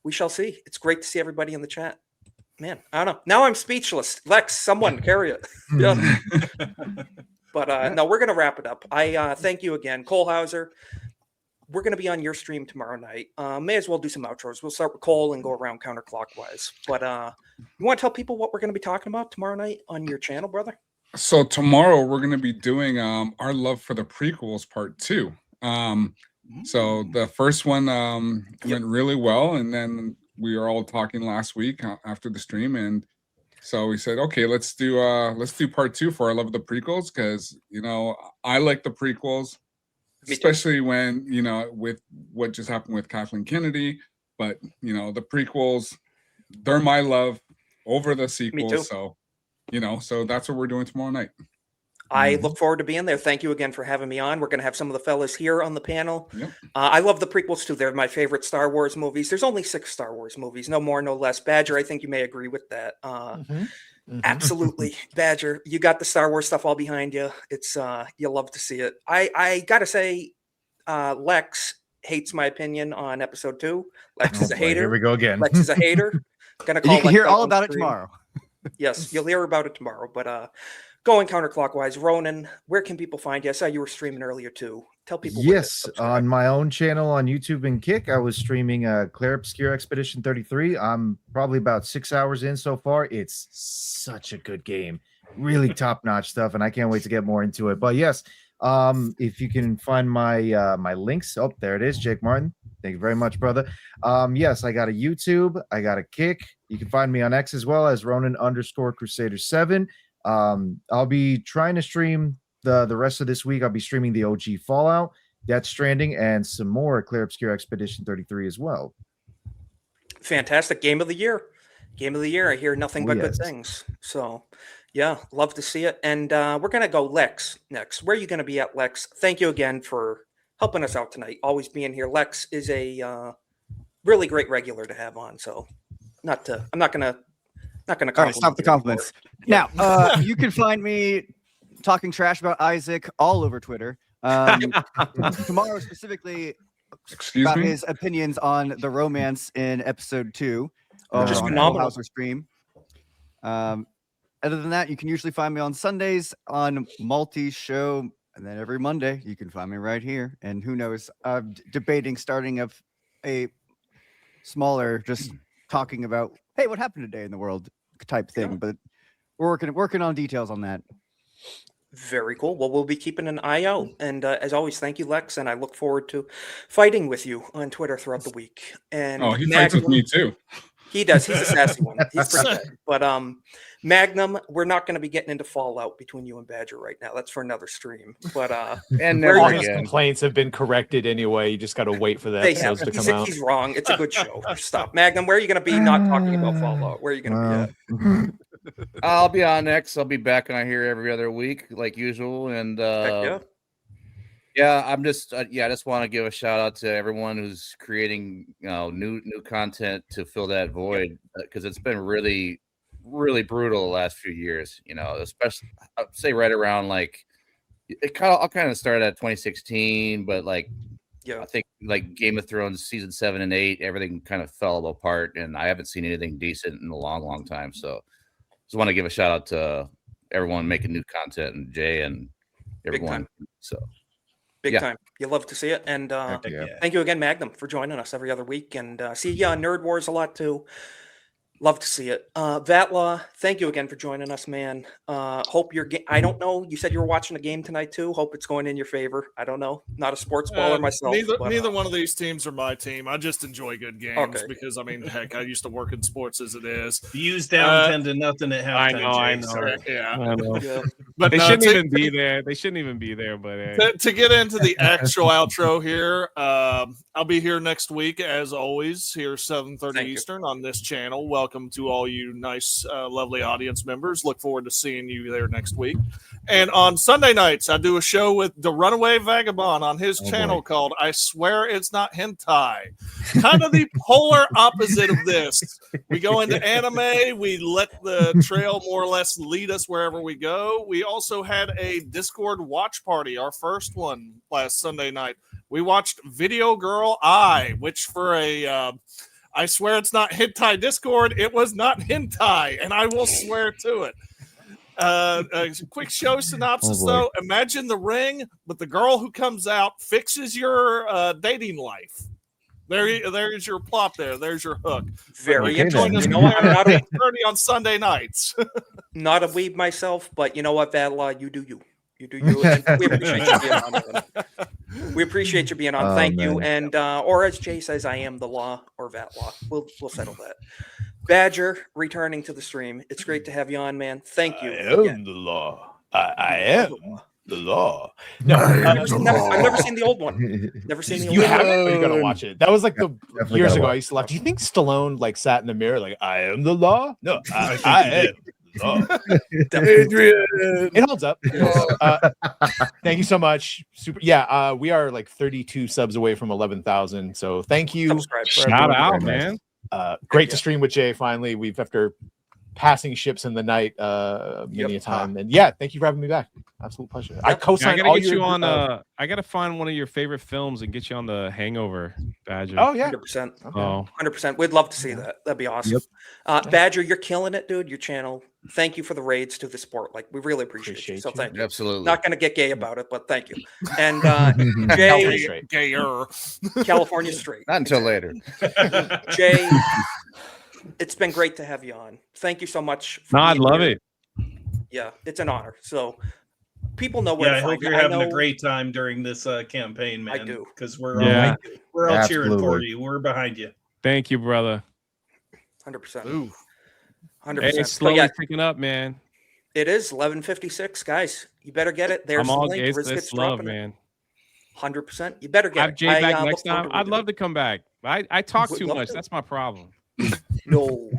Speaker 3: we shall see. It's great to see everybody in the chat. Man, I don't know. Now I'm speechless. Lex, someone carry it. Yeah. But no, we're gonna wrap it up. I thank you again, Cole Hauser. We're gonna be on your stream tomorrow night. May as well do some outros. We'll start with Cole and go around counterclockwise. But you want to tell people what we're gonna be talking about tomorrow night on your channel, brother?
Speaker 15: So tomorrow we're going to be doing our love for the prequels part 2. So the first one went really well, and then we were all talking last week after the stream, and so we said, okay, let's do part 2 for our love of the prequels, because I like the prequels, especially when with what just happened with Kathleen Kennedy. But the prequels, they're my love over the sequels. So so that's what we're doing tomorrow night.
Speaker 3: I look forward to being there. Thank you again for having me on. We're going to have some of the fellas here on the panel. I love the prequels too. They're my favorite Star Wars movies. There's only 6 Star Wars movies, no more, no less. Badger, I think you may agree with that. Absolutely, Badger. You got the Star Wars stuff all behind you. It's you'll love to see it. I gotta say, Lex hates my opinion on episode 2. Lex is a hater.
Speaker 7: Here we go again.
Speaker 3: Lex is a hater. Gonna call
Speaker 9: You can
Speaker 3: Lex
Speaker 9: hear
Speaker 3: out
Speaker 9: all
Speaker 3: on
Speaker 9: about it
Speaker 3: stream.
Speaker 9: tomorrow.
Speaker 3: Yes, you'll hear about it tomorrow. But going counterclockwise, Ronan, where can people find you? I saw you were streaming earlier too. Tell people. where to
Speaker 7: Yes, on my own channel on YouTube and Kick, I was streaming Claire Obscure Expedition 33. I'm probably about 6 hours in so far. It's such a good game, really top-notch stuff, and I can't wait to get more into it. But yes, if you can find my my links, oh, there it is, Jake Martin. Thank you very much, brother. Yes, I got a YouTube, I got a Kick. You can find me on X as well as Ronan_Crusader7. I'll be trying to stream the rest of this week. I'll be streaming the OG Fallout, Death Stranding, and some more Claire Obscure Expedition 33 as well.
Speaker 3: Fantastic game of the year. Game of the year. I hear nothing but good things. So, yeah, love to see it. And we're gonna go Lex next. Where are you gonna be at, Lex? Thank you again for helping us out tonight. Always being here. Lex is a really great regular to have on. So, I'm not gonna.
Speaker 9: All right, stop the compliments. Now, you can find me talking trash about Isaac all over Twitter. Tomorrow, specifically, about his opinions on the romance in episode 2 over
Speaker 3: Just
Speaker 9: on
Speaker 3: phenomenal.
Speaker 9: Hauser stream. Other than that, you can usually find me on Sundays on Malty's show, and then every Monday you can find me right here. And who knows, I'm debating starting a smaller, just talking about, hey, what happened today in the world type thing, but we're working on details on that.
Speaker 3: Very cool. Well, we'll be keeping an eye out. And as always, thank you, Lex. And I look forward to fighting with you on Twitter throughout the week. And
Speaker 15: Oh, he fights with me too.
Speaker 3: He does. He's a sassy one. He's pretty good. But Magnum, we're not going to be getting into fallout between you and Badger right now. That's for another stream. But
Speaker 10: and
Speaker 3: where
Speaker 10: all
Speaker 3: you
Speaker 10: his
Speaker 3: gonna-
Speaker 10: complaints have been corrected anyway. You just got to wait for the
Speaker 3: They
Speaker 10: episodes
Speaker 3: have.
Speaker 10: to come out.
Speaker 3: He's wrong. It's a good show. Stop, Magnum. Where are you going to be? Not talking about fallout. Where are you going to be at?
Speaker 18: I'll be on next. I'll be back on here every other week, like usual. And yeah, I'm just I just want to give a shout out to everyone who's creating new content to fill that void, because it's been really brutal the last few years. Especially I'd say right around like I'll kind of start at 2016, but like I think like Game of Thrones season 7 and 8, everything kind of fell apart, and I haven't seen anything decent in a long time. So just want to give a shout out to everyone making new content, and Jay and everyone. So
Speaker 3: Big time. You love to see it. And thank you again, Magnum, for joining us every other week. And see you on Nerd Wars a lot too. Love to see it. Vatlaw, thank you again for joining us, man. Hope you're. I don't know. You said you were watching a game tonight too. Hope it's going in your favor. I don't know. Not a sports baller myself.
Speaker 17: Neither one of these teams are my team. I just enjoy good games because I mean, heck, I used to work in sports as it is.
Speaker 23: Views down 10 to nothing at halftime.
Speaker 8: I know.
Speaker 17: Yeah.
Speaker 8: I know.
Speaker 17: Yeah.
Speaker 8: But they
Speaker 17: no,
Speaker 8: shouldn't
Speaker 17: to-
Speaker 8: even be there. They shouldn't even be there. But
Speaker 17: To get into the actual outro here, I'll be here next week as always. Here 7:30 Eastern on this channel. Welcome to all you nice, lovely audience members. Look forward to seeing you there next week. And on Sunday nights, I do a show with the Runaway Vagabond on his channel called "I Swear It's Not Hentai." Kind of the polar opposite of this. We go into anime. We let the trail more or less lead us wherever we go. We also had a Discord watch party, our first one last Sunday night. We watched Video Girl Eye, which for a I swear it's not hentai Discord, it was not hentai, and I will swear to it. A quick show synopsis, though. Imagine The Ring, but the girl who comes out fixes your dating life. There's your plot there. There's your hook.
Speaker 3: Very interesting.
Speaker 17: Join us
Speaker 3: You know what? I'm not a,
Speaker 17: 30 on Sunday nights.
Speaker 3: not a weeb myself, but you know what, Vatlaw, you do you. You do you. And we appreciate you being on. We appreciate you being on. Thank you. And or as Jay says, I am the law or Vatlaw. We'll settle that. Badger returning to the stream. It's great to have you on, man. Thank you.
Speaker 10: I am the law. I am the law. No,
Speaker 3: I've never seen the old one. Never seen the old
Speaker 10: You
Speaker 3: one.
Speaker 10: haven't? Oh, you gotta watch it. That was like the
Speaker 7: definitely
Speaker 10: years
Speaker 7: gotta
Speaker 10: ago.
Speaker 7: watch
Speaker 10: I used to laugh. Do you think Stallone like sat in the mirror like I am the law? No, I am. Adrian. It holds up. Thank you so much. Super. Yeah, we are like 32 subs away from 11,000. So thank you.
Speaker 8: Shout out, man.
Speaker 10: Great to stream with Jay. Finally, we've after passing ships in the night many a time. And yeah, thank you for having me back. Absolute pleasure. I co-signed all your.
Speaker 8: I gotta find one of your favorite films and get you on the Hangover, Badger.
Speaker 10: Oh yeah,
Speaker 3: 100%.
Speaker 8: Oh,
Speaker 3: 100%. We'd love to see that. That'd be awesome. Badger, you're killing it, dude. Your channel. Thank you for the raids to the sport. Like we really appreciate you. So thank you.
Speaker 18: Absolutely.
Speaker 3: Not going to get gay about it, but thank you. And Jay,
Speaker 17: gayer.
Speaker 3: California straight.
Speaker 18: Not until later.
Speaker 3: Jay, it's been great to have you on. Thank you so much.
Speaker 8: No, I love it.
Speaker 3: Yeah, it's an honor. So people know where
Speaker 23: Yeah,
Speaker 3: to
Speaker 23: I
Speaker 3: find
Speaker 23: hope
Speaker 3: you.
Speaker 23: you're having a
Speaker 3: know-
Speaker 23: great time during this campaign, man.
Speaker 3: I do.
Speaker 23: Because we're
Speaker 8: Yeah.
Speaker 23: all cheering for
Speaker 8: Absolutely.
Speaker 23: you. We're behind you.
Speaker 8: Thank you, brother.
Speaker 3: 100%.
Speaker 23: Ooh.
Speaker 3: 100%.
Speaker 8: Hey,
Speaker 3: But
Speaker 8: slowly
Speaker 3: yeah,
Speaker 8: picking up, man.
Speaker 3: it is 11:56, guys. You better get it. There's
Speaker 8: I'm
Speaker 3: the
Speaker 8: all
Speaker 3: link.
Speaker 8: it's
Speaker 3: Rizkit's
Speaker 8: love,
Speaker 3: dropping it.
Speaker 8: man.
Speaker 3: 100%. You better get
Speaker 8: Have
Speaker 3: it.
Speaker 8: Jay back
Speaker 3: look
Speaker 8: next
Speaker 3: forward
Speaker 8: time.
Speaker 3: to
Speaker 8: I'd
Speaker 3: reading
Speaker 8: love to come back. I talk
Speaker 3: Would
Speaker 8: too
Speaker 3: love
Speaker 8: much.
Speaker 3: to.
Speaker 8: That's my problem.
Speaker 3: No,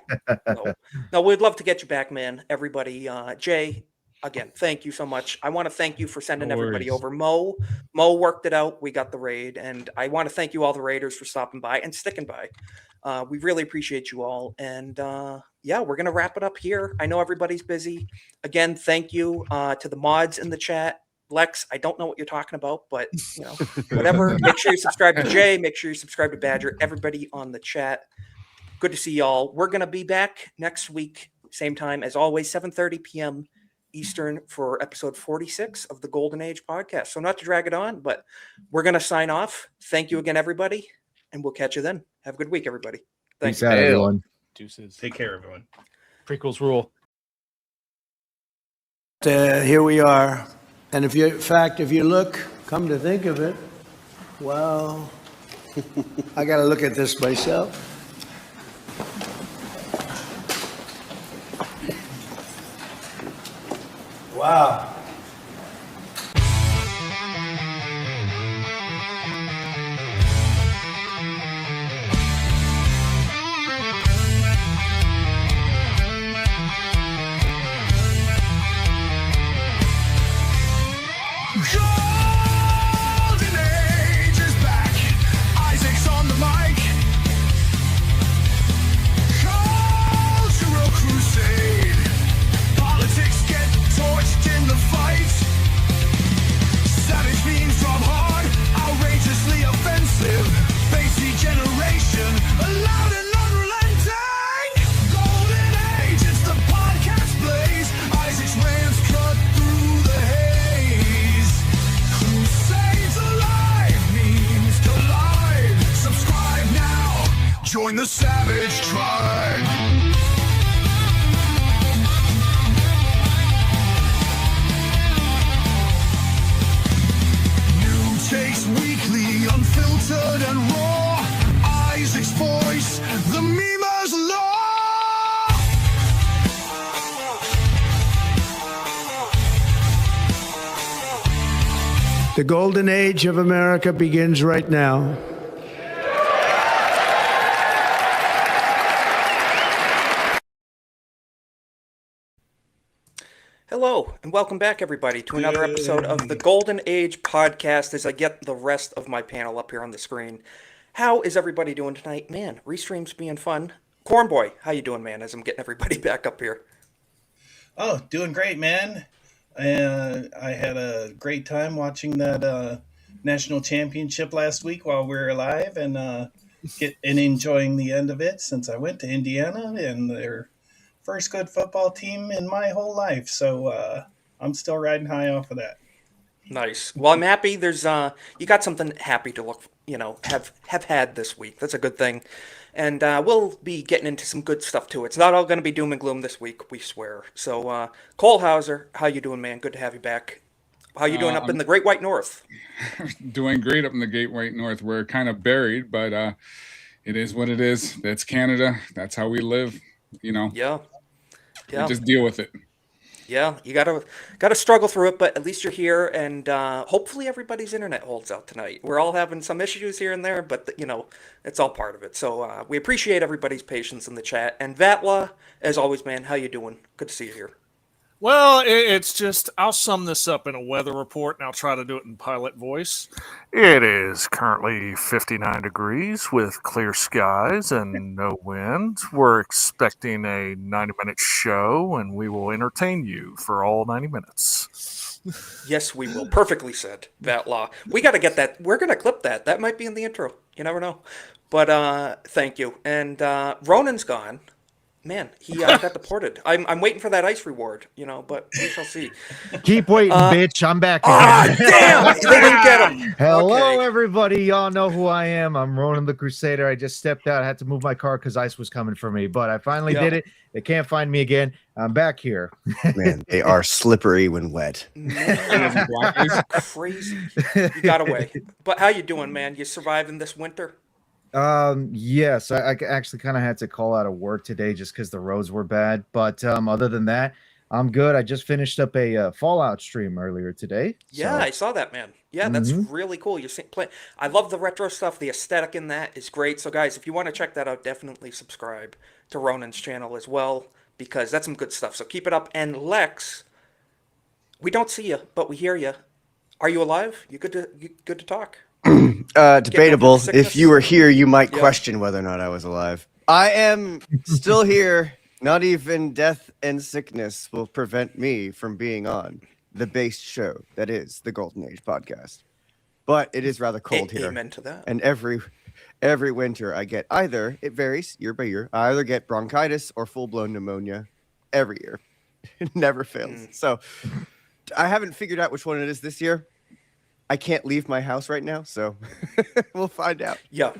Speaker 3: no, we'd love to get you back, man. Everybody, Jay, again, thank you so much. I want to thank you for sending
Speaker 8: No
Speaker 3: everybody
Speaker 8: worries.
Speaker 3: over. Mo worked it out. We got the raid, and I want to thank you all the raiders for stopping by and sticking by. We really appreciate you all, and yeah, we're gonna wrap it up here. I know everybody's busy. Again, thank you to the mods in the chat. Lex, I don't know what you're talking about, but you know, whatever. Make sure you subscribe to Jay. Make sure you subscribe to Badger. Everybody on the chat. Good to see y'all. We're gonna be back next week, same time as always, 7:30 p.m. Eastern for episode 46 of the Golden Age podcast. So not to drag it on, but we're gonna sign off. Thank you again, everybody, and we'll catch you then. Have a good week, everybody. Thank
Speaker 7: Peace
Speaker 3: you.
Speaker 7: out, everyone.
Speaker 10: Deuces.
Speaker 23: Take care, everyone.
Speaker 10: Prequels rule.
Speaker 6: Here we are. And if you look, come to think of it, well, I got to look at this myself. Wow.
Speaker 14: Golden Age is back. Isaac's on the mic. Cultural crusade. Politics get torched in the fight. Savage memes drop hard, outrageously offensive. Bassy generation, loud and unrelenting. Golden Age, it's the podcast blaze. Isaac's rants cut through the haze. Crusades alive, memes collide. Subscribe now, join the savage tribe. New takes weekly, unfiltered and raw. Isaac's voice, the memer's law.
Speaker 6: The golden age of America begins right now.
Speaker 3: Hello, and welcome back, everybody, to another episode of the Golden Age podcast as I get the rest of my panel up here on the screen. How is everybody doing tonight? Man, restream's being fun. Cornboy, how you doing, man, as I'm getting everybody back up here?
Speaker 23: Oh, doing great, man. I had a great time watching that national championship last week while we were alive, and enjoying the end of it since I went to Indiana and their first good football team in my whole life. So I'm still riding high off of that.
Speaker 3: Nice. Well, I'm happy there's you got something happy to look, have had this week. That's a good thing. And we'll be getting into some good stuff too. It's not all going to be doom and gloom this week, we swear. So Cole Hauser, how you doing, man? Good to have you back. How you doing up in the Great White North?
Speaker 15: Doing great up in the Great White North. We're kind of buried, but it is what it is. That's Canada. That's how we live,
Speaker 3: Yeah.
Speaker 15: We just deal with it.
Speaker 3: Yeah, you gotta struggle through it, but at least you're here, and hopefully everybody's internet holds out tonight. We're all having some issues here and there, but it's all part of it. So we appreciate everybody's patience in the chat. And Vatla, as always, man, how you doing? Good to see you here.
Speaker 17: Well, it's just, I'll sum this up in a weather report, and I'll try to do it in pilot voice. It is currently 59 degrees with clear skies and no wind. We're expecting a 90-minute show, and we will entertain you for all 90 minutes.
Speaker 3: Yes, we will. Perfectly said, Vatla. We got to get that. We're going to clip that. That might be in the intro. You never know. But thank you. And Ronan's gone. Man, he got deported. I'm waiting for that ice reward, but we shall see.
Speaker 7: Keep waiting, bitch. I'm back.
Speaker 3: Damn! They didn't get him.
Speaker 7: Hello, everybody. Y'all know who I am. I'm Ronan the Crusader. I just stepped out. I had to move my car because ice was coming for me, but I finally did it. They can't find me again. I'm back here.
Speaker 9: Man, they are slippery when wet.
Speaker 3: Man, crazy. You got away. But how you doing, man? You surviving this winter?
Speaker 7: Yes, I actually kind of had to call out of work today just because the roads were bad. But other than that, I'm good. I just finished up a Fallout stream earlier today.
Speaker 3: Yeah, I saw that, man. Yeah, that's really cool. You're playing. I love the retro stuff. The aesthetic in that is great. So, guys, if you want to check that out, definitely subscribe to Ronan's channel as well, because that's some good stuff. So keep it up. And Lex, we don't see you, but we hear you. Are you alive? You good to talk?
Speaker 9: Debatable. If you were here, you might question whether or not I was alive. I am still here. Not even death and sickness will prevent me from being on the base show that is the Golden Age podcast. But it is rather cold here.
Speaker 3: Amen to that.
Speaker 9: And every winter I get either, it varies year by year, I either get bronchitis or full-blown pneumonia every year. It never fails. So I haven't figured out which one it is this year. I can't leave my house right now, so we'll find out.
Speaker 3: Yeah.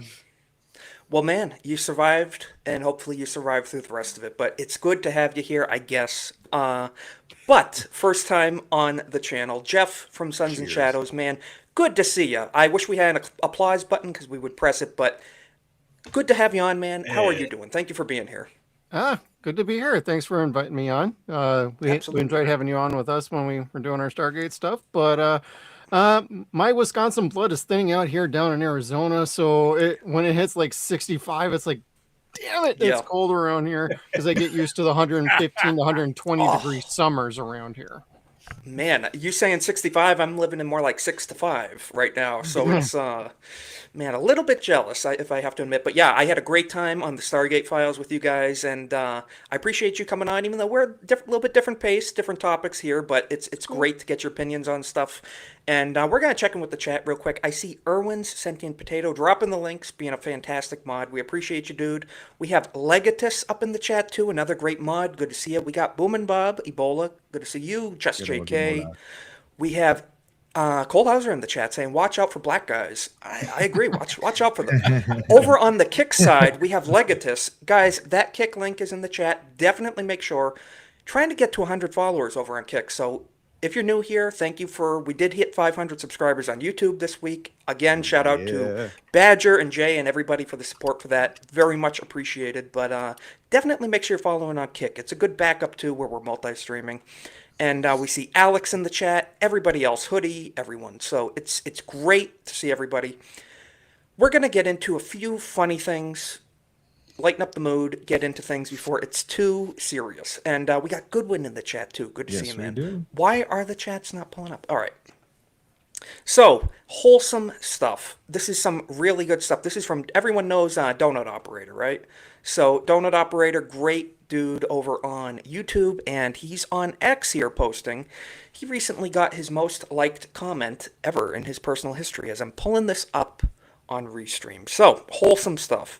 Speaker 3: Well, man, you survived, and hopefully you survived through the rest of it. But it's good to have you here, I guess. But first time on the channel, Jeff from Suns and Shadows, man, good to see you. I wish we had an applause button because we would press it, but good to have you on, man. How are you doing? Thank you for being here.
Speaker 16: Good to be here. Thanks for inviting me on. We enjoyed having you on with us when we were doing our Stargate stuff. But my Wisconsin blood is thinning out here down in Arizona. So when it hits like 65, it's like, damn it, it's cold around here because I get used to the 115 to 120 degree summers around here.
Speaker 3: Man, you saying 65? I'm living in more like 6 to 5 right now. So it's man, a little bit jealous, if I have to admit. But yeah, I had a great time on the Stargate Files with you guys, and I appreciate you coming on, even though we're a little bit different pace, different topics here. But it's great to get your opinions on stuff. And we're going to check in with the chat real quick. I see Irwin's Sentient Potato dropping the links, being a fantastic mod. We appreciate you, dude. We have Legatus up in the chat, too, another great mod. Good to see you. We got Boomin' Bob, Ebola. Good to see you. Just JK. We have Cold Hauser in the chat saying, watch out for black guys. I agree. Watch out for them. Over on the Kick side, we have Legatus. Guys, that Kick link is in the chat. Definitely make sure. Trying to get to 100 followers over on Kick. So if you're new here, thank you we did hit 500 subscribers on YouTube this week. Again, shout out to Badger and Jay and everybody for the support for that. Very much appreciated. But definitely make sure you're following on Kick. It's a good backup too where we're multi-streaming. And we see Alex in the chat, everybody else, Hoodie, everyone. So it's great to see everybody. We're going to get into a few funny things, lighten up the mood, get into things before it's too serious. And we got Goodwin in the chat too. Good to see you, man.
Speaker 7: Do.
Speaker 3: Why are the chats not pulling up? All right. So, wholesome stuff. This is some really good stuff. This is from, everyone knows Donut Operator, right? So, Donut Operator, great dude over on YouTube, and he's on X here posting. He recently got his most liked comment ever in his personal history as I'm pulling this up on Restream. So, wholesome stuff.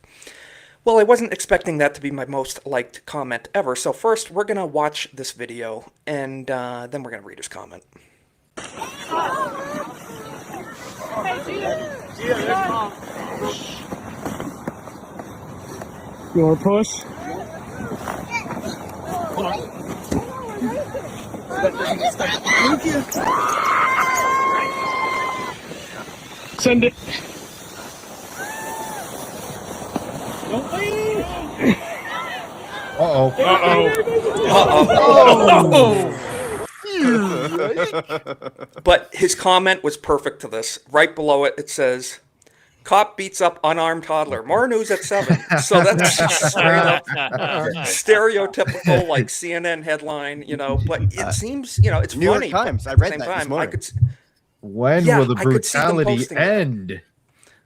Speaker 3: Well, I wasn't expecting that to be my most liked comment ever. So first, we're going to watch this video, and then we're going to read his comment.
Speaker 19: You want to push? Thank you. Send it. Don't leave.
Speaker 7: Uh-oh.
Speaker 3: But his comment was perfect to this. Right below it, it says, "Cop beats up unarmed toddler. More news at 7." So that's just straight up stereotypical, like CNN headline, But it seems, it's
Speaker 9: New
Speaker 3: funny.
Speaker 9: York Times.
Speaker 3: At
Speaker 9: I
Speaker 3: the
Speaker 9: read
Speaker 3: same
Speaker 9: that this
Speaker 3: time,
Speaker 9: morning.
Speaker 7: When will the brutality end?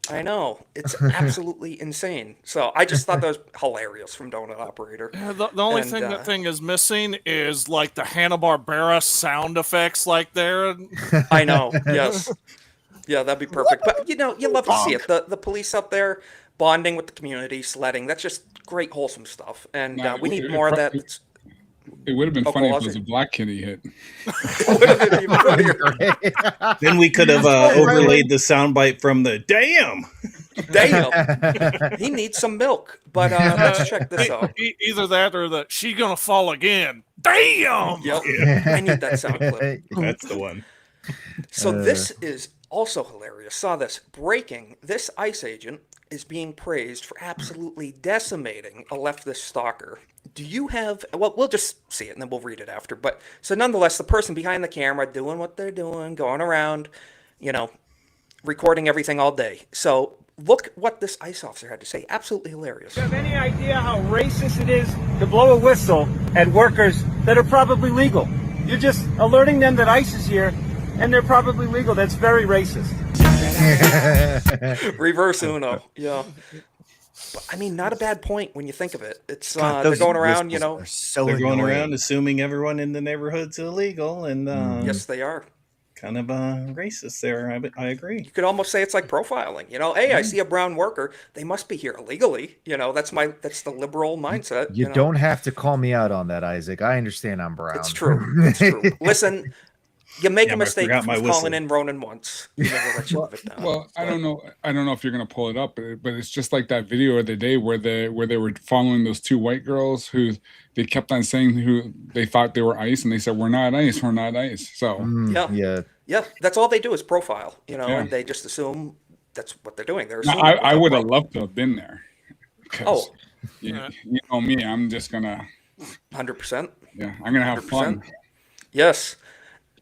Speaker 3: I know. It's absolutely insane. So I just thought that was hilarious from Donut Operator.
Speaker 17: Yeah, the only thing that thing is missing is like the Hanna-Barbera sound effects like there.
Speaker 3: I know. Yes. Yeah, that'd be perfect. But you love to see it. The police up there bonding with the community, sledding. That's just great, wholesome stuff. And we need more of that.
Speaker 15: It would have been funny if it was a black kid he hit.
Speaker 23: Then we could have overlaid the soundbite from the damn.
Speaker 3: He needs some milk. But let's check this out.
Speaker 17: Either that or the "she gonna fall again." Damn.
Speaker 3: Yep. I need that sound clip.
Speaker 23: That's the one.
Speaker 3: So this is also hilarious. Saw this. Breaking. This ICE agent is being praised for absolutely decimating a leftist stalker. Do you have, well, we'll just see it and then we'll read it after. But so nonetheless, the person behind the camera doing what they're doing, going around, recording everything all day. So look what this ICE officer had to say. Absolutely hilarious.
Speaker 5: Do you have any idea how racist it is to blow a whistle at workers that are probably legal? You're just alerting them that ICE is here and they're probably legal. That's very racist.
Speaker 3: Reverse Uno. Yeah. But, I mean, not a bad point when you think of it. It's
Speaker 23: God,
Speaker 3: they're going around,
Speaker 23: they're going around assuming everyone in the neighborhood's illegal, and
Speaker 3: yes, they are.
Speaker 23: Kind of racist there. I agree.
Speaker 3: You could almost say it's like profiling. Hey, I see a brown worker. They must be here illegally. That's the liberal mindset.
Speaker 7: You don't have to call me out on that, Isaac. I understand I'm brown.
Speaker 3: It's true. It's true. Listen. You make a mistake calling in Ronan once.
Speaker 15: Well, I don't know if you're gonna pull it up, but it's just like that video of the day where they were following those two white girls who they kept on saying who they thought they were ICE, and they said we're not ICE. So
Speaker 3: yeah, that's all they do is profile, and they just assume that's what they're doing.
Speaker 15: I would have loved to have been there.
Speaker 3: Oh,
Speaker 15: You know me, I'm just gonna
Speaker 3: 100%.
Speaker 15: Yeah, I'm gonna have fun.
Speaker 3: Yes.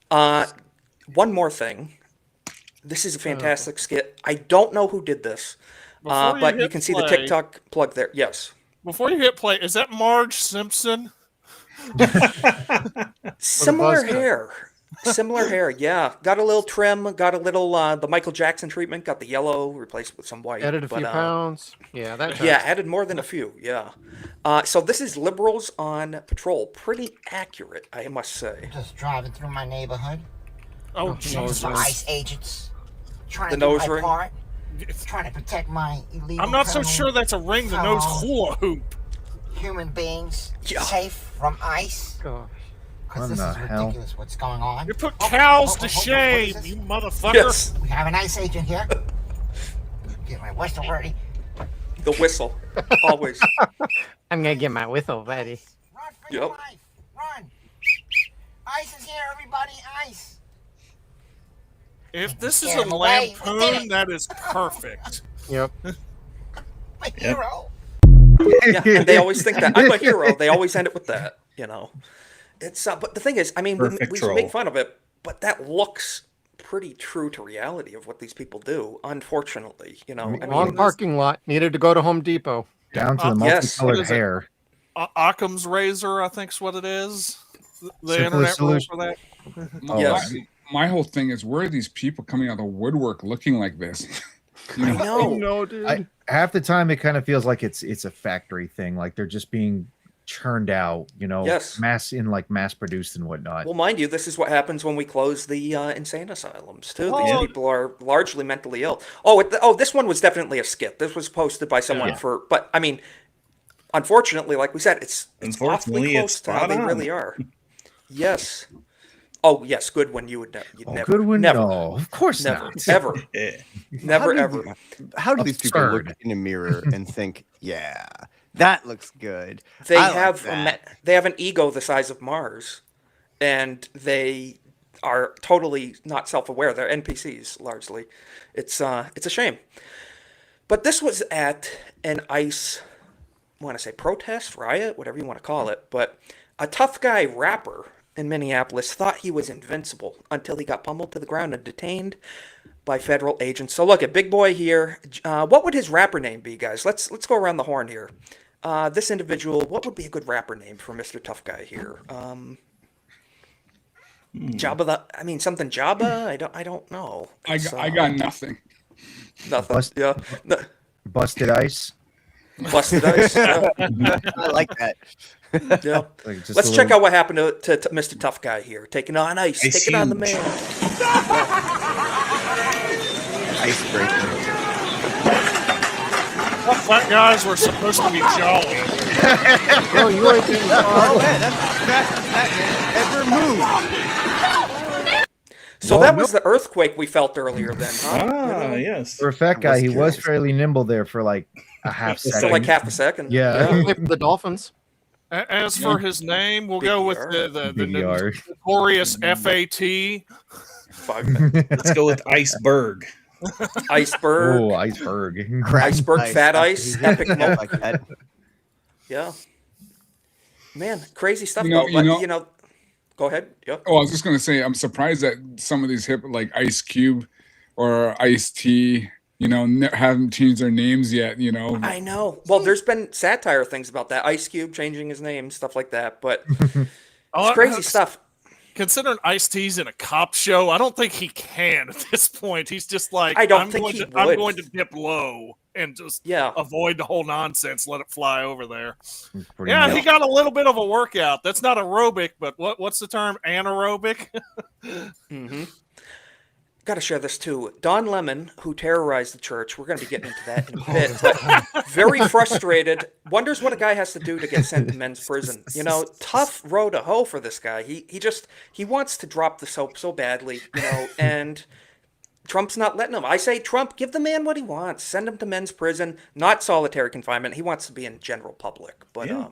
Speaker 3: One more thing. This is a fantastic skit. I don't know who did this,
Speaker 17: Before you
Speaker 3: but you
Speaker 17: hit
Speaker 3: can see the
Speaker 17: play-
Speaker 3: TikTok plug there. Yes.
Speaker 17: Before you hit play, is that Marge Simpson?
Speaker 3: Similar hair. Similar hair, yeah. Got a little trim, got a little the Michael Jackson treatment, got the yellow replaced with some white.
Speaker 16: Added a few pounds. Yeah, that.
Speaker 3: Yeah, added more than a few. Yeah. So this is Liberals on Patrol. Pretty accurate, I must say.
Speaker 20: Just driving through my neighborhood.
Speaker 17: Oh,
Speaker 20: looking for ICE agents. Trying
Speaker 3: The
Speaker 20: to do
Speaker 3: nose
Speaker 20: my
Speaker 3: ring?
Speaker 20: part. Trying to protect my illegal.
Speaker 17: I'm not so
Speaker 20: criminal
Speaker 17: sure that's a ring the nose
Speaker 20: fellow
Speaker 17: hula hoop.
Speaker 20: Human beings safe from ICE.
Speaker 16: Gosh.
Speaker 20: Because
Speaker 7: What
Speaker 20: this
Speaker 7: the
Speaker 20: is
Speaker 7: hell?
Speaker 20: ridiculous. What's going on?
Speaker 17: You put cows to
Speaker 20: what is
Speaker 17: shame,
Speaker 20: this?
Speaker 17: you motherfucker.
Speaker 3: Yes.
Speaker 20: We have an ICE agent here. Get my whistle ready.
Speaker 3: The whistle. Always.
Speaker 16: I'm gonna get my whistle ready.
Speaker 3: Yep.
Speaker 20: Run. ICE is here, everybody. ICE.
Speaker 17: If this is
Speaker 20: Get
Speaker 17: a
Speaker 20: him away.
Speaker 17: lampoon, that is perfect.
Speaker 16: Yep.
Speaker 20: My hero.
Speaker 3: Yeah, and they always think that I'm a hero. They always end it with that, you know. It's but the thing is, I mean, we
Speaker 18: Perfect
Speaker 3: should make
Speaker 18: troll.
Speaker 3: fun of it, but that looks pretty true to reality of what these people do. Unfortunately, you know. I
Speaker 16: Wrong
Speaker 3: mean,
Speaker 16: parking lot. Needed to go to Home Depot.
Speaker 7: Down to the
Speaker 3: Yes.
Speaker 7: multicolored
Speaker 17: What is it?
Speaker 7: hair.
Speaker 17: Occam's razor, I think's what it is. The
Speaker 7: Simplest
Speaker 17: internet rule
Speaker 7: solution.
Speaker 17: for that.
Speaker 15: My,
Speaker 3: Yes.
Speaker 15: my whole thing is, where are these people coming out of the woodwork looking like this? You
Speaker 3: I
Speaker 15: know?
Speaker 3: know.
Speaker 16: No, dude.
Speaker 7: Half the time, it kind of feels like it's a factory thing. Like they're just being churned out. You know,
Speaker 3: Yes.
Speaker 7: mass produced and whatnot.
Speaker 3: Well, mind you, this is what happens when we close the insane asylums too. These
Speaker 17: Oh.
Speaker 3: people are largely mentally ill. Oh, this one was definitely a skit. This was posted by someone
Speaker 18: Yeah.
Speaker 3: but I mean, unfortunately, like we said, it's awfully
Speaker 18: Unfortunately,
Speaker 3: close
Speaker 18: it's
Speaker 3: to how
Speaker 18: spot
Speaker 3: they
Speaker 18: on.
Speaker 3: really are. Yes. Oh, yes, Goodwin, you would you'd
Speaker 7: Oh,
Speaker 3: never,
Speaker 7: Goodwin?
Speaker 3: never,
Speaker 7: No, of course
Speaker 3: never,
Speaker 7: not.
Speaker 3: ever,
Speaker 18: Yeah.
Speaker 3: never,
Speaker 9: How
Speaker 3: ever.
Speaker 9: How do these people look
Speaker 7: Absurd.
Speaker 9: in a mirror and think, yeah, that looks good?
Speaker 3: They
Speaker 9: I like
Speaker 3: have
Speaker 9: that.
Speaker 3: they have an ego the size of Mars, and they are totally not self-aware. They're NPCs largely. It's a shame. But this was at an ICE, I want to say protest, riot, whatever you want to call it. But a tough guy rapper in Minneapolis thought he was invincible until he got pummeled to the ground and detained by federal agents. So look at Big Boy here. What would his rapper name be, guys? Let's go around the horn here. This individual, what would be a good rapper name for Mr. Tough Guy here? Jabba something Jabba? I don't know.
Speaker 15: I got nothing.
Speaker 3: Nothing. Yeah.
Speaker 7: Busted ice.
Speaker 3: Busted ice. Yeah.
Speaker 9: I like that.
Speaker 3: Yeah.
Speaker 7: Like just
Speaker 3: Let's
Speaker 7: a
Speaker 3: check
Speaker 7: little-
Speaker 3: out what happened to Mr. Tough Guy here. Taking on ice. Taking on the man.
Speaker 9: Icebreaker.
Speaker 17: What fat guys were supposed to be jolly.
Speaker 16: Oh, you ain't being
Speaker 9: Oh, man, that's the fastest that man ever moved.
Speaker 3: So
Speaker 7: Well,
Speaker 3: that was the earthquake we felt earlier then, huh?
Speaker 18: Ah, yes.
Speaker 7: For a fat guy, he was
Speaker 3: curious.
Speaker 7: fairly nimble there for like a half second.
Speaker 3: So like half a second.
Speaker 7: Yeah.
Speaker 16: Play for the Dolphins.
Speaker 17: As for his name, we'll go with the
Speaker 7: BDR.
Speaker 17: notorious FAT.
Speaker 3: 5 minutes.
Speaker 18: Let's go with iceberg.
Speaker 3: Iceberg.
Speaker 7: Oh, iceberg.
Speaker 3: Iceberg,
Speaker 9: Ice.
Speaker 3: fat ice, epic
Speaker 9: Yeah,
Speaker 3: moment.
Speaker 9: like that.
Speaker 3: Yeah. Man, crazy stuff
Speaker 15: You know-
Speaker 3: though.
Speaker 15: you
Speaker 3: But
Speaker 15: know-
Speaker 3: you know, go ahead. Yep.
Speaker 15: Oh, I was just gonna say, I'm surprised that some of these hip like Ice Cube or Ice T, you know, haven't changed their names yet. You know,
Speaker 3: I know. Well, there's been satire things about that. Ice Cube changing his name, stuff like that. But it's crazy stuff.
Speaker 17: Considering Ice-T's in a cop show, I don't think he can at this point. He's just like,
Speaker 3: I don't
Speaker 17: I'm
Speaker 3: think
Speaker 17: going
Speaker 3: he
Speaker 17: to, I'm
Speaker 3: would.
Speaker 17: going to dip low and just
Speaker 3: Yeah.
Speaker 17: avoid the whole nonsense. Let it fly over there.
Speaker 7: Pretty
Speaker 17: Yeah,
Speaker 7: much.
Speaker 17: he got a little bit of a workout. That's not aerobic, but what's the term? Anaerobic.
Speaker 3: Mm-hmm. Got to share this too. Don Lemon, who terrorized the church, we're going to be getting into that in a bit, but very frustrated, wonders what a guy has to do to get sent to men's prison. You know, tough row to hoe for this guy. He wants to drop the soap so badly, you know, and Trump's not letting him. I say, Trump, give the man what he wants. Send him to men's prison, not solitary confinement. He wants to be in general public, but
Speaker 18: Yeah.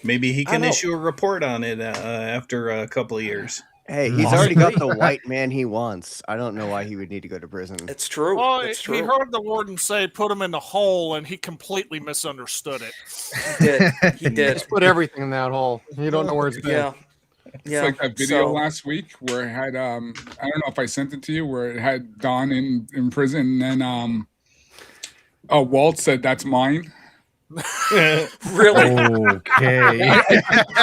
Speaker 18: Maybe he
Speaker 3: I
Speaker 18: can
Speaker 3: don't know.
Speaker 18: issue a report on it after a couple of years.
Speaker 9: Hey, he's already got the white man he wants. I don't know why he would need to go to prison.
Speaker 3: It's true.
Speaker 17: Well,
Speaker 3: It's
Speaker 17: he
Speaker 3: true.
Speaker 17: heard the warden say "put him in the hole," and he completely misunderstood it.
Speaker 3: He did. He did.
Speaker 16: Just put everything in that hole. You don't know where it's been.
Speaker 3: Yeah.
Speaker 15: It's like that video last week where it had I don't know if I sent it to you, where it had Don in prison, and then Walt said, "That's mine."
Speaker 3: Really?
Speaker 7: Okay.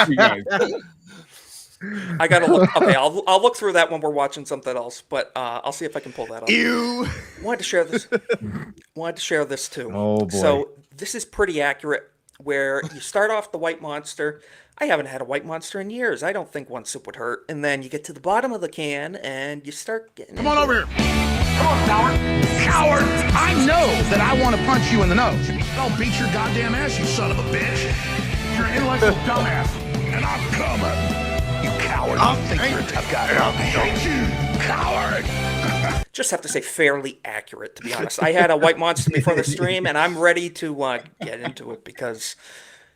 Speaker 15: You guys.
Speaker 3: I gotta look. Okay, I'll look through that when we're watching something else, but I'll see if I can pull that up.
Speaker 9: Ew.
Speaker 3: Wanted to share this. Wanted to share this too.
Speaker 7: Oh, boy.
Speaker 3: So this is pretty accurate. Where you start off the white monster. I haven't had a white monster in years. I don't think one sip would hurt. And then you get to the bottom of the can and you start getting.
Speaker 14: Come on over here. Come on, coward. Coward! I know that I want to punch you in the nose. Don't beat your goddamn ass, you son of a bitch. You're an intellectual dumbass. And I'm coming. You coward. I think you're a tough guy. I hate you, coward.
Speaker 3: Just have to say fairly accurate, to be honest. I had a white monster before the stream, and I'm ready to get into it because,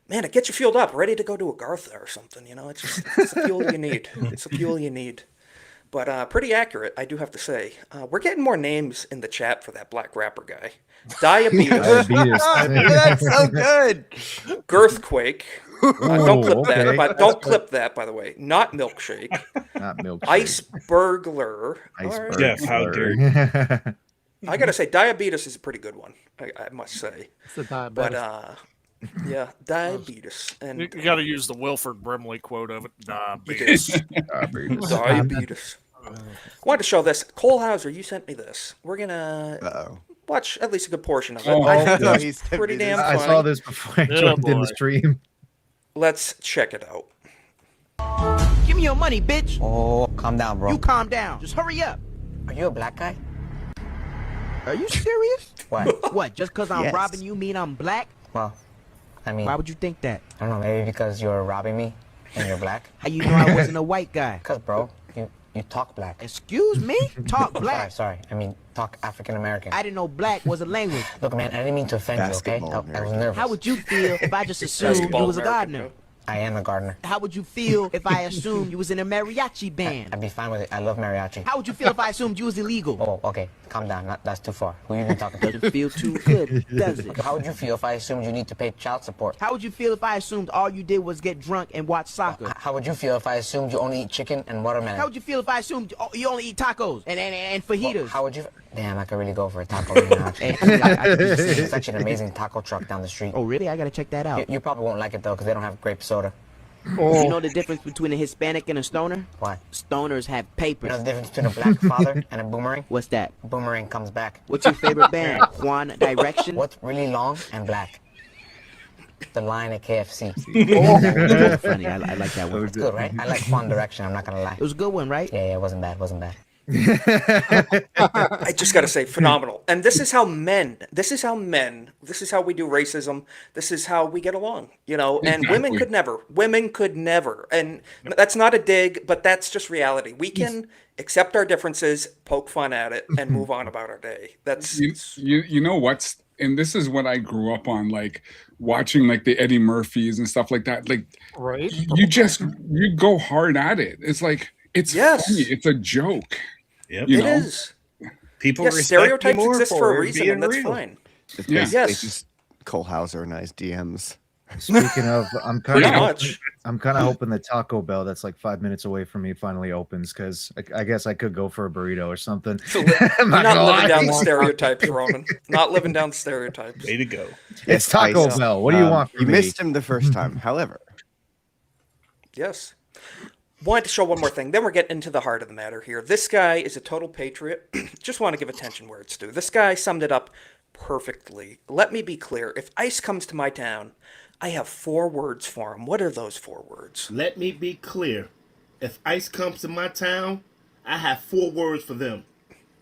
Speaker 3: man, it gets you fueled up, ready to go to Agartha or something. You know, it's the fuel you need. It's the fuel you need. But pretty accurate, I do have to say. We're getting more names in the chat for that black rapper guy. Diabetes.
Speaker 9: That's so good.
Speaker 3: Girthquake. Don't clip
Speaker 7: okay.
Speaker 3: that. But don't clip that, by the way. Not milkshake.
Speaker 7: Not milkshake.
Speaker 3: Ice burglar.
Speaker 7: Iceberg.
Speaker 18: Jeff, how dare
Speaker 3: I gotta say, diabetes is a pretty good one. I must say.
Speaker 16: It's the diabetes.
Speaker 3: But yeah, diabetes and
Speaker 17: You got to use the Wilford Brimley quote of it. Diabetes.
Speaker 3: diabetes. I wanted to show this. Cole Hauser, you sent me this. We're gonna watch at least a good portion of it. I think it's pretty damn funny.
Speaker 7: I saw this before I joined in the stream.
Speaker 3: Let's check it out.
Speaker 12: Give me your money, bitch.
Speaker 21: Oh, calm down, bro.
Speaker 12: You calm down. Just hurry up.
Speaker 21: Are you a black guy?
Speaker 12: Are you serious?
Speaker 21: What?
Speaker 12: What? Just because I'm
Speaker 21: Yes.
Speaker 12: robbing you mean I'm black?
Speaker 21: Well, I mean,
Speaker 12: Why would you think that?
Speaker 21: I don't know, maybe because you're robbing me and you're black?
Speaker 12: How you know I wasn't a white guy?
Speaker 21: Because, bro, you talk black.
Speaker 12: Excuse me? Talk black.
Speaker 21: Sorry, I mean, talk African American.
Speaker 12: I didn't know black was a language.
Speaker 21: Look, man, I didn't mean to offend you, okay? I was nervous.
Speaker 12: How would you feel if I just assumed you was a gardener?
Speaker 21: I am a gardener.
Speaker 12: How would you feel if I assumed you was in a mariachi band?
Speaker 21: I'd be fine with it. I love mariachi.
Speaker 12: How would you feel if I assumed you was illegal?
Speaker 21: Oh, okay. Calm down. That's too far. Who you been talking to?
Speaker 12: Doesn't feel too good, does it?
Speaker 21: How would you feel if I assumed you need to pay child support?
Speaker 12: How would you feel if I assumed all you did was get drunk and watch soccer?
Speaker 21: How would you feel if I assumed you only eat chicken and watermelon?
Speaker 12: How would you feel if I assumed you only eat tacos and fajitas?
Speaker 21: Well, how would you? Damn, I could really go for a taco right now. Actually. There's actually an amazing taco truck down the street.
Speaker 12: Oh, really? I gotta check that out.
Speaker 21: You probably won't like it though, because they don't have grape soda.
Speaker 12: You know the difference between a Hispanic and a stoner?
Speaker 21: What?
Speaker 12: Stoners have papers.
Speaker 21: You know the difference between a black father and a boomerang?
Speaker 12: What's that?
Speaker 21: Boomerang comes back.
Speaker 12: What's your favorite band? One Direction?
Speaker 21: What's really long and black? The line at KFC.
Speaker 12: Oh, that's funny. I like that one.
Speaker 21: It's good, right? I like One Direction, I'm not gonna lie.
Speaker 12: It was a good one, right?
Speaker 21: Yeah, it wasn't bad, wasn't bad.
Speaker 3: I just gotta say, phenomenal. And this is how we do racism. This is how we get along, you know, and
Speaker 15: Exactly.
Speaker 3: women could never. And that's not a dig, but that's just reality. We can accept our differences, poke fun at it, and move on about our day. That's
Speaker 15: You know what's, and this is what I grew up on, like watching like the Eddie Murphys and stuff like that. Like,
Speaker 16: right?
Speaker 15: You go hard at it. It's like, it's funny. It's a joke.
Speaker 18: Yep.
Speaker 15: You
Speaker 3: It
Speaker 15: know?
Speaker 3: is.
Speaker 18: People
Speaker 3: Yes,
Speaker 18: respect you
Speaker 3: stereotypes
Speaker 18: more
Speaker 3: exist for
Speaker 18: for
Speaker 3: a
Speaker 18: it
Speaker 3: reason,
Speaker 18: being
Speaker 3: and that's
Speaker 18: real.
Speaker 3: fine.
Speaker 9: It's
Speaker 3: Yeah.
Speaker 9: basically
Speaker 3: Yes.
Speaker 9: just Cole Hauser and his DMs.
Speaker 7: Speaking of, I'm kind
Speaker 3: Pretty
Speaker 7: of
Speaker 3: much.
Speaker 7: hoping the Taco Bell that's like 5 minutes away from me finally opens, because I guess I could go for a burrito or something.
Speaker 3: So you're
Speaker 7: I'm
Speaker 3: not
Speaker 7: gonna
Speaker 3: living
Speaker 7: lie.
Speaker 3: down the stereotypes, Roman. Not living down the stereotypes.
Speaker 18: Way to go.
Speaker 7: It's Taco
Speaker 9: Ice.
Speaker 7: Bell. What do you want from
Speaker 9: You
Speaker 7: me?
Speaker 9: missed him the first time. However,
Speaker 3: Yes. Wanted to show one more thing. Then we're getting into the heart of the matter here. This guy is a total patriot. Just want to give attention where it's due. This guy summed it up perfectly. Let me be clear. If ICE comes to my town, I have 4 words for him. What are those 4 words?
Speaker 22: Let me be clear. If ICE comes to my town, I have 4 words for them.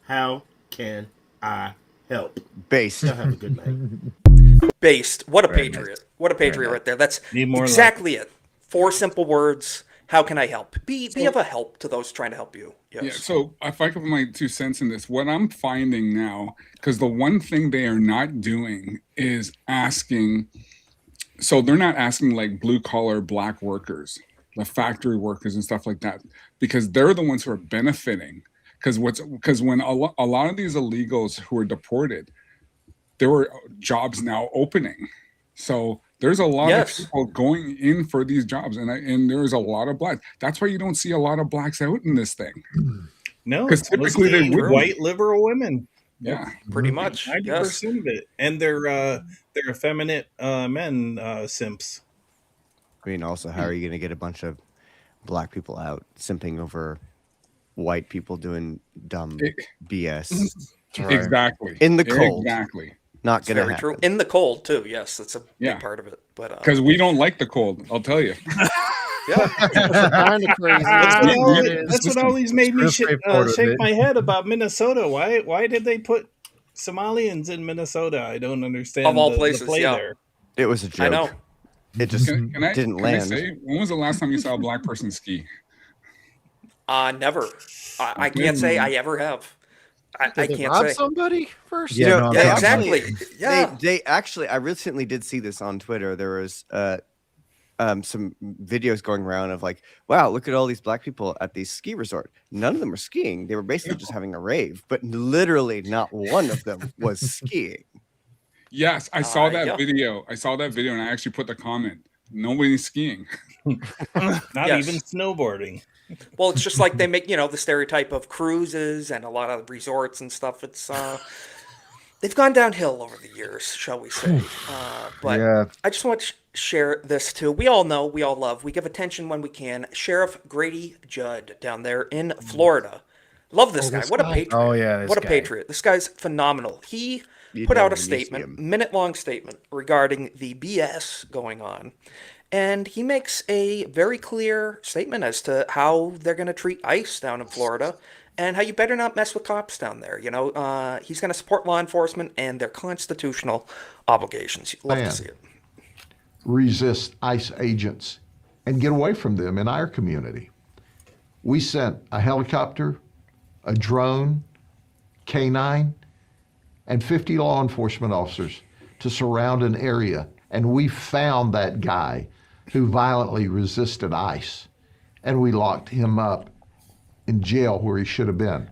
Speaker 22: How can I help?
Speaker 9: based.
Speaker 22: Y'all have a good night.
Speaker 3: Based. What a
Speaker 22: Very
Speaker 3: patriot.
Speaker 22: nice.
Speaker 3: What a patriot right there. That's
Speaker 18: Need more
Speaker 3: exactly it. 4 simple words. How can I help? Be of a help to those trying to help you. Yes.
Speaker 15: Yeah, so if I could put my 2 cents in this, what I'm finding now, because the one thing they are not doing is asking, so they're not asking like blue collar black workers, the factory workers and stuff like that, because they're the ones who are benefiting. Because when a lot of these illegals who are deported, there were jobs now opening. So there's a lot of people going in for these jobs, and there's a lot of blacks. That's why you don't see a lot of blacks out in this thing.
Speaker 23: No,
Speaker 15: because typically they would
Speaker 23: white liberal women.
Speaker 15: Yeah,
Speaker 3: pretty much
Speaker 23: 90% of it, and they're effeminate men simps.
Speaker 9: I mean, also, how are you going to get a bunch of black people out simping over white people doing dumb BS?
Speaker 15: Exactly.
Speaker 9: In the cold.
Speaker 15: Exactly.
Speaker 9: Not
Speaker 3: It's
Speaker 9: going to
Speaker 3: very
Speaker 9: happen.
Speaker 3: true. In the cold too. Yes, that's a big part of it. But
Speaker 15: because we don't like the cold, I'll tell you.
Speaker 16: Kind of crazy.
Speaker 23: That's what always made me shake my head about Minnesota. Why did they put Somalians in Minnesota? I don't understand.
Speaker 3: Of all
Speaker 23: the
Speaker 3: places,
Speaker 23: play
Speaker 3: yeah.
Speaker 23: there.
Speaker 9: It was a joke.
Speaker 3: I know.
Speaker 9: It just
Speaker 15: Can I
Speaker 9: didn't land.
Speaker 15: say, when was the last time you saw a black person ski?
Speaker 3: Never. I can't say I ever have. I
Speaker 16: Did they
Speaker 3: can't
Speaker 16: rob
Speaker 3: say.
Speaker 16: somebody first?
Speaker 9: Yeah,
Speaker 3: exactly. Yeah.
Speaker 9: They actually, I recently did see this on Twitter. There was some videos going around of like, wow, look at all these black people at the ski resort. None of them were skiing. They were basically just having a rave, but literally not one of them was skiing.
Speaker 15: Yes, I saw that video. I saw that video, and I actually put the comment: nobody's skiing.
Speaker 23: Not even snowboarding.
Speaker 3: Well, it's just like they make, the stereotype of cruises and a lot of resorts and stuff. It's they've gone downhill over the years, shall we say. But I just want to share this too. We all know, we all love, we give attention when we can. Sheriff Grady Judd down there in Florida. Love this guy. What a patriot.
Speaker 7: Oh, yeah,
Speaker 3: what a patriot. This guy's phenomenal. He put out a statement, minute-long statement regarding the BS going on. And he makes a very clear statement as to how they're going to treat ICE down in Florida and how you better not mess with cops down there. He's going to support law enforcement and their constitutional obligations. Love to see it.
Speaker 1: Resist ICE agents and get away from them in our community. We sent a helicopter, a drone, K9, and 50 law enforcement officers to surround an area, and we found that guy who violently resisted ICE, and we locked him up in jail where he should have been.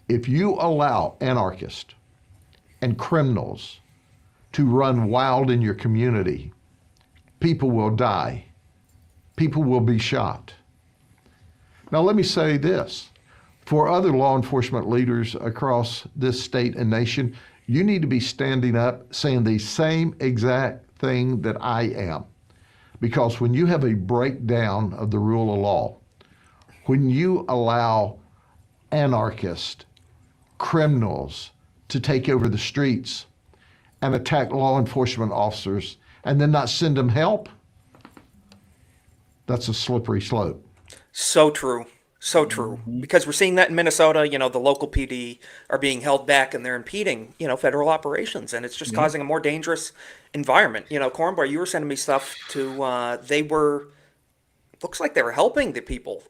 Speaker 1: If you allow anarchists and criminals to run wild in your community, people will die. People will be shot. Now let me say this. For other law enforcement leaders across this state and nation, you need to be standing up saying the same exact thing that I am. Because when you have a breakdown of the rule of law, when you allow anarchists, criminals to take over the streets and attack law enforcement officers and then not send them help, that's a slippery slope.
Speaker 3: So true. So true. Because we're seeing that in Minnesota, the local PD are being held back and they're impeding, federal operations. And it's just causing a more dangerous environment. Cornboy, you were sending me stuff to, looks like they were helping the people,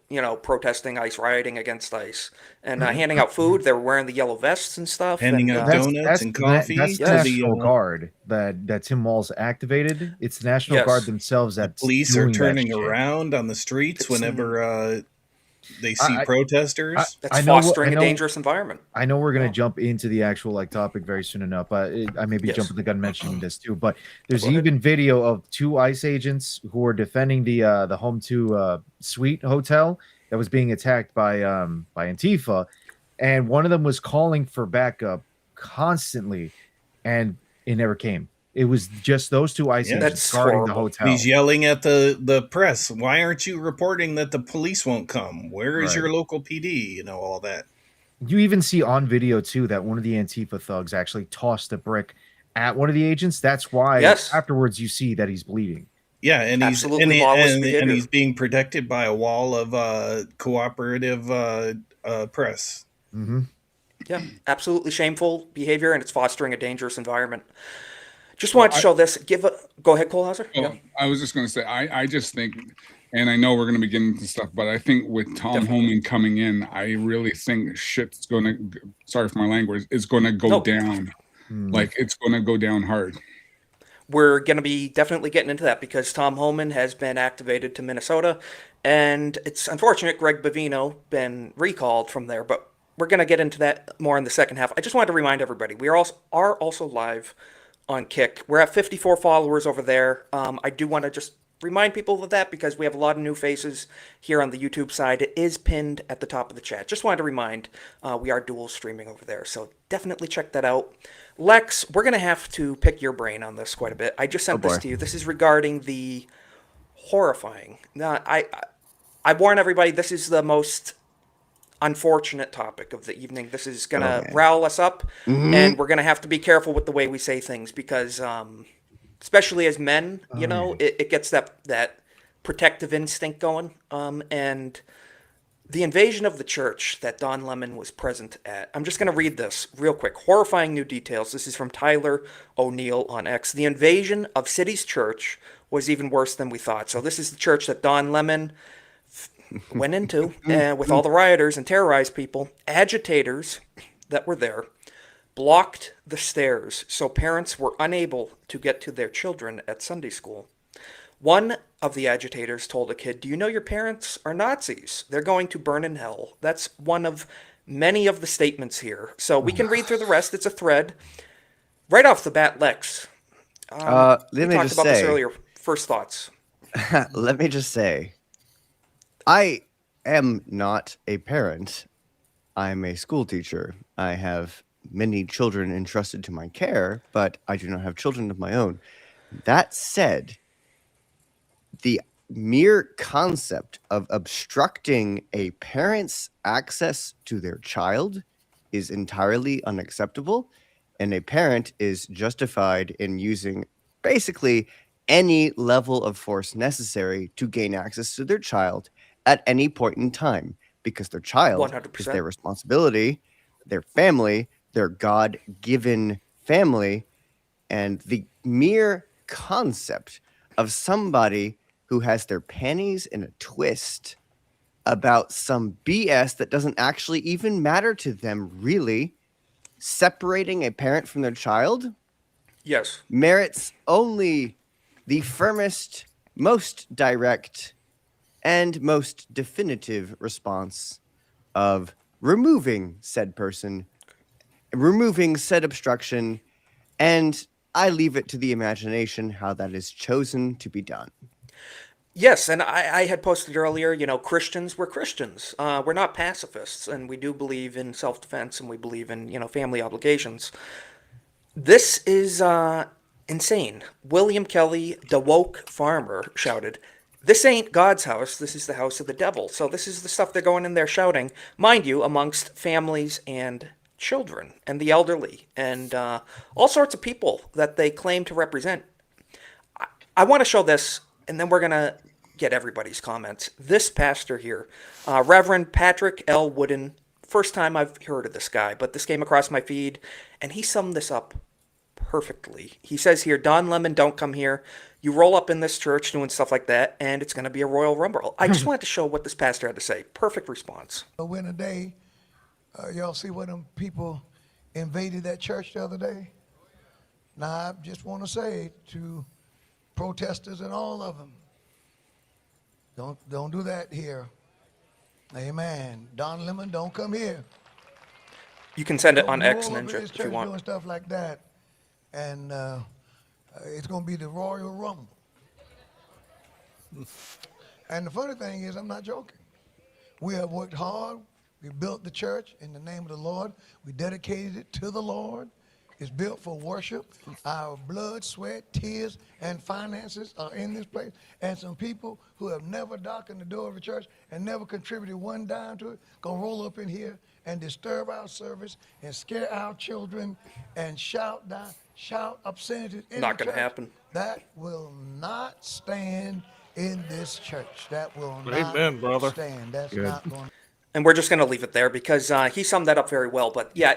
Speaker 3: protesting ICE, rioting against ICE, and handing out food. They were wearing the yellow vests and stuff.
Speaker 23: Handing out donuts and coffee.
Speaker 7: That's the National Guard that Tim Walz activated. It's the National Guard themselves that
Speaker 23: police are turning around on the streets whenever they see protesters.
Speaker 3: That's fostering a dangerous environment.
Speaker 7: I know we're going to jump into the actual topic very soon enough, but I may be jumping the gun mentioning this too. But there's even video of 2 ICE agents who are defending the Home 2 Suite hotel that was being attacked by Antifa, and one of them was calling for backup constantly, and it never came. It was just those 2 ICE agents guarding the hotel.
Speaker 23: He's yelling at the press. Why aren't you reporting that the police won't come? Where is your local PD? All that.
Speaker 7: You even see on video too that one of the Antifa thugs actually tossed a brick at one of the agents. That's why afterwards you see that he's bleeding.
Speaker 23: Yeah, and he's being protected by a wall of cooperative press.
Speaker 7: Mm-hmm.
Speaker 3: Yeah, absolutely shameful behavior, and it's fostering a dangerous environment. Just wanted to show this. Go ahead, Kohlhauser.
Speaker 15: Well, I was just going to say, I just think, and I know we're going to be getting into stuff, but I think with Tom Homan coming in, I really think shit's going to, sorry for my language, it's going to go down. Like, it's going to go down hard.
Speaker 3: we're going to be definitely getting into that because Tom Homan has been activated to Minnesota, and it's unfortunate Greg Bavino been recalled from there, but we're going to get into that more in the second half. I just wanted to remind everybody, we are also live on Kick. We're at 54 followers over there. I do want to just remind people of that because we have a lot of new faces here on the YouTube side. It is pinned at the top of the chat. Just wanted to remind, we are dual streaming over there, so definitely check that out. Lex, we're going to have to pick your brain on this quite a bit. I just sent this to you. This is regarding the horrifying. Now, I warn everybody, this is the most unfortunate topic of the evening. This is going to rile us up, and we're going to have to be careful with the way we say things because, especially as men, you know, it gets that protective instinct going. And the invasion of the church that Don Lemon was present at. I'm just going to read this real quick. Horrifying new details. This is from Tyler O'Neill on X. The invasion of City's church was even worse than we thought. So this is the church that Don Lemon went into with all the rioters and terrorized people. Agitators that were there blocked the stairs so parents were unable to get to their children at Sunday school. One of the agitators told a kid, "Do you know your parents are Nazis? They're going to burn in hell." That's one of many of the statements here. So we can read through the rest. It's a thread. Right off the bat, Lex. We talked about this earlier. First thoughts.
Speaker 9: Let me just say, I am not a parent. I'm a school teacher. I have many children entrusted to my care, but I do not have children of my own. That said, the mere concept of obstructing a parent's access to their child is entirely unacceptable, and a parent is justified in using basically any level of force necessary to gain access to their child at any point in time, because their child
Speaker 3: 100%.
Speaker 9: is their responsibility, their family, their God-given family, and the mere concept of somebody who has their panties in a twist about some BS that doesn't actually even matter to them, really, separating a parent from their child,
Speaker 3: yes,
Speaker 9: merits only the firmest, most direct, and most definitive response of removing said person, removing said obstruction, and I leave it to the imagination how that is chosen to be done.
Speaker 3: Yes, and I had posted earlier, you know, Christians, we're Christians. We're not pacifists, and we do believe in self-defense, and we believe in, you know, family obligations. This is insane. William Kelly, the woke farmer, shouted, "This ain't God's house, this is the house of the devil." So this is the stuff they're going in there shouting, mind you, amongst families and children and the elderly and all sorts of people that they claim to represent. I want to show this, and then we're going to get everybody's comments. This pastor here, Reverend Patrick L. Wooden, first time I've heard of this guy, but this came across my feed, and he summed this up perfectly. He says here, "Don Lemon, don't come here. You roll up in this church doing stuff like that, and it's going to be a Royal Rumble." I just wanted to show what this pastor had to say. Perfect response.
Speaker 4: When a day, y'all see when them people invaded that church the other day? Now, I just want to say to protesters and all of them, don't do that here. Amen. Don Lemon, don't come here.
Speaker 3: You can send it on
Speaker 4: Don't
Speaker 3: X
Speaker 4: roll up in
Speaker 3: Ninja
Speaker 4: this
Speaker 3: if you
Speaker 4: church
Speaker 3: want.
Speaker 4: doing stuff like that, and it's going to be the Royal Rumble. And the funny thing is, I'm not joking. We have worked hard. We built the church in the name of the Lord. We dedicated it to the Lord. It's built for worship. Our blood, sweat, tears, and finances are in this place. And some people who have never darkened the door of a church and never contributed one dime to it, gonna roll up in here and disturb our service and scare our children and shout obscenities in
Speaker 3: Not
Speaker 4: the
Speaker 3: gonna
Speaker 4: church.
Speaker 3: happen.
Speaker 4: That will not stand in this church. That will
Speaker 17: Amen,
Speaker 4: not
Speaker 17: brother.
Speaker 4: stand. That's
Speaker 3: Good.
Speaker 4: not going.
Speaker 3: And we're just going to leave it there because he summed that up very well. But yeah,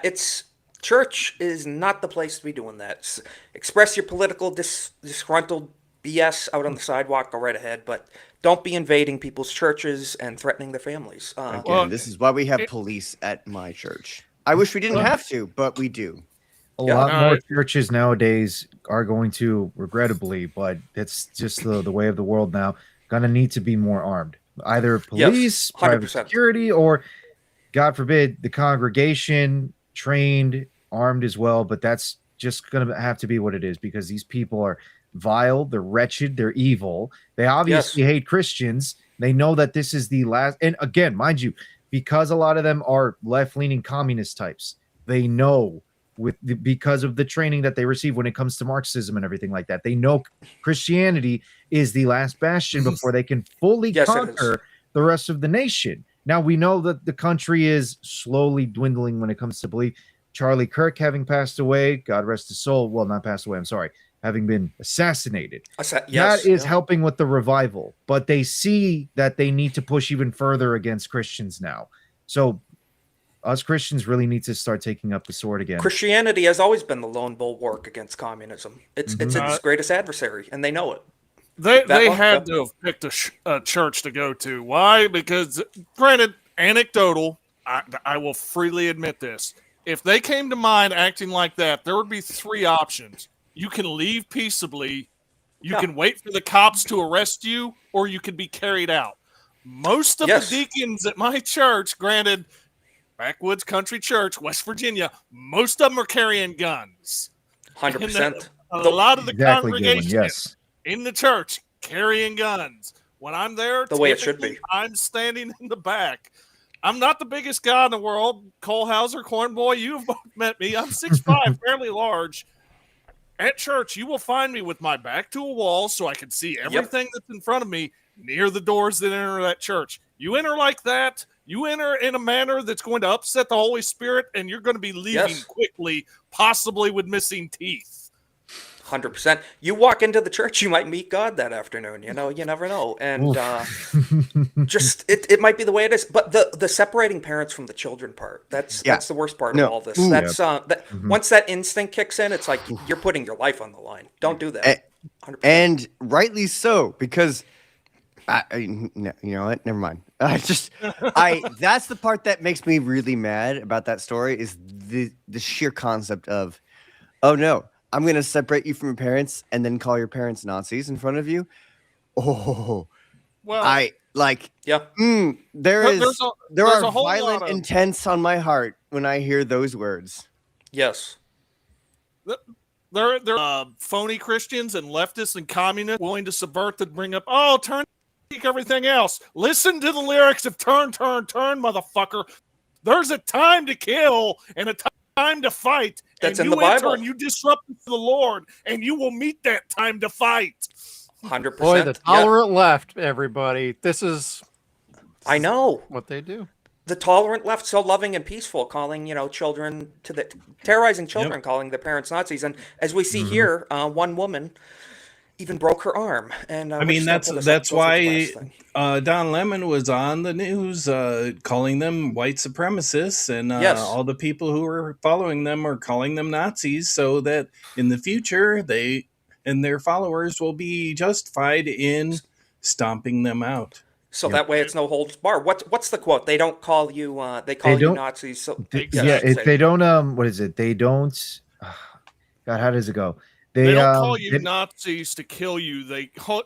Speaker 3: church is not the place to be doing that. Express your political disgruntled BS out on the sidewalk, go right ahead. But don't be invading people's churches and threatening their families.
Speaker 9: Again, this is why we have police at my church. I wish we didn't have to, but we do.
Speaker 7: a lot more churches nowadays are going to, regrettably, but it's just the way of the world now, gonna need to be more armed. Either police, private
Speaker 3: 100%.
Speaker 7: security, or God forbid, the congregation trained, armed as well. But that's just gonna have to be what it is, because these people are vile, they're wretched, they're evil. They obviously hate Christians. They know that this is the last, and again, mind you, because a lot of them are left-leaning communist types, they know because of the training that they receive when it comes to Marxism and everything like that. They know Christianity is the last bastion before they can fully conquer the rest of the nation. Now, we know that the country is slowly dwindling when it comes to belief. Charlie Kirk having passed away, God rest his soul. Well, not passed away, I'm sorry, having been assassinated. That is helping with the revival, but they see that they need to push even further against Christians now. So us Christians really need to start taking up the sword again.
Speaker 3: Christianity has always been the lone bulwark against communism. It's its greatest adversary, and they know it.
Speaker 17: They had to have picked a church to go to. Why? Because, granted, anecdotal, I will freely admit this. If they came to mind acting like that, there would be three options. You can leave peaceably, you can wait for the cops to arrest you, or you can be carried out. Most of the deacons at my church, granted, backwoods country church, West Virginia, most of them are carrying guns.
Speaker 3: 100%.
Speaker 17: A lot of the congregation in the church carrying guns. When I'm there,
Speaker 3: the way it should be.
Speaker 17: I'm standing in the back. I'm not the biggest guy in the world. Cole Hauser, Corn Boy, you've both met me. I'm 6'5", fairly large. At church, you will find me with my back to a wall so I can see everything that's in front of me near the doors that enter that church. You enter like that, you enter in a manner that's going to upset the Holy Spirit, and you're going to be leaving quickly, possibly with missing teeth.
Speaker 3: 100%. You walk into the church, you might meet God that afternoon. You know, you never know. And just it might be the way it is. But the separating parents from the children part, that's the worst part of all this. That's once that instinct kicks in, it's like you're putting your life on the line. Don't do that. 100%.
Speaker 9: And rightly so, because you know what? Never mind. That's the part that makes me really mad about that story is the sheer concept of, oh no, I'm going to separate you from your parents and then call your parents Nazis in front of you. Oh,
Speaker 17: well,
Speaker 9: there are violent intents on my heart when I hear those words.
Speaker 3: Yes.
Speaker 17: There are phony Christians and leftists and communists willing to subvert to bring up, turn everything else. Listen to the lyrics of turn, motherfucker. There's a time to kill and a time to fight.
Speaker 3: That's
Speaker 17: and
Speaker 3: in the Bible.
Speaker 17: And you disrupt the Lord, and you will meet that time to fight.
Speaker 3: 100%.
Speaker 16: Boy, the tolerant left, everybody. This is,
Speaker 3: I know
Speaker 16: what they do.
Speaker 3: The tolerant left, so loving and peaceful, calling children terrorizing children, calling their parents Nazis, and as we see here, one woman even broke her arm. And
Speaker 23: I mean, that's why Don Lemon was on the news calling them white supremacists, and all the people who are following them are calling them Nazis, so that in the future they and their followers will be justified in stomping them out.
Speaker 3: So that way it's no holds bar. What's the quote? They don't call you they call you Nazis. So
Speaker 7: if they don't what is it? They don't God, how does it go?
Speaker 17: They don't call you Nazis to kill you. They call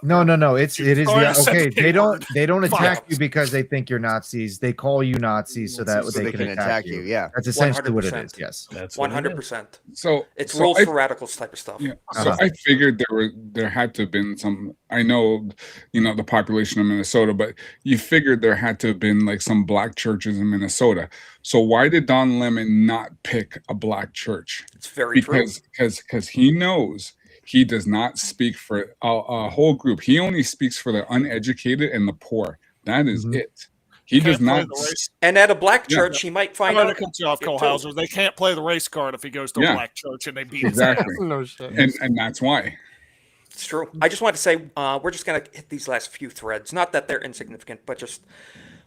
Speaker 7: No. It is okay. They don't attack you because they think you're Nazis. They call you Nazis so that they can attack you.
Speaker 9: Yeah,
Speaker 7: that's essentially what it is. Yes,
Speaker 23: that's
Speaker 3: 100%.
Speaker 15: So
Speaker 3: it's rules for radicals type of stuff.
Speaker 15: Yeah. So I figured there had to have been some. I know, the population of Minnesota, but you figured there had to have been like some black churches in Minnesota. So why did Don Lemon not pick a black church?
Speaker 3: It's very true.
Speaker 15: Because he knows he does not speak for a whole group. He only speaks for the uneducated and the poor. That is it. He does not.
Speaker 3: And at a black church, he might find out.
Speaker 17: To cut you off, Cole Hauser. They can't play the race card if he goes to a black church and they beat
Speaker 15: exactly.
Speaker 16: No shit.
Speaker 15: And that's why.
Speaker 3: It's true. I just want to say we're just going to hit these last few threads. Not that they're insignificant, but just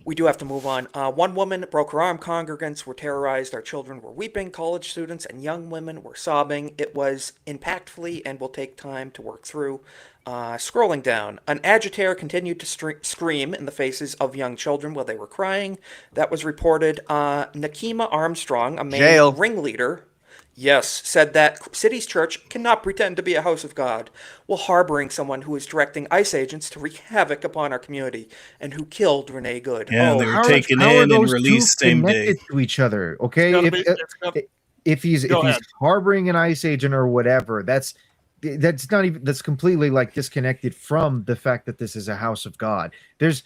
Speaker 3: we do have to move on. One woman broke her arm. Congregants were terrorized. Our children were weeping. College students and young women were sobbing. It was impactfully and will take time to work through. Scrolling down, an agitator continued to scream in the faces of young children while they were crying. That was reported. Nakima Armstrong, a main ringleader. Yes, said that city's church cannot pretend to be a house of God while harboring someone who is directing ICE agents to wreak havoc upon our community and who killed Renee Good.
Speaker 23: Yeah, they were
Speaker 7: How
Speaker 23: taken
Speaker 7: are
Speaker 23: in and
Speaker 7: those two
Speaker 23: released same day.
Speaker 7: connected to each other? Okay, if he's harboring an ICE agent or whatever, that's not even, that's completely like disconnected from the fact that this is a house of God. There's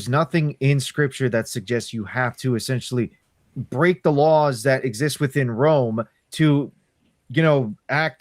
Speaker 7: nothing in scripture that suggests you have to essentially break the laws that exist within Rome to, you know, act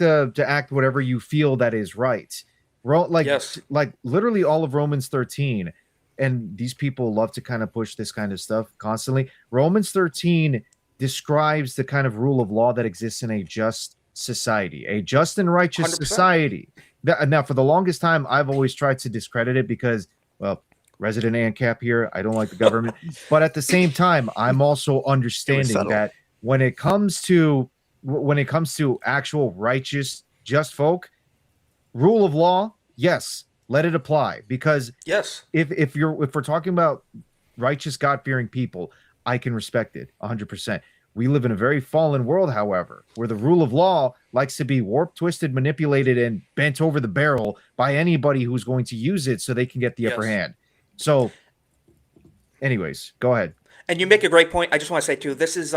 Speaker 7: whatever you feel that is right. Like literally all of Romans 13, and these people love to kind of push this kind of stuff constantly. Romans 13 describes the kind of rule of law that exists in a just society, a just and righteous
Speaker 3: 100%.
Speaker 7: society. Now, for the longest time, I've always tried to discredit it because, well, resident ANCAP here, I don't like the government. But at the same time, I'm also understanding that when it comes to actual righteous, just folk, rule of law, yes, let it apply. Because
Speaker 3: yes,
Speaker 7: if we're talking about righteous, God-fearing people, I can respect it 100%. We live in a very fallen world, however, where the rule of law likes to be warped, twisted, manipulated, and bent over the barrel by anybody who's going to use it so they can get the upper hand. So, anyways, go ahead.
Speaker 3: And you make a great point. I just want to say, too, this is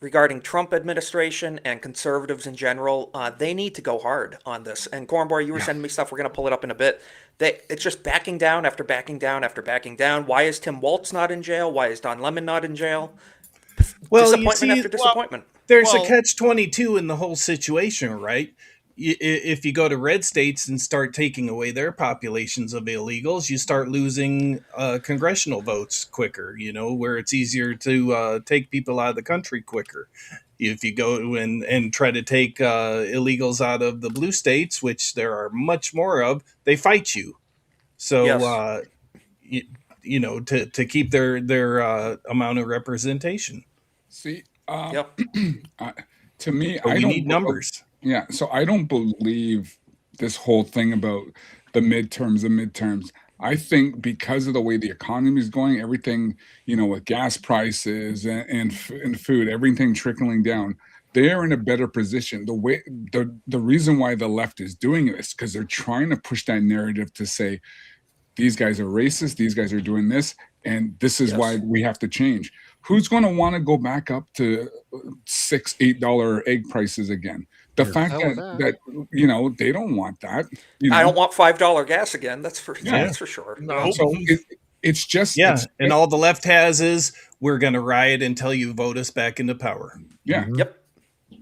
Speaker 3: regarding Trump administration and conservatives in general. They need to go hard on this. And Cornboy, you were sending me stuff. We're going to pull it up in a bit. It's just backing down after backing down after backing down. Why is Tim Walz not in jail? Why is Don Lemon not in jail?
Speaker 23: Well,
Speaker 3: disappointment after disappointment.
Speaker 23: There's a catch-22 in the whole situation, right? If you go to red states and start taking away their populations of illegals, you start losing congressional votes quicker, you know, where it's easier to take people out of the country quicker. If you go and try to take illegals out of the blue states, which there are much more of, they fight you. So, you know, to keep their amount of representation.
Speaker 15: See, to me,
Speaker 23: But we need numbers.
Speaker 15: Yeah, so I don't believe this whole thing about the midterms. I think because of the way the economy is going, everything, you know, with gas prices and food, everything trickling down, they're in a better position. The reason why the left is doing this because they're trying to push that narrative to say these guys are racist, these guys are doing this, and this is why we have to change. Who's going to want to go back up to $6-8 egg prices again? The fact that you know they don't want that. You know?
Speaker 3: I don't want $5 gas again. That's for sure.
Speaker 15: No. So it's just
Speaker 23: and all the left has is we're going to riot until you vote us back into power.
Speaker 15: Yeah.
Speaker 3: Yep.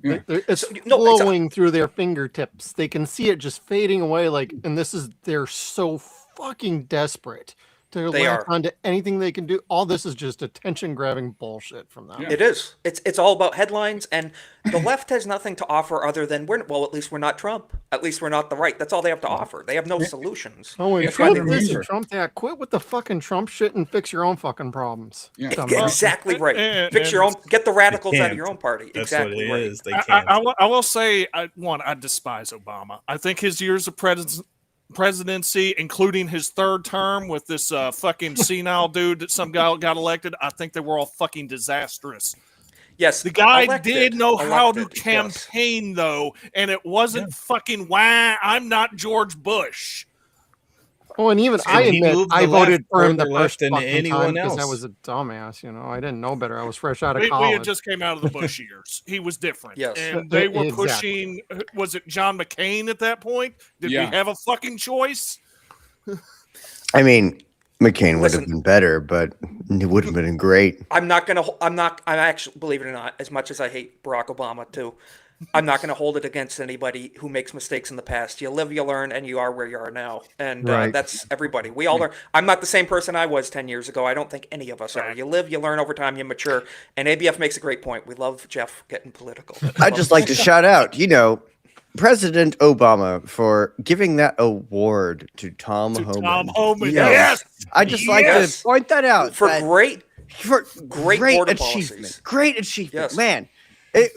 Speaker 15: Yeah.
Speaker 16: It's flowing through their fingertips. They can see it just fading away. And they're so fucking desperate to latch onto anything they can do. All this is just attention-grabbing bullshit from them.
Speaker 3: Yeah. It is. It's all about headlines, and the left has nothing to offer other than at least we're not Trump. At least we're not the right. That's all they have to offer. They have no solutions.
Speaker 16: Oh, and Trump, quit with the fucking Trump shit and fix your own fucking problems.
Speaker 15: Yeah.
Speaker 3: Exactly right. Fix your own. Get the radicals out of your own party.
Speaker 23: That's
Speaker 3: exactly
Speaker 23: what it
Speaker 3: right.
Speaker 23: is. They can't.
Speaker 17: I will say, I despise Obama. I think his years of presidency, including his third term with this fucking senile dude that some guy got elected, I think they were all fucking disastrous.
Speaker 3: Yes,
Speaker 17: the guy did know how to campaign though, and it wasn't fucking I'm not George Bush.
Speaker 16: Oh, and even I admit I voted for him the first
Speaker 23: than
Speaker 16: fucking
Speaker 23: anyone
Speaker 16: time because I
Speaker 23: else.
Speaker 16: was a dumbass. You know, I didn't know better. I was fresh out of
Speaker 17: We
Speaker 16: college.
Speaker 17: had just came out of the Bush years. He was different.
Speaker 3: Yes.
Speaker 17: And they were
Speaker 16: Exactly.
Speaker 17: pushing, was it John McCain at that point? Did we have a fucking choice?
Speaker 2: I mean, McCain would have been better, but it would have been great.
Speaker 3: I'm actually, believe it or not, as much as I hate Barack Obama too, I'm not going to hold it against anybody who makes mistakes in the past. You live, you learn, and you are where you are now. And that's everybody. We all learn. I'm not the same person I was 10 years ago. I don't think any of us are. You live, you learn over time, you mature. And ABF makes a great point. We love Jeff getting political.
Speaker 2: I'd just like to shout out, President Obama for giving that award to Tom Homan.
Speaker 17: Tom Homan,
Speaker 2: yes. I'd just like to point that out.
Speaker 3: For
Speaker 2: great
Speaker 3: border
Speaker 2: achievement.
Speaker 3: policies.
Speaker 2: Great achievement.
Speaker 3: Yes.
Speaker 2: Man, it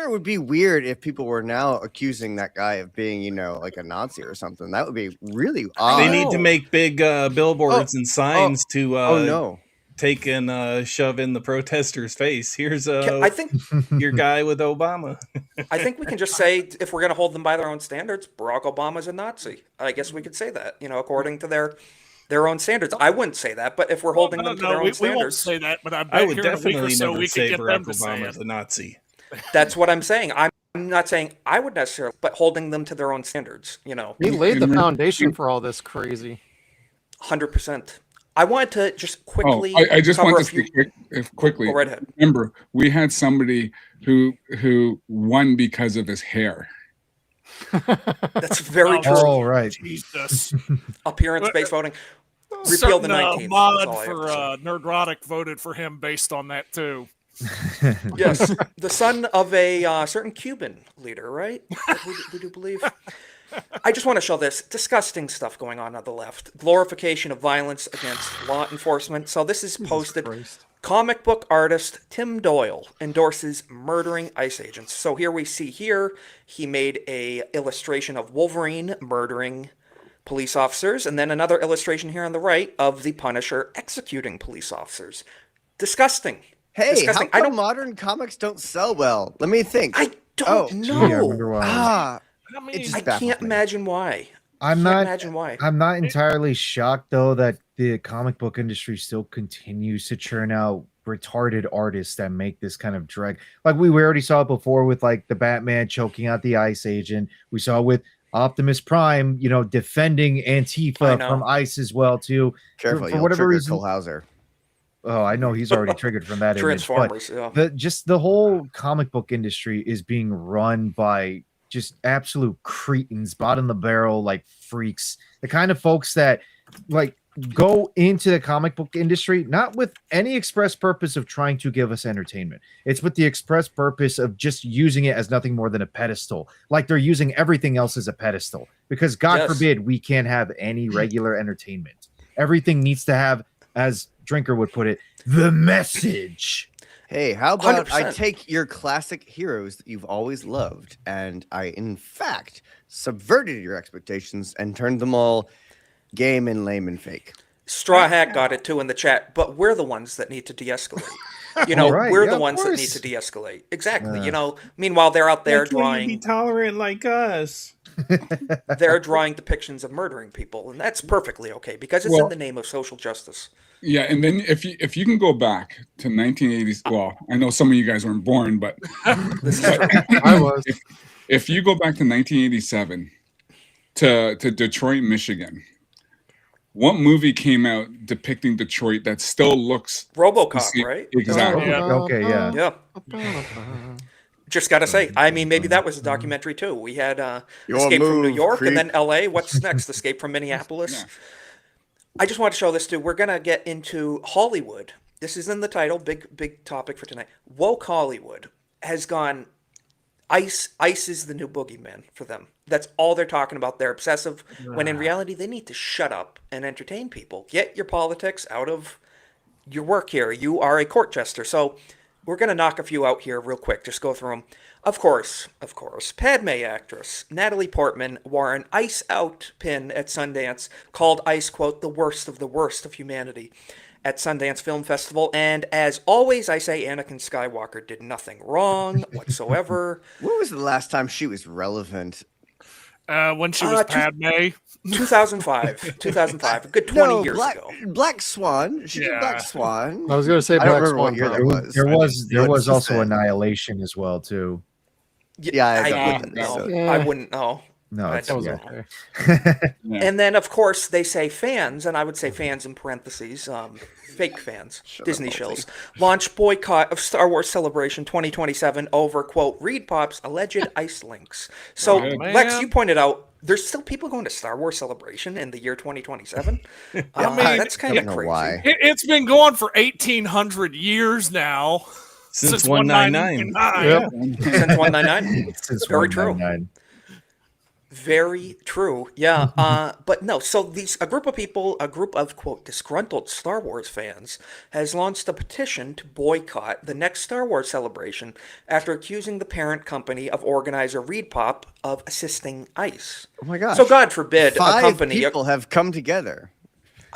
Speaker 2: would be weird if people were now accusing that guy of being, like a Nazi or something. That would be really odd.
Speaker 23: They need to make big billboards and signs to take and shove in the protesters' face. Here's
Speaker 3: I think
Speaker 23: your guy with Obama.
Speaker 3: I think we can just say, if we're going to hold them by their own standards, Barack Obama's a Nazi. I guess we could say that, according to their own standards. I wouldn't say that, but if we're holding them to their own
Speaker 17: we won't
Speaker 3: standards,
Speaker 17: say that. But I bet
Speaker 23: I would
Speaker 17: here in a week or
Speaker 23: definitely
Speaker 17: so
Speaker 23: never
Speaker 17: we
Speaker 23: say
Speaker 17: can get
Speaker 23: Barack
Speaker 17: them to say
Speaker 23: Obama's
Speaker 17: it.
Speaker 23: a Nazi.
Speaker 3: that's what I'm saying. I'm not saying I would necessarily, but holding them to their own standards,
Speaker 16: He laid the foundation for all this crazy.
Speaker 3: 100%. I wanted to just quickly.
Speaker 15: I just
Speaker 3: cover
Speaker 15: want
Speaker 3: a
Speaker 15: to
Speaker 3: few.
Speaker 15: speak quickly.
Speaker 3: Go right ahead.
Speaker 15: Remember, we had somebody who won because of his hair.
Speaker 3: That's very true.
Speaker 7: Oh, right.
Speaker 17: Jesus.
Speaker 3: Appearance-based voting. Repeal
Speaker 17: Certain,
Speaker 3: the 19th.
Speaker 17: mod
Speaker 3: that's all I have
Speaker 17: for
Speaker 3: to say.
Speaker 17: Nerdrotic voted for him based on that too.
Speaker 3: Yes, the son of a certain Cuban leader, right? We do believe. I just want to show this disgusting stuff going on the left. Glorification of violence against law enforcement. So this is posted. Comic book artist Tim Doyle endorses murdering ICE agents. So here we see he made a illustration of Wolverine murdering police officers, and then another illustration here on the right of the Punisher executing police officers. Disgusting.
Speaker 9: Hey,
Speaker 3: disgusting.
Speaker 9: how come modern comics don't sell well? Let me think.
Speaker 3: I don't know.
Speaker 7: Gee, I wonder why.
Speaker 3: I can't imagine why.
Speaker 7: I'm
Speaker 3: Can't
Speaker 7: not
Speaker 3: imagine why.
Speaker 7: I'm not entirely shocked though that the comic book industry still continues to churn out retarded artists that make this kind of drag. Like we already saw it before with like the Batman choking out the ICE agent. We saw it with Optimus Prime, defending Antifa from ICE as well too.
Speaker 9: Careful,
Speaker 7: for whatever reason.
Speaker 9: Cole Hauser.
Speaker 7: Oh, I know he's already triggered from that.
Speaker 3: Transformers.
Speaker 7: Image, but the whole comic book industry is being run by just absolute cretins, bottom of the barrel, like freaks, the kind of folks that like go into the comic book industry not with any express purpose of trying to give us entertainment. It's with the express purpose of just using it as nothing more than a pedestal, like they're using everything else as a pedestal, because God forbid we can't have any regular entertainment. Everything needs to have, as Drinker would put it, the message.
Speaker 9: Hey, how about
Speaker 3: 100%.
Speaker 9: I take your classic heroes that you've always loved, and I, in fact, subverted your expectations and turned them all game and lame and fake.
Speaker 3: Straw Hat got it too in the chat, but we're the ones that need to de-escalate.
Speaker 7: Right,
Speaker 3: we're
Speaker 7: yeah,
Speaker 3: the
Speaker 7: of
Speaker 3: ones that need
Speaker 7: course.
Speaker 3: to de-escalate. Exactly. Meanwhile they're out there
Speaker 23: Why can't you be
Speaker 3: drawing.
Speaker 23: tolerant like us.
Speaker 3: They're drawing depictions of murdering people, and that's perfectly okay because it's in the name of social justice.
Speaker 15: Yeah, and then if you can go back to 1980s, well, I know some of you guys weren't born, but
Speaker 16: I was.
Speaker 15: If you go back to 1987 to Detroit, Michigan, what movie came out depicting Detroit that still looks
Speaker 3: RoboCop, right?
Speaker 15: Exactly.
Speaker 7: Okay, yeah.
Speaker 3: Yeah. Just gotta say, I mean, maybe that was a documentary too. We had
Speaker 9: Your
Speaker 3: Escape from New
Speaker 9: move,
Speaker 3: York,
Speaker 9: creep.
Speaker 3: and then L.A. What's next? Escape from Minneapolis. I just want to show this too. We're gonna get into Hollywood. This is in the title. Big topic for tonight. Woke Hollywood has gone. ICE is the new boogeyman for them. That's all they're talking about. They're obsessive. When in reality, they need to shut up and entertain people. Get your politics out of your work here. You are a court jester. So we're going to knock a few out here real quick. Just go through them. Of course, Padme actress Natalie Portman wore an ICE out pin at Sundance, called ICE, quote, the worst of humanity at Sundance Film Festival. And as always, I say Anakin Skywalker did nothing wrong whatsoever.
Speaker 9: When was the last time she was relevant?
Speaker 17: When she was Padme.
Speaker 3: 2005. 2005. A good 20 years ago.
Speaker 9: Black Swan. She did Black Swan.
Speaker 16: I was going to say
Speaker 9: I don't
Speaker 16: Black
Speaker 9: remember what
Speaker 16: Swan.
Speaker 9: year that was.
Speaker 7: There was also Annihilation as well too.
Speaker 9: Yeah,
Speaker 3: I wouldn't know. I wouldn't know.
Speaker 7: No,
Speaker 3: I
Speaker 7: it's
Speaker 3: don't
Speaker 7: okay.
Speaker 3: And then, of course, they say fans, and I would say fans in parentheses, fake fans, Disney shills, launch boycott of Star Wars Celebration 2027 over, quote, Reed Pop's alleged ICE links. So, Lex, you pointed out there's still people going to Star Wars Celebration in the year 2027.
Speaker 17: I mean,
Speaker 3: that's kind of crazy.
Speaker 9: Why.
Speaker 17: It's been going for 1,800 years now.
Speaker 23: Since 199.
Speaker 3: Yep. Since 199.
Speaker 7: Since
Speaker 3: Very
Speaker 7: 199.
Speaker 3: true. Very true. Yeah. But no, so a group of, quote, disgruntled Star Wars fans has launched a petition to boycott the next Star Wars Celebration after accusing the parent company of organizer Reed Pop of assisting ICE.
Speaker 9: Oh my gosh.
Speaker 3: So God forbid a
Speaker 9: Five
Speaker 3: company.
Speaker 9: people have come together.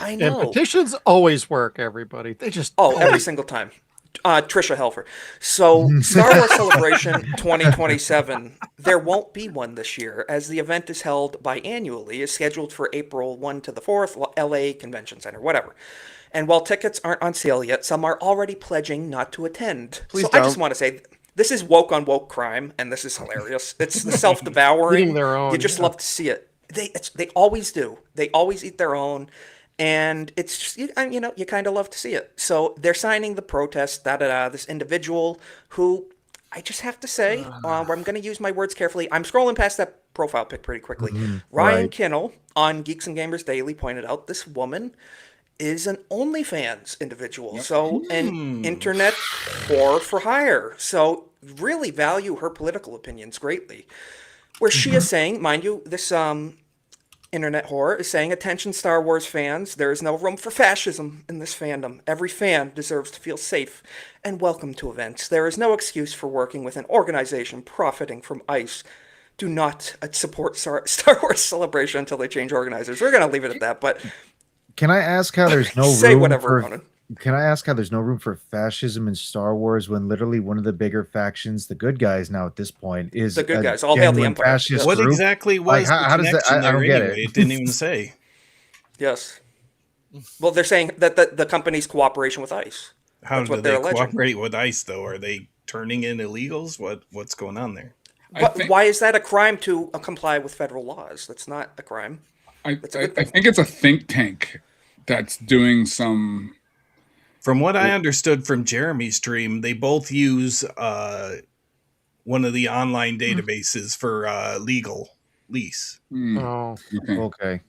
Speaker 3: I
Speaker 16: And
Speaker 3: know.
Speaker 16: petitions always work, everybody. They just
Speaker 3: every
Speaker 16: always-
Speaker 3: single time. Trisha Helfer. So Star Wars Celebration 2027, there won't be one this year, as the event is held biannually, is scheduled for April 1 to the 4th, LA Convention Center, whatever. And while tickets aren't on sale yet, some are already pledging not to attend.
Speaker 9: Please
Speaker 3: I just
Speaker 9: don't.
Speaker 3: want to say, this is woke on woke crime, and this is hilarious. It's the self-devouring.
Speaker 16: Eating their own,
Speaker 3: You just
Speaker 16: yeah.
Speaker 3: love to see it. They always do. They always eat their own. And it's just, you kind of love to see it. So they're signing the protest, this individual who, I just have to say, I'm going to use my words carefully. I'm scrolling past that profile pic pretty quickly. Ryan
Speaker 7: right.
Speaker 3: Kinnell on Geeks and Gamers Daily pointed out this woman is an OnlyFans individual. So an internet whore for hire. So really value her political opinions greatly. Where she is saying, mind you, this internet whore is saying, attention Star Wars fans, there is no room for fascism in this fandom. Every fan deserves to feel safe and welcome to events. There is no excuse for working with an organization profiting from ICE. Do not support Star Wars Celebration until they change organizers. We're going to leave it at that, but
Speaker 7: Can I ask how there's no
Speaker 3: say
Speaker 7: room
Speaker 3: whatever,
Speaker 7: for?
Speaker 3: Ronan.
Speaker 7: Can I ask how there's no room for fascism in Star Wars when literally one of the bigger factions, the good guys now at this point, is
Speaker 3: The good
Speaker 7: a
Speaker 3: guys, all hail the
Speaker 7: genuine
Speaker 3: Empire.
Speaker 7: fascist
Speaker 23: What
Speaker 7: group?
Speaker 23: exactly was
Speaker 7: Like, how
Speaker 23: the
Speaker 7: does that?
Speaker 23: connection
Speaker 7: I don't
Speaker 23: there
Speaker 7: get
Speaker 23: anyway?
Speaker 7: it.
Speaker 23: It didn't even say.
Speaker 3: Yes. Well, they're saying that the company's cooperation with ICE.
Speaker 23: How
Speaker 3: That's
Speaker 23: do
Speaker 3: what
Speaker 23: they
Speaker 3: they're alleging.
Speaker 23: cooperate with ICE, though? Are they turning in illegals? What's going on there?
Speaker 3: But why is that a crime to comply with federal laws? That's not a crime.
Speaker 15: I
Speaker 3: That's a good thing.
Speaker 15: think it's a think tank that's doing some.
Speaker 23: From what I understood from Jeremy's stream, they both use one of the online databases for legal lease.
Speaker 16: Oh,
Speaker 7: Okay.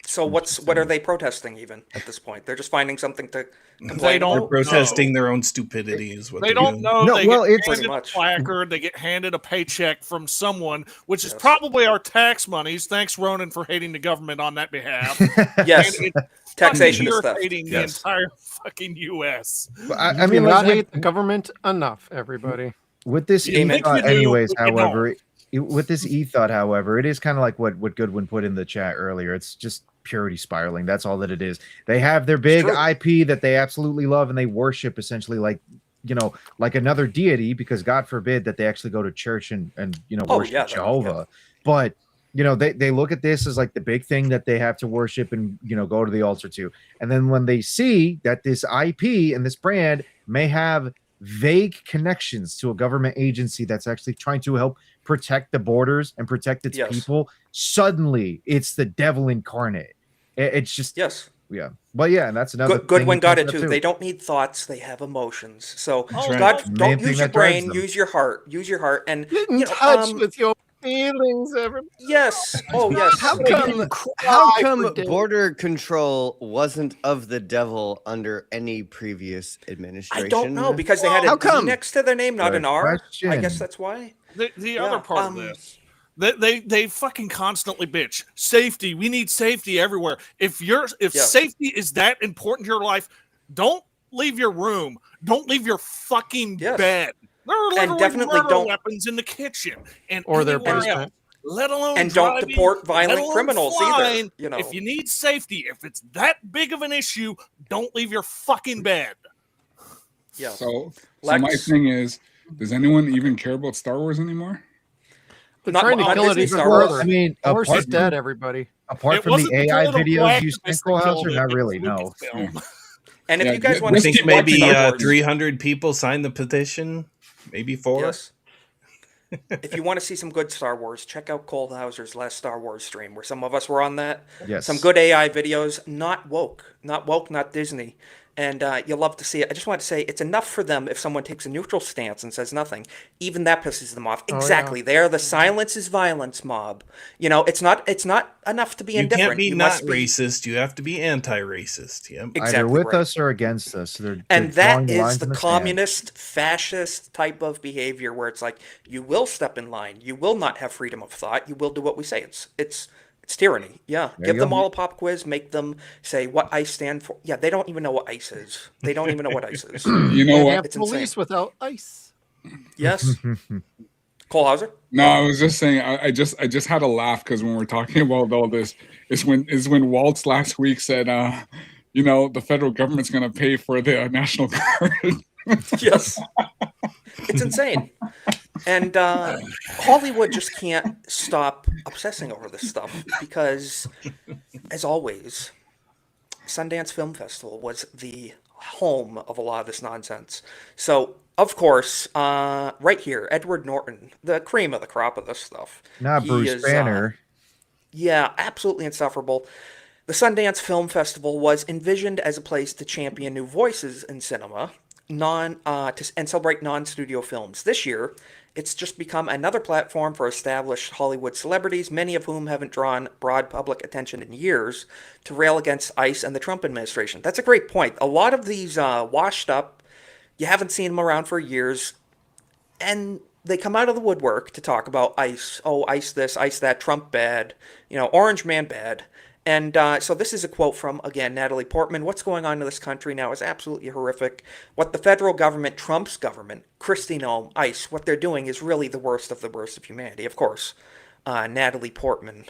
Speaker 3: So what are they protesting even at this point? They're just finding something to complain
Speaker 17: They don't
Speaker 3: about.
Speaker 23: They're protesting their own stupidity, is what
Speaker 17: They
Speaker 23: they're
Speaker 17: don't
Speaker 23: doing.
Speaker 17: know.
Speaker 7: No,
Speaker 17: they
Speaker 7: well,
Speaker 17: get
Speaker 7: it's-
Speaker 17: handed
Speaker 3: Pretty
Speaker 17: a
Speaker 3: much.
Speaker 17: placard. They get handed a paycheck from someone, which is
Speaker 3: Yes.
Speaker 17: probably our tax monies. Thanks, Ronan, for hating the government on that behalf.
Speaker 3: Yes.
Speaker 17: And it's
Speaker 3: Taxation is
Speaker 17: fucking
Speaker 3: theft.
Speaker 17: irritating the
Speaker 3: Yes.
Speaker 17: entire fucking U.S.
Speaker 7: But
Speaker 16: I
Speaker 7: I
Speaker 16: mean,
Speaker 7: mean,
Speaker 16: not
Speaker 7: like,
Speaker 16: hate the government enough, everybody.
Speaker 7: with this
Speaker 3: Amen.
Speaker 7: e-thought,
Speaker 17: You do,
Speaker 7: anyways,
Speaker 17: but you
Speaker 7: however, with this e-thought, however, it is kind of like what Goodwin put in the chat earlier. It's just purity spiraling. That's all that it is. They have their big
Speaker 3: true.
Speaker 7: IP that they absolutely love and they worship essentially like, like another deity, because God forbid that they actually go to church and
Speaker 3: Oh,
Speaker 7: worship
Speaker 3: yeah,
Speaker 7: Jehovah. But they look at this as like the big thing that they have to worship and go to the altar to. And then when they see that this IP and this brand may have vague connections to a government agency that's actually trying to help protect the borders and protect its
Speaker 3: Yes.
Speaker 7: people, suddenly it's the devil incarnate. It's just
Speaker 3: Yes.
Speaker 7: yeah. But yeah, and that's another
Speaker 3: Goodwin
Speaker 7: thing
Speaker 3: got
Speaker 7: he
Speaker 3: it
Speaker 7: points
Speaker 3: too.
Speaker 7: out
Speaker 3: They don't need thoughts; they have emotions. So
Speaker 23: right.
Speaker 3: God,
Speaker 7: Main
Speaker 3: don't
Speaker 7: thing
Speaker 3: use your
Speaker 7: that drives
Speaker 3: brain.
Speaker 7: them.
Speaker 3: Use your heart. Use your heart. And
Speaker 16: Get in touch with your feelings, everybody.
Speaker 3: yes. Oh yes.
Speaker 9: How come border control wasn't of the devil under any previous administration?
Speaker 3: I don't know, because they had
Speaker 9: How
Speaker 3: a D
Speaker 9: come?
Speaker 3: next to their name, not
Speaker 7: Good
Speaker 3: an R. I
Speaker 7: question.
Speaker 3: guess that's why.
Speaker 17: The other
Speaker 3: Yeah,
Speaker 17: part of this, they fucking constantly bitch safety. We need safety everywhere. If
Speaker 3: Yeah.
Speaker 17: safety is that important to your life, don't leave your room. Don't leave your fucking
Speaker 3: Yes.
Speaker 17: bed. There are literally
Speaker 3: definitely
Speaker 17: murder
Speaker 3: don't-
Speaker 17: weapons in the kitchen and
Speaker 16: Or their
Speaker 17: anywhere
Speaker 16: basement.
Speaker 17: else. Let alone
Speaker 3: And don't
Speaker 17: driving,
Speaker 3: deport violent
Speaker 17: let alone
Speaker 3: criminals either,
Speaker 17: flying.
Speaker 3: you know.
Speaker 17: If you need safety, if it's that big of an issue, don't leave your fucking bed.
Speaker 3: Yeah.
Speaker 15: So
Speaker 3: Lex?
Speaker 15: my thing is, does anyone even care about Star Wars anymore?
Speaker 16: They're
Speaker 3: Not-
Speaker 16: trying to
Speaker 3: not
Speaker 16: kill it
Speaker 3: Disney
Speaker 16: even
Speaker 3: Star Wars.
Speaker 16: further.
Speaker 7: I mean,
Speaker 16: Horse is
Speaker 7: apart
Speaker 16: dead,
Speaker 7: from,
Speaker 16: everybody.
Speaker 7: apart
Speaker 17: It
Speaker 7: from
Speaker 17: wasn't
Speaker 7: the
Speaker 17: the
Speaker 7: AI
Speaker 17: political
Speaker 7: videos you
Speaker 17: activists
Speaker 7: sent,
Speaker 17: that killed
Speaker 7: Hauser,
Speaker 17: it.
Speaker 7: not
Speaker 17: It
Speaker 7: really.
Speaker 17: was
Speaker 7: No.
Speaker 17: Lucasfilm.
Speaker 3: And if
Speaker 15: Yeah,
Speaker 3: you guys
Speaker 15: th-
Speaker 3: want
Speaker 23: I
Speaker 3: to
Speaker 15: this
Speaker 3: see
Speaker 23: think
Speaker 15: keep
Speaker 23: maybe
Speaker 15: watching Star Wars.
Speaker 23: 300 people signed the petition, maybe 4.
Speaker 3: Yes. If you want to see some good Star Wars, check out Cole Hauser's last Star Wars stream, where some of us were on that.
Speaker 7: Yes.
Speaker 3: Some good AI videos, not woke, not Disney. And you'll love to see it. I just want to say it's enough for them if someone takes a neutral stance and says nothing. Even that pisses them off.
Speaker 16: Oh, yeah.
Speaker 3: Exactly. They're the silence is violence mob. It's not enough to be
Speaker 23: You
Speaker 3: indifferent.
Speaker 23: can't be
Speaker 3: You
Speaker 23: not
Speaker 3: must be-
Speaker 23: racist. You have to be anti-racist. Yep.
Speaker 7: Either
Speaker 3: Exactly
Speaker 7: with
Speaker 3: right.
Speaker 7: us or against us. They're
Speaker 3: And
Speaker 7: drawing
Speaker 3: that
Speaker 7: the
Speaker 3: is
Speaker 7: lines
Speaker 3: the
Speaker 7: in sand.
Speaker 3: communist, fascist type of behavior where it's like, you will step in line. You will not have freedom of thought. You will do what we say. It's tyranny. Yeah.
Speaker 7: There
Speaker 3: Give
Speaker 7: you
Speaker 3: them
Speaker 7: go.
Speaker 3: all a pop quiz. Make them say what ICE stand for. Yeah, they don't even know what ICE is. They don't even know what ICE is.
Speaker 15: You know
Speaker 16: Can't
Speaker 15: what?
Speaker 16: have
Speaker 3: It's
Speaker 16: police
Speaker 3: insane.
Speaker 16: without ice.
Speaker 3: Yes. Cole Hauser?
Speaker 15: No, I was just saying. I just had a laugh because when we're talking about all this, is when Waltz last week said, the federal government's going to pay for the National Guard.
Speaker 3: Yes, it's insane. And Hollywood just can't stop obsessing over this stuff because, as always, Sundance Film Festival was the home of a lot of this nonsense. So, of course, right here, Edward Norton, the cream of the crop of this stuff.
Speaker 7: Not
Speaker 3: He
Speaker 7: Bruce
Speaker 3: is,
Speaker 7: Banner.
Speaker 3: Yeah, absolutely insufferable. The Sundance Film Festival was envisioned as a place to champion new voices in cinema, and celebrate non-studio films. This year, it's just become another platform for established Hollywood celebrities, many of whom haven't drawn broad public attention in years, to rail against ICE and the Trump administration. That's a great point. A lot of these washed up, you haven't seen them around for years, and they come out of the woodwork to talk about ICE. Oh, ICE this, ICE that, Trump bad, Orange Man bad. And so this is a quote from, again, Natalie Portman. What's going on in this country now is absolutely horrific. What the federal government, Trump's government, Kristi Noem, ICE, what they're doing is really the worst of humanity. Of course, Natalie Portman.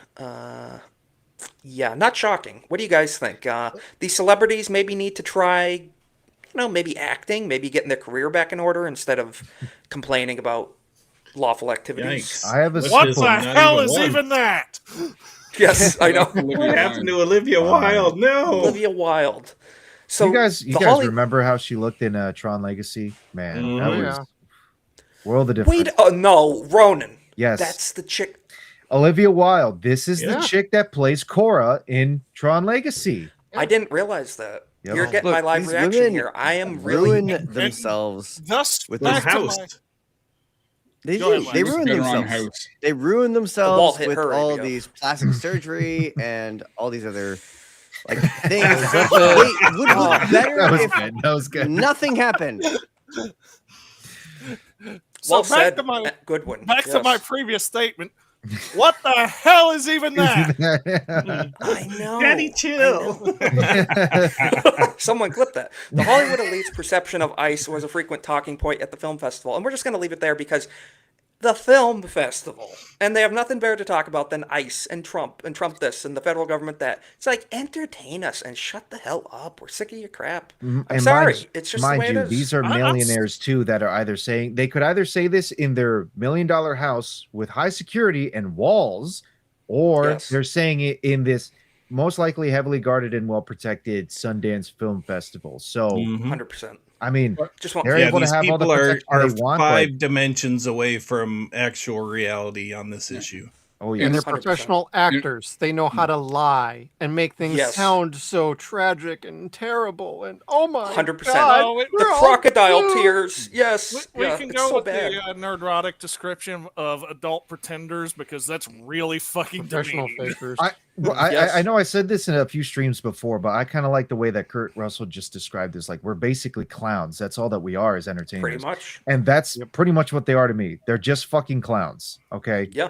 Speaker 3: Yeah, not shocking. What do you guys think? These celebrities maybe need to try, maybe acting, maybe getting their career back in order instead of complaining about lawful activities.
Speaker 18: Yikes.
Speaker 7: I have a
Speaker 17: What the hell is even that?
Speaker 3: Yes, I know.
Speaker 18: What happened to Olivia Wilde? No.
Speaker 3: Olivia Wilde. So
Speaker 7: you guys remember how she looked in Tron Legacy? Man, that was world of difference.
Speaker 3: Wait, no, Ronan.
Speaker 7: Yes,
Speaker 3: that's the chick.
Speaker 7: Olivia Wilde. This is the chick that plays Cora in Tron Legacy.
Speaker 3: I didn't realize that.
Speaker 7: Yep.
Speaker 3: You're getting my live reaction here. I am
Speaker 9: ruin
Speaker 3: really
Speaker 9: themselves
Speaker 17: thus
Speaker 9: with
Speaker 17: back
Speaker 9: their
Speaker 17: to
Speaker 9: house.
Speaker 17: my-
Speaker 9: They
Speaker 17: Go
Speaker 9: do.
Speaker 17: ahead,
Speaker 9: They
Speaker 17: Mike.
Speaker 9: ruin
Speaker 15: Get her on
Speaker 9: themselves.
Speaker 15: House.
Speaker 9: They ruin
Speaker 3: wall
Speaker 9: themselves
Speaker 3: hit
Speaker 9: with
Speaker 3: her,
Speaker 9: all
Speaker 3: ABF.
Speaker 9: these plastic surgery and all these other things. It would look better
Speaker 7: That was
Speaker 9: if
Speaker 7: good. That was good.
Speaker 9: nothing happened.
Speaker 17: So
Speaker 3: Well
Speaker 17: back
Speaker 3: said,
Speaker 17: to my
Speaker 3: Goodwin.
Speaker 17: back to
Speaker 3: Yes.
Speaker 17: my previous statement. What the hell is even that?
Speaker 3: I know.
Speaker 23: Daddy, chill.
Speaker 3: Someone clip that. The Hollywood elite's perception of ICE was a frequent talking point at the film festival, and we're just going to leave it there because the film festival, and they have nothing better to talk about than ICE and Trump this and the federal government that. It's like, entertain us and shut the hell up. We're sick of your crap. I'm
Speaker 7: And
Speaker 3: sorry.
Speaker 7: mind-
Speaker 3: It's just the
Speaker 7: mind
Speaker 3: way it
Speaker 7: you,
Speaker 3: is.
Speaker 7: these are millionaires too that are either saying they could either say this in their $1 million house with high security and walls, or
Speaker 3: Yes.
Speaker 7: they're saying it in this most likely heavily guarded and well protected Sundance Film Festival. So,
Speaker 3: 100%.
Speaker 7: I mean,
Speaker 3: Just want
Speaker 7: they're able to
Speaker 23: these
Speaker 7: have all the
Speaker 23: people
Speaker 7: protection
Speaker 23: are
Speaker 7: they want.
Speaker 23: five dimensions away from actual reality on this issue.
Speaker 7: Oh yeah,
Speaker 16: And they're
Speaker 3: 100%.
Speaker 16: professional actors. They know how to lie and make things
Speaker 3: Yes.
Speaker 16: sound so tragic and terrible. And oh my
Speaker 3: 100%.
Speaker 16: God,
Speaker 17: The
Speaker 3: The
Speaker 16: we're all
Speaker 3: crocodile
Speaker 16: doomed.
Speaker 3: tears. Yes.
Speaker 17: We
Speaker 3: yeah,
Speaker 17: can
Speaker 3: it's
Speaker 17: go
Speaker 3: so
Speaker 17: with
Speaker 3: bad.
Speaker 17: the neurotic description of adult pretenders because that's really fucking
Speaker 16: Professional
Speaker 17: demeaning.
Speaker 16: fakers.
Speaker 3: Yes.
Speaker 7: I know I said this in a few streams before, but I kind of like the way that Kurt Russell just described this. Like, we're basically clowns. That's all that we are as entertainers.
Speaker 3: Pretty much.
Speaker 7: And that's pretty much what they are to me. They're just fucking clowns. Okay.
Speaker 3: Yeah.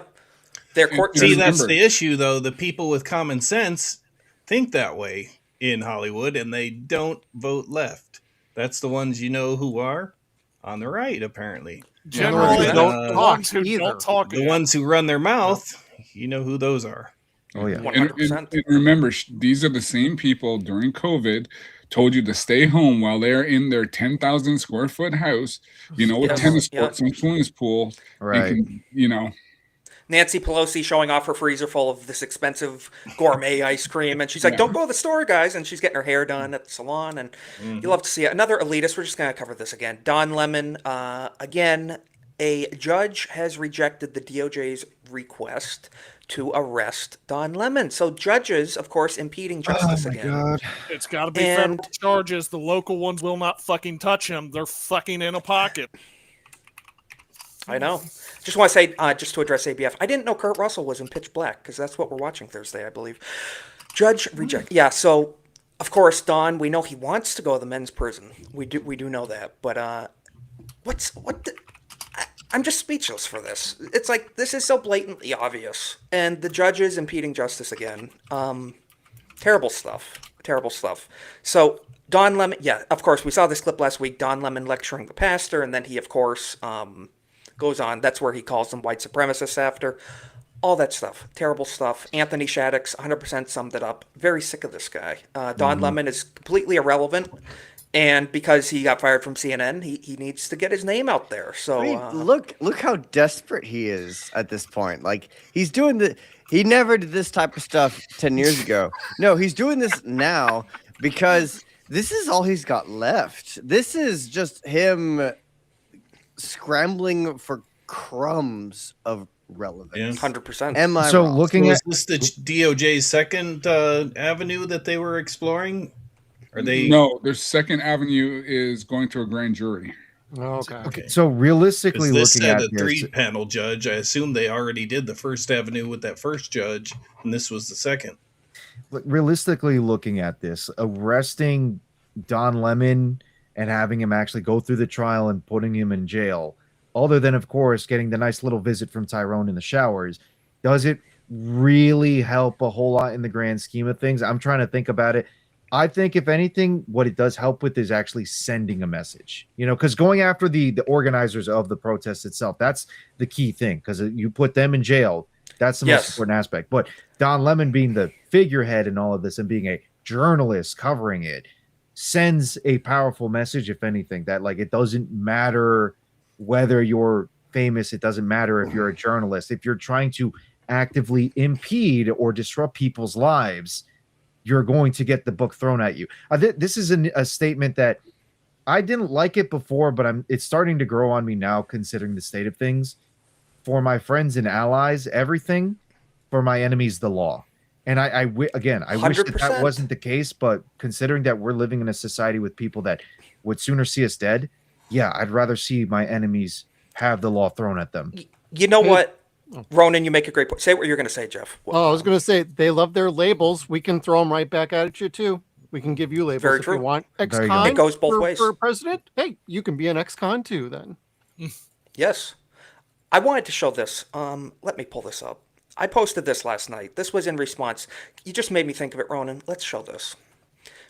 Speaker 3: They're court.
Speaker 23: See,
Speaker 15: Remember-
Speaker 23: that's the issue, though. The people with common sense think that way in Hollywood, and they don't vote left. That's the ones who are on the right, apparently.
Speaker 17: Generally,
Speaker 23: Uh,
Speaker 17: don't
Speaker 23: the
Speaker 17: ones who
Speaker 16: either.
Speaker 17: don't talk.
Speaker 23: The ones who run their mouth, you know who those are.
Speaker 7: Oh yeah.
Speaker 3: 100%.
Speaker 15: And remember, these are the same people during COVID told you to stay home while they're in their 10,000 square foot house, with
Speaker 3: Yes.
Speaker 15: tennis
Speaker 3: Yeah.
Speaker 15: courts and swimming pool.
Speaker 7: Right.
Speaker 15: And can,
Speaker 3: Nancy Pelosi showing off her freezer full of this expensive gourmet ice cream, and she's like,
Speaker 15: Yeah.
Speaker 3: "Don't go to the store, guys!" And she's getting her hair done at the salon, and you love to see it. Another elitist. We're just going to cover this again. Don Lemon. Again, a judge has rejected the DOJ's request to arrest Don Lemon. So judges, of course, impeding justice again.
Speaker 17: It's got to be
Speaker 3: And-
Speaker 17: federal charges. The local ones will not fucking touch him. They're fucking in a pocket.
Speaker 3: I know. Just want to say, just to address ABF, I didn't know Kurt Russell was in Pitch Black because that's what we're watching Thursday, I believe. Judge reject. Yeah. So, of course, Don, we know he wants to go to the men's prison. We do know that. But I'm just speechless for this. It's like this is so blatantly obvious, and the judge is impeding justice again. Terrible stuff. Terrible stuff. So Don Lemon, yeah, of course, we saw this clip last week. Don Lemon lecturing the pastor, and then he, of course, Goes on. That's where he calls them white supremacists after. All that stuff. Terrible stuff. Anthony Shaddix 100% summed it up. Very sick of this guy. Don Lemon is completely irrelevant. And because he got fired from CNN, he needs to get his name out there. So
Speaker 9: I mean, look how desperate he is at this point. Like he's doing he never did this type of stuff 10 years ago. No, he's doing this now because this is all he's got left. This is just him scrambling for crumbs of relevance.
Speaker 3: 100%.
Speaker 9: Am I
Speaker 7: So
Speaker 9: wrong?
Speaker 7: looking
Speaker 23: So
Speaker 7: at
Speaker 23: is this the DOJ's second avenue that they were exploring? Are they?
Speaker 15: No, their second avenue is going to a grand jury.
Speaker 16: Okay.
Speaker 7: so realistically
Speaker 23: This
Speaker 7: looking
Speaker 23: said
Speaker 7: at
Speaker 23: a
Speaker 7: this,
Speaker 23: 3-panel judge. I assume they already did the first avenue with that first judge, and this was the second.
Speaker 7: realistically looking at this, arresting Don Lemon and having him actually go through the trial and putting him in jail, other than of course getting the nice little visit from Tyrone in the showers, does it really help a whole lot in the grand scheme of things? I'm trying to think about it. I think if anything, what it does help with is actually sending a message, because going after the organizers of the protest itself, that's the key thing, because you put them in jail. That's the most important aspect. But Don Lemon being the figurehead in all of this and being a journalist covering it sends a powerful message, if anything, that like it doesn't matter whether you're famous. It doesn't matter if you're a journalist. If you're trying to actively impede or disrupt people's lives, you're going to get the book thrown at you. This is a statement that I didn't like it before, but it's starting to grow on me now, considering the state of things. For my friends and allies, everything. For my enemies, the law. And I wish that wasn't the case, but considering that we're living in a society with people that would sooner see us dead, yeah, I'd rather see my enemies have the law thrown at them.
Speaker 3: You know what, Ronan, you make a great point. Say what you're going to say, Jeff.
Speaker 16: Oh, I was going to say they love their labels. We can throw them right back at you too. We can give you labels if you want. Ex-con
Speaker 3: it goes both ways.
Speaker 16: For president, hey, you can be an ex-con too then.
Speaker 3: Yes. I wanted to show this. Let me pull this up. I posted this last night. This was in response. You just made me think of it, Ronan. Let's show this.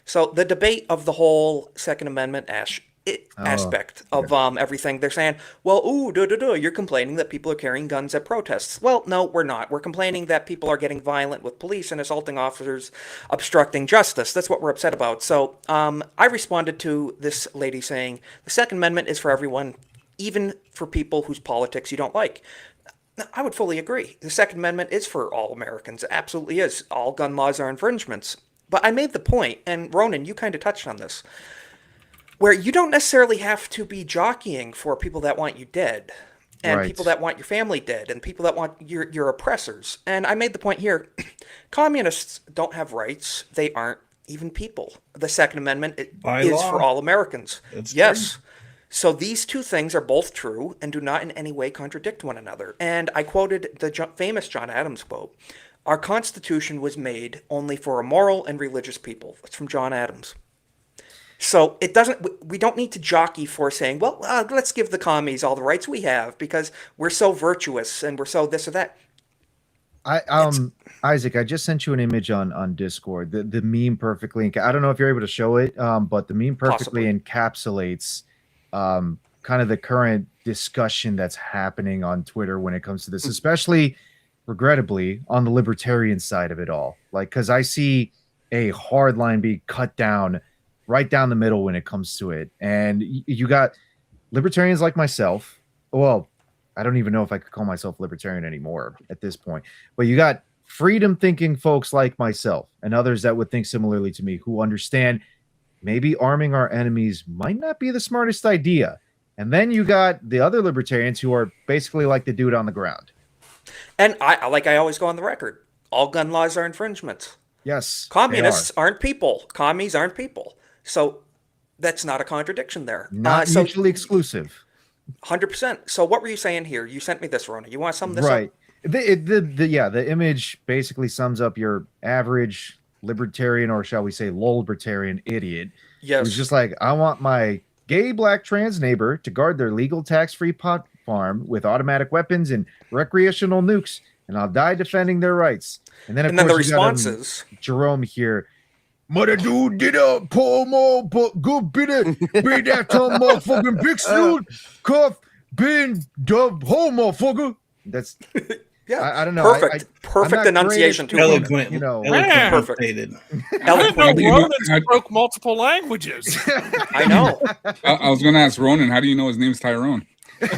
Speaker 3: So the debate of the whole Second Amendment aspect of everything, they're saying, well, you're complaining that people are carrying guns at protests. Well, no, we're not. We're complaining that people are getting violent with police and assaulting officers, obstructing justice. That's what we're upset about. So I responded to this lady saying, the Second Amendment is for everyone, even for people whose politics you don't like. I would fully agree. The Second Amendment is for all Americans. It absolutely is. All gun laws are infringements. But I made the point, and Ronan, you kind of touched on this, where you don't necessarily have to be jockeying for people that want you dead, and people that want your family dead, and people that want your oppressors. And I made the point here, communists don't have rights. They aren't even people. The Second Amendment is for all Americans. Yes. True. So these two things are both true and do not in any way contradict one another. And I quoted the famous John Adams quote, "Our Constitution was made only for a moral and religious people." That's from John Adams. So it doesn't. We don't need to jockey for saying, well, let's give the commies all the rights we have because we're so virtuous and we're so this or that.
Speaker 7: Isaac, I just sent you an image on Discord. The meme perfectly. I don't know if you're able to show it, but the meme perfectly encapsulates kind of the current discussion that's happening on Twitter when it comes to this, especially regrettably on the libertarian side of it all. Like, because I see a hard line being cut down right down the middle when it comes to it. And you got libertarians like myself. Well, I don't even know if I could call myself libertarian anymore at this point, but you got freedom thinking folks like myself and others that would think similarly to me, who understand maybe arming our enemies might not be the smartest idea. And then you got the other libertarians who are basically like the dude on the ground.
Speaker 3: And I always go on the record, all gun laws are infringements.
Speaker 7: Yes.
Speaker 3: Communists aren't people. Commies aren't people. So that's not a contradiction there.
Speaker 7: Not mutually exclusive.
Speaker 3: 100%. So what were you saying here? You sent me this, Rona. You want to sum this
Speaker 7: up?
Speaker 3: up?
Speaker 7: The image basically sums up your average libertarian, or shall we say libertarian idiot.
Speaker 3: Yes.
Speaker 7: Who's just like, I want my gay black trans neighbor to guard their legal tax-free pot farm with automatic weapons and recreational nukes, and I'll die defending their rights. And then, of course,
Speaker 3: the responses.
Speaker 7: Jerome here. Mother dude did a pull more, but good bit of be that motherfucking big suit, cuff, been dubbed home, motherfucker. That's
Speaker 3: yeah.
Speaker 7: I don't know.
Speaker 3: Perfect.
Speaker 7: I'm
Speaker 3: Perfect
Speaker 7: not
Speaker 3: enunciation too.
Speaker 23: Eloquent,
Speaker 7: you know,
Speaker 3: perfect.
Speaker 17: I didn't
Speaker 3: Eloquent.
Speaker 17: know Ronan spoke multiple languages.
Speaker 3: I know.
Speaker 15: I was going to ask Ronan, how do you know his name's Tyrone?
Speaker 3: No,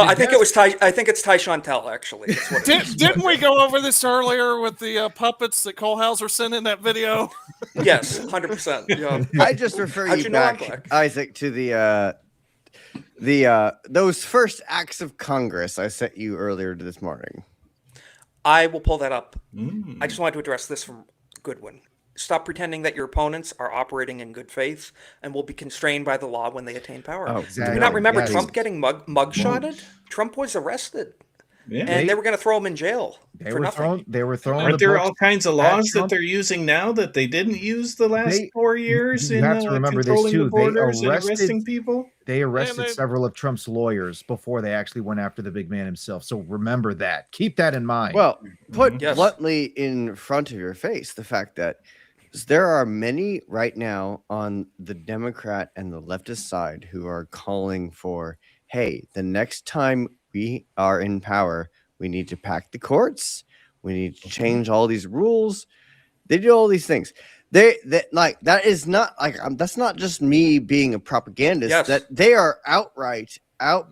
Speaker 3: I think it was Ty. I think it's Ty Chantel actually. That's what it is.
Speaker 17: Didn't we go over this earlier with the puppets that Cole Hauser sent in that video?
Speaker 3: Yes, 100%. Yeah.
Speaker 2: I just refer
Speaker 3: How'd
Speaker 2: you
Speaker 3: know I'm
Speaker 2: back,
Speaker 3: black?
Speaker 2: Isaac, to the those first acts of Congress I sent you earlier this morning.
Speaker 3: I will pull that up. I just wanted to address this from Goodwin. Stop pretending that your opponents are operating in good faith and will be constrained by the law when they attain power.
Speaker 2: Oh,
Speaker 3: Do you not remember
Speaker 2: yes.
Speaker 3: Trump getting mugshotted? Trump was arrested.
Speaker 23: Yeah.
Speaker 3: And they were going to throw him in jail for nothing.
Speaker 7: They were throwing.
Speaker 23: Aren't
Speaker 7: the
Speaker 23: there
Speaker 7: books
Speaker 23: all kinds of
Speaker 7: at
Speaker 23: laws that
Speaker 7: Trump.
Speaker 23: they're using now that they didn't use the last 4 years
Speaker 7: You
Speaker 23: in
Speaker 7: have to remember this
Speaker 23: controlling
Speaker 7: too.
Speaker 23: the borders and arresting people?
Speaker 7: They arrested
Speaker 23: they-
Speaker 7: several of Trump's lawyers before they actually went after the big man himself. So remember that. Keep that in mind.
Speaker 2: Well, put
Speaker 3: Yes.
Speaker 2: bluntly in front of your face the fact that there are many right now on the Democrat and the leftist side who are calling for, hey, the next time we are in power, we need to pack the courts. We need to change all these rules. They do all these things. That is not like that's not just me being a propagandist.
Speaker 3: Yes.
Speaker 2: That they are outright out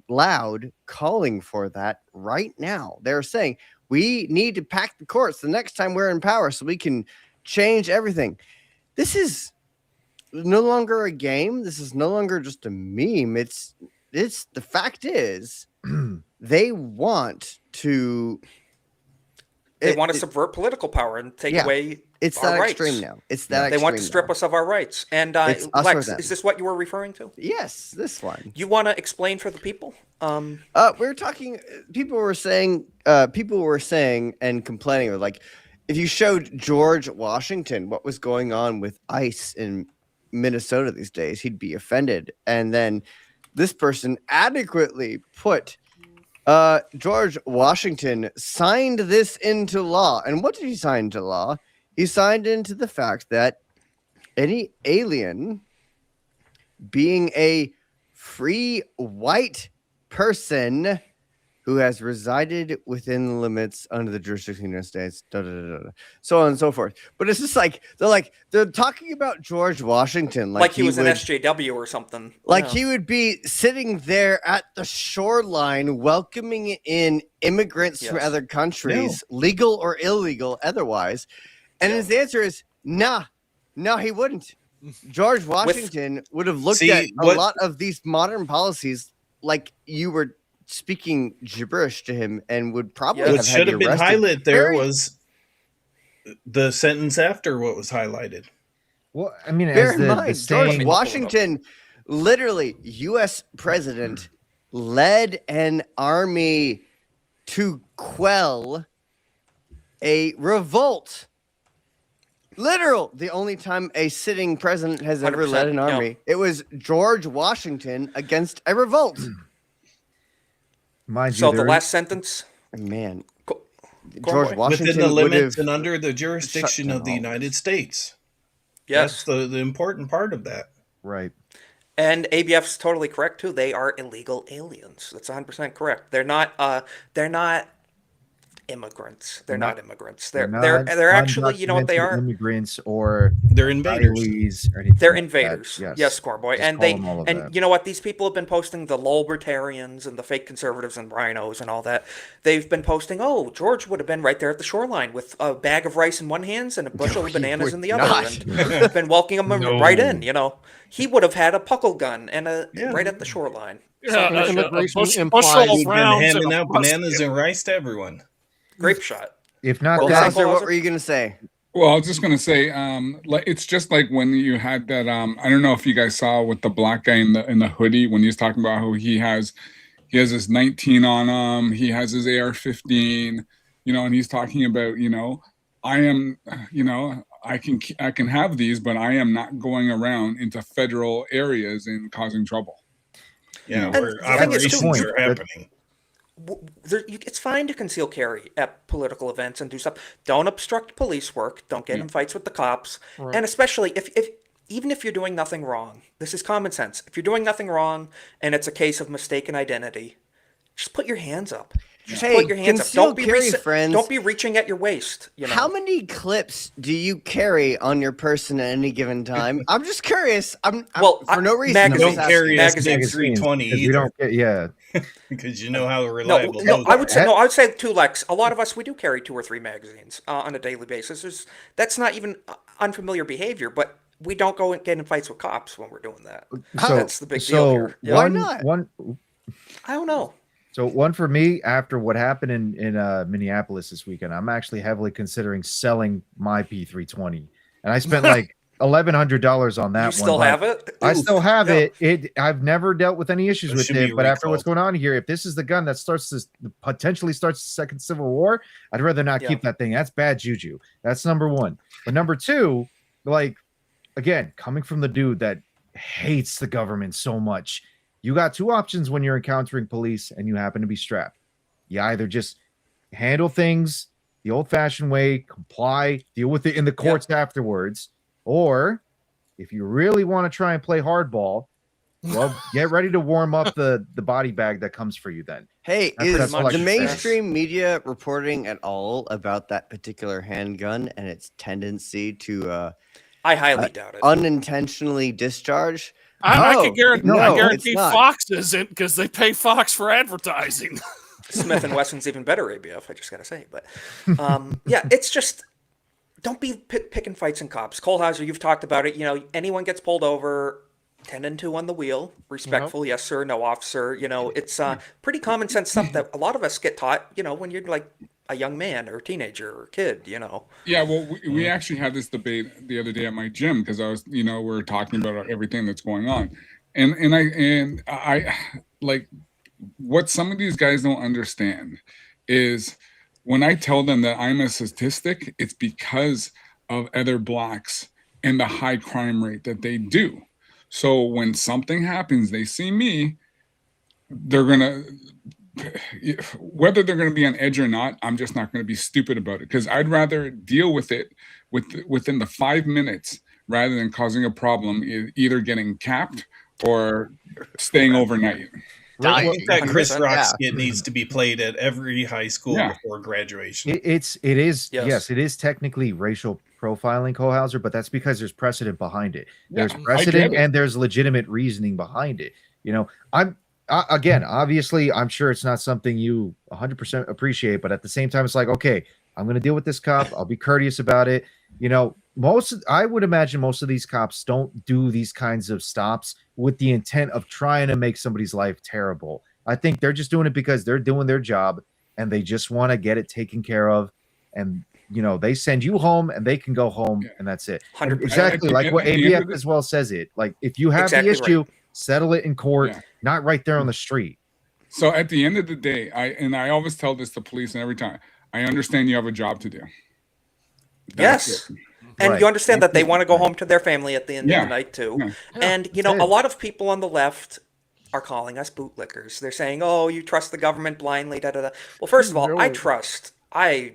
Speaker 2: loud calling for that right now. They're saying we need to pack the courts the next time we're in power so we can change everything. This is no longer a game. This is no longer just a meme. It's the fact is they want to
Speaker 3: They want to subvert political power and take away
Speaker 2: it's
Speaker 3: our
Speaker 2: that
Speaker 3: rights.
Speaker 2: extreme now. It's that
Speaker 3: They want to
Speaker 2: extreme
Speaker 3: strip
Speaker 2: now.
Speaker 3: us of our rights. And
Speaker 2: It's us or
Speaker 3: Lex,
Speaker 2: them.
Speaker 3: is this what you were referring to?
Speaker 2: Yes, this one.
Speaker 3: You want to explain for the people?
Speaker 2: We're talking. People were saying and complaining, like, if you showed George Washington what was going on with ICE in Minnesota these days, he'd be offended. And then this person adequately put George Washington signed this into law. And what did he sign into law? He signed into the fact that any alien being a free white person who has resided within the limits under the jurisdiction of the United States, so on and so forth. But it's just like they're talking about George Washington
Speaker 3: Like he was an
Speaker 2: would-
Speaker 3: SJW or something.
Speaker 2: like
Speaker 3: Yeah.
Speaker 2: he would be sitting there at the shoreline welcoming in immigrants from
Speaker 3: Yes.
Speaker 2: other countries, legal or illegal otherwise. And his answer is, no, he wouldn't. George Washington would have looked
Speaker 23: See,
Speaker 2: at a
Speaker 23: what-
Speaker 2: lot of these modern policies like you were speaking gibberish to him and would probably
Speaker 23: What
Speaker 2: have had
Speaker 23: should
Speaker 2: you
Speaker 23: have been
Speaker 2: arrested.
Speaker 23: highlighted there
Speaker 2: Very-
Speaker 23: was the sentence after what was highlighted.
Speaker 7: Well, I mean,
Speaker 2: Bear
Speaker 7: as
Speaker 2: in
Speaker 7: the
Speaker 2: mind,
Speaker 7: saying,
Speaker 2: George Washington, literally, U.S. president, led an army to quell a revolt. Literal, the only time a sitting president has ever led an
Speaker 3: 100%, yeah.
Speaker 2: army. It was George Washington against a revolt.
Speaker 7: mind
Speaker 3: So
Speaker 7: you,
Speaker 3: the
Speaker 7: there-
Speaker 3: last sentence.
Speaker 2: Man,
Speaker 3: Go
Speaker 2: George
Speaker 3: away.
Speaker 2: Washington
Speaker 23: Within the
Speaker 2: would
Speaker 23: limits
Speaker 2: have
Speaker 23: and under the jurisdiction
Speaker 2: down
Speaker 23: of the
Speaker 2: all
Speaker 23: United States.
Speaker 3: Yes.
Speaker 23: That's the important part of that.
Speaker 7: right.
Speaker 3: And ABF's totally correct too. They are illegal aliens. That's 100% correct. They're not immigrants. They're not immigrants. They're actually, you know what they
Speaker 7: undocumented
Speaker 3: are?
Speaker 7: immigrants or
Speaker 23: They're invaders.
Speaker 7: asylees or anything
Speaker 3: They're
Speaker 7: like that.
Speaker 3: invaders. Yes, Scoreboy.
Speaker 7: Just
Speaker 3: And
Speaker 7: call them all of that.
Speaker 3: you know what? These people have been posting the libertarians and the fake conservatives and rhinos and all that. They've been posting, oh, George would have been right there at the shoreline with a bag of rice in one hand and a bushel of bananas in the other, and been welcoming them right in. You know, he would have had a puckle gun and right at the shoreline.
Speaker 19: Yeah, immigration
Speaker 23: Bushel
Speaker 19: implies
Speaker 23: of rounds handing out bananas and rice to everyone.
Speaker 3: Grape shot.
Speaker 7: If not
Speaker 2: Well,
Speaker 7: that,
Speaker 2: Hauser, what were you going to say?
Speaker 15: Well, I was just gonna say, like it's just like when you had that. I don't know if you guys saw with the black guy in the hoodie when he was talking about how he has his 19 on him, he has his AR-15, you know, and he's talking about, you know, I am, you know, I can have these, but I am not going around into federal areas and causing trouble.
Speaker 23: Yeah,
Speaker 3: And
Speaker 23: where
Speaker 3: the thing is, too,
Speaker 23: operations are happening.
Speaker 3: It's fine to conceal carry at political events and do stuff. Don't obstruct police work. Don't get in fights with the cops.
Speaker 16: Right.
Speaker 3: And especially if even if you're doing nothing wrong, this is common sense. If you're doing nothing wrong and it's a case of mistaken identity, just put your hands up. Just put your hands up.
Speaker 2: Concealed carry, friends.
Speaker 3: Don't be reaching at your waist. You know?
Speaker 2: How many clips do you carry on your person at any given time? I'm just curious. For no reason.
Speaker 23: Don't carry a big
Speaker 7: magazines,
Speaker 23: 320
Speaker 7: 'cause we
Speaker 23: either.
Speaker 7: don't get- yeah.
Speaker 23: Because you know how reliable.
Speaker 3: No,
Speaker 23: those
Speaker 3: I would
Speaker 23: are.
Speaker 3: say two, Lex. A lot of us, we do carry 2 or 3 magazines on a daily basis. That's not even unfamiliar behavior, but we don't go and get in fights with cops when we're doing that. That's the big deal here. Yeah.
Speaker 2: Why not?
Speaker 3: I don't know.
Speaker 7: So one for me, after what happened in Minneapolis this weekend, I'm actually heavily considering selling my P320, and I spent like $1,100 on that one.
Speaker 3: You still
Speaker 7: but
Speaker 3: have it?
Speaker 7: I
Speaker 3: Oof.
Speaker 7: still have
Speaker 3: Yeah.
Speaker 7: it. I've never dealt with any issues
Speaker 23: That
Speaker 7: with
Speaker 23: should be
Speaker 7: it. But after what's
Speaker 23: recalled.
Speaker 7: going on here, if this is the gun that potentially starts the second civil war, I'd rather not keep that thing. That's bad juju. That's number one. But number two, like, again, coming from the dude that hates the government so much, you got 2 options when you're encountering police and you happen to be strapped. You either just handle things the old-fashioned way, comply, deal with it in the courts afterwards, or if you really want to try and play hardball, well, get ready to warm up the body bag that comes for you then.
Speaker 2: Hey,
Speaker 7: That's
Speaker 2: is
Speaker 7: all I
Speaker 2: the
Speaker 7: can say.
Speaker 2: mainstream media reporting at all about that particular handgun and its tendency to
Speaker 3: I highly doubt it.
Speaker 2: unintentionally discharge?
Speaker 17: I can guarantee,
Speaker 2: no,
Speaker 17: I
Speaker 2: it's
Speaker 17: guarantee
Speaker 2: not.
Speaker 17: Fox isn't, because they pay Fox for advertising.
Speaker 3: Smith and Wesson's even better ABF, I just gotta say. But yeah, it's just don't be picking fights and cops. Kohlhauser, you've talked about it. You know, anyone gets pulled over, 10 and 2 on the wheel, respectful, yes sir, no officer. You know, it's pretty common sense stuff that a lot of us get taught. You know, when you're like a young man or a teenager or a kid. You know.
Speaker 15: Yeah, well, we actually had this debate the other day at my gym because I was, we were talking about everything that's going on, and I like what some of these guys don't understand is when I tell them that I'm a statistic, it's because of other blacks and the high crime rate that they do. So when something happens, they see me, they're gonna, whether they're gonna be on edge or not, I'm just not gonna be stupid about it because I'd rather deal with it within the 5 minutes rather than causing a problem, either getting capped or staying overnight.
Speaker 23: I think that Chris
Speaker 3: 100%,
Speaker 23: Rock
Speaker 3: yeah.
Speaker 23: skit needs to be played at every high school
Speaker 15: Yeah.
Speaker 23: before graduation.
Speaker 7: It is yes, it is technically racial profiling, Kohlhauser, but that's because there's precedent behind it. There's
Speaker 15: Yeah, I
Speaker 7: precedent
Speaker 15: get it.
Speaker 7: and there's legitimate reasoning behind it. Again, obviously, I'm sure it's not something you 100% appreciate, but at the same time, it's like, okay, I'm going to deal with this cop. I'll be courteous about it. I would imagine most of these cops don't do these kinds of stops with the intent of trying to make somebody's life terrible. I think they're just doing it because they're doing their job and they just want to get it taken care of. And, they send you home and they can go home and that's it. And
Speaker 3: 100%.
Speaker 7: exactly like what
Speaker 15: At the end of
Speaker 7: ABF
Speaker 15: the-
Speaker 7: as well says it. Like, if you have
Speaker 3: Exactly
Speaker 7: the issue,
Speaker 3: right.
Speaker 7: settle it in court,
Speaker 15: Yeah.
Speaker 7: not right there on the street.
Speaker 15: So at the end of the day, I always tell this to police and every time, I understand you have a job to do. That's
Speaker 3: Yes.
Speaker 15: it.
Speaker 3: And
Speaker 7: Right.
Speaker 3: you understand that they want to go home to their family at the end of
Speaker 15: Yeah.
Speaker 3: the night too.
Speaker 15: Yeah.
Speaker 3: And a lot of people on the left are calling us bootlickers. They're saying, "Oh, you trust the government blindly." Da da da. Well, first of all, I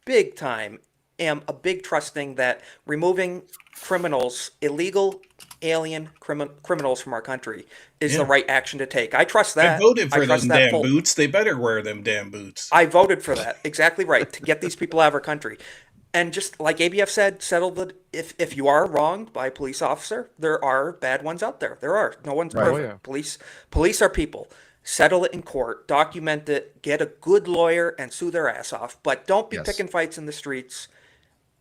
Speaker 3: big time am a big trusting that removing criminals, illegal alien criminals from our country is the right action to take. I trust that.
Speaker 23: I voted for
Speaker 3: trust
Speaker 23: them
Speaker 3: that
Speaker 23: damn
Speaker 3: full-
Speaker 23: boots. They better wear them damn boots.
Speaker 3: I voted for that. Exactly right. To get these people out of our country. And just like ABF said, settle the if you are wronged by a police officer, there are bad ones out there. There are. No one's
Speaker 7: Right.
Speaker 3: perfect. Police are people. Settle it in court, document it, get a good lawyer and sue their ass off. But don't be
Speaker 7: Yes.
Speaker 3: picking fights in the streets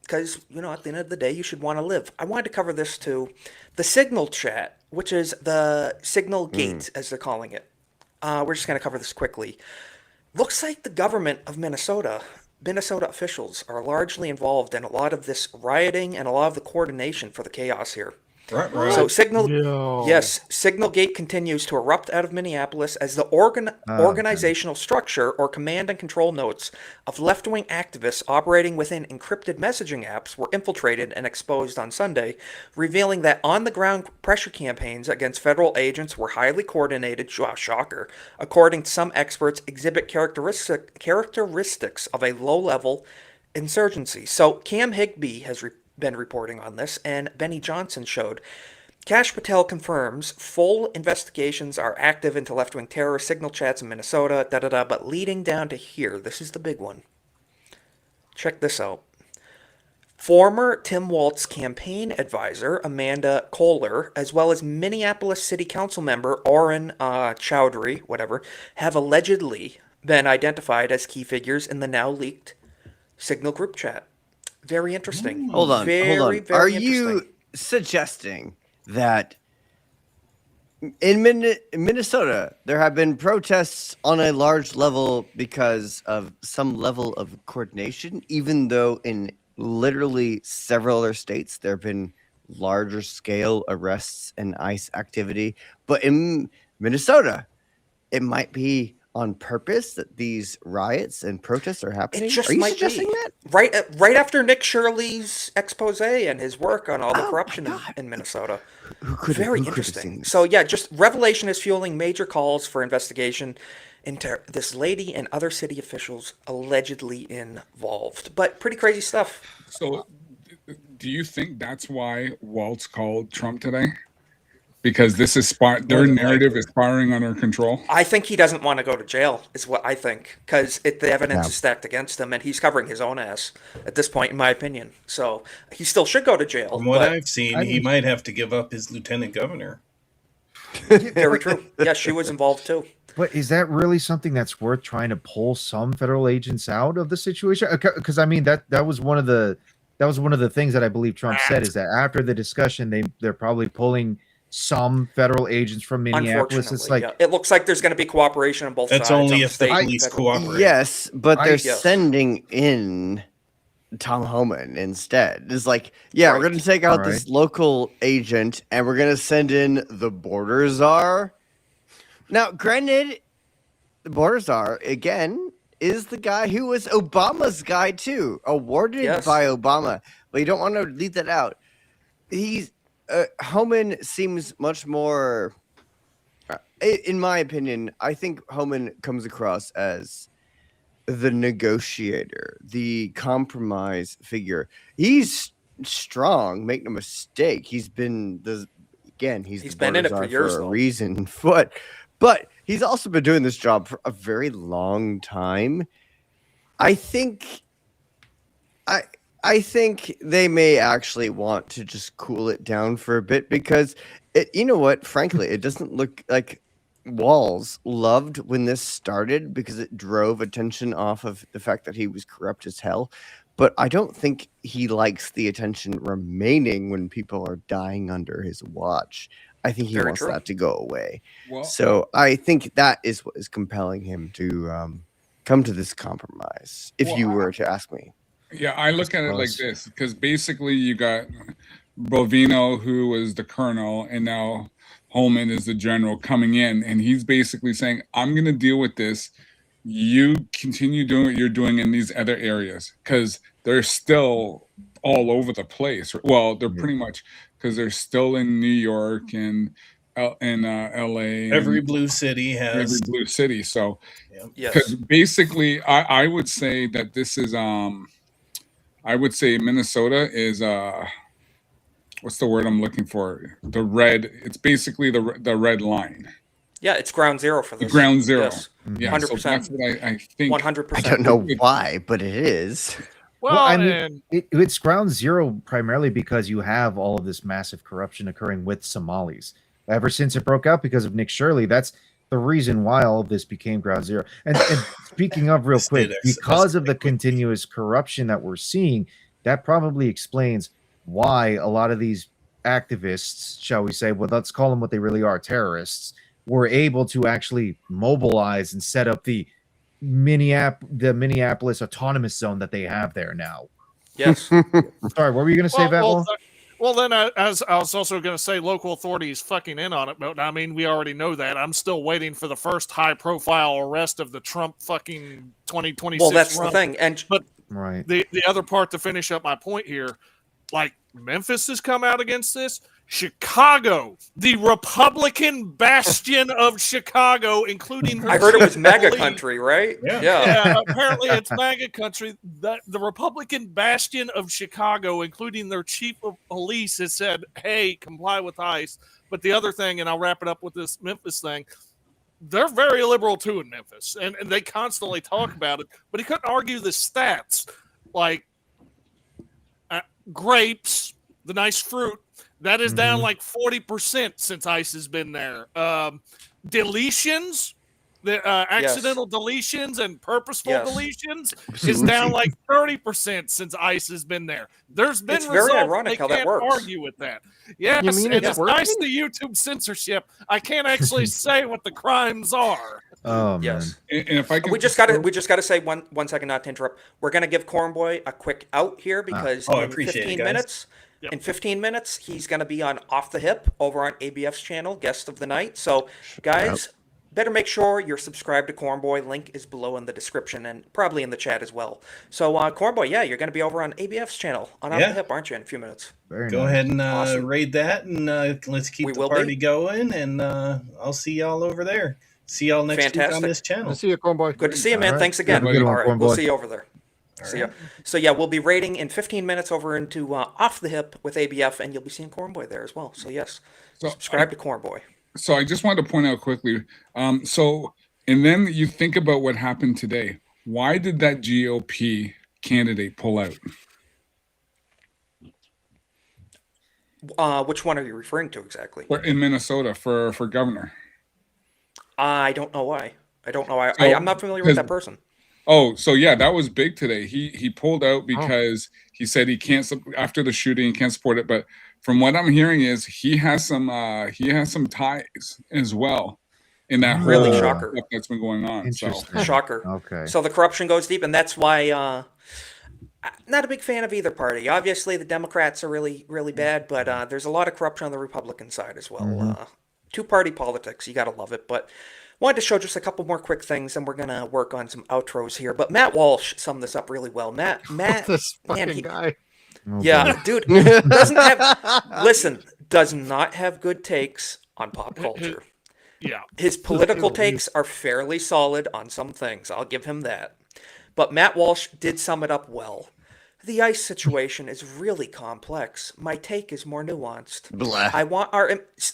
Speaker 3: because, at the end of the day, you should want to live. I wanted to cover this too. The Signal chat, which is the Signal Gate, as they're calling it. We're just going to cover this quickly. Looks like the government of Minnesota officials are largely involved in a lot of this rioting and a lot of the coordination for the chaos here.
Speaker 23: Right.
Speaker 3: So Signal Gate continues to erupt out of Minneapolis as the organizational structure or command and control notes of left-wing activists operating within encrypted messaging apps were infiltrated and exposed on Sunday, revealing that on-the-ground pressure campaigns against federal agents were highly coordinated, shocker, according to some experts exhibit characteristics of a low-level insurgency. So Cam Higbee has been reporting on this, and Benny Johnson showed. Kash Patel confirms full investigations are active into left-wing terror, signal chats in Minnesota, but leading down to here. This is the big one. Check this out. Former Tim Walz campaign advisor Amanda Kohler, as well as Minneapolis City Council member Oren Chowdhury, have allegedly been identified as key figures in the now leaked Signal group chat. Very interesting.
Speaker 2: Hold on.
Speaker 3: Very
Speaker 2: Are
Speaker 3: interesting.
Speaker 2: you suggesting that in Minnesota there have been protests on a large level because of some level of coordination, even though in literally several other states there have been larger scale arrests and ICE activity, but in Minnesota it might be on purpose that these riots and protests are happening?
Speaker 3: It just
Speaker 2: Are you
Speaker 3: might
Speaker 2: suggesting
Speaker 3: be.
Speaker 2: that?
Speaker 3: Right after Nick Shirley's expose and his work on all the corruption in Minnesota. Very interesting. So yeah, just Revelation is fueling major calls for investigation into this lady and other city officials allegedly involved. But pretty crazy stuff.
Speaker 15: So, do you think that's why Waltz called Trump today? Because this is their narrative is spiraling under control.
Speaker 3: I think he doesn't want to go to jail, is what I think, because the evidence is stacked against him, and he's covering his own ass at this point, in my opinion. So he still should go to jail.
Speaker 23: From what I've seen, he might have to give up his lieutenant governor.
Speaker 3: Very true. Yeah, she was involved too.
Speaker 7: But is that really something that's worth trying to pull some federal agents out of the situation? Because I mean that was one of the things that I believe Trump said, is that after the discussion they're probably pulling some federal agents from Minneapolis. It's like
Speaker 3: it looks like there's going to be cooperation on both sides.
Speaker 23: That's only if the police cooperate.
Speaker 2: Yes, but they're sending in Tom Homan instead. It's like, we're going to take out this local agent and we're going to send in the border czar. Now, granted, the border czar, again, is the guy who was Obama's guy too, awarded by Obama. But you don't want to leave that out. Homan seems much more, in my opinion, I think Homan comes across as the negotiator, the compromise figure. He's strong, make no mistake. He's been he's been in it for years for a reason. But he's also been doing this job for a very long time. I think they may actually want to just cool it down for a bit because you know what? Frankly, it doesn't look like Walz loved when this started because it drove attention off of the fact that he was corrupt as hell. But I don't think he likes the attention remaining when people are dying under his watch. I think he wants that to go away.
Speaker 15: Well,
Speaker 2: so I think that is what is compelling him to come to this compromise, if you were to ask me.
Speaker 15: Yeah, I look at it like this, because basically you got Bovino, who was the colonel, and now Holman is the general coming in, and he's basically saying, I'm going to deal with this. You continue doing what you're doing in these other areas, because they're still all over the place. Well, they're pretty much, because they're still in New York and LA.
Speaker 23: Every blue city has.
Speaker 15: Every blue city. So, because basically, I would say that this is, I would say Minnesota is what's the word I'm looking for? The red. It's basically the red line.
Speaker 3: Yeah, it's ground zero for this.
Speaker 15: Ground zero.
Speaker 3: Yes.
Speaker 15: Yeah,
Speaker 3: 100%.
Speaker 15: so that's what I think.
Speaker 3: 100%.
Speaker 2: I don't know why, but it is.
Speaker 7: Well, I mean, it's ground zero primarily because you have all of this massive corruption occurring with Somalis. Ever since it broke out because of Nick Shirley, that's the reason why all of this became ground zero. And speaking of real quick, because of the continuous corruption that we're seeing, that probably explains why a lot of these activists, shall we say, well, let's call them what they really are, terrorists, were able to actually mobilize and set up the Minneapolis autonomous zone that they have there now.
Speaker 3: Yes.
Speaker 7: Sorry, what were you going to say, Vatwell?
Speaker 17: Well, then, as I was also going to say, local authorities fucking in on it. But I mean, we already know that. I'm still waiting for the first high-profile arrest of the Trump fucking 2026.
Speaker 3: Well, that's the thing.
Speaker 17: But
Speaker 7: right,
Speaker 17: the other part to finish up my point here, like Memphis has come out against this. Chicago, the Republican bastion of Chicago, including her.
Speaker 3: I heard it was
Speaker 17: chief
Speaker 3: MAGA
Speaker 17: police.
Speaker 3: country, right?
Speaker 17: Yeah. Apparently, it's MAGA country. The Republican bastion of Chicago, including their chief of police, has said, "Hey, comply with ICE." But the other thing, and I'll wrap it up with this Memphis thing. They're very liberal too in Memphis, and they constantly talk about it. But he couldn't argue the stats, like grapes, the nice fruit. That is down like 40% since ICE has been there. Deletions, the accidental deletions and purposeful deletions is down like 30% since ICE has been there. There's been
Speaker 3: It's
Speaker 17: results.
Speaker 3: very ironic
Speaker 17: they
Speaker 3: how that
Speaker 17: can't
Speaker 3: works.
Speaker 17: argue with that. Yes,
Speaker 16: You mean
Speaker 17: and
Speaker 16: it's
Speaker 17: it's
Speaker 16: working?
Speaker 17: nice the YouTube censorship. I can't actually say what the crimes are.
Speaker 7: Oh
Speaker 3: Yes.
Speaker 15: And if I can,
Speaker 3: we just got to say one second, not to interrupt. We're gonna give Cornboy a quick out here because
Speaker 23: I
Speaker 3: in
Speaker 23: appreciate
Speaker 3: 15
Speaker 23: it, guys.
Speaker 3: minutes, in 15 minutes, he's gonna be on Off the Hip over on ABF's channel, guest of the night. So, guys, better make sure you're subscribed to Cornboy. Link is below in the description and probably in the chat as well. So, Cornboy, yeah, you're gonna be over on ABF's channel on Off the Hip, aren't you? In a few minutes.
Speaker 23: Go ahead and raid that, and let's keep the party going. And I'll see y'all over there. See y'all next week on this channel.
Speaker 16: Good to see you, Cornboy.
Speaker 3: Good to see you, man.
Speaker 7: All right.
Speaker 3: Thanks again.
Speaker 7: Have a good one,
Speaker 3: All right, we'll
Speaker 7: Cornboy.
Speaker 3: see you over there. See ya. So yeah, we'll be raiding in 15 minutes over into Off the Hip with ABF, and you'll be seeing Cornboy there as well. So yes, subscribe to Cornboy.
Speaker 15: So I just wanted to point out quickly. And then you think about what happened today. Why did that GOP candidate pull out?
Speaker 3: Which one are you referring to exactly?
Speaker 15: In Minnesota for governor.
Speaker 3: I don't know why. I don't know why.
Speaker 15: So-
Speaker 3: I'm not familiar with that person.
Speaker 15: Oh, so yeah, that was big today. He pulled out because he said he can't after the shooting, he can't support it. But from what I'm hearing is he has some ties as well in that
Speaker 3: Really
Speaker 15: whole
Speaker 3: shocker
Speaker 15: stuff that's been going on. So
Speaker 3: shocker.
Speaker 7: Okay.
Speaker 3: So the corruption goes deep, and that's why. Not a big fan of either party. Obviously, the Democrats are really, really bad, but there's a lot of corruption on the Republican side as well. Two-party politics, you got to love it. But wanted to show just a couple more quick things, and we're gonna work on some outros here. But Matt Walsh summed this up really well. Matt,
Speaker 16: This
Speaker 3: man,
Speaker 16: fucking guy.
Speaker 3: yeah, dude, does not have good takes on pop culture.
Speaker 17: Yeah.
Speaker 3: His political takes are fairly solid on some things. I'll give him that. But Matt Walsh did sum it up well. The ICE situation is really complex. My take is more nuanced.
Speaker 9: Blah.
Speaker 3: I want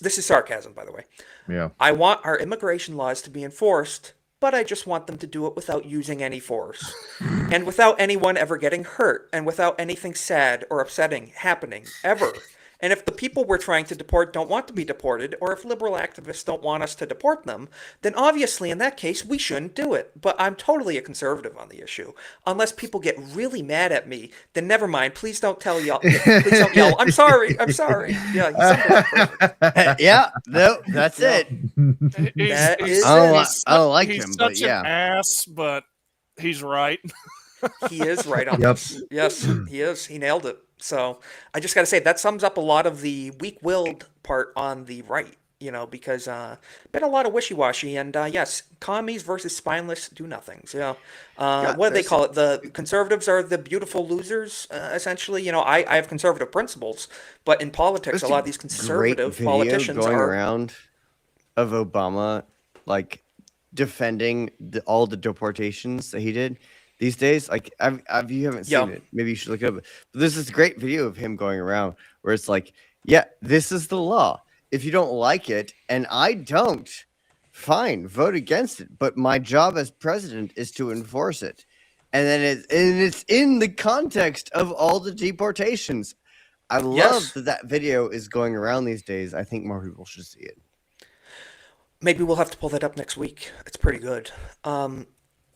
Speaker 3: this is sarcasm, by the way.
Speaker 7: Yeah.
Speaker 3: I want our immigration laws to be enforced, but I just want them to do it without using any force. And without anyone ever getting hurt, and without anything sad or upsetting happening, ever. And if the people we're trying to deport don't want to be deported, or if liberal activists don't want us to deport them, then obviously in that case we shouldn't do it. But I'm totally a conservative on the issue. Unless people get really mad at me, then never mind. Please don't yell. I'm sorry. I'm sorry. Yeah, he summed it up perfect.
Speaker 9: Yeah, no, that's it.
Speaker 3: That is
Speaker 9: I don't like
Speaker 17: he's
Speaker 9: him,
Speaker 17: such
Speaker 9: but yeah.
Speaker 17: an ass, but he's right.
Speaker 3: He is right on this. Yes, he is. He nailed it. So I just got to say that sums up a lot of the weak-willed part on the right, because been a lot of wishy-washy. And yes, commies versus spineless do-nothings. What do they call it? The conservatives are the beautiful losers, essentially. I have conservative principles, but in politics, a lot of these conservative
Speaker 9: video
Speaker 3: politicians
Speaker 9: going
Speaker 3: are
Speaker 9: around of Obama, like defending all the deportations that he did. These days, like, you haven't seen it. Maybe you should look it up. But there's this great video of him going around where it's like, yeah, this is the law. If you don't like it, and I don't, fine, vote against it. But my job as president is to enforce it. And then it's in the context of all the deportations. I love that video is going around these days. I think more people should see it.
Speaker 3: Maybe we'll have to pull that up next week. It's pretty good.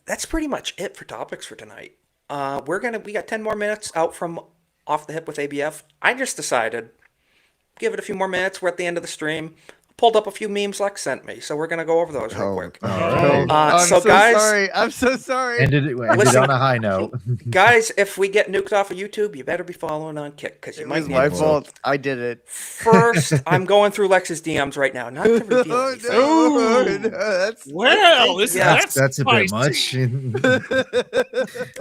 Speaker 3: That's pretty much it for topics for tonight. We got 10 more minutes out from Off the Hip with ABF. I just decided, give it a few more minutes. We're at the end of the stream. pulled up a few memes Lex sent me, so we're gonna go over those real quick.
Speaker 7: All right.
Speaker 3: So guys,
Speaker 9: sorry. I'm so sorry.
Speaker 7: Ended
Speaker 3: Listen,
Speaker 7: on a high note.
Speaker 3: guys, if we get nuked off of YouTube, you better be following on Kick because you
Speaker 9: It
Speaker 3: might
Speaker 9: was
Speaker 3: be
Speaker 9: my
Speaker 3: able to.
Speaker 9: fault. I did it.
Speaker 3: First, I'm going through Lex's DMs right now, not to reveal anything.
Speaker 9: No, that's
Speaker 17: Well,
Speaker 7: That's a bit
Speaker 17: spicy.
Speaker 7: much.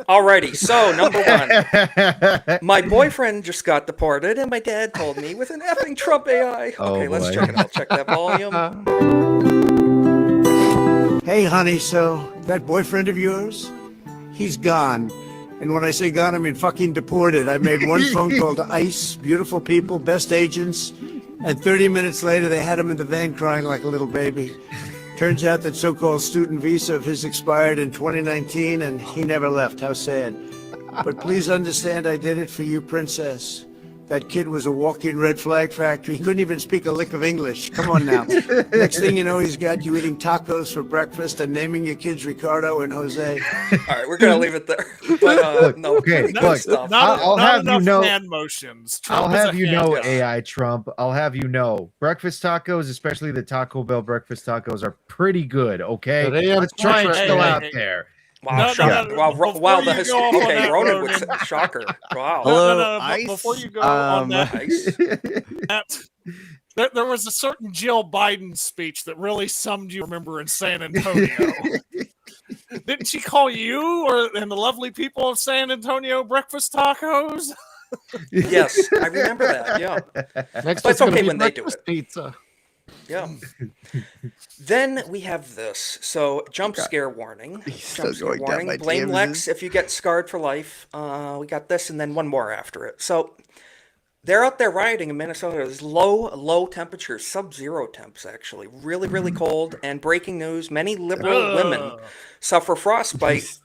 Speaker 3: Alrighty, so number one, my boyfriend just got deported, and my dad told me with an effing Trump AI. Okay, let's
Speaker 7: boy.
Speaker 3: check it out. Check that volume.
Speaker 6: Hey, honey, so that boyfriend of yours, he's gone. And when I say gone, I mean fucking deported. I made one phone call to ICE, beautiful people, best agents, and 30 minutes later they had him in the van crying like a little baby. Turns out that so-called student visa of his expired in 2019 and he never left. How sad. But please understand I did it for you, princess. That kid was a walking red flag factory. He couldn't even speak a lick of English. Come on now. Next thing you know, he's got you eating tacos for breakfast and naming your kids Ricardo and Jose.
Speaker 3: All right, we're gonna leave it there. But no,
Speaker 7: okay,
Speaker 3: pretty good
Speaker 7: look,
Speaker 3: stuff.
Speaker 7: I'll
Speaker 17: Not
Speaker 7: have you
Speaker 17: enough
Speaker 7: know.
Speaker 17: hand motions.
Speaker 7: I'll
Speaker 17: Trump is
Speaker 7: have
Speaker 17: a
Speaker 7: you
Speaker 17: hand
Speaker 7: know,
Speaker 17: motion.
Speaker 7: AI Trump. I'll have you know, breakfast tacos, especially the Taco Bell breakfast tacos, are pretty good. Okay,
Speaker 16: But AM
Speaker 7: let's try and
Speaker 16: Trump-
Speaker 7: chill
Speaker 16: hey,
Speaker 7: out
Speaker 17: hey.
Speaker 7: there.
Speaker 3: Wow,
Speaker 17: No,
Speaker 3: wow,
Speaker 17: before
Speaker 3: wow,
Speaker 17: you
Speaker 3: the
Speaker 17: go off on
Speaker 3: okay,
Speaker 17: that,
Speaker 3: Ronan would
Speaker 17: Ronan.
Speaker 3: say, shocker. Wow.
Speaker 9: Hello,
Speaker 17: but
Speaker 9: ICE.
Speaker 17: before you go on that,
Speaker 3: Ice.
Speaker 17: there was a certain Jill Biden speech that really summed you. Remember in San Antonio? Didn't she call you and the lovely people of San Antonio breakfast tacos?
Speaker 3: Yes, I remember that. Yeah.
Speaker 16: Next
Speaker 3: But
Speaker 16: it's
Speaker 3: it's okay
Speaker 16: gonna be
Speaker 3: when they do
Speaker 16: breakfast
Speaker 3: it.
Speaker 16: pizza.
Speaker 3: Yeah. Then we have this. So jump scare warning.
Speaker 9: still
Speaker 3: Jump scare
Speaker 9: going down
Speaker 3: warning.
Speaker 9: my
Speaker 3: Blame
Speaker 9: DMs.
Speaker 3: Lex if you get scarred for life. We got this and then one more after it. So they're out there rioting in Minnesota. There's low temperatures, sub-zero temps actually. Really, really cold. And breaking news, many liberal women suffer frostbite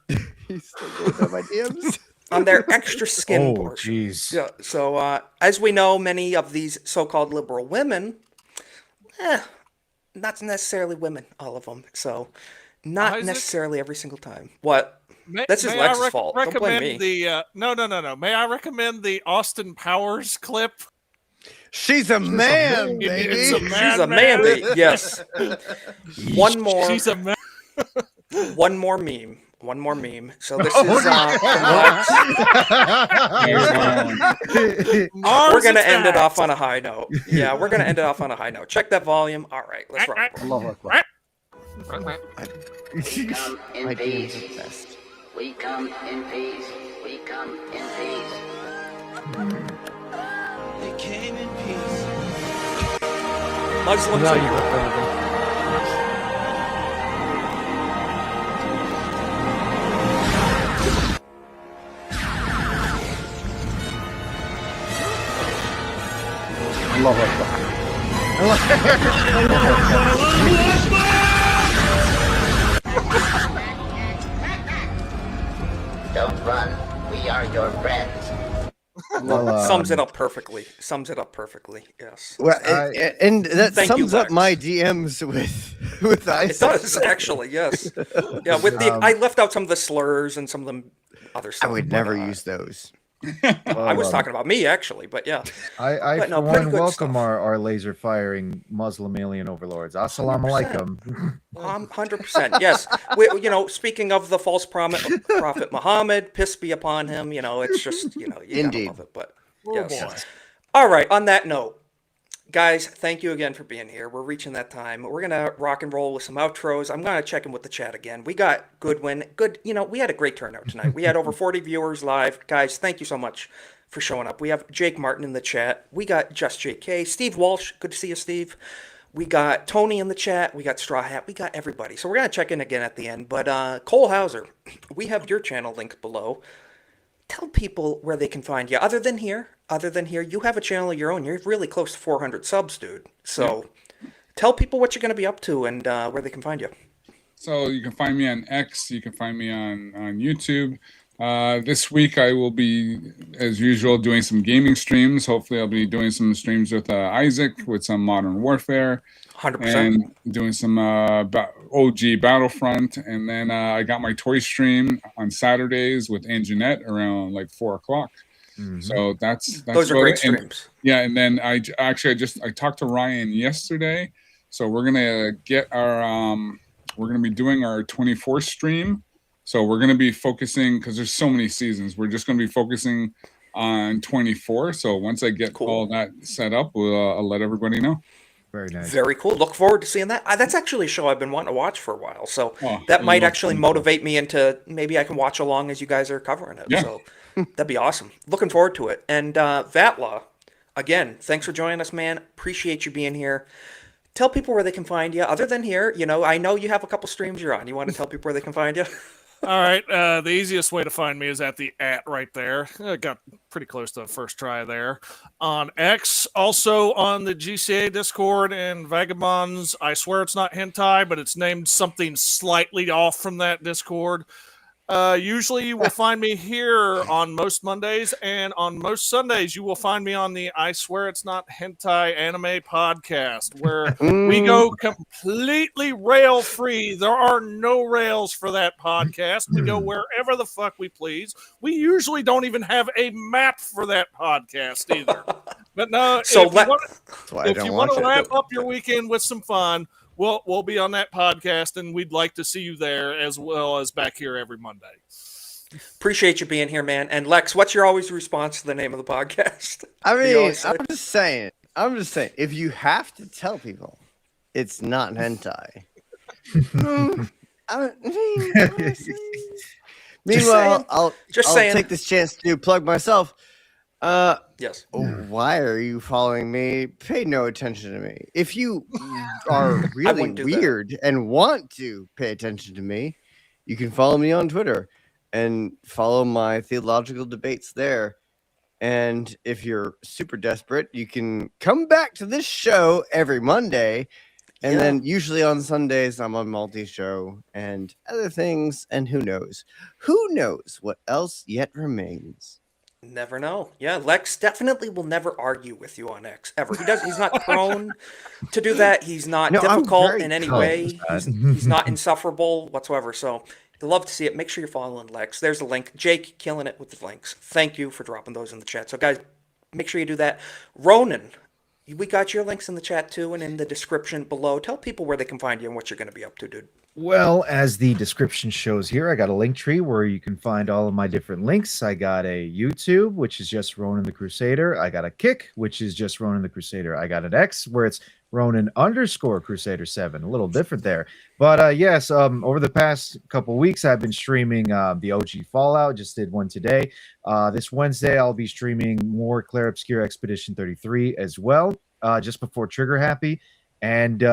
Speaker 9: He's still going down my DMs.
Speaker 3: on their extra skin
Speaker 7: Oh,
Speaker 3: portion.
Speaker 7: jeez.
Speaker 3: Yeah, so as we know, many of these so-called liberal women, not necessarily women, all of them. So not
Speaker 17: Isaac?
Speaker 3: necessarily every single time. What?
Speaker 17: May,
Speaker 3: That's just
Speaker 17: may I
Speaker 3: Lex's fault. Don't blame me.
Speaker 17: recommend the no. May I recommend the Austin Powers clip?
Speaker 9: She's a man, baby.
Speaker 17: It's a man,
Speaker 3: She's a man, baby. Yes. One more.
Speaker 17: She's a man.
Speaker 3: One more meme. One more meme. So this is from Lex. We're gonna end it off on a high note. Yeah, we're gonna end it off on a high note. Check that volume. All right, let's rock.
Speaker 8: We come in
Speaker 9: My
Speaker 8: peace.
Speaker 9: DMs are the best.
Speaker 8: We come in peace. We come in peace.
Speaker 5: They came in peace.
Speaker 3: Muslims
Speaker 16: Now
Speaker 3: in
Speaker 16: you
Speaker 3: Europe.
Speaker 16: got that.
Speaker 8: Don't run. We are your friends.
Speaker 7: Well,
Speaker 3: Sums it up perfectly. Sums it up perfectly. Yes.
Speaker 9: Well, and that
Speaker 3: Thank you,
Speaker 9: sums up
Speaker 3: Lex.
Speaker 9: my DMs with ICE.
Speaker 3: It does actually. Yes. Yeah. With the I left out some of the slurs and some of the other
Speaker 9: I
Speaker 3: stuff.
Speaker 9: would
Speaker 3: but,
Speaker 9: never use those.
Speaker 3: I was talking about me actually, but yeah.
Speaker 7: I
Speaker 3: But no,
Speaker 7: for
Speaker 3: pretty
Speaker 7: one
Speaker 3: good
Speaker 7: welcome
Speaker 3: stuff.
Speaker 7: our laser firing Muslim alien overlords. Assalamu alaikum.
Speaker 3: 100%. Yes. Speaking of the false prophet Muhammad, peace be upon him. It's just you gotta
Speaker 9: Indeed.
Speaker 3: love it. But
Speaker 17: Oh,
Speaker 3: yes.
Speaker 17: boy.
Speaker 3: All right. On that note, guys, thank you again for being here. We're reaching that time. We're gonna rock and roll with some outros. I'm gonna check in with the chat again. We got Goodwin. Good. We had a great turnout tonight. We had over 40 viewers live. Guys, thank you so much for showing up. We have Jake Martin in the chat. We got Just JK. Steve Walsh. Good to see you, Steve. We got Tony in the chat. We got Straw Hat. We got everybody. So we're gonna check in again at the end. But Cole Hauser, we have your channel linked below. Tell people where they can find you. Other than here, you have a channel of your own. You're really close to 400 subs, dude. So tell people what you're going to be up to and where they can find you.
Speaker 15: So you can find me on X. You can find me on YouTube. This week I will be, as usual, doing some gaming streams. Hopefully I'll be doing some streams with Isaac with some Modern Warfare.
Speaker 3: 100%.
Speaker 15: And doing some OG Battlefront. And then I got my toy stream on Saturdays with Anjanette around like 4 o'clock. So that's
Speaker 3: Those are
Speaker 15: about
Speaker 3: great
Speaker 15: it. And,
Speaker 3: streams.
Speaker 15: yeah, and then I talked to Ryan yesterday, So we're gonna get our we're gonna be doing our 24th stream. So we're gonna be focusing because there's so many seasons. We're just gonna be focusing on 24. So once I get all that set up, I'll let everybody know.
Speaker 7: Very nice.
Speaker 3: Very cool. Look forward to seeing that. That's actually a show I've been wanting to watch for a while. So
Speaker 15: Oh,
Speaker 3: that
Speaker 15: it
Speaker 3: might
Speaker 15: looks
Speaker 3: actually
Speaker 15: wonderful.
Speaker 3: motivate me into maybe I can watch along as you guys are covering it.
Speaker 15: Yeah.
Speaker 3: So that'd be awesome. Looking forward to it. And Vatla, again, thanks for joining us, man. Appreciate you being here. Tell people where they can find you. Other than here, I know you have a couple streams you're on. You want to tell people where they can find you?
Speaker 17: All right. The easiest way to find me is at the @ right there. I got pretty close to the first try there. On X, also on the GCA Discord and Vagabonds. I swear it's not hentai, but it's named something slightly off from that Discord. Usually you will find me here on most Mondays, and on most Sundays you will find me on the I Swear It's Not Hentai Anime podcast, where we go completely rail free. There are no rails for that podcast. We go wherever the fuck we please. We usually don't even have a map for that podcast either. But no,
Speaker 3: So
Speaker 17: if you want to wrap up your weekend with some fun, we'll be on that podcast, and we'd like to see you there as well as back here every Monday.
Speaker 3: Appreciate you being here, man. And Lex, what's your always response to the name of the podcast?
Speaker 2: I
Speaker 3: You
Speaker 2: mean,
Speaker 3: always say-
Speaker 2: I'm just saying, if you have to tell people it's not hentai. Meanwhile, I'll take this chance to plug myself.
Speaker 3: Yes.
Speaker 2: Why are you following me? Pay no attention to me. If you are really
Speaker 3: wouldn't do that.
Speaker 2: weird and want to pay attention to me, you can follow me on Twitter and follow my theological debates there. And if you're super desperate, you can come back to this show every Monday. And then usually on Sundays, I'm on multi-show and other things. And who knows? Who knows what else yet remains?
Speaker 3: Never know. Yeah, Lex definitely will never argue with you on X ever. He's not prone to do that. He's not
Speaker 2: No, I'm
Speaker 3: difficult
Speaker 2: very
Speaker 3: in any
Speaker 2: calm
Speaker 3: way.
Speaker 2: with that.
Speaker 3: He's not insufferable whatsoever. So you'll love to see it. Make sure you're following Lex. There's a link. Jake killing it with the links. Thank you for dropping those in the chat. So guys, make sure you do that. Ronan, we got your links in the chat too and in the description below. Tell people where they can find you and what you're going to be up to, dude.
Speaker 7: Well, as the description shows here, I got a link tree where you can find all of my different links. I got a YouTube, which is just Ronan the Crusader. I got a Kick, which is just Ronan the Crusader. I got an X, where it's Ronan_Crusader7. A little different there. But yes, over the past couple weeks, I've been streaming the OG Fallout. Just did one today. This Wednesday, I'll be streaming more Claire Obscure Expedition 33 as well, just before Trigger Happy. And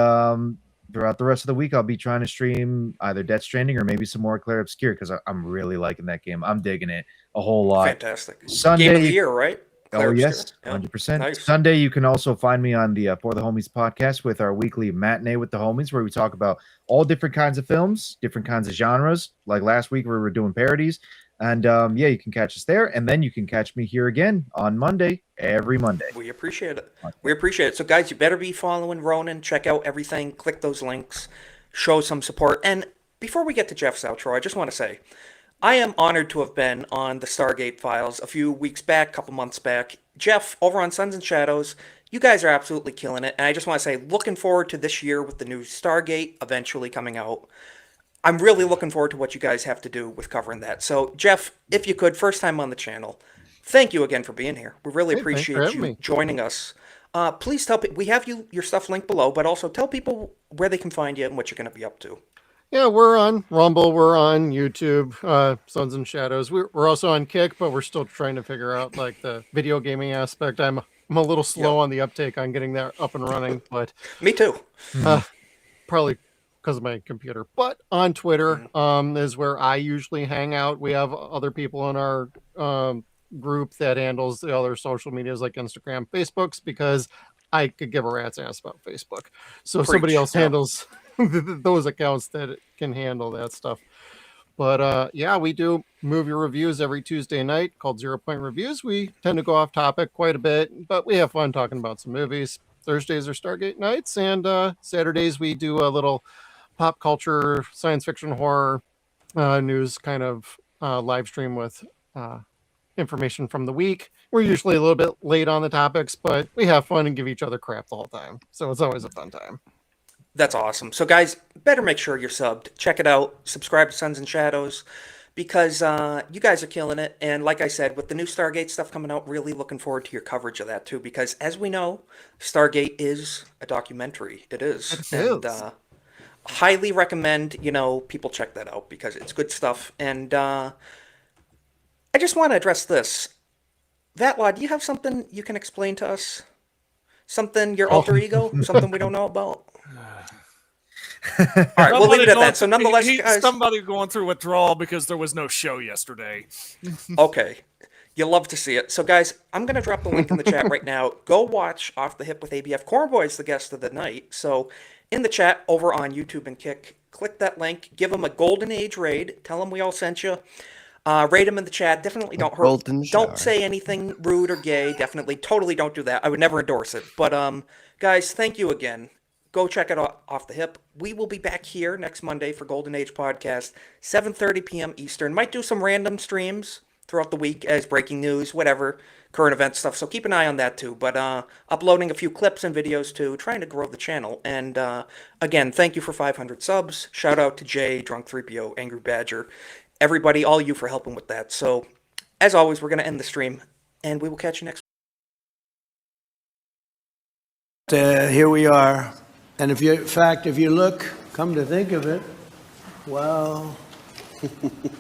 Speaker 7: throughout the rest of the week, I'll be trying to stream either Death Stranding or maybe some more Claire Obscure because I'm really liking that game. I'm digging it a whole lot.
Speaker 3: Fantastic.
Speaker 7: Sunday,
Speaker 3: Game of the year, right? Claire
Speaker 7: Oh,
Speaker 3: Obscure.
Speaker 7: yes,
Speaker 3: Yeah.
Speaker 7: 100%.
Speaker 3: Nice.
Speaker 7: Sunday, you can also find me on the For the Homies podcast with our weekly matinee with the homies, where we talk about all different kinds of films, different kinds of genres. Like last week, we were doing parodies. And yeah, you can catch us there. And then you can catch me here again on Monday, every Monday.
Speaker 3: We appreciate it. We appreciate it. So, guys, you better be following Ronan. Check out everything. Click those links. Show some support. And before we get to Jeff's outro, I just want to say I am honored to have been on the Stargate Files a few weeks back, a couple months back. Jeff, over on Sons and Shadows, you guys are absolutely killing it. And I just want to say, looking forward to this year with the new Stargate eventually coming out. I'm really looking forward to what you guys have to do with covering that. So, Jeff, if you could, first time on the channel, thank you again for being here. We really appreciate you joining us. Please tell people, we have your stuff linked below, but also tell people where they can find you and what you're going to be up to.
Speaker 16: Yeah, we're on Rumble, we're on YouTube, Sons and Shadows. We're also on Kick, but we're still trying to figure out like the video gaming aspect. I'm a little slow on the uptake on getting that up and running, but
Speaker 3: me too.
Speaker 16: Probably because of my computer. But on Twitter is where I usually hang out. We have other people in our group that handles the other social medias like Instagram, Facebooks, because I could give a rat's ass about Facebook. So if somebody else handles those accounts that can handle that stuff. But yeah, we do movie reviews every Tuesday night called 0 Point Reviews. We tend to go off topic quite a bit, but we have fun talking about some movies. Thursdays are Stargate nights, and Saturdays we do a little pop culture, science fiction, horror news kind of live stream with information from the week. We're usually a little bit late on the topics, but we have fun and give each other crap the whole time. So it's always a fun time.
Speaker 3: That's awesome. So, guys, better make sure you're subbed. Check it out. Subscribe to Suns and Shadows because you guys are killing it. And like I said, with the new Stargate stuff coming out, really looking forward to your coverage of that too. Because as we know, Stargate is a documentary. It is. And highly recommend, people check that out because it's good stuff. And I just want to address this. Vatla, do you have something you can explain to us? Something, your alter ego? Something we don't know about? All right, we'll leave it at that. So nonetheless, guys,
Speaker 17: somebody going through withdrawal because there was no show yesterday.
Speaker 3: Okay. You love to see it. So, guys, I'm going to drop the link in the chat right now. Go watch Off the Hip with ABF. Cornboy's the guest of the night. So, in the chat over on YouTube and Kick, click that link. Give him a Golden Age raid. Tell him we all sent you. Rate him in the chat. Definitely don't hurt. Don't say anything rude or gay. Definitely, totally don't do that. I would never endorse it. But, guys, thank you again. Go check it out Off the Hip. We will be back here next Monday for Golden Age Podcast, 7:30 p.m. Eastern. Might do some random streams throughout the week as breaking news, whatever, current event stuff. So keep an eye on that too. But uploading a few clips and videos too, trying to grow the channel. And again, thank you for 500 subs. Shout out to Jay, Drunk3PO, Angry Badger, everybody, all you for helping with that. So as always, we're going to end the stream, and we will catch you next week.
Speaker 6: Here we are. And if you look, come to think of it, well,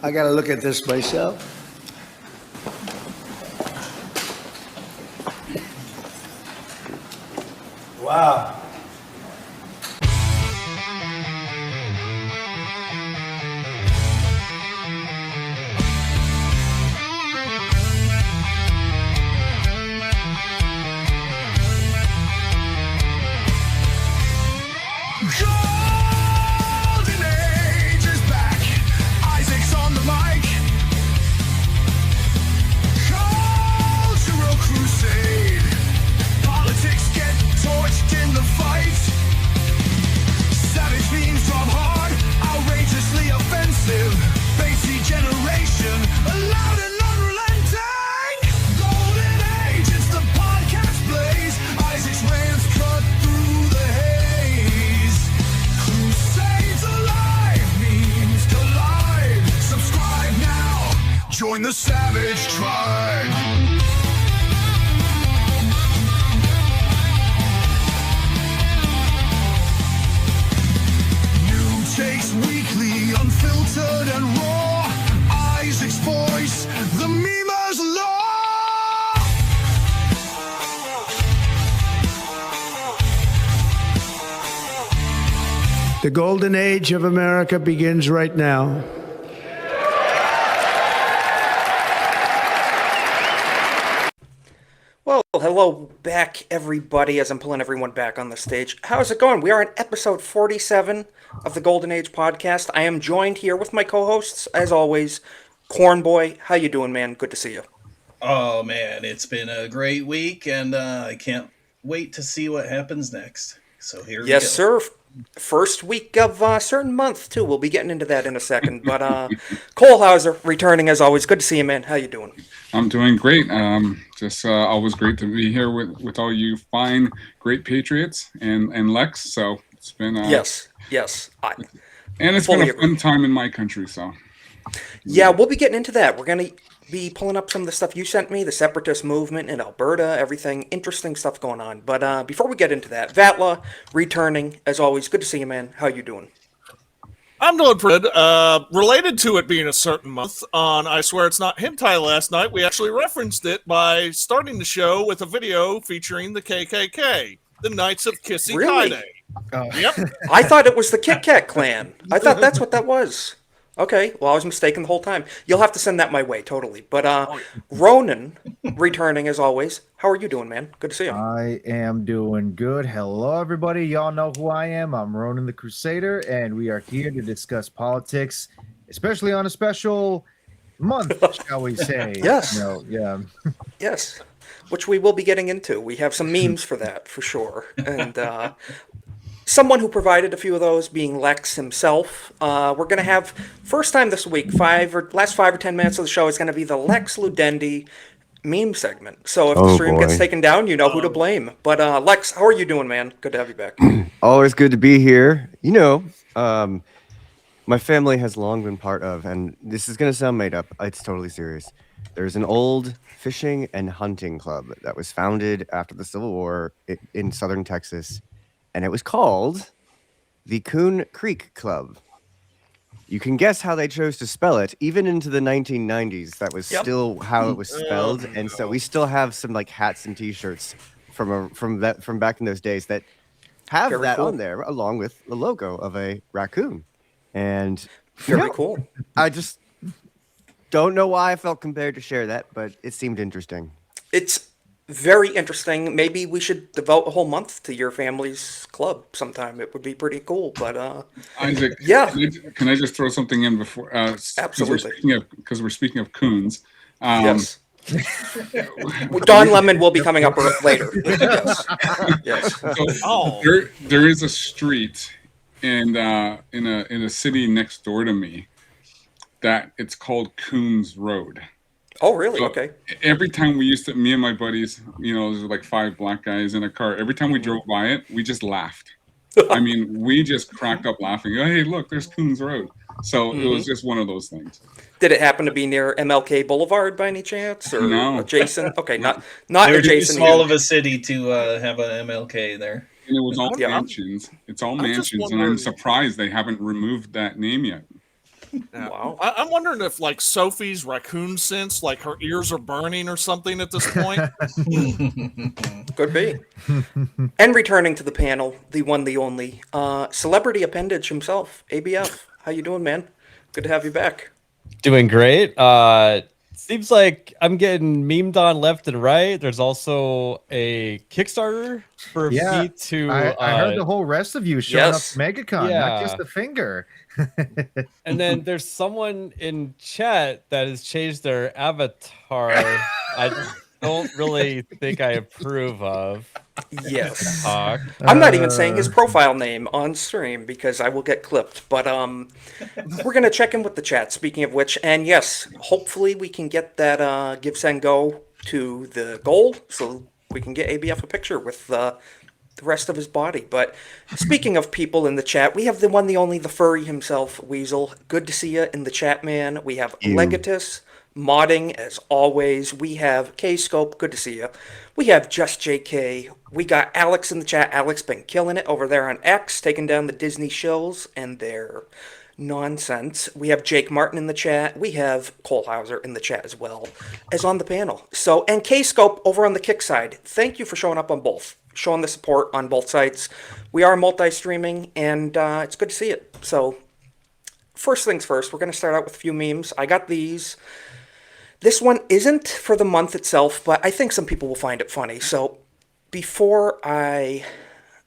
Speaker 6: I got to look at this myself. Wow.
Speaker 14: Golden Age is back. Isaac's on the mic. Cultural crusade. Politics get torched in the fight. Savage themes from hard, outrageously offensive. Bassy generation, loud and unrelenting. Golden Age, it's the podcast blaze. Isaac's rants cut through the haze. Crusades alive, memes collide. Subscribe now, join the savage tribe. Takes weekly, unfiltered and raw. Isaac's voice, the memer's law.
Speaker 6: The golden age of America begins right now.
Speaker 3: Well, hello back, everybody, as I'm pulling everyone back on the stage. How's it going? We are in episode 47 of the Golden Age podcast. I am joined here with my co-hosts, as always, Cornboy. How you doing, man? Good to see you.
Speaker 23: Oh, man, it's been a great week, and I can't wait to see what happens next. So here we go.
Speaker 3: Yes, sir. First week of a certain month, too. We'll be getting into that in a second. But Cole Hauser, returning as always. Good to see you, man. How you doing?
Speaker 15: I'm doing great. Just always great to be here with all you fine, great Patriots and Lex. So it's been
Speaker 3: yes.
Speaker 15: And it's been a fun time in my country. So
Speaker 3: yeah, we'll be getting into that. We're gonna be pulling up some of the stuff you sent me, the separatist movement in Alberta, everything interesting stuff going on. But before we get into that, Vatla returning as always. Good to see you, man. How you doing?
Speaker 17: I'm doing pretty good. Related to it being a certain month, on I Swear It's Not Hentai last night, we actually referenced it by starting the show with a video featuring the KKK, the Knights of Kissy
Speaker 3: Really?
Speaker 17: Kaide. Yep.
Speaker 3: I thought it was the Kit Kat clan. I thought that's what that was. Okay, well, I was mistaken the whole time. You'll have to send that my way, totally. But Ronan, returning as always. How are you doing, man? Good to see you.
Speaker 7: I am doing good. Hello, everybody. Y'all know who I am. I'm Ronan the Crusader, and we are here to discuss politics, especially on a special month, shall we say.
Speaker 3: Yes.
Speaker 7: Yeah.
Speaker 3: Yes, which we will be getting into. We have some memes for that, for sure. And someone who provided a few of those being Lex himself. We're going to have, first time this week, last 5 or 10 minutes of the show is going to be the Lex Ludendi meme segment. So if the stream gets taken down, you know who to blame. But Lex, how are you doing, man? Good to have you back.
Speaker 2: Always good to be here. You know, my family has long been part of, and this is going to sound made up. It's totally serious. There's an old fishing and hunting club that was founded after the Civil War in southern Texas, and it was called the Coon Creek Club. You can guess how they chose to spell it. Even into the 1990s, that was still how it was spelled, and so we still have some like hats and T-shirts from back in those days that have
Speaker 3: Very
Speaker 2: that
Speaker 3: cool.
Speaker 2: on there, along with the logo of a raccoon. And
Speaker 3: Very cool.
Speaker 2: I just don't know why I felt compelled to share that, but it seemed interesting.
Speaker 3: It's very interesting. Maybe we should devote a whole month to your family's club sometime. It would be pretty cool. But
Speaker 15: Isaac,
Speaker 3: yeah.
Speaker 15: Can I just throw something in before?
Speaker 3: Absolutely.
Speaker 15: Because we're speaking of coons.
Speaker 3: Yes. Don Lemon will be coming up later. Yes. Yes.
Speaker 15: So there is a street in a city next door to me that it's called Coons Road.
Speaker 3: Oh, really?
Speaker 15: So
Speaker 3: okay.
Speaker 15: Every time me and my buddies, there's like 5 black guys in a car. Every time we drove by it, we just laughed. I mean, we just cracked up laughing. Oh, hey, look, there's Coons Road. So it was just one of those things.
Speaker 3: Did it happen to be near MLK Boulevard by any chance, or
Speaker 15: No.
Speaker 3: adjacent? Okay, not
Speaker 23: They're too
Speaker 3: adjacent.
Speaker 23: small of a city to have an MLK there.
Speaker 15: And it was all mansions. It's all mansions, and I'm surprised they haven't removed that name yet.
Speaker 3: Wow.
Speaker 17: I'm wondering if like Sophie's raccoon sense, like her ears are burning or something at this point.
Speaker 3: Could be. And returning to the panel, the one, the only, celebrity appendage himself, ABF. How you doing, man? Good to have you back.
Speaker 10: Doing great. Seems like I'm getting memed on left and right. There's also a Kickstarter for me to.
Speaker 7: I heard the whole rest of you showing up to MegaCon, not just the finger.
Speaker 10: And then there's someone in chat that has changed their avatar. I just don't really think I approve of.
Speaker 3: Yes. I'm not even saying his profile name on stream because I will get clipped. But we're going to check in with the chat, speaking of which. And yes, hopefully we can get that Give, Send, Go to the goal so we can get ABF a picture with the rest of his body. But speaking of people in the chat, we have the one, the only, the furry himself, Weasel. Good to see you in the chat, man. We have Legatus modding as always. We have K-Scope. Good to see you. We have Just JK. We got Alex in the chat. Alex been killing it over there on X, taking down the Disney shills and their nonsense. We have Jake Martin in the chat. We have Cole Hauser in the chat as well as on the panel. So, and K-Scope over on the Kick side. Thank you for showing up on both, showing the support on both sides. We are multi-streaming, and it's good to see it. So, first things first, we're going to start out with a few memes. I got these. This one isn't for the month itself, but I think some people will find it funny. So, before I...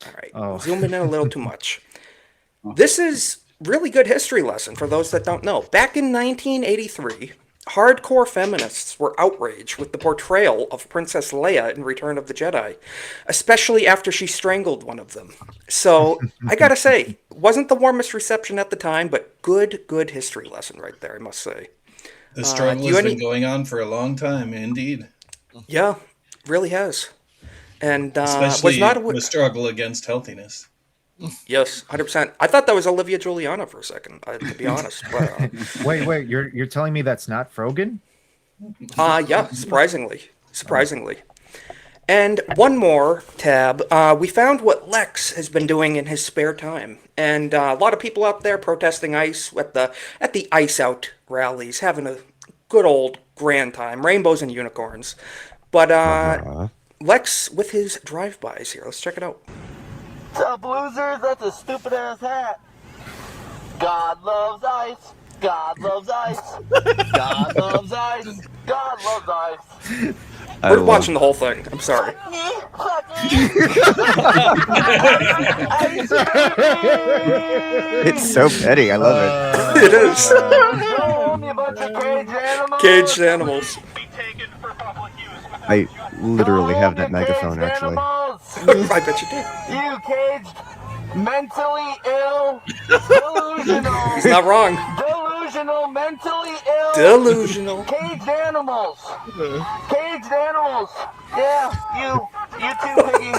Speaker 3: All right, zoom in a little too much. This is really good history lesson for those that don't know. Back in 1983, hardcore feminists were outraged with the portrayal of Princess Leia in Return of the Jedi, especially after she strangled one of them. So, I gotta say, wasn't the warmest reception at the time, but good history lesson right there, I must say.
Speaker 23: The struggle has been going on for a long time, indeed.
Speaker 3: Yeah, really has. And
Speaker 23: especially the struggle against healthiness.
Speaker 3: Yes, 100%. I thought that was Olivia Giuliana for a second, to be honest. But,
Speaker 7: Wait, you're telling me that's not Frogan?
Speaker 3: Yeah, surprisingly. And one more tab. We found what Lex has been doing in his spare time, and a lot of people out there protesting ICE at the Ice Out rallies, having a good old grand time, rainbows and unicorns. But Lex with his drive-bys here. Let's check it out.
Speaker 20: What's up, losers? That's a stupid ass hat. God loves ice. God loves ice. God loves ice. God loves ice.
Speaker 3: We're watching the whole thing. I'm sorry.
Speaker 2: It's so petty. I love it.
Speaker 3: It is. Caged animals.
Speaker 2: I literally have that megaphone, actually.
Speaker 3: I bet you do.
Speaker 20: You caged, mentally ill, delusional.
Speaker 3: He's not wrong.
Speaker 20: Delusional, mentally ill,
Speaker 3: Delusional.
Speaker 20: Caged animals. Caged animals. Yeah, you too,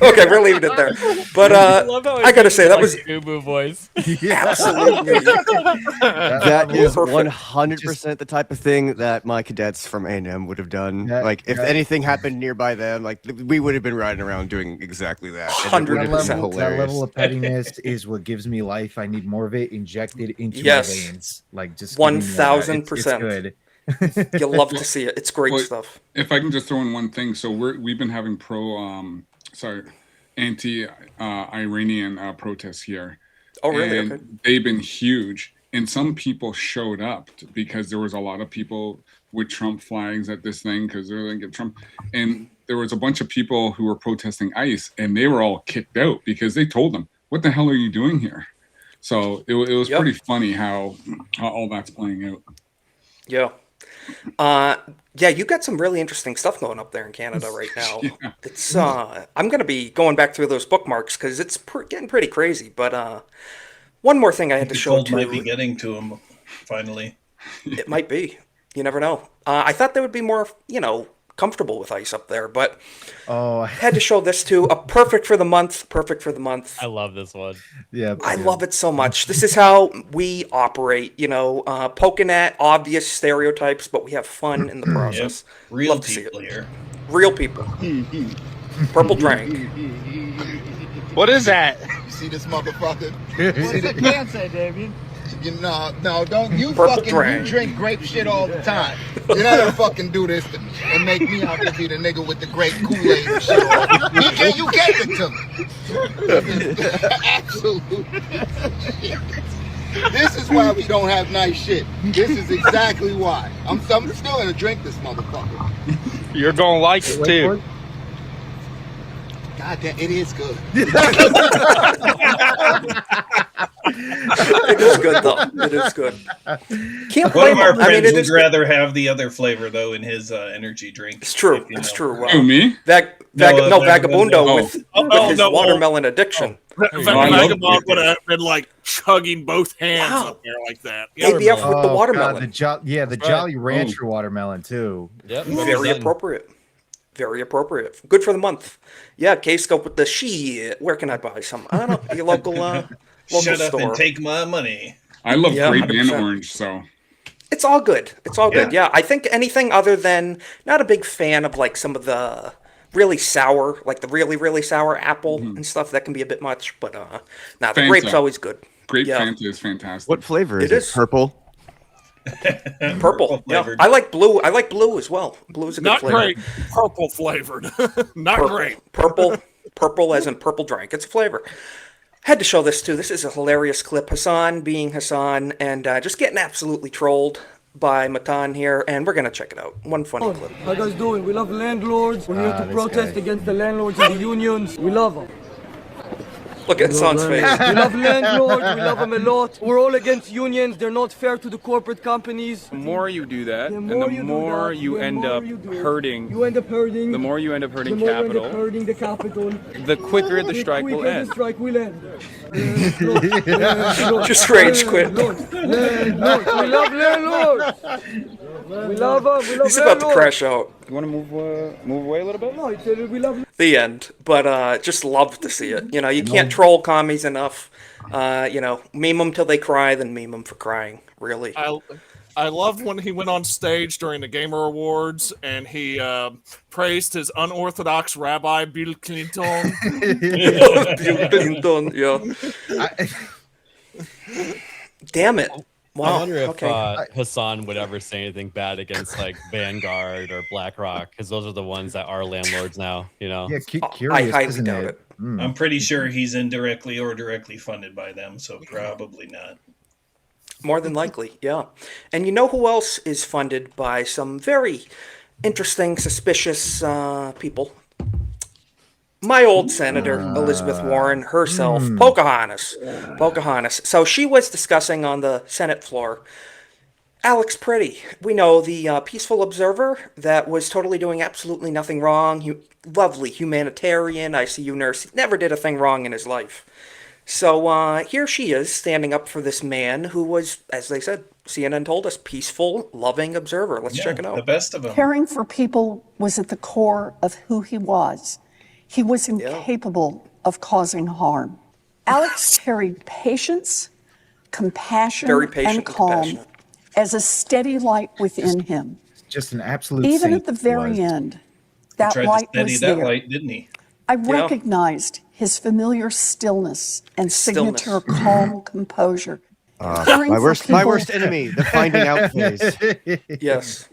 Speaker 3: Okay, we're leaving it there. But
Speaker 10: I love how
Speaker 3: I gotta say that was
Speaker 10: Ubu voice.
Speaker 3: absolutely
Speaker 9: That is
Speaker 3: perfect.
Speaker 9: 100% the type of thing that my cadets from A&M would have done. Like, if anything happened nearby them, like, we would have been riding around doing exactly that. And it would have been
Speaker 7: That
Speaker 9: hilarious.
Speaker 7: level of pettiness is what gives me life. I need more of it injected into
Speaker 3: Yes.
Speaker 7: my veins. Like, just give me more of that. It's
Speaker 3: 1000%.
Speaker 7: good.
Speaker 3: You'll love to see it. It's great
Speaker 15: Well,
Speaker 3: stuff.
Speaker 15: If I can just throw in one thing, so we've been having anti-Iranian protests here.
Speaker 3: Oh, really?
Speaker 15: And
Speaker 3: Okay.
Speaker 15: they've been huge, and some people showed up because there was a lot of people with Trump flags at this thing because they're going to get Trump, and there was a bunch of people who were protesting ICE, and they were all kicked out because they told them, "What the hell are you doing here?" So it was pretty funny how all that's playing out.
Speaker 3: Yeah. Yeah, you got some really interesting stuff going up there in Canada right now.
Speaker 15: Yeah.
Speaker 3: It's I'm gonna be going back through those bookmarks because it's getting pretty crazy. But one more thing I had to
Speaker 23: The
Speaker 3: show
Speaker 23: cold might be
Speaker 3: too.
Speaker 23: getting to him finally.
Speaker 3: It might be. You never know. I thought they would be more, comfortable with ice up there, but had to show this too. Perfect for the month. Perfect for the month.
Speaker 10: I love this one.
Speaker 7: Yeah,
Speaker 3: I love it so much. This is how we operate, poking at obvious stereotypes, but we have fun in the process.
Speaker 23: Real
Speaker 3: Love to see
Speaker 23: people
Speaker 3: it.
Speaker 23: here.
Speaker 3: Real people. Purple drank.
Speaker 11: What is that?
Speaker 12: You see this motherfucker?
Speaker 11: What does it can say, Damien?
Speaker 12: No, don't you
Speaker 3: Purple
Speaker 12: fucking
Speaker 3: drink.
Speaker 12: you drink grape shit all the time. You're not gonna fucking do this to me and make me out to be the nigga with the grape Kool-Aid and shit. You gave it to me. Absolutely. This is why we don't have nice shit. This is exactly why. I'm still gonna drink this motherfucker.
Speaker 11: You're gonna like it too.
Speaker 12: God damn, it is good.
Speaker 3: It is good though. It is good. Can't
Speaker 23: One
Speaker 3: blame
Speaker 23: of our
Speaker 3: him. I mean,
Speaker 23: friends
Speaker 3: it
Speaker 23: would
Speaker 3: is
Speaker 23: rather have the other flavor though in his energy drink.
Speaker 3: It's true.
Speaker 23: if you
Speaker 3: It's
Speaker 23: know.
Speaker 3: true.
Speaker 15: Who, me?
Speaker 3: Vagabundo with his
Speaker 17: no,
Speaker 3: watermelon addiction.
Speaker 17: Vagabond would have been like chugging both hands up there like that.
Speaker 3: ABF with the
Speaker 7: Oh,
Speaker 3: watermelon.
Speaker 7: God, the Jolly Rancher watermelon too.
Speaker 10: Yep.
Speaker 3: Very appropriate. Very appropriate. Good for the month. Yeah, K-Scope with the shit. Where can I buy some? I don't know. Your local
Speaker 23: Shut up
Speaker 3: store.
Speaker 23: and take my money.
Speaker 15: I love
Speaker 3: Yeah,
Speaker 15: grape and
Speaker 3: 100%.
Speaker 15: orange, so
Speaker 3: It's all good. It's all good. Yeah, I think anything other than not a big fan of like some of the really sour, like the really really sour apple and stuff. That can be a bit much, but the
Speaker 15: Fanta.
Speaker 3: grape's always good.
Speaker 15: Grape
Speaker 3: Yeah.
Speaker 15: Fanta is fantastic.
Speaker 9: What flavor is
Speaker 3: It
Speaker 9: it?
Speaker 3: is.
Speaker 9: Purple?
Speaker 3: Purple. Yeah.
Speaker 23: flavored.
Speaker 3: I like blue. I like blue as well. Blue is a good
Speaker 17: Not
Speaker 3: flavor.
Speaker 17: great. Purple flavored. Not
Speaker 3: Purple.
Speaker 17: great.
Speaker 3: Purple as in purple drink. It's a flavor. Had to show this too. This is a hilarious clip. Hassan being Hassan and just getting absolutely trolled by Matan here, and we're gonna check it out. One funny clip.
Speaker 13: How you guys doing? We love landlords. We're here to
Speaker 7: this
Speaker 13: protest
Speaker 7: guy.
Speaker 13: against the landlords and the unions. We love them.
Speaker 3: Look at Hassan's face.
Speaker 13: We love landlords. We love them a lot. We're all against unions. They're not fair to the corporate companies.
Speaker 24: The more you do that, and the
Speaker 13: more you do
Speaker 24: more
Speaker 13: that,
Speaker 24: you
Speaker 13: the
Speaker 24: end
Speaker 13: more
Speaker 24: up
Speaker 13: you do it.
Speaker 24: hurting,
Speaker 13: You end up hurting.
Speaker 24: the more you end up
Speaker 13: The
Speaker 24: hurting
Speaker 13: more you end up
Speaker 24: capital,
Speaker 13: hurting the capital.
Speaker 24: the quicker the strike will
Speaker 13: quicker
Speaker 24: end.
Speaker 13: the strike will end.
Speaker 3: Just rage quit.
Speaker 13: Landlords. We love landlords. We love them. We love
Speaker 3: He's about to
Speaker 13: landlords.
Speaker 3: crash out.
Speaker 24: You want to move away a little bit?
Speaker 13: No, it's, we love.
Speaker 3: The end. But just love to see it. You can't troll commies enough. Meme them till they cry, then meme them for crying. Really.
Speaker 17: I loved when he went on stage during the Gamer Awards and he praised his unorthodox rabbi Bill Clinton.
Speaker 3: Bill Clinton, yeah. Damn it. Wow.
Speaker 10: I wonder if
Speaker 3: okay.
Speaker 10: Hassan would ever say anything bad against like Vanguard or BlackRock, because those are the ones that are landlords now.
Speaker 7: Yeah,
Speaker 3: I
Speaker 7: curious,
Speaker 3: highly
Speaker 7: isn't
Speaker 3: doubt
Speaker 7: it?
Speaker 3: it.
Speaker 23: I'm pretty sure he's indirectly or directly funded by them, so probably not.
Speaker 3: More than likely, yeah. And you know who else is funded by some very interesting, suspicious people? My old senator, Elizabeth Warren herself, Pocahontas. Pocahontas. So she was discussing on the Senate floor Alex Pretty. We know the peaceful observer that was totally doing absolutely nothing wrong. Lovely humanitarian, ICU nurse. Never did a thing wrong in his life. So here she is standing up for this man who was, as they said, CNN told us, peaceful, loving observer. Let's check it out.
Speaker 23: The best of them.
Speaker 1: Caring for people was at the core of who he was. He was incapable of causing harm. Alex carried patience, compassion,
Speaker 3: Very patient
Speaker 1: and calm as a steady light within him.
Speaker 7: Just an absolute
Speaker 1: Even
Speaker 7: saint
Speaker 1: at the very
Speaker 7: was.
Speaker 1: end, that
Speaker 23: Tried
Speaker 1: light
Speaker 23: to steady
Speaker 1: was
Speaker 23: that
Speaker 1: there.
Speaker 23: light, didn't he?
Speaker 1: I recognized his familiar stillness and signature calm composure. Caring
Speaker 2: My
Speaker 1: for
Speaker 2: worst
Speaker 1: people-
Speaker 2: enemy, the finding out phase.
Speaker 3: Yes.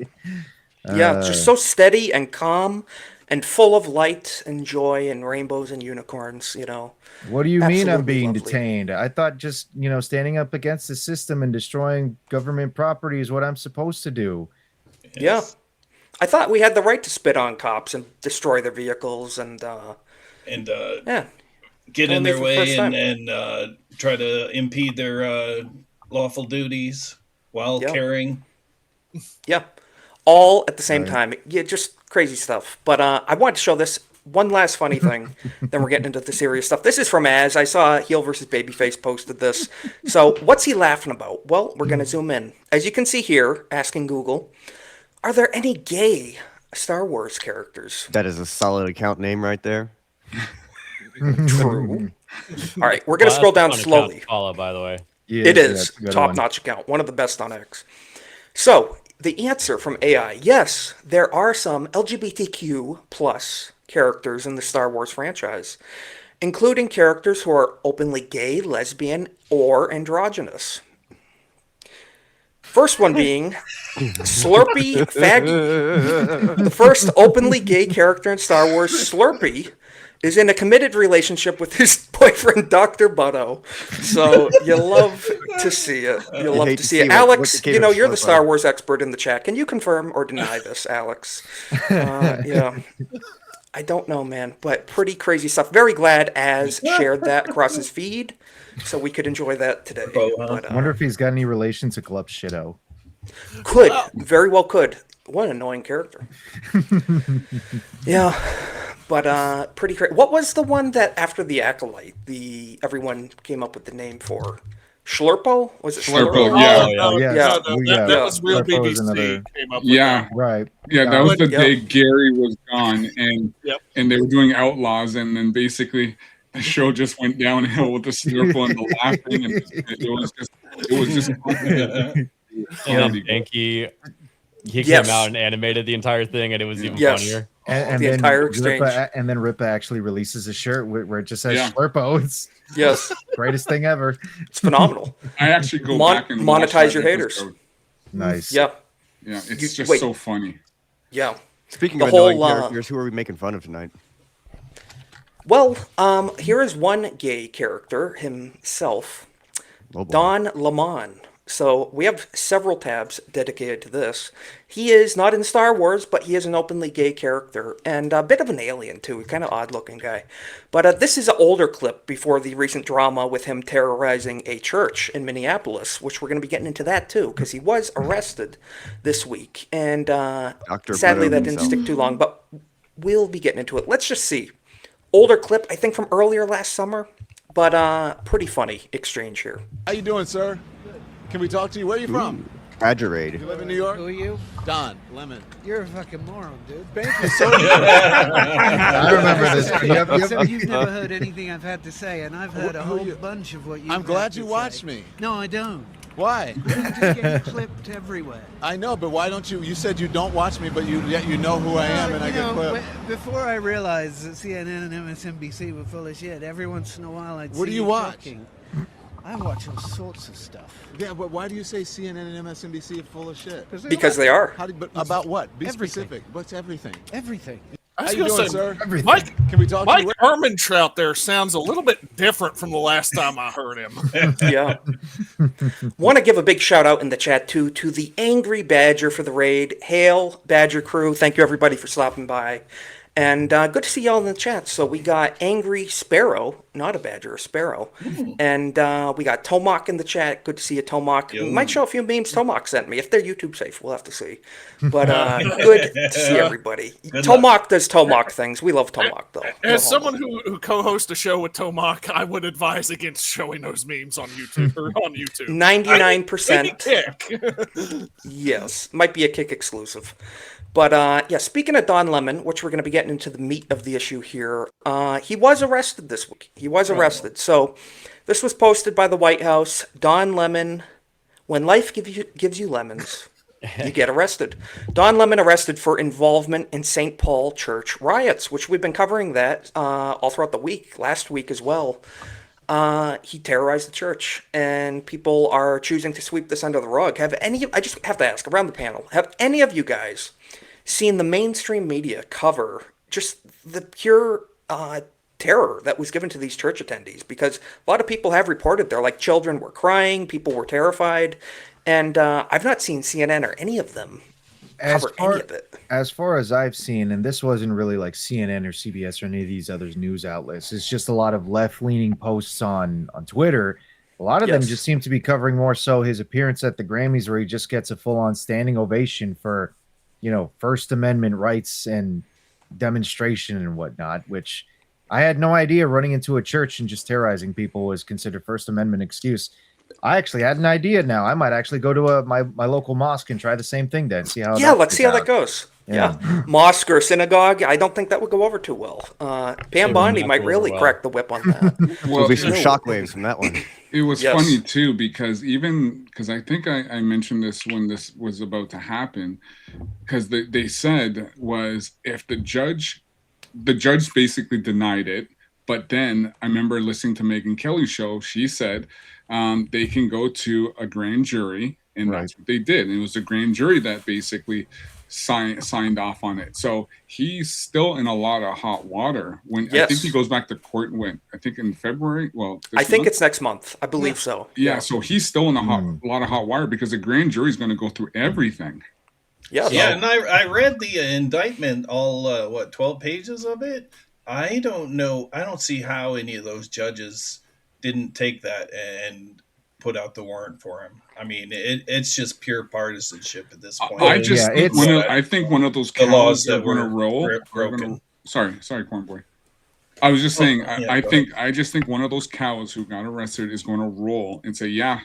Speaker 3: Yeah, just so steady and calm and full of light and joy and rainbows and unicorns, you know.
Speaker 7: What do you mean I'm
Speaker 3: Absolutely
Speaker 7: being
Speaker 3: lovely.
Speaker 7: detained? I thought just, standing up against the system and destroying government property is what I'm supposed to do.
Speaker 3: Yeah. I thought we had the right to spit on cops and destroy their vehicles and yeah.
Speaker 23: Get
Speaker 3: Told
Speaker 23: in
Speaker 3: me
Speaker 23: their
Speaker 3: for the first
Speaker 23: way
Speaker 3: time.
Speaker 23: and try to impede their lawful duties while carrying.
Speaker 3: Yeah. All at the same time. Yeah, just crazy stuff. But I wanted to show this one last funny thing. Then we're getting into the serious stuff. This is from Az. I saw Heel versus Babyface posted this. So what's he laughing about? Well, we're going to zoom in. As you can see here, asking Google, are there any gay Star Wars characters?
Speaker 2: That is a solid account name right there.
Speaker 3: True. All right, we're going to scroll down slowly.
Speaker 10: Follow, by the way.
Speaker 3: It is top-notch account, one of the best on X. So the answer from AI: yes, there are some LGBTQ plus characters in the Star Wars franchise, including characters who are openly gay, lesbian, or androgynous. First one being Slurpee Faggy. The first openly gay character in Star Wars, Slurpee, is in a committed relationship with his boyfriend, Dr. Butto. So you love to see it. You love
Speaker 2: hate
Speaker 3: to
Speaker 2: to
Speaker 3: see
Speaker 2: see
Speaker 3: it.
Speaker 2: what
Speaker 3: Alex,
Speaker 2: became
Speaker 3: you know,
Speaker 2: of
Speaker 3: you're the
Speaker 2: Slurpo.
Speaker 3: Star Wars expert in the chat. Can you confirm or deny this, Alex? Yeah. I don't know, man, but pretty crazy stuff. Very glad Az shared that across his feed so we could enjoy that today. But,
Speaker 7: I wonder if he's got any relation to Glup Shitto.
Speaker 3: could, very well could. What an annoying character. Yeah, but pretty crazy. What was the one that after the Acolyte, everyone came up with the name for? Schlurpo? Was it
Speaker 15: Schlurpo, yeah.
Speaker 17: That was real
Speaker 7: Slurpo was
Speaker 17: BBC
Speaker 7: another-
Speaker 17: came up with
Speaker 15: Yeah,
Speaker 17: that.
Speaker 7: Right.
Speaker 15: Yeah, that was the
Speaker 17: Yep.
Speaker 15: day Gary was gone, and they were doing Outlaws, and then basically the show just went downhill with the Slurpo and the laughing, and it was just
Speaker 10: And he
Speaker 3: Yes.
Speaker 10: came out and animated the entire thing, and it was even
Speaker 3: Yes.
Speaker 10: funnier.
Speaker 7: And
Speaker 3: The
Speaker 7: then
Speaker 3: entire exchange.
Speaker 7: Ripa actually releases a shirt where it just says
Speaker 15: Yeah.
Speaker 7: Slurpo. It's
Speaker 3: Yes.
Speaker 7: greatest thing ever.
Speaker 3: It's phenomenal.
Speaker 15: I actually go back and watch
Speaker 3: monetize
Speaker 15: that
Speaker 3: your haters.
Speaker 15: episode.
Speaker 7: Nice.
Speaker 3: Yeah.
Speaker 15: Yeah, it's
Speaker 3: You-
Speaker 15: just
Speaker 3: wait.
Speaker 15: so funny.
Speaker 3: Yeah.
Speaker 2: Speaking
Speaker 3: The
Speaker 2: of annoying
Speaker 3: whole,
Speaker 2: characters, who are we making fun of tonight?
Speaker 3: Well, here is one gay character himself,
Speaker 2: Oh, boy.
Speaker 3: Don Lemon. So we have several tabs dedicated to this. He is not in Star Wars, but he is an openly gay character and a bit of an alien too, kind of odd-looking guy. But this is an older clip before the recent drama with him terrorizing a church in Minneapolis, which we're going to be getting into that too, because he was arrested this week, and sadly
Speaker 2: Butto
Speaker 3: that didn't
Speaker 2: himself.
Speaker 3: stick too long. But we'll be getting into it. Let's just see. Older clip, I think from earlier last summer, but pretty funny exchange here.
Speaker 4: How you doing, sir? Can we talk to you? Where are you from?
Speaker 2: Adjurated.
Speaker 4: You live in New York?
Speaker 21: Who are you?
Speaker 4: Don Lemon.
Speaker 21: You're a fucking moron, dude.
Speaker 4: Thank you so
Speaker 7: I remember this.
Speaker 21: So you've never heard anything I've had to say, and I've heard a whole bunch of what you.
Speaker 4: I'm glad you watched me.
Speaker 21: No, I don't.
Speaker 4: Why?
Speaker 21: I'm just getting clipped everywhere.
Speaker 4: I know, but why don't you? You said you don't watch me, but yet you know who I am, and I get clipped.
Speaker 21: Before I realized that CNN and MSNBC were full of shit, every once in a while I'd see
Speaker 4: What do you watch?
Speaker 21: talking. I watch all sorts of stuff.
Speaker 4: Yeah, but why do you say CNN and MSNBC are full of shit?
Speaker 3: Because they are.
Speaker 4: But about what? Be
Speaker 21: Everything.
Speaker 4: specific. What's everything?
Speaker 21: Everything.
Speaker 17: I was
Speaker 4: How you
Speaker 17: gonna
Speaker 4: doing,
Speaker 17: say,
Speaker 4: sir?
Speaker 7: Everything.
Speaker 17: Mike,
Speaker 4: Can we talk to
Speaker 17: Mike
Speaker 4: you?
Speaker 17: Ehrmantraut there sounds a little bit different from the last time I heard him.
Speaker 3: Yeah. Want to give a big shout out in the chat too to the Angry Badger for the raid. Hail, Badger crew. Thank you everybody for stopping by. And good to see y'all in the chat. So we got Angry Sparrow not a badger, a sparrow. And we got Tomac in the chat. Good to see you, Tomac. Might show a few memes Tomac sent me. If they're YouTube safe, we'll have to see. But good to see everybody. Tomac does Tomac things. We love Tomac, though.
Speaker 17: As someone who co-hosts a show with Tomac, I would advise against showing those memes on YouTube.
Speaker 3: 99%. Yes, might be a Kick exclusive. But yeah, speaking of Don Lemon, which we're going to be getting into the meat of the issue here, he was arrested this week. He was arrested. So this was posted by the White House. Don Lemon, when life gives you lemons, you get arrested. Don Lemon arrested for involvement in St. Paul church riots, which we've been covering that all throughout the week, last week as well. He terrorized the church, and people are choosing to sweep this under the rug. I just have to ask around the panel, have any of you guys seen the mainstream media cover just the pure terror that was given to these church attendees? Because a lot of people have reported children were crying, people were terrified, and I've not seen CNN or any of them cover any of it.
Speaker 7: As far as I've seen, and this wasn't really like CNN or CBS or any of these other news outlets, it's just a lot of left-leaning posts on Twitter. A lot of them just seem to be covering more so his appearance at the Grammys, where he just gets a full-on standing ovation for, First Amendment rights and demonstration and whatnot, which I had no idea running into a church and just terrorizing people was considered First Amendment excuse. I actually had an idea now. I might actually go to my local mosque and try the same thing then. See how
Speaker 3: let's see how that goes. Yeah. Mosque or synagogue, I don't think that would go over too well. Pam Bondi might really crack the whip on that.
Speaker 2: There'll be some shockwaves from that one.
Speaker 15: It was funny too, because I think I mentioned this when this was about to happen, because they said was if the judge basically denied it, but then I remember listening to Megyn Kelly's show. She said they can go to a grand jury, and that's what they did. And it was a grand jury that basically signed off on it. So he's still in a lot of hot water. I think he goes back to court I think in February. Well,
Speaker 3: I think it's next month. I believe so.
Speaker 15: Yeah, so he's still in a lot of hot water because the grand jury is going to go through everything.
Speaker 23: Yeah, and I read the indictment, all 12 pages of it. I don't know. I don't see how any of those judges didn't take that and put out the warrant for him. I mean, it's just pure partisanship at this point.
Speaker 15: I think one of those cows that are going to roll. Sorry, Corn Boy. I was just saying. I just think one of those cows who got arrested is going to roll and say, "Yeah,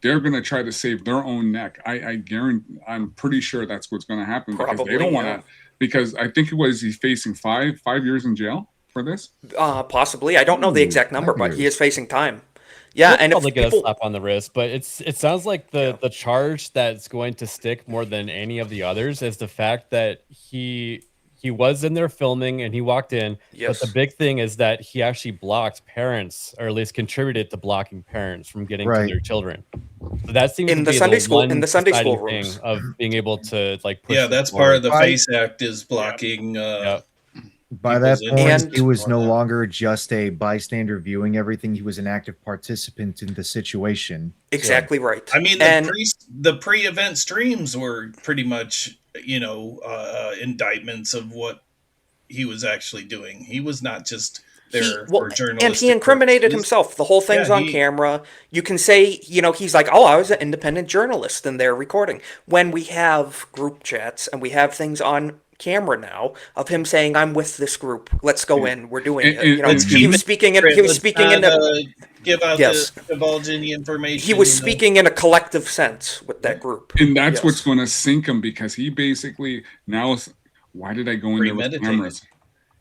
Speaker 15: they're going to try to save their own neck." I guarantee. I'm pretty sure that's what's going to happen because they don't want to. Because I think he's facing 5 years in jail for this.
Speaker 3: Possibly. I don't know the exact number, but he is facing time. Yeah,
Speaker 10: He'll
Speaker 3: and
Speaker 10: probably get a slap on the wrist, but it sounds like the charge that's going to stick more than any of the others is the fact that he was in there filming and he walked in. But the big thing is that he actually blocked parents, or at least contributed to blocking parents from getting to their children. So that seems
Speaker 3: in
Speaker 10: to
Speaker 3: the
Speaker 10: be
Speaker 3: Sunday school
Speaker 10: thing
Speaker 3: rooms
Speaker 10: of being able to push
Speaker 23: that's part of the FACE Act is blocking.
Speaker 7: By that point, he was no longer just a bystander viewing everything. He was an active participant in the situation.
Speaker 3: Exactly right.
Speaker 23: I mean, the pre-event streams were pretty much, indictments of what he was actually doing. He was not just there for journalistic
Speaker 3: and he incriminated himself. The whole thing's on camera. You can say, he's like, "Oh, I was an independent journalist," and they're recording. When we have group chats and we have things on camera now of him saying, "I'm with this group. Let's go in. We're doing it." He was speaking in. He was speaking in
Speaker 23: give out divulge any information.
Speaker 3: He was speaking in a collective sense with that group,
Speaker 15: and that's what's going to sink him because he basically now. Why did I go in there with cameras?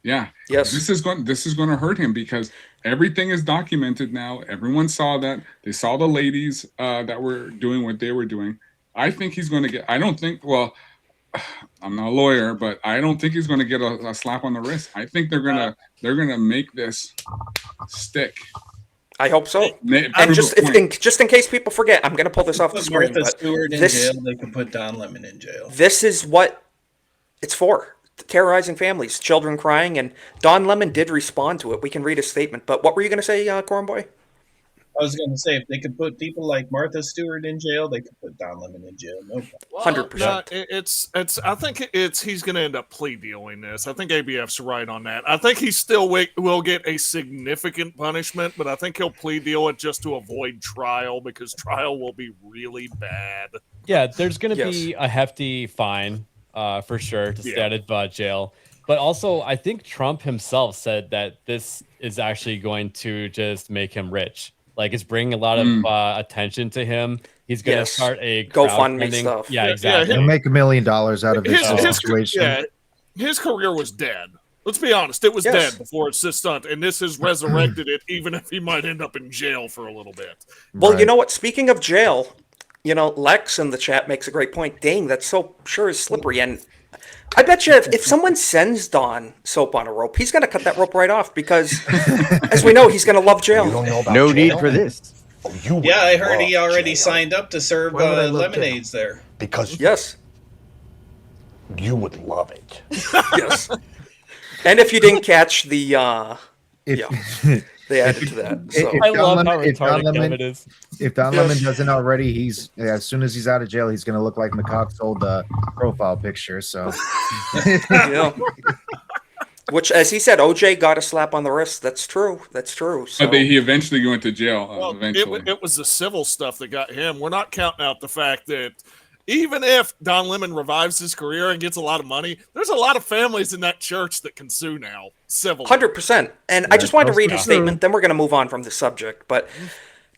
Speaker 15: Yeah.
Speaker 3: Yes.
Speaker 15: This is going to hurt him because everything is documented now. Everyone saw that. They saw the ladies that were doing what they were doing. I think he's going to get. I don't think. Well. I'm not a lawyer, but I don't think he's going to get a slap on the wrist. I think they're gonna make this stick.
Speaker 3: I hope so. And just in case people forget, I'm going to pull this off the screen.
Speaker 23: Martha Stewart in jail. They can put Don Lemon in jail.
Speaker 3: This is what it's for: terrorizing families, children crying, and Don Lemon did respond to it. We can read his statement. But what were you going to say, Corn Boy?
Speaker 23: I was going to say, if they could put people like Martha Stewart in jail, they could put Don Lemon in jail. No problem.
Speaker 3: 100%.
Speaker 17: No, it's. I think he's going to end up plea dealing this. I think ABF's right on that. I think he still will get a significant punishment, but I think he'll plea deal it just to avoid trial because trial will be really bad.
Speaker 10: Yeah, there's going to be a hefty fine for sure to stay out of jail. But also, I think Trump himself said that this is actually going to just make him rich. Like, it's bringing a lot of attention to him. He's going to start a
Speaker 3: GoFundMe
Speaker 10: crowdfunding
Speaker 3: stuff.
Speaker 10: Yeah, exactly.
Speaker 7: He'll make $1 million out of this situation.
Speaker 17: His career was dead. Let's be honest. It was dead before it's this stunt, and this has resurrected it, even if he might end up in jail for a little bit.
Speaker 3: Well, you know what? Speaking of jail, Lex in the chat makes a great point. Dang, that soap sure is slippery. And I bet you if someone sends Don soap on a rope, he's going to cut that rope right off because, as we know, he's going to love jail.
Speaker 9: No need for this.
Speaker 23: Yeah, I heard he already signed up to serve lemonades there.
Speaker 14: Because
Speaker 23: you would love it.
Speaker 3: Yes. And if you didn't catch the, they added to that. So.
Speaker 10: I love how retarded Kevin is.
Speaker 7: If Don Lemon doesn't already, as soon as he's out of jail, he's going to look like McCock's old profile picture. So,
Speaker 3: which, as he said, OJ got a slap on the wrist. That's true. That's true. So.
Speaker 15: But he eventually went to jail. Eventually,
Speaker 17: it was the civil stuff that got him. We're not counting out the fact that even if Don Lemon revives his career and gets a lot of money, there's a lot of families in that church that can sue now. Civil.
Speaker 3: 100%. And I just wanted to read his statement. Then we're going to move on from the subject. But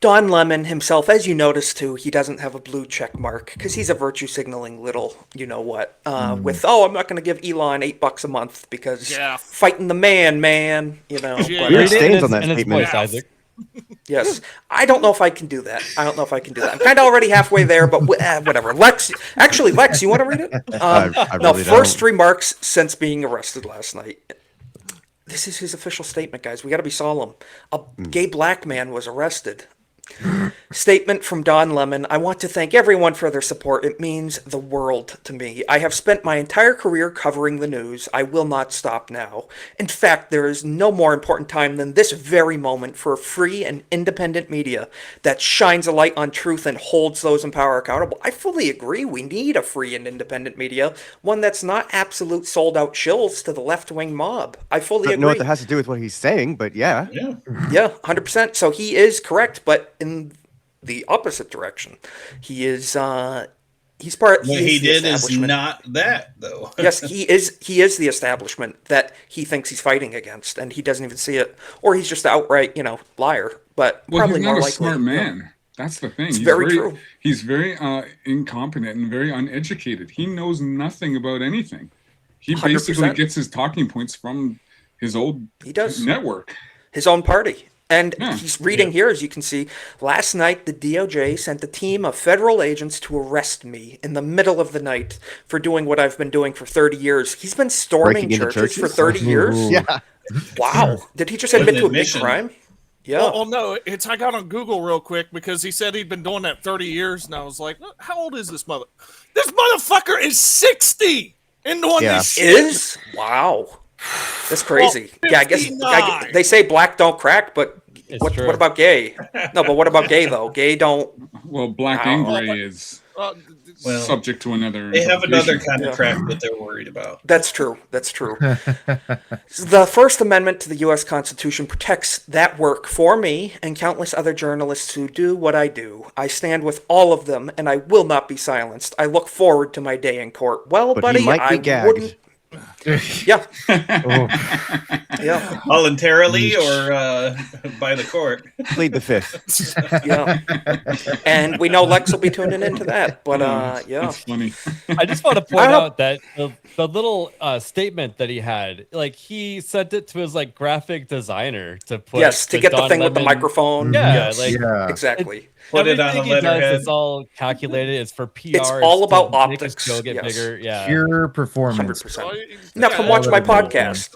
Speaker 3: Don Lemon himself, as you notice too, he doesn't have a blue check mark because he's a virtue signaling little, you know what, with, I'm not going to give Elon $8 a month because fighting the man, you know.
Speaker 9: Weird stains on that statement.
Speaker 10: Isaac.
Speaker 3: Yes. I don't know if I can do that. I'm kind of already halfway there, but whatever. Lex, you want to read it?
Speaker 9: I really
Speaker 3: first
Speaker 9: don't.
Speaker 3: remarks since being arrested last night. This is his official statement, guys. We got to be solemn. A gay black man was arrested. Statement from Don Lemon. I want to thank everyone for their support. It means the world to me. I have spent my entire career covering the news. I will not stop now. In fact, there is no more important time than this very moment for a free and independent media that shines a light on truth and holds those in power accountable. I fully agree. We need a free and independent media, one that's not absolute sold-out shills to the left-wing mob. I fully agree. I don't
Speaker 9: know what that has to do with what he's saying, but yeah.
Speaker 3: Yeah, 100%. So he is correct, but in the opposite direction. He is he's part
Speaker 23: what he did is not that though.
Speaker 3: Yes, he is the establishment that he thinks he's fighting against, and he doesn't even see it, or he's just an outright, liar. But probably
Speaker 15: he's
Speaker 3: more
Speaker 15: not a
Speaker 3: likely,
Speaker 15: smart man. That's the thing.
Speaker 3: It's very true.
Speaker 15: He's very incompetent and very uneducated. He knows nothing about anything. He basically
Speaker 3: 100%.
Speaker 15: gets his talking points from his old network.
Speaker 3: His own party. And he's reading here, as you can see, last night the DOJ sent a team of federal agents to arrest me in the middle of the night for doing what I've been doing for 30 years. He's been storming churches for 30 years?
Speaker 9: Yeah.
Speaker 3: Wow. Did he just admit to a big crime? Yeah.
Speaker 17: Well, no, I got on Google real quick because he said he'd been doing that 30 years, and I was like, how old is this mother? This motherfucker is 60 and doing this shit.
Speaker 3: Is? Wow. That's crazy. Yeah, I guess they say black don't crack, but what about gay? No, but what about gay though? Gay don't.
Speaker 15: Well, black and gray is subject to another.
Speaker 23: They have another kind of crack that they're worried about.
Speaker 3: That's true. That's true. The First Amendment to the U.S. Constitution protects that work for me and countless other journalists who do what I do. I stand with all of them, and I will not be silenced. I look forward to my day in court. Well,
Speaker 9: but
Speaker 3: buddy,
Speaker 9: he might be gagged.
Speaker 3: Wouldn't. Yeah.
Speaker 23: Yeah. Voluntarily or by the court.
Speaker 9: Plead the fifth.
Speaker 3: Yeah. And we know Lex will be tuning into that. But yeah.
Speaker 15: That's funny.
Speaker 10: I just want to point out that the little statement that he had, like he sent it to his graphic designer to put.
Speaker 3: Yes, to get the thing with the microphone.
Speaker 10: Yeah,
Speaker 3: exactly.
Speaker 23: Put it on a letterhead.
Speaker 10: It's all calculated. It's for PR.
Speaker 3: It's all about optics.
Speaker 10: Go get bigger. Yeah.
Speaker 7: Pure performance.
Speaker 3: 100%. Now come watch my podcast.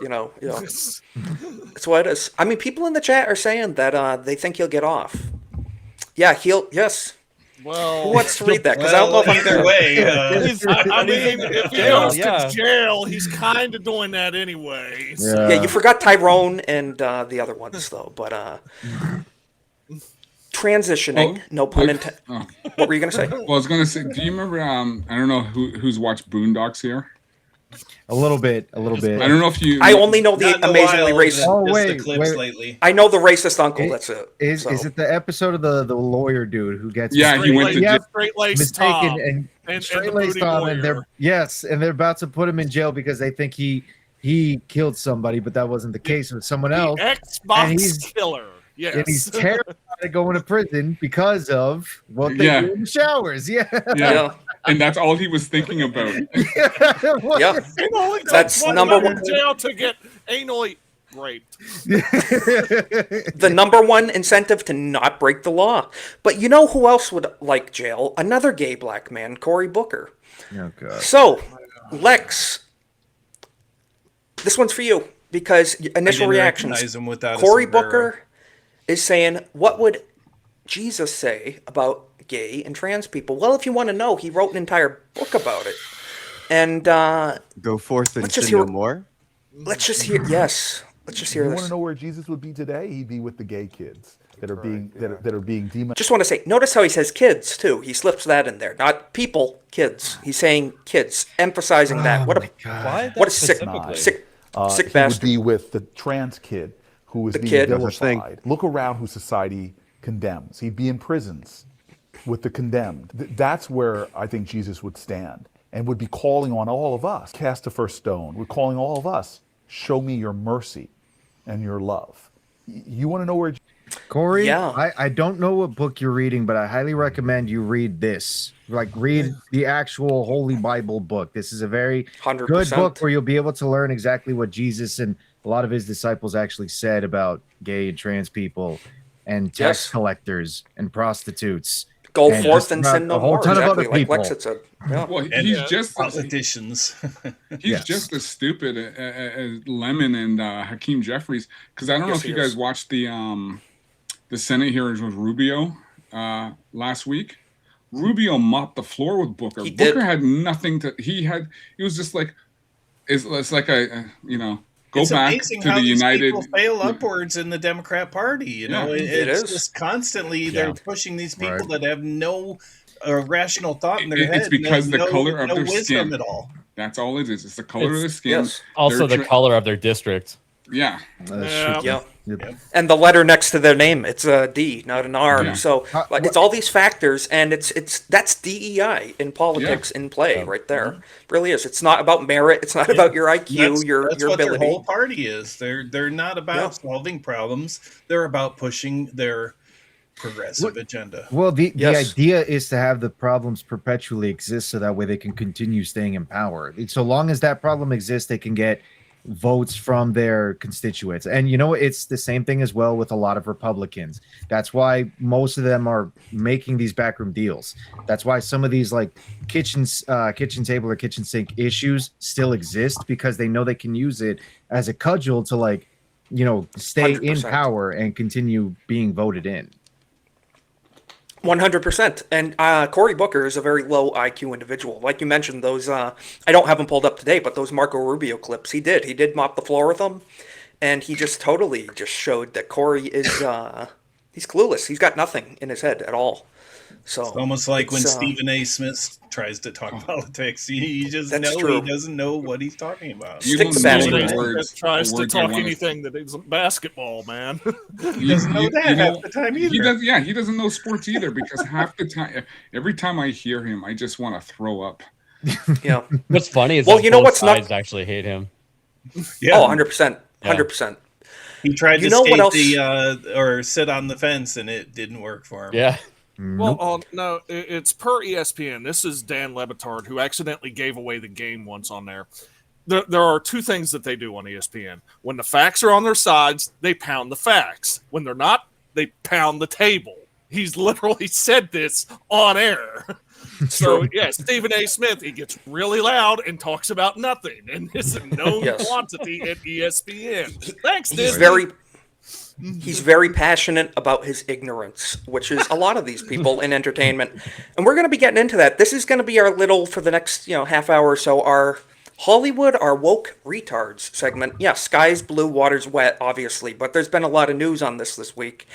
Speaker 3: That's what it is. I mean, people in the chat are saying that they think he'll get off. Yeah, yes.
Speaker 17: Well,
Speaker 3: who wants to read that? Because I don't know if I'm
Speaker 23: either way.
Speaker 17: I mean, if he goes to jail, he's kind of doing that anyway.
Speaker 3: So. Yeah, you forgot Tyrone and the other ones though, but. transitioning. No pun intended. What were you going to say?
Speaker 15: Well, I was going to say, do you remember? I don't know who's watched Boondocks here.
Speaker 7: A little bit.
Speaker 15: I don't know if you.
Speaker 3: I only know the
Speaker 23: Not in a
Speaker 3: amazingly
Speaker 23: while,
Speaker 3: racist.
Speaker 23: just the clips lately.
Speaker 3: I know the racist uncle. That's it.
Speaker 7: Is it the episode of the lawyer dude who gets
Speaker 15: he went to
Speaker 17: straight-laced
Speaker 7: mistaken
Speaker 17: Tom
Speaker 7: and
Speaker 17: the
Speaker 7: straight-laced
Speaker 17: booty
Speaker 7: Tom, and
Speaker 17: warrior.
Speaker 7: they're about to put him in jail because they think he killed somebody, but that wasn't the case. It was someone else.
Speaker 17: Xbox killer. Yes.
Speaker 7: And he's terrified of going to prison because of what they do in the showers.
Speaker 15: Yeah. And that's all he was thinking about.
Speaker 3: Yeah.
Speaker 17: It only took
Speaker 3: That's
Speaker 17: one
Speaker 3: number
Speaker 17: letter
Speaker 3: one.
Speaker 17: in jail to get anally raped.
Speaker 3: The number one incentive to not break the law. But you know who else would like jail? Another gay black man, Cory Booker.
Speaker 7: Oh, God.
Speaker 3: So, Lex, this one's for you because initial reactions.
Speaker 23: Recognize him without a
Speaker 3: Cory
Speaker 23: sombrero.
Speaker 3: Booker is saying, what would Jesus say about gay and trans people? Well, if you want to know, he wrote an entire book about it. And
Speaker 2: go forth and
Speaker 3: let's just
Speaker 2: sin
Speaker 3: hear
Speaker 2: no more.
Speaker 3: Let's just hear. Yes, let's just hear
Speaker 5: You
Speaker 3: this.
Speaker 5: want to know where Jesus would be today? He'd be with the gay kids that are being that are being demonized.
Speaker 3: Just want to say, notice how he says kids too. He slips that in there, not people, kids. He's saying kids, emphasizing that. What a sick
Speaker 5: He
Speaker 3: bastard.
Speaker 5: would be with the trans kid who is
Speaker 3: The
Speaker 5: being
Speaker 3: kid.
Speaker 5: vilified. Look around who society condemns. He'd be in prisons with the condemned. That's where I think Jesus would stand and would be calling on all of us. Cast the first stone. We're calling all of us. Show me your mercy and your love. You want to know where
Speaker 7: Corey,
Speaker 3: Yeah.
Speaker 7: I don't know what book you're reading, but I highly recommend you read this. Like, read the actual Holy Bible book. This is a very
Speaker 3: 100%.
Speaker 7: good book where you'll be able to learn exactly what Jesus and a lot of his disciples actually said about gay and trans people and tax collectors and prostitutes.
Speaker 3: Go
Speaker 7: and
Speaker 3: forth
Speaker 7: just
Speaker 3: and
Speaker 7: about
Speaker 3: sin no
Speaker 7: a whole
Speaker 3: more.
Speaker 7: ton of
Speaker 3: Exactly,
Speaker 7: other
Speaker 3: like
Speaker 7: people.
Speaker 3: Lex had said. Yeah.
Speaker 15: Well,
Speaker 23: And
Speaker 15: he's just
Speaker 23: politicians.
Speaker 15: He's just as stupid as Lemon and Hakeem Jeffries. Because I don't know
Speaker 3: Yes,
Speaker 15: if you
Speaker 3: he
Speaker 15: guys
Speaker 3: is.
Speaker 15: watched the Senate hearings with Rubio last week. Rubio mopped the floor with Booker.
Speaker 3: He
Speaker 15: Booker
Speaker 3: did.
Speaker 15: had nothing to. He was just like, it's like go
Speaker 23: It's
Speaker 15: back
Speaker 23: amazing
Speaker 15: to
Speaker 23: how
Speaker 15: the
Speaker 23: these
Speaker 15: United.
Speaker 23: people fail upwards in the Democrat Party. You know,
Speaker 15: Yeah.
Speaker 3: It
Speaker 23: it's
Speaker 3: is.
Speaker 23: just constantly they're pushing these people
Speaker 7: Right.
Speaker 23: that have no rational thought in their
Speaker 15: It's
Speaker 23: head.
Speaker 15: because
Speaker 23: and
Speaker 15: the
Speaker 23: no,
Speaker 15: color of
Speaker 23: no
Speaker 15: their
Speaker 23: wisdom
Speaker 15: skin.
Speaker 23: at all.
Speaker 15: That's all it is. It's the color of their skin.
Speaker 3: Yes.
Speaker 10: Also,
Speaker 15: They're
Speaker 10: the color of their district.
Speaker 15: Yeah.
Speaker 3: Yeah. And the letter next to their name, it's a D, not an R.
Speaker 15: Yeah.
Speaker 3: So like, it's all these factors, and that's DEI in politics in play right there. Really is. It's not about merit. It's not about your IQ, your
Speaker 23: That's
Speaker 3: your
Speaker 23: what
Speaker 3: ability.
Speaker 23: their whole party is. They're not about solving problems. They're about pushing their progressive agenda.
Speaker 7: Well, the
Speaker 3: Yes.
Speaker 7: idea is to have the problems perpetually exist so that way they can continue staying in power. So long as that problem exists, they can get votes from their constituents. And you know, it's the same thing as well with a lot of Republicans. That's why most of them are making these backroom deals. That's why some of these like kitchen table or kitchen sink issues still exist, because they know they can use it as a cudgel to, like, you know, stay in
Speaker 3: 100%.
Speaker 7: power and continue being voted in.
Speaker 3: 100%. And Cory Booker is a very low IQ individual. Like you mentioned, those, I don't have them pulled up today, but those Marco Rubio clips, he did mop the floor with them. And he just totally just showed that Cory is, he's clueless. He's got nothing in his head at all. So
Speaker 23: It's almost like when
Speaker 3: it's,
Speaker 23: Stephen A. Smith tries to talk politics. You just
Speaker 3: That's
Speaker 23: know
Speaker 3: true.
Speaker 23: he doesn't know what he's talking about.
Speaker 15: You
Speaker 3: Stick
Speaker 15: don't
Speaker 3: the
Speaker 15: know
Speaker 3: basket.
Speaker 15: the words.
Speaker 17: That tries
Speaker 15: the
Speaker 17: to
Speaker 15: words I
Speaker 17: talk
Speaker 15: wanna-
Speaker 17: anything that isn't basketball, man.
Speaker 23: He doesn't know that half the time either.
Speaker 15: He does. Yeah, he doesn't know sports either, because half the time, every time I hear him, I just want to throw up.
Speaker 3: Yeah.
Speaker 10: What's funny is
Speaker 3: Well,
Speaker 10: that
Speaker 3: you know
Speaker 10: both
Speaker 3: what's not-
Speaker 10: sides actually hate him.
Speaker 23: Yeah.
Speaker 3: Oh, 100%. 100%.
Speaker 23: He tried
Speaker 3: You
Speaker 23: to
Speaker 3: know what
Speaker 23: skate
Speaker 3: else?
Speaker 23: or sit on the fence, and it didn't work for him.
Speaker 10: Yeah.
Speaker 17: Well, no, it's per ESPN. This is Dan Lebitard, who accidentally gave away the game once on there. There are two things that they do on ESPN. When the facts are on their sides, they pound the facts. When they're not, they pound the table. He's literally said this on air. So, yeah, Stephen A. Smith, he gets really loud and talks about nothing. And it's a known
Speaker 3: Yes.
Speaker 17: quantity at ESPN. Thanks,
Speaker 3: He's
Speaker 17: Disney.
Speaker 3: he's very passionate about his ignorance, which is a lot of these people in entertainment. And we're going to be getting into that. This is going to be our little, for the next, half hour or so, our Hollywood, our woke retards segment. Yeah, sky's blue, water's wet, obviously, but there's been a lot of news on this week.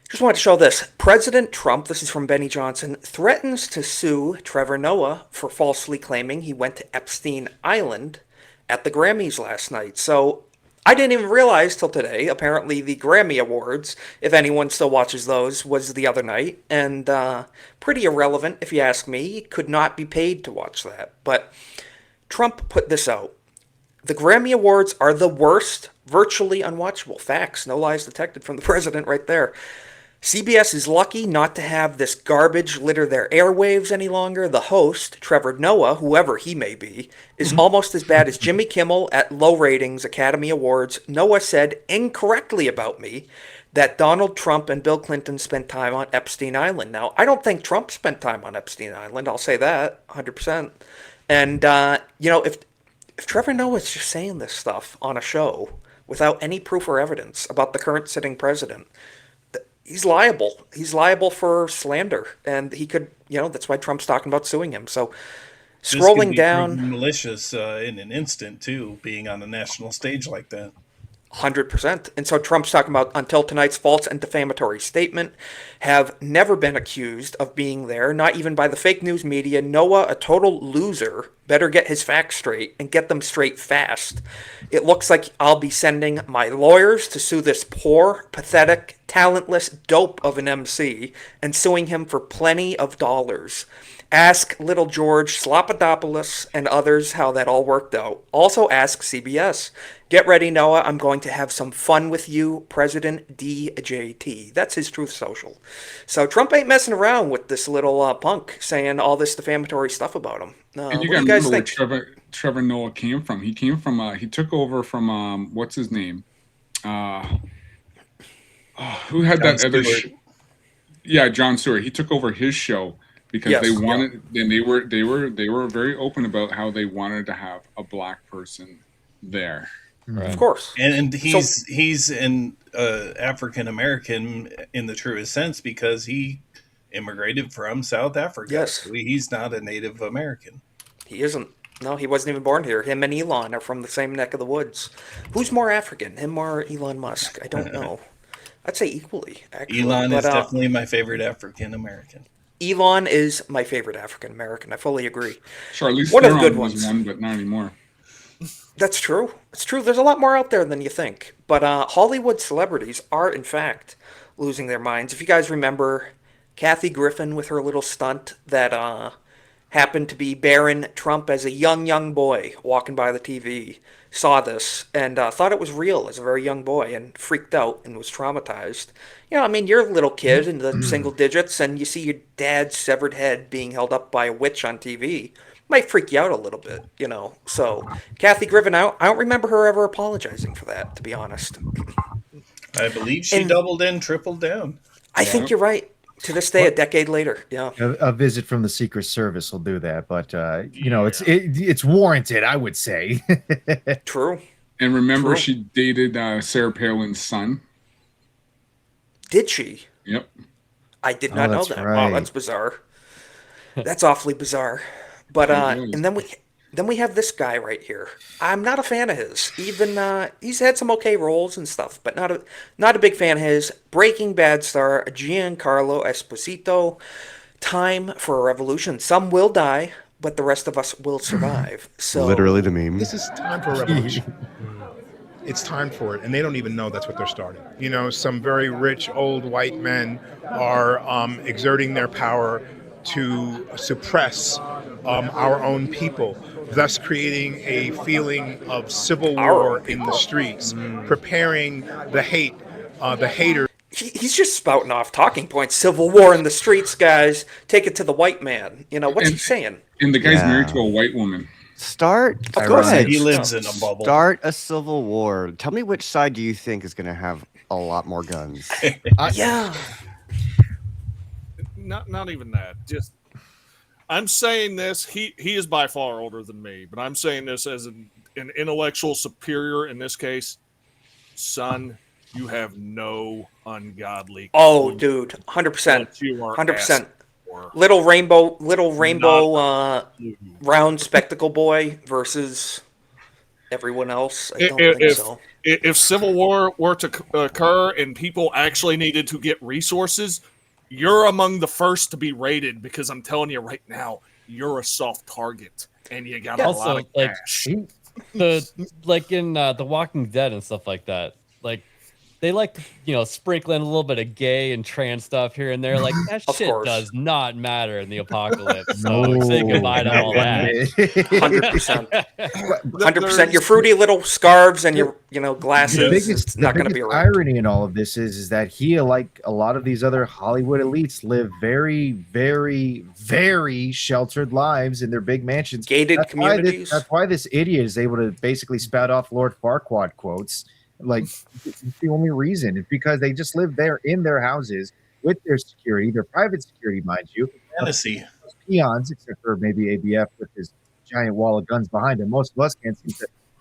Speaker 3: Just wanted to show this. President Trump, this is from Benny Johnson, threatens to sue Trevor Noah for falsely claiming he went to Epstein Island at the Grammys last night. So I didn't even realize till today. Apparently, the Grammy Awards, if anyone still watches those, was the other night. And pretty irrelevant, if you ask me. He could not be paid to watch that. But Trump put this out. The Grammy Awards are the worst, virtually unwatchable. Facts, no lies detected from the president right there. CBS is lucky not to have this garbage litter their airwaves any longer. The host, Trevor Noah, whoever he may be, is almost as bad as Jimmy Kimmel at low ratings Academy Awards. Noah said incorrectly about me that Donald Trump and Bill Clinton spent time on Epstein Island. Now, I don't think Trump spent time on Epstein Island. I'll say that 100%. And, if Trevor Noah is just saying this stuff on a show without any proof or evidence about the current sitting president, he's liable. He's liable for slander, and he could, that's why Trump's talking about suing him. So, scrolling down,
Speaker 23: malicious in an instant too, being on a national stage like that.
Speaker 3: 100%. And so Trump's talking about until tonight's false and defamatory statement have never been accused of being there, not even by the fake news media. Noah, a total loser, better get his facts straight and get them straight fast. It looks like I'll be sending my lawyers to sue this poor, pathetic, talentless dope of an MC and suing him for plenty of dollars. Ask little George Slopadopoulos and others how that all worked out. Also ask CBS. Get ready, Noah. I'm going to have some fun with you, President DJT. That's his Truth Social. So Trump ain't messing around with this little punk saying all this defamatory stuff about him.
Speaker 15: And you
Speaker 3: What
Speaker 15: got
Speaker 3: do
Speaker 15: to
Speaker 3: you guys
Speaker 15: remember where
Speaker 3: think?
Speaker 15: Trevor Noah came from. He came from, he took over from, what's his name? Who had
Speaker 23: Jon
Speaker 15: that other
Speaker 23: Stewart.
Speaker 15: Yeah, Jon Stewart. He took over his show because
Speaker 3: Yes,
Speaker 15: they
Speaker 3: yeah.
Speaker 15: wanted, and they were very open about how they wanted to have a black person there.
Speaker 3: Of course.
Speaker 23: And he's an African American in the truest sense because he immigrated from South Africa.
Speaker 3: Yes.
Speaker 23: So he's not a Native American.
Speaker 3: He isn't. No, he wasn't even born here. Him and Elon are from the same neck of the woods. Who's more African, him or Elon Musk? I don't know. I'd say equally, actually.
Speaker 23: Elon
Speaker 3: But,
Speaker 23: is definitely my favorite African American.
Speaker 3: Elon is my favorite African American. I fully agree.
Speaker 15: Charlize
Speaker 3: One of the
Speaker 15: Theron
Speaker 3: good
Speaker 15: was
Speaker 3: ones.
Speaker 15: one, but not anymore.
Speaker 3: That's true. It's true. There's a lot more out there than you think. But Hollywood celebrities are, in fact, losing their minds. If you guys remember Kathy Griffin with her little stunt that happened to be Barron Trump as a young boy walking by the TV, saw this and thought it was real as a very young boy and freaked out and was traumatized. You're a little kid in the single digits and you see your dad's severed head being held up by a witch on TV. Might freak you out a little bit, So, Kathy Griffin, I don't remember her ever apologizing for that, to be honest.
Speaker 23: I believe she doubled in, tripled down.
Speaker 3: I think you're right. To this day, a decade later, yeah.
Speaker 7: A visit from the Secret Service will do that, but it's warranted, I would say.
Speaker 3: True.
Speaker 15: And remember,
Speaker 3: True.
Speaker 15: she dated Sarah Palin's son.
Speaker 3: Did she?
Speaker 15: Yep.
Speaker 3: I did not know
Speaker 7: that's
Speaker 3: that. Wow,
Speaker 7: right.
Speaker 3: that's bizarre. That's awfully bizarre. But and then we have this guy right here. I'm not a fan of his. Even he's had some okay roles and stuff, but not a big fan of his. Breaking Bad star Giancarlo Esposito. Time for a revolution. Some will die, but the rest of us will survive. So
Speaker 9: Literally the meme.
Speaker 8: This is time for a revolution. It's time for it, and they don't even know that's what they're starting. Some very rich old white men are exerting their power to suppress our own people, thus creating a feeling of civil war in the streets, preparing the haters.
Speaker 3: He's just spouting off talking points. Civil war in the streets, guys. Take it to the white man. What's he saying?
Speaker 15: And the guy's married to a white woman.
Speaker 9: Go ahead.
Speaker 23: He lives in a bubble.
Speaker 9: Start a civil war. Tell me which side do you think is going to have a lot more guns?
Speaker 3: Yeah.
Speaker 17: Not even that. Just I'm saying this. He is by far older than me, but I'm saying this as an intellectual superior in this case. Son, you have no ungodly.
Speaker 3: Oh, dude, 100%, 100%. Little rainbow, round spectacle boy versus Everyone else, I don't think so.
Speaker 17: If civil war were to occur and people actually needed to get resources, you're among the first to be raided, because I'm telling you right now, you're a soft target and you got a lot of cash.
Speaker 10: Like in The Walking Dead and stuff like that, like they like to, sprinkle in a little bit of gay and trans stuff here and there. Like that shit does not matter in the apocalypse. So say goodbye to all that.
Speaker 3: 100%. 100%. Your fruity little scarves and your glasses. It's not going to be around.
Speaker 7: Irony in all of this is that he, like a lot of these other Hollywood elites, live very, very, very sheltered lives in their big mansions,
Speaker 3: gated communities.
Speaker 7: That's why this idiot is able to basically spout off Lord Farquaad quotes. Like, it's the only reason. It's because they just live there in their houses with their security, their private security, mind you.
Speaker 23: Fantasy.
Speaker 7: Peons, except for maybe ABF with his giant wall of guns behind him. Most of us can't seem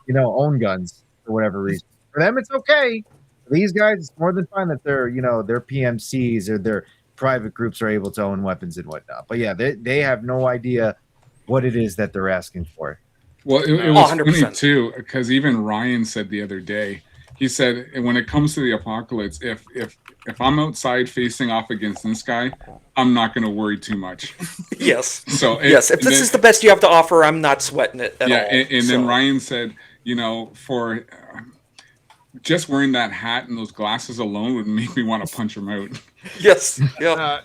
Speaker 7: to, own guns for whatever reason. For them, it's okay. For these guys, it's more than fine that their PMCs or their private groups are able to own weapons and whatnot. But yeah, they have no idea what it is that they're asking for.
Speaker 15: Well, it was funny too, because even Ryan said the other day, he said, when it comes to the apocalypse, if I'm outside facing off against this guy, I'm not going to worry too much.
Speaker 3: Yes.
Speaker 15: So
Speaker 3: if this is the best you have to offer, I'm not sweating it at all.
Speaker 15: And then Ryan said, for just wearing that hat and those glasses alone would make me want to punch him out.
Speaker 3: Yes. Yeah.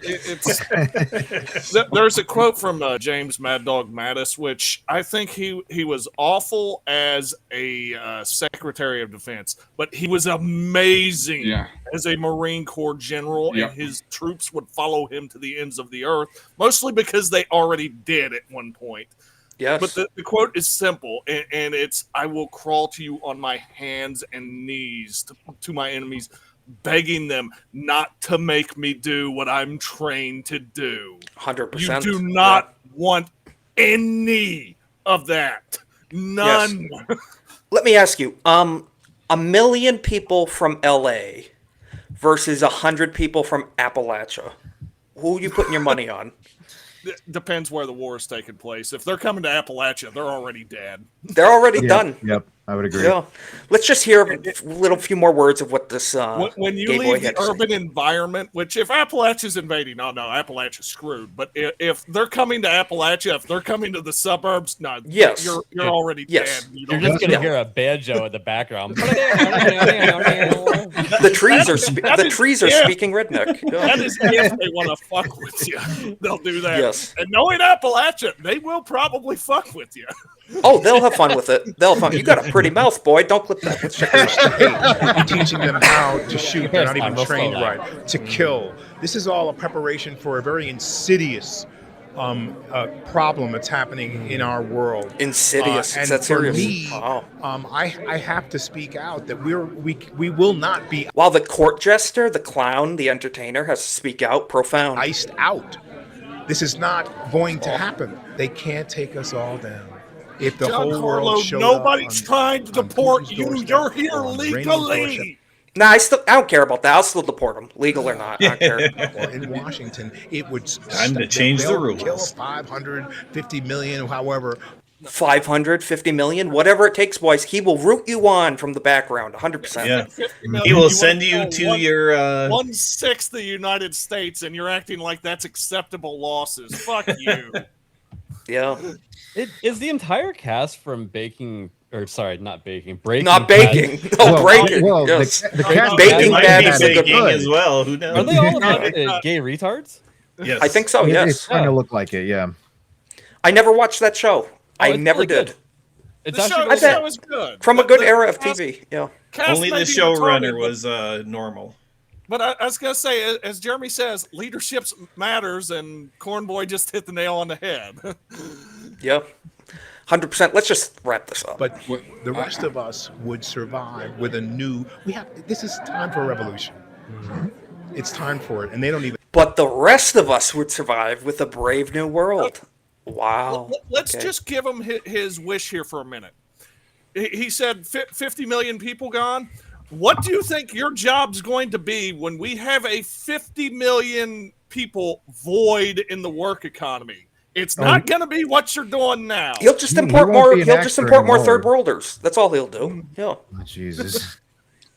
Speaker 17: There's a quote from James Mad Dog Mattis, which I think he was awful as a Secretary of Defense, but he was amazing as a Marine Corps general, and his troops would follow him to the ends of the earth, mostly because they already did at one point.
Speaker 3: Yes.
Speaker 17: But the quote is simple, and it's, "I will crawl to you on my hands and knees to my enemies, begging them not to make me do what I'm trained to do."
Speaker 3: 100%.
Speaker 17: You do not want any of that. None.
Speaker 3: Yes. Let me ask you, 1,000,000 people from LA versus 100 people from Appalachia. Who are you putting your money on?
Speaker 17: Depends where the war is taking place. If they're coming to Appalachia, they're already dead.
Speaker 3: They're already done.
Speaker 7: Yep, I would agree.
Speaker 3: Yeah. Let's just hear a few more words of what this
Speaker 17: when you
Speaker 3: gay boy
Speaker 17: leave
Speaker 3: had
Speaker 17: the
Speaker 3: to say.
Speaker 17: urban environment, which if Appalachia's invading, no, Appalachia's screwed. But if they're coming to Appalachia, if they're coming to the suburbs, no,
Speaker 3: yes,
Speaker 17: you're already dead.
Speaker 10: You're just going to hear a banjo in the background.
Speaker 3: The trees are speaking redneck. Yeah.
Speaker 17: That is if they want to fuck with you. They'll do that.
Speaker 3: Yes.
Speaker 17: And knowing Appalachia, they will probably fuck with you.
Speaker 3: Oh, they'll have fun with it. They'll have fun. You got a pretty mouth, boy. Don't clip that. Let's check
Speaker 8: You're teaching them how to shoot. They're not even trained right. To kill. This is all a preparation for a very insidious problem that's happening in our world.
Speaker 3: Insidious.
Speaker 8: And
Speaker 3: that's
Speaker 8: for
Speaker 3: serious.
Speaker 8: me, I have to speak out that we will not be.
Speaker 3: While the court jester, the clown, the entertainer has to speak out. Profound.
Speaker 8: Iced out. This is not going to happen. They can't take us all down. If the
Speaker 17: John
Speaker 8: whole
Speaker 17: Carlo,
Speaker 8: world showed
Speaker 17: nobody's
Speaker 8: up
Speaker 17: trying to deport
Speaker 8: Putin's
Speaker 17: you.
Speaker 8: doorstep
Speaker 17: You're here
Speaker 8: or on Iranian's
Speaker 17: legally.
Speaker 8: doorstep.
Speaker 3: Nah, I don't care about that. I'll still deport them, legal or not. I don't care.
Speaker 8: Or in Washington, it would
Speaker 23: Time to change the
Speaker 8: they'll
Speaker 23: rules.
Speaker 8: Kill 550 million, however.
Speaker 3: 550 million, whatever it takes, boys. He will root you on from the background, 100%.
Speaker 23: Yeah.
Speaker 17: 50 million,
Speaker 23: He will
Speaker 17: you
Speaker 23: send
Speaker 17: wanna
Speaker 23: you
Speaker 17: know
Speaker 23: to your
Speaker 17: 1/6 the United States, and you're acting like that's acceptable losses. Fuck you.
Speaker 3: Yeah.
Speaker 10: Is the entire cast from Breaking
Speaker 3: Not baking.
Speaker 10: Bad?
Speaker 3: No, breaking.
Speaker 7: Well,
Speaker 3: Yes.
Speaker 7: the cast
Speaker 3: Baking
Speaker 23: might
Speaker 3: Bad
Speaker 23: be
Speaker 3: is a good
Speaker 23: baking
Speaker 3: one.
Speaker 23: as well. Who knows?
Speaker 10: Are they all about gay retards?
Speaker 23: Yes.
Speaker 3: I think so,
Speaker 7: It's
Speaker 3: yes.
Speaker 7: kind of look like it, yeah.
Speaker 3: I never watched that show. I
Speaker 10: it's
Speaker 3: never
Speaker 10: really
Speaker 3: did.
Speaker 10: good. It's
Speaker 17: The
Speaker 10: actually
Speaker 17: show,
Speaker 10: really
Speaker 17: the
Speaker 10: good.
Speaker 17: show is good.
Speaker 3: From a
Speaker 17: The-
Speaker 3: good
Speaker 17: the
Speaker 3: era of
Speaker 17: cast-
Speaker 3: TV, yeah.
Speaker 17: cast
Speaker 23: Only
Speaker 17: may
Speaker 23: the
Speaker 17: be
Speaker 23: showrunner
Speaker 17: retarded,
Speaker 23: was normal.
Speaker 17: But I was going to say, as Jeremy says, leadership matters, and Cornboy just hit the nail on the head.
Speaker 3: Yeah. 100%. Let's just wrap this up.
Speaker 8: But the rest of us would survive with a new. This is time for a revolution. It's time for it, and they don't even.
Speaker 3: But the rest of us would survive with a brave new world. Wow.
Speaker 17: Let's
Speaker 3: Okay.
Speaker 17: just give him his wish here for a minute. He said 50 million people gone. What do you think your job's going to be when we have a 50 million people void in the work economy? It's not going to be what you're doing now.
Speaker 3: He'll just import more. He'll just import more third worlders. That's all he'll do. Yeah.
Speaker 7: Oh, Jesus.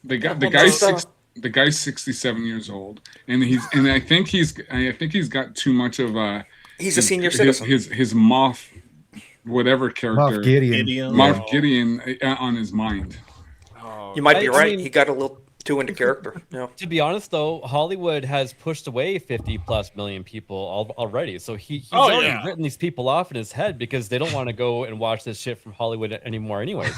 Speaker 15: The guy's 67 years old, and I think he's got too much of a.
Speaker 3: He's a senior citizen.
Speaker 15: His Moff, whatever character, Moff Gideon on his mind.
Speaker 3: You might be right. He got a little too into character. Yeah.
Speaker 10: To be honest, though, Hollywood has pushed away 50+ million people already. So he's already written these people off in his head because they don't want to go and watch this shit from Hollywood anymore anyway.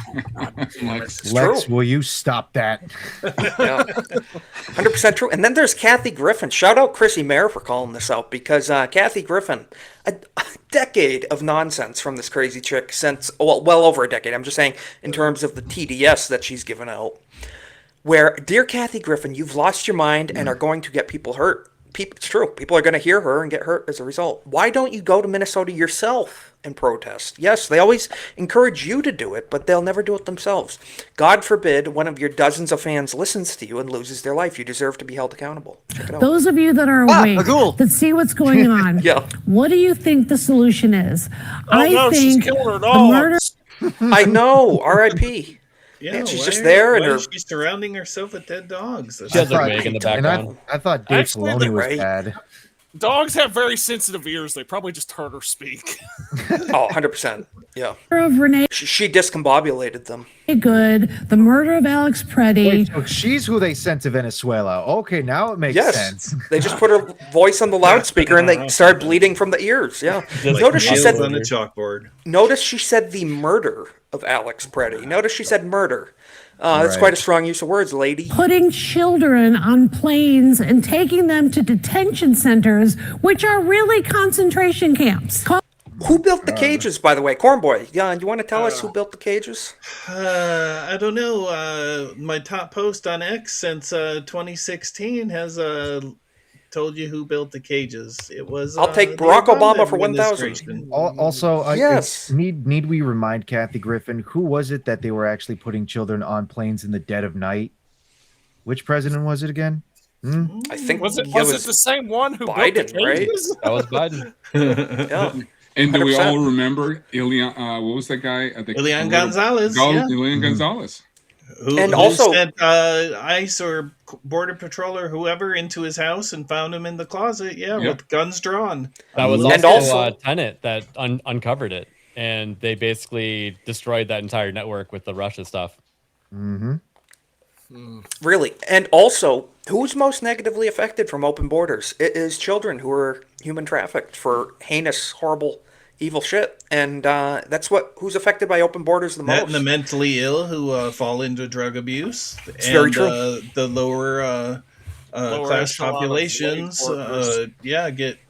Speaker 7: Lex, will you stop that?
Speaker 3: Yeah. 100% true. And then there's Kathy Griffin. Shout out Chrissy Mayer for calling this out, because Kathy Griffin, a decade of nonsense from this crazy chick since, well over a decade. I'm just saying in terms of the TDS that she's given out. Where, dear Kathy Griffin, you've lost your mind and are going to get people hurt. It's true. People are going to hear her and get hurt as a result. Why don't you go to Minnesota yourself and protest? Yes, they always encourage you to do it, but they'll never do it themselves. God forbid one of your dozens of fans listens to you and loses their life. You deserve to be held accountable. Check it out.
Speaker 16: Those of you that are awake, that see what's going on, what do you think the solution is? I think
Speaker 17: she's killing her dogs.
Speaker 3: I know. R.I.P.
Speaker 23: Yeah,
Speaker 3: and she's just there, and
Speaker 23: why is she surrounding herself with dead dogs?
Speaker 10: She has a wig in the background.
Speaker 7: I thought Dave Filoni was bad.
Speaker 17: Dogs have very sensitive ears. They probably just heard her speak.
Speaker 3: Oh, 100%. Yeah.
Speaker 16: Of Renee
Speaker 3: she discombobulated them.
Speaker 16: Good. The murder of Alex Preddy.
Speaker 7: Wait, so she's who they sent to Venezuela. Okay, now it makes sense.
Speaker 3: They just put her voice on the loudspeaker and they started bleeding from the ears. Yeah. Notice she said
Speaker 23: on the chalkboard.
Speaker 3: Notice she said the murder of Alex Preddy. Notice she said murder. That's quite a strong use of words, lady.
Speaker 16: Putting children on planes and taking them to detention centers, which are really concentration camps.
Speaker 3: Who built the cages, by the way? Cornboy, you want to tell us who built the cages?
Speaker 23: I don't know. My top post on X since 2016 has told you who built the cages. It was.
Speaker 3: I'll take Barack Obama for 1,000.
Speaker 7: Also,
Speaker 3: yes.
Speaker 7: Need we remind Kathy Griffin, who was it that they were actually putting children on planes in the dead of night? Which president was it again?
Speaker 3: I think
Speaker 17: was it the same one who
Speaker 3: Biden,
Speaker 17: built the cages?
Speaker 10: That was Biden.
Speaker 3: Yeah.
Speaker 15: And do we all remember Elian? What was that guy?
Speaker 23: Elian Gonzalez.
Speaker 15: Elian Gonzalez.
Speaker 23: Who
Speaker 3: also
Speaker 23: sent ICE or Border Patrol or whoever into his house and found him in the closet. Yeah, with guns drawn.
Speaker 10: That was also Tenet that uncovered it, and they basically destroyed that entire network with the Russia stuff.
Speaker 3: Really. And also, who's most negatively affected from open borders? It is children who are human trafficked for heinous, horrible, evil shit. And that's who's affected by open borders the most.
Speaker 23: And the mentally ill who fall into drug abuse.
Speaker 3: It's very true.
Speaker 23: The lower class populations,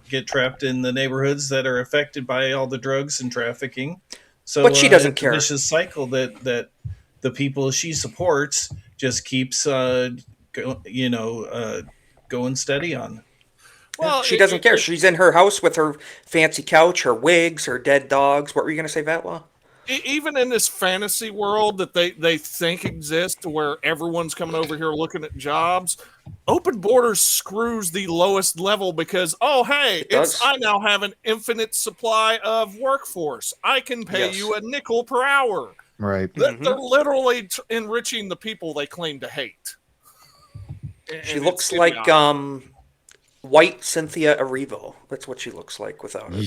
Speaker 23: get trapped in the neighborhoods that are affected by all the drugs and trafficking. So,
Speaker 3: but she doesn't care.
Speaker 23: It's a vicious cycle that the people she supports just keeps, going steady on.
Speaker 3: Well, she doesn't care. She's in her house with her fancy couch, her wigs, her dead dogs. What were you going to say, Vatwa?
Speaker 17: Even in this fantasy world that they think exists, where everyone's coming over here looking at jobs, open borders screws the lowest level because, I now have an infinite supply of workforce. I can pay you a nickel per hour.
Speaker 7: Right.
Speaker 17: They're literally enriching the people they claim to hate.
Speaker 3: She looks like white Cynthia Erivo. That's what she looks like without her.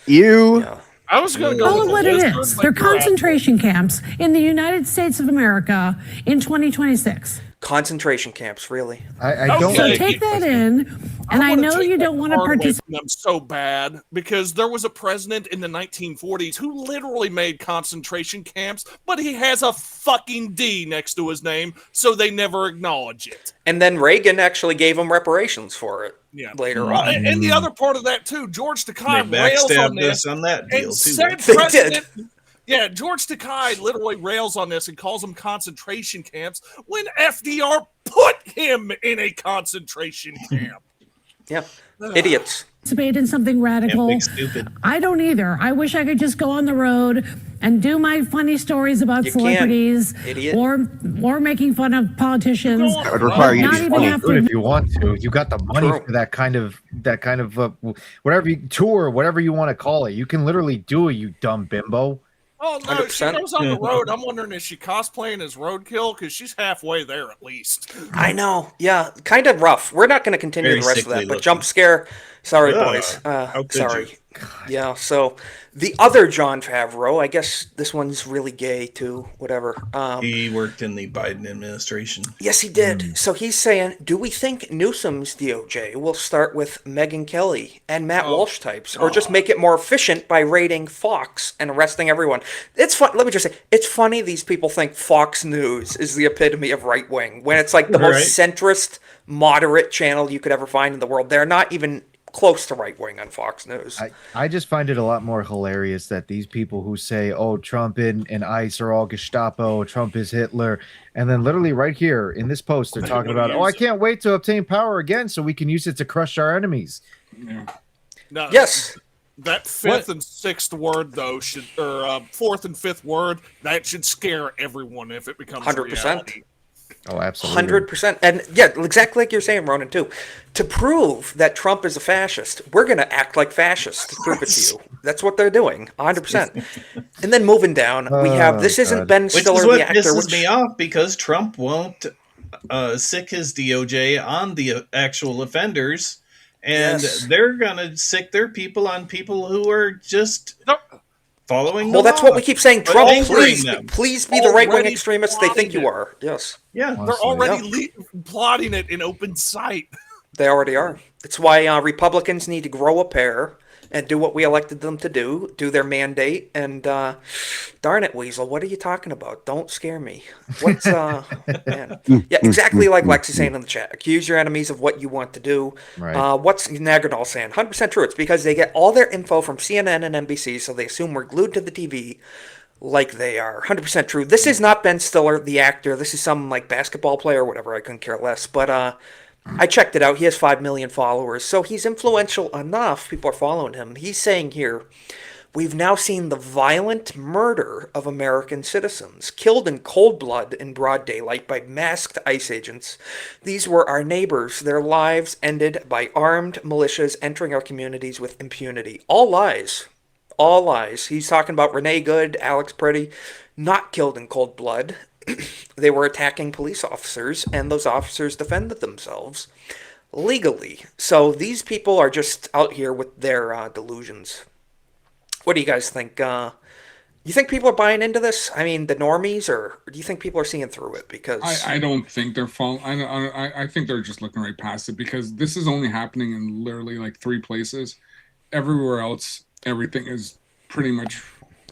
Speaker 9: Ew.
Speaker 3: Yeah.
Speaker 17: I was going to go
Speaker 16: with what it is. They're concentration camps in the United States of America in 2026.
Speaker 3: Concentration camps, really?
Speaker 7: I don't.
Speaker 16: So take that in, and I know you don't want to participate.
Speaker 17: Them so bad because there was a president in the 1940s who literally made concentration camps, but he has a fucking D next to his name, so they never acknowledge it.
Speaker 3: And then Reagan actually gave him reparations for it. Later on.
Speaker 17: And the other part of that too, George Takei rails on this
Speaker 23: on that deal
Speaker 17: and
Speaker 23: too.
Speaker 17: said president. Yeah, George Takei literally rails on this and calls them concentration camps when FDR put him in a concentration camp.
Speaker 3: Yeah, idiots.
Speaker 16: Participate in something radical.
Speaker 23: Stupid.
Speaker 16: I don't either. I wish I could just go on the road and do my funny stories about
Speaker 3: You can't,
Speaker 16: celebrities
Speaker 3: idiot.
Speaker 16: or making fun of politicians.
Speaker 7: That would require you
Speaker 16: not
Speaker 7: to
Speaker 16: even
Speaker 7: follow
Speaker 16: have
Speaker 7: good
Speaker 16: to
Speaker 7: if you want to. You got the money
Speaker 3: True.
Speaker 7: for that kind of whatever tour, whatever you want to call it. You can literally do it, you dumb bimbo.
Speaker 17: Oh no,
Speaker 3: 100%.
Speaker 17: she goes on the road. I'm wondering, is she cosplaying as Roadkill? Because she's halfway there at least.
Speaker 3: I know. Yeah, kind of rough. We're not going to continue
Speaker 23: Very
Speaker 3: the rest of that,
Speaker 23: sickly
Speaker 3: but
Speaker 23: looking.
Speaker 3: jump scare. Sorry,
Speaker 23: Ugh,
Speaker 3: boys.
Speaker 23: how could
Speaker 3: Sorry.
Speaker 23: you?
Speaker 3: Yeah. So the other Jon Favreau, I guess this one's really gay too. Whatever.
Speaker 23: He worked in the Biden administration.
Speaker 3: Yes, he did. So he's saying, do we think Newsom's DOJ will start with Megyn Kelly and Matt Walsh types, or just make it more efficient by raiding Fox and arresting everyone? It's fun. Let me just say, it's funny these people think Fox News is the epitome of right wing when it's like the most centrist, moderate channel you could ever find in the world. They're not even close to right wing on Fox News.
Speaker 7: I just find it a lot more hilarious that these people who say, oh, Trump and ICE are all Gestapo, Trump is Hitler, and then literally right here in this post, they're talking about, oh, I can't wait to obtain power again so we can use it to crush our enemies.
Speaker 15: Yeah.
Speaker 17: No,
Speaker 3: yes.
Speaker 17: That fifth and sixth word, though, should, or fourth and fifth word, that should scare everyone if it becomes
Speaker 3: 100%.
Speaker 17: reality.
Speaker 7: Oh, absolutely.
Speaker 3: 100%. And yeah, exactly like you're saying, Ronan, too. To prove that Trump is a fascist, we're going to act like fascists to prove it to you. That's what they're doing, 100%. And then moving down, we have, this isn't Ben Stiller,
Speaker 23: which is what
Speaker 3: the actor.
Speaker 23: pisses me off, because Trump won't sick his DOJ on the actual offenders, and they're going to sick their people on people who are just following the
Speaker 3: Well, that's
Speaker 23: law.
Speaker 3: what we keep saying.
Speaker 23: But
Speaker 3: Trump,
Speaker 23: angering
Speaker 3: please,
Speaker 23: them.
Speaker 3: please be the right-wing
Speaker 17: Already
Speaker 3: extremists they think you
Speaker 17: plotting
Speaker 3: are. Yes.
Speaker 23: Yeah.
Speaker 17: They're already plotting it in open sight.
Speaker 3: They already are. It's why Republicans need to grow a pair and do what we elected them to do their mandate. And darn it, Weasel, what are you talking about? Don't scare me. What's man? Yeah, exactly like Lexi's saying in the chat. Accuse your enemies of what you want to do.
Speaker 7: Right.
Speaker 3: What's Nagradal saying? 100% true. It's because they get all their info from CNN and NBC, so they assume we're glued to the TV. Like they are. 100% true. This is not Ben Stiller, the actor. This is some like basketball player or whatever. I couldn't care less. But I checked it out. He has 5 million followers. So he's influential enough. People are following him. He's saying here, we've now seen the violent murder of American citizens, killed in cold blood in broad daylight by masked ICE agents. These were our neighbors. Their lives ended by armed militias entering our communities with impunity. All lies. All lies. He's talking about Renee Good, Alex Pretty, not killed in cold blood. They were attacking police officers, and those officers defended themselves legally. So these people are just out here with their delusions. What do you guys think? You think people are buying into this? I mean, the normies, or do you think people are seeing through it? Because
Speaker 15: I don't think they're I think they're just looking right past it, because this is only happening in literally like 3 places. Everywhere else, everything is pretty much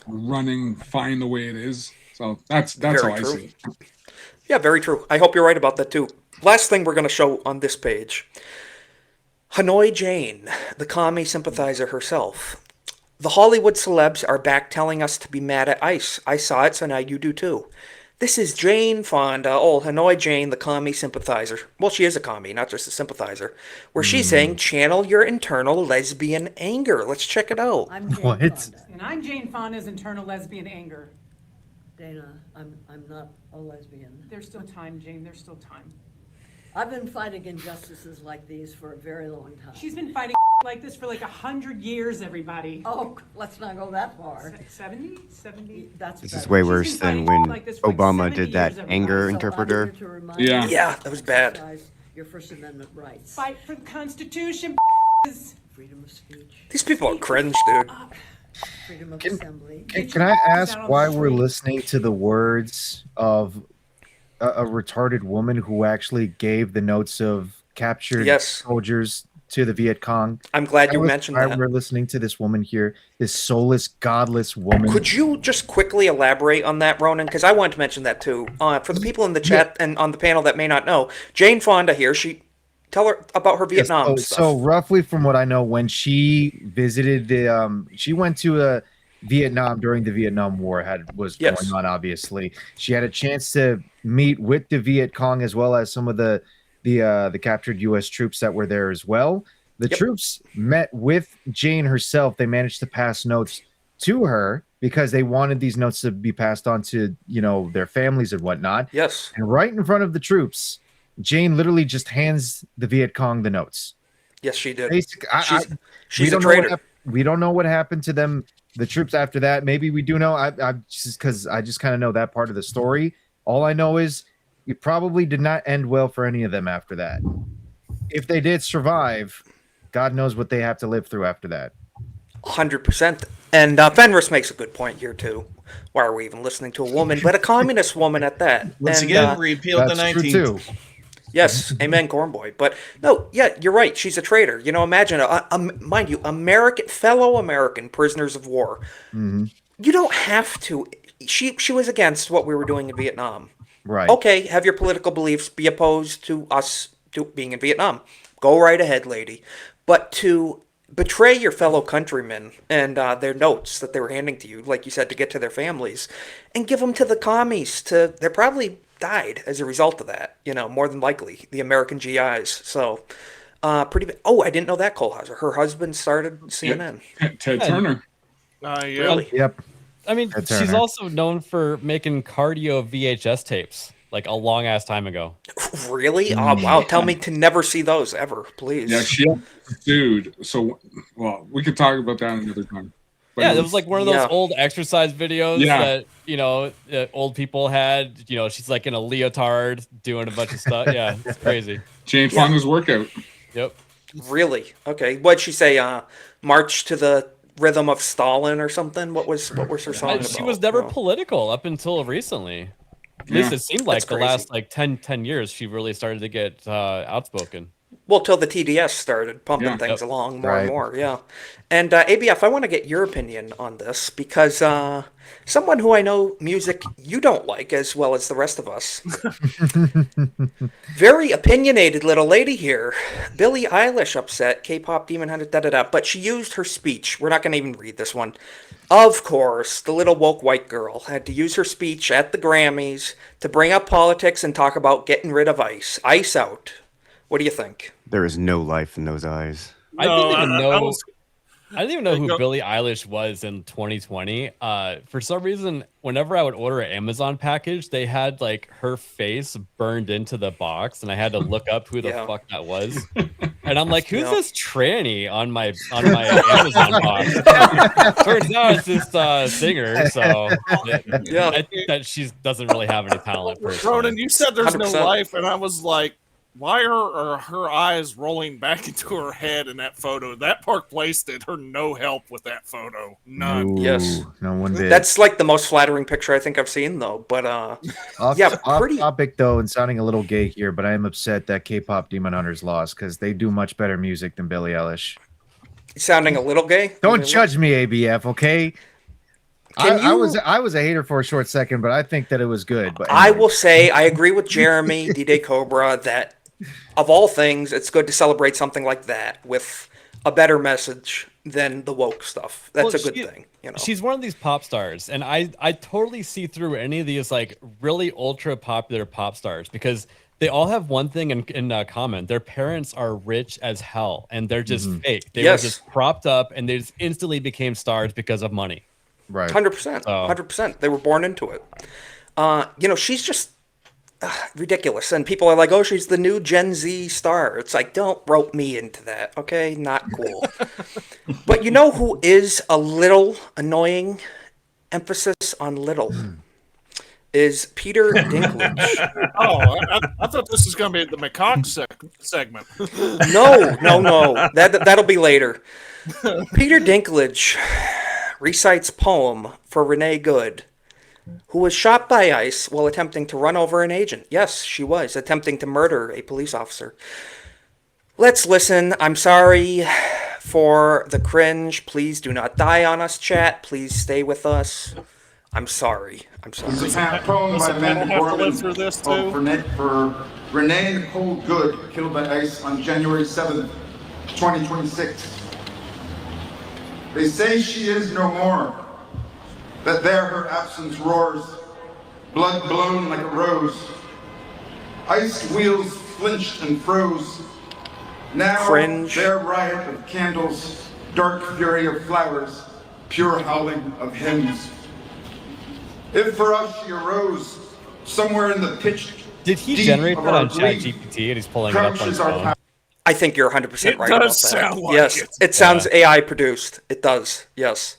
Speaker 15: running fine the way it is. So that's how I see it.
Speaker 3: Yeah, very true. I hope you're right about that too. Last thing we're going to show on this page. Hanoi Jane, the commie sympathizer herself. The Hollywood celebs are back telling us to be mad at ICE. I saw it, so now you do too. This is Jane Fonda, Hanoi Jane, the commie sympathizer. Well, she is a commie, not just a sympathizer. Where she's saying, channel your internal lesbian anger. Let's check it out.
Speaker 6: I'm Jane Fonda. And I'm Jane Fonda's internal lesbian anger.
Speaker 18: Dana, I'm not a lesbian.
Speaker 6: There's still time, Jane. There's still time.
Speaker 18: I've been fighting injustices like these for a very long time.
Speaker 6: She's been fighting like this for like 100 years, everybody.
Speaker 18: Oh, let's not go that far.
Speaker 6: 70? 70?
Speaker 18: That's
Speaker 9: This is way worse than when Obama did that anger interpreter.
Speaker 15: Yeah.
Speaker 3: Yeah, that was bad.
Speaker 18: Your First Amendment rights.
Speaker 6: Fight for the Constitution,
Speaker 18: freedom of speech.
Speaker 3: These people are cringe, dude.
Speaker 18: Freedom of assembly.
Speaker 7: Can I ask why we're listening to the words of a retarded woman who actually gave the notes of captured soldiers to the Viet Cong?
Speaker 3: I'm glad you mentioned
Speaker 7: why
Speaker 3: that.
Speaker 7: we're listening to this woman here, this soulless, godless woman.
Speaker 3: Could you just quickly elaborate on that, Ronan? Because I wanted to mention that too. For the people in the chat and on the panel that may not know, Jane Fonda here, tell her about her Vietnam stuff.
Speaker 7: So roughly from what I know, when she visited she went to Vietnam during the Vietnam War was going on. Obviously, she had a chance to meet with the Viet Cong as well as some of the captured U.S. troops that were there as well. The troops met with Jane herself. They managed to pass notes to her because they wanted these notes to be passed on to, their families and whatnot.
Speaker 3: Yes.
Speaker 7: And right in front of the troops, Jane literally just hands the Viet Cong the notes.
Speaker 3: Yes, she did.
Speaker 7: Basically,
Speaker 3: She's a traitor.
Speaker 7: We don't know what happened to them, the troops after that. Maybe we do know. I just because I just kind of know that part of the story. All I know is it probably did not end well for any of them after that. If they did survive, God knows what they have to live through after that.
Speaker 3: 100%. And Fenris makes a good point here too. Why are we even listening to a woman, but a communist woman at that?
Speaker 23: Once
Speaker 3: and,
Speaker 23: again, repealed the 19th.
Speaker 3: Yes, amen, Cornboy. But no, yeah, you're right. She's a traitor. Imagine, mind you, fellow American prisoners of war.
Speaker 7: Mm-hmm.
Speaker 3: You don't have to. She was against what we were doing in Vietnam.
Speaker 7: Right.
Speaker 3: Okay, have your political beliefs, be opposed to us to being in Vietnam. Go right ahead, lady. But to betray your fellow countrymen and their notes that they were handing to you, like you said, to get to their families, and give them to the commies. They're probably died as a result of that. More than likely, the American GIs. So, pretty bad. Oh, I didn't know that, Cole Hauser. Her husband started CNN.
Speaker 15: Ted Turner.
Speaker 23: Yeah.
Speaker 3: Really?
Speaker 7: Yep.
Speaker 10: I mean, she's also known for making cardio VHS tapes, like a long ass time ago.
Speaker 3: Really? Oh, wow. Tell me to never see those ever, please.
Speaker 15: Yeah, she dude. So, well, we could talk about that another time. But
Speaker 10: yeah, it was like one of those old exercise videos that old people had. She's like in a leotard doing a bunch of stuff. Yeah, it's crazy.
Speaker 15: Jane Fonda's workout.
Speaker 10: Yep.
Speaker 3: Really? Okay. What'd she say? March to the rhythm of Stalin or something? What was her song about?
Speaker 10: She was never political up until recently. At least it seemed like the last 10 years she really started to get outspoken.
Speaker 3: Well, till the TDS started pumping things along more and more, yeah. And ABF, I want to get your opinion on this because someone who I know music you don't like as well as the rest of us. Very opinionated little lady here. Billie Eilish upset, K-pop demon hunter, da-da-da. But she used her speech. We're not going to even read this one. Of course, the little woke white girl had to use her speech at the Grammys to bring up politics and talk about getting rid of ICE. ICE out. What do you think?
Speaker 9: There is no life in those eyes.
Speaker 10: I didn't even know. I didn't even know who Billie Eilish was in 2020. For some reason, whenever I would order an Amazon package, they had like her face burned into the box, and I had to look up who the fuck that was. And I'm like, who's this tranny on my Amazon box? Turns out it's this singer. So I think that she doesn't really have any talent.
Speaker 17: Ronan, you said there's
Speaker 3: 100%.
Speaker 17: no life, and I was like, why are her eyes rolling back into her head in that photo? That Park Place did her no help with that photo. None.
Speaker 3: Yes.
Speaker 7: No one did.
Speaker 3: That's like the most flattering picture I think I've seen, though. But
Speaker 7: off topic though, and sounding a little gay here, but I am upset that K-pop Demon Hunters lost because they do much better music than Billie Eilish.
Speaker 3: Sounding a little gay?
Speaker 7: Don't judge me, ABF. Okay. I was a hater for a short second, but I think that it was good. But
Speaker 3: I will say I agree with Jeremy D-Day Cobra that of all things, it's good to celebrate something like that with a better message than the woke stuff. That's a good thing.
Speaker 10: She's one of these pop stars, and I totally see through any of these like really ultra popular pop stars because they all have one thing in common. Their parents are rich as hell, and they're just fake. They were just propped up, and they just instantly became stars because of money.
Speaker 7: Right.
Speaker 3: 100%. 100%. They were born into it. She's just ridiculous. And people are like, oh, she's the new Gen Z star. It's like, don't rope me into that. Okay. Not cool. But you know who is a little annoying? Emphasis on little. Is Peter Dinklage.
Speaker 17: I thought this was going to be the McCock segment.
Speaker 3: No. That'll be later. Peter Dinklage recites poem for Renee Good, who was shot by ICE while attempting to run over an agent. Yes, she was attempting to murder a police officer. Let's listen. I'm sorry for the cringe. Please do not die on us, chat. Please stay with us. I'm sorry.
Speaker 11: It's a poem by Amanda Gorman for Renee Nicole Good, killed by ICE on January 7th, 2026. They say she is no more, that there her absence roars, blood blown like a rose. Ice wheels flinched and froze. Now their riot of candles, dark fury of flowers, pure howling of hymns. If for us she arose somewhere in the pitch
Speaker 10: Did he
Speaker 11: deep
Speaker 10: generate
Speaker 11: of
Speaker 10: that
Speaker 11: our
Speaker 10: on
Speaker 11: grief,
Speaker 10: ChatGPT and he's pulling it up on his
Speaker 11: crouches our
Speaker 10: phone?
Speaker 3: I think you're 100% right about that.
Speaker 17: sound like
Speaker 3: yes,
Speaker 17: it.
Speaker 3: it sounds AI produced. It does. Yes.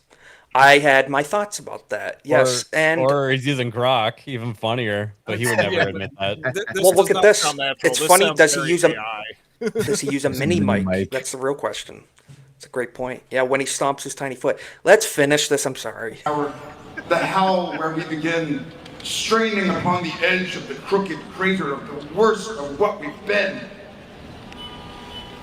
Speaker 3: I had my thoughts about that. Yes.
Speaker 10: Or he's using Grok, even funnier, but he would never
Speaker 17: Yeah,
Speaker 10: admit that.
Speaker 3: Well, look
Speaker 17: does
Speaker 3: at
Speaker 17: not
Speaker 3: this.
Speaker 17: sound natural.
Speaker 3: It's
Speaker 17: This
Speaker 3: funny.
Speaker 17: sounds
Speaker 3: Does he
Speaker 17: very
Speaker 3: use a
Speaker 17: AI.
Speaker 3: Does he use a
Speaker 7: It's a
Speaker 3: mini
Speaker 7: mini
Speaker 3: mic?
Speaker 7: mic.
Speaker 3: That's the real question. It's a great point. Yeah, when he stomps his tiny foot. Let's finish this. I'm sorry.
Speaker 11: the hell where we begin straining upon the edge of the crooked crater of the worst of what we've been.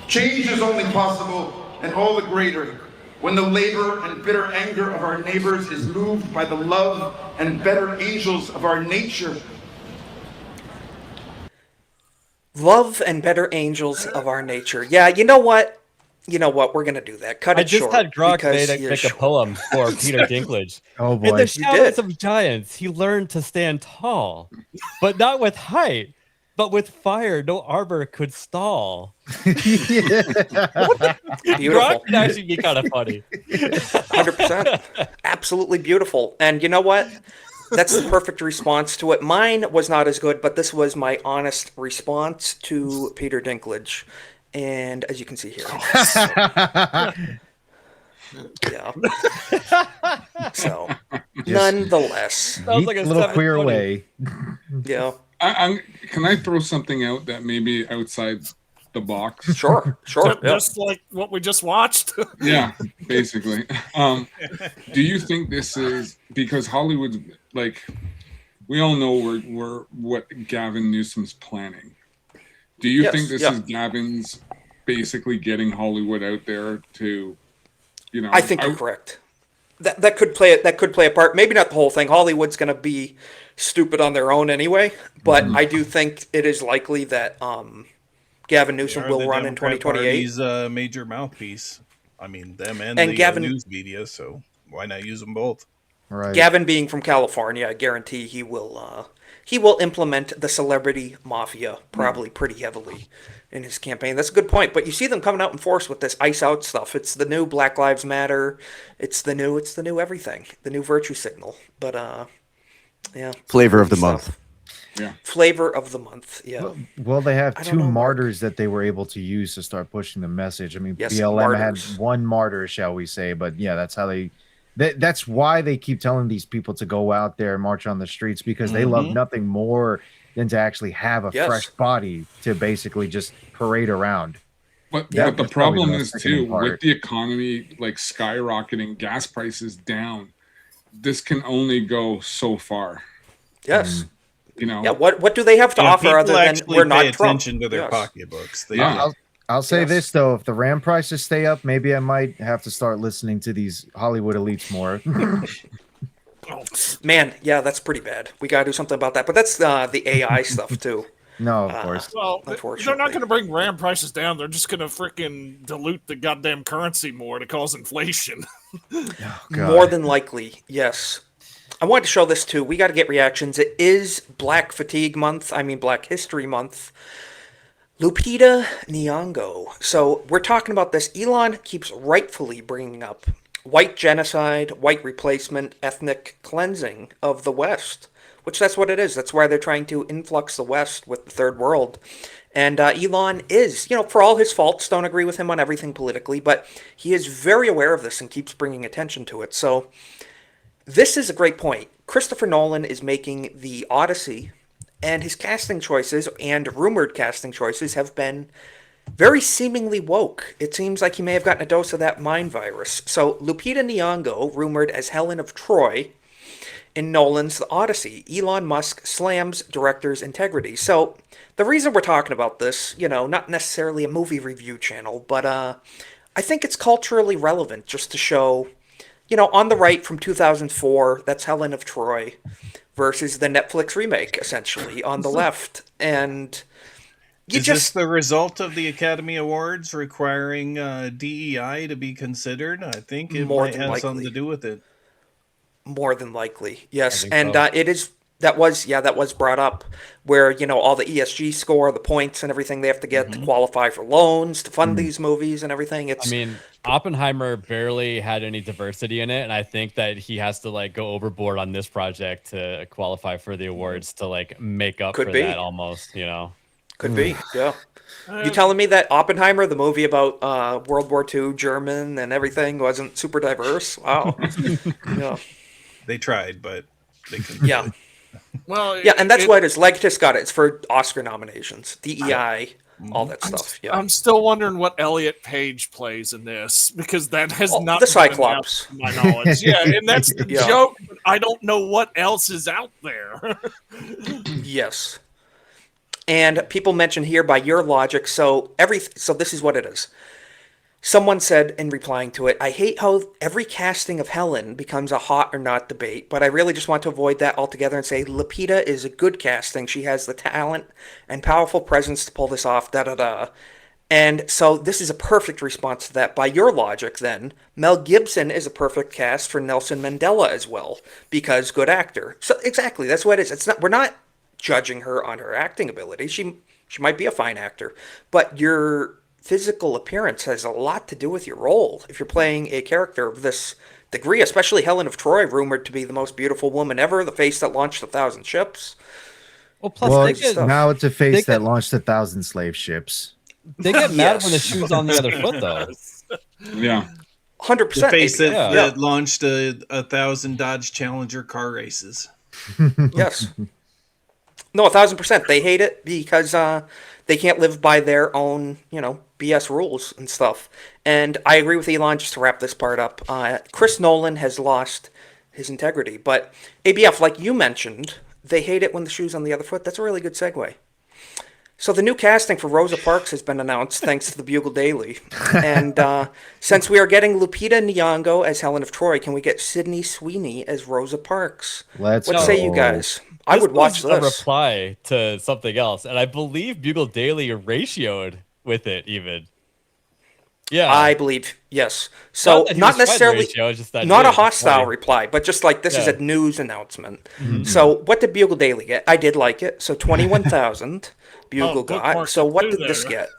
Speaker 11: Change is only possible and all the greater when the labor and bitter anger of our neighbors is moved by the love and better angels of our nature.
Speaker 3: Love and better angels of our nature. Yeah, you know what? You know what? We're gonna do that. Cut
Speaker 10: I
Speaker 3: it
Speaker 10: just
Speaker 3: short.
Speaker 10: had Grok
Speaker 3: because
Speaker 10: make
Speaker 3: he
Speaker 10: a
Speaker 3: is short.
Speaker 10: poem for Peter Dinklage.
Speaker 7: Oh
Speaker 10: In
Speaker 7: boy.
Speaker 10: the
Speaker 3: You
Speaker 10: shadows
Speaker 3: did.
Speaker 10: of giants, he learned to stand tall, but not with height, but with fire. No arbor could stall. Grok can actually be kind of funny.
Speaker 3: 100%. Absolutely beautiful. And you know what? That's the perfect response to it. Mine was not as good, but this was my honest response to Peter Dinklage. And as you can see here. Yeah. So, nonetheless.
Speaker 10: Sounds like a
Speaker 7: little
Speaker 10: 720.
Speaker 7: queer way.
Speaker 3: Yeah.
Speaker 15: Can I throw something out that may be outside the box?
Speaker 3: Sure.
Speaker 17: Just like what we just watched.
Speaker 15: Yeah, basically. Do you think this is because Hollywood, like, we all know we're what Gavin Newsom's planning? Do you
Speaker 3: Yes,
Speaker 15: think this
Speaker 3: yeah.
Speaker 15: is Gavin's basically getting Hollywood out there to, you know?
Speaker 3: I think you're correct. That could play a part. Maybe not the whole thing. Hollywood's going to be stupid on their own anyway. But I do think it is likely that Gavin Newsom will run in 2028.
Speaker 23: He's a major mouthpiece. I mean, them and the
Speaker 3: Gavin,
Speaker 23: news media. So why not use them both?
Speaker 7: Right.
Speaker 3: Gavin being from California, I guarantee he will implement the celebrity mafia probably pretty heavily in his campaign. That's a good point. But you see them coming out in force with this ice out stuff. It's the new Black Lives Matter. It's the new everything. The new virtue signal. But yeah.
Speaker 9: Flavor of the month.
Speaker 15: Yeah.
Speaker 3: Flavor of the month. Yeah.
Speaker 7: Well, they have
Speaker 3: I
Speaker 7: two
Speaker 3: don't know,
Speaker 7: martyrs that they were able to use to start pushing the message. I mean,
Speaker 3: Yes,
Speaker 7: BLM
Speaker 3: martyrs.
Speaker 7: had one martyr, shall we say? But yeah, that's how that's why they keep telling these people to go out there and march on the streets, because they love nothing more than to actually have a
Speaker 3: Yes.
Speaker 7: fresh body to basically just parade around.
Speaker 15: But
Speaker 7: That
Speaker 15: the
Speaker 7: was probably
Speaker 15: problem
Speaker 7: the
Speaker 15: is
Speaker 7: most
Speaker 15: too,
Speaker 7: sickening part.
Speaker 15: with the economy like skyrocketing, gas prices down, this can only go so far.
Speaker 3: Yes.
Speaker 15: You know.
Speaker 3: Yeah. What do they have to offer other than we're not
Speaker 23: pay
Speaker 3: Trump?
Speaker 23: attention to their
Speaker 3: Yes.
Speaker 23: pocketbooks. They
Speaker 15: Yeah.
Speaker 7: I'll say
Speaker 3: Yes.
Speaker 7: this though: if the RAM prices stay up, maybe I might have to start listening to these Hollywood elites more.
Speaker 3: Man, yeah, that's pretty bad. We gotta do something about that. But that's the AI stuff too.
Speaker 7: No, of course.
Speaker 17: Well, they're
Speaker 3: Unfortunately.
Speaker 17: not going to bring RAM prices down. They're just going to freaking dilute the goddamn currency more to cause inflation.
Speaker 3: More than likely, yes. I wanted to show this too. We got to get reactions. It is Black Fatigue Month. I mean, Black History Month. Lupita Nyong'o. So we're talking about this. Elon keeps rightfully bringing up white genocide, white replacement, ethnic cleansing of the West, which that's what it is. That's why they're trying to influx the West with the third world. And Elon is, for all his faults, don't agree with him on everything politically, but he is very aware of this and keeps bringing attention to it. So this is a great point. Christopher Nolan is making the Odyssey, and his casting choices and rumored casting choices have been very seemingly woke. It seems like he may have gotten a dose of that mind virus. So Lupita Nyong'o, rumored as Helen of Troy in Nolan's The Odyssey. Elon Musk slams director's integrity. So the reason we're talking about this, not necessarily a movie review channel, but I think it's culturally relevant just to show, on the right from 2004, that's Helen of Troy, versus the Netflix remake, essentially, on the left. And
Speaker 23: Is this the result of the Academy Awards requiring DEI to be considered? I think it
Speaker 3: More
Speaker 23: might
Speaker 3: than
Speaker 23: have
Speaker 3: likely.
Speaker 23: something to do with it.
Speaker 3: More than likely, yes.
Speaker 23: think
Speaker 3: And
Speaker 23: so.
Speaker 3: it is That was brought up where, all the ESG score, the points and everything they have to get to qualify for loans, to fund these movies and everything.
Speaker 10: I mean, Oppenheimer barely had any diversity in it, and I think that he has to like go overboard on this project to qualify for the awards to like make up
Speaker 3: Could
Speaker 10: for
Speaker 3: be.
Speaker 10: that almost,
Speaker 3: Could be, yeah. You telling me that Oppenheimer, the movie about World War II German and everything, wasn't super diverse? Wow. Yeah.
Speaker 23: They tried, but they couldn't.
Speaker 3: Yeah.
Speaker 17: Well,
Speaker 3: yeah, and that's what it is. Legatus got it. It's for Oscar nominations, DEI, all that stuff. Yeah.
Speaker 17: I'm still wondering what Elliot Page plays in this because that has not
Speaker 3: the
Speaker 17: been
Speaker 3: Cyclops.
Speaker 17: announced to my knowledge. Yeah, and that's the
Speaker 3: Yeah.
Speaker 17: joke. But I don't know what else is out there.
Speaker 3: Yes. And people mention here by your logic, so this is what it is. Someone said in replying to it, I hate how every casting of Helen becomes a hot or not debate, but I really just want to avoid that altogether and say Lupita is a good casting. She has the talent and powerful presence to pull this off, da-da-da. And so this is a perfect response to that. By your logic, then, Mel Gibson is a perfect cast for Nelson Mandela as well, because good actor. So exactly, that's what it is. We're not judging her on her acting ability. She might be a fine actor, but your physical appearance has a lot to do with your role. If you're playing a character of this degree, especially Helen of Troy, rumored to be the most beautiful woman ever, the face that launched 1,000 ships.
Speaker 10: Well, plus
Speaker 7: now it's a face that launched 1,000 slave ships.
Speaker 10: They get mad when the shoe's on the other foot, though.
Speaker 15: Yeah.
Speaker 3: 100%.
Speaker 23: The face that,
Speaker 3: Yeah.
Speaker 23: that launched 1,000 Dodge Challenger car races.
Speaker 3: Yes. No, 1,000%. They hate it because they can't live by their own, BS rules and stuff. And I agree with Elon, just to wrap this part up. Chris Nolan has lost his integrity. But ABF, like you mentioned, they hate it when the shoe's on the other foot. That's a really good segue. So the new casting for Rosa Parks has been announced thanks to the Bugle Daily. And since we are getting Lupita Nyong'o as Helen of Troy, can we get Sydney Sweeney as Rosa Parks? What say you guys? I would watch
Speaker 10: was a
Speaker 3: this.
Speaker 10: reply to something else, and I believe Bugle Daily ratioed with it even. Yeah,
Speaker 3: I believe, yes. So not necessarily, not a hostile reply, but just like this is a news announcement. So what did Bugle Daily get? I did like it. So 21,000 Bugle got. So what did this get?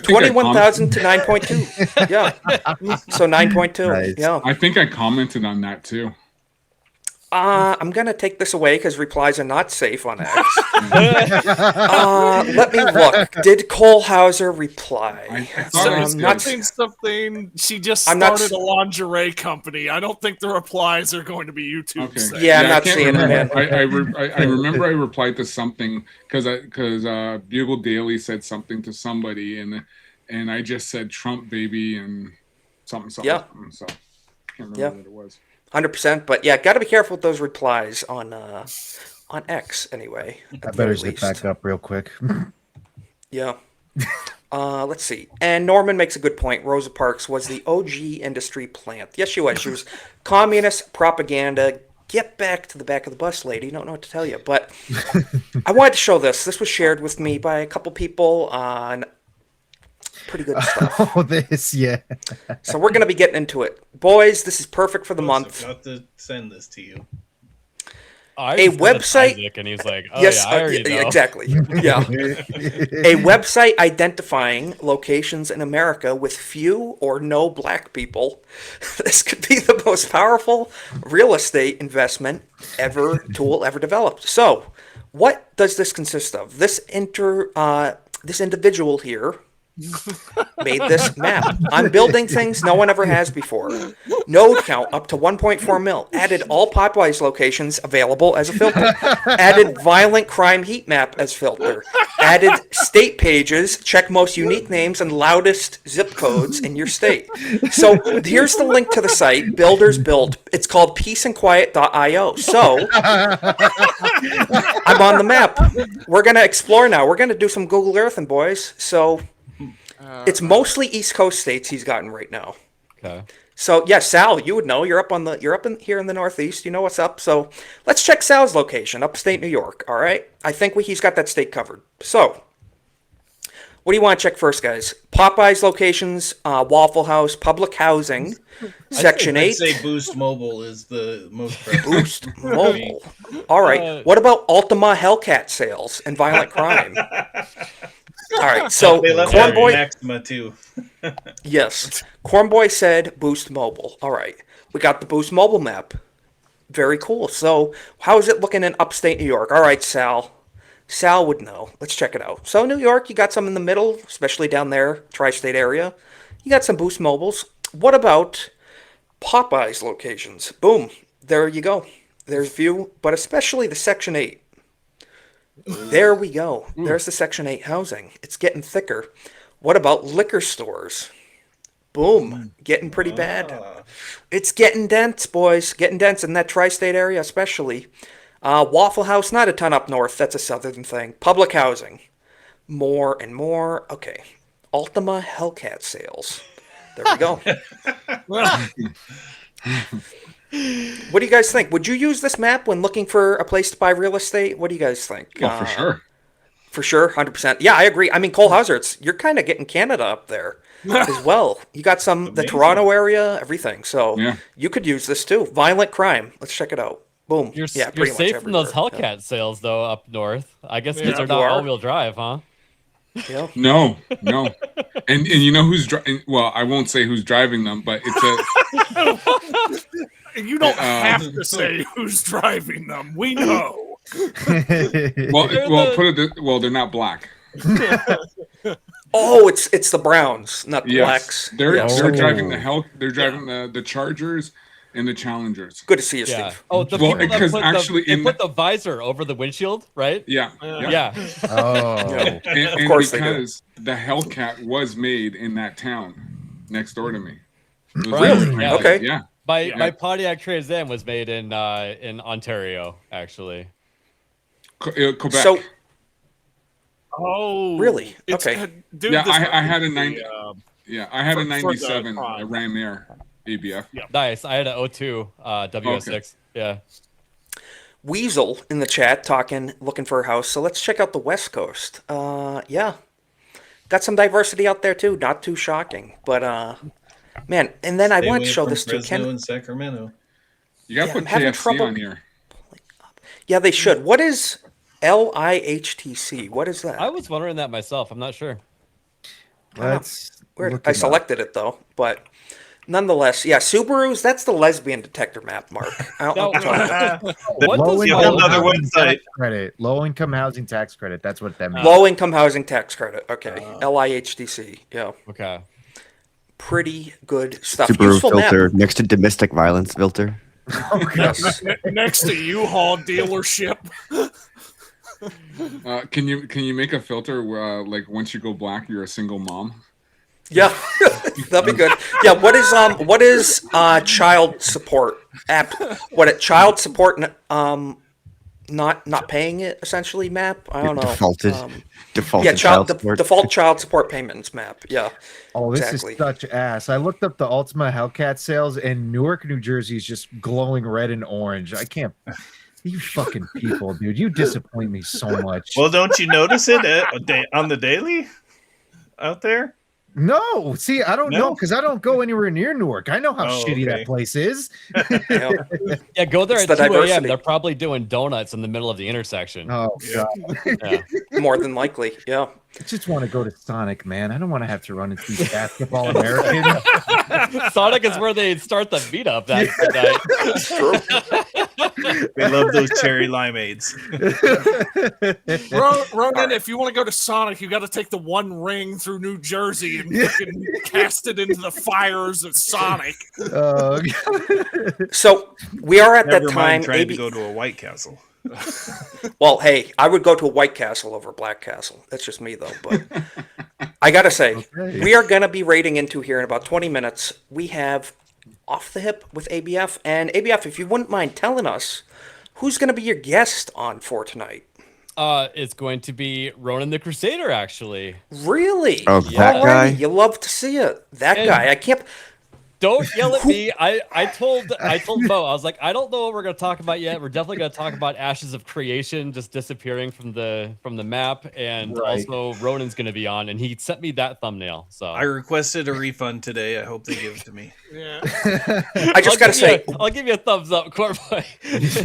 Speaker 3: 21,000 to 9.2. Yeah. So 9.2.
Speaker 15: Nice.
Speaker 3: Yeah.
Speaker 15: I think I commented on that too.
Speaker 3: I'm going to take this away because replies are not safe on X. Let me look. Did Cole Hauser reply?
Speaker 17: Something. She just started a lingerie company. I don't think the replies are going to be YouTube.
Speaker 15: Okay.
Speaker 3: Yeah, I'm not seeing it, man.
Speaker 15: I remember I replied to something because Bugle Daily said something to somebody and I just said Trump baby and something.
Speaker 3: Yeah.
Speaker 15: So I can't remember what it was.
Speaker 3: 100%, but yeah, got to be careful with those replies on X anyway.
Speaker 7: I better zip back up real quick.
Speaker 3: Yeah. Let's see. And Norman makes a good point. Rosa Parks was the OG industry plant. Yes, she was. She was communist propaganda. Get back to the back of the bus, lady. Don't know what to tell you. But I wanted to show this. This was shared with me by a couple people on pretty good stuff.
Speaker 7: Yeah.
Speaker 3: So we're going to be getting into it. Boys, this is perfect for the month.
Speaker 23: I've got to send this to you.
Speaker 3: A website,
Speaker 10: Isaac, and he's like, "Oh
Speaker 3: yes,
Speaker 10: yeah, I already know."
Speaker 3: exactly. Yeah, a website identifying locations in America with few or no black people. This could be the most powerful real estate investment tool ever developed. So, what does this consist of? This individual here made this map. I'm building things no one ever has before. Node count up to 1.4 mil. Added all Popeyes locations available as a filter. Added violent crime heat map as filter. Added state pages. Check most unique names and loudest zip codes in your state. So here's the link to the site. Builders build. It's called peaceandquiet.io. So I'm on the map. We're going to explore now. We're going to do some Google Earthing, boys. So it's mostly East Coast states he's gotten right now.
Speaker 10: Okay.
Speaker 3: So yeah, Sal, you would know. You're up here in the Northeast. You know what's up. So let's check Sal's location, upstate New York. All right. I think he's got that state covered. So what do you want to check first, guys? Popeyes locations, Waffle House, public housing, Section
Speaker 23: I'd
Speaker 3: 8.
Speaker 23: say Boost Mobile is the most
Speaker 3: Boost Mobile. All right. What about Ultima Hellcat sales and violent crime? All right. So
Speaker 23: they left out
Speaker 3: Cornboy.
Speaker 23: Maxima too.
Speaker 3: Yes. Cornboy said Boost Mobile. All right. We got the Boost Mobile map. Very cool. So how is it looking in upstate New York? All right, Sal. Sal would know. Let's check it out. So New York, you got some in the middle, especially down there, tri-state area. You got some Boost Mobiles. What about Popeyes locations? Boom. There you go. There's view, but especially the Section 8. There we go. There's the Section 8 housing. It's getting thicker. What about liquor stores? Boom. Getting pretty bad. It's getting dense, boys. Getting dense in that tri-state area especially. Waffle House, not a ton up north. That's a southern thing. Public housing. More and more. Okay. Ultima Hellcat sales. There we go. What do you guys think? Would you use this map when looking for a place to buy real estate? What do you guys think?
Speaker 15: Oh, for sure.
Speaker 3: For sure, 100%. Yeah, I agree. I mean, Cole Hazards, you're kind of getting Canada up there as well. You got the Toronto area, everything. So you could use this too. Violent crime. Let's check it out. Boom.
Speaker 10: You're
Speaker 3: pretty much
Speaker 10: safe from those
Speaker 3: everywhere.
Speaker 10: Hellcat sales though up north. I guess because
Speaker 3: Yeah,
Speaker 10: they're
Speaker 3: you
Speaker 10: not
Speaker 3: are.
Speaker 10: all-wheel drive, huh?
Speaker 3: Yeah.
Speaker 15: No. And you know who's driving? Well, I won't say who's driving them, but it's a.
Speaker 17: You don't have to say who's driving them. We know.
Speaker 15: Well, they're not black.
Speaker 3: Oh, it's the Browns, not the Blacks.
Speaker 15: They're
Speaker 3: Yes.
Speaker 15: driving They're driving the Chargers and the Challengers.
Speaker 3: Good to see you,
Speaker 10: Yeah.
Speaker 3: Steve.
Speaker 10: Oh, the
Speaker 15: Well,
Speaker 10: people that
Speaker 15: because
Speaker 10: put
Speaker 15: actually
Speaker 10: they put the visor over the windshield, right?
Speaker 15: Yeah.
Speaker 10: Yeah.
Speaker 7: Oh.
Speaker 15: And,
Speaker 3: Of course they do.
Speaker 15: because the Hellcat was made in that town next door to me. It was
Speaker 10: Really?
Speaker 15: in
Speaker 10: Yeah.
Speaker 3: Okay.
Speaker 15: Yeah.
Speaker 10: My Pontiac Trans Am was made in Ontario, actually.
Speaker 15: Quebec.
Speaker 3: So,
Speaker 17: Oh,
Speaker 3: really?
Speaker 17: It's-
Speaker 3: Okay.
Speaker 17: dude,
Speaker 15: Yeah,
Speaker 17: this
Speaker 15: I had a
Speaker 17: might
Speaker 15: 90.
Speaker 17: be,
Speaker 15: Yeah, I had
Speaker 17: for
Speaker 15: a
Speaker 17: the
Speaker 15: 97
Speaker 17: crime.
Speaker 15: Ram Air ABF.
Speaker 10: Nice. I had an 02 WS6. Yeah.
Speaker 3: Weasel in the chat looking for a house. So let's check out the West Coast. Yeah. Got some diversity out there too. Not too shocking. But man, and then I
Speaker 23: Stay
Speaker 3: want to
Speaker 23: away
Speaker 3: show
Speaker 23: from
Speaker 3: this to
Speaker 23: Fresno
Speaker 3: Ken.
Speaker 23: and Sacramento.
Speaker 15: You gotta
Speaker 3: Yeah,
Speaker 15: put
Speaker 3: I'm having
Speaker 15: KFC
Speaker 3: trouble-
Speaker 15: on here.
Speaker 3: Yeah, they should. What is LIHTC? What is that?
Speaker 10: I was wondering that myself. I'm not sure.
Speaker 7: Let's
Speaker 3: Weird.
Speaker 7: look
Speaker 3: I
Speaker 7: it up.
Speaker 3: selected it though, but nonetheless, yeah, Subarus. That's the lesbian detector map, Mark. I don't know what you're talking about.
Speaker 10: What does
Speaker 23: Yeah, another website.
Speaker 7: Credit. Low income housing tax credit. That's what that means.
Speaker 3: Low income housing tax credit. Okay, LIHTC. Yeah,
Speaker 10: Okay.
Speaker 3: pretty good stuff.
Speaker 9: Subaru
Speaker 3: Useful
Speaker 9: filter
Speaker 3: map.
Speaker 9: next to domestic violence filter.
Speaker 3: Yes.
Speaker 17: next to U-Haul dealership.
Speaker 15: Can you make a filter where like once you go black, you're a single mom?
Speaker 3: Yeah, that'd be good. Yeah, what is child support app? Child support not paying it essentially map? I don't know.
Speaker 9: Defaulted
Speaker 3: child
Speaker 9: support.
Speaker 3: default child support payments map. Yeah.
Speaker 7: Oh, this
Speaker 3: exactly.
Speaker 7: is such ass. I looked up the Ultima Hellcat sales, and Newark, New Jersey is just glowing red and orange. I can't. You fucking people, dude. You disappoint me so much.
Speaker 23: Well, don't you notice it on the daily out there?
Speaker 7: No, see, I don't know because I don't go anywhere near Newark. I know how
Speaker 23: Oh,
Speaker 7: shitty
Speaker 23: okay.
Speaker 7: that place is.
Speaker 10: Yeah, go there
Speaker 3: It's
Speaker 10: at
Speaker 3: the
Speaker 10: 2 a.m.
Speaker 3: diversity.
Speaker 10: They're probably doing donuts in the middle of the intersection.
Speaker 7: Oh god,
Speaker 10: Yeah.
Speaker 3: More than likely. Yeah.
Speaker 7: I just want to go to Sonic, man. I don't want to have to run into these basketball Americans.
Speaker 10: Sonic is where they start the meetup that night.
Speaker 3: It's true.
Speaker 23: They love those cherry limeades.
Speaker 17: Ronan, if you want to go to Sonic, you got to take the one ring through New Jersey and fucking cast it into the fires of Sonic.
Speaker 3: So we are at
Speaker 23: Never
Speaker 3: that
Speaker 23: mind
Speaker 3: time.
Speaker 23: trying to go to a White Castle.
Speaker 3: Well, hey, I would go to a White Castle over Black Castle. That's just me, though. But I gotta say, we are gonna be raiding into here in about 20 minutes. We have Off the Hip with ABF, and ABF, if you wouldn't mind telling us who's gonna be your guest on for tonight.
Speaker 10: It's going to be Ronan the Crusader, actually.
Speaker 3: Really?
Speaker 9: Oh, that
Speaker 3: Alrighty,
Speaker 9: guy?
Speaker 3: You love to see it. That
Speaker 10: And-
Speaker 3: guy. I can't.
Speaker 10: Don't yell at me. I told Mo, I was like, I don't know what we're gonna talk about yet. We're definitely gonna talk about Ashes of Creation just disappearing from the map, and also Ronan's gonna be on, and he sent me that thumbnail. So
Speaker 23: I requested a refund today. I hope they give it to me.
Speaker 17: Yeah.
Speaker 3: I just gotta say,
Speaker 10: I'll give you a thumbs up, Corboy.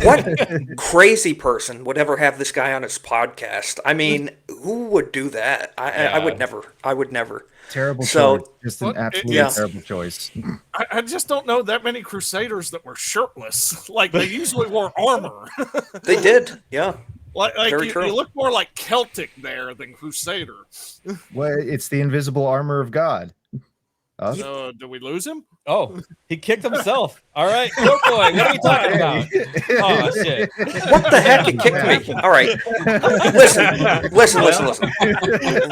Speaker 3: What crazy person would ever have this guy on his podcast? I mean, who would do that? I would never. I would never.
Speaker 7: Terrible
Speaker 3: So-
Speaker 7: choice. Just an
Speaker 17: What?
Speaker 7: absolutely
Speaker 3: Yeah.
Speaker 7: terrible choice.
Speaker 17: I just don't know that many Crusaders that were shirtless. Like they usually wore armor.
Speaker 3: They did, yeah.
Speaker 17: Like
Speaker 3: Very
Speaker 17: you
Speaker 3: true.
Speaker 17: look more like Celtic there than Crusader.
Speaker 7: Well, it's the invisible armor of God. Us?
Speaker 17: So, do we lose him?
Speaker 10: Oh, he kicked himself. All right, Corboy, what are we talking about? Oh shit!
Speaker 3: What the heck? He kicked me. All right. Listen.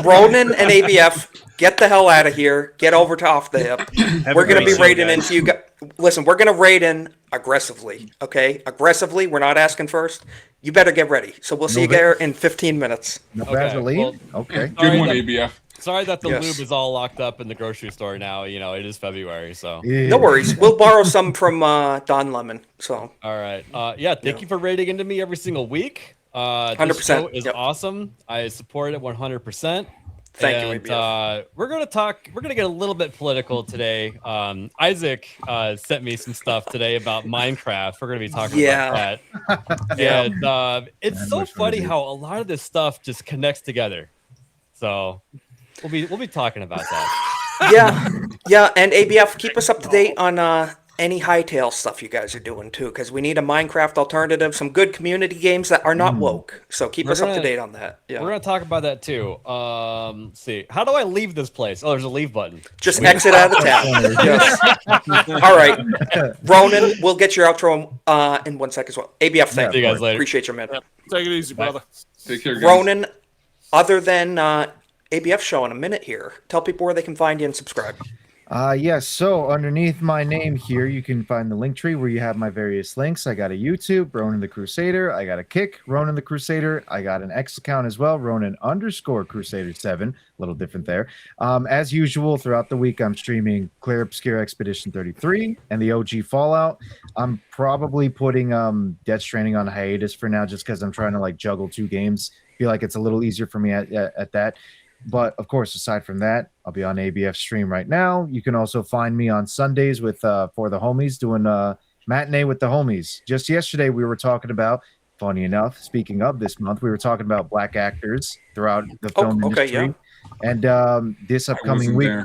Speaker 3: Ronan and ABF, get the hell out of here. Get over to Off the Hip. We're going to be raiding into you guys. Listen, we're going to raid in aggressively, okay? Aggressively. We're not asking first. You better get ready. So we'll see you there in 15 minutes.
Speaker 7: No
Speaker 10: Okay,
Speaker 7: Vaseline?
Speaker 10: well-
Speaker 7: Okay.
Speaker 15: Good one, ABF.
Speaker 10: Sorry that the
Speaker 3: Yes.
Speaker 10: lube is all locked up in the grocery store now. You know, it is February, so.
Speaker 3: No worries. We'll borrow some from Don Lemon. So
Speaker 10: All right. Yeah, thank you for rating into me every single week. This
Speaker 3: 100%,
Speaker 10: show is
Speaker 3: yep.
Speaker 10: awesome. I support it 100%.
Speaker 3: Thank you,
Speaker 10: and,
Speaker 3: ABF.
Speaker 10: we're gonna get a little bit political today. Isaac sent me some stuff today about Minecraft. We're gonna be talking about that.
Speaker 3: Yeah.
Speaker 10: And it's so funny how a lot of this stuff just connects together. So we'll be talking about that.
Speaker 3: Yeah, and ABF, keep us up to date on any hightail stuff you guys are doing too, because we need a Minecraft alternative, some good community games that are not woke. So keep us up to date on that. Yeah,
Speaker 10: We're gonna talk about that too. Let's see. How do I leave this place? Oh, there's a leave button.
Speaker 3: just exit out of the tab. Yes. All right, Ronan, we'll get your outro in 1 second as well. ABF, thank
Speaker 10: See you guys later.
Speaker 3: Appreciate your man.
Speaker 17: Take it easy, brother.
Speaker 15: Take care, guys.
Speaker 3: Ronan, other than ABF show in a minute here, tell people where they can find you and subscribe.
Speaker 7: Yes. So underneath my name here, you can find the link tree where you have my various links. I got a YouTube, Ronan the Crusader. I got a Kick, Ronan the Crusader. I got an X account as well, Ronan_Crusader7. A little different there. As usual, throughout the week, I'm streaming Clear Obscure Expedition 33 and the OG Fallout. I'm probably putting Death Stranding on hiatus for now, just because I'm trying to like juggle 2 games. Feel like it's a little easier for me at that. But of course, aside from that, I'll be on ABF stream right now. You can also find me on Sundays with For the Homies, doing matinee with the homies. Just yesterday, we were talking about, funny enough, speaking of this month, we were talking about black actors throughout the film industry. And this upcoming week,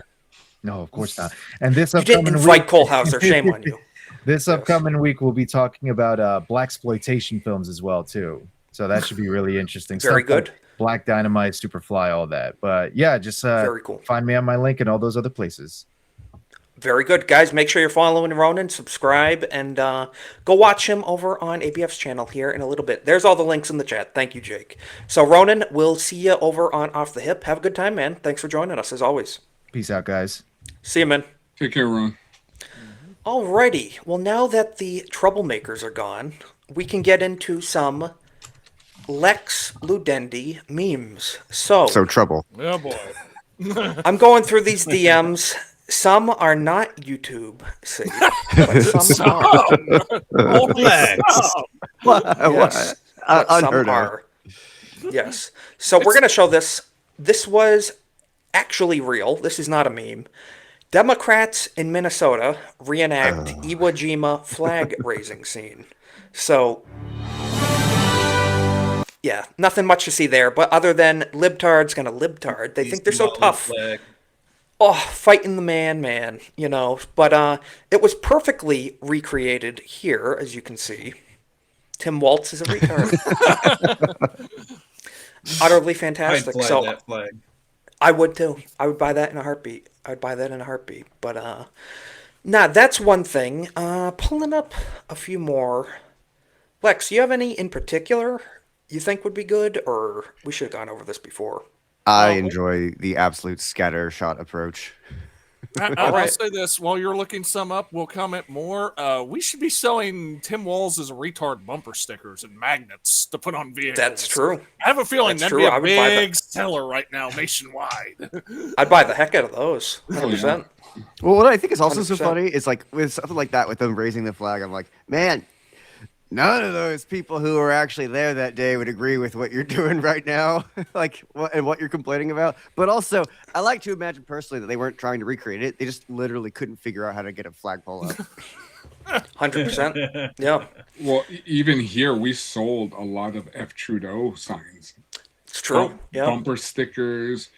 Speaker 7: no, of course not. And this upcoming
Speaker 3: didn't invite
Speaker 7: week,
Speaker 3: Cole Hauser. Shame on you.
Speaker 7: This upcoming week, we'll be talking about blaxploitation films as well too. So that should be really interesting.
Speaker 3: Very
Speaker 7: Stuff like
Speaker 3: good.
Speaker 7: Black Dynamite, Superfly, all that. But yeah, just
Speaker 3: Very cool.
Speaker 7: Find me on my link and all those other places.
Speaker 3: Very good, guys. Make sure you're following Ronan, subscribe, and go watch him over on ABF's channel here in a little bit. There's all the links in the chat. Thank you, Jake. So, Ronan, we'll see you over on Off the Hip. Have a good time, man. Thanks for joining us, as always.
Speaker 7: Peace out, guys.
Speaker 3: See you, man.
Speaker 15: Take care, Ron.
Speaker 3: Alrighty. Well, now that the troublemakers are gone, we can get into some Lex Ludendi memes. So
Speaker 9: trouble.
Speaker 17: Oh boy.
Speaker 3: I'm going through these DMs. Some are not YouTube safe, but some are.
Speaker 9: Lex.
Speaker 3: Yes, but some
Speaker 9: Unheard of.
Speaker 3: are. Yes. So we're going to show this. This was actually real. This is not a meme. Democrats in Minnesota reenact Iwo Jima flag raising scene. So, yeah, nothing much to see there. But other than libtards gonna libtard, they think they're so tough. Oh, fighting the man, you know. But it was perfectly recreated here, as you can see. Tim Waltz is a retard. Utterly fantastic.
Speaker 23: I'd fly
Speaker 3: So
Speaker 23: that flag.
Speaker 3: I would too. I would buy that in a heartbeat. I'd buy that in a heartbeat. But nah, that's one thing. Pulling up a few more. Lex, you have any in particular you think would be good, or we should have gone over this before?
Speaker 9: I enjoy the absolute scatter shot approach.
Speaker 17: I'll say this while you're looking some up. We'll comment more. We should be selling Tim Walz as a retard bumper stickers and magnets to put on vehicles.
Speaker 3: That's true.
Speaker 17: I have a feeling
Speaker 3: That's
Speaker 17: that'd
Speaker 3: true.
Speaker 17: be
Speaker 3: I
Speaker 17: a
Speaker 3: would buy
Speaker 17: big seller right now nationwide.
Speaker 3: I'd buy the heck out of those. 100%.
Speaker 9: Well, what I think is also so
Speaker 3: 100%.
Speaker 9: funny is like with something like that, with them raising the flag, I'm like, man, none of those people who were actually there that day would agree with what you're doing right now, like what you're complaining about. But also, I like to imagine personally that they weren't trying to recreate it; they just literally couldn't figure out how to get a flagpole up.
Speaker 3: 100%. Yeah.
Speaker 15: Well, even here, we sold a lot of F. Trudeau signs.
Speaker 3: It's true. Yeah.
Speaker 15: Bumper stickers,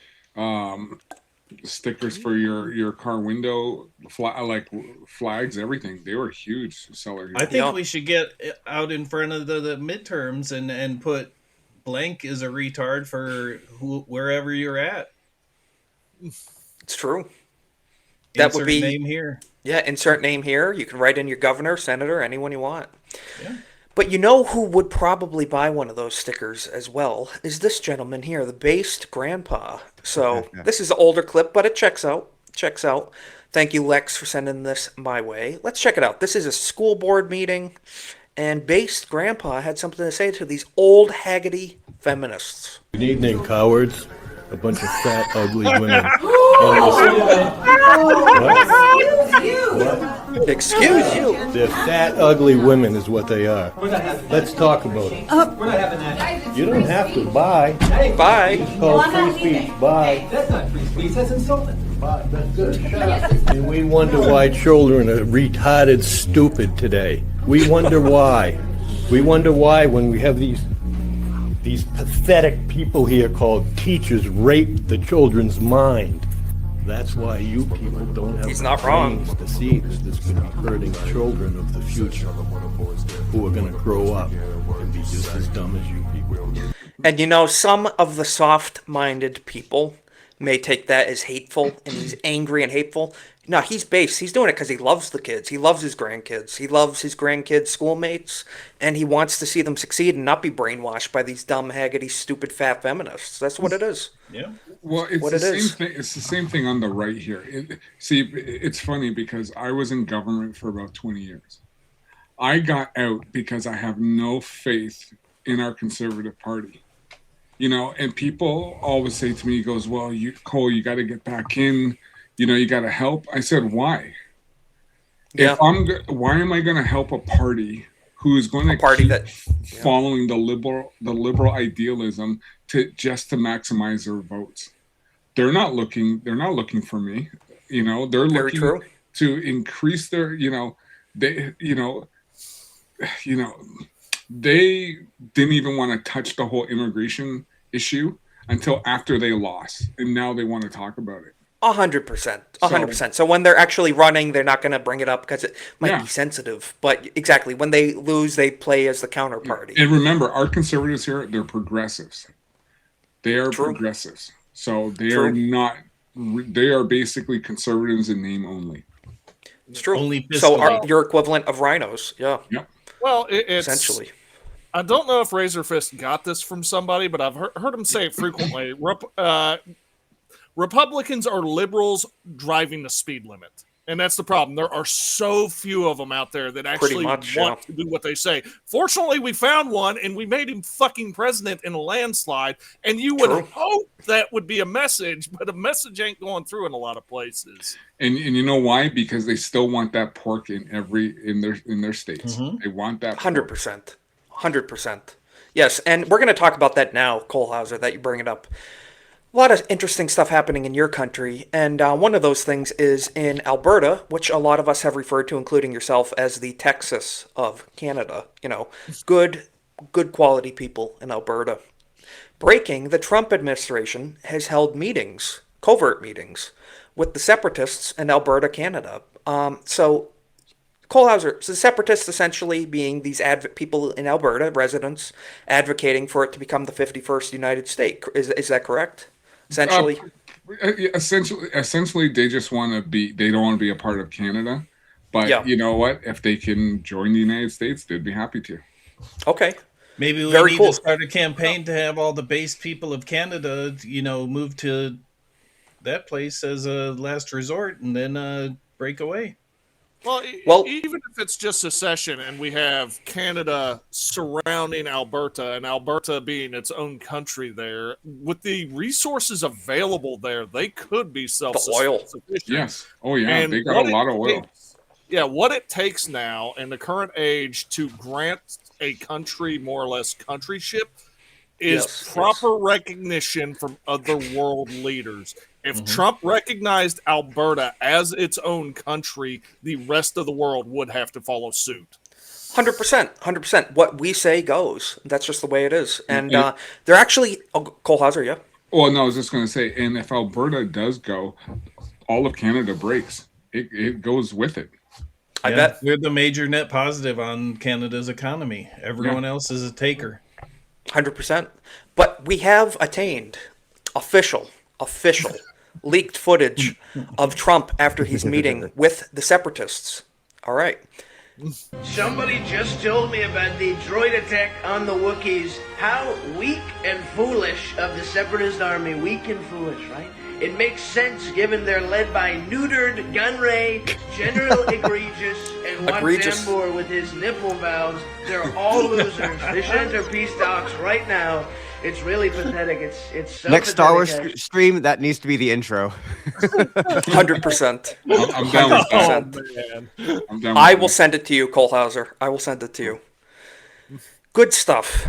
Speaker 15: stickers for your car window, flags, everything. They were huge seller.
Speaker 23: I think we should get out in front of the midterms and put blank is a retard for wherever you're at.
Speaker 3: It's true. That would be
Speaker 23: name here.
Speaker 3: Yeah, insert name here. You can write in your governor, senator, anyone you want. Yeah. But you know who would probably buy one of those stickers as well is this gentleman here, the based grandpa. So this is an older clip, but it checks out. Checks out. Thank you, Lex, for sending this my way. Let's check it out. This is a school board meeting, and based grandpa had something to say to these old haggerty feminists.
Speaker 12: Good evening, cowards. A bunch of fat, ugly women.
Speaker 3: Excuse you.
Speaker 12: They're fat, ugly women is what they are. Let's talk about it.
Speaker 19: We're not having that.
Speaker 12: You don't have to. Bye.
Speaker 3: Bye.
Speaker 12: It's called free speech. Bye.
Speaker 19: That's not free speech. That's insulting.
Speaker 12: Bye. That's good. Shut up. And we wonder why children are retarded stupid today. We wonder why. We wonder why when we have these pathetic people here called teachers rape the children's mind. That's why you people don't have
Speaker 3: He's not wrong.
Speaker 12: brains to see that this could be hurting children of the future who are going to grow up and be just as dumb as you people.
Speaker 3: And you know, some of the soft-minded people may take that as hateful, and he's angry and hateful. No, he's based. He's doing it because he loves the kids. He loves his grandkids. He loves his grandkids' schoolmates, and he wants to see them succeed and not be brainwashed by these dumb, haggerty, stupid, fat feminists. That's what it is.
Speaker 23: Yeah.
Speaker 15: Well, it's the same thing. It's the same thing on the right here. It's funny because I was in government for about 20 years. I got out because I have no faith in our conservative party. You know, and people always say to me, he goes, well, Cole, you got to get back in. You know, you got to help. I said, why?
Speaker 3: Yeah.
Speaker 15: Why am I going to help a party who is going to keep following the liberal idealism to maximize their votes? They're not looking for me. You know, they're looking to increase their, they didn't even want to touch the whole immigration issue until after they lost, and now they want to talk about it.
Speaker 3: 100%. 100%. So when they're actually running, they're not going to bring it up because it might be sensitive. But exactly, when they lose, they play as the counterparty.
Speaker 15: And remember, our conservatives here, they're progressives. They are progressives. So they are not, they are basically conservatives in name only.
Speaker 3: It's true. So your equivalent of rhinos. Yeah.
Speaker 15: Yep.
Speaker 17: Well, it's
Speaker 3: essentially.
Speaker 17: I don't know if Razorfist got this from somebody, but I've heard him say it frequently. Republicans are liberals driving the speed limit. And that's the problem. There are so few of them out there that actually want to do what they say. Fortunately, we found one, and we made him fucking president in a landslide. And you would hope that would be a message, but a message ain't going through in a lot of places.
Speaker 15: And you know why? Because they still want that pork in their states. They want that
Speaker 3: 100%. 100%. Yes, and we're going to talk about that now, Cole Hauser, that you bring it up. A lot of interesting stuff happening in your country, and one of those things is in Alberta, which a lot of us have referred to, including yourself, as the Texas of Canada. You know, good quality people in Alberta. Breaking, the Trump administration has held meetings, covert meetings, with the separatists in Alberta, Canada. So, Cole Hauser, so the separatists essentially being these people in Alberta, residents, advocating for it to become the 51st United States. Is that correct? Essentially,
Speaker 15: essentially, they just want to be. They don't want to be a part of Canada, but you know what? If they can join the United States, they'd be happy to.
Speaker 3: Okay,
Speaker 23: maybe we need to start a campaign to have all the based people of Canada, move to that place as a last resort, and then break away.
Speaker 17: Well, even if it's just secession and we have Canada surrounding Alberta and Alberta being its own country there, with the resources available there, they could be self-sufficient.
Speaker 15: Yes. Oh yeah,
Speaker 17: And
Speaker 15: they got a lot of oil.
Speaker 17: What it takes now in the current age to grant a country more or less countryship is proper recognition from other world leaders. If Trump recognized Alberta as its own country, the rest of the world would have to follow suit.
Speaker 3: 100%. What we say goes. That's just the way it is. And they're actually Cole Hauser, yeah.
Speaker 15: Well, no, I was just going to say, and if Alberta does go, all of Canada breaks. It goes with it.
Speaker 3: I bet
Speaker 23: we're the major net positive on Canada's economy. Everyone else is a taker.
Speaker 3: 100%. But we have attained official leaked footage of Trump after he's meeting with the separatists. All right.
Speaker 13: Somebody just told me about the droid attack on the Wookiees. How weak and foolish of the separatist army. Weak and foolish, right? It makes sense given they're led by neutered Gunray, General Egregious, and Juan Zambor with his nipple valves. They're all losers. They should enter peace talks right now. It's really pathetic. It's so
Speaker 9: next Star Wars
Speaker 3: stream.
Speaker 9: That needs to be the intro.
Speaker 3: 100%.
Speaker 15: I'm down with that. I'm down with
Speaker 3: I will send it to you, Cole Hauser. I will send it to you. Good stuff.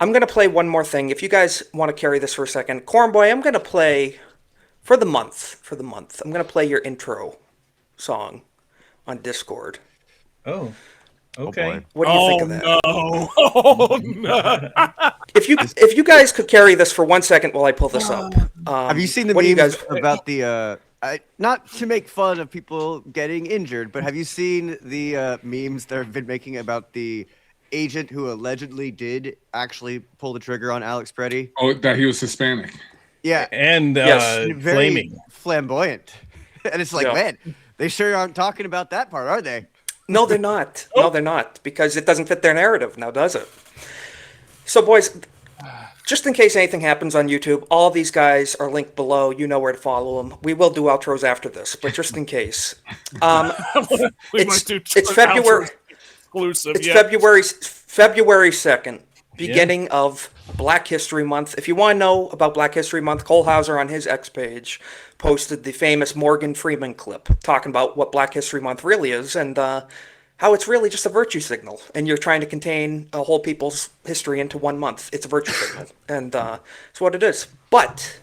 Speaker 3: I'm going to play one more thing. If you guys want to carry this for a second. Cornboy, I'm going to play for the month. I'm going to play your intro song on Discord.
Speaker 23: Oh. Okay.
Speaker 3: What do you think of that?
Speaker 17: No. Oh no!
Speaker 3: If you guys could carry this for 1 second while I pull this up.
Speaker 9: Have you seen the memes about the not to make fun of people getting injured, but have you seen the memes that have been making about the agent who allegedly did actually pull the trigger on Alex Preddy?
Speaker 15: Oh, that he was Hispanic.
Speaker 9: Yeah,
Speaker 23: and
Speaker 9: very
Speaker 23: flaming,
Speaker 9: flamboyant, and it's like, man, they sure aren't talking about that part, are they?
Speaker 3: No, they're not. No, they're not, because it doesn't fit their narrative now, does it? So, boys, just in case anything happens on YouTube, all these guys are linked below. You know where to follow them. We will do outros after this, but just in case. It's February.
Speaker 17: Exclusive.
Speaker 3: It's February 2nd, beginning of Black History Month. If you want to know about Black History Month, Cole Hauser on his X page posted the famous Morgan Freeman clip talking about what Black History Month really is and how it's really just a virtue signal. And you're trying to contain a whole people's history into 1 month. It's a virtue signal. And it's what it is. But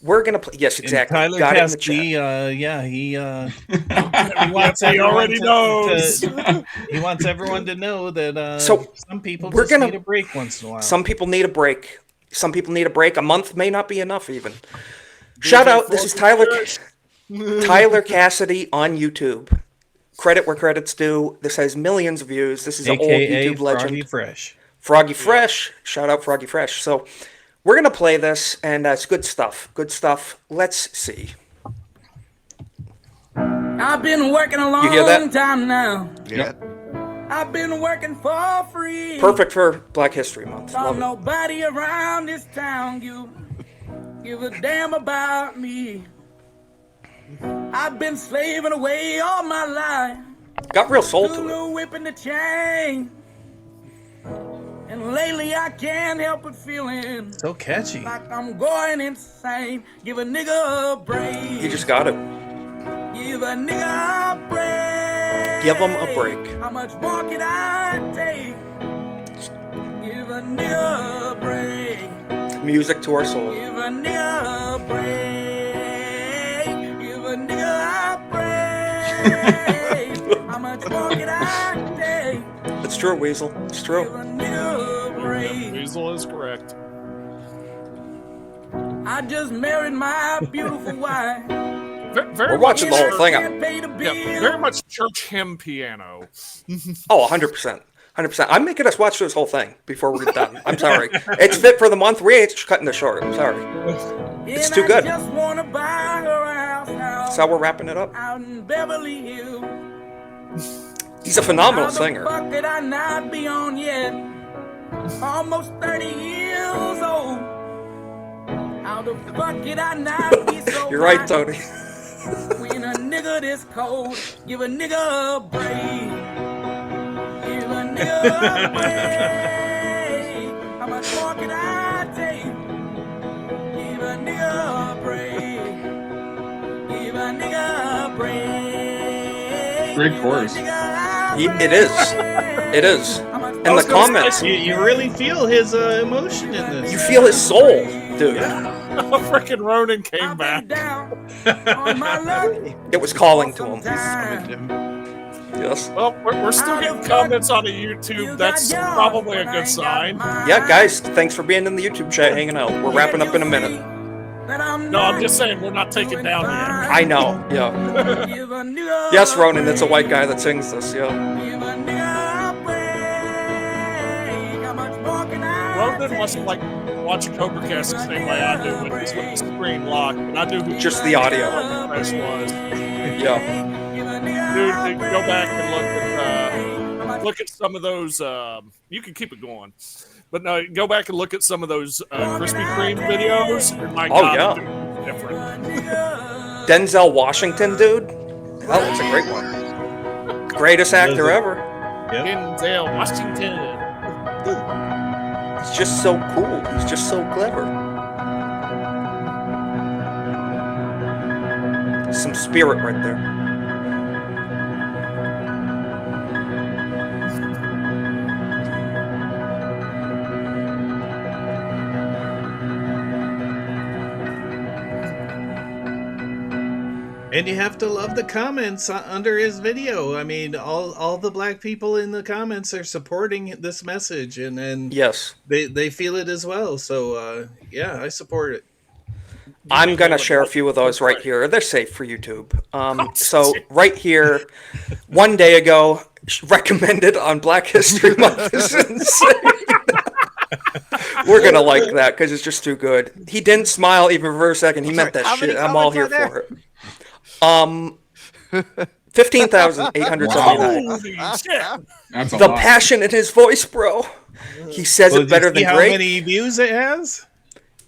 Speaker 3: we're going to play. Yes, exactly.
Speaker 23: And Tyler
Speaker 3: Got
Speaker 23: Caskey, he wants
Speaker 17: already knows.
Speaker 23: He wants everyone to know that some people need a break once in a while.
Speaker 3: Some people need a break. A month may not be enough even. Shout out, this is Tyler Cassidy on YouTube. Credit where credit's due. This has millions of views. This is an old YouTube legend. Froggy Fresh. Shout out Froggy Fresh. So we're going to play this, and it's good stuff. Let's see.
Speaker 20: I've been working a long time now.
Speaker 3: Yeah.
Speaker 20: I've been working for free.
Speaker 3: Perfect for Black History Month.
Speaker 20: Don't nobody around this town give a damn about me. I've been slaving away all my life.
Speaker 3: Got real soul to it.
Speaker 20: Whipping the chain. And lately I can't help but feeling
Speaker 23: so catchy.
Speaker 20: Like I'm going insane. Give a nigga a break.
Speaker 3: You just got it.
Speaker 20: Give a nigga a break.
Speaker 3: Give him a break.
Speaker 20: How much more can I take? Give a nigga a break.
Speaker 3: Music to our soul.
Speaker 20: Give a nigga a break. Give a nigga a break. How much more can I take?
Speaker 3: It's true, Weasel. It's true.
Speaker 20: Give a nigga a break.
Speaker 17: Weasel is correct.
Speaker 20: I just married my beautiful wife.
Speaker 3: We're watching the whole thing.
Speaker 17: Very much church hymn piano.
Speaker 3: Oh, 100%. 100%. I'm making us watch this whole thing before we're done. I'm sorry. It's fit for the month. We ain't cutting this short. I'm sorry. It's too good. That's how we're wrapping it up.
Speaker 20: Out in Beverly Hills.
Speaker 3: He's a phenomenal singer.
Speaker 20: How the fuck did I not be on yet? Almost 30 years old. How the fuck did I not be so
Speaker 3: You're right, Tony.
Speaker 20: When a nigga nigga this cold. Give a nigga a break. Give a nigga a break. How much more can I take? Give a nigga a break. Give a nigga a break.
Speaker 15: Great chorus.
Speaker 3: It is. It is. And the comments.
Speaker 23: You really feel his emotion in this.
Speaker 3: You feel his soul, dude.
Speaker 17: Freaking Ronan came back.
Speaker 3: It was calling to him. Yes.
Speaker 17: Well, we're still getting comments on the YouTube. That's probably a good sign.
Speaker 3: Yeah, guys, thanks for being in the YouTube chat, hanging out. We're wrapping up in a minute.
Speaker 17: No, I'm just saying we're not taken down yet.
Speaker 3: I know, yeah. Yes, Ronan, it's a white guy that sings this, yeah.
Speaker 17: Ronan wasn't like watching Cobra Cast the same way I do with the screen locked, but I knew who
Speaker 3: just the audio
Speaker 17: was.
Speaker 3: Yeah.
Speaker 17: Dude, go back and look at some of those. You can keep it going, but no, go back and look at some of those Krispy Kreme videos. My God,
Speaker 3: yeah,
Speaker 17: different.
Speaker 3: Denzel Washington, dude. That was a great one. Greatest actor ever.
Speaker 17: Denzel Washington.
Speaker 3: He's just so cool. He's just so clever. Some spirit right there.
Speaker 23: And you have to love the comments under his video. I mean, all the black people in the comments are supporting this message, and
Speaker 3: yes,
Speaker 23: they feel it as well. So yeah, I support it.
Speaker 3: I'm gonna share a few of those right here. They're safe for YouTube. So right here, one day ago, recommended on Black History Month is insane. We're gonna like that because it's just too good. He didn't smile even for a second. He meant that shit. I'm all here for it. 15,879.
Speaker 15: That's a
Speaker 3: the
Speaker 15: lot.
Speaker 3: passion in his voice, bro. He says it better than
Speaker 23: how
Speaker 3: Drake.
Speaker 23: many views it has?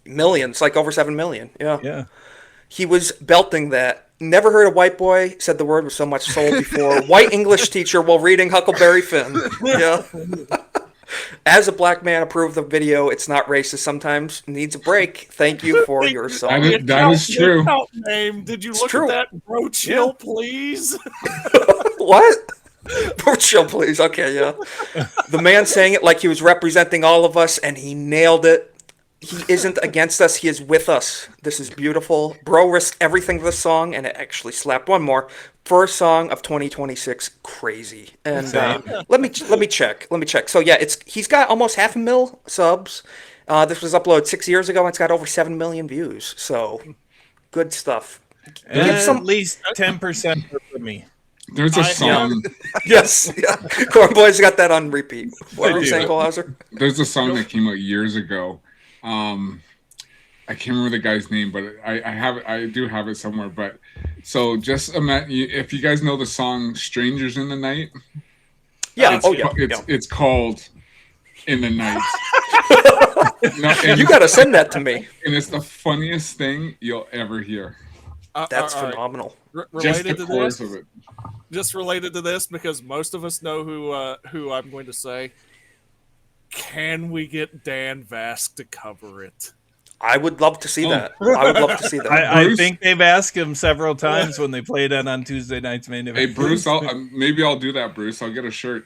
Speaker 3: Millions, like over 7 million. Yeah.
Speaker 23: Yeah.
Speaker 3: He was belting that. Never heard a white boy said the word with so much soul before. White English teacher while reading Huckleberry Finn. Yeah. As a black man, approve the video. It's not racist. Sometimes needs a break. Thank you for your song.
Speaker 15: That is true.
Speaker 17: Name. Did you
Speaker 3: It's
Speaker 17: look
Speaker 3: true.
Speaker 17: at that? Bro, chill, please.
Speaker 3: What? Bro, chill, please. Okay, yeah. The man sang it like he was representing all of us, and he nailed it. He isn't against us. He is with us. This is beautiful. Bro risked everything for this song, and it actually slapped. One more. First song of 2026. Crazy. And let me check. So yeah, he's got almost 500,000 subs. This was uploaded 6 years ago, and it's got over 7 million views. So good stuff.
Speaker 23: At least 10% for me.
Speaker 15: There's a song.
Speaker 3: Yes. Yeah. Corn Boy's got that on repeat. What are you saying, Kohlhauser?
Speaker 15: There's a song that came out years ago. I can't remember the guy's name, but I do have it somewhere. But so just imagine if you guys know the song "Strangers in the Night."
Speaker 3: Yeah.
Speaker 15: It's called "In the Night."
Speaker 3: You gotta send that to me.
Speaker 15: And it's the funniest thing you'll ever hear.
Speaker 3: That's phenomenal.
Speaker 15: Just
Speaker 17: Related
Speaker 15: the
Speaker 17: to
Speaker 15: chorus
Speaker 17: this,
Speaker 15: of it.
Speaker 17: just related to this, because most of us know who I'm going to say. Can we get Dan Vask to cover it?
Speaker 3: I would love to see that. I would love to see that.
Speaker 23: I think they've asked him several times when they played it on Tuesday night's main event.
Speaker 15: Hey Bruce, maybe I'll do that. Bruce, I'll get a shirt.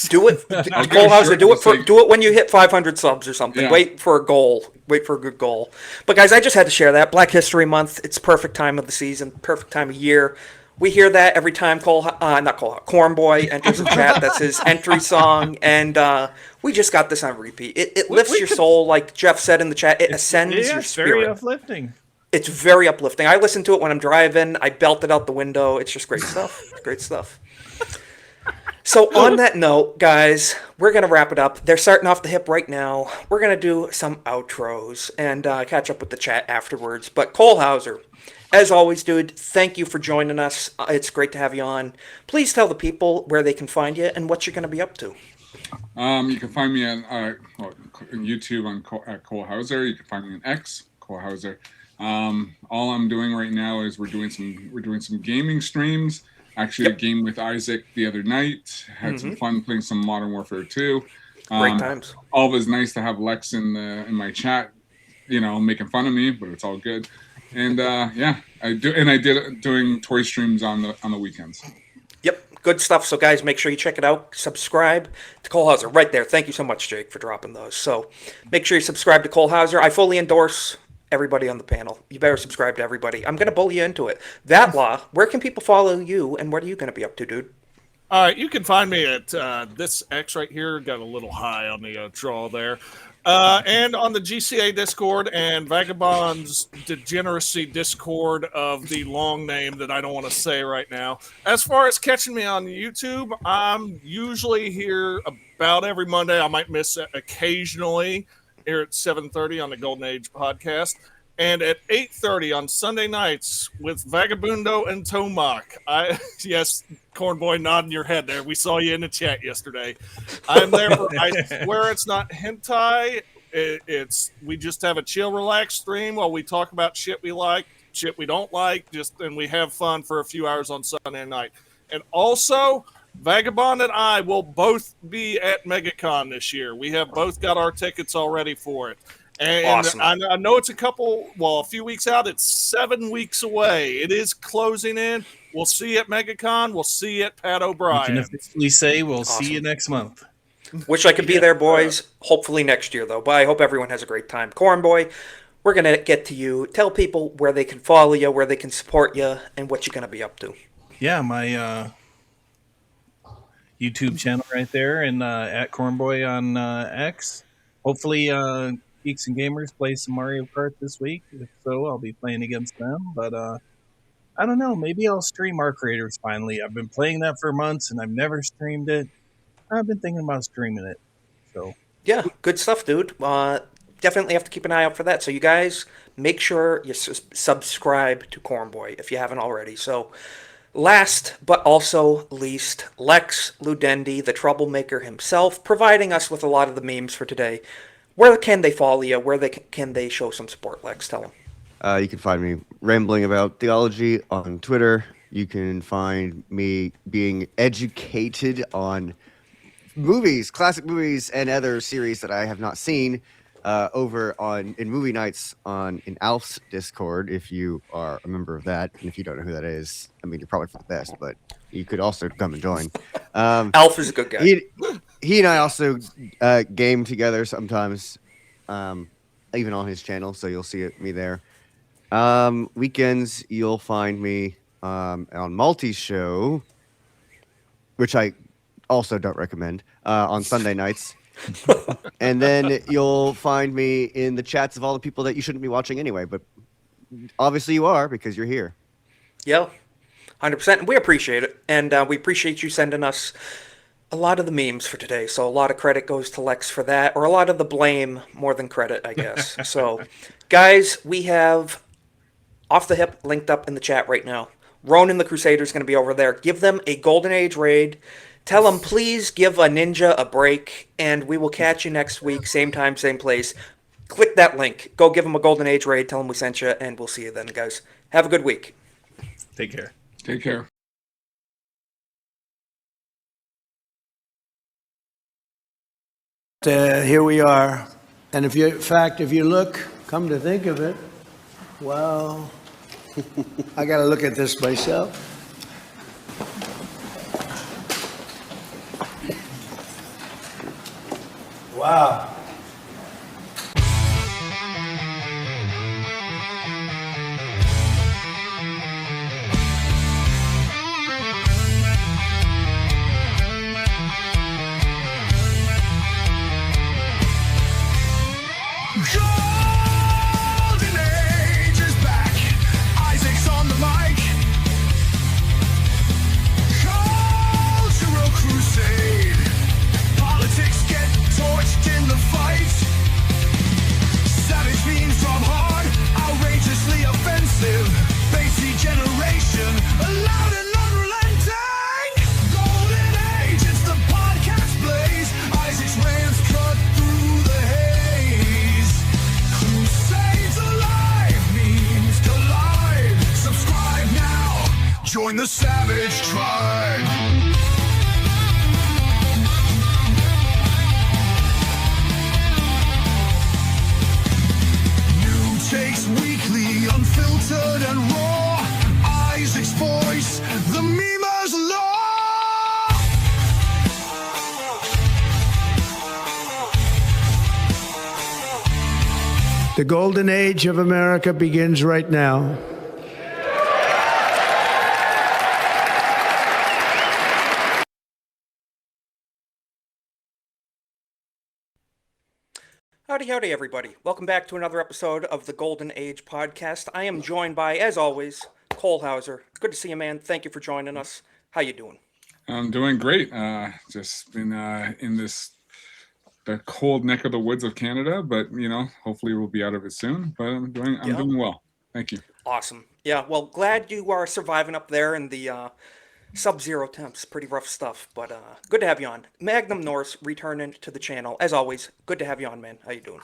Speaker 3: Do it, Kohlhauser. Do it when you hit 500 subs or something.
Speaker 15: Yeah.
Speaker 3: Wait for a goal. Wait for a good goal. But guys, I just had to share that. Black History Month. It's perfect time of the season. Perfect time of year. We hear that every time Corn Boy enters the chat. That's his entry song, and we just got this on repeat. It lifts your soul, like Jeff said in the chat. It ascends your spirit.
Speaker 23: Very uplifting.
Speaker 3: It's very uplifting. I listen to it when I'm driving. I belt it out the window. It's just great stuff. Great stuff. So on that note, guys, we're going to wrap it up. They're starting off the hip right now. We're going to do some outros and catch up with the chat afterwards. But Kohlhauser, as always, dude, thank you for joining us. It's great to have you on. Please tell the people where they can find you and what you're going to be up to.
Speaker 15: You can find me on YouTube at Kohlhauser. You can find me on X, Kohlhauser. All I'm doing right now is we're doing some gaming streams. Actually, a game with Isaac the other night. Had some fun playing some Modern Warfare 2.
Speaker 3: Great times.
Speaker 15: Always nice to have Lex in my chat, making fun of me, but it's all good. And yeah, I did doing toy streams on the weekends.
Speaker 3: Yep, good stuff. So guys, make sure you check it out. Subscribe to Cole Hauser right there. Thank you so much, Jake, for dropping those. So make sure you subscribe to Cole Hauser. I fully endorse everybody on the panel. You better subscribe to everybody. I'm going to bully you into it. That Law, where can people follow you, and what are you going to be up to, dude?
Speaker 17: All right, you can find me at this X right here. Got a little high on the draw there. And on the GCA Discord and Vagabond's Degeneracy Discord of the long name that I don't want to say right now. As far as catching me on YouTube, I'm usually here about every Monday. I might miss it occasionally here at 7:30 on the Golden Age podcast. And at 8:30 on Sunday nights with Vagabundo and Tomac. Yes, Cornboy nodding your head there. We saw you in the chat yesterday. I'm there for, I swear it's not hentai. We just have a chill, relaxed stream while we talk about shit we like, shit we don't like, and we have fun for a few hours on Sunday night. And also, Vagabond and I will both be at MegaCon this year. We have both got our tickets already for it. And
Speaker 3: awesome.
Speaker 17: I know it's a few weeks out. It's 7 weeks away. It is closing in. We'll see you at MegaCon. We'll see you at Pat O'Brien.
Speaker 23: We can officially say we'll see you next month.
Speaker 3: Wish I could be there, boys. Hopefully next year, though. But I hope everyone has a great time. Cornboy, we're going to get to you. Tell people where they can follow you, where they can support you, and what you're going to be up to.
Speaker 23: Yeah, my YouTube channel right there, and at Cornboy on X. Hopefully, Geeks and Gamers play some Mario Kart this week. If so, I'll be playing against them. But I don't know. Maybe I'll stream Arc Raiders finally. I've been playing that for months, and I've never streamed it. I've been thinking about streaming it. So
Speaker 3: yeah, good stuff, dude. Definitely have to keep an eye out for that. So you guys, make sure you subscribe to Cornboy if you haven't already. So last but also least, Lex Ludendi, the troublemaker himself, providing us with a lot of the memes for today. Where can they follow you? Where can they show some support, Lex? Tell them.
Speaker 2: You can find me rambling about theology on Twitter. You can find me being educated on movies, classic movies, and other series that I have not seen over in movie nights in Alf's Discord. If you are a member of that, and if you don't know who that is, I mean, you're probably for the best, but you could also come and join.
Speaker 3: Alf is a good guy.
Speaker 2: He and I also game together sometimes, even on his channel, so you'll see me there. Weekends, you'll find me on Multi Show, which I also don't recommend, on Sunday nights. And then you'll find me in the chats of all the people that you shouldn't be watching anyway, but obviously you are because you're here.
Speaker 3: Yeah, 100%. We appreciate it, and we appreciate you sending us a lot of the memes for today. So a lot of credit goes to Lex for that, or a lot of the blame more than credit, I guess. So, guys, we have Off the Hip linked up in the chat right now. Ronan the Crusader is going to be over there. Give them a Golden Age raid. Tell them, please give a ninja a break, and we will catch you next week, same time, same place. Click that link. Go give them a Golden Age raid. Tell them we sent you, and we'll see you then, guys. Have a good week.
Speaker 23: Take care.
Speaker 15: Take care.
Speaker 1: Here we are. And if you look, come to think of it, well, I got to look at this myself. Wow.
Speaker 14: Golden Age is back. Isaac's on the mic. Cultural crusade. Politics get torched in the Join the savage tribe. New takes weekly, unfiltered and raw. Isaac's voice, the memer's law.
Speaker 1: The golden age of America begins right now.
Speaker 3: Howdy, howdy, everybody. Welcome back to another episode of the Golden Age podcast. I am joined by, as always, Cole Hauser. Good to see you, man. Thank you for joining us. How you doing?
Speaker 15: I'm doing great. Just been in the cold neck of the woods of Canada, but hopefully we'll be out of it soon. But I'm doing well. Thank you.
Speaker 3: Awesome. Yeah, well, glad you are surviving up there in the sub-zero temps. Pretty rough stuff, but good to have you on. Magnum Norse returning to the channel. As always, good to have you on, man. How you doing?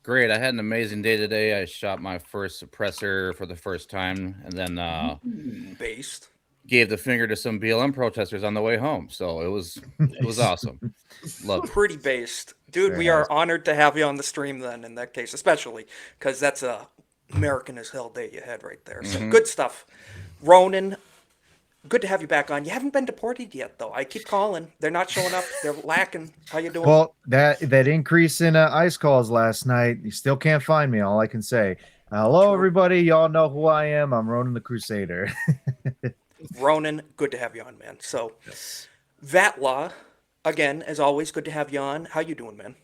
Speaker 4: Great. I had an amazing day today. I shot my first suppressor for the first time, and then
Speaker 3: Based.
Speaker 4: gave the finger to some BLM protesters on the way home. So it was awesome. Love it.
Speaker 3: Pretty based. Dude, we are honored to have you on the stream then, in that case, especially, because that's a American as hell day you had right there. So good stuff. Ronan, good to have you back on. You haven't been deported yet, though. I keep calling. They're not showing up. They're lacking. How you doing?
Speaker 7: Well, that increase in ICE calls last night, you still can't find me. All I can say, hello, everybody. Y'all know who I am. I'm Ronan the Crusader.
Speaker 3: Ronan, good to have you on, man. So, Vatla, again, as always, good to have you on. How you doing, man?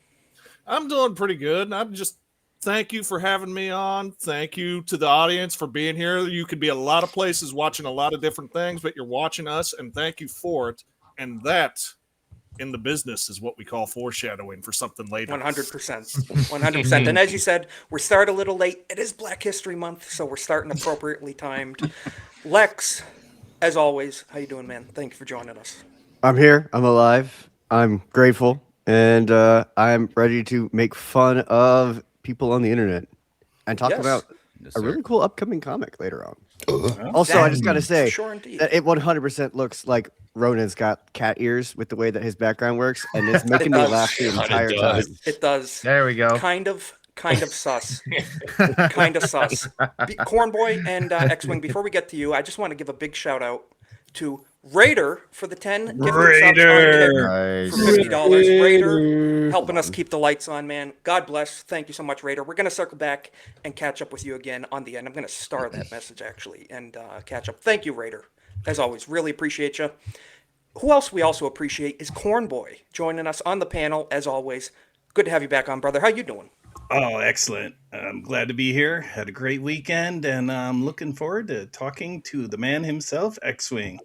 Speaker 17: I'm doing pretty good. I'm just thank you for having me on. Thank you to the audience for being here. You could be a lot of places watching a lot of different things, but you're watching us, and thank you for it. And that, in the business, is what we call foreshadowing for something later.
Speaker 3: 100%. 100%. And as you said, we're starting a little late. It is Black History Month, so we're starting appropriately timed. Lex, as always, how you doing, man? Thank you for joining us.
Speaker 2: I'm here. I'm alive. I'm grateful. And I'm ready to make fun of people on the internet and talk about a really cool upcoming comic later on. Also, I just got to say that it 100% looks like Ronan's got cat ears with the way that his background works, and it's making me laugh the entire time.
Speaker 3: It does.
Speaker 7: There we go.
Speaker 3: Kind of sus. Kind of sus. Cornboy and X-Wing, before we get to you, I just want to give a big shout out to Raider for the 10 gifted subs on Kick for $50. Raider helping us keep the lights on, man. God bless. Thank you so much, Raider. We're going to circle back and catch up with you again on the end. I'm going to star that message, actually, and catch up. Thank you, Raider. As always, really appreciate you. Who else we also appreciate is Cornboy joining us on the panel, as always. Good to have you back on, brother. How you doing?
Speaker 23: Oh, excellent. I'm glad to be here. Had a great weekend, and I'm looking forward to talking to the man himself, X-Wing.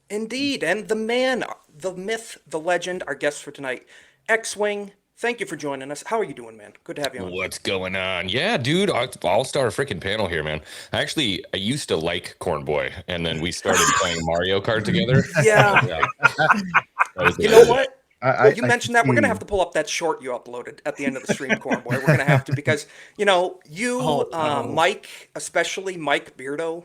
Speaker 3: Indeed, and the man, the myth, the legend, our guest for tonight, X-Wing. Thank you for joining us. How are you doing, man? Good to have you on.
Speaker 21: What's going on? Yeah, dude, I'll start a freaking panel here, man. I used to like Cornboy, and then we started playing Mario Kart together.
Speaker 3: Yeah. You know what? You mentioned that. We're going to have to pull up that short you uploaded at the end of the stream, Cornboy. We're going to have to, because, Mike, especially Mike Beardo,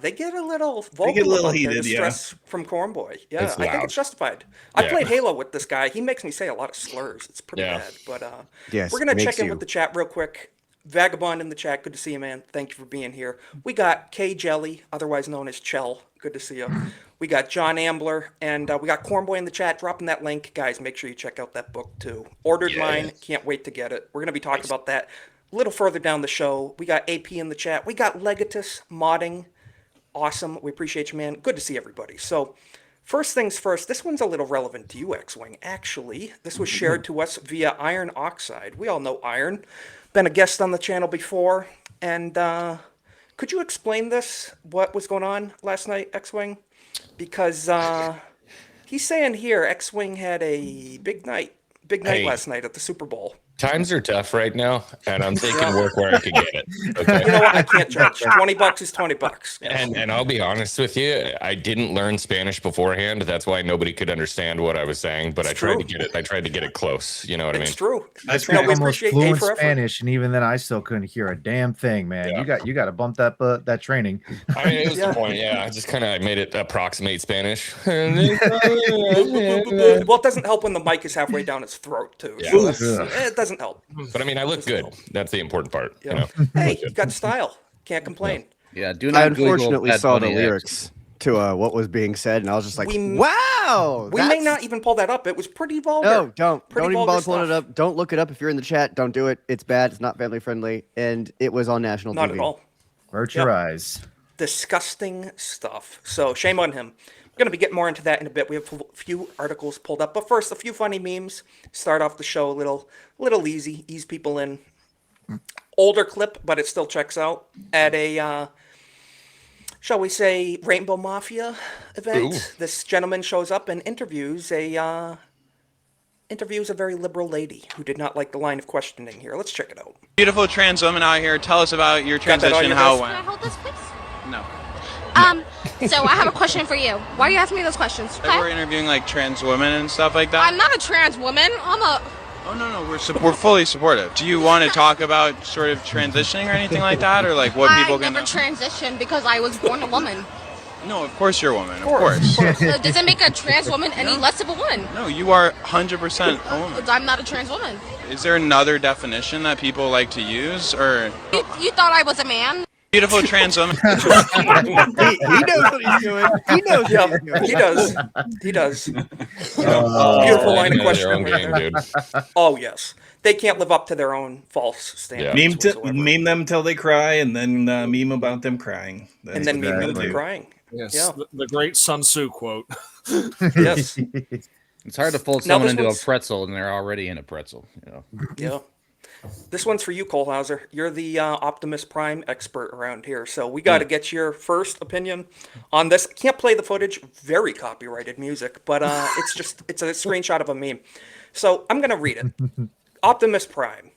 Speaker 3: they get a little vocal about their distress from Cornboy. Yeah, I think it's justified. I played Halo with this guy. He makes me say a lot of slurs. It's pretty bad. But we're going to check in with the chat real quick. Vagabond in the chat, good to see you, man. Thank you for being here. We got K Jelly, otherwise known as Chell. Good to see you. We got John Ambler, and we got Cornboy in the chat. Dropping that link. Guys, make sure you check out that book, too. Ordered mine. Can't wait to get it. We're going to be talking about that a little further down the show. We got AP in the chat. We got Legatus modding. Awesome. We appreciate you, man. Good to see everybody. So, first things first, this one's a little relevant to you, X-Wing. Actually, this was shared to us via Iron Oxide. We all know Iron. Been a guest on the channel before. And could you explain this, what was going on last night, X-Wing? Because he's saying here X-Wing had a big night last night at the Super Bowl.
Speaker 21: Times are tough right now, and I'm taking work where I can get it. Okay?
Speaker 3: You know what? I can't judge. $20 is $20.
Speaker 21: And I'll be honest with you, I didn't learn Spanish beforehand. That's why nobody could understand what I was saying. But I tried to get it. I tried to get it close. You know what I mean?
Speaker 3: It's true.
Speaker 7: I speak almost fluent Spanish, and even then, I still couldn't hear a damn thing, man.
Speaker 21: Yeah.
Speaker 7: You got to bump that training.
Speaker 21: I mean, it was the point. Yeah, I just kind of made it approximate Spanish.
Speaker 3: Well, it doesn't help when the mic is halfway down his throat too.
Speaker 21: Yeah.
Speaker 3: So it doesn't help.
Speaker 21: But I mean, I look good. That's the important part.
Speaker 3: Yeah.
Speaker 21: You know?
Speaker 3: Hey, you got style. Can't complain.
Speaker 4: Yeah, do
Speaker 9: I
Speaker 4: not Google
Speaker 9: unfortunately
Speaker 4: Bad
Speaker 9: saw the
Speaker 4: Bunny X.
Speaker 9: lyrics to what was being said, and I was just like,
Speaker 3: We-
Speaker 9: "Wow!"
Speaker 3: We may not even pull that up. It was pretty vulgar.
Speaker 9: No, don't
Speaker 3: Pretty
Speaker 9: even
Speaker 3: vulgar
Speaker 9: bother pulling it
Speaker 3: stuff.
Speaker 9: up. Don't look it up if you're in the chat. Don't do it. It's bad. It's not family friendly, and it was on national
Speaker 3: Not
Speaker 9: TV.
Speaker 3: at all.
Speaker 7: Avert your eyes.
Speaker 3: Disgusting stuff. So shame on him. We're going to be getting more into that in a bit. We have a few articles pulled up, but first, a few funny memes. Start off the show a little easy, ease people in. Older clip, but it still checks out. At a, shall we say, Rainbow Mafia event,
Speaker 21: Ooh.
Speaker 3: this gentleman shows up and interviews a very liberal lady who did not like the line of questioning here. Let's check it out.
Speaker 5: Beautiful trans woman out here. Tell us about your
Speaker 3: Got that on
Speaker 5: transition,
Speaker 3: your
Speaker 5: how
Speaker 3: list?
Speaker 5: it
Speaker 8: Can I
Speaker 5: went.
Speaker 8: hold this, please?
Speaker 5: No.
Speaker 8: So I have a question for you. Why are you asking me those questions?
Speaker 5: Like we're interviewing like trans women and stuff like that.
Speaker 8: I'm not a trans woman. I'm a.
Speaker 5: Oh no, we're fully supportive. Do you want to talk about sort of transitioning or anything like that, or like what people
Speaker 8: I
Speaker 5: can
Speaker 8: never
Speaker 5: know?
Speaker 8: transitioned because I was born a woman.
Speaker 5: No, of course you're a woman. Of course.
Speaker 8: Does it make a trans woman any less of a woman?
Speaker 5: No, you are 100% a woman.
Speaker 8: I'm not a trans woman.
Speaker 5: Is there another definition that people like to use, or
Speaker 8: You thought I was a man?
Speaker 5: beautiful trans woman?
Speaker 9: he knows what he's doing. He knows what he's doing.
Speaker 3: He does. He does.
Speaker 21: Oh,
Speaker 3: Beautiful line of
Speaker 21: you know your own
Speaker 3: questioning right
Speaker 21: game,
Speaker 3: there.
Speaker 21: dude.
Speaker 3: Oh, yes. They can't live up to their own false standards.
Speaker 23: Meme them till they cry, and then meme about them crying. That's
Speaker 3: And then
Speaker 23: what
Speaker 3: meme
Speaker 23: they
Speaker 3: them
Speaker 23: do.
Speaker 3: crying.
Speaker 17: Yes,
Speaker 3: Yeah.
Speaker 17: the great Sun Tzu quote.
Speaker 3: Yes.
Speaker 4: It's hard to fold
Speaker 3: Now
Speaker 4: someone
Speaker 3: this
Speaker 4: into a
Speaker 3: one's-
Speaker 4: pretzel and they're already in a pretzel. You know.
Speaker 3: Yeah. This one's for you, Kohlhauser. You're the Optimus Prime expert around here, so we got to get your first opinion on this. Can't play the footage, very copyrighted music, but it's a screenshot of a meme. So I'm gonna read it. Optimus Prime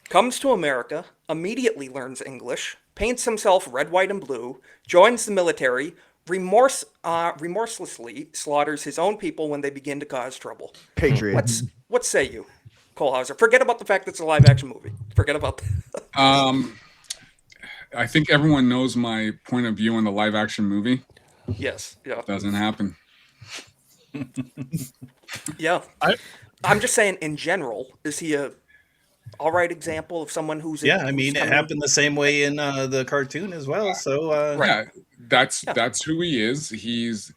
Speaker 3: comes to America, immediately learns English, paints himself red, white, and blue, joins the military, remorselessly slaughters his own people when they begin to cause trouble.
Speaker 9: Patriot.
Speaker 3: What say you, Kohlhauser? Forget about the fact that it's a live-action movie. Forget about that.
Speaker 15: I think everyone knows my point of view on the live action movie.
Speaker 3: Yes. Yeah.
Speaker 15: Doesn't happen.
Speaker 3: Yeah. I'm just saying, in general, is he a all right example of someone who's
Speaker 23: Yeah, I mean,
Speaker 3: who's
Speaker 23: it
Speaker 3: coming-
Speaker 23: happened the same way in the cartoon as well. So,
Speaker 15: Yeah, that's who he is. He's,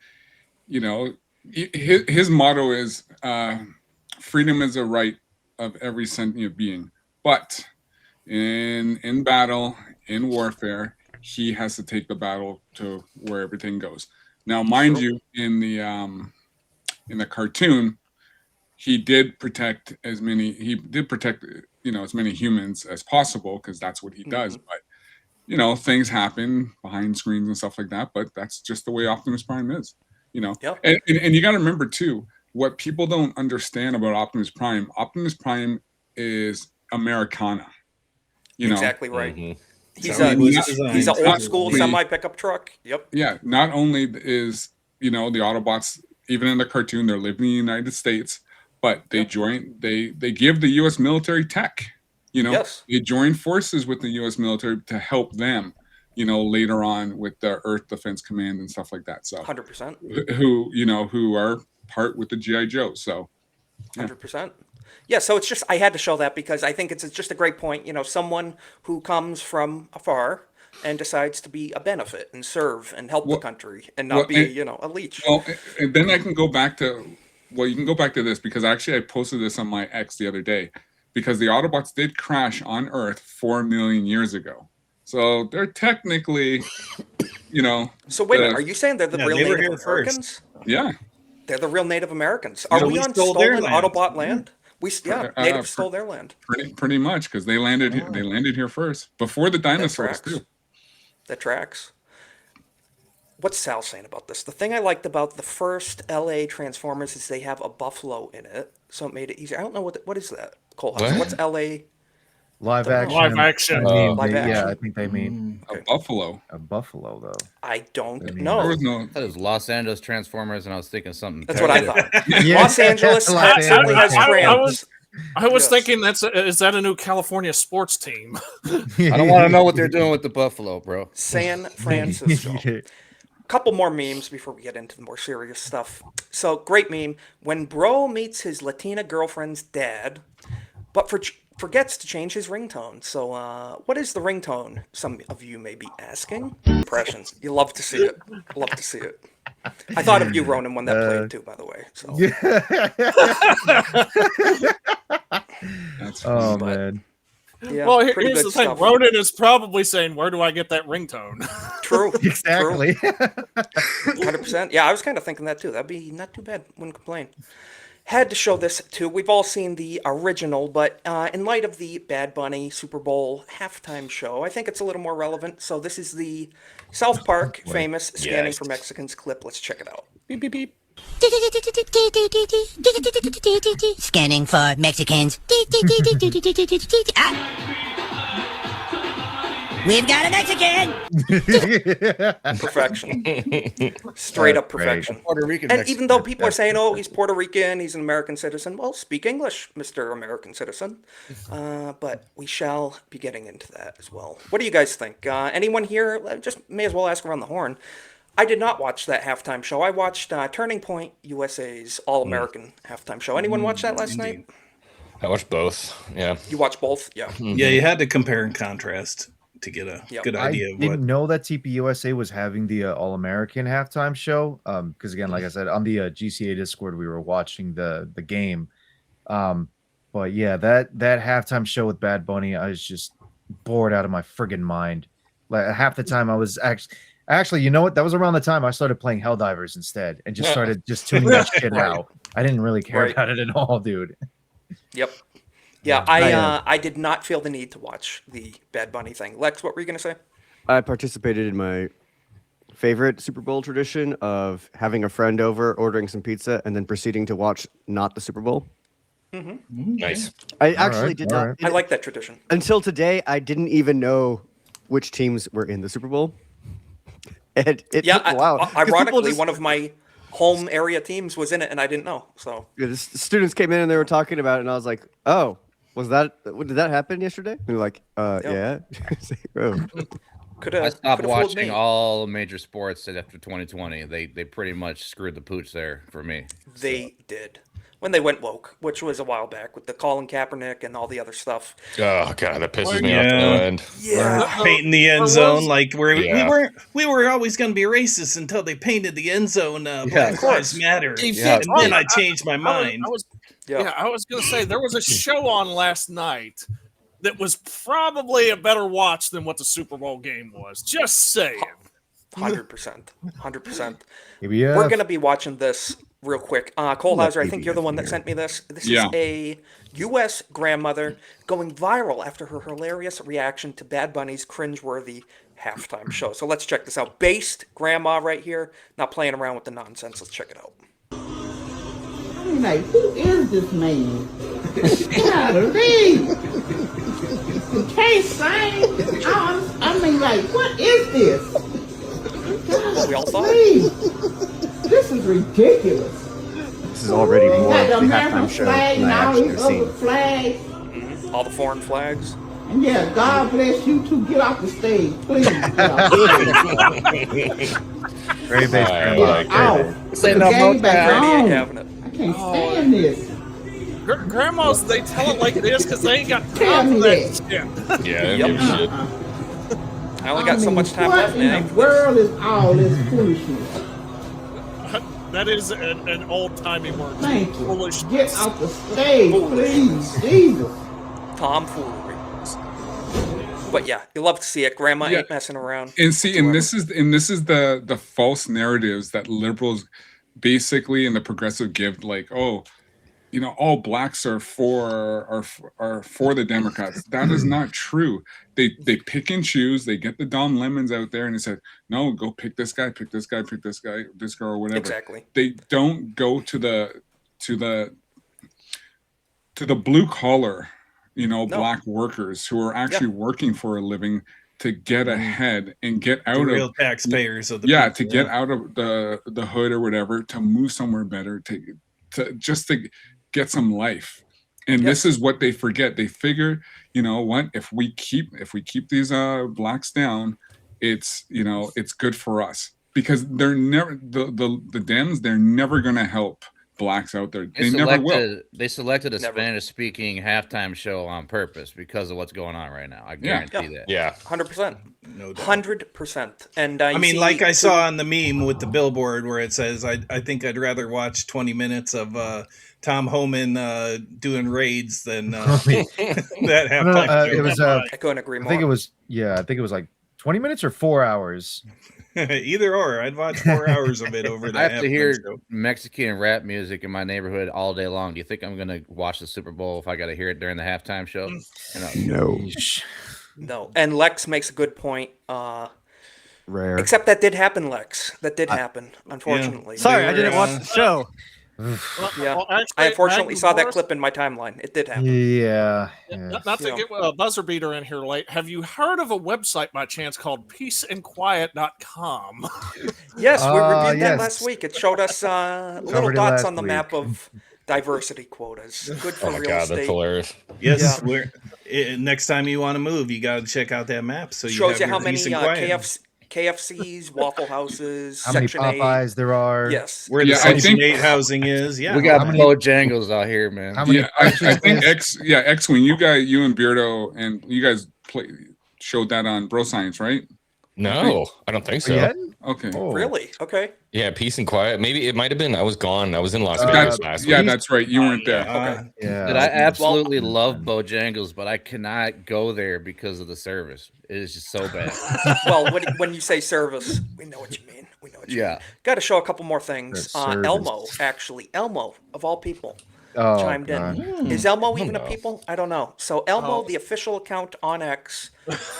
Speaker 15: his motto is freedom is a right of every sentient being. But in battle, in warfare, he has to take the battle to where everything goes. Now, mind you, in the cartoon, he did protect as many humans as possible, because that's what he does. But things happen behind screens and stuff like that, but that's just the way Optimus Prime is.
Speaker 3: Yep.
Speaker 15: And you got to remember too, what people don't understand about Optimus Prime is Americana.
Speaker 3: Exactly right.
Speaker 21: Mm-hmm.
Speaker 3: He's
Speaker 15: He's
Speaker 3: an old
Speaker 15: not
Speaker 3: school
Speaker 15: only-
Speaker 3: semi pickup truck. Yep.
Speaker 15: Yeah, not only is the Autobots, even in the cartoon, they're living in the United States, but they give the U.S. military tech.
Speaker 3: Yes.
Speaker 15: They join forces with the U.S. military to help them. Later on with the Earth Defense Command and stuff like that. So
Speaker 3: 100%.
Speaker 15: Who are part with the GI Joe. So
Speaker 3: 100%. Yeah, so it's just, I had to show that because I think it's just a great point. Someone who comes from afar and decides to be a benefit and serve and help the country and not be a leech.
Speaker 15: Well, and then I can go back to, you can go back to this, because actually I posted this on my X the other day, because the Autobots did crash on Earth 4 million years ago. So they're technically,
Speaker 3: So wait a minute, are you saying they're the real
Speaker 23: they were
Speaker 3: Native
Speaker 23: here first.
Speaker 3: Americans?
Speaker 15: Yeah.
Speaker 3: They're the real Native Americans. Are
Speaker 23: So
Speaker 3: we
Speaker 23: we
Speaker 3: on
Speaker 23: stole their
Speaker 3: stolen
Speaker 23: land.
Speaker 3: Autobot land? Natives stole their land.
Speaker 15: Pretty much, because they landed here first, before the dinosaurs
Speaker 3: tracks.
Speaker 15: too.
Speaker 3: That tracks. What's Sal saying about this? The thing I liked about the first LA Transformers is they have a buffalo in it, so it made it easier. I don't know what is that. Cole Hauser? What's LA?
Speaker 7: Live
Speaker 3: Don't know.
Speaker 7: action.
Speaker 17: Live action.
Speaker 7: I mean,
Speaker 3: Live
Speaker 7: yeah,
Speaker 3: action?
Speaker 7: I think they mean
Speaker 15: A buffalo.
Speaker 7: a buffalo, though.
Speaker 3: I don't
Speaker 7: I mean,
Speaker 3: know.
Speaker 15: There was no.
Speaker 4: That was Los Angeles Transformers, and I was thinking something.
Speaker 3: That's what I
Speaker 4: totally
Speaker 3: thought.
Speaker 7: Yeah.
Speaker 3: Los Angeles
Speaker 7: Los
Speaker 3: certainly has
Speaker 7: Angeles.
Speaker 3: trans.
Speaker 17: I was
Speaker 3: Yes.
Speaker 17: thinking is that a new California sports team?
Speaker 4: I don't want to know what they're doing with the buffalo, bro.
Speaker 3: San Francisco. Couple more memes before we get into the more serious stuff. So, great meme. When bro meets his Latina girlfriend's dad, but forgets to change his ringtone. So, what is the ringtone? Some of you may be asking. Impressions. You love to see it. Love to see it. I thought of you, Ronan, when that played too, by the way. So.
Speaker 15: That's
Speaker 7: Oh,
Speaker 15: funny.
Speaker 7: man.
Speaker 3: Yeah,
Speaker 17: Well,
Speaker 3: pretty
Speaker 17: here's
Speaker 3: good
Speaker 17: the thing.
Speaker 3: stuff.
Speaker 17: Ronan is probably saying, "Where do I get that ringtone?"
Speaker 3: True.
Speaker 7: Exactly.
Speaker 3: 100%. Yeah, I was kind of thinking that too. That'd be not too bad. Wouldn't complain. Had to show this too. We've all seen the original, but in light of the Bad Bunny Super Bowl halftime show, I think it's a little more relevant. So this is the South Park famous Scanning
Speaker 21: Yes.
Speaker 3: for Mexicans clip. Let's check it out.
Speaker 4: Beep beep beep.
Speaker 6: Scanning for Mexicans. We've got a Mexican.
Speaker 3: Perfection. Straight up perfection.
Speaker 4: Puerto Rican.
Speaker 3: And even though people are saying, oh, he's Puerto Rican, he's an American citizen, well, speak English, Mr. American citizen. But we shall be getting into that as well. What do you guys think? Anyone here? Just may as well ask around the horn. I did not watch that halftime show. I watched Turning Point USA's All-American halftime show. Anyone watch that last night?
Speaker 21: I watched both. Yeah.
Speaker 3: You watched both? Yeah.
Speaker 23: Yeah, you had to compare and contrast to get a good
Speaker 7: I
Speaker 23: idea of
Speaker 7: didn't
Speaker 23: what.
Speaker 7: know that TPUSA was having the All-American halftime show. Because again, like I said, on the GCA Discord, we were watching the game. But yeah, that halftime show with Bad Bunny, I was just bored out of my friggin' mind. Like half the time I was actually, you know what? That was around the time I started playing Helldivers instead and just started just tuning that shit out. I didn't really care about it at all, dude.
Speaker 3: Yep. Yeah, I did not feel the need to watch the Bad Bunny thing. Lex, what were you going to say?
Speaker 2: I participated in my favorite Super Bowl tradition of having a friend over, ordering some pizza, and then proceeding to watch not the Super Bowl.
Speaker 3: Mm-hmm.
Speaker 21: Nice.
Speaker 2: I actually did not.
Speaker 3: I like that tradition.
Speaker 2: Until today, I didn't even know which teams were in the Super Bowl. And it took a while. 'Cause people
Speaker 3: Ironically,
Speaker 2: just-
Speaker 3: one of my home area teams was in it, and I didn't know. So
Speaker 2: Yeah, the students came in and they were talking about it, and I was like, "Oh, did that happen yesterday?" And they're like, "Yeah." Oh.
Speaker 4: I stopped watching all major sports after 2020. They pretty much screwed the pooch there for me.
Speaker 3: They did. When they went woke, which was a while back with the Colin Kaepernick and all the other stuff.
Speaker 21: Oh god, that pisses me off to no end.
Speaker 3: Yeah.
Speaker 23: Painting the end zone like
Speaker 21: Yeah.
Speaker 23: we were always going to be racist until they painted the end zone Black Lives Matter,
Speaker 17: Yeah.
Speaker 23: and then I changed my mind.
Speaker 17: I was going to say there was a show on last night that was probably a better watch than what the Super Bowl game was. Just saying.
Speaker 3: 100%. 100%.
Speaker 7: Yeah.
Speaker 3: We're going to be watching this real quick. Cole Hauser, I think you're the one that sent me this. This is a U.S. grandmother going viral after her hilarious reaction to Bad Bunny's cringeworthy halftime show. So let's check this out. Based grandma right here, not playing around with the nonsense. Let's check it out.
Speaker 16: I mean, like, who is this man? Golly! You can't sing? I mean, like, what is this?
Speaker 3: What we all thought.
Speaker 16: This is ridiculous.
Speaker 2: This is already
Speaker 16: They
Speaker 2: more
Speaker 16: got
Speaker 2: of
Speaker 16: the
Speaker 2: the
Speaker 16: American
Speaker 2: halftime show
Speaker 16: flag
Speaker 2: than
Speaker 16: and
Speaker 2: I
Speaker 16: all
Speaker 2: actually
Speaker 16: these
Speaker 2: have
Speaker 16: other
Speaker 2: seen.
Speaker 16: flags.
Speaker 3: All the foreign flags.
Speaker 16: And yeah, God bless you too. Get off the stage, please. Get off the stage.
Speaker 7: Great base,
Speaker 16: Get
Speaker 7: grandma.
Speaker 16: out. Put the game back on. I can't stand this.
Speaker 17: Grandmas, they tell it like it is because they ain't got
Speaker 16: Tell
Speaker 17: time
Speaker 16: me
Speaker 17: for that
Speaker 16: that.
Speaker 17: shit.
Speaker 21: Yeah, they don't give a shit.
Speaker 3: I only got so much time
Speaker 16: what
Speaker 3: left,
Speaker 16: in
Speaker 3: man.
Speaker 16: the world is all this foolishness?
Speaker 17: That is an old-timey word.
Speaker 16: Thank you.
Speaker 17: Foolish.
Speaker 16: Get off the stage, please. Jesus.
Speaker 3: Tomfoolery. But yeah, you love to see it. Grandma ain't messing around.
Speaker 15: And see, and this is the false narratives that liberals basically and the progressive give, like, oh, you know, all blacks are for the Democrats. That is not true. They pick and choose. They get the Don Lemons out there and they said, no, go pick this guy, pick this guy, pick this guy, this girl, or whatever.
Speaker 3: Exactly.
Speaker 15: They don't go to the to the blue collar,
Speaker 3: No.
Speaker 15: black workers who are actually working for a living to get ahead and get out
Speaker 23: The
Speaker 15: of
Speaker 23: real taxpayers of the
Speaker 15: to
Speaker 23: people,
Speaker 15: get out of the hood or whatever, to move somewhere better, to just to get some life. And this is what they forget. They figure, what, if we keep these blacks down, it's it's good for us, because they're never the Dems, they're never gonna help blacks out there. They never will.
Speaker 4: They selected a Spanish-speaking halftime show on purpose because of what's going on right now. I guarantee that.
Speaker 21: Yeah,
Speaker 3: 100%.
Speaker 23: No doubt.
Speaker 3: 100%. And
Speaker 23: I mean, like I saw on the meme with the billboard where it says, "I think I'd rather watch 20 minutes of Tom Homan doing raids than that halftime show."
Speaker 7: It was.
Speaker 3: I couldn't agree more.
Speaker 7: I think it was like 20 minutes or 4 hours.
Speaker 23: Either or, I'd watch 4 hours of it over that.
Speaker 4: I have to hear Mexican rap music in my neighborhood all day long. Do you think I'm going to watch the Super Bowl if I got to hear it during the halftime show?
Speaker 3: No. And Lex makes a good point.
Speaker 9: Rare.
Speaker 3: Except that did happen, Lex. That did happen, unfortunately.
Speaker 9: Sorry, I didn't watch the show.
Speaker 3: Yeah,
Speaker 17: Well, actually,
Speaker 3: I unfortunately
Speaker 17: Magnum
Speaker 3: saw that
Speaker 17: Force-
Speaker 3: clip in my timeline. It did happen.
Speaker 7: Yeah.
Speaker 17: Not to get a buzzer beater in here late. Have you heard of a website by chance called peaceandquiet.com?
Speaker 3: Yes, we reviewed that
Speaker 7: yes.
Speaker 3: last week. It showed us little
Speaker 7: Covered it
Speaker 3: dots
Speaker 7: last
Speaker 3: on the map of diversity quotas. Good for
Speaker 21: Oh my
Speaker 3: real
Speaker 21: god,
Speaker 3: estate.
Speaker 21: that's hilarious.
Speaker 23: Yes,
Speaker 3: Yeah.
Speaker 23: next time you want to move, you got to check out that map. So
Speaker 3: Shows you
Speaker 23: have
Speaker 3: how
Speaker 23: your
Speaker 3: many
Speaker 23: peace and quiet.
Speaker 3: KFCs, Waffle Houses,
Speaker 7: How many
Speaker 3: Section 8.
Speaker 7: Popeyes there are?
Speaker 3: Yes.
Speaker 23: Where the
Speaker 15: Yeah, I
Speaker 23: Section
Speaker 15: think-
Speaker 23: 8 housing is. Yeah.
Speaker 4: We got
Speaker 7: How many-
Speaker 4: Bojangles out here, man.
Speaker 7: How many
Speaker 15: Yeah, I
Speaker 7: punches
Speaker 15: think
Speaker 7: is-
Speaker 15: X-Wing, you and Beardo, and you guys showed that on Bro Science, right?
Speaker 21: No, I don't think so.
Speaker 7: Yeah?
Speaker 15: Okay.
Speaker 7: Oh.
Speaker 3: Really? Okay.
Speaker 21: Yeah, peace and quiet. Maybe it might have been. I was gone. I was in Las Vegas last week.
Speaker 15: That's right. You weren't there.
Speaker 7: Yeah.
Speaker 4: Dude, I absolutely love Bojangles, but I cannot go there because of the service. It is just so bad.
Speaker 3: Well, when you say service, we know what you mean. We know what you mean. Got to show a couple more things.
Speaker 7: The service.
Speaker 3: Elmo, of all people,
Speaker 7: Oh,
Speaker 3: chimed
Speaker 7: God.
Speaker 3: in. Is Elmo even a people? I don't know. So Elmo, the official account on X,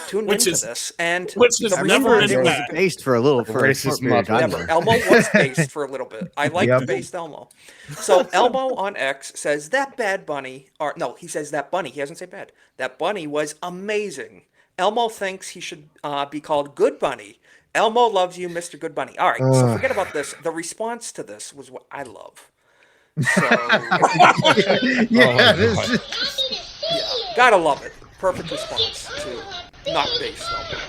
Speaker 3: tuned
Speaker 17: Which
Speaker 3: into
Speaker 17: is-
Speaker 3: this, and
Speaker 17: which is
Speaker 3: the
Speaker 17: never
Speaker 3: response
Speaker 17: in
Speaker 3: was-
Speaker 17: that.
Speaker 9: Based for a little for a
Speaker 4: Racist
Speaker 9: short period of time.
Speaker 3: Never. Elmo was based for a little bit. I like
Speaker 7: Yep.
Speaker 3: based Elmo. So Elmo on X says that Bad Bunny, or no, he says that Bunny. He doesn't say bad. That Bunny was amazing. Elmo thinks he should be called Good Bunny. Elmo loves you, Mr. Good Bunny. All right, so forget about this. The response to this was what I love. So
Speaker 7: Yeah.
Speaker 3: gotta love it. Perfect response to not based Elmo.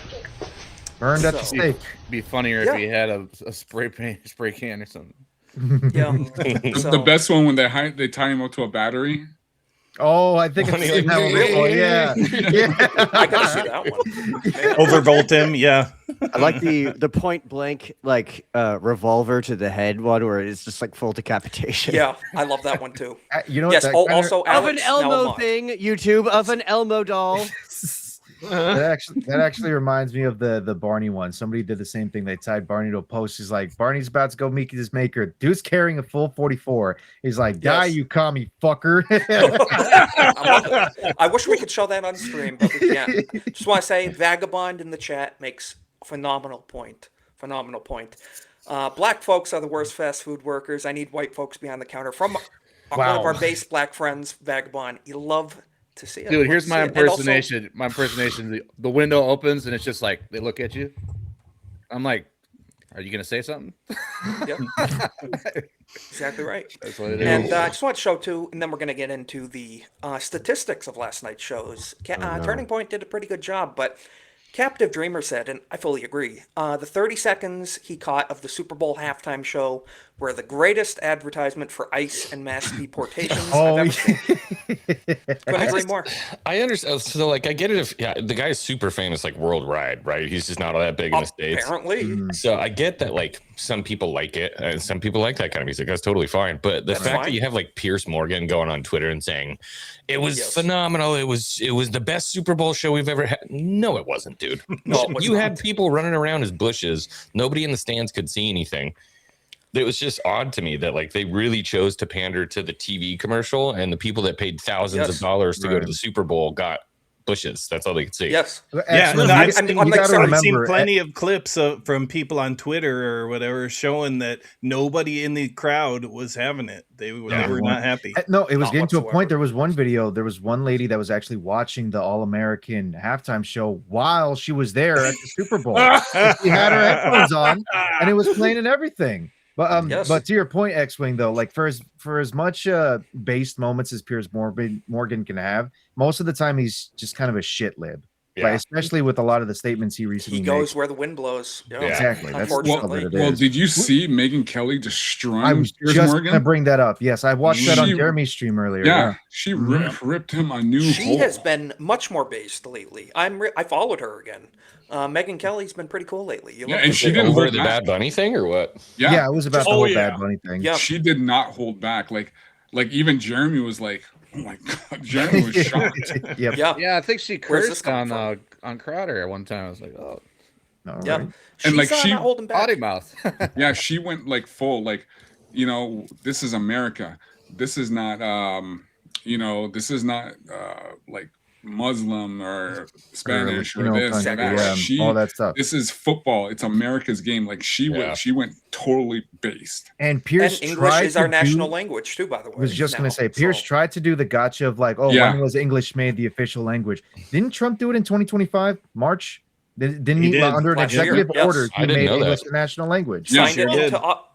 Speaker 7: Burned at the
Speaker 3: So-
Speaker 7: stake.
Speaker 4: Be funnier if he had a spray can or something.
Speaker 3: Yeah.
Speaker 15: The best one when they tie him up to a battery.
Speaker 7: Oh, I think I've
Speaker 21: Funny,
Speaker 7: seen
Speaker 21: like,
Speaker 7: that one before. Yeah. Yeah.
Speaker 3: I gotta see that one.
Speaker 23: Overvolt him. Yeah.
Speaker 9: I like the point blank revolver to the head one where it's just like full decapitation.
Speaker 3: Yeah, I love that one too.
Speaker 7: You know what?
Speaker 3: Yes.
Speaker 7: that
Speaker 3: Oh,
Speaker 7: kinda-
Speaker 3: also
Speaker 9: Of
Speaker 3: Alex,
Speaker 9: an Elmo
Speaker 3: now
Speaker 9: thing, YouTube, of an Elmo doll.
Speaker 7: that actually reminds me of the Barney one. Somebody did the same thing. They tied Barney to a post. He's like, Barney's about to go meet his maker. Dude's carrying a full 44. He's like, die,
Speaker 3: Yes.
Speaker 7: you commie fucker.
Speaker 3: I love it. I wish we could show that on stream, but we can't. Just want to say, Vagabond in the chat makes a phenomenal point. Phenomenal point. Black folks are the worst fast food workers. I need white folks behind the counter. From one of our base black friends, Vagabond. You love to see it.
Speaker 4: Dude, here's
Speaker 3: Love
Speaker 4: my
Speaker 3: to see it. And also-
Speaker 4: impersonation. My impersonation. The window opens and it's just like they look at you. I'm like, are you gonna say something?
Speaker 3: Yep. Exactly right.
Speaker 4: That's what it is.
Speaker 3: And I just want to show too, and then we're going to get into the statistics of last night's shows. Turning Point did a pretty good job, but Captive Dreamer said, and I fully agree, the 30 seconds he caught of the Super Bowl halftime show were the greatest advertisement for ICE and mass deportations I've ever seen. Couldn't agree more.
Speaker 21: I understand. So, like, I get it if the guy is super famous, like worldwide, right? He's just not all that big in the States.
Speaker 3: Apparently.
Speaker 21: So I get that, like, some people like it and some people like that kind of music. That's totally fine. But the fact that you have like Pierce Morgan going on Twitter and saying it was phenomenal, it was the best Super Bowl show we've ever had. No, it wasn't, dude.
Speaker 3: No, it was
Speaker 21: you
Speaker 3: not.
Speaker 21: had people running around as bushes. Nobody in the stands could see anything. It was just odd to me that like they really chose to pander to the TV commercial, and the people that paid thousands of dollars to go to the Super Bowl got bushes. That's all they could see.
Speaker 3: Yes.
Speaker 23: Yeah,
Speaker 7: Actually,
Speaker 23: no,
Speaker 7: you
Speaker 23: I've seen
Speaker 7: remember,
Speaker 23: plenty of clips from people on Twitter or whatever showing that nobody in the crowd was having it. They were not happy.
Speaker 7: No, it was
Speaker 23: Not
Speaker 7: getting to a
Speaker 23: whatsoever.
Speaker 7: point. There was one video. There was one lady that was actually watching the All-American halftime show while she was there at the Super Bowl. She had her headphones on, and it was playing and everything. But
Speaker 3: Yes.
Speaker 7: but to your point, X-Wing, though, like for as much based moments as Piers Morgan can have, most of the time he's just kind of a shit lib.
Speaker 21: Yeah.
Speaker 7: Like, especially with a lot of the statements he recently
Speaker 3: He
Speaker 7: made.
Speaker 3: goes where the wind blows. Yeah.
Speaker 7: Exactly. That's
Speaker 3: Unfortunately.
Speaker 7: what it
Speaker 15: Well,
Speaker 7: is.
Speaker 15: did you see Megyn Kelly destroying
Speaker 7: I was
Speaker 15: Piers
Speaker 7: just
Speaker 15: Morgan?
Speaker 7: gonna bring that up. Yes, I watched that on
Speaker 15: She-
Speaker 7: Jeremy's stream earlier.
Speaker 15: Yeah, she
Speaker 7: Mhm.
Speaker 15: ripped him a new
Speaker 3: She
Speaker 15: hole.
Speaker 3: has been much more based lately. I followed her again. Megyn Kelly's been pretty cool lately. You
Speaker 15: Yeah,
Speaker 3: love
Speaker 15: and
Speaker 3: her.
Speaker 15: she didn't
Speaker 21: Over
Speaker 15: hold
Speaker 21: the
Speaker 15: back.
Speaker 21: Bad Bunny thing or what?
Speaker 7: Yeah, it was about the whole Bad Bunny thing.
Speaker 3: Yeah.
Speaker 15: She did not hold back. Like even Jeremy was like, "Oh my god!" Jeremy was shocked.
Speaker 7: Yep.
Speaker 3: Yeah.
Speaker 4: Yeah, I think she
Speaker 3: Where's this
Speaker 4: cursed
Speaker 3: coming
Speaker 4: on Crowder at one time. I was like, oh,
Speaker 3: Yeah.
Speaker 7: right.
Speaker 3: She's
Speaker 15: And like she
Speaker 3: not holding back.
Speaker 4: potty mouth.
Speaker 15: yeah, she went like full, like, this is America. This is not this is not like Muslim or Spanish or
Speaker 7: Latino
Speaker 15: this or
Speaker 7: country,
Speaker 15: that.
Speaker 7: yeah, all that stuff.
Speaker 15: This is football. It's America's game. Like she went totally based.
Speaker 7: And Pierce
Speaker 3: And English
Speaker 7: tried
Speaker 3: is our
Speaker 7: to
Speaker 3: national
Speaker 7: do,
Speaker 3: language too, by the way.
Speaker 7: I was just
Speaker 3: now,
Speaker 7: gonna say, Pierce
Speaker 3: so-
Speaker 7: tried to do the gotcha of like, oh,
Speaker 15: Yeah.
Speaker 7: when was English made the official language? Didn't Trump do it in 2025 March? Didn't
Speaker 23: He
Speaker 7: he,
Speaker 23: did.
Speaker 7: under an
Speaker 3: Last year,
Speaker 7: executive
Speaker 3: yes.
Speaker 7: order,
Speaker 21: I
Speaker 7: he
Speaker 21: didn't
Speaker 7: made
Speaker 21: know that.
Speaker 7: English the national language?
Speaker 15: Yeah.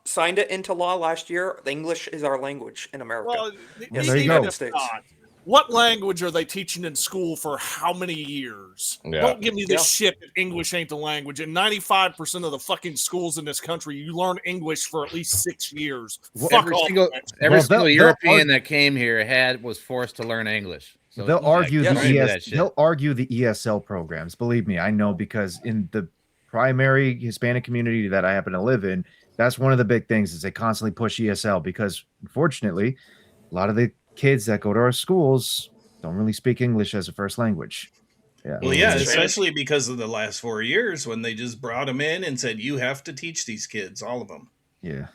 Speaker 3: Signed it into law last year. The English is our language in America.
Speaker 17: Well,
Speaker 3: Yes,
Speaker 7: there
Speaker 3: the
Speaker 7: you go.
Speaker 3: United States.
Speaker 17: God. What language are they teaching in school for how many years?
Speaker 21: Yeah.
Speaker 17: Don't give me this
Speaker 3: Yeah.
Speaker 17: shit that English ain't the language. And 95% of the fucking schools in this country, you learn English for at least 6 years. Fuck
Speaker 4: every
Speaker 17: off.
Speaker 4: single,
Speaker 17: man.
Speaker 4: every
Speaker 7: Well,
Speaker 4: single
Speaker 7: they'll
Speaker 4: European
Speaker 7: argue-
Speaker 4: that came here was forced to learn English. So
Speaker 7: They'll argue
Speaker 3: yes.
Speaker 7: the
Speaker 4: Don't do
Speaker 7: ES,
Speaker 4: that shit.
Speaker 7: they'll argue the ESL programs. Believe me, I know, because in the primary Hispanic community that I happen to live in, that's one of the big things is they constantly push ESL because unfortunately, a lot of the kids that go to our schools don't really speak English as a first language. Yeah.
Speaker 23: Well, yeah,
Speaker 3: That's right.
Speaker 23: especially because of the last 4 years when they just brought them in and said, you have to teach these kids, all of them.
Speaker 7: Yeah.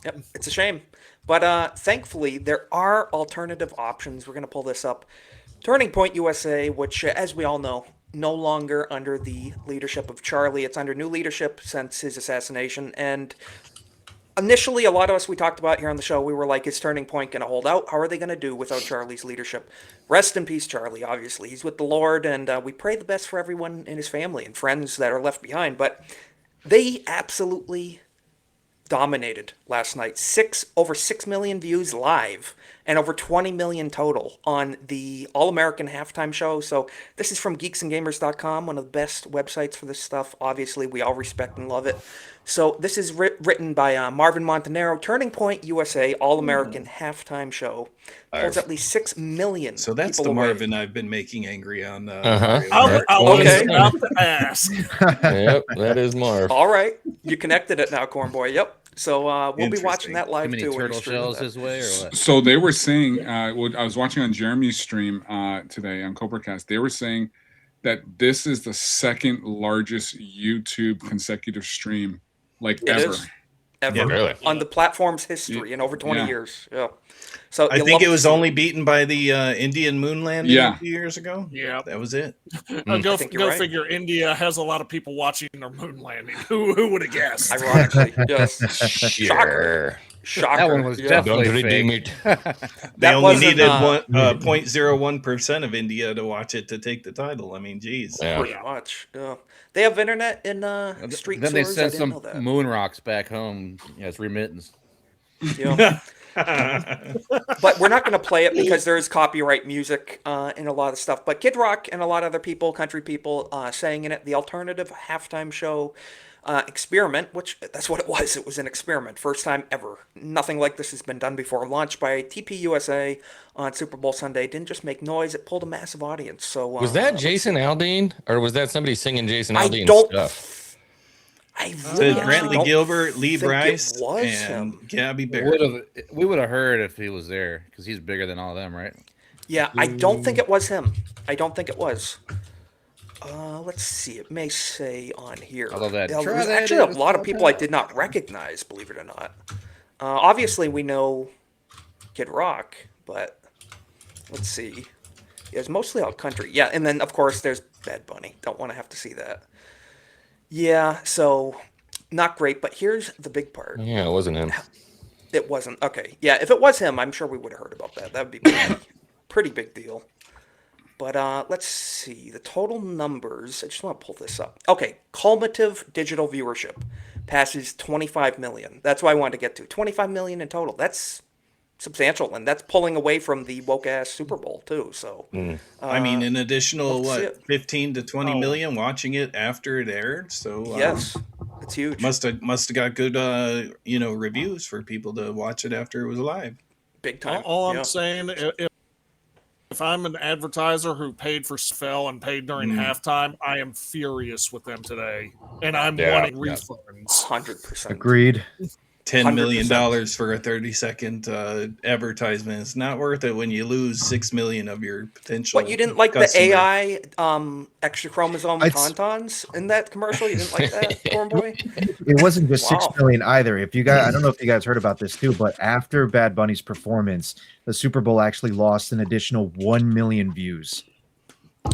Speaker 3: Yep, it's a shame. But thankfully, there are alternative options. We're going to pull this up. Turning Point USA, which, as we all know, no longer under the leadership of Charlie. It's under new leadership since his assassination. And initially, a lot of us we talked about here on the show, we were like, is Turning Point going to hold out? How are they going to do without Charlie's leadership? Rest in peace, Charlie, obviously. He's with the Lord, and we pray the best for everyone in his family and friends that are left behind. But they absolutely dominated last night. Over 6 million views live and over 20 million total on the All-American halftime show. So this is from geeksandgamers.com, one of the best websites for this stuff. Obviously, we all respect and love it. So this is written by Marvin Montanaro. Turning Point USA All-American halftime show holds at least 6 million.
Speaker 23: So that's
Speaker 3: people
Speaker 23: the
Speaker 3: away.
Speaker 23: Marvin I've been making angry on.
Speaker 17: I was
Speaker 3: Okay.
Speaker 17: about to ask.
Speaker 21: Yep, that is Marv.
Speaker 3: All right, you connected it now, Corn Boy. Yep. So we'll be watching
Speaker 23: Interesting.
Speaker 3: that live
Speaker 4: Too many
Speaker 3: too. when
Speaker 4: turtle
Speaker 3: you stream
Speaker 4: shells
Speaker 3: that.
Speaker 4: his way, or what?
Speaker 15: So they were saying, I was watching on Jeremy's stream today on CobraCast. They were saying that this is the second largest YouTube consecutive stream
Speaker 3: It
Speaker 15: ever.
Speaker 3: is. Ever.
Speaker 21: Yeah, really?
Speaker 3: On the platform's history in over 20
Speaker 15: Yeah.
Speaker 3: years. Yeah. So
Speaker 23: I
Speaker 3: you'll
Speaker 23: think
Speaker 3: love
Speaker 23: it
Speaker 3: to
Speaker 23: was
Speaker 3: see
Speaker 23: only beaten by the Indian moon landing
Speaker 15: Yeah.
Speaker 23: a few years ago.
Speaker 17: Yeah.
Speaker 23: That was it.
Speaker 17: Go
Speaker 3: think you're
Speaker 17: go
Speaker 3: right.
Speaker 17: figure. India has a lot of people watching their moon landing. Who would have guessed?
Speaker 3: Ironically, yes.
Speaker 21: Sure.
Speaker 3: Shocker.
Speaker 4: That one was
Speaker 3: Yeah.
Speaker 4: definitely
Speaker 21: Don't redeem
Speaker 4: fake.
Speaker 21: it.
Speaker 23: They
Speaker 3: That
Speaker 23: only
Speaker 3: wasn't,
Speaker 23: needed 0.01% of India to watch it to take the title. I mean, geez.
Speaker 21: Yeah.
Speaker 3: Pretty much. Yeah. They have internet in street
Speaker 4: Then they
Speaker 3: stores.
Speaker 4: sent
Speaker 3: I
Speaker 4: some
Speaker 3: didn't know that.
Speaker 4: moon rocks back home as remittance.
Speaker 3: Yeah. But we're not going to play it because there is copyright music in a lot of stuff. But Kid Rock and a lot of other people, country people, sang in it. The alternative halftime show experiment, which that's what it was. It was an experiment. First time ever. Nothing like this has been done before. Launched by TP USA on Super Bowl Sunday. Didn't just make noise. It pulled a massive audience. So
Speaker 21: Was that Jason Aldean, or was that somebody singing Jason
Speaker 3: I
Speaker 21: Aldean's
Speaker 3: don't
Speaker 21: stuff?
Speaker 3: I
Speaker 23: Said
Speaker 3: really actually
Speaker 23: Brantley
Speaker 3: don't
Speaker 23: Gilbert, Lee
Speaker 3: think it
Speaker 23: Bryce,
Speaker 3: was
Speaker 23: and
Speaker 3: him.
Speaker 23: Gabby Barrett.
Speaker 4: We would have heard if he was there because he's bigger than all of them, right?
Speaker 3: Yeah, I don't think it was him. I don't think it was. Let's see. It may say on here.
Speaker 4: I love that.
Speaker 3: There
Speaker 4: Try
Speaker 3: was
Speaker 4: that,
Speaker 3: actually
Speaker 4: it
Speaker 3: a
Speaker 4: was
Speaker 3: lot of
Speaker 4: not
Speaker 3: people I
Speaker 4: bad.
Speaker 3: did not recognize, believe it or not. Obviously, we know Kid Rock, but let's see. It's mostly all country. Yeah, and then of course there's Bad Bunny. Don't want to have to see that. Yeah, so not great, but here's the big part.
Speaker 21: Yeah, it wasn't him.
Speaker 3: It wasn't. Okay. Yeah, if it was him, I'm sure we would have heard about that. That would be pretty big deal. But let's see. The total numbers, I just want to pull this up. Okay, cumulative digital viewership passes 25 million. That's what I wanted to get to. 25 million in total. That's substantial, and that's pulling away from the woke ass Super Bowl too. So,
Speaker 23: I mean, an additional
Speaker 3: let's see it.
Speaker 23: 15 to 20 million watching it after it aired. So
Speaker 3: yes, it's huge.
Speaker 23: Must have got good reviews for people to watch it after it was live.
Speaker 3: Big time.
Speaker 17: All I'm saying, if I'm an advertiser who paid for spell and paid during halftime, I am furious with them today, and I'm wanting refunds.
Speaker 3: 100%.
Speaker 7: Agreed.
Speaker 23: $10 million for a 30-second advertisement. It's not worth it when you lose 6 million of your potential.
Speaker 3: What, you didn't like
Speaker 23: customer.
Speaker 3: the AI extra chromosome tauntauns in that commercial? You didn't like that, Corn Boy?
Speaker 7: It wasn't just 6
Speaker 3: Wow.
Speaker 7: million either. If you guys, I don't know if you guys heard about this too, but after Bad Bunny's performance, the Super Bowl actually lost an additional 1 million views.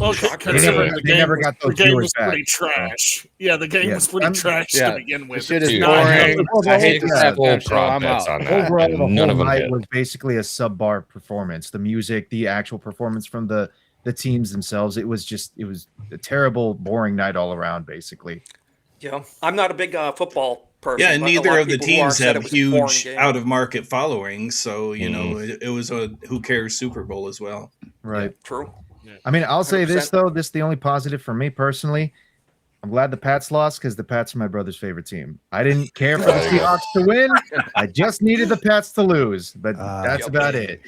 Speaker 17: Okay,
Speaker 7: They never got those
Speaker 17: the game
Speaker 7: viewers
Speaker 17: was
Speaker 7: back.
Speaker 17: pretty trash. Yeah, the game
Speaker 7: Yeah.
Speaker 17: was pretty trash
Speaker 7: yeah.
Speaker 17: to begin with.
Speaker 7: Shit is
Speaker 17: It's
Speaker 7: boring.
Speaker 17: not-
Speaker 7: I hate
Speaker 21: that whole prop bets on that.
Speaker 7: Overall, the
Speaker 21: and none of
Speaker 7: whole
Speaker 21: them
Speaker 7: night
Speaker 21: hit.
Speaker 7: was basically a subpar performance. The music, the actual performance from the teams themselves, it was a terrible, boring night all around, basically.
Speaker 3: Yeah, I'm not a big football person.
Speaker 23: Yeah, and
Speaker 3: but a lot
Speaker 23: neither
Speaker 3: of
Speaker 23: of the
Speaker 3: people who are
Speaker 23: teams
Speaker 3: said
Speaker 23: have
Speaker 3: it was a boring
Speaker 23: huge
Speaker 3: game.
Speaker 23: out of market followings, so it was a who cares Super Bowl as well.
Speaker 7: Right.
Speaker 3: True.
Speaker 7: I mean, I'll say this
Speaker 3: 100%.
Speaker 7: though. This is the only positive for me personally. I'm glad the Pats lost because the Pats are my brother's favorite team. I didn't care for the Seahawks to win. I just needed the Pats to lose, but that's about it.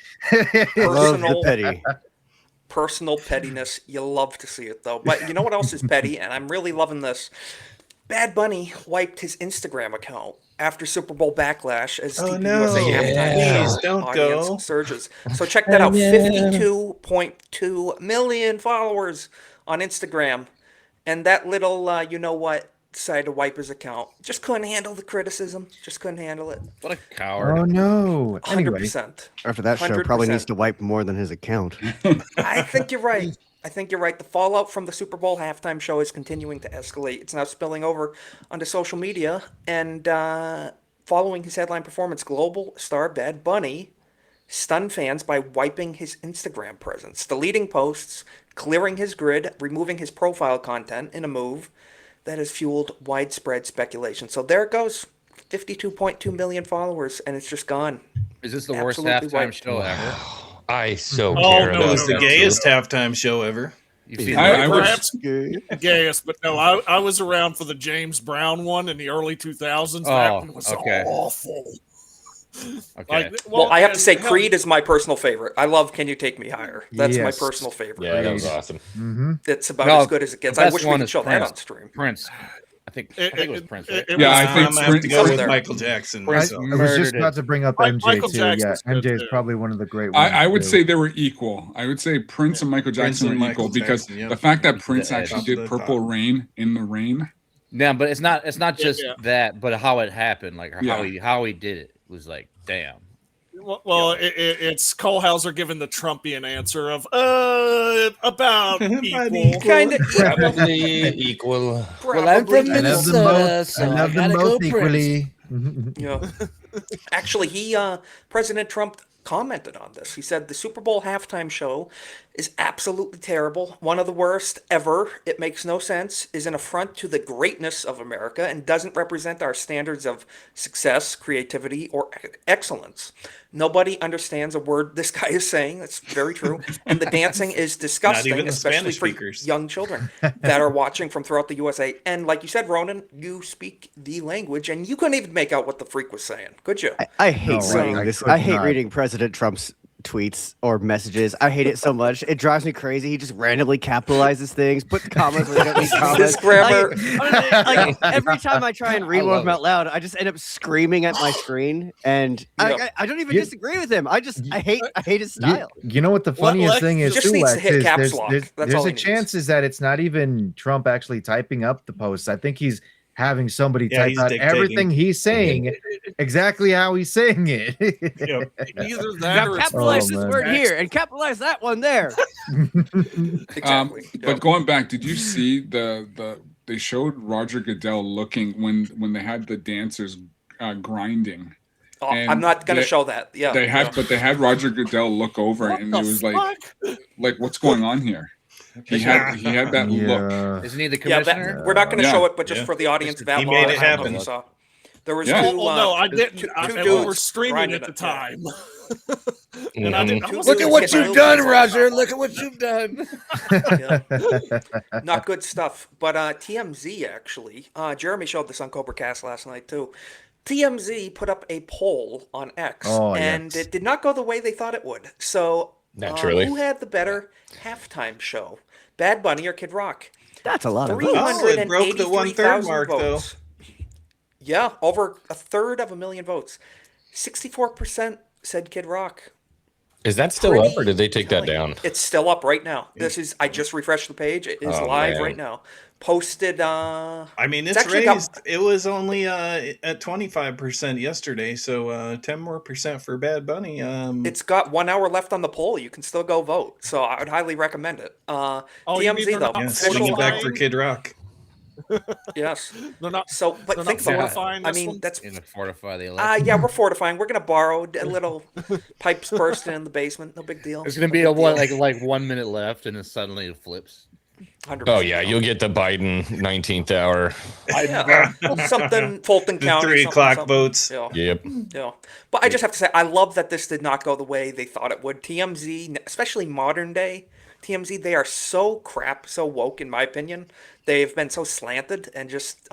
Speaker 3: Personal pettiness. You love to see it though. But you know what else is petty? And I'm really loving this. Bad Bunny wiped his Instagram account after Super Bowl backlash as
Speaker 23: Oh,
Speaker 3: the
Speaker 23: no.
Speaker 3: USA halftime
Speaker 23: Please,
Speaker 3: show
Speaker 23: don't
Speaker 3: audience
Speaker 23: go.
Speaker 3: surges. So check that out.
Speaker 23: Oh, no.
Speaker 3: 52.2 million followers on Instagram. And that little, you know what, decided to wipe his account. Just couldn't handle the criticism. Just couldn't handle it.
Speaker 4: What a coward.
Speaker 7: Oh no! Anyway,
Speaker 3: 100%.
Speaker 9: After that show, probably
Speaker 3: 100%.
Speaker 9: needs to wipe more than his account.
Speaker 3: I think you're right. The fallout from the Super Bowl halftime show is continuing to escalate. It's now spilling over onto social media. And following his headline performance, global star Bad Bunny stunned fans by wiping his Instagram presence, deleting posts, clearing his grid, removing his profile content in a move that has fueled widespread speculation. So there it goes. 52.2 million followers, and it's just gone.
Speaker 4: Is this the
Speaker 3: Absolutely
Speaker 4: worst halftime
Speaker 3: wiped.
Speaker 4: show ever?
Speaker 21: I so
Speaker 23: Oh,
Speaker 21: care
Speaker 23: no,
Speaker 21: about
Speaker 23: it was the
Speaker 21: that
Speaker 23: gayest
Speaker 21: too.
Speaker 23: halftime show ever.
Speaker 17: Perhaps gayest, but no, I was around for the James Brown one in the early 2000s. That one was awful.
Speaker 4: Okay.
Speaker 3: Well, I have to say,
Speaker 17: hell,
Speaker 3: Creed is my personal favorite. I love "Can You Take Me Higher." That's my
Speaker 7: Yes.
Speaker 3: personal favorite.
Speaker 21: Yeah, that was awesome.
Speaker 7: Mm-hmm.
Speaker 3: It's about
Speaker 4: No,
Speaker 3: as good as it gets.
Speaker 4: the
Speaker 3: I
Speaker 4: best
Speaker 3: wish we
Speaker 4: one
Speaker 3: could
Speaker 4: is
Speaker 3: show that
Speaker 4: Prince.
Speaker 3: on stream.
Speaker 4: Prince. I think it was Prince, right?
Speaker 15: Yeah, I think
Speaker 23: I'm gonna have to go
Speaker 15: Prince-
Speaker 23: with Michael Jackson.
Speaker 7: I
Speaker 23: myself.
Speaker 7: was just about to bring up MJ
Speaker 17: Michael
Speaker 7: too. Yeah,
Speaker 17: Jackson's good,
Speaker 7: MJ is
Speaker 17: too.
Speaker 7: probably one of the great ones.
Speaker 15: I would
Speaker 7: too.
Speaker 15: say they were equal. I would say Prince and Michael
Speaker 23: Prince
Speaker 15: Jackson
Speaker 23: and
Speaker 15: were
Speaker 23: Michael
Speaker 15: equal because
Speaker 23: Jackson, yep.
Speaker 15: the fact that Prince
Speaker 4: the
Speaker 15: actually
Speaker 23: edge.
Speaker 15: did
Speaker 23: Top of the
Speaker 15: Purple
Speaker 23: top.
Speaker 15: Rain in the rain.
Speaker 4: Yeah, but it's not just
Speaker 17: Yeah.
Speaker 4: that, but how it happened, like
Speaker 15: Yeah.
Speaker 4: how he did it was like, damn.
Speaker 17: Well, it's Cole Hauser giving the Trumpian answer of about equal.
Speaker 3: Kind of
Speaker 21: Probably equal.
Speaker 4: Well, I'm from
Speaker 7: I love them both. I love them both equally.
Speaker 3: Yeah. Actually, President Trump commented on this. He said the Super Bowl halftime show is absolutely terrible, one of the worst ever. It makes no sense, is an affront to the greatness of America, and doesn't represent our standards of success, creativity, or excellence. Nobody understands a word this guy is saying. That's very true. And the dancing is disgusting,
Speaker 23: even the
Speaker 3: especially
Speaker 23: Spanish
Speaker 3: for
Speaker 23: speakers.
Speaker 3: young children that are watching from throughout the USA. And like you said, Ronan, you speak the language, and you couldn't even make out what the freak was saying, could you?
Speaker 9: I hate
Speaker 7: No,
Speaker 9: reading
Speaker 7: I
Speaker 9: this.
Speaker 7: could
Speaker 9: I hate
Speaker 7: not.
Speaker 9: reading President Trump's tweets or messages. I hate it so much. It drives me crazy. He just randomly capitalizes things, put commas where they don't need commas.
Speaker 3: This grammar.
Speaker 9: Like, every time I try and read one of them out loud, I just end up screaming at my screen, and
Speaker 3: Yeah.
Speaker 9: I don't even
Speaker 7: You-
Speaker 9: disagree with him. I hate his style.
Speaker 7: You know what the funniest
Speaker 17: Lex
Speaker 7: thing is
Speaker 3: just
Speaker 7: too,
Speaker 3: needs to
Speaker 7: Lex,
Speaker 3: hit
Speaker 7: is
Speaker 3: caps lock. That's
Speaker 7: there's
Speaker 3: all
Speaker 7: a
Speaker 3: he needs.
Speaker 7: chances that it's not even Trump actually typing up the posts. I think he's having somebody
Speaker 23: Yeah,
Speaker 7: type
Speaker 23: he's
Speaker 7: out
Speaker 23: dictating.
Speaker 7: everything he's saying exactly how he's saying it.
Speaker 17: Either that
Speaker 9: Now
Speaker 17: or it's
Speaker 9: capitalize
Speaker 7: Oh,
Speaker 9: this
Speaker 7: man.
Speaker 9: word here and capitalize that one there.
Speaker 15: But going back, did you see they showed Roger Goodell looking when they had the dancers grinding.
Speaker 3: Oh, I'm not going to show that. Yeah.
Speaker 15: But they had Roger Goodell look over and it was like what's going on here? He had that look.
Speaker 4: Isn't he the
Speaker 3: Yeah,
Speaker 4: commissioner?
Speaker 3: we're not going to
Speaker 15: Yeah.
Speaker 3: show it, but just for the audience, that
Speaker 23: He made it
Speaker 3: I don't know if
Speaker 23: happen.
Speaker 3: you saw. There was
Speaker 15: Yeah.
Speaker 3: two.
Speaker 17: no, I didn't.
Speaker 3: Two
Speaker 17: We
Speaker 3: dudes
Speaker 17: were streaming at
Speaker 3: grinding
Speaker 17: the
Speaker 3: it.
Speaker 17: time. And I didn't.
Speaker 1: Look at what you've done, Roger. Look at what you've done.
Speaker 3: Not good stuff. But TMZ actually, Jeremy showed this on Cobra Cast last night too. TMZ put up a poll on X, and it did not go the way they thought it would. So,
Speaker 21: Naturally.
Speaker 3: who had the better halftime show, Bad Bunny or Kid Rock?
Speaker 9: That's a lot of
Speaker 23: votes. Oh, it broke the 1/3 mark,
Speaker 3: votes. Yeah, over 1/3 of a million votes. 64% said Kid Rock.
Speaker 21: Is that still up, or did they take that down?
Speaker 3: It's still up right now. I just refreshed the page. It is live right now. Posted.
Speaker 23: I mean, it's
Speaker 3: actually
Speaker 23: raised. It was only at 25% yesterday, so 10 more percent for Bad Bunny.
Speaker 3: It's got 1 hour left on the poll. You can still go vote, so I would highly recommend it. TMZ though,
Speaker 23: swing it back for Kid Rock.
Speaker 3: Yes.
Speaker 17: They're not.
Speaker 3: So, but
Speaker 17: they're
Speaker 3: think
Speaker 17: not
Speaker 3: about
Speaker 17: fortifying
Speaker 3: it. I
Speaker 17: this
Speaker 3: mean,
Speaker 17: one?
Speaker 3: that's
Speaker 4: Gonna fortify the election.
Speaker 3: yeah, we're fortifying. We're gonna borrow a little pipes bursting in the basement. No big deal.
Speaker 4: There's gonna be like 1 minute left, and then suddenly it flips.
Speaker 3: 100%.
Speaker 21: Oh yeah, you'll get the Biden 19th hour.
Speaker 3: Yeah, something Fulton
Speaker 23: The
Speaker 3: County.
Speaker 23: 3
Speaker 3: something,
Speaker 23: o'clock
Speaker 3: something.
Speaker 23: votes.
Speaker 3: Yeah.
Speaker 21: Yep.
Speaker 3: Yeah. But I just have to say, I love that this did not go the way they thought it would. TMZ, especially modern day TMZ, they are so crap, so woke, in my opinion. They've been so slanted and just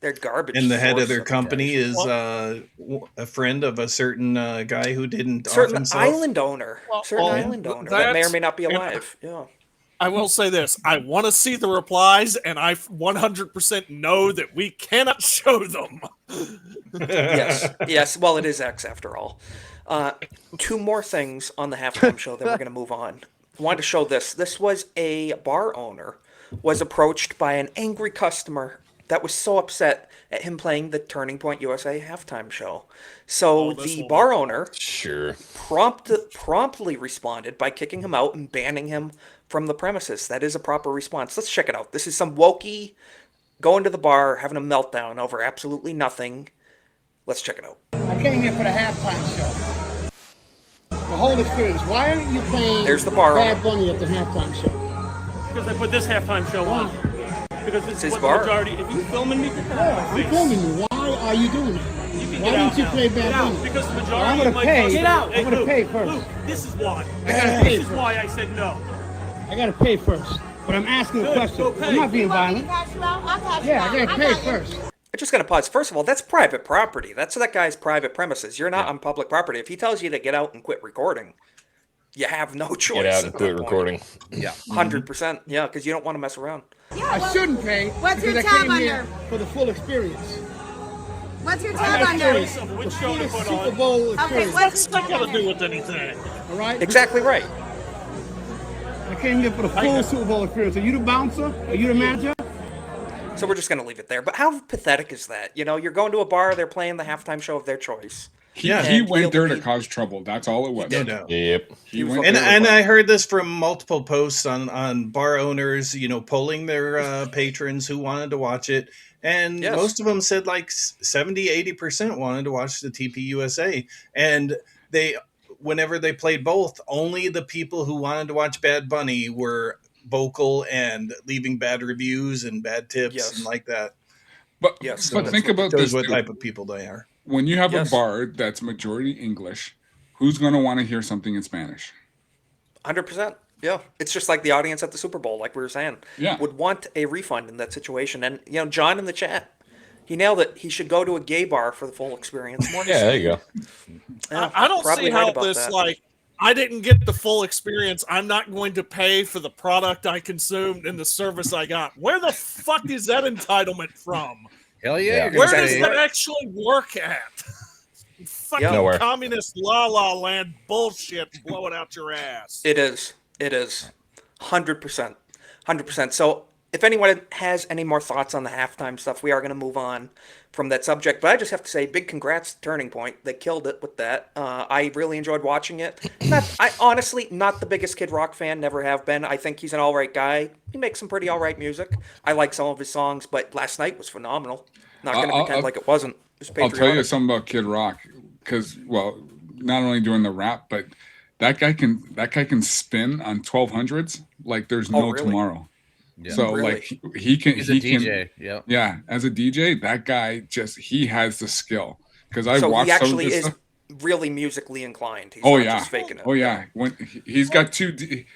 Speaker 3: they're garbage.
Speaker 23: And the head of
Speaker 3: source
Speaker 23: their company is a friend of a certain guy who didn't off
Speaker 3: certain
Speaker 23: himself.
Speaker 3: island owner. Island owner that may or may not be alive. Yeah.
Speaker 17: I will say this. I want to see the replies, and I 100% know that we cannot show them.
Speaker 3: Yes. Well, it is X after all. Two more things on the halftime show, then we're going to move on. I wanted to show this. This was a bar owner was approached by an angry customer that was so upset at him playing the Turning Point USA halftime show. So the bar owner promptly responded by kicking him out and banning him from the premises. That is a proper response. Let's check it out. This is some wokey going to the bar, having a meltdown over absolutely nothing. Let's check it out.
Speaker 11: I came here for the halftime show. The whole experience. Why aren't you playing
Speaker 3: There's the bar
Speaker 11: Bad
Speaker 3: owner.
Speaker 11: Bunny at the halftime show?
Speaker 18: Because I put this halftime show on. Because it's
Speaker 3: his
Speaker 18: what
Speaker 3: bar.
Speaker 18: the majority. If you filming me,
Speaker 11: I'm filming you. Why are you doing that? Why didn't you play Bad Bunny?
Speaker 18: Because the majority
Speaker 11: I'm gonna
Speaker 18: of my
Speaker 11: pay.
Speaker 18: customers.
Speaker 11: Get out.
Speaker 18: Hey,
Speaker 11: I'm gonna
Speaker 18: Luke,
Speaker 11: pay first.
Speaker 18: Luke, this is why.
Speaker 11: I gotta pay
Speaker 18: This is
Speaker 11: first.
Speaker 18: why I said no.
Speaker 11: I gotta pay first. But I'm asking a
Speaker 18: Good,
Speaker 11: question.
Speaker 18: go pay.
Speaker 11: I'm not being violent. Yeah, I gotta pay first.
Speaker 3: I'm just going to pause. First of all, that's private property. That's that guy's private premises. You're not on public property. If he tells you to get out and quit recording, you have no choice.
Speaker 21: Get out and
Speaker 3: at
Speaker 21: quit
Speaker 3: that point.
Speaker 21: recording.
Speaker 4: Yeah.
Speaker 3: 100%. Yeah, because you don't want to mess around.
Speaker 11: I shouldn't pay
Speaker 8: What's your
Speaker 11: because I
Speaker 8: tab
Speaker 11: came here
Speaker 8: under?
Speaker 11: for the full experience.
Speaker 8: What's your
Speaker 11: I
Speaker 8: tab
Speaker 11: got
Speaker 8: under?
Speaker 11: choice of which show to put Super Bowl
Speaker 8: Okay,
Speaker 11: experience.
Speaker 8: what's your
Speaker 17: Not
Speaker 8: tab
Speaker 17: gonna do
Speaker 8: under?
Speaker 17: with anything.
Speaker 11: All right?
Speaker 3: Exactly right.
Speaker 11: I came here for the full Super Bowl experience. Are you the bouncer? Are you the manager?
Speaker 3: So we're just going to leave it there. But how pathetic is that? You know, you're going to a bar, they're playing the halftime show of their choice.
Speaker 15: He
Speaker 3: And
Speaker 15: went there to cause trouble. That's all it was.
Speaker 23: No doubt.
Speaker 21: Yep.
Speaker 15: He went
Speaker 23: And
Speaker 15: there
Speaker 23: and
Speaker 15: to-
Speaker 23: I heard this from multiple posts on bar owners, polling their patrons who wanted to watch it. And
Speaker 3: Yes.
Speaker 23: most of them said like 70-80% wanted to watch the TPUSA. And whenever they played both, only the people who wanted to watch Bad Bunny were vocal and leaving bad reviews and bad tips and like that.
Speaker 15: But
Speaker 3: Yes.
Speaker 15: but think about
Speaker 23: Shows
Speaker 15: this.
Speaker 23: what
Speaker 15: too.
Speaker 23: type of people they are.
Speaker 15: When you have
Speaker 3: Yes.
Speaker 15: a bar that's majority English, who's going to want to hear something in Spanish?
Speaker 3: 100%. Yeah. It's just like the audience at the Super Bowl, like we were saying.
Speaker 15: Yeah.
Speaker 3: Would want a refund in that situation. And, John in the chat, he nailed it. He should go to a gay bar for the full experience. More
Speaker 21: Yeah, there you go.
Speaker 3: Yeah,
Speaker 17: I don't
Speaker 3: probably
Speaker 17: see
Speaker 3: right
Speaker 17: how
Speaker 3: about
Speaker 17: this
Speaker 3: that.
Speaker 17: I didn't get the full experience. I'm not going to pay for the product I consumed and the service I got. Where the fuck is that entitlement from?
Speaker 4: Hell yeah. You're
Speaker 17: Where
Speaker 4: gonna
Speaker 17: does
Speaker 4: say-
Speaker 17: that actually work at? Fucking
Speaker 21: Nowhere.
Speaker 17: communist la la land bullshit. Blow it out your ass.
Speaker 3: It is. 100%. 100%. So if anyone has any more thoughts on the halftime stuff, we are going to move on. from that subject. But I just have to say, big congrats to Turning Point. They killed it with that. I really enjoyed watching it. I honestly not the biggest Kid Rock fan, never have been. I think he's an all right guy. He makes some pretty all right music. I like some of his songs, but last night was phenomenal. Not going to pretend like it wasn't. It was
Speaker 15: I'll tell you
Speaker 3: patriotic.
Speaker 15: something about Kid Rock, because not only doing the rap, but that guy can spin on 1200s like there's no
Speaker 3: really?
Speaker 15: tomorrow.
Speaker 4: Yeah.
Speaker 15: So
Speaker 3: Really?
Speaker 15: like he can.
Speaker 4: He's a DJ. Yep.
Speaker 15: Yeah, as a DJ, that guy he has the skill. Because I
Speaker 3: So he
Speaker 15: watched some of
Speaker 3: actually
Speaker 15: his
Speaker 3: is
Speaker 15: stuff.
Speaker 3: really musically inclined. He's
Speaker 15: Oh
Speaker 3: not
Speaker 15: yeah.
Speaker 3: just faking it.
Speaker 15: Oh yeah. When he's got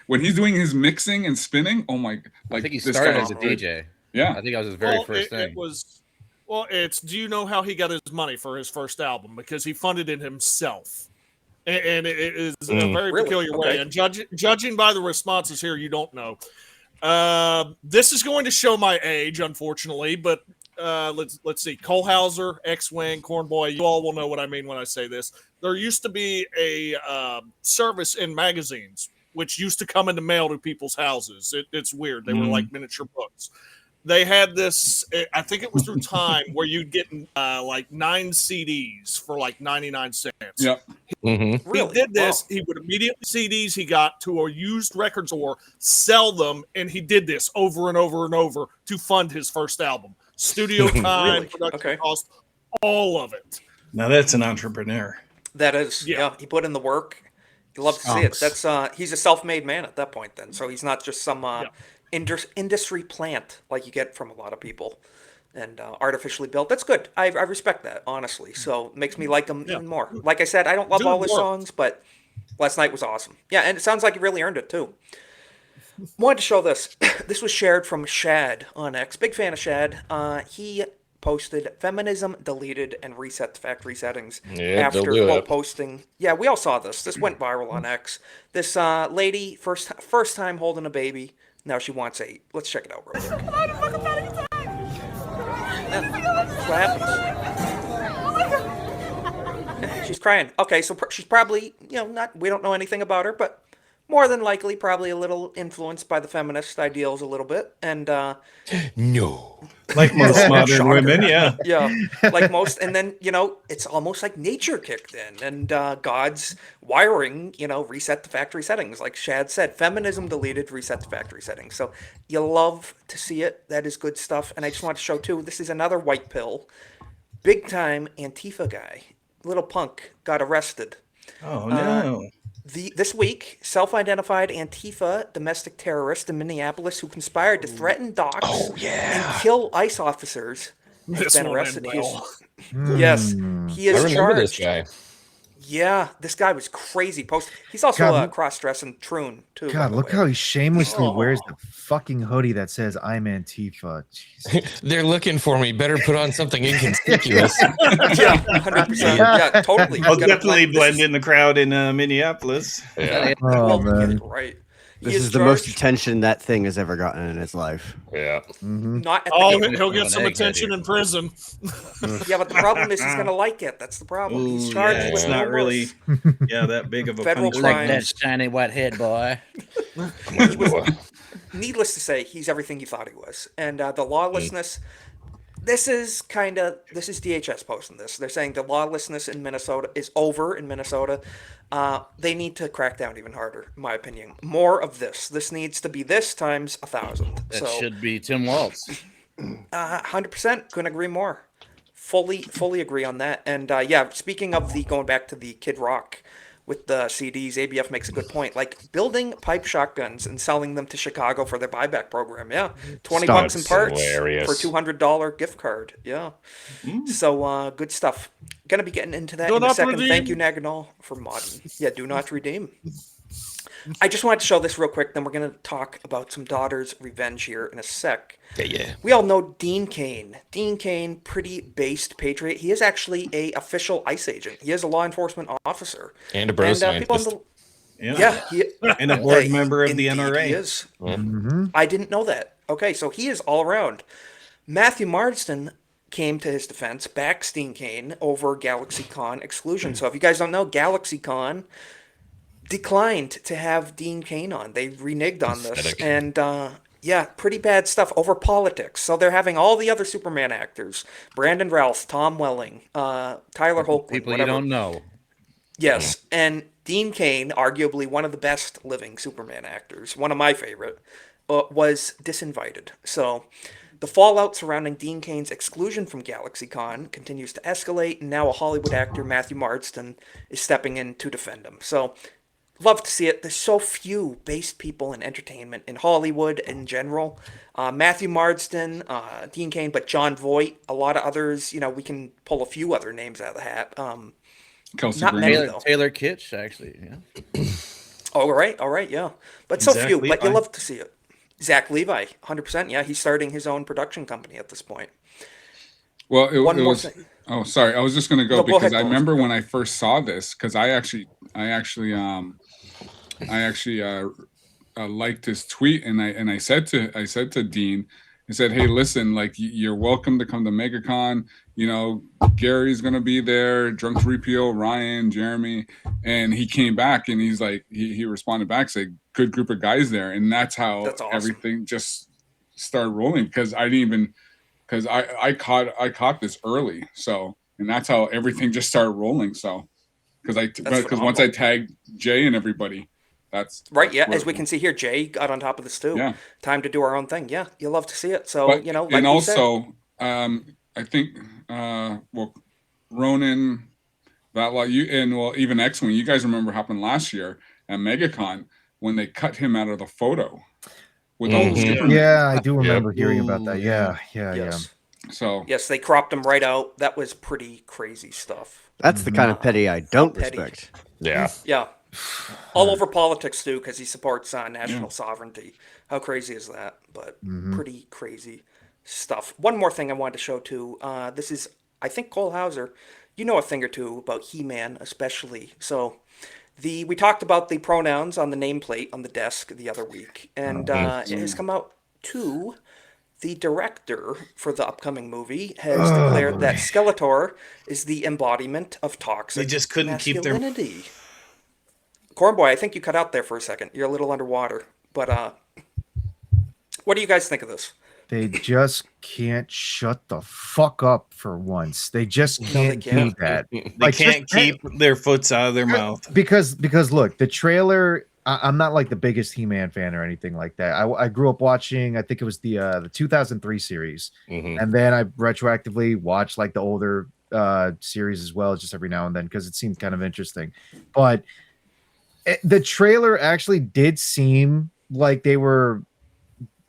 Speaker 15: when he's doing his mixing and spinning. Oh my!
Speaker 4: I think he
Speaker 15: this
Speaker 4: started
Speaker 15: guy
Speaker 4: as a
Speaker 15: is great.
Speaker 4: DJ.
Speaker 15: Yeah.
Speaker 4: I think that was his very first thing.
Speaker 17: It was. Well, do you know how he got his money for his first album? Because he funded it himself. And it is a very peculiar way. And judging by the responses here, you don't know. This is going to show my age, unfortunately, but let's see. Cole Hauser, X-Wing, Cornboy, you all will know what I mean when I say this. There used to be a service in magazines, which used to come in the mail to people's houses. It's weird. They were like miniature books. They had this, I think it was through Time, where you'd get like 9 CDs for like 99 cents.
Speaker 15: Yep.
Speaker 17: He did this. He would immediately CDs he got to a used record store, sell them, and he did this over and over and over to fund his first album. Studio time, production cost, all of it.
Speaker 23: Now that's an entrepreneur.
Speaker 3: That is, yeah. He put in the work. You love to see it. That's he's a self-made man at that point. Then, so he's not just some industry plant like you get from a lot of people, and artificially built. That's good. I respect that, honestly. So it makes me like him even more. Like I said, I don't love all his songs, but last night was awesome. Yeah, and it sounds like he really earned it too. Wanted to show this. This was shared from Shad on X. Big fan of Shad. He posted "Feminism deleted and reset to factory settings" after posting. Yeah, we all saw this. This went viral on X. This lady, first time holding a baby. Now she wants 8. Let's check it out real quick. What happens? She's crying. Okay, so she's probably, we don't know anything about her, but more than likely probably a little influenced by the feminist ideals a little bit. And
Speaker 21: no.
Speaker 23: Like most modern women, yeah.
Speaker 3: Yeah, like most. And then, it's almost like nature kicked in and God's wiring, reset the factory settings. Like Shad said, feminism deleted, reset the factory settings. So you love to see it. That is good stuff. And I just want to show, too, this is another white pill. Big time Antifa guy. Little punk got arrested.
Speaker 23: Oh, no.
Speaker 3: This week, self-identified Antifa domestic terrorist in Minneapolis who conspired to threaten docks and kill ICE officers has been arrested. Yes, he is
Speaker 21: I remember
Speaker 3: charged.
Speaker 21: this guy.
Speaker 3: Yeah, this guy was crazy. He's also a cross-dressing troon too.
Speaker 7: God, look how he shamelessly wears the fucking hoodie that says "I'm Antifa." Jesus.
Speaker 21: They're looking for me. Better put on something inconspicuous.
Speaker 3: Yeah, 100%. Yeah, totally.
Speaker 23: I'll definitely blend in the crowd in Minneapolis.
Speaker 21: Yeah.
Speaker 7: Oh man.
Speaker 3: Right.
Speaker 2: This is the most attention that thing has ever gotten in his life.
Speaker 21: Yeah.
Speaker 3: Not at the
Speaker 17: he'll get some attention in prison.
Speaker 3: Yeah, but the problem is he's gonna like it. That's the problem. He's charged with
Speaker 23: it's not really that big of a
Speaker 3: federal
Speaker 23: punishment.
Speaker 3: crime.
Speaker 4: That shiny white head, boy.
Speaker 3: Needless to say, he's everything he thought he was. And the lawlessness, this is DHS posting this. They're saying the lawlessness in Minnesota is over in Minnesota. They need to crack down even harder, in my opinion. More of this. This needs to be this times 1,000.
Speaker 4: That should be Tim Waltz.
Speaker 3: 100%. Couldn't agree more. Fully agree on that. And speaking of going back to the Kid Rock with the CDs, ABF makes a good point. Like building pipe shotguns and selling them to Chicago for their buyback program. Yeah, $20 in parts for $200 gift card. Yeah. So good stuff. Gonna be getting into that in a second.
Speaker 17: Redeem.
Speaker 3: Thank you, Naganol, for modding. Yeah, do not redeem. I just wanted to show this real quick, then we're going to talk about some Daughter's Revenge here in a sec.
Speaker 21: Yeah.
Speaker 3: We all know Dean Cain. Dean Cain, pretty based patriot. He is actually a official ICE agent. He is a law enforcement officer.
Speaker 21: And a bro scientist.
Speaker 23: And a board member of the NRA.
Speaker 3: He is. I didn't know that. Okay, so he is all around. Matthew Marsden came to his defense, backs Dean Cain over GalaxyCon exclusion. So if you guys don't know, GalaxyCon declined to have Dean Cain on. They reneged on this, and Yeah, pretty bad stuff over politics. So they're having all the other Superman actors, Brandon Routh, Tom Welling, Tyler Hoechlin,
Speaker 4: People
Speaker 3: whatever.
Speaker 4: you don't know.
Speaker 3: Yes, and Dean Cain, arguably one of the best living Superman actors, one of my favorite, was disinvited. So the fallout surrounding Dean Cain's exclusion from GalaxyCon continues to escalate, and now a Hollywood actor, Matthew Marsden, is stepping in to defend him. So love to see it. There's so few based people in entertainment in Hollywood in general. Matthew Marsden, Dean Cain, but John Voight, a lot of others. You know, we can pull a few other names out of the hat.
Speaker 15: Kelsey
Speaker 3: not
Speaker 15: Grammer.
Speaker 3: many though.
Speaker 4: Taylor Kitsch, actually. Yeah.
Speaker 3: All right, yeah. But so few. But you love to see it. Zach Levi, 100%. Yeah, he's starting his own production company at this point.
Speaker 15: Well, it
Speaker 3: One more
Speaker 15: was.
Speaker 3: thing.
Speaker 15: Oh, sorry. I was just going to go
Speaker 3: No, go
Speaker 15: because
Speaker 3: ahead,
Speaker 15: I
Speaker 3: Colin.
Speaker 15: remember when I first saw this because I actually liked his tweet and I said to Dean, I said, hey, listen, like you're welcome to come to MegaCon. You know, Gary's gonna be there, Drunk 3PO, Ryan, Jeremy, and he came back and he's like, he responded back saying, good group of guys there, and that's how
Speaker 3: That's awesome.
Speaker 15: everything just started rolling because I caught this early, so and that's how everything just started rolling. So because once I tagged Jay and everybody. That's
Speaker 3: right. Yeah,
Speaker 15: where,
Speaker 3: as we can see here, Jay got on top of this too.
Speaker 15: Yeah.
Speaker 3: Time to do our own thing. Yeah, you love to see it. So
Speaker 15: but,
Speaker 3: you know, like
Speaker 15: and
Speaker 3: we
Speaker 15: also, I think, Ronan, that you and even X-Wing, you guys remember happened last year at MegaCon when they cut him out of the photo with all the Superman.
Speaker 7: Yeah, I do remember hearing about that. Yeah.
Speaker 15: So
Speaker 3: yes, they cropped him right out. That was pretty crazy stuff.
Speaker 2: That's the kind of petty I don't
Speaker 3: petty.
Speaker 2: respect.
Speaker 21: Yeah.
Speaker 3: Yeah. All over politics too, because he supports national sovereignty. How crazy is that? But pretty crazy stuff. One more thing I wanted to show too. This is, I think, Cole Hauser. You know a thing or two about He-Man, especially. So, we talked about the pronouns on the nameplate on the desk the other week, and it has come out too. The director for the upcoming movie has declared that Skeletor is the embodiment of toxic
Speaker 23: They just couldn't keep their
Speaker 3: masculinity. Cornboy, I think you cut out there for a second. You're a little underwater. But what do you guys think of this?
Speaker 7: They just can't shut the fuck up for once. They just can't do that.
Speaker 23: They can't keep their foots out of their mouth.
Speaker 7: Because look, the trailer, I'm not like the biggest He-Man fan or anything like that. I grew up watching, I think it was the 2003 series. And then I retroactively watched like the older series as well, just every now and then, because it seemed kind of interesting. But the trailer actually did seem like they were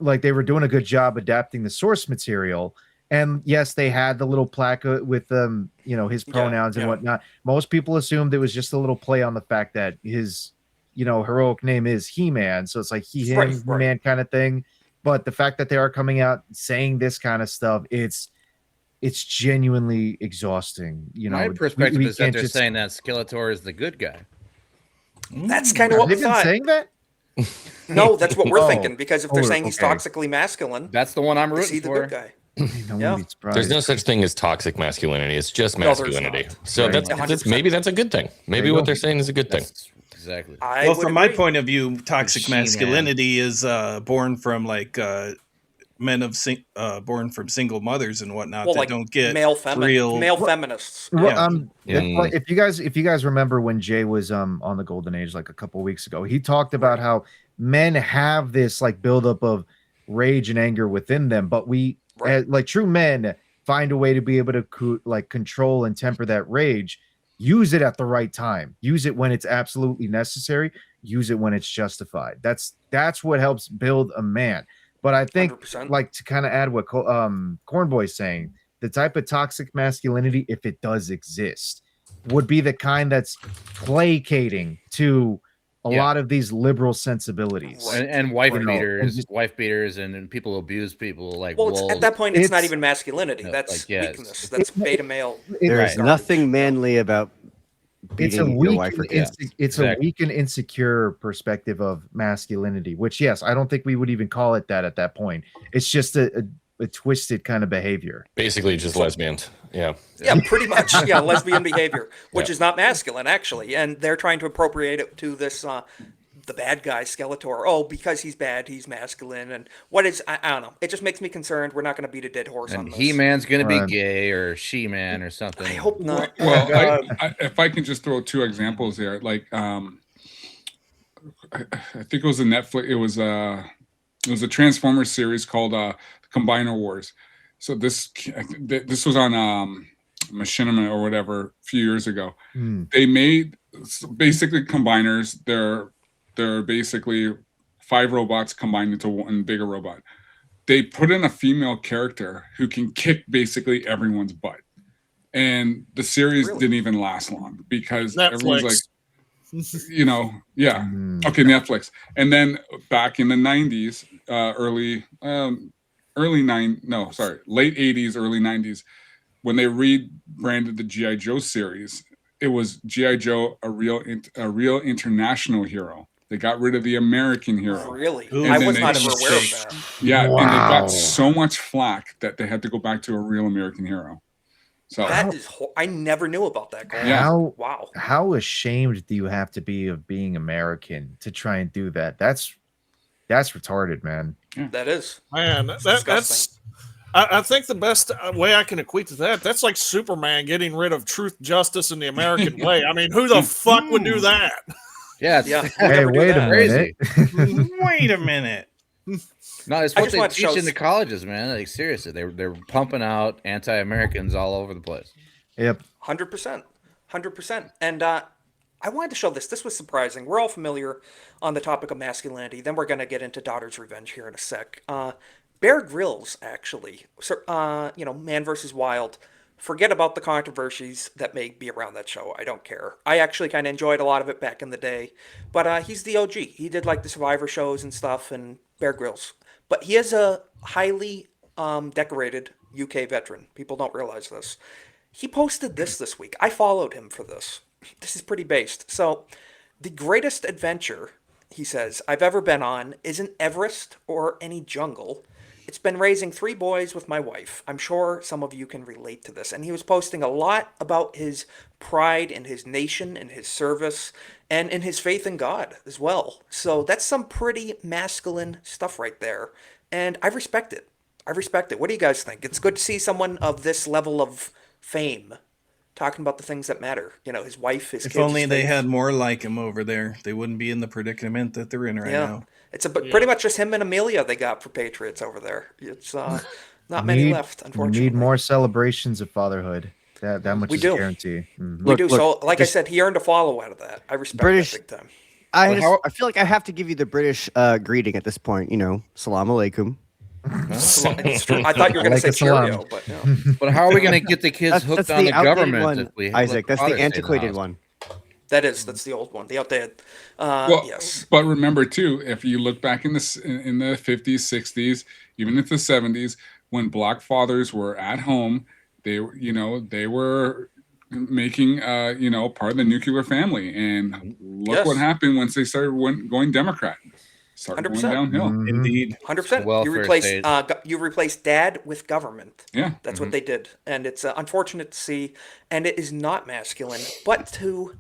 Speaker 7: doing a good job adapting the source material. And yes, they had the little plaque with his pronouns and whatnot. Most people assumed it was just a little play on the fact that his heroic name is He-Man, so it's like him man kind of thing. But the fact that they are coming out saying this kind of stuff, it's genuinely exhausting.
Speaker 4: My perspective is that they're saying that Skeletor is the good guy.
Speaker 3: That's kind of what we thought.
Speaker 7: Saying that?
Speaker 3: No, that's what we're thinking, because if they're saying he's
Speaker 7: okay.
Speaker 3: toxically masculine,
Speaker 4: that's the one I'm
Speaker 3: is
Speaker 4: rooting
Speaker 3: he the
Speaker 4: for.
Speaker 3: good guy?
Speaker 7: Yeah.
Speaker 21: There's no such thing as toxic masculinity. It's just masculinity. So that's maybe that's a good thing. Maybe what they're saying is a good thing.
Speaker 4: Exactly.
Speaker 23: Well, from my point of view, toxic masculinity is born from men born from single mothers and whatnot that don't get
Speaker 3: male
Speaker 23: real
Speaker 3: feminists.
Speaker 7: Well, if you guys remember when Jay was on the Golden Age like a couple of weeks ago, he talked about how men have this like buildup of rage and anger within them, but we like true men find a way to be able to control and temper that rage. Use it at the right time. Use it when it's absolutely necessary. Use it when it's justified. That's what helps build a man. But I think
Speaker 3: 100%.
Speaker 7: like to kind of add what Cornboy's saying, the type of toxic masculinity, if it does exist, would be the kind that's placating to a lot of these liberal sensibilities
Speaker 4: and wife beaters and people who abuse people like wolves.
Speaker 3: At that point, it's not even masculinity. That's weakness. That's beta male.
Speaker 2: There's nothing manly about
Speaker 7: it's a
Speaker 2: beating
Speaker 7: weak,
Speaker 2: your wife or kids.
Speaker 7: It's a weak and insecure perspective of masculinity, which yes, I don't think we would even call it that at that point. It's just a twisted kind of behavior.
Speaker 21: Basically, just lesbians. Yeah,
Speaker 3: pretty much. Yeah, lesbian behavior, which is not masculine actually, and they're trying to appropriate it to this the bad guy Skeletor. Oh, because he's bad, he's masculine, and what is I don't know. It just makes me concerned. We're not going to beat a dead horse on
Speaker 4: And
Speaker 3: this.
Speaker 4: He-Man's gonna be gay or She-Man or something.
Speaker 3: I hope not.
Speaker 15: Well, if I can just throw 2 examples there, like I think it was a Netflix. It was a Transformers series called Combiner Wars. So this was on Machinima or whatever a few years ago. They made basically combiners. They're basically 5 robots combined into one bigger robot. They put in a female character who can kick basically everyone's butt. And the series didn't even last long because everyone's like, okay, Netflix. And then back in the 90s, late 80s, early 90s, when they rebranded the G.I. Joe series, it was G.I. Joe, a real international hero. They got rid of the American hero.
Speaker 3: Really?
Speaker 15: And
Speaker 3: I
Speaker 15: then
Speaker 3: was
Speaker 15: they
Speaker 3: not ever aware of that.
Speaker 15: Yeah, and they got so much flack that they had to go back to a real American hero. So
Speaker 3: That is, I never knew about that. Wow.
Speaker 7: How ashamed do you have to be of being American to try and do that? That's retarded, man.
Speaker 3: That is.
Speaker 17: Man, that's. I think the best way I can equate to that's like Superman getting rid of truth, justice, and the American way. I mean, who the fuck would do that?
Speaker 4: Yeah.
Speaker 7: Hey, wait a minute.
Speaker 23: Wait a minute.
Speaker 4: No, it's what they teach in the colleges, man. Like seriously, they're pumping out anti-Americans all over the place.
Speaker 7: Yep.
Speaker 3: 100%. And I wanted to show this. This was surprising. We're all familiar on the topic of masculinity. Then we're going to get into Daughter's Revenge here in a sec. Bear Grylls, actually, Man vs. Wild. Forget about the controversies that may be around that show. I don't care. I actually kind of enjoyed a lot of it back in the day. But he's the OG. He did like the Survivor shows and stuff, and Bear Grylls. But he is a highly decorated UK veteran. People don't realize this. He posted this week. I followed him for this. This is pretty based. So, the greatest adventure, he says, I've ever been on isn't Everest or any jungle. It's been raising 3 boys with my wife. I'm sure some of you can relate to this. And he was posting a lot about his pride in his nation, in his service, and in his faith in God as well. So that's some pretty masculine stuff right there. And I respect it. What do you guys think? It's good to see someone of this level of fame talking about the things that matter. His wife, his kids.
Speaker 23: If only they had more like him over there, they wouldn't be in the predicament that they're in right now.
Speaker 3: It's pretty much just him and Amelia they got for Patriots over there. It's not many left, unfortunately.
Speaker 7: We need more celebrations of fatherhood. That much is a guarantee.
Speaker 3: Mm-hmm. We do. So, like I said, he earned a follow out of that. I respect that big time.
Speaker 9: I feel like I have to give you the British greeting at this point. Salam alaikum.
Speaker 3: I thought you were going to say cheerio, but no.
Speaker 4: But how are we going to get the kids hooked on the government?
Speaker 9: One,
Speaker 4: if we
Speaker 9: Isaac, that's the antiquated one.
Speaker 3: That's the old one, the outdated. Yes.
Speaker 15: But remember too, if you look back in the 50s, 60s, even in the 70s, when Black fathers were at home, they were making part of the nuclear family, and look what happened once they started going Democrat. Started
Speaker 3: 100%.
Speaker 15: going downhill.
Speaker 23: Indeed.
Speaker 3: 100%. You replace dad with government.
Speaker 15: Yeah.
Speaker 3: That's what they did. And it's unfortunate to see, and it is not masculine, but to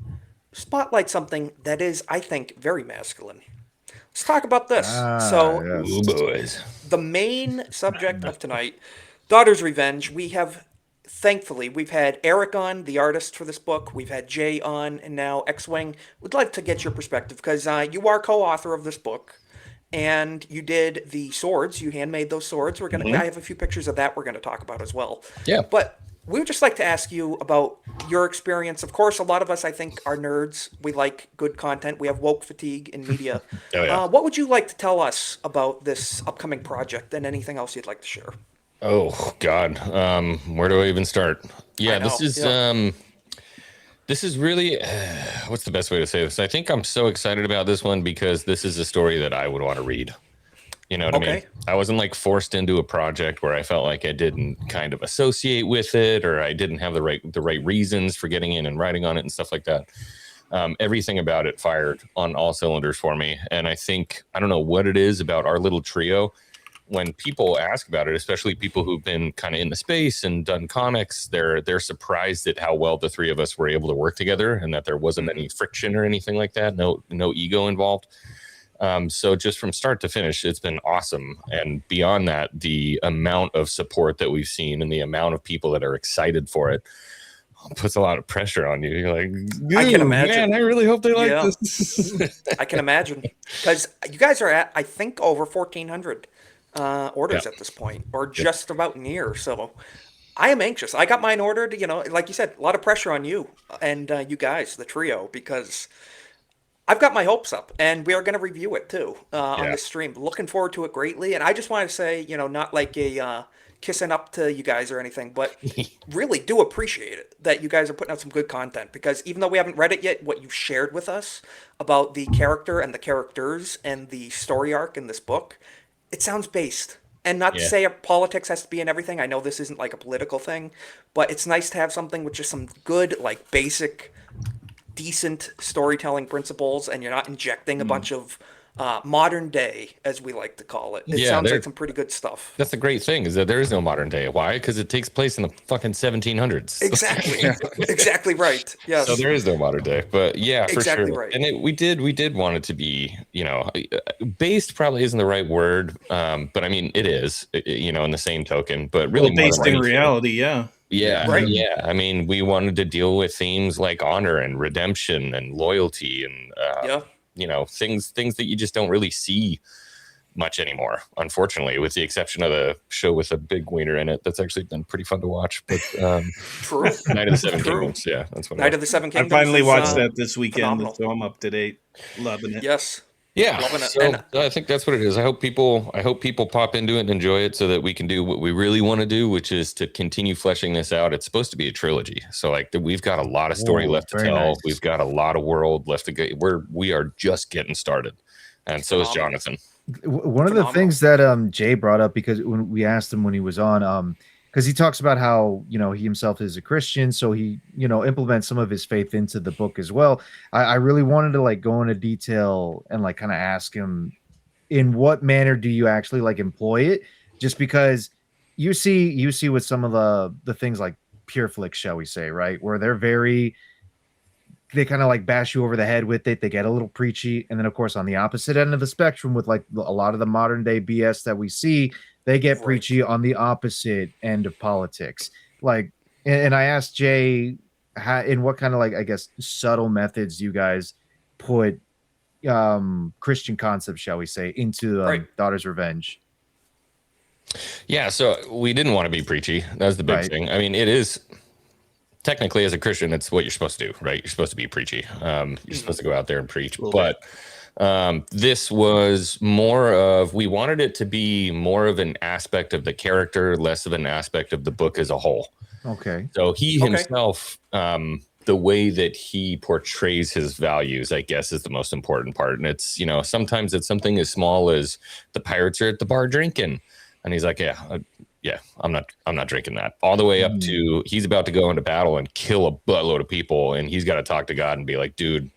Speaker 3: spotlight something that is, I think, very masculine. Let's talk about this. The main subject of tonight, Daughter's Revenge, thankfully, we've had Eric on, the artist for this book. We've had Jay on, and now X-Wing. We'd like to get your perspective, because you are co-author of this book, and you did the swords. You handmade those swords. I have a few pictures of that we're going to talk about as well.
Speaker 21: Yeah.
Speaker 3: But we would just like to ask you about your experience. Of course, a lot of us, I think, are nerds. We like good content. We have woke fatigue in media. What would you like to tell us about this upcoming project and anything else you'd like to share?
Speaker 21: Oh God, where do I even start? Yeah, this is really what's the best way to say this? I think I'm so excited about this one because this is a story that I would want to read. You know what I mean? I wasn't forced into a project where I felt like I didn't kind of associate with it, or I didn't have the right reasons for getting in and writing on it and stuff like that. Everything about it fired on all cylinders for me, and I don't know what it is about our little trio, when people ask about it, especially people who've been kind of in the space and done comics, they're surprised at how well the three of us were able to work together, and that there wasn't any friction or anything like that. No ego involved. So just from start to finish, it's been awesome. And beyond that, the amount of support that we've seen and the amount of people that are excited for it puts a lot of pressure on you. You're like,
Speaker 3: I can imagine.
Speaker 21: Man, I really hope they like
Speaker 3: Yeah.
Speaker 21: this.
Speaker 3: I can imagine, because you guys are at, I think, over 1,400 orders at this point, or just about near. So I am anxious. I got mine ordered. You know, like you said, a lot of pressure on you and you guys, the trio, because I've got my hopes up, and we are going to review it too on this stream. Looking forward to it greatly, and I just want to say, you know, not like a kissing up to you guys or anything, but really do appreciate it that you guys are putting out some good content, because even though we haven't read it yet, what you've shared with us about the character and the characters and the story arc in this book, it sounds based. And not to say politics has to be in everything. I know this isn't like a political thing, but it's nice to have something with just some good, like, basic, decent storytelling principles, and you're not injecting a bunch of modern day, as we like to call it. It sounds like some pretty good stuff.
Speaker 21: That's the great thing, is that there is no modern day. Why? Because it takes place in the fucking 1700s.
Speaker 3: Exactly. Exactly right. Yes.
Speaker 21: So there is no modern day. But yeah, for
Speaker 3: Exactly
Speaker 21: sure.
Speaker 3: right.
Speaker 21: And we did want it to be, you know, based probably isn't the right word, but I mean it is, you know, in the same token. But really,
Speaker 23: well, based in reality, yeah.
Speaker 21: Yeah,
Speaker 23: Right.
Speaker 21: yeah. I mean, we wanted to deal with themes like honor and redemption and loyalty and you know, things that you just don't really see much anymore, unfortunately, with the exception of the show with a big wiener in it. That's actually been pretty fun to watch. But
Speaker 3: True.
Speaker 21: Night of the Seven
Speaker 3: True.
Speaker 21: Kingdoms, yeah, that's what.
Speaker 3: Night of the Seven
Speaker 23: I
Speaker 3: Kingdoms.
Speaker 23: finally
Speaker 3: is,
Speaker 23: watched that this weekend,
Speaker 3: phenomenal.
Speaker 23: so I'm up to date. Loving it.
Speaker 3: Yes.
Speaker 21: Yeah,
Speaker 3: Loving it.
Speaker 21: so
Speaker 3: And
Speaker 21: I think that's what it is. I hope people pop into it and enjoy it, so that we can do what we really want to do, which is to continue fleshing this out. It's supposed to be a trilogy, so like we've got a lot of story left to tell.
Speaker 7: nice.
Speaker 21: We've got a lot of world left to go. We are just getting started, and so is Jonathan.
Speaker 7: One of the things that Jay brought up, because when we asked him when he was on, because he talks about how, you know, he himself is a Christian, so he, you know, implements some of his faith into the book as well. I really wanted to like go into detail and like kind of ask him, in what manner do you actually like employ it? Just because you see with some of the things like Pure Flicks, shall we say, right, where they kind of like bash you over the head with it. They get a little preachy. And then, of course, on the opposite end of the spectrum, with like a lot of the modern day BS that we see, they get preachy on the opposite end of politics. Like, and I asked Jay, in what kind of like, I guess, subtle methods you guys put Christian concepts, shall we say, into Daughter's Revenge.
Speaker 21: Yeah, so we didn't want to be preachy. That's the big thing. I mean, it is technically, as a Christian, it's what you're supposed to do, right? You're supposed to be preachy. You're supposed to go out there and preach. But this was more of, we wanted it to be more of an aspect of the character, less of an aspect of the book as a whole.
Speaker 7: Okay.
Speaker 21: So he himself, the way that he portrays his values, I guess, is the most important part. And it's, you know, sometimes it's something as small as the pirates are at the bar drinking, and he's like, yeah, I'm not drinking that. All the way up to he's about to go into battle and kill a buttload of people, and he's got to talk to God and be like, dude,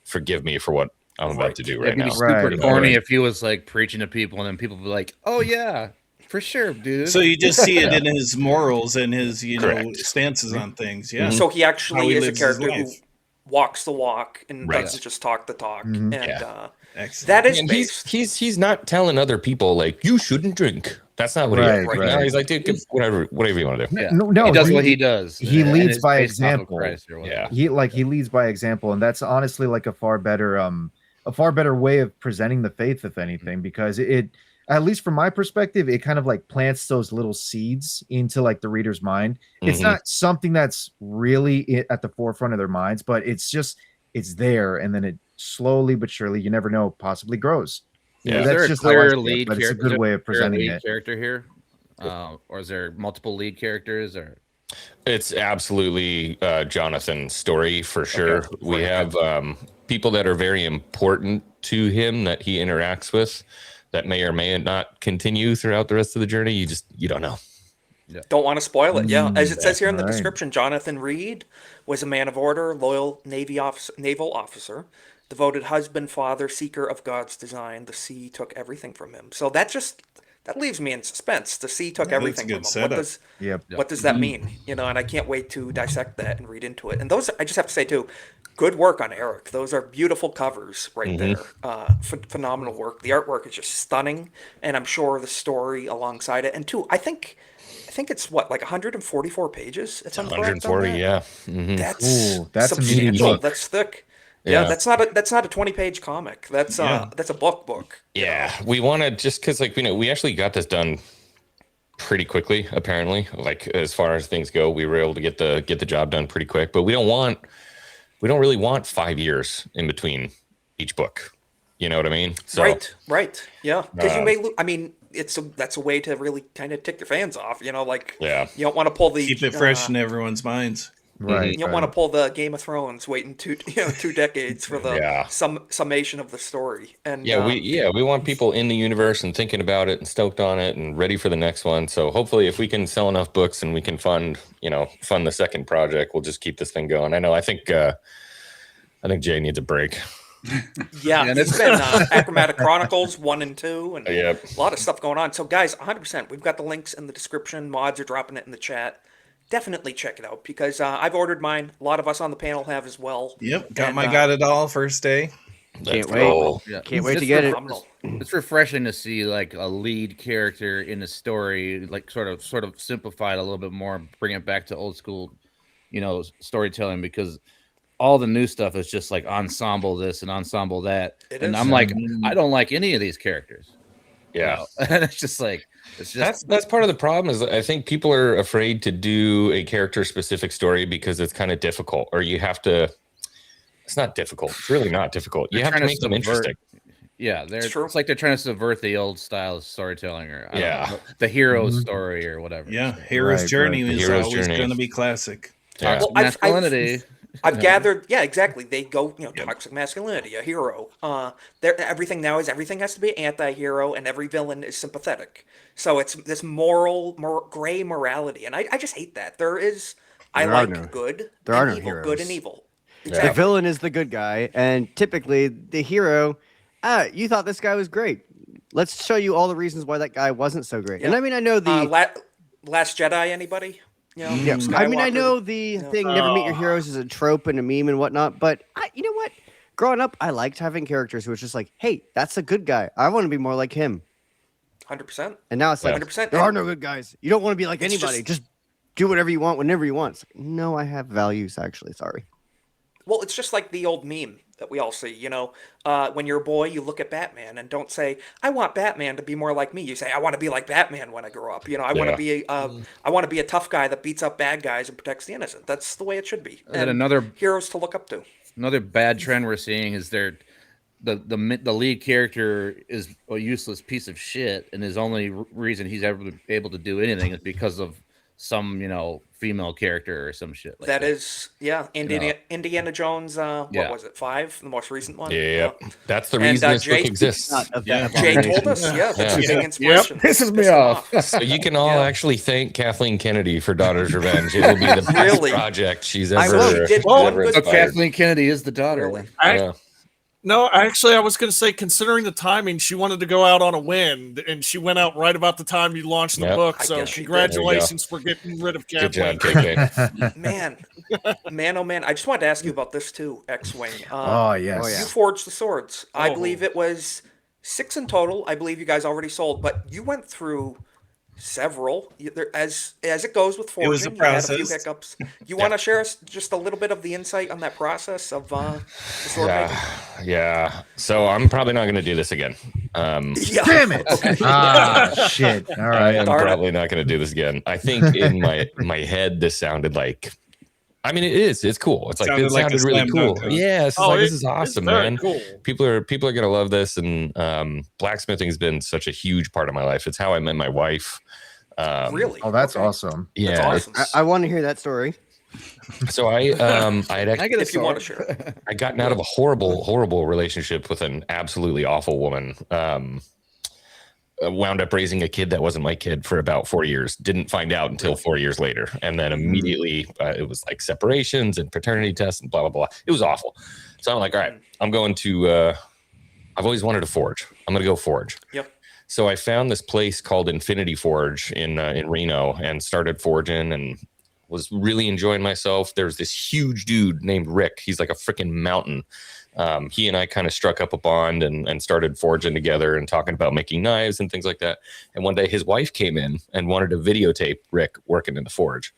Speaker 21: forgive me for what I'm about to do right now.
Speaker 4: It'd be super corny if he was like preaching to people, and then people would be like, oh yeah, for sure, dude.
Speaker 23: So you just see it in his morals and his, you know, stances on things. Yeah.
Speaker 3: So he
Speaker 23: How
Speaker 3: actually
Speaker 23: he
Speaker 3: is a
Speaker 23: lives his
Speaker 3: character who
Speaker 23: life.
Speaker 3: walks the walk and
Speaker 21: Right.
Speaker 3: doesn't just talk the talk.
Speaker 21: Mhm.
Speaker 3: And that is
Speaker 21: And
Speaker 3: based.
Speaker 21: he's not telling other people like, you shouldn't drink. That's not what he is. Right now, he's like, dude, whatever you want to do.
Speaker 7: No,
Speaker 4: he does what he does.
Speaker 7: He
Speaker 4: and
Speaker 7: leads
Speaker 4: it's
Speaker 7: by
Speaker 4: based off of
Speaker 7: example.
Speaker 4: Christ or whatever.
Speaker 21: Yeah.
Speaker 7: He leads by example, and that's honestly like a far better way of presenting the faith, if anything, because it, at least from my perspective, it kind of like plants those little seeds into like the reader's mind. It's
Speaker 21: Mhm.
Speaker 7: not something that's really at the forefront of their minds, but it's there, and then it slowly but surely, you never know, possibly grows. You know,
Speaker 4: Is
Speaker 7: that's
Speaker 4: there a
Speaker 7: just how I
Speaker 4: clear
Speaker 7: see it,
Speaker 4: lead
Speaker 7: but it's a
Speaker 4: character?
Speaker 7: good way of presenting it.
Speaker 4: Character here, or is there multiple lead characters? Or
Speaker 21: It's absolutely Jonathan's story for sure. We have people that are very important to him that he interacts with that may or may not continue throughout the rest of the journey. You don't know.
Speaker 3: Don't want to spoil it. Yeah, as it says here in the
Speaker 21: Right.
Speaker 3: description, Jonathan Reed was a man of order, loyal naval officer, devoted husband, father, seeker of God's design. The sea took everything from him. So that's that leaves me in suspense. The sea took
Speaker 23: Yeah, that's a
Speaker 3: everything
Speaker 23: good
Speaker 3: from him.
Speaker 23: setup.
Speaker 3: What does that mean? And I can't wait to dissect that and read into it. And those, I just have to say too, good work on Eric. Those are beautiful covers right there. Phenomenal work. The artwork is just stunning, and I'm sure the story alongside it. And two, I think it's what, like 144 pages. If I'm correct on
Speaker 21: 140,
Speaker 3: that?
Speaker 21: yeah. Mhm.
Speaker 7: That's a meaty
Speaker 3: substantial.
Speaker 7: book.
Speaker 3: That's thick. Yeah,
Speaker 21: Yeah.
Speaker 3: that's not a 20-page comic. That's a book.
Speaker 21: Yeah, we wanted, just because like we actually got this done pretty quickly. Apparently, like as far as things go, we were able to get the job done pretty quick. But we don't really want 5 years in between each book. You know what I mean? So,
Speaker 3: Right. Yeah, because you may. I mean, that's a way to really kind of tick your fans off. Like,
Speaker 21: yeah,
Speaker 3: you don't want to pull the
Speaker 23: Keep it fresh in everyone's minds.
Speaker 7: Right.
Speaker 3: You don't want to pull the Game of Thrones waiting 2 decades for the summation of the story. And
Speaker 21: we want people in the universe and thinking about it and stoked on it and ready for the next one. So hopefully, if we can sell enough books and we can fund the second project, we'll just keep this thing going. I think Jay needs a break.
Speaker 3: Yeah, it's been Achromatic Chronicles 1 and 2, and
Speaker 21: Yep.
Speaker 3: a lot of stuff going on. So, guys, 100%, we've got the links in the description. Mods are dropping it in the chat. Definitely check it out, because I've ordered mine. A lot of us on the panel have as well.
Speaker 23: Yep, got it all first day.
Speaker 9: Can't wait.
Speaker 4: Yeah.
Speaker 9: Can't wait
Speaker 4: It's
Speaker 9: to get it.
Speaker 4: It's refreshing to see like a lead character in a story, like sort of simplified a little bit more, bring it back to old school, storytelling, because all the new stuff is just like ensemble this and ensemble that. I'm like, I don't like any of these characters.
Speaker 21: Yeah.
Speaker 4: It's just like,
Speaker 21: that's part of the problem. Is I think people are afraid to do a character specific story because it's kind of difficult, or you have to. It's not difficult. It's really not difficult. You have to make them interesting.
Speaker 4: Yeah, it's like they're trying to subvert the old style of storytelling, or I don't know, the hero story or whatever.
Speaker 23: Yeah, hero's journey is always going to be classic.
Speaker 21: Yeah.
Speaker 3: Well,
Speaker 4: masculinity.
Speaker 3: I've gathered, exactly. They go, toxic masculinity, a hero. Everything has to be anti-hero, and every villain is sympathetic. So it's this gray morality, and I just hate that. Good and evil, good and evil.
Speaker 9: The villain is the good guy, and typically the hero. You thought this guy was great. Let's show you all the reasons why that guy wasn't so great.
Speaker 3: Yeah.
Speaker 9: And I mean, I know the
Speaker 3: Last Jedi. Anybody?
Speaker 9: I mean, I know the thing, never meet your heroes, is a trope and a meme and whatnot, but you know what? Growing up, I liked having characters who was just like, hey, that's a good guy. I want to be more like him.
Speaker 3: 100%.
Speaker 9: And now it's like,
Speaker 3: 100%.
Speaker 9: There are no good guys. You don't want to be like anybody. Just do whatever you want, whenever you want. It's like, no, I have values, actually. Sorry.
Speaker 3: Well, it's just like the old meme that we all see, when you're a boy, you look at Batman and don't say, I want Batman to be more like me. You say, I want to be like Batman when I grow up. I want to be a tough guy that beats up bad guys and protects the innocent. That's the way it should be.
Speaker 4: And another
Speaker 3: heroes to look up to.
Speaker 4: Another bad trend we're seeing is the lead character is a useless piece of shit, and his only reason he's ever able to do anything is because of some female character or some shit like that.
Speaker 3: Indiana Jones, what was it, 5, the most recent one?
Speaker 21: That's the reason this book exists.
Speaker 3: Jay told us, that's getting inspiration.
Speaker 4: Pisses me off.
Speaker 21: So you can all actually thank Kathleen Kennedy for Daughter's Revenge. It will be the best project she's ever.
Speaker 4: Kathleen Kennedy is the daughter.
Speaker 3: Really?
Speaker 17: No, actually, I was going to say, considering the timing, she wanted to go out on a win, and she went out right about the time you launched the book. So congratulations for getting rid of Kathleen.
Speaker 21: Good job,
Speaker 3: man, oh man! I just wanted to ask you about this too, X-Wing.
Speaker 7: Yes.
Speaker 3: You forged the swords. I believe it was 6 in total. I believe you guys already sold, but you went through several. As it goes with forging,
Speaker 23: it was a
Speaker 3: you had
Speaker 23: process.
Speaker 3: a few hiccups. You want to share us just a little bit of the insight on that process of the sword making?
Speaker 21: Yeah. So I'm probably not going to do this again.
Speaker 7: Damn it! Shit. All right.
Speaker 21: I'm probably not going to do this again. I think in my head this sounded like. I mean, it is. It's cool. It's like it sounded really cool. Yeah. This is awesome, man.
Speaker 17: Cool.
Speaker 21: People are gonna love this, and blacksmithing has been such a huge part of my life. It's how I met my wife.
Speaker 3: Really?
Speaker 7: Oh, that's awesome.
Speaker 21: Yeah.
Speaker 3: That's awesome.
Speaker 9: I want to hear that story.
Speaker 21: So I had actually,
Speaker 3: if you want to share.
Speaker 21: I gotten out of a horrible relationship with an absolutely awful woman. Wound up raising a kid that wasn't my kid for about 4 years. Didn't find out until 4 years later. And then immediately it was like separations and paternity tests and blah, blah, blah. It was awful. So I'm like, all right, I'm going to, I've always wanted to forge. I'm going to go forge.
Speaker 3: Yep.
Speaker 21: So I found this place called Infinity Forge in Reno and started forging and was really enjoying myself. There's this huge dude named Rick. He's like a freaking mountain. He and I kind of struck up a bond and started forging together and talking about making knives and things like that. And one day his wife came in and wanted to videotape Rick working in the forge.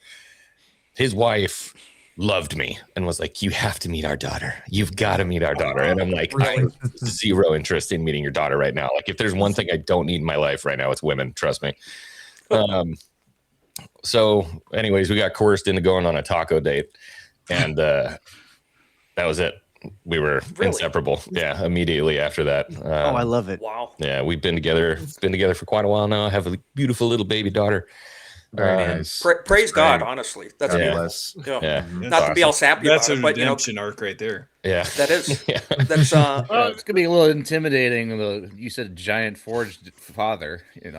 Speaker 21: His wife loved me and was like, you have to meet our daughter. You've got to meet our daughter. And I'm like, I have zero interest in meeting your daughter right now. Like, if there's one thing I don't need in my life right now, it's women. Trust me. So anyways, we got coerced into going on a taco date, and that was it. We were inseparable. Yeah. Immediately after that.
Speaker 9: Oh, I love it.
Speaker 3: Wow.
Speaker 21: Yeah. We've been together for quite a while now. I have a beautiful little baby daughter.
Speaker 7: Very nice.
Speaker 3: Praise God, honestly. That's
Speaker 21: yeah.
Speaker 3: Not to be all sappy
Speaker 23: That's
Speaker 3: about
Speaker 23: a
Speaker 3: it, but
Speaker 23: redemption arc right there.
Speaker 21: Yeah.
Speaker 3: that is. That's
Speaker 4: Well, it's gonna be a little intimidating. You said giant forged father,
Speaker 21: So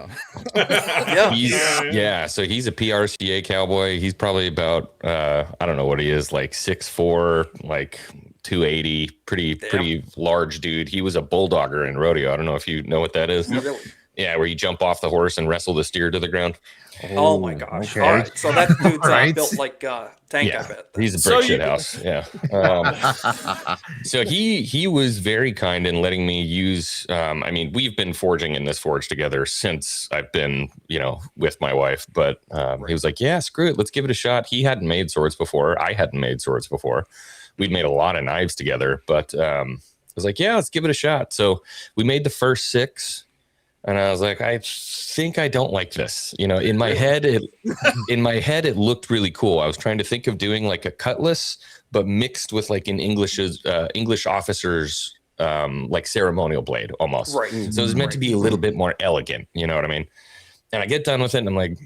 Speaker 21: he's a PRCA cowboy. He's probably about I don't know what he is, like 6'4", like 280, pretty large dude. He was a bulldogger in rodeo. I don't know if you know what that is.
Speaker 3: Really?
Speaker 21: Yeah, where you jump off the horse and wrestle the steer to the ground.
Speaker 3: Oh my gosh!
Speaker 21: Okay.
Speaker 3: All right, so that dude's built like tank.
Speaker 21: Yeah,
Speaker 3: I bet.
Speaker 21: he's a brick shit house. Yeah. So he was very kind in letting me use. I mean, we've been forging in this forge together since I've been, with my wife. But he was like, "Yeah, screw it, let's give it a shot." He hadn't made swords before. I hadn't made swords before. We'd made a lot of knives together, but I was like, "Yeah, let's give it a shot." So we made the first 6. And I was like, I think I don't like this. In my head, it looked really cool. I was trying to think of doing like a cutlass, but mixed with like an English officer's like ceremonial blade almost.
Speaker 3: Right.
Speaker 21: So it was meant to be a little bit more elegant. You know what I mean? And I get done with it, and I'm like,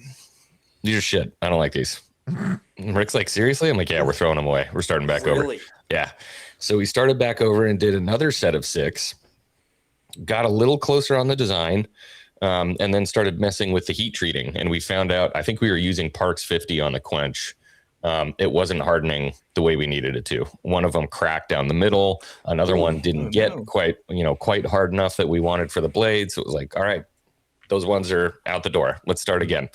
Speaker 21: these are shit. I don't like these. And Rick's like, seriously? I'm like, yeah, we're throwing them away. We're starting back over. Yeah. So we started back over and did another set of 6. Got a little closer on the design, and then started messing with the heat treating. And we found out, I think we were using Parks 50 on the quench. It wasn't hardening the way we needed it to. One of them cracked down the middle. Another one didn't get quite hard enough that we wanted for the blade. So it was like, all right, those ones are out the door. Let's start again.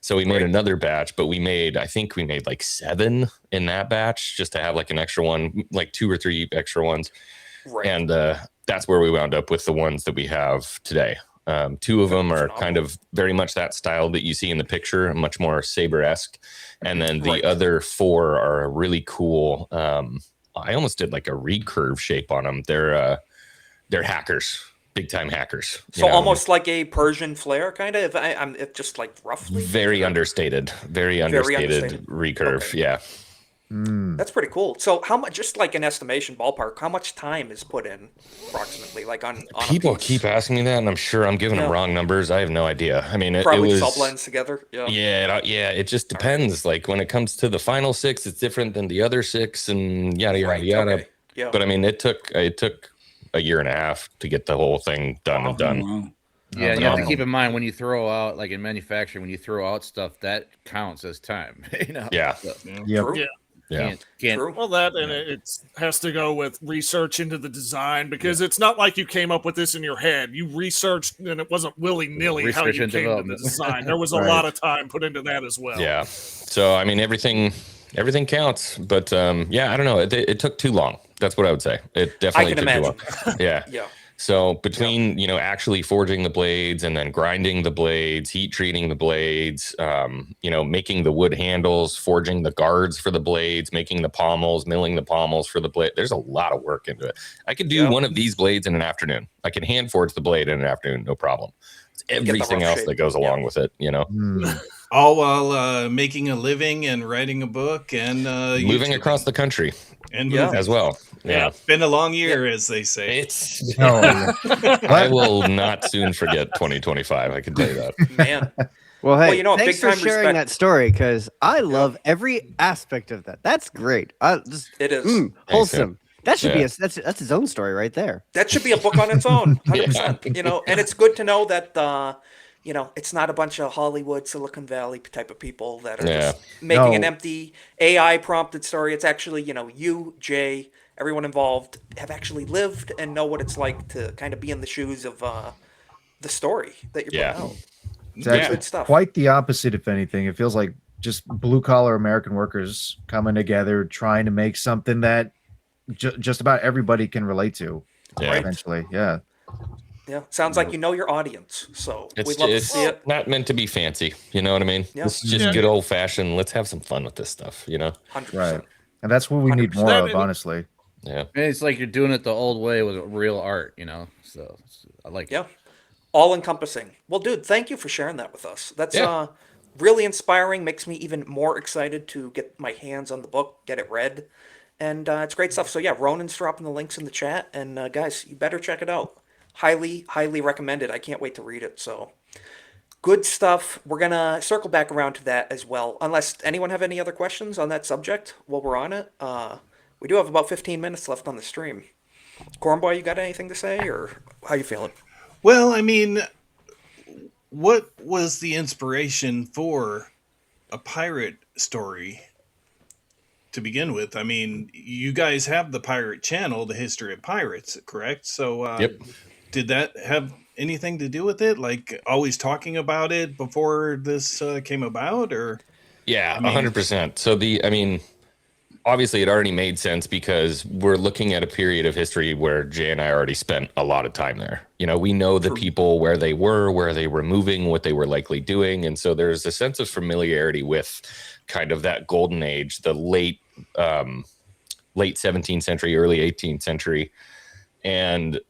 Speaker 21: So we made another batch, but I think we made like 7 in that batch just to have like an extra one, like 2 or 3 extra ones.
Speaker 3: Right.
Speaker 21: And that's where we wound up with the ones that we have today. 2 of them are kind of very much that style that you see in the picture, much more saber-esque. And then the other 4 are really cool. I almost did like a recurve shape on them. They're hackers, big time hackers.
Speaker 3: So almost like a Persian flare, kind of. If just like roughly.
Speaker 21: Very understated recurve. Okay. Yeah.
Speaker 3: That's pretty cool. So how much, just like an estimation ballpark, how much time is put in approximately, like on
Speaker 21: people keep asking me that, and I'm sure I'm giving them wrong numbers. I have no idea. I mean,
Speaker 3: probably
Speaker 21: it was
Speaker 3: sub blends together.
Speaker 21: Yeah. It just depends. Like when it comes to the final 6, it's different than the other 6 and yada, yada.
Speaker 3: Okay. Yeah.
Speaker 21: But I mean, it took a year and a half to get the whole thing done and done.
Speaker 15: Wow.
Speaker 4: Yeah, you have to keep in mind when you throw out, like in manufacturing, when you throw out stuff, that counts as time.
Speaker 21: Yeah.
Speaker 4: So,
Speaker 21: Yeah.
Speaker 4: Can't.
Speaker 17: Well, that and it has to go with research into the design, because it's not like you came up with this in your head. You researched, and it wasn't willy-nilly how you came to the design. There was a lot of time put into that as well.
Speaker 21: Yeah. So I mean, everything counts, but I don't know. It took too long. That's what I would say. It definitely took too long. Yeah.
Speaker 3: Yeah.
Speaker 21: So between, actually forging the blades and then grinding the blades, heat treating the blades, making the wood handles, forging the guards for the blades, making the pommels, milling the pommels for the blade. There's a lot of work into it. I could do one of these blades in an afternoon. I can hand forge the blade in an afternoon. No problem. It's everything else that goes along with it,
Speaker 23: All while making a living and writing a book and
Speaker 21: moving across the country
Speaker 23: and
Speaker 21: as well. Yeah.
Speaker 23: It's been a long year, as they say.
Speaker 21: I will not soon forget 2025. I can tell you that.
Speaker 3: Man.
Speaker 9: Well, hey,
Speaker 3: big
Speaker 9: thanks for
Speaker 3: time
Speaker 9: sharing
Speaker 3: respect.
Speaker 9: that story, because I love every aspect of that. That's great.
Speaker 3: It is
Speaker 9: wholesome. That should be that's its own story right there.
Speaker 3: That should be a book on its own, 100%. And it's good to know that it's not a bunch of Hollywood, Silicon Valley type of people that are just making an empty AI prompted story. It's actually, you, Jay, everyone involved have actually lived and know what it's like to kind of be in the shoes of the story that you're putting out.
Speaker 7: It's actually
Speaker 3: Good stuff.
Speaker 7: quite the opposite, if anything. It feels like just blue collar American workers coming together, trying to make something that just about everybody can relate to.
Speaker 21: Yeah.
Speaker 7: Eventually, yeah.
Speaker 3: Yeah, sounds like you know your audience, so
Speaker 21: It's,
Speaker 3: we'd love to see it.
Speaker 21: not meant to be fancy. You know what I mean?
Speaker 3: Yeah.
Speaker 21: It's just good old fashioned. Let's have some fun with this stuff, you know?
Speaker 3: 100%.
Speaker 7: Right. And that's what we need more of, honestly.
Speaker 21: Yeah.
Speaker 4: And it's like you're doing it the old way with real art, you know? So I like it.
Speaker 3: Yeah. All encompassing. Well, dude, thank you for sharing that with us. That's
Speaker 21: Yeah.
Speaker 3: really inspiring, makes me even more excited to get my hands on the book, get it read. And it's great stuff. So yeah, Ronan's dropping the links in the chat, and guys, you better check it out. Highly, highly recommended. I can't wait to read it. So good stuff. We're gonna circle back around to that as well. Unless anyone have any other questions on that subject while we're on it. We do have about 15 minutes left on the stream. Cornboy, you got anything to say, or how you feeling?
Speaker 23: Well, I mean, what was the inspiration for a pirate story to begin with? I mean, you guys have the Pirate Channel, the history of pirates, correct? So, did that have anything to do with it? Like always talking about it before this came about, or?
Speaker 21: Yeah,
Speaker 23: I mean-
Speaker 21: 100%. So obviously it already made sense because we're looking at a period of history where Jay and I already spent a lot of time there. You know, we know the people, where they were moving, what they were likely doing. And so there's a sense of familiarity with kind of that golden age, the late 17th century, early 18th century. And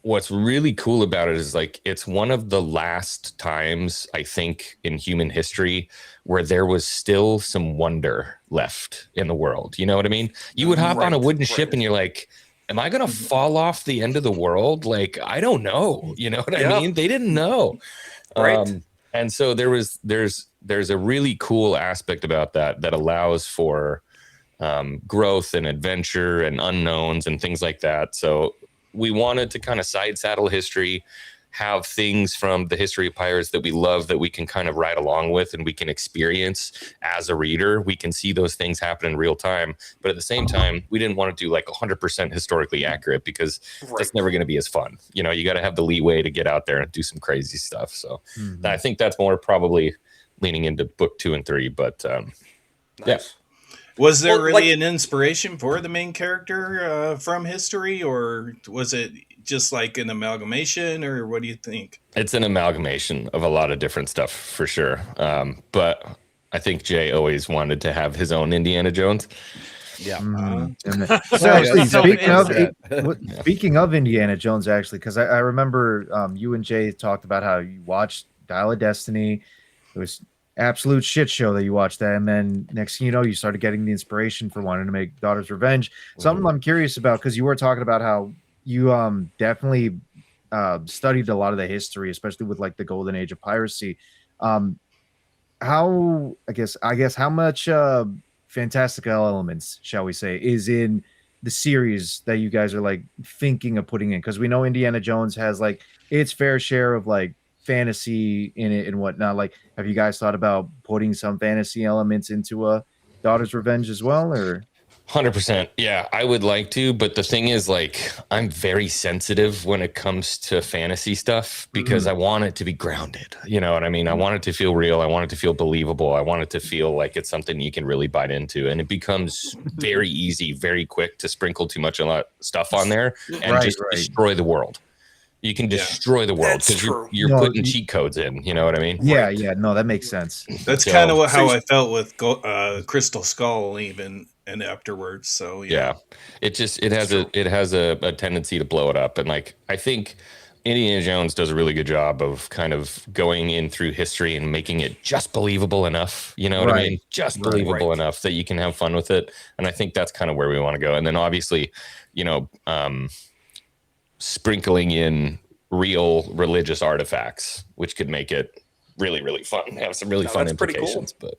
Speaker 21: what's really cool about it is like it's one of the last times I think in human history where there was still some wonder left in the world. You know what I mean? You would hop on a wooden ship and you're like, am I going to fall off the end of the world? Like, I don't know. You know what I mean? They didn't know.
Speaker 3: Right.
Speaker 21: And so there's a really cool aspect about that allows for growth and adventure and unknowns and things like that. So we wanted to kind of side saddle history, have things from the history of pirates that we love that we can kind of ride along with and we can experience as a reader. We can see those things happen in real time. But at the same time, we didn't want to do like 100% historically accurate because that's never going to be as fun. You know, you got to have the leeway to get out there and do some crazy stuff. So I think that's more probably leaning into book 2 and 3. But yeah.
Speaker 23: Was there really an inspiration for the main character from history, or was it just like an amalgamation, or what do you think?
Speaker 21: It's an amalgamation of a lot of different stuff for sure. But I think Jay always wanted to have his own Indiana Jones.
Speaker 4: Yeah.
Speaker 7: So actually, speaking of Indiana Jones, actually, because I remember you and Jay talked about how you watched Dial of Destiny. It was absolute shit show that you watched that, and then next thing you know, you started getting the inspiration for wanting to make Daughter's Revenge. Something I'm curious about, because you were talking about how you definitely studied a lot of the history, especially with like the golden age of piracy. How I guess how much fantastical elements, shall we say, is in the series that you guys are like thinking of putting in? Because we know Indiana Jones has like its fair share of like fantasy in it and whatnot. Like, have you guys thought about putting some fantasy elements into a Daughter's Revenge as well, or?
Speaker 21: 100%. Yeah, I would like to, but the thing is, like, I'm very sensitive when it comes to fantasy stuff because I want it to be grounded. You know what I mean? I want it to feel real. I want it to feel believable. I want it to feel like it's something you can really bite into. And it becomes very easy, very quick to sprinkle too much stuff on there and destroy the world. You can destroy the world because you're putting cheat codes in. You know what I mean?
Speaker 7: Yeah, no, that makes sense.
Speaker 23: That's kind of how I felt with Crystal Skull, even and afterwards. So
Speaker 21: yeah, it has a tendency to blow it up, and like I think Indiana Jones does a really good job of kind of going in through history and making it just believable enough. You know what I mean? Just believable enough that you can have fun with it, and I think that's kind of where we want to go. And then obviously, you know, sprinkling in real religious artifacts, which could make it really, really fun. Have some really fun implications.
Speaker 3: But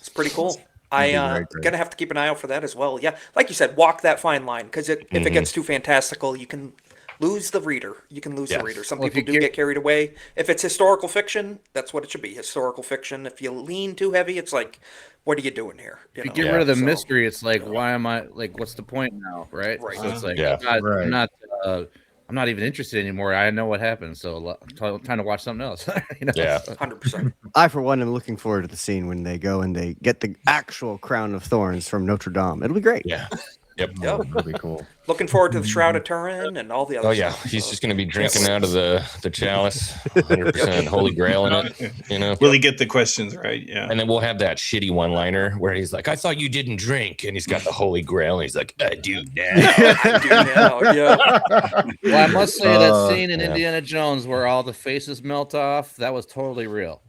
Speaker 3: it's pretty cool. I'm gonna have to keep an eye out for that as well. Yeah, like you said, walk that fine line, because if it gets too fantastical, you can lose the reader. The reader. Some people do get carried away. If it's historical fiction, that's what it should be. Historical fiction. If you lean too heavy, it's like, what are you doing here?
Speaker 4: If you get rid of the mystery, it's like, why am I like? What's the point now? Right. So it's like, I'm I'm not even interested anymore. I know what happened, so time to watch something else.
Speaker 21: Yeah,
Speaker 3: 100%.
Speaker 2: I, for one, am looking forward to the scene when they go and they get the actual crown of thorns from Notre Dame. It'll be great.
Speaker 21: Yeah. Yep.
Speaker 3: Yep.
Speaker 7: That'll be cool.
Speaker 3: Looking forward to the Shroud of Turin and all the other
Speaker 21: Oh yeah,
Speaker 3: stuff.
Speaker 21: he's
Speaker 3: so.
Speaker 21: just going to be drinking out of the chalice, 100% Holy Grail in it. You know,
Speaker 23: Will he get the questions right? Yeah.
Speaker 21: and then we'll have that shitty one-liner where he's like, "I thought you didn't drink," and he's got the Holy Grail, and he's like, "I do now."
Speaker 3: I do now, yeah.
Speaker 4: Well, I must say that scene in Indiana Jones where all the faces melt off, that was totally real.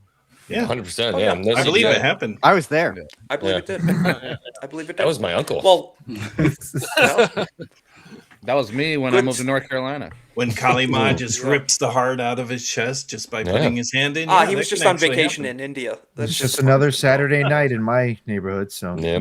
Speaker 23: Yeah,
Speaker 21: 100%.
Speaker 3: Oh,
Speaker 21: Yeah,
Speaker 3: yeah.
Speaker 23: I believe it happened.
Speaker 2: I was there.
Speaker 3: I believe it did. I believe it did.
Speaker 21: That was my uncle.
Speaker 3: Well, yeah.
Speaker 4: That was me when I moved to North Carolina.
Speaker 23: When Kalima just rips the heart out of his chest just by putting his hand in.
Speaker 3: He was just on vacation in India. That's
Speaker 7: It's just another Saturday night in my neighborhood. So
Speaker 3: Yeah.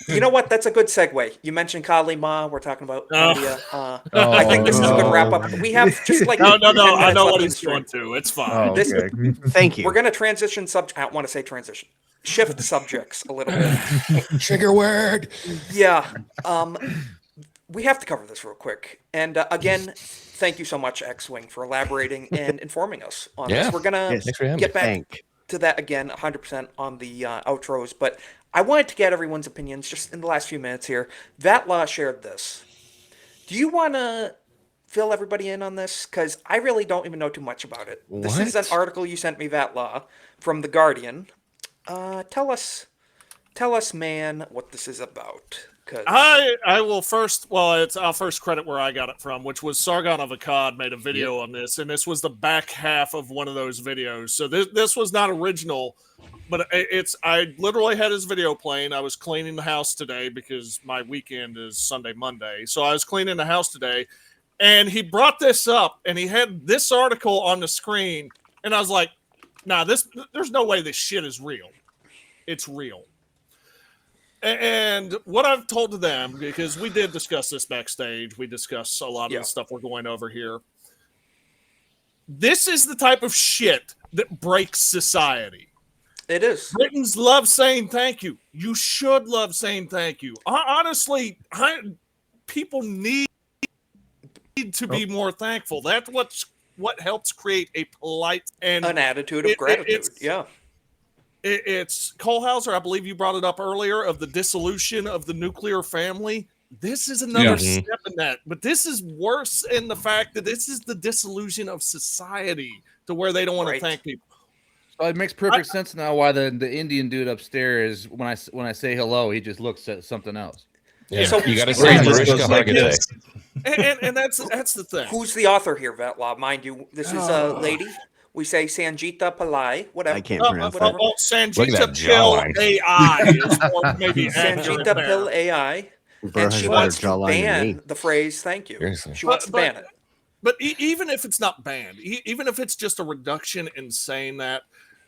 Speaker 3: You know what? That's a good segue. You mentioned Kali Ma. We're talking about India. I think this is a good wrap up. We have just like
Speaker 17: no.
Speaker 3: 10 minutes
Speaker 17: I know
Speaker 3: left
Speaker 17: what
Speaker 3: in
Speaker 17: he's
Speaker 3: the stream.
Speaker 17: going to. It's fine.
Speaker 2: Thank you.
Speaker 3: We're going to transition I don't want to say transition. Shift subjects a little bit.
Speaker 14: Trigger word.
Speaker 3: Yeah. We have to cover this real quick. And again, thank you so much, X-Wing, for elaborating and informing us on
Speaker 21: Yeah.
Speaker 3: this. We're going
Speaker 21: Thanks for
Speaker 3: to
Speaker 21: having
Speaker 3: get
Speaker 21: me.
Speaker 3: back to that again 100% on the outros. But I wanted to get everyone's opinions just in the last few minutes here. Vatla shared this. Do you want to fill everybody in on this? Because I really don't even know too much about it. This is an
Speaker 21: What?
Speaker 3: article you sent me, Vatla, from The Guardian. Tell us, man, what this is about.
Speaker 17: I will first. Well, I'll first credit where I got it from, which was Sargon of Akkad made a video on this, and this was the back half of one of those videos. So this was not original, but I literally had his video playing. I was cleaning the house today because my weekend is Sunday, Monday. So I was cleaning the house today, and he brought this up, and he had this article on the screen, and I was like, "Nah, there's no way this shit is real. It's real." And what I've told to them, because we did discuss this backstage, we discussed a lot of the stuff we're going over here. This is the type of shit that breaks society.
Speaker 3: It is.
Speaker 17: Britons love saying thank you. You should love saying thank you. Honestly, people need to be more thankful. That's what helps create a polite and
Speaker 3: an attitude of gratitude.
Speaker 17: It's Kohlhauser, I believe you brought it up earlier, of the dissolution of the nuclear family. This is another step in that. But this is worse in the fact that this is the dissolution of society to where they don't want to thank people.
Speaker 4: So it makes perfect sense now why the Indian dude upstairs, when I say hello, he just looks at something else.
Speaker 21: Yeah,
Speaker 3: So
Speaker 21: you got to say Mariska Hargitay.
Speaker 17: And that's the thing.
Speaker 3: Who's the author here, Vatla? Mind you, this is a lady. We say Sanjita Pillai, whatever.
Speaker 2: I can't pronounce that.
Speaker 17: Sanjita Pill AI is more maybe
Speaker 3: Sanjita Pill AI. And she wants to ban the phrase "thank you."
Speaker 21: Seriously.
Speaker 3: She wants to ban it.
Speaker 17: But even if it's not banned, even if it's just a reduction in saying that,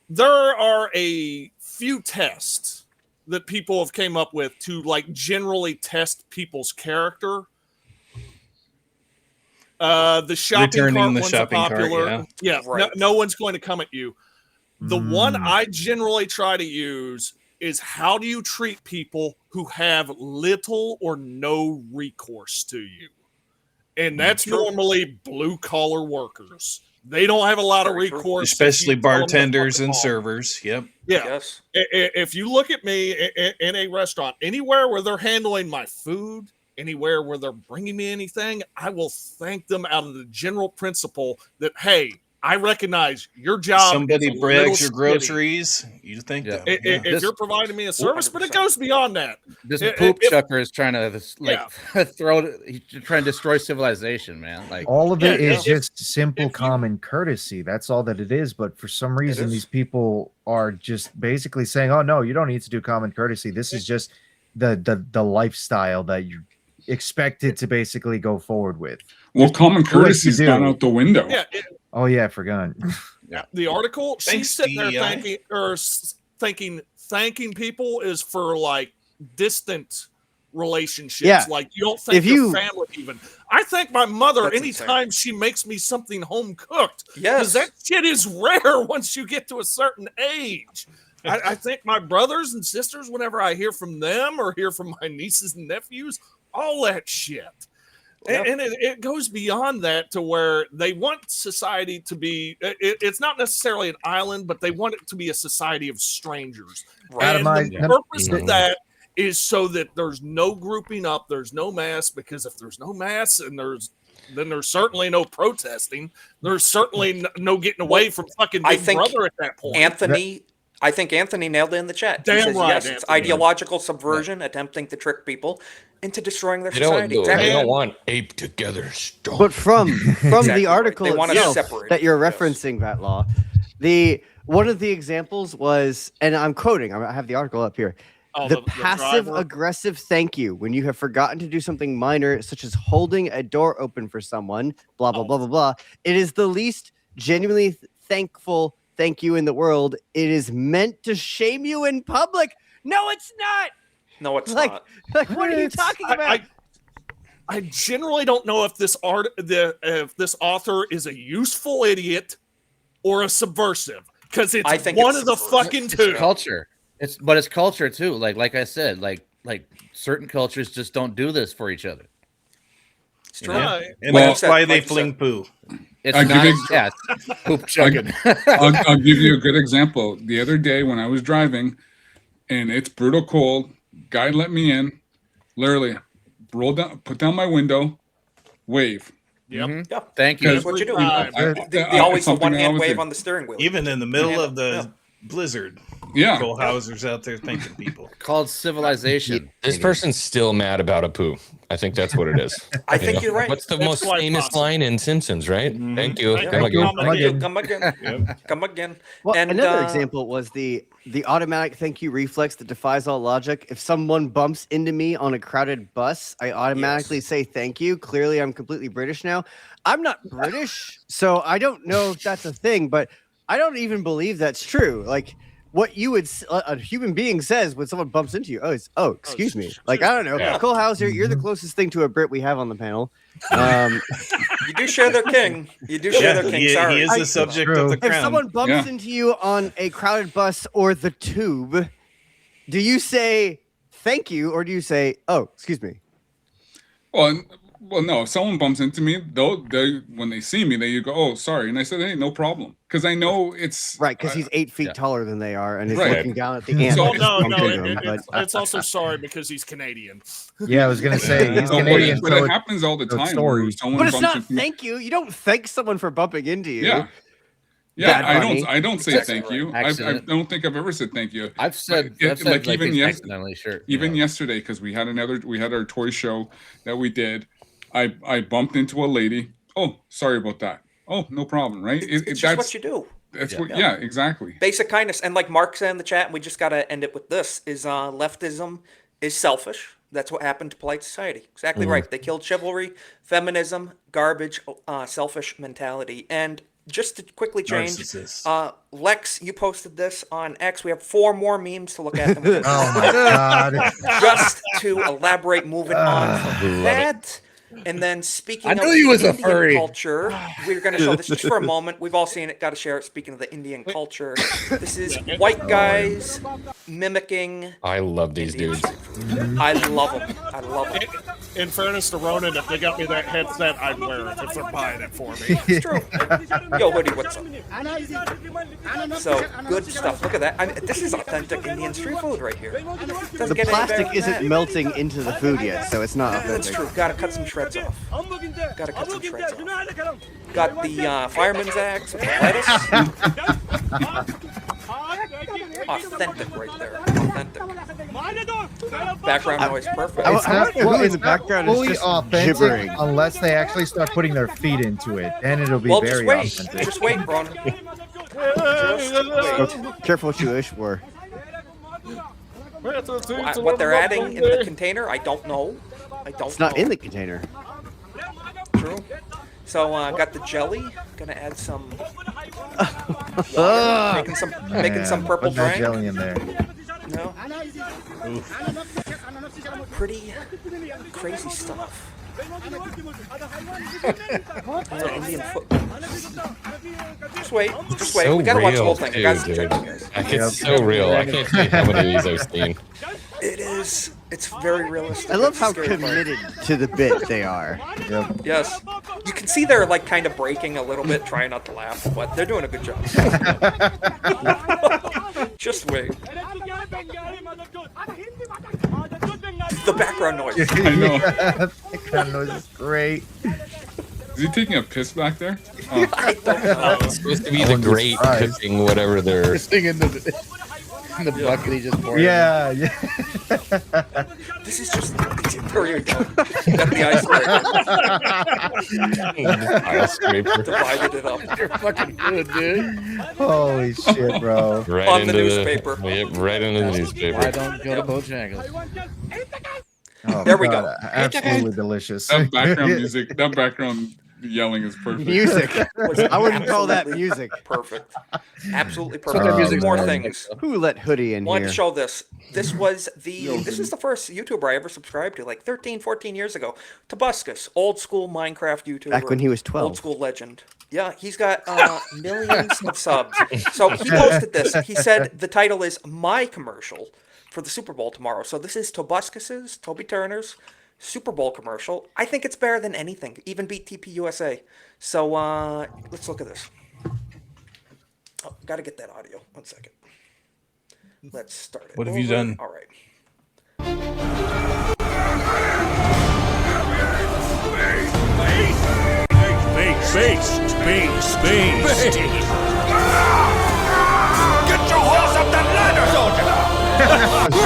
Speaker 17: there are a few tests that people have came up with to like generally test people's character. The shopping
Speaker 23: Returning
Speaker 17: cart
Speaker 23: the
Speaker 17: one's
Speaker 23: shopping cart,
Speaker 17: popular.
Speaker 3: Right.
Speaker 17: No one's going to come at you. The one I generally try to use is how do you treat people who have little or no recourse to you? And that's normally blue collar workers. They don't have a lot of recourse,
Speaker 23: especially bartenders and servers. Yep.
Speaker 17: Yeah.
Speaker 3: Yes.
Speaker 17: If you look at me in a restaurant, anywhere where they're handling my food, anywhere where they're bringing me anything, I will thank them out of the general principle that, hey, I recognize your job.
Speaker 23: Somebody brags your groceries, you thank them.
Speaker 17: If you're providing me a service, 100%. But it goes beyond that.
Speaker 4: This poop chucker is trying to he's trying to destroy civilization, man. Like
Speaker 7: all of it is just simple common courtesy. That's all that it is. But for some reason, these people are just basically saying, "Oh no, you don't need to do common courtesy. This is just the lifestyle that you expected to basically go forward with."
Speaker 15: Well, common courtesy is gone out the window.
Speaker 7: Oh yeah, I forgot.
Speaker 17: The article, she's sitting there
Speaker 23: DEI.
Speaker 17: thanking people is for like distant relationships. Like you don't thank your family even. I thank my mother anytime she makes me something home cooked. Because that shit is rare once you get to a certain age. I thank my brothers and sisters whenever I hear from them or hear from my nieces and nephews. All that shit. And it goes beyond that to where they want society to be, it's not necessarily an island, but they want it to be a society of strangers.
Speaker 7: Right.
Speaker 17: And the purpose of that is so that there's no grouping up, there's no mass, because if there's no mass and then there's certainly no protesting, there's certainly no getting away from fucking Big Brother at that point.
Speaker 3: I think Anthony nailed it in the chat.
Speaker 17: Damn
Speaker 3: he says,
Speaker 17: right,
Speaker 3: yes,
Speaker 17: Anthony.
Speaker 3: it's ideological subversion, attempting to trick people into destroying their
Speaker 21: They
Speaker 3: society.
Speaker 21: don't,
Speaker 3: Exactly.
Speaker 21: they don't want ape together strong.
Speaker 9: But from the article
Speaker 3: They want to
Speaker 9: itself
Speaker 3: separate.
Speaker 9: that you're referencing, that law, one of the examples was, and I'm quoting, I have the article up here.
Speaker 17: Oh,
Speaker 9: the
Speaker 17: the
Speaker 9: passive
Speaker 17: driver?
Speaker 9: aggressive thank you when you have forgotten to do something minor, such as holding a door open for someone, blah, blah, blah, blah, blah. It is the least genuinely thankful thank you in the world. It is meant to shame you in public. No, it's not.
Speaker 3: No, it's
Speaker 9: like,
Speaker 3: not.
Speaker 9: Like, what are you talking about?
Speaker 17: I generally don't know if this author is a useful idiot or a subversive, because it's one of the fucking two.
Speaker 4: It's culture. It's culture too. Like I said, like certain cultures just don't do this for each other.
Speaker 3: It's true.
Speaker 23: And that's why they fling poo.
Speaker 4: It's not poop chugging.
Speaker 15: I'll give you a good example. The other day when I was driving, and it's brutal cold, guy let me in, literally roll down, put down my window, wave.
Speaker 17: Yep.
Speaker 3: Yeah.
Speaker 4: Thank you.
Speaker 3: That's what you do. They always the one-hand wave on the steering wheel.
Speaker 23: Even in the middle of the blizzard.
Speaker 15: Yeah.
Speaker 23: Cole Hauser's out there thanking people.
Speaker 4: Called civilization.
Speaker 21: This person's still mad about a poo. I think that's what it is.
Speaker 3: I think you're right.
Speaker 21: What's the
Speaker 3: That's
Speaker 21: most
Speaker 3: quite
Speaker 21: famous
Speaker 3: possible.
Speaker 21: line in Simpsons, right? Thank you.
Speaker 3: Yeah.
Speaker 21: Come again.
Speaker 3: Come again. Come again.
Speaker 9: Well,
Speaker 3: And,
Speaker 9: another example was the automatic thank you reflex that defies all logic. If someone bumps into me on a crowded bus, I automatically say thank you. Clearly, I'm completely British now. I'm not British, so I don't know if that's a thing, but I don't even believe that's true. Like, what you would a human being says when someone bumps into you, excuse me. Like, I don't know.
Speaker 3: Yeah.
Speaker 9: Cole Hauser, you're the closest thing to a Brit we have on the panel.
Speaker 3: You do share their king. You do share their king. Sorry.
Speaker 23: He is the subject of the crown.
Speaker 9: If someone bumps into you on a crowded bus or the tube, do you say thank you or do you say, oh, excuse me?
Speaker 15: Well, no. If someone bumps into me, they when they see me, they go, "Oh, sorry," and I said, "Hey, no problem," because I know it's
Speaker 9: right because he's 8 feet taller than they are and he's
Speaker 15: Right.
Speaker 9: looking down at the ant.
Speaker 17: Oh,
Speaker 9: that's
Speaker 17: no,
Speaker 9: bumping them, but-
Speaker 17: it's also sorry because he's Canadian.
Speaker 7: Yeah, I was gonna say he's Canadian,
Speaker 15: but
Speaker 7: so
Speaker 15: it happens all the time.
Speaker 7: story.
Speaker 15: Where someone
Speaker 9: But it's
Speaker 15: bumps
Speaker 9: not
Speaker 15: into me.
Speaker 9: thank you. You don't thank someone for bumping into you.
Speaker 15: Yeah.
Speaker 9: Bad
Speaker 15: Yeah,
Speaker 9: Bunny.
Speaker 15: I don't say thank you. I
Speaker 4: Accident.
Speaker 15: don't think I've ever said thank you.
Speaker 4: I've said
Speaker 15: like even
Speaker 4: accidentally, sure.
Speaker 15: even yesterday, because we had our toy show that we did. I bumped into a lady. Oh, sorry about that. Oh, no problem. Right?
Speaker 3: It's just what you do.
Speaker 15: That's what. Yeah, exactly.
Speaker 3: Basic kindness. And like Mark said in the chat, and we just got to end it with this, is leftism is selfish. That's what happened to polite society. Exactly right. They killed chivalry, feminism, garbage, selfish mentality. And just to quickly change, Lex, you posted this on X. We have 4 more memes to look at.
Speaker 7: Oh my god!
Speaker 3: Just to elaborate, moving on from that. And then speaking
Speaker 4: I
Speaker 3: of
Speaker 4: knew you was a
Speaker 3: Indian
Speaker 4: furry.
Speaker 3: culture, we're going to show this just for a moment. We've all seen it. Got to share it. Speaking of the Indian culture, this is white guys mimicking.
Speaker 21: I love these dudes.
Speaker 3: I love them. I love them.
Speaker 17: In fairness to Ronan, if they got me that headset, I'd wear it if they're buying it for me.
Speaker 3: It's true. Yo, Hoodie, what's up? So, good stuff. Look at that. I mean, this is authentic Indian street food right here. Doesn't
Speaker 9: The
Speaker 3: get any better
Speaker 9: plastic
Speaker 3: than
Speaker 9: isn't
Speaker 3: that.
Speaker 9: melting into the food yet, so it's not
Speaker 3: That's
Speaker 9: authentic.
Speaker 3: true. Gotta cut some shreds off. Gotta cut some shreds off. Got the fireman's axe with the lettuce. Authentic right there. Authentic. Background noise perfect.
Speaker 7: It's not
Speaker 9: who in the background is
Speaker 7: fully
Speaker 9: just
Speaker 7: authentic
Speaker 9: gibbering.
Speaker 7: unless they actually start putting their feet into it. Then it'll be
Speaker 3: Well,
Speaker 7: very
Speaker 3: just wait.
Speaker 7: authentic.
Speaker 3: Just wait, Ron. Just wait.
Speaker 9: Careful what you wish for.
Speaker 3: What they're adding in the container, I don't know. I don't
Speaker 9: It's not
Speaker 3: know.
Speaker 9: in the container.
Speaker 3: True. So got the jelly. Gonna add some. Water. Making some purple
Speaker 7: Put that
Speaker 3: drink.
Speaker 7: jelly in there.
Speaker 3: No. Pretty crazy stuff. Indian foot. Just wait. Just wait.
Speaker 21: So
Speaker 3: We gotta watch the
Speaker 21: real,
Speaker 3: whole thing.
Speaker 21: too,
Speaker 3: Guys,
Speaker 21: dude.
Speaker 3: check it, guys.
Speaker 21: Like, it's so real. I can't tell you how many of these I've seen.
Speaker 3: It is is. It's very realistic.
Speaker 9: I love
Speaker 3: That's the
Speaker 9: how
Speaker 3: scary part.
Speaker 9: committed to the bit they are.
Speaker 7: Yep.
Speaker 3: Yes. You can see they're like kind of breaking a little bit, trying not to laugh, but they're doing a good job. Just wait. The background noise.
Speaker 15: I know.
Speaker 7: Yeah, background noise is great.
Speaker 15: Is he taking a piss back there? Oh.
Speaker 3: I don't know.
Speaker 21: It's supposed to be
Speaker 7: I
Speaker 21: the
Speaker 7: wouldn't be
Speaker 21: great
Speaker 7: surprised.
Speaker 21: cooking whatever they're.
Speaker 4: This thing in the bucket he just poured.
Speaker 7: Yeah, yeah.
Speaker 3: This is just. There you go. Got the
Speaker 21: Ice scraper.
Speaker 3: Divided it up.
Speaker 4: You're fucking good, dude.
Speaker 7: Holy shit, bro.
Speaker 21: Right
Speaker 3: On
Speaker 21: into
Speaker 3: the newspaper.
Speaker 21: Yep, right into the
Speaker 4: Why
Speaker 21: newspaper.
Speaker 4: don't go to Bojangles?
Speaker 7: Oh,
Speaker 3: There we
Speaker 7: God,
Speaker 3: go.
Speaker 7: Absolutely delicious.
Speaker 15: That background music, that background yelling is perfect.
Speaker 9: Music.
Speaker 3: Was
Speaker 9: I wouldn't call that
Speaker 3: absolutely
Speaker 9: music.
Speaker 3: Perfect. Absolutely
Speaker 4: That's what
Speaker 3: perfect.
Speaker 4: that music's
Speaker 3: More
Speaker 4: for.
Speaker 3: things.
Speaker 9: Who let Hoodie in
Speaker 3: Wanted
Speaker 9: here?
Speaker 3: to show this. This was this is the first YouTuber I ever subscribed to, like 13, 14 years ago. Tobuscus, old school Minecraft YouTuber.
Speaker 9: Back when he was 12.
Speaker 3: Old school legend. Yeah, he's got millions of subs. So he posted this. He said the title is My Commercial for the Super Bowl tomorrow. So this is Tobuscus's, Toby Turner's Super Bowl commercial. I think it's better than anything. Even beat TP USA. So let's look at this. Oh, gotta get that audio. 1 second. Let's start it.
Speaker 23: What have you
Speaker 3: over.
Speaker 23: done?
Speaker 3: All right.
Speaker 14: Space. Get your horse up that ladder, soldier!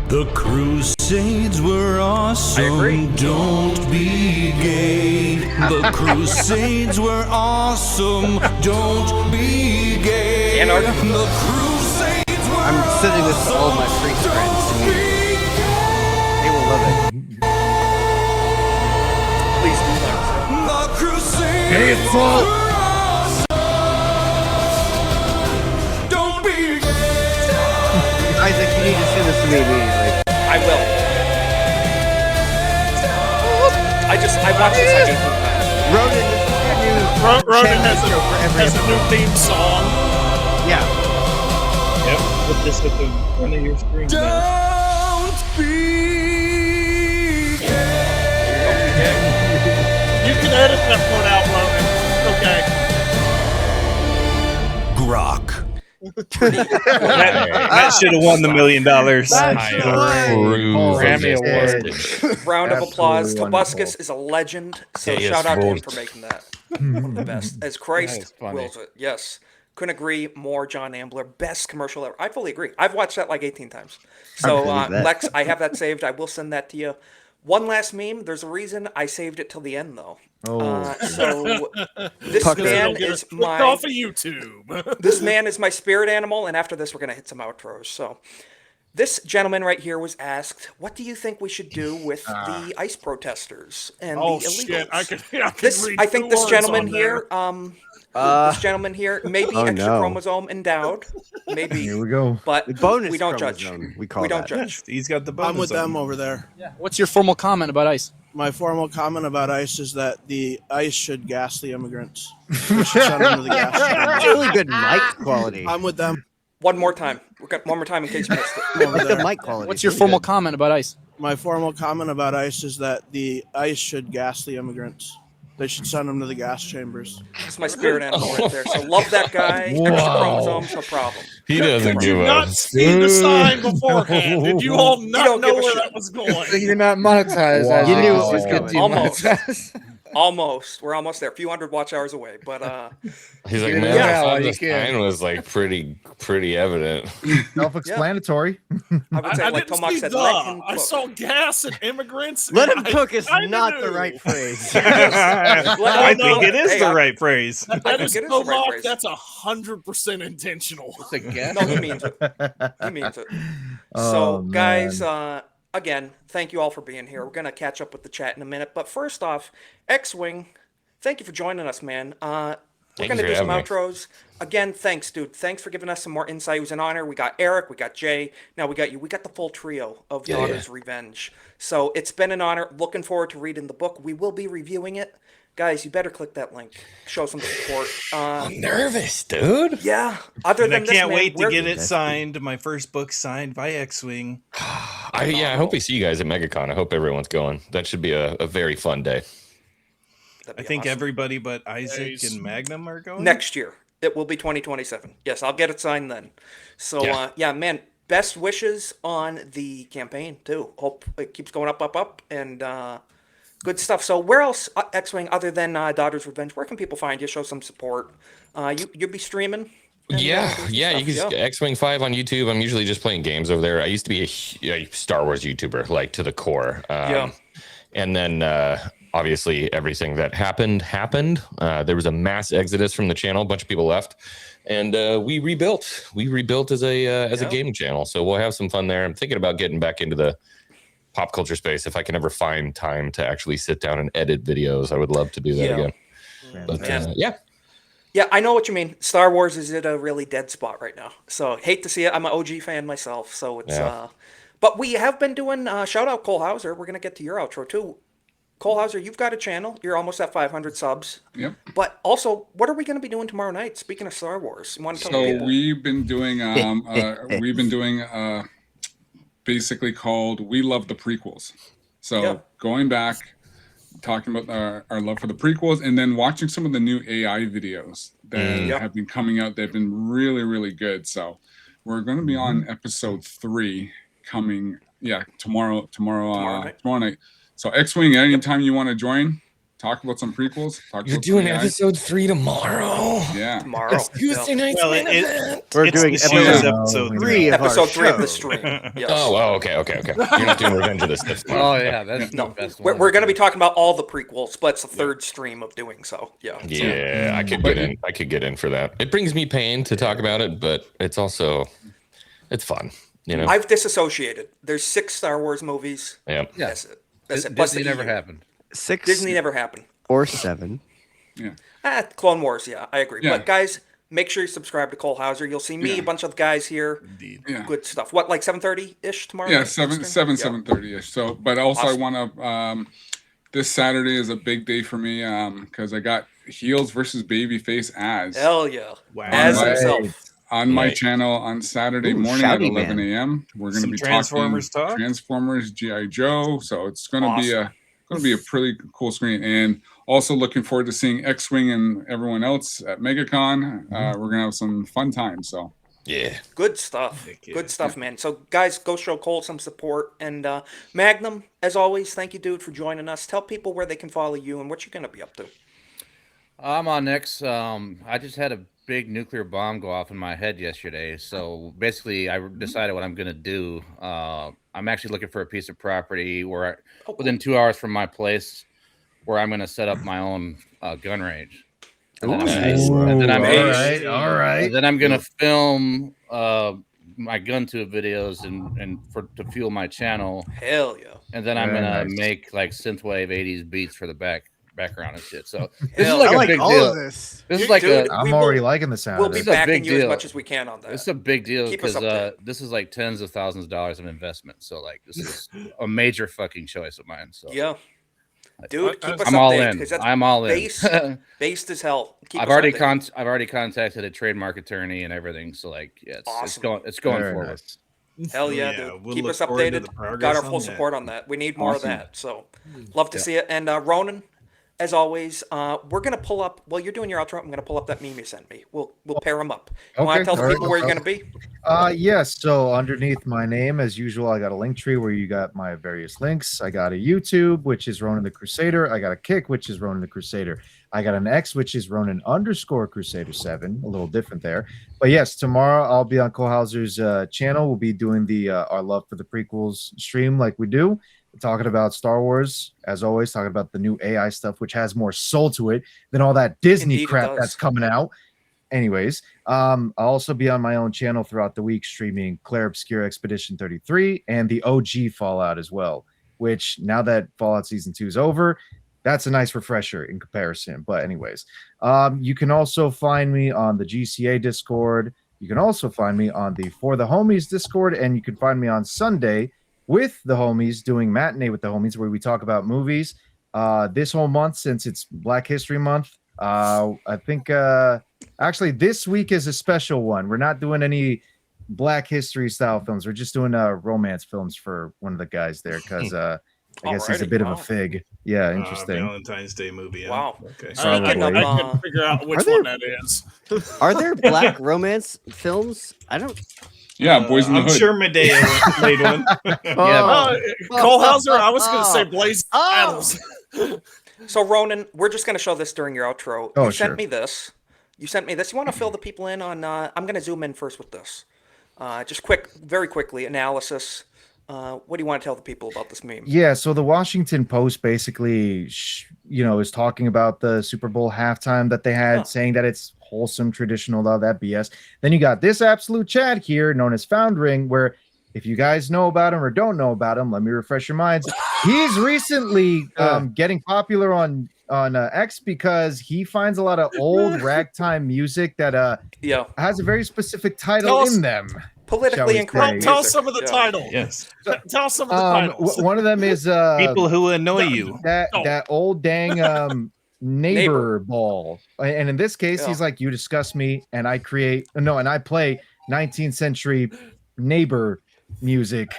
Speaker 14: The Crusades were awesome. Don't be gay. The Crusades were awesome. Don't be gay.
Speaker 3: Anarchy.
Speaker 14: The Crusades were
Speaker 9: I'm sending this to all my freak friends. They will love it.
Speaker 3: Please do that.
Speaker 14: The Crusades
Speaker 12: Hey, it's all-
Speaker 14: were awesome. Don't be gay.
Speaker 9: Isaac, you need to send this to me immediately.
Speaker 3: I will. I watched this like 18 times.
Speaker 9: Ronan, this is your new
Speaker 17: Ronan has
Speaker 9: show for every
Speaker 17: a new
Speaker 9: episode.
Speaker 17: theme song.
Speaker 9: Yeah.
Speaker 23: Yep. Put this at the front of your screen. guys.
Speaker 14: Don't be gay.
Speaker 17: You can edit that one out, Ronan. Okay.
Speaker 14: Grok.
Speaker 23: That should have won the $1 million.
Speaker 21: Grammy
Speaker 7: Award.
Speaker 3: Round of applause.
Speaker 7: Absolutely
Speaker 3: Tobuscus
Speaker 7: wonderful.
Speaker 3: is a legend. So
Speaker 21: Yeah,
Speaker 3: shout out to him
Speaker 21: vote.
Speaker 3: for making that. One of the best. As Christ
Speaker 4: That is funny.
Speaker 3: wills it. Yes. Couldn't agree more. John Ambler, best commercial ever. I fully agree. I've watched that like 18 times. So
Speaker 9: believe that.
Speaker 3: Lex, I have that saved. I will send that to you. One last meme. There's a reason I saved it till the end though.
Speaker 7: Oh.
Speaker 3: So this
Speaker 9: Tucker.
Speaker 3: man
Speaker 17: Get
Speaker 3: is
Speaker 17: us flipped
Speaker 3: my
Speaker 17: off of YouTube.
Speaker 3: this man is my spirit animal, and after this, we're gonna hit some outros. So, this gentleman right here was asked, "What do you think we should do with the ICE protesters and
Speaker 17: Oh
Speaker 3: the illegals?"
Speaker 17: shit! I can
Speaker 3: This,
Speaker 17: read
Speaker 3: I think
Speaker 17: two
Speaker 3: this
Speaker 17: words
Speaker 3: gentleman
Speaker 17: on
Speaker 3: here,
Speaker 17: there.
Speaker 3: this gentleman here, maybe
Speaker 9: Oh,
Speaker 3: extra
Speaker 9: no.
Speaker 3: chromosome endowed, maybe,
Speaker 7: Here we go.
Speaker 3: but
Speaker 9: The bonus
Speaker 3: we don't judge.
Speaker 9: chromosome, we call
Speaker 3: We don't
Speaker 9: that.
Speaker 3: judge.
Speaker 23: He's got the bonus.
Speaker 17: I'm with
Speaker 23: on.
Speaker 17: them over there.
Speaker 18: What's your formal comment about ICE?
Speaker 17: My formal comment about ICE is that the ICE should gas the immigrants. They should send them to the gas
Speaker 9: That's
Speaker 17: chambers.
Speaker 9: really good mic quality.
Speaker 17: I'm with them.
Speaker 3: One more time. We got one more time in case you missed it.
Speaker 17: Over
Speaker 9: Like the
Speaker 17: there.
Speaker 9: mic quality.
Speaker 18: What's
Speaker 9: is
Speaker 18: your
Speaker 9: really
Speaker 18: formal
Speaker 9: good.
Speaker 18: comment about ICE?
Speaker 17: My formal comment about ICE is that the ICE should gas the immigrants. They should send them to the gas chambers.
Speaker 3: That's my spirit animal right there. So love that guy. Extra chromosomes, no problem.
Speaker 21: He doesn't
Speaker 17: Did you
Speaker 21: give
Speaker 17: not
Speaker 21: a.
Speaker 17: see the sign beforehand? Did you all not
Speaker 3: don't
Speaker 17: know
Speaker 3: give a
Speaker 17: where
Speaker 3: shit.
Speaker 17: that was going?
Speaker 4: You're not monetized.
Speaker 7: Wow.
Speaker 4: Isaac.
Speaker 9: You knew
Speaker 4: This
Speaker 9: it was
Speaker 4: is
Speaker 9: coming.
Speaker 3: Almost.
Speaker 4: demonetized.
Speaker 3: Almost. We're almost there. A few hundred watch hours away. But
Speaker 21: He's like,
Speaker 4: Yeah,
Speaker 21: man, I
Speaker 4: well,
Speaker 21: thought
Speaker 4: you
Speaker 21: the
Speaker 4: can.
Speaker 21: sign was like pretty evident.
Speaker 7: Self-explanatory.
Speaker 3: I would say,
Speaker 17: I
Speaker 3: like
Speaker 17: didn't
Speaker 3: Tomac
Speaker 17: see
Speaker 3: said,
Speaker 17: the.
Speaker 3: let him
Speaker 17: I
Speaker 3: cook.
Speaker 17: saw gas and immigrants.
Speaker 9: Let
Speaker 17: and
Speaker 9: him cook is
Speaker 17: I
Speaker 9: not
Speaker 17: knew.
Speaker 9: the right phrase.
Speaker 23: I think it is
Speaker 3: Hey,
Speaker 23: the right phrase.
Speaker 3: I
Speaker 17: That
Speaker 3: think
Speaker 17: is
Speaker 3: it is
Speaker 17: so
Speaker 3: the right
Speaker 17: locked.
Speaker 3: phrase.
Speaker 17: That's 100% intentional.
Speaker 4: It's a guess.
Speaker 3: No, he means it. He means it.
Speaker 7: Oh,
Speaker 3: So,
Speaker 7: man.
Speaker 3: guys, again, thank you all for being here. We're going to catch up with the chat in a minute. But first off, X-Wing, thank you for joining us, man. We're
Speaker 21: Thank
Speaker 3: going to
Speaker 21: you
Speaker 3: do
Speaker 21: for
Speaker 3: some
Speaker 21: having me.
Speaker 3: outros. Again, thanks, dude. Thanks for giving us some more insight. It was an honor. We got Eric, we got Jay, now we got you. We got the full trio of
Speaker 21: Yeah,
Speaker 3: Daughter's Revenge. So it's been an honor. Looking forward to reading the book. We will be reviewing it guys, you better click that link. Show some support.
Speaker 21: I'm nervous, dude.
Speaker 3: Yeah. Other
Speaker 23: And
Speaker 3: than
Speaker 23: I
Speaker 3: this,
Speaker 23: can't
Speaker 3: man,
Speaker 23: wait to
Speaker 3: we're-
Speaker 23: get it signed. My first book signed by X-Wing.
Speaker 21: I hope we see you guys at MegaCon. I hope everyone's going. That should be a very fun day.
Speaker 23: I think everybody but Isaac and Magnum are going
Speaker 3: next year. It will be 2027. Yes, I'll get it signed then. So yeah, man, best wishes on the campaign too. Hope it keeps going up, and good stuff. So where else, X-Wing, other than Daughter's Revenge, where can people find you? Show some support. You'll be streaming. And,
Speaker 21: Yeah,
Speaker 3: doing some
Speaker 21: you can
Speaker 3: stuff.
Speaker 21: X-Wing 5 on YouTube. I'm usually just playing games over there. I used to be a Star Wars YouTuber, like to the core. And then obviously everything that happened. There was a mass exodus from the channel. A bunch of people left, and we rebuilt. We rebuilt as a gaming channel. So we'll have some fun there. I'm thinking about getting back into the pop culture space if I can ever find time to actually sit down and edit videos. I would love to do that again. But
Speaker 3: Yeah, I know what you mean. Star Wars is at a really dead spot right now. So hate to see it. I'm an OG fan myself, so it's but we have been doing shout out Cole Hauser. We're gonna get to your outro too. Cole Hauser, you've got a channel. You're almost at 500 subs.
Speaker 15: Yep.
Speaker 3: But also, what are we going to be doing tomorrow night? Speaking of Star Wars, you want to tell
Speaker 15: So
Speaker 3: people?
Speaker 15: we've been doing basically called "We Love the Prequels." So going back, talking about our love for the prequels, and then watching some of the new AI videos that have been coming out. They've been really, really good. So we're going to be on episode 3 coming. Yeah, tomorrow night. So X-Wing, anytime you want to join, talk about some prequels.
Speaker 21: You're doing episode 3 tomorrow.
Speaker 15: Yeah,
Speaker 3: tomorrow.
Speaker 21: It's Tuesday night's main event.
Speaker 9: We're doing
Speaker 23: episode
Speaker 9: 3 of
Speaker 3: episode
Speaker 9: our
Speaker 3: 3 of
Speaker 9: show.
Speaker 3: the stream. Yes.
Speaker 21: Oh, okay. You're not doing Revenge of the Sith.
Speaker 4: Oh yeah, that's
Speaker 3: No,
Speaker 4: the best
Speaker 3: we're
Speaker 4: one.
Speaker 3: going to be talking about all the prequels, but it's the third stream of doing so.
Speaker 21: Yeah, I could get in. I could get in for that. It brings me pain to talk about it, but it's also fun. You know,
Speaker 3: I've disassociated. There's 6 Star Wars movies.
Speaker 21: Yeah.
Speaker 3: That's it. That's it. Plus
Speaker 4: Disney
Speaker 3: the
Speaker 4: never
Speaker 3: EU.
Speaker 4: happened.
Speaker 9: 6
Speaker 3: Disney never happened.
Speaker 9: or 7.
Speaker 15: Yeah.
Speaker 3: Clone Wars, yeah, I agree.
Speaker 15: Yeah.
Speaker 3: But guys, make sure you subscribe to Cole Hauser. You'll see me, a bunch of guys here.
Speaker 23: Indeed.
Speaker 15: Yeah.
Speaker 3: Good stuff. What, like 7:30-ish tomorrow?
Speaker 15: Yeah,
Speaker 3: night?
Speaker 15: 7:30ish. So, but also I want to. This Saturday is a big day for me because I got Heels versus Babyface as.
Speaker 3: Hell yeah.
Speaker 23: Wow.
Speaker 3: As himself.
Speaker 15: On my channel on Saturday morning at 11 a.m. We're going to
Speaker 23: Some
Speaker 15: be
Speaker 23: Transformers
Speaker 15: talking
Speaker 23: talk?
Speaker 15: Transformers, G.I. Joe. So it's going to be a pretty cool screen. And also looking forward to seeing X-Wing and everyone else at MegaCon. We're going to have some fun time. So
Speaker 21: yeah,
Speaker 3: good stuff. Good stuff, man. So guys, go show Cole some support. And Magnum, as always, thank you, dude, for joining us. Tell people where they can follow you and what you're going to be up to.
Speaker 4: I'm on X. I just had a big nuclear bomb go off in my head yesterday. So basically, I decided what I'm going to do. I'm actually looking for a piece of property where within 2 hours from my place where I'm going to set up my own gun range. And then
Speaker 7: All right.
Speaker 4: And then I'm going to film my gun to videos and to fuel my channel.
Speaker 3: Hell yeah.
Speaker 4: And then I'm
Speaker 7: Very
Speaker 4: going to
Speaker 7: nice.
Speaker 4: make like synthwave 80s beats for the background and shit. So this is
Speaker 3: Hell,
Speaker 4: like
Speaker 9: I
Speaker 4: a
Speaker 9: like
Speaker 4: big
Speaker 9: all
Speaker 4: deal.
Speaker 9: of this.
Speaker 4: This is like
Speaker 3: Dude,
Speaker 4: a
Speaker 7: I'm already liking the sound
Speaker 3: We'll
Speaker 7: of
Speaker 3: be
Speaker 7: this.
Speaker 4: a big
Speaker 3: backing you as
Speaker 4: deal.
Speaker 3: much as we can on that.
Speaker 4: It's a big deal
Speaker 3: Keep us
Speaker 4: because
Speaker 3: updated.
Speaker 4: this is like tens of thousands of dollars of investment. So like this is a major fucking choice of mine. So
Speaker 3: Yeah. Dude, keep us
Speaker 4: I'm all
Speaker 3: updated,
Speaker 4: in.
Speaker 3: 'cause that's
Speaker 4: I'm all in.
Speaker 3: based as hell. Keep
Speaker 4: I've
Speaker 3: us
Speaker 4: already
Speaker 3: updated.
Speaker 4: I've already contacted a trademark attorney and everything. So like yeah, it's
Speaker 3: Awesome.
Speaker 4: going
Speaker 7: Very
Speaker 4: forward.
Speaker 7: nice.
Speaker 3: Hell yeah,
Speaker 23: Yeah,
Speaker 3: dude.
Speaker 23: we'll
Speaker 3: Keep
Speaker 23: look
Speaker 3: us
Speaker 23: forward to
Speaker 3: updated.
Speaker 23: the progress
Speaker 3: Got our
Speaker 23: on
Speaker 3: full
Speaker 23: that.
Speaker 3: support on that. We need more
Speaker 15: Awesome.
Speaker 3: of that. So love to see it. And Ronan, as always, we're gonna pull up. Well, you're doing your outro. I'm gonna pull up that meme you sent me. We'll pair them up. You want to tell the
Speaker 7: all right,
Speaker 3: people
Speaker 7: no
Speaker 3: where you're gonna
Speaker 7: problem.
Speaker 3: be?
Speaker 7: Yes. So underneath my name, as usual, I got a link tree where you got my various links. I got a YouTube, which is Ronan the Crusader. I got a Kick, which is Ronan the Crusader. I got an X, which is Ronan_Crusader7. A little different there. But yes, tomorrow I'll be on Cole Hauser's channel. We'll be doing the Our Love for the Prequels stream like we do. We're talking about Star Wars, as always, talking about the new AI stuff, which has more soul to it than all that Disney
Speaker 3: Indeed, it
Speaker 7: crap
Speaker 3: does.
Speaker 7: that's coming out. Anyways, I'll also be on my own channel throughout the week streaming Claire Obscure Expedition 33 and the OG Fallout as well, which now that Fallout Season 2 is over, that's a nice refresher in comparison. But anyways, you can also find me on the GCA Discord. You can also find me on the For the Homies Discord, and you can find me on Sunday with the homies doing Matinee with the Homies, where we talk about movies. this whole month, since it's Black History Month. I think actually this week is a special one. We're not doing any Black History style films. We're just doing romance films for one of the guys there because I guess he's a bit of a fig. Yeah, interesting.
Speaker 23: Valentine's Day movie. Huh?
Speaker 3: Wow.
Speaker 23: Okay.
Speaker 3: Speaking of,
Speaker 17: I couldn't figure out which one that is.
Speaker 2: Are there black romance films? I don't.
Speaker 15: Yeah, Boys in the
Speaker 23: I'm
Speaker 15: Hood.
Speaker 23: sure Medea made one.
Speaker 17: Cole Hauser, I was going to say Blaze Battles.
Speaker 3: So Ronan, we're just going to show this during your outro.
Speaker 7: Oh,
Speaker 3: you sent
Speaker 7: sure.
Speaker 3: me this. You want to fill the people in on? I'm going to zoom in first with this. Just very quickly analysis. What do you want to tell the people about this meme?
Speaker 7: Yeah, so the Washington Post basically, is talking about the Super Bowl halftime that they had, saying that it's wholesome, traditional, all that BS. Then you got this absolute Chad here, known as Foundering, where if you guys know about him or don't know about him, let me refresh your minds. He's recently getting popular on X because he finds a lot of old ragtime music that has a very specific title in them.
Speaker 3: Politically incorrect.
Speaker 17: Tell us some of the titles.
Speaker 23: Yes.
Speaker 17: Tell us some of the titles.
Speaker 7: One of them is
Speaker 23: People who annoy you.
Speaker 7: That old dang neighbor ball. And in this case, he's like, you discuss me and I play 19th century neighbor music.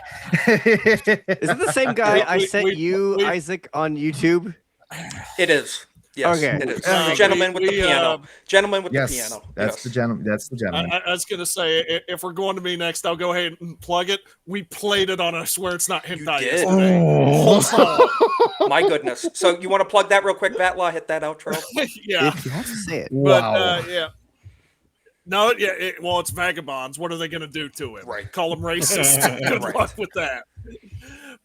Speaker 2: Is it the same guy I sent you, Isaac, on YouTube?
Speaker 3: It is. Yes,
Speaker 2: okay.
Speaker 3: It is. The gentleman with the piano. Gentleman with the piano.
Speaker 7: That's the gentleman. That's the gentleman.
Speaker 17: I was gonna say, if we're going to me next, I'll go ahead and plug it. We played it on I Swear It's Not Hentai yesterday.
Speaker 3: My goodness. So you want to plug that real quick, Vatla? Hit that outro.
Speaker 17: Yeah.
Speaker 2: You have to say it.
Speaker 17: But yeah. No, yeah. Well, it's vagabonds. What are they going to do to him?
Speaker 3: Right.
Speaker 17: Call him racist. Good luck with that.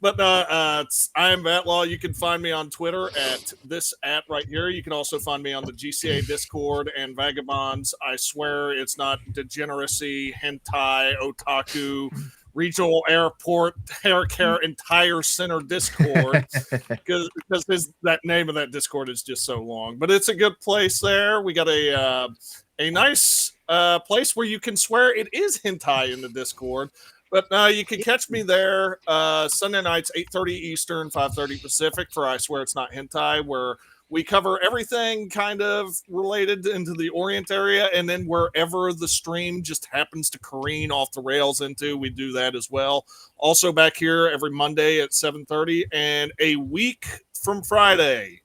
Speaker 17: But I am Vatlaw. You can find me on Twitter at right here. You can also find me on the GCA Discord and Vagabonds. I Swear It's Not Degeneracy, Hentai, Otaku, Regional Airport, Hair Care Entire Center Discord. Because that name of that Discord is just so long. But it's a good place there. We got a nice place where you can swear it is hentai in the Discord. But you can catch me there Sunday nights, 8:30 Eastern, 5:30 Pacific for I Swear It's Not Hentai, where we cover everything kind of related into the Orient area, and then wherever the stream just happens to careen off the rails into, we do that as well. Also back here every Monday at 7:30, and a week from Friday,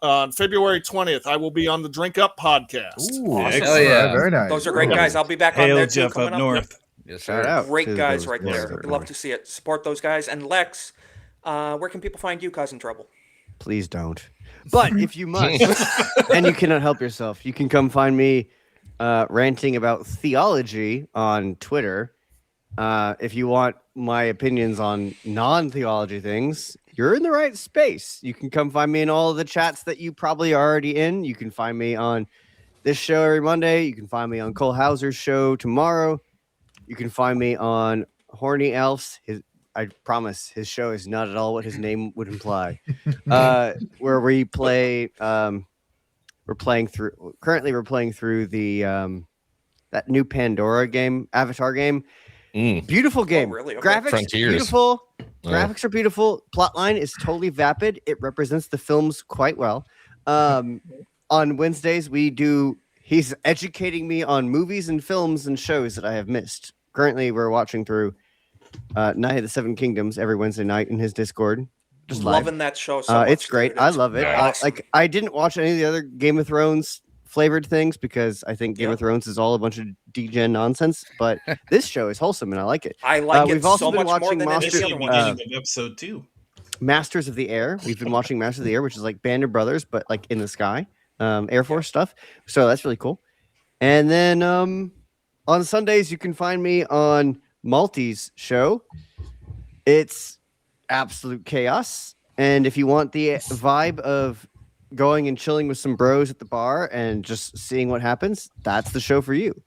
Speaker 17: on February 20th, I will be on the Drink Up podcast.
Speaker 7: Ooh,
Speaker 3: awesome.
Speaker 7: Oh, yeah. Very nice.
Speaker 3: Those are great guys. I'll be back on there too.
Speaker 23: Jeff
Speaker 3: Coming
Speaker 23: up north.
Speaker 3: Yep.
Speaker 4: Yes,
Speaker 2: Shout
Speaker 4: sir.
Speaker 2: out.
Speaker 3: Great
Speaker 2: to
Speaker 3: guys
Speaker 2: those
Speaker 3: right
Speaker 2: guys
Speaker 3: there.
Speaker 2: that are
Speaker 3: Love
Speaker 2: north.
Speaker 3: to see it. Support those guys. And Lex, where can people find you, Cousin Trouble?
Speaker 2: Please don't. But if you must, and you cannot help yourself, you can come find me ranting about theology on Twitter. If you want my opinions on non-theology things, you're in the right space. You can come find me in all of the chats that you probably are already in. You can find me on this show every Monday. You can find me on Cole Hauser's show tomorrow. You can find me on Horny Elves. I promise his show is not at all what his name would imply. Where we play, currently we're playing through the that new Pandora game, Avatar game. Beautiful game.
Speaker 3: Oh, really? Okay.
Speaker 2: Graphics
Speaker 21: Frontiers.
Speaker 2: beautiful.
Speaker 21: Oh.
Speaker 2: Graphics are beautiful. Plotline is totally vapid. It represents the films quite well. On Wednesdays he's educating me on movies and films and shows that I have missed. Currently we're watching through Night of the Seven Kingdoms every Wednesday night in his Discord. Just
Speaker 3: Loving that show so much.
Speaker 2: it's great.
Speaker 3: Dude.
Speaker 2: I love it.
Speaker 3: Awesome.
Speaker 2: I didn't watch any of the other Game of Thrones flavored things because I think Game of Thrones is all a bunch of degen nonsense, but this show is wholesome and I like it.
Speaker 3: I like it
Speaker 2: we've also
Speaker 3: so
Speaker 2: been
Speaker 3: much more
Speaker 2: watching
Speaker 3: than any of the other ones.
Speaker 23: Episode 2.
Speaker 2: Masters of the Air. We've been watching Masters of the Air, which is like Band of Brothers, but like in the sky, Air Force stuff. So that's really cool. And then on Sundays, you can find me on Malty's show. It's absolute chaos. And if you want the vibe of going and chilling with some bros at the bar and just seeing what happens, that's the show for you.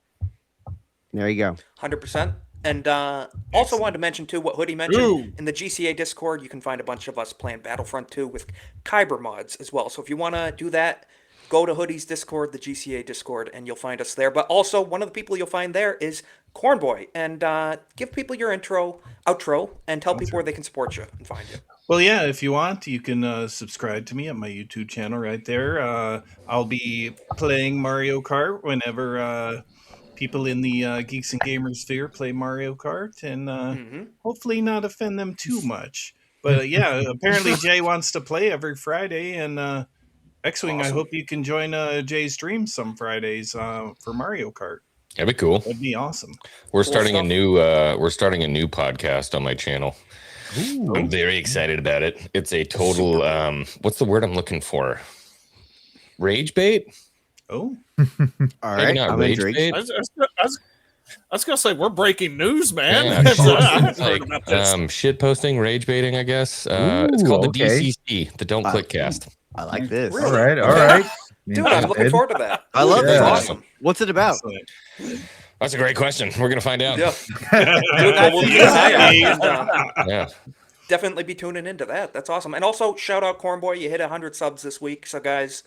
Speaker 2: There you go.
Speaker 3: 100%. And also wanted to mention, too, what Hoodie mentioned. In the GCA Discord, you can find a bunch of us playing Battlefront 2 with Kyber mods as well. So if you want to do that, go to Hoodie's Discord, the GCA Discord, and you'll find us there. But also, one of the people you'll find there is Cornboy. And give people your outro, and tell people where they can support you and find you.
Speaker 23: Well, yeah, if you want, you can subscribe to me at my YouTube channel right there. I'll be playing Mario Kart whenever people in the Geeks and Gamers sphere play Mario Kart, and hopefully not offend them too much. But yeah, apparently Jay wants to play every Friday, and X-Wing, I hope you can join Jay's stream some Fridays for Mario Kart.
Speaker 21: That'd be cool.
Speaker 23: That'd be awesome.
Speaker 21: We're starting a new podcast on my channel.
Speaker 23: Ooh.
Speaker 21: I'm very excited about it. It's a total what's the word I'm looking for? Rage bait?
Speaker 23: Oh.
Speaker 9: All
Speaker 21: Maybe
Speaker 9: right.
Speaker 21: not
Speaker 9: I'm
Speaker 21: rage
Speaker 9: intrigued.
Speaker 21: bait.
Speaker 17: I was gonna say we're breaking news, man.
Speaker 21: Yeah,
Speaker 17: I haven't
Speaker 21: like,
Speaker 17: heard about this.
Speaker 21: shit posting, rage baiting, I guess. It's called the
Speaker 7: okay.
Speaker 21: DCC, the Don't Click Cast.
Speaker 9: I like this.
Speaker 7: All right.
Speaker 3: Dude, I'm looking forward to that.
Speaker 9: I love
Speaker 7: Yeah.
Speaker 9: it.
Speaker 3: Awesome.
Speaker 9: What's it about?
Speaker 21: That's a great question. We're gonna find out.
Speaker 3: Yeah. We'll keep an eye out. And,
Speaker 21: Yeah.
Speaker 3: definitely be tuning into that. That's awesome. And also, shout out Cornboy. You hit 100 subs this week. So, guys,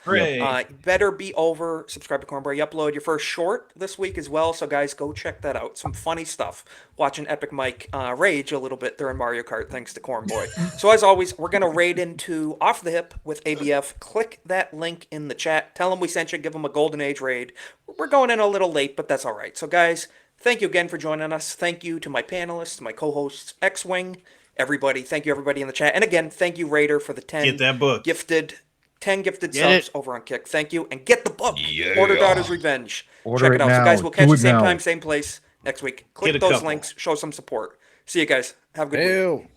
Speaker 3: better be over. Subscribe to Cornboy. You upload your first short this week as well. So, guys, go check that out. Some funny stuff. Watching Epic Mike rage a little bit during Mario Kart thanks to Cornboy. So, as always, we're going to raid into Off the Hip with ABF. Click that link in the chat. Tell them we sent you. Give them a Golden Age raid. We're going in a little late, but that's all right. So, guys, thank you again for joining us. Thank you to my panelists, my co-hosts, X-Wing, everybody. Thank you, everybody in the chat. And again, thank you, Raider, for the 10
Speaker 23: Get that book.
Speaker 3: 10 gifted
Speaker 9: Get
Speaker 3: subs over on Kick. Thank you. And get the book,
Speaker 21: Yeah.
Speaker 3: Order Daughter's Revenge.
Speaker 7: Order
Speaker 3: Check
Speaker 7: it
Speaker 3: it out. So,
Speaker 7: now.
Speaker 3: guys, we'll catch
Speaker 7: Do
Speaker 3: you
Speaker 7: it
Speaker 3: same
Speaker 7: now.
Speaker 3: time, same place next week. Click
Speaker 23: Get a
Speaker 3: those
Speaker 23: couple.
Speaker 3: links. Show some support. See you guys. Have a good week.
Speaker 4: Ew.